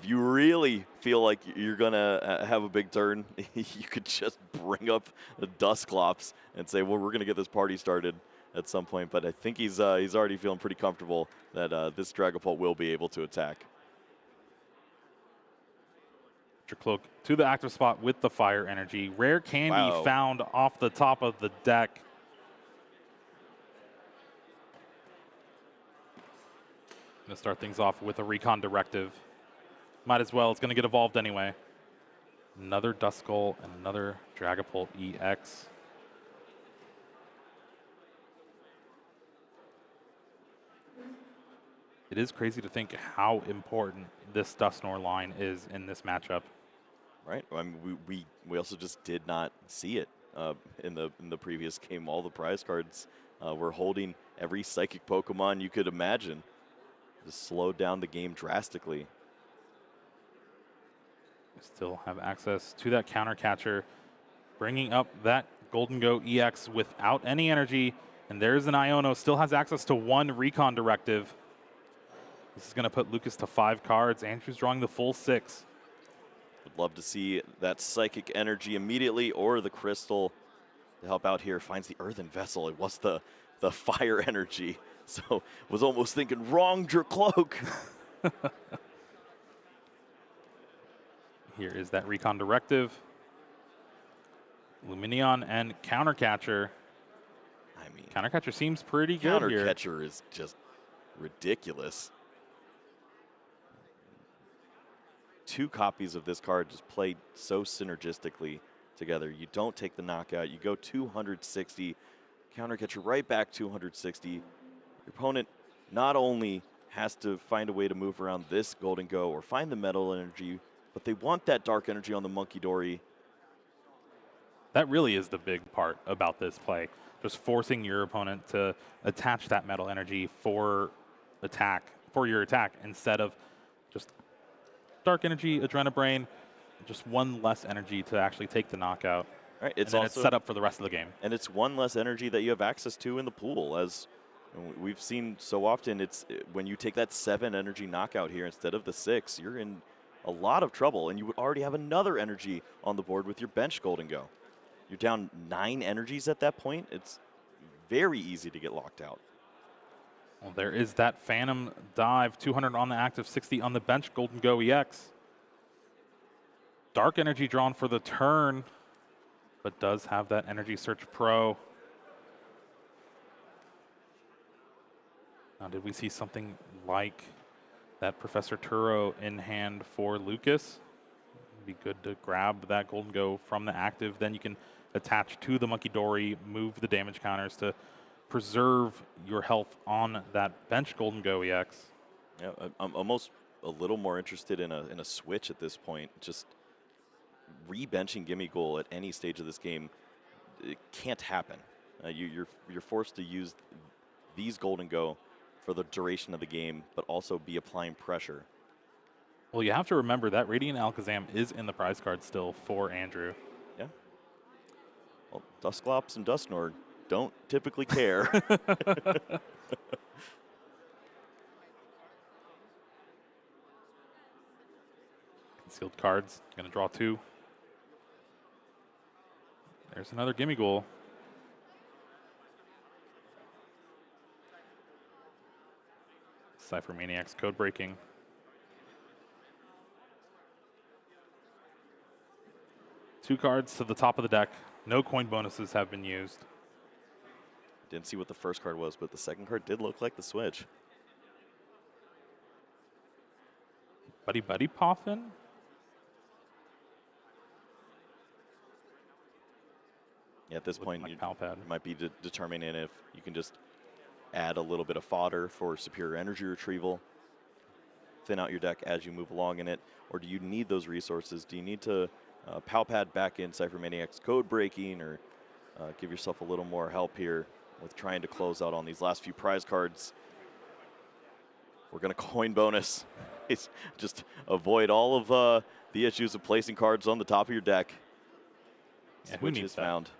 you really feel like you're gonna have a big turn, you could just bring up the Dusclops and say, well, we're gonna get this party started at some point. But I think he's already feeling pretty comfortable that this Dragapult will be able to attack. Dracloak to the active spot with the fire energy. Rare candy found off the top of the deck. Gonna start things off with a Recon Directive. Might as well, it's gonna get evolved anyway. Another Duskull and another Dragapult EX. It is crazy to think how important this Dusknoir line is in this matchup. Right. I mean, we also just did not see it in the previous game. All the prize cards were holding every psychic Pokemon you could imagine. Just slowed down the game drastically. We still have access to that Counter Catcher, bringing up that Golden Go EX without any energy. And there's an Iono, still has access to 1 Recon Directive. This is going to put Lucas to 5 cards. Andrew's drawing the full 6. Would love to see that Psychic Energy immediately, or the Crystal to help out here. Finds the Earthen Vessel. It was the Fire Energy. So was almost thinking wrong Dracloak. Here is that Recon Directive. Lumineon and Counter Catcher. I mean, Counter Catcher seems pretty good here. Counter Catcher is just ridiculous. 2 copies of this card just played so synergistically together. You don't take the knockout. You go 260. Counter Catcher right back 260. Your opponent not only has to find a way to move around this Golden Go or find the metal energy, but they want that dark energy on the Monkey Dory. That really is the big part about this play. Just forcing your opponent to attach that metal energy for your attack instead of just dark energy, Adrenabrain, just 1 less energy to actually take the knockout. Right, it's set up for the rest of the game. And it's 1 less energy that you have access to in the pool. As we've seen so often, it's when you take that 7 energy knockout here instead of the 6, you're in a lot of trouble, and you would already have another energy on the board with your bench Golden Go. You're down 9 energies at that point. It's very easy to get locked out. Well, there is that Phantom Dive, 200 on the active, 60 on the bench, Golden Go EX. Dark energy drawn for the turn, but does have that Energy Search Pro. Now, did we see something like that Professor Turo in hand for Lucas. It'd be good to grab that Golden Go from the active. Then you can attach to the Monkey Dory, move the damage counters to preserve your health on that bench Golden Go EX. Yeah, I'm almost a little more interested in a switch at this point. Just re-benching Gimme Goal at any stage of this game, it can't happen. You're forced to use these Golden Go for the duration of the game, but also be applying pressure. Well, you have to remember that Radiant Alakazam is in the prize card still for Andrew. Yeah. Well, Dusclops and Dusknord don't typically care. Concealed cards, going to draw 2. There's another Gimme Goal. Cypher Maniac's code breaking. Two cards to the top of the deck. No coin bonuses have been used. Didn't see what the first card was, but the second card did look like the switch. Buddy Buddy Poffin? Yeah, at this point, you might be determining if you can just add a little bit of fodder for superior energy retrieval, thin out your deck as you move along in it, or do you need those resources? Do you need to Palpad back in Cypher Maniac's code breaking, or give yourself a little more help here with trying to close out on these last few prize cards? We're going to coin bonus. It's just avoid all of the issues of placing cards on the top of your deck. Yeah, Switch is found.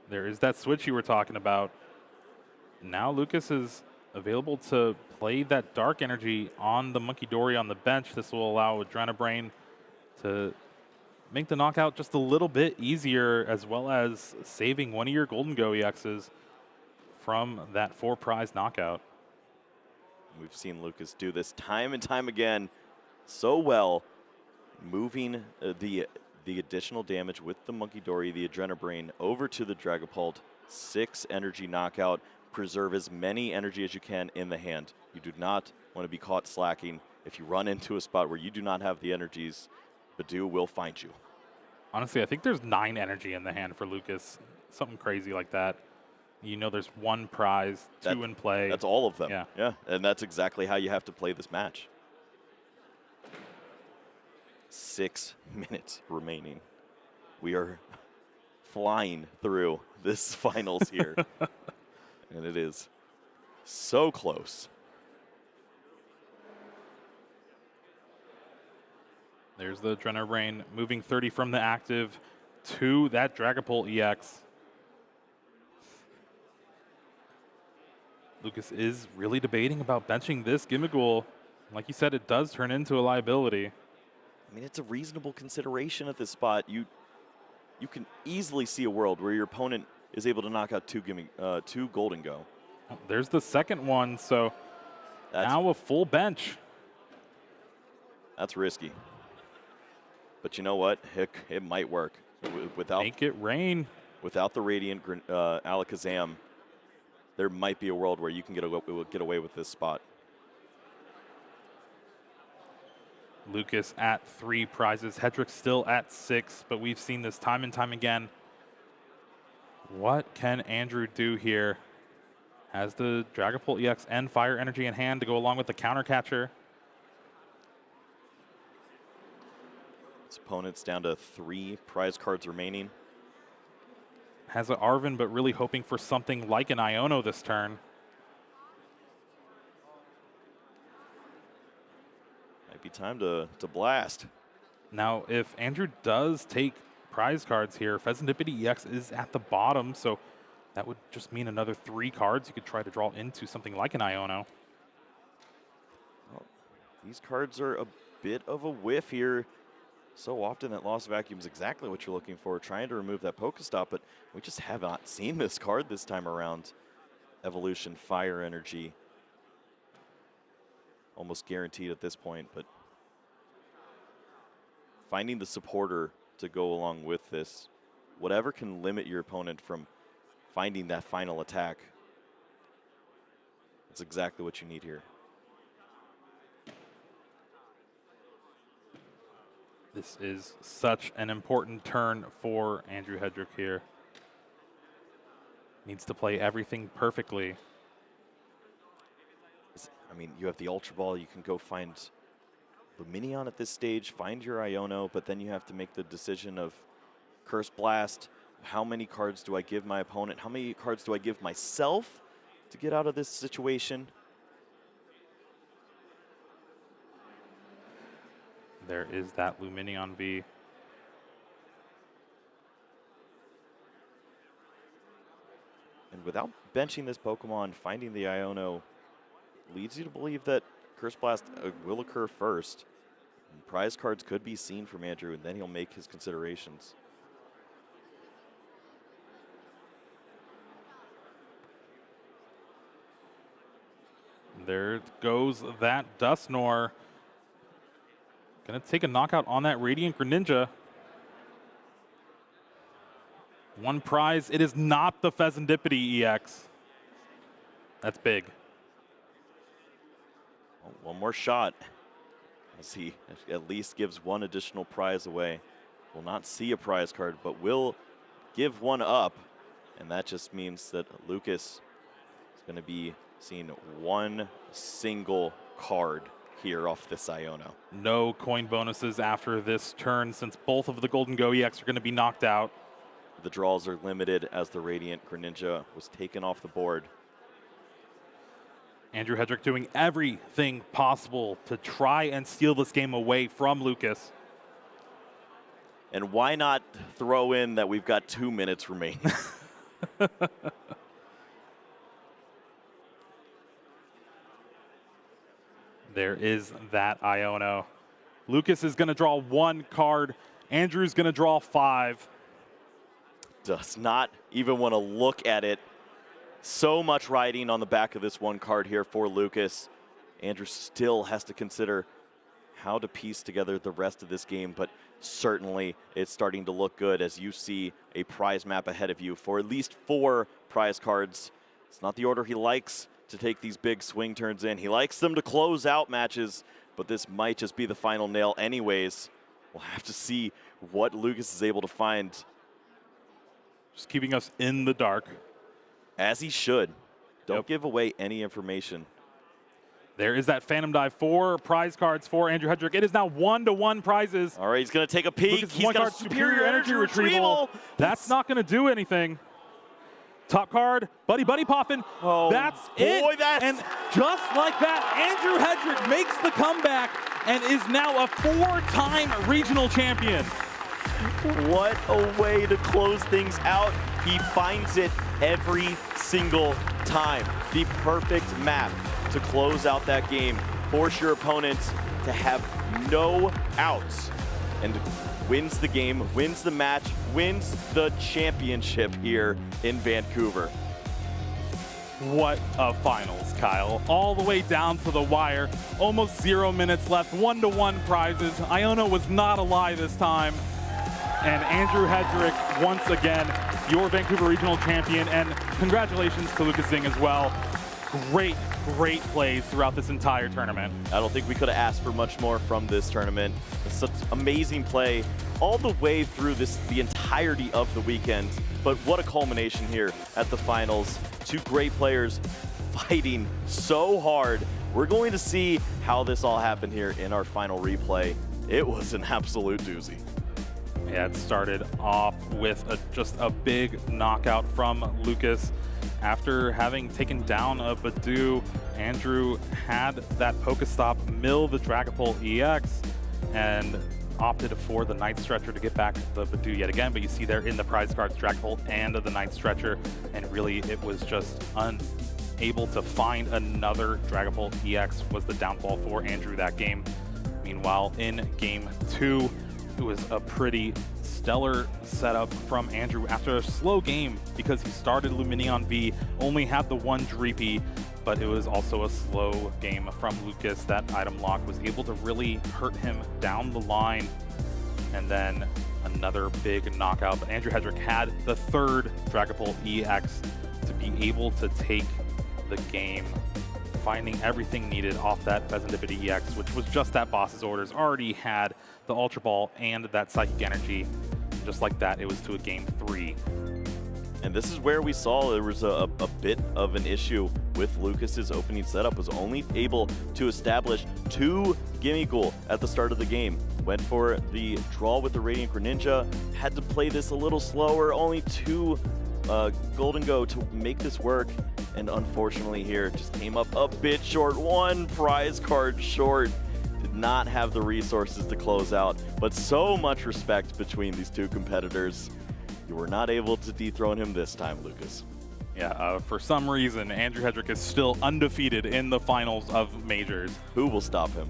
There is that switch you were talking about. Now Lucas is available to play that dark energy on the Monkey Dory on the bench. This will allow Adrenabrain to make the knockout just a little bit easier, as well as saving one of your Golden Go EXs from that 4-prize knockout. We've seen Lucas do this time and time again so well, moving the additional damage with the Monkey Dory, the Adrenabrain, over to the Dragapult. 6 energy knockout. Preserve as many energy as you can in the hand. You do not want to be caught slacking. If you run into a spot where you do not have the energies, Badu will find you. Honestly, I think there's 9 energy in the hand for Lucas. Something crazy like that. You know there's 1 prize, 2 in play. That's all of them. Yeah. And that's exactly how you have to play this match. 6 minutes remaining. We are flying through this finals here. And it is so close. There's the Adrenabrain moving 30 from the active to that Dragapult EX. Lucas is really debating about benching this Gimmighoul. Like you said, it does turn into a liability. I mean, it's a reasonable consideration at this spot. You can easily see a world where your opponent is able to knock out 2 Golden Go. There's the second one, so now a full bench. That's risky. But you know what? Heck, it might work. Without Make it rain. Without the Radiant Alakazam, there might be a world where you can get away with this spot. Lucas at 3 prizes. Hedrick still at 6, but we've seen this time and time again. What can Andrew do here? Has the Dragapult EX and Fire Energy in hand to go along with the counter catcher. His opponent's down to 3 prize cards remaining. Has an Arven, but really hoping for something like an Iono this turn. Might be time to blast. Now, if Andrew does take prize cards here, Pheasantipity EX is at the bottom, so that would just mean another 3 cards you could try to draw into something like an Iono. Well, these cards are a bit of a whiff here. So often that Lost Vacuum is exactly what you're looking for, trying to remove that Pokestop, but we just have not seen this card this time around. Evolution, Fire Energy. Almost guaranteed at this point, but finding the supporter to go along with this, whatever can limit your opponent from finding that final attack. That's exactly what you need here. This is such an important turn for Andrew Hedrick here. Needs to play everything perfectly. I mean, you have the Ultra Ball. You can go find Luminion at this stage, find your Iono, but then you have to make the decision of Curse Blast. How many cards do I give my opponent? How many cards do I give myself to get out of this situation? There is that Luminion V. And without benching this Pokemon, finding the Iono leads you to believe that Curse Blast will occur first. And prize cards could be seen from Andrew, and then he'll make his considerations. There goes that Dusknoir. Gonna take a knockout on that Radiant Greninja. One prize. It is not the Pheasantipity EX. That's big. Well, one more shot as he at least gives one additional prize away. Will not see a prize card, but will give one up. And that just means that Lucas is going to be seeing one single card here off this Iono. No coin bonuses after this turn since both of the Golden Go EX are going to be knocked out. The draws are limited as the Radiant Greninja was taken off the board. Andrew Hedrick doing everything possible to try and steal this game away from Lucas. And why not throw in that we've got 2 minutes remaining? There is that Iono. Lucas is going to draw one card. Andrew's going to draw 5. Does not even want to look at it. So much riding on the back of this one card here for Lucas. Andrew still has to consider how to piece together the rest of this game, but certainly it's starting to look good as you see a prize map ahead of you for at least 4 prize cards. It's not the order he likes to take these big swing turns in. He likes them to close out matches, but this might just be the final nail anyways. We'll have to see what Lucas is able to find. Just keeping us in the dark. As he should. Don't give away any information. There is that Phantom Dive. 4 prize cards for Andrew Hedrick. It is now 1-to-1 prizes. All right, he's going to take a peek. Lucas, He's got a superior energy retrieval. That's not going to do anything. Top card, Buddy Poffin. Oh, that's boy, it. And just like that, Andrew Hedrick makes the comeback and is now a 4-time regional champion. What a way to close things out. He finds it every single time. The perfect map to close out that game. Force your opponent to have no outs. And wins the game, wins the match, wins the championship here in Vancouver. What a finals, Kyle. All the way down to the wire. Almost 0 minutes left. 1-to-1 prizes. Iono was not a lie this time. And Andrew Hedrick, once again, your Vancouver Regional Champion. And congratulations to Lucas Zing as well. Great plays throughout this entire tournament. I don't think we could have asked for much more from this tournament. Such amazing play all the way through the entirety of the weekend. But what a culmination here at the finals. 2 great players fighting so hard. We're going to see how this all happened here in our final replay. It was an absolute doozy. Yeah, it started off with just a big knockout from Lucas. After having taken down a Badoo, Andrew had that Pokestop mill the Dragapult EX and opted for the Night Stretcher to get back the Badoo yet again. But you see there in the prize cards, Dragapult and the Night Stretcher, and really it was just unable to find another Dragapult EX was the downfall for Andrew that game. Meanwhile, in game 2, it was a pretty stellar setup from Andrew after a slow game because he started Luminion V, only had the 1 Dreepy, but it was also a slow game from Lucas. That item lock was able to really hurt him down the line. And then another big knockout, but Andrew Hedrick had the 3rd Dragapult EX to be able to take the game finding everything needed off that Serendipity EX, which was just that boss's orders. Already had the Ultra Ball and that Psychic Energy. Just like that, it was to a game 3. And this is where we saw there was a bit of an issue with Lucas's opening setup. Was only able to establish 2 Gimme Ghoul at the start of the game. Went for the draw with the Radiant Greninja, had to play this a little slower, only 2 Golden Go to make this work. And unfortunately here, just came up a bit short, 1 prize card short. Did not have the resources to close out, but so much respect between these 2 competitors. You were not able to dethrone him this time, Lucas. Yeah, for some reason, Andrew Hedrick is still undefeated in the finals of Majors. Who will stop him?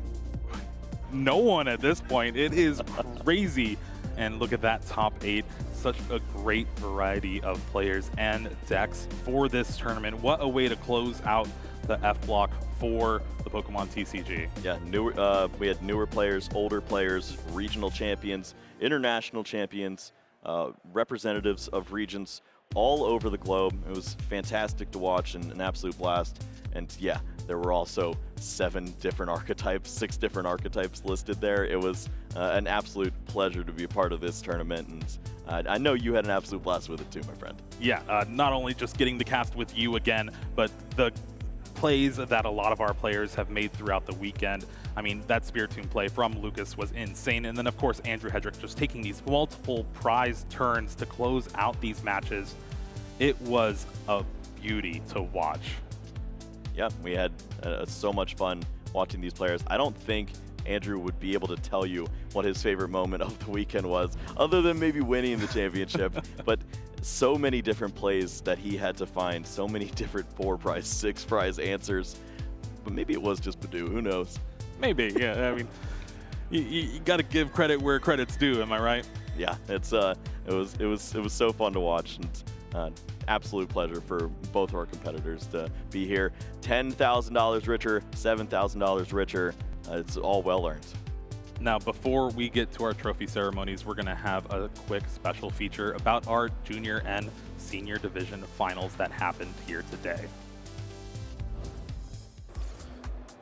No one at this point. It is crazy. And look at that top 8. Such a great variety of players and decks for this tournament. What a way to close out the F block for the Pokemon TCG. Yeah, we had newer players, older players, regional champions, international champions, representatives of regions all over the globe. It was fantastic to watch and an absolute blast. And yeah, there were also 7 different archetypes, 6 different archetypes listed there. It was an absolute pleasure to be a part of this tournament, and I know you had an absolute blast with it too, my friend. Yeah, not only just getting the cast with you again, but the plays that a lot of our players have made throughout the weekend. I mean, that Spiritomb play from Lucas was insane. And then, of course, Andrew Hedrick just taking these multiple prize turns to close out these matches. It was a beauty to watch. Yeah, we had so much fun watching these players. I don't think Andrew would be able to tell you what his favorite moment of the weekend was, other than maybe winning the championship. But so many different plays that he had to find, so many different 4 prize, 6 prize answers. But maybe it was just Badoo, who knows? Maybe, yeah. I mean, you got to give credit where credit's due. Am I right? Yeah, it was so fun to watch, and absolute pleasure for both of our competitors to be here. $10,000 richer, $7,000 richer. It's all well earned. Now, before we get to our trophy ceremonies, we're going to have a quick special feature about our junior and senior division finals that happened here today.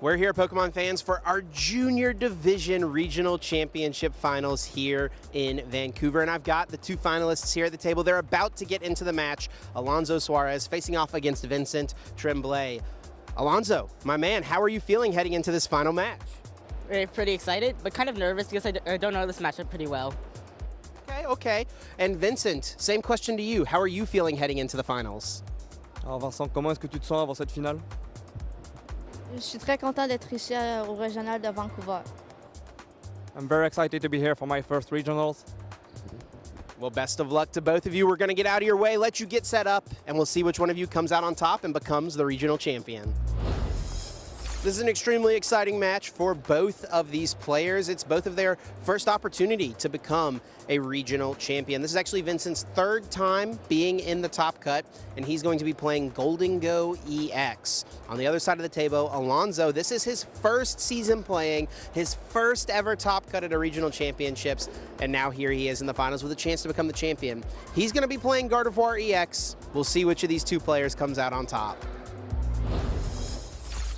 We're here, Pokemon fans, for our Junior Division Regional Championship Finals here in Vancouver. And I've got the 2 finalists here at the table. They're about to get into the match. Alonso Suarez facing off against Vincent Tremblay. Alonso, my man, how are you feeling heading into this final match? Pretty excited, but kind of nervous because I don't know this matchup pretty well. Okay. And Vincent, same question to you. How are you feeling heading into the finals? Alors Vincent, comment est-ce que tu te sens avant cette finale? Je suis très content d'être ici au Régional de Vancouver. I'm very excited to be here for my first regionals. Well, best of luck to both of you. We're going to get out of your way, let you get set up, and we'll see which one of you comes out on top and becomes the regional champion. This is an extremely exciting match for both of these players. It's both of their first opportunity to become a regional champion. This is actually Vincent's 3rd time being in the top cut, and he's going to be playing Golden Go EX. On the other side of the table, Alonso, this is his first season playing, his first ever top cut at a regional championships, and now here he is in the finals with a chance to become the champion. He's going to be playing Gardevoir EX. We'll see which of these 2 players comes out on top.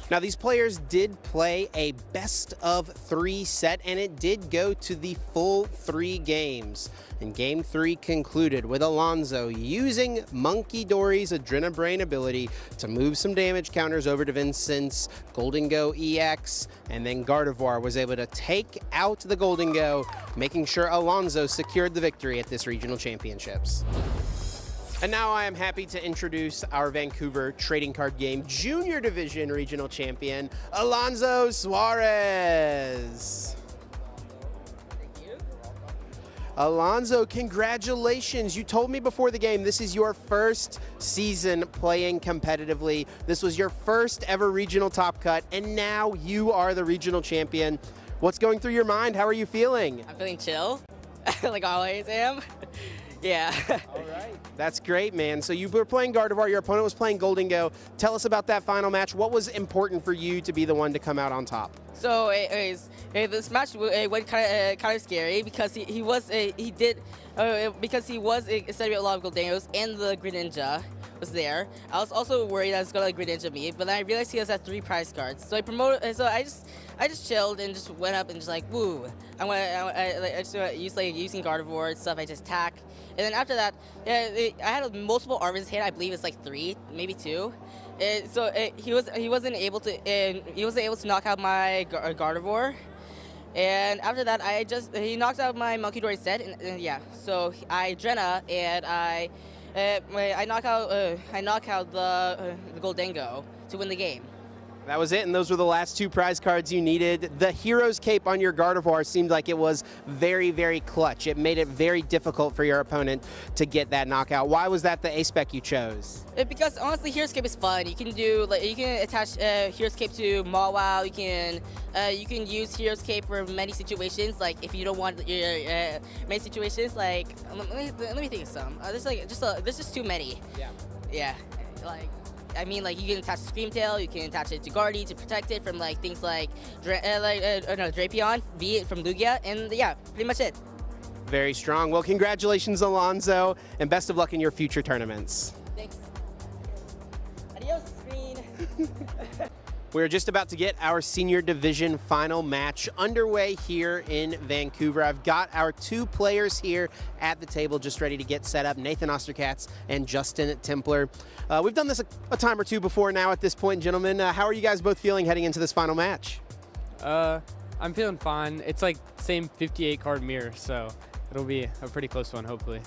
Now, these players did play a best-of-3 set, and it did go to the full 3 games. And Game 3 concluded with Alonso using Monkey Dory's Adrenabrain ability to move some damage counters over to Vincent's Golden Go EX, and then Gardevoir was able to take out the Golden Go, making sure Alonso secured the victory at this regional championships. And now I am happy to introduce our Vancouver Trading Card Game Junior Division Regional Champion, Alonso Suarez. Thank you. Alonso, congratulations. You told me before the game this is your first season playing competitively. This was your first ever regional top cut, and now you are the regional champion. What's going through your mind? How are you feeling? I'm feeling chill, like I always am. Yeah. All right. That's great, man. So you were playing Gardevoir, your opponent was playing Golden Go. Tell us about that final match. What was important for you to be the one to come out on top? So this match went kind of scary because because he was setting a lot of Goldengos and the Greninja, was there. I was also worried I was gonna Greninja me, but then I realized he has that 3 prize cards. So I promoted. So I just chilled and just went up and just like, woo. I just used like using Gardevoir and stuff. I just attack, and then after that, I had multiple Arvin's hit. I believe it's like 3, maybe 2. He wasn't able to knock out my Gardevoir. And after that, he knocked out my Monkey Dory set, and yeah. So I Drena and I knock out the Goldengo to win the game. That was it, and those were the last 2 prize cards you needed. The Hero's Cape on your Gardevoir seemed like it was very, very clutch. It made it very difficult for your opponent to get that knockout. Why was that the A-Spec you chose? Because honestly, Hero's Cape is fun. You can attach Hero's Cape to Mawile. You can use Hero's Cape for many situations. Like if you don't want your many situations, like let me think of some. There's just too many. Yeah. Yeah. I mean, like, you can attach Screamtail, you can attach it to Guardy to protect it from, like, things like, Drapion, V from Lugia, and, yeah, pretty much it. Very strong. Well, congratulations, Alonso, and best of luck in your future tournaments. Thanks. Adios, screen. We're just about to get our senior division final match underway here in Vancouver. I've got our 2 players here at the table just ready to get set up, Nathan Osterkatz and Justin Templer. We've done this a time or 2 before now at this point, gentlemen. How are you guys both feeling heading into this final match? I'm feeling fine. It's like same 58 card mirror, so it'll be a pretty close one, hopefully.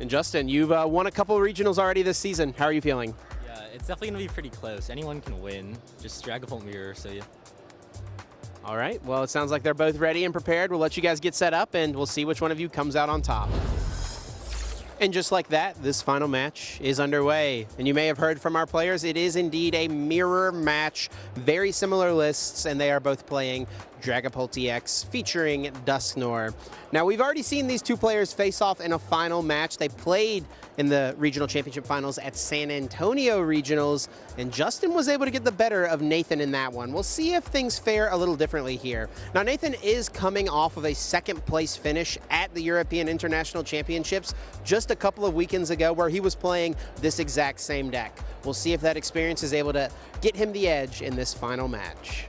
And Justin, you've won a couple of regionals already this season. How are you feeling? It's definitely going to be pretty close. Anyone can win. Just Dragapult Mirror, so yeah. All right. Well, it sounds like they're both ready and prepared. We'll let you guys get set up, and we'll see which one of you comes out on top. And just like that, this final match is underway. And you may have heard from our players, it is indeed a mirror match. Very similar lists, and they are both playing Dragapult EX featuring Dusknoir. Now, we've already seen these 2 players face off in a final match. They played in the regional championship finals at San Antonio Regionals, and Justin was able to get the better of Nathan in that one. We'll see if things fare a little differently here. Now, Nathan is coming off of a 2nd place finish at the European International Championships just a couple of weekends ago, where he was playing this exact same deck. We'll see if that experience is able to get him the edge in this final match.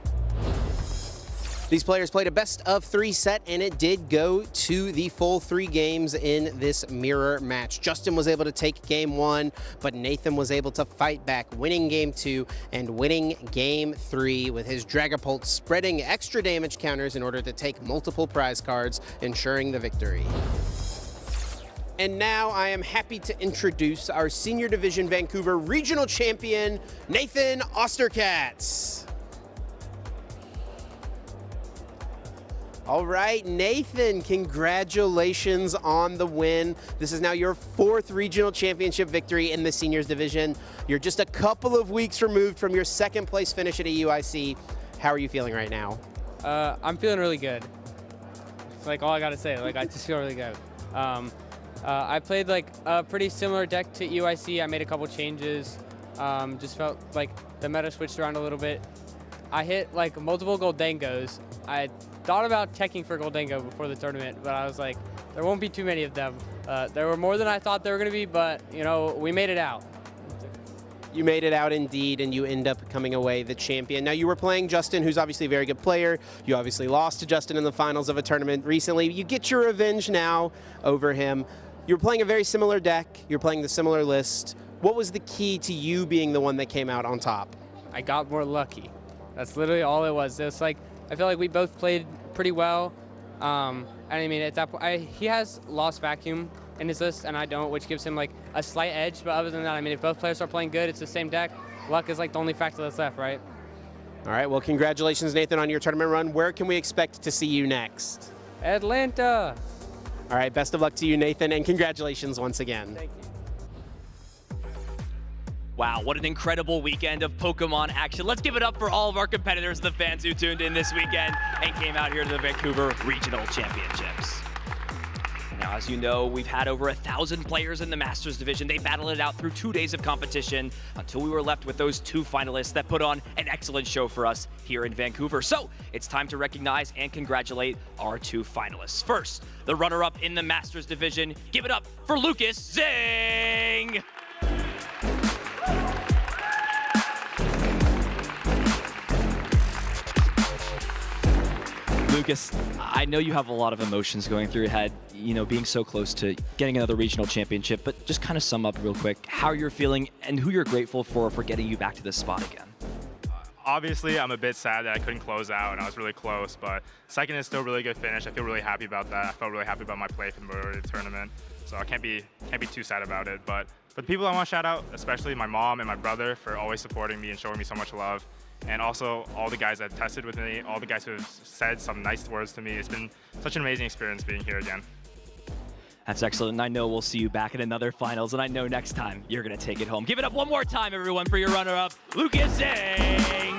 These players played a best of 3 set, and it did go to the full 3 games in this mirror match. Justin was able to take game 1, but Nathan was able to fight back, winning game 2 and winning game 3 with his Dragapult spreading extra damage counters in order to take multiple prize cards, ensuring the victory. And now I am happy to introduce our Senior Division Vancouver Regional Champion, Nathan Osterkatz. All right, Nathan, congratulations on the win. This is now your 4th regional championship victory in the seniors division. You're just a couple of weeks removed from your 2nd place finish at EUIC. How are you feeling right now? I'm feeling really good. It's like all I gotta say. Like, I just feel really good. I played like a pretty similar deck to EUIC. I made a couple changes. Just felt like the meta switched around a little bit. I hit like multiple Goldengos. I thought about checking for Goldengo before the tournament, but I was like, there won't be too many of them. There were more than I thought there were going to be, but, you know, we made it out. You made it out indeed, and you end up coming away the champion. Now, you were playing Justin, who's obviously a very good player. You obviously lost to Justin in the finals of a tournament recently. You get your revenge now over him. You were playing a very similar deck. You're playing the similar list. What was the key to you being the one that came out on top? I got more lucky. That's literally all it was. It was like, I feel like we both played pretty well. And I mean, at that point, he has Lost Vacuum in his list, and I don't, which gives him like a slight edge. But other than that, I mean, if both players are playing good, it's the same deck. Luck is like the only factor that's left, right? All right, well, congratulations, Nathan, on your tournament run. Where can we expect to see you next? Atlanta. All right, best of luck to you, Nathan, and congratulations once again. Thank you. Wow, what an incredible weekend of Pokemon action. Let's give it up for all of our competitors, the fans who tuned in this weekend and came out here to the Vancouver Regional Championships. Now, as you know, we've had over 1,000 players in the Masters division. They battled it out through 2 days of competition until we were left with those 2 finalists that put on an excellent show for us here in Vancouver. So it's time to recognize and congratulate our 2 finalists. First, the runner-up in the Masters division. Give it up for Lucas Zing! Lucas, I know you have a lot of emotions going through your head, you know, being so close to getting another regional championship, but just kind of sum up real quick how you're feeling and who you're grateful for getting you back to this spot again. Obviously, I'm a bit sad that I couldn't close out, and I was really close, but second is still a really good finish. I feel really happy about that. I felt really happy about my play for the majority of the tournament, so I can't be too sad about it. But for the people I want to shout out, especially my mom and my brother for always supporting me and showing me so much love, and also all the guys that tested with me, all the guys who have said some nice words to me. It's been such an amazing experience being here again. That's excellent, and I know we'll see you back in another finals, and I know next time you're going to take it home. Give it up one more time, everyone, for your runner-up, Lucas Zing!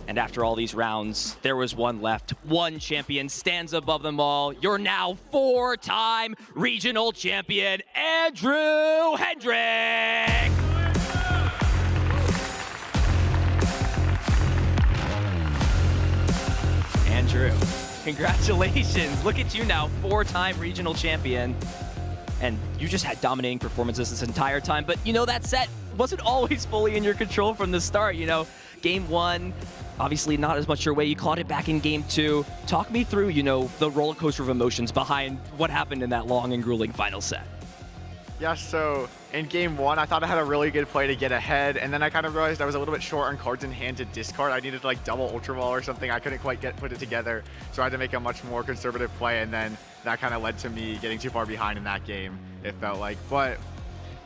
And after all these rounds, there was one left. One champion stands above them all. You're now 4-time regional champion, Andrew Hedrick! Andrew, congratulations. Look at you now, 4-time regional champion. And you just had dominating performances this entire time. But you know, that set wasn't always fully in your control from the start. You know, game 1, obviously not as much your way. You caught it back in game 2. Talk me through, you know, the roller coaster of emotions behind what happened in that long and grueling final set. Yeah, so in game 1, I thought I had a really good play to get ahead, and then I kind of realized I was a little bit short on cards in hand to discard. I needed to like double Ultra Ball or something. I couldn't quite put it together, so I had to make a much more conservative play, and then that kind of led to me getting too far behind in that game, it felt like. But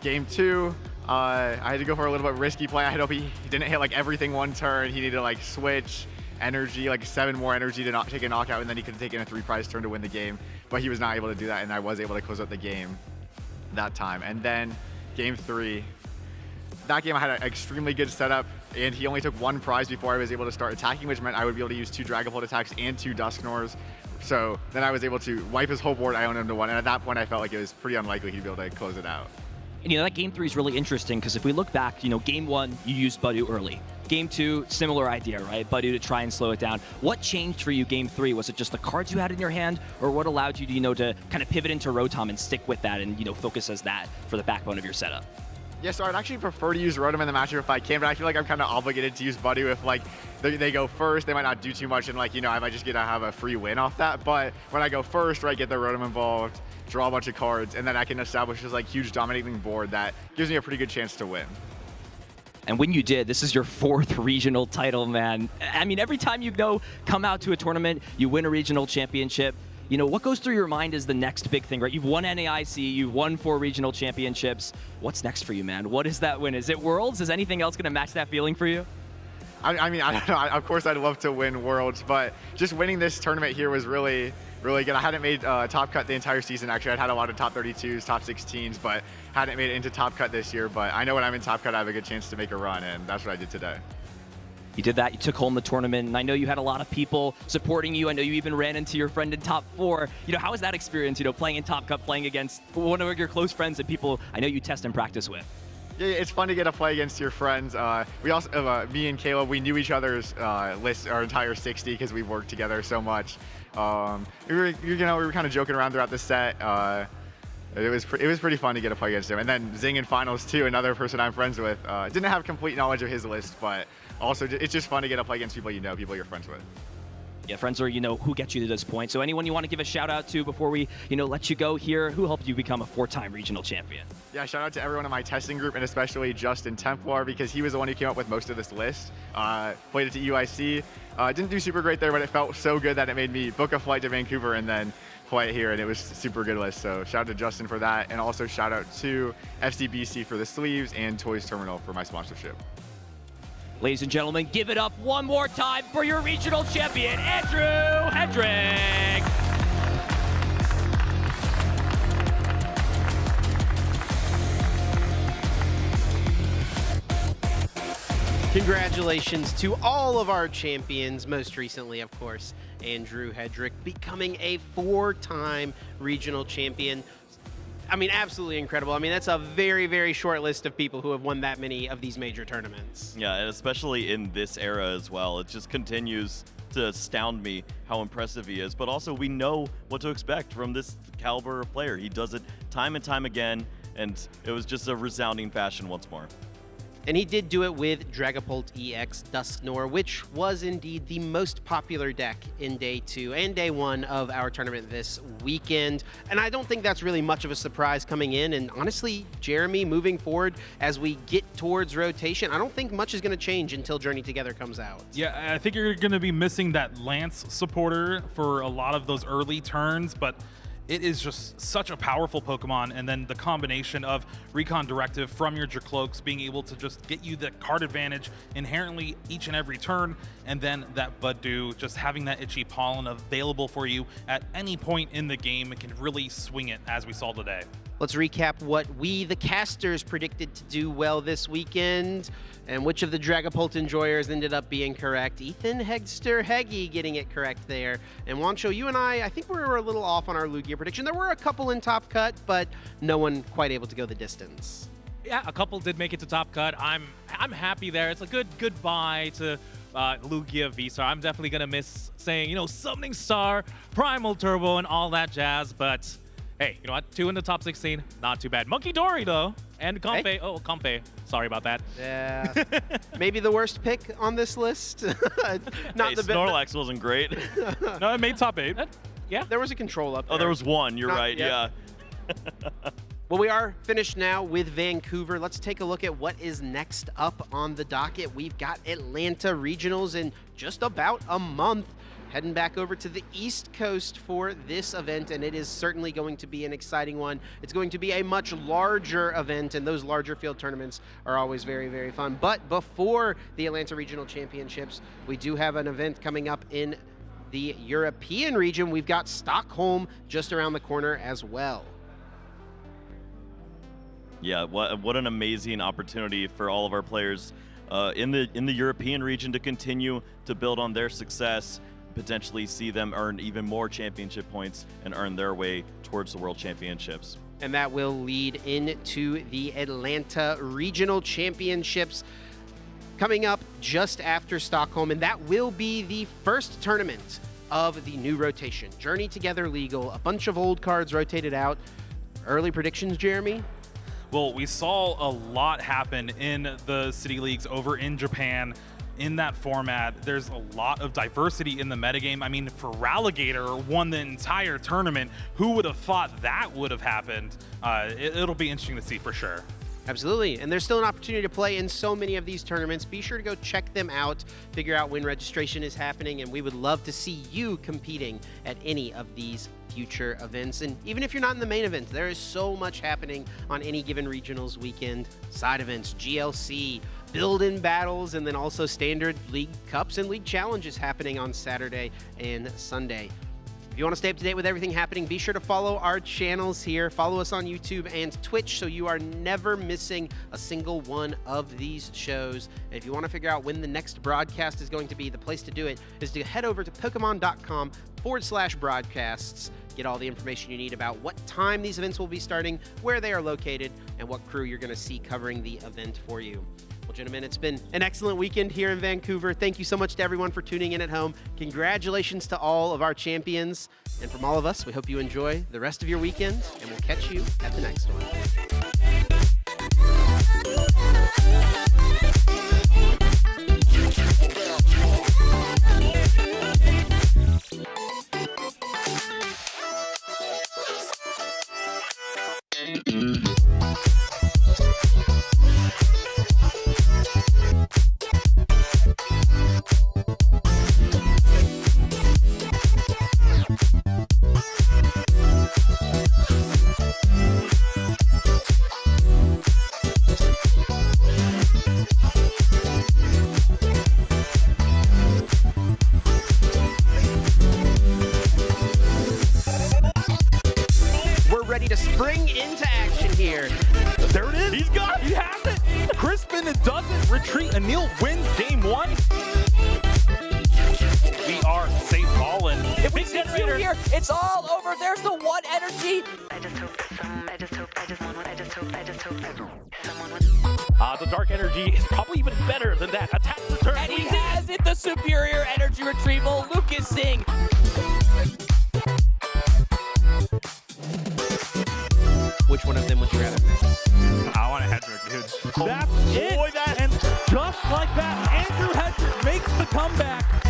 game 2, I had to go for a little bit risky play. I hope he didn't hit like everything one turn. He needed to like switch energy, like 7 more energy to not take a knockout, and then he could have taken a 3-prize turn to win the game. But he was not able to do that, and I was able to close out the game that time. And then game 3, that game I had an extremely good setup, and he only took 1 prize before I was able to start attacking, which meant I would be able to use 2 Dragonbolt attacks and 2 Dusknors. So then I was able to wipe his whole board. I owned him to 1, and at that point I felt like it was pretty unlikely he'd be able to close it out. And, you know, that game 3 is really interesting because if we look back, you know, game 1, you used Badu early. Game 2, similar idea, right? Badu to try and slow it down. What changed for you game 3? Was it just the cards you had in your hand, or what allowed you to, you know, to kind of pivot into Rotom and stick with that and, you know, focus as that for the backbone of your setup? Yeah, so I'd actually prefer to use Rotom in the matchup if I can, but I feel like I'm kind of obligated to use Badu if like they go first. They might not do too much, and like, you know, I might just get to have a free win off that. But when I go first, right, get the Rotom involved, draw a bunch of cards, and then I can establish this like huge dominating board that gives me a pretty good chance to win. And when you did, this is your 4th regional title, man. I mean, every time you come out to a tournament, you win a regional championship. You know, what goes through your mind is the next big thing, right? You've won NAIC, you've won 4 regional championships. What's next for you, man? What is that win? Is it Worlds? Is anything else going to match that feeling for you? I mean, I don't know. Of course, I'd love to win Worlds, but just winning this tournament here was really, really good. I hadn't made Top Cut the entire season, actually. I'd had a lot of top 32s, top 16s, but hadn't made it into Top Cut this year. But I know when I'm in Top Cut, I have a good chance to make a run, and that's what I did today. You did that, you took home the tournament, and I know you had a lot of people supporting you. I know you even ran into your friend in top 4. You know, how was that experience, you know, playing in Top Cut, playing against one of your close friends and people I know you test and practice with? Yeah, it's fun to get to play against your friends. We also, me and Caleb, we knew each other's lists our entire 60 because we worked together so much. We were kind of joking around throughout the set. It was pretty fun to get to play against him. And then Zing in finals too, another person I'm friends with. Didn't have complete knowledge of his list, but also it's just fun to get to play against people you know, people you're friends with. Yeah, friends are, you know, who gets you to this point. So anyone you want to give a shout out to before we, you know, let you go here, who helped you become a 4-time regional champion? Yeah, shout out to everyone in my testing group, and especially Justin Templar, because he was the one who came up with most of this list. Played it to EUIC. Didn't do super great there, but it felt so good that it made me book a flight to Vancouver and then play it here, and it was a super good list. So shout out to Justin for that, and also shout out to FCBC for the sleeves and Toys Terminal for my sponsorship. Ladies and gentlemen, give it up one more time for your regional champion, Andrew Hedrick. Congratulations to all of our champions, most recently, of course, Andrew Hedrick, becoming a 4-time regional champion. I mean, absolutely incredible. I mean, that's a very, very short list of people who have won that many of these major tournaments. Yeah, and especially in this era as well. It just continues to astound me how impressive he is. But also, we know what to expect from this caliber of player. He does it time and time again. and it was just a resounding fashion once more. And he did do it with Dragapult EX Dusknoir, which was indeed the most popular deck in day 2 and day 1 of our tournament this weekend. And I don't think that's really much of a surprise coming in. And honestly, Jeremy, moving forward as we get towards rotation, I don't think much is going to change until Journey Together comes out. Yeah, I think you're going to be missing that Lance supporter for a lot of those early turns, but it is just such a powerful Pokemon, and then the combination of Recon Directive from your Jercloaks being able to just get you the card advantage inherently each and every turn, and then that Budew just having that Itchy Pollen available for you at any point in the game. It can really swing it, as we saw today. Let's recap what we, the casters, predicted to do well this weekend, and which of the Dragapult enjoyers ended up being correct. Ethan Hegster Heggy getting it correct there. And Wancho, you and I think we were a little off on our Lugia prediction. There were a couple in Top Cut, but no one quite able to go the distance. Yeah, a couple did make it to Top Cut. I'm happy there. It's a good goodbye to Lugia V-Star. I'm definitely going to miss saying, Summoning Star, Primal Turbo, and all that jazz, but hey, you know what? 2 in the top 16, not too bad. Monkey Dory, though, and Compe. Hey. Oh, Compe. Sorry about that. Yeah. Maybe the worst pick on this list. Not the Snorlax wasn't great. No, it made top 8. Yeah. There was a control up there. Oh, there was one. You're right. Yeah. Well, we are finished now with Vancouver. Let's take a look at what is next up on the docket. We've got Atlanta Regionals in just about a month. Heading back over to the East Coast for this event, and it is certainly going to be an exciting one. It's going to be a much larger event, and those larger field tournaments are always very, very fun. But before the Atlanta Regional Championships, we do have an event coming up in the European region. We've got Stockholm just around the corner as well. Yeah, what an amazing opportunity for all of our players in the European region to continue to build on their success, potentially see them earn even more championship points and earn their way towards the World Championships. And that will lead into the Atlanta Regional Championships coming up just after Stockholm, and that will be the first tournament of the new rotation. Journey Together Legal, a bunch of old cards rotated out. Early predictions, Jeremy? Well, we saw a lot happen in the City Leagues over in Japan. In that format, there's a lot of diversity in the metagame. I mean, for Ralligator won the entire tournament. Who would have thought that would have happened? It'll be interesting to see for sure. Absolutely, and there's still an opportunity to play in so many of these tournaments. Be sure to go check them out, figure out when registration is happening, and we would love to see you competing at any of these future events. And even if you're not in the main event, there is so much happening on any given regionals weekend. Side events, GLC, build-in battles, and then also standard league cups and league challenges happening on Saturday and Sunday. If you want to stay up to date with everything happening, be sure to follow our channels here. Follow us on YouTube and Twitch so you are never missing a single one of these shows. And if you want to figure out when the next broadcast is going to be, the place to do it is to head over to Pokemon.com/broadcasts. Get all the information you need about what time these events will be starting, where they are located, and what crew you're going to see covering the event for you. Well, gentlemen, it's been an excellent weekend here in Vancouver. Thank you so much to everyone for tuning in at home. Congratulations to all of our champions. And from all of us, we hope you enjoy the rest of your weekend, and we'll catch you at the next one. It's all over. There's the one energy. The dark energy is probably even better than that. Attack return. And he has it, the superior energy retrieval, Lucas Zing. Would which one of them would you rather pick? I want a Hedrick, dude. That's it. And just like that, Andrew Hedrick makes the comeback.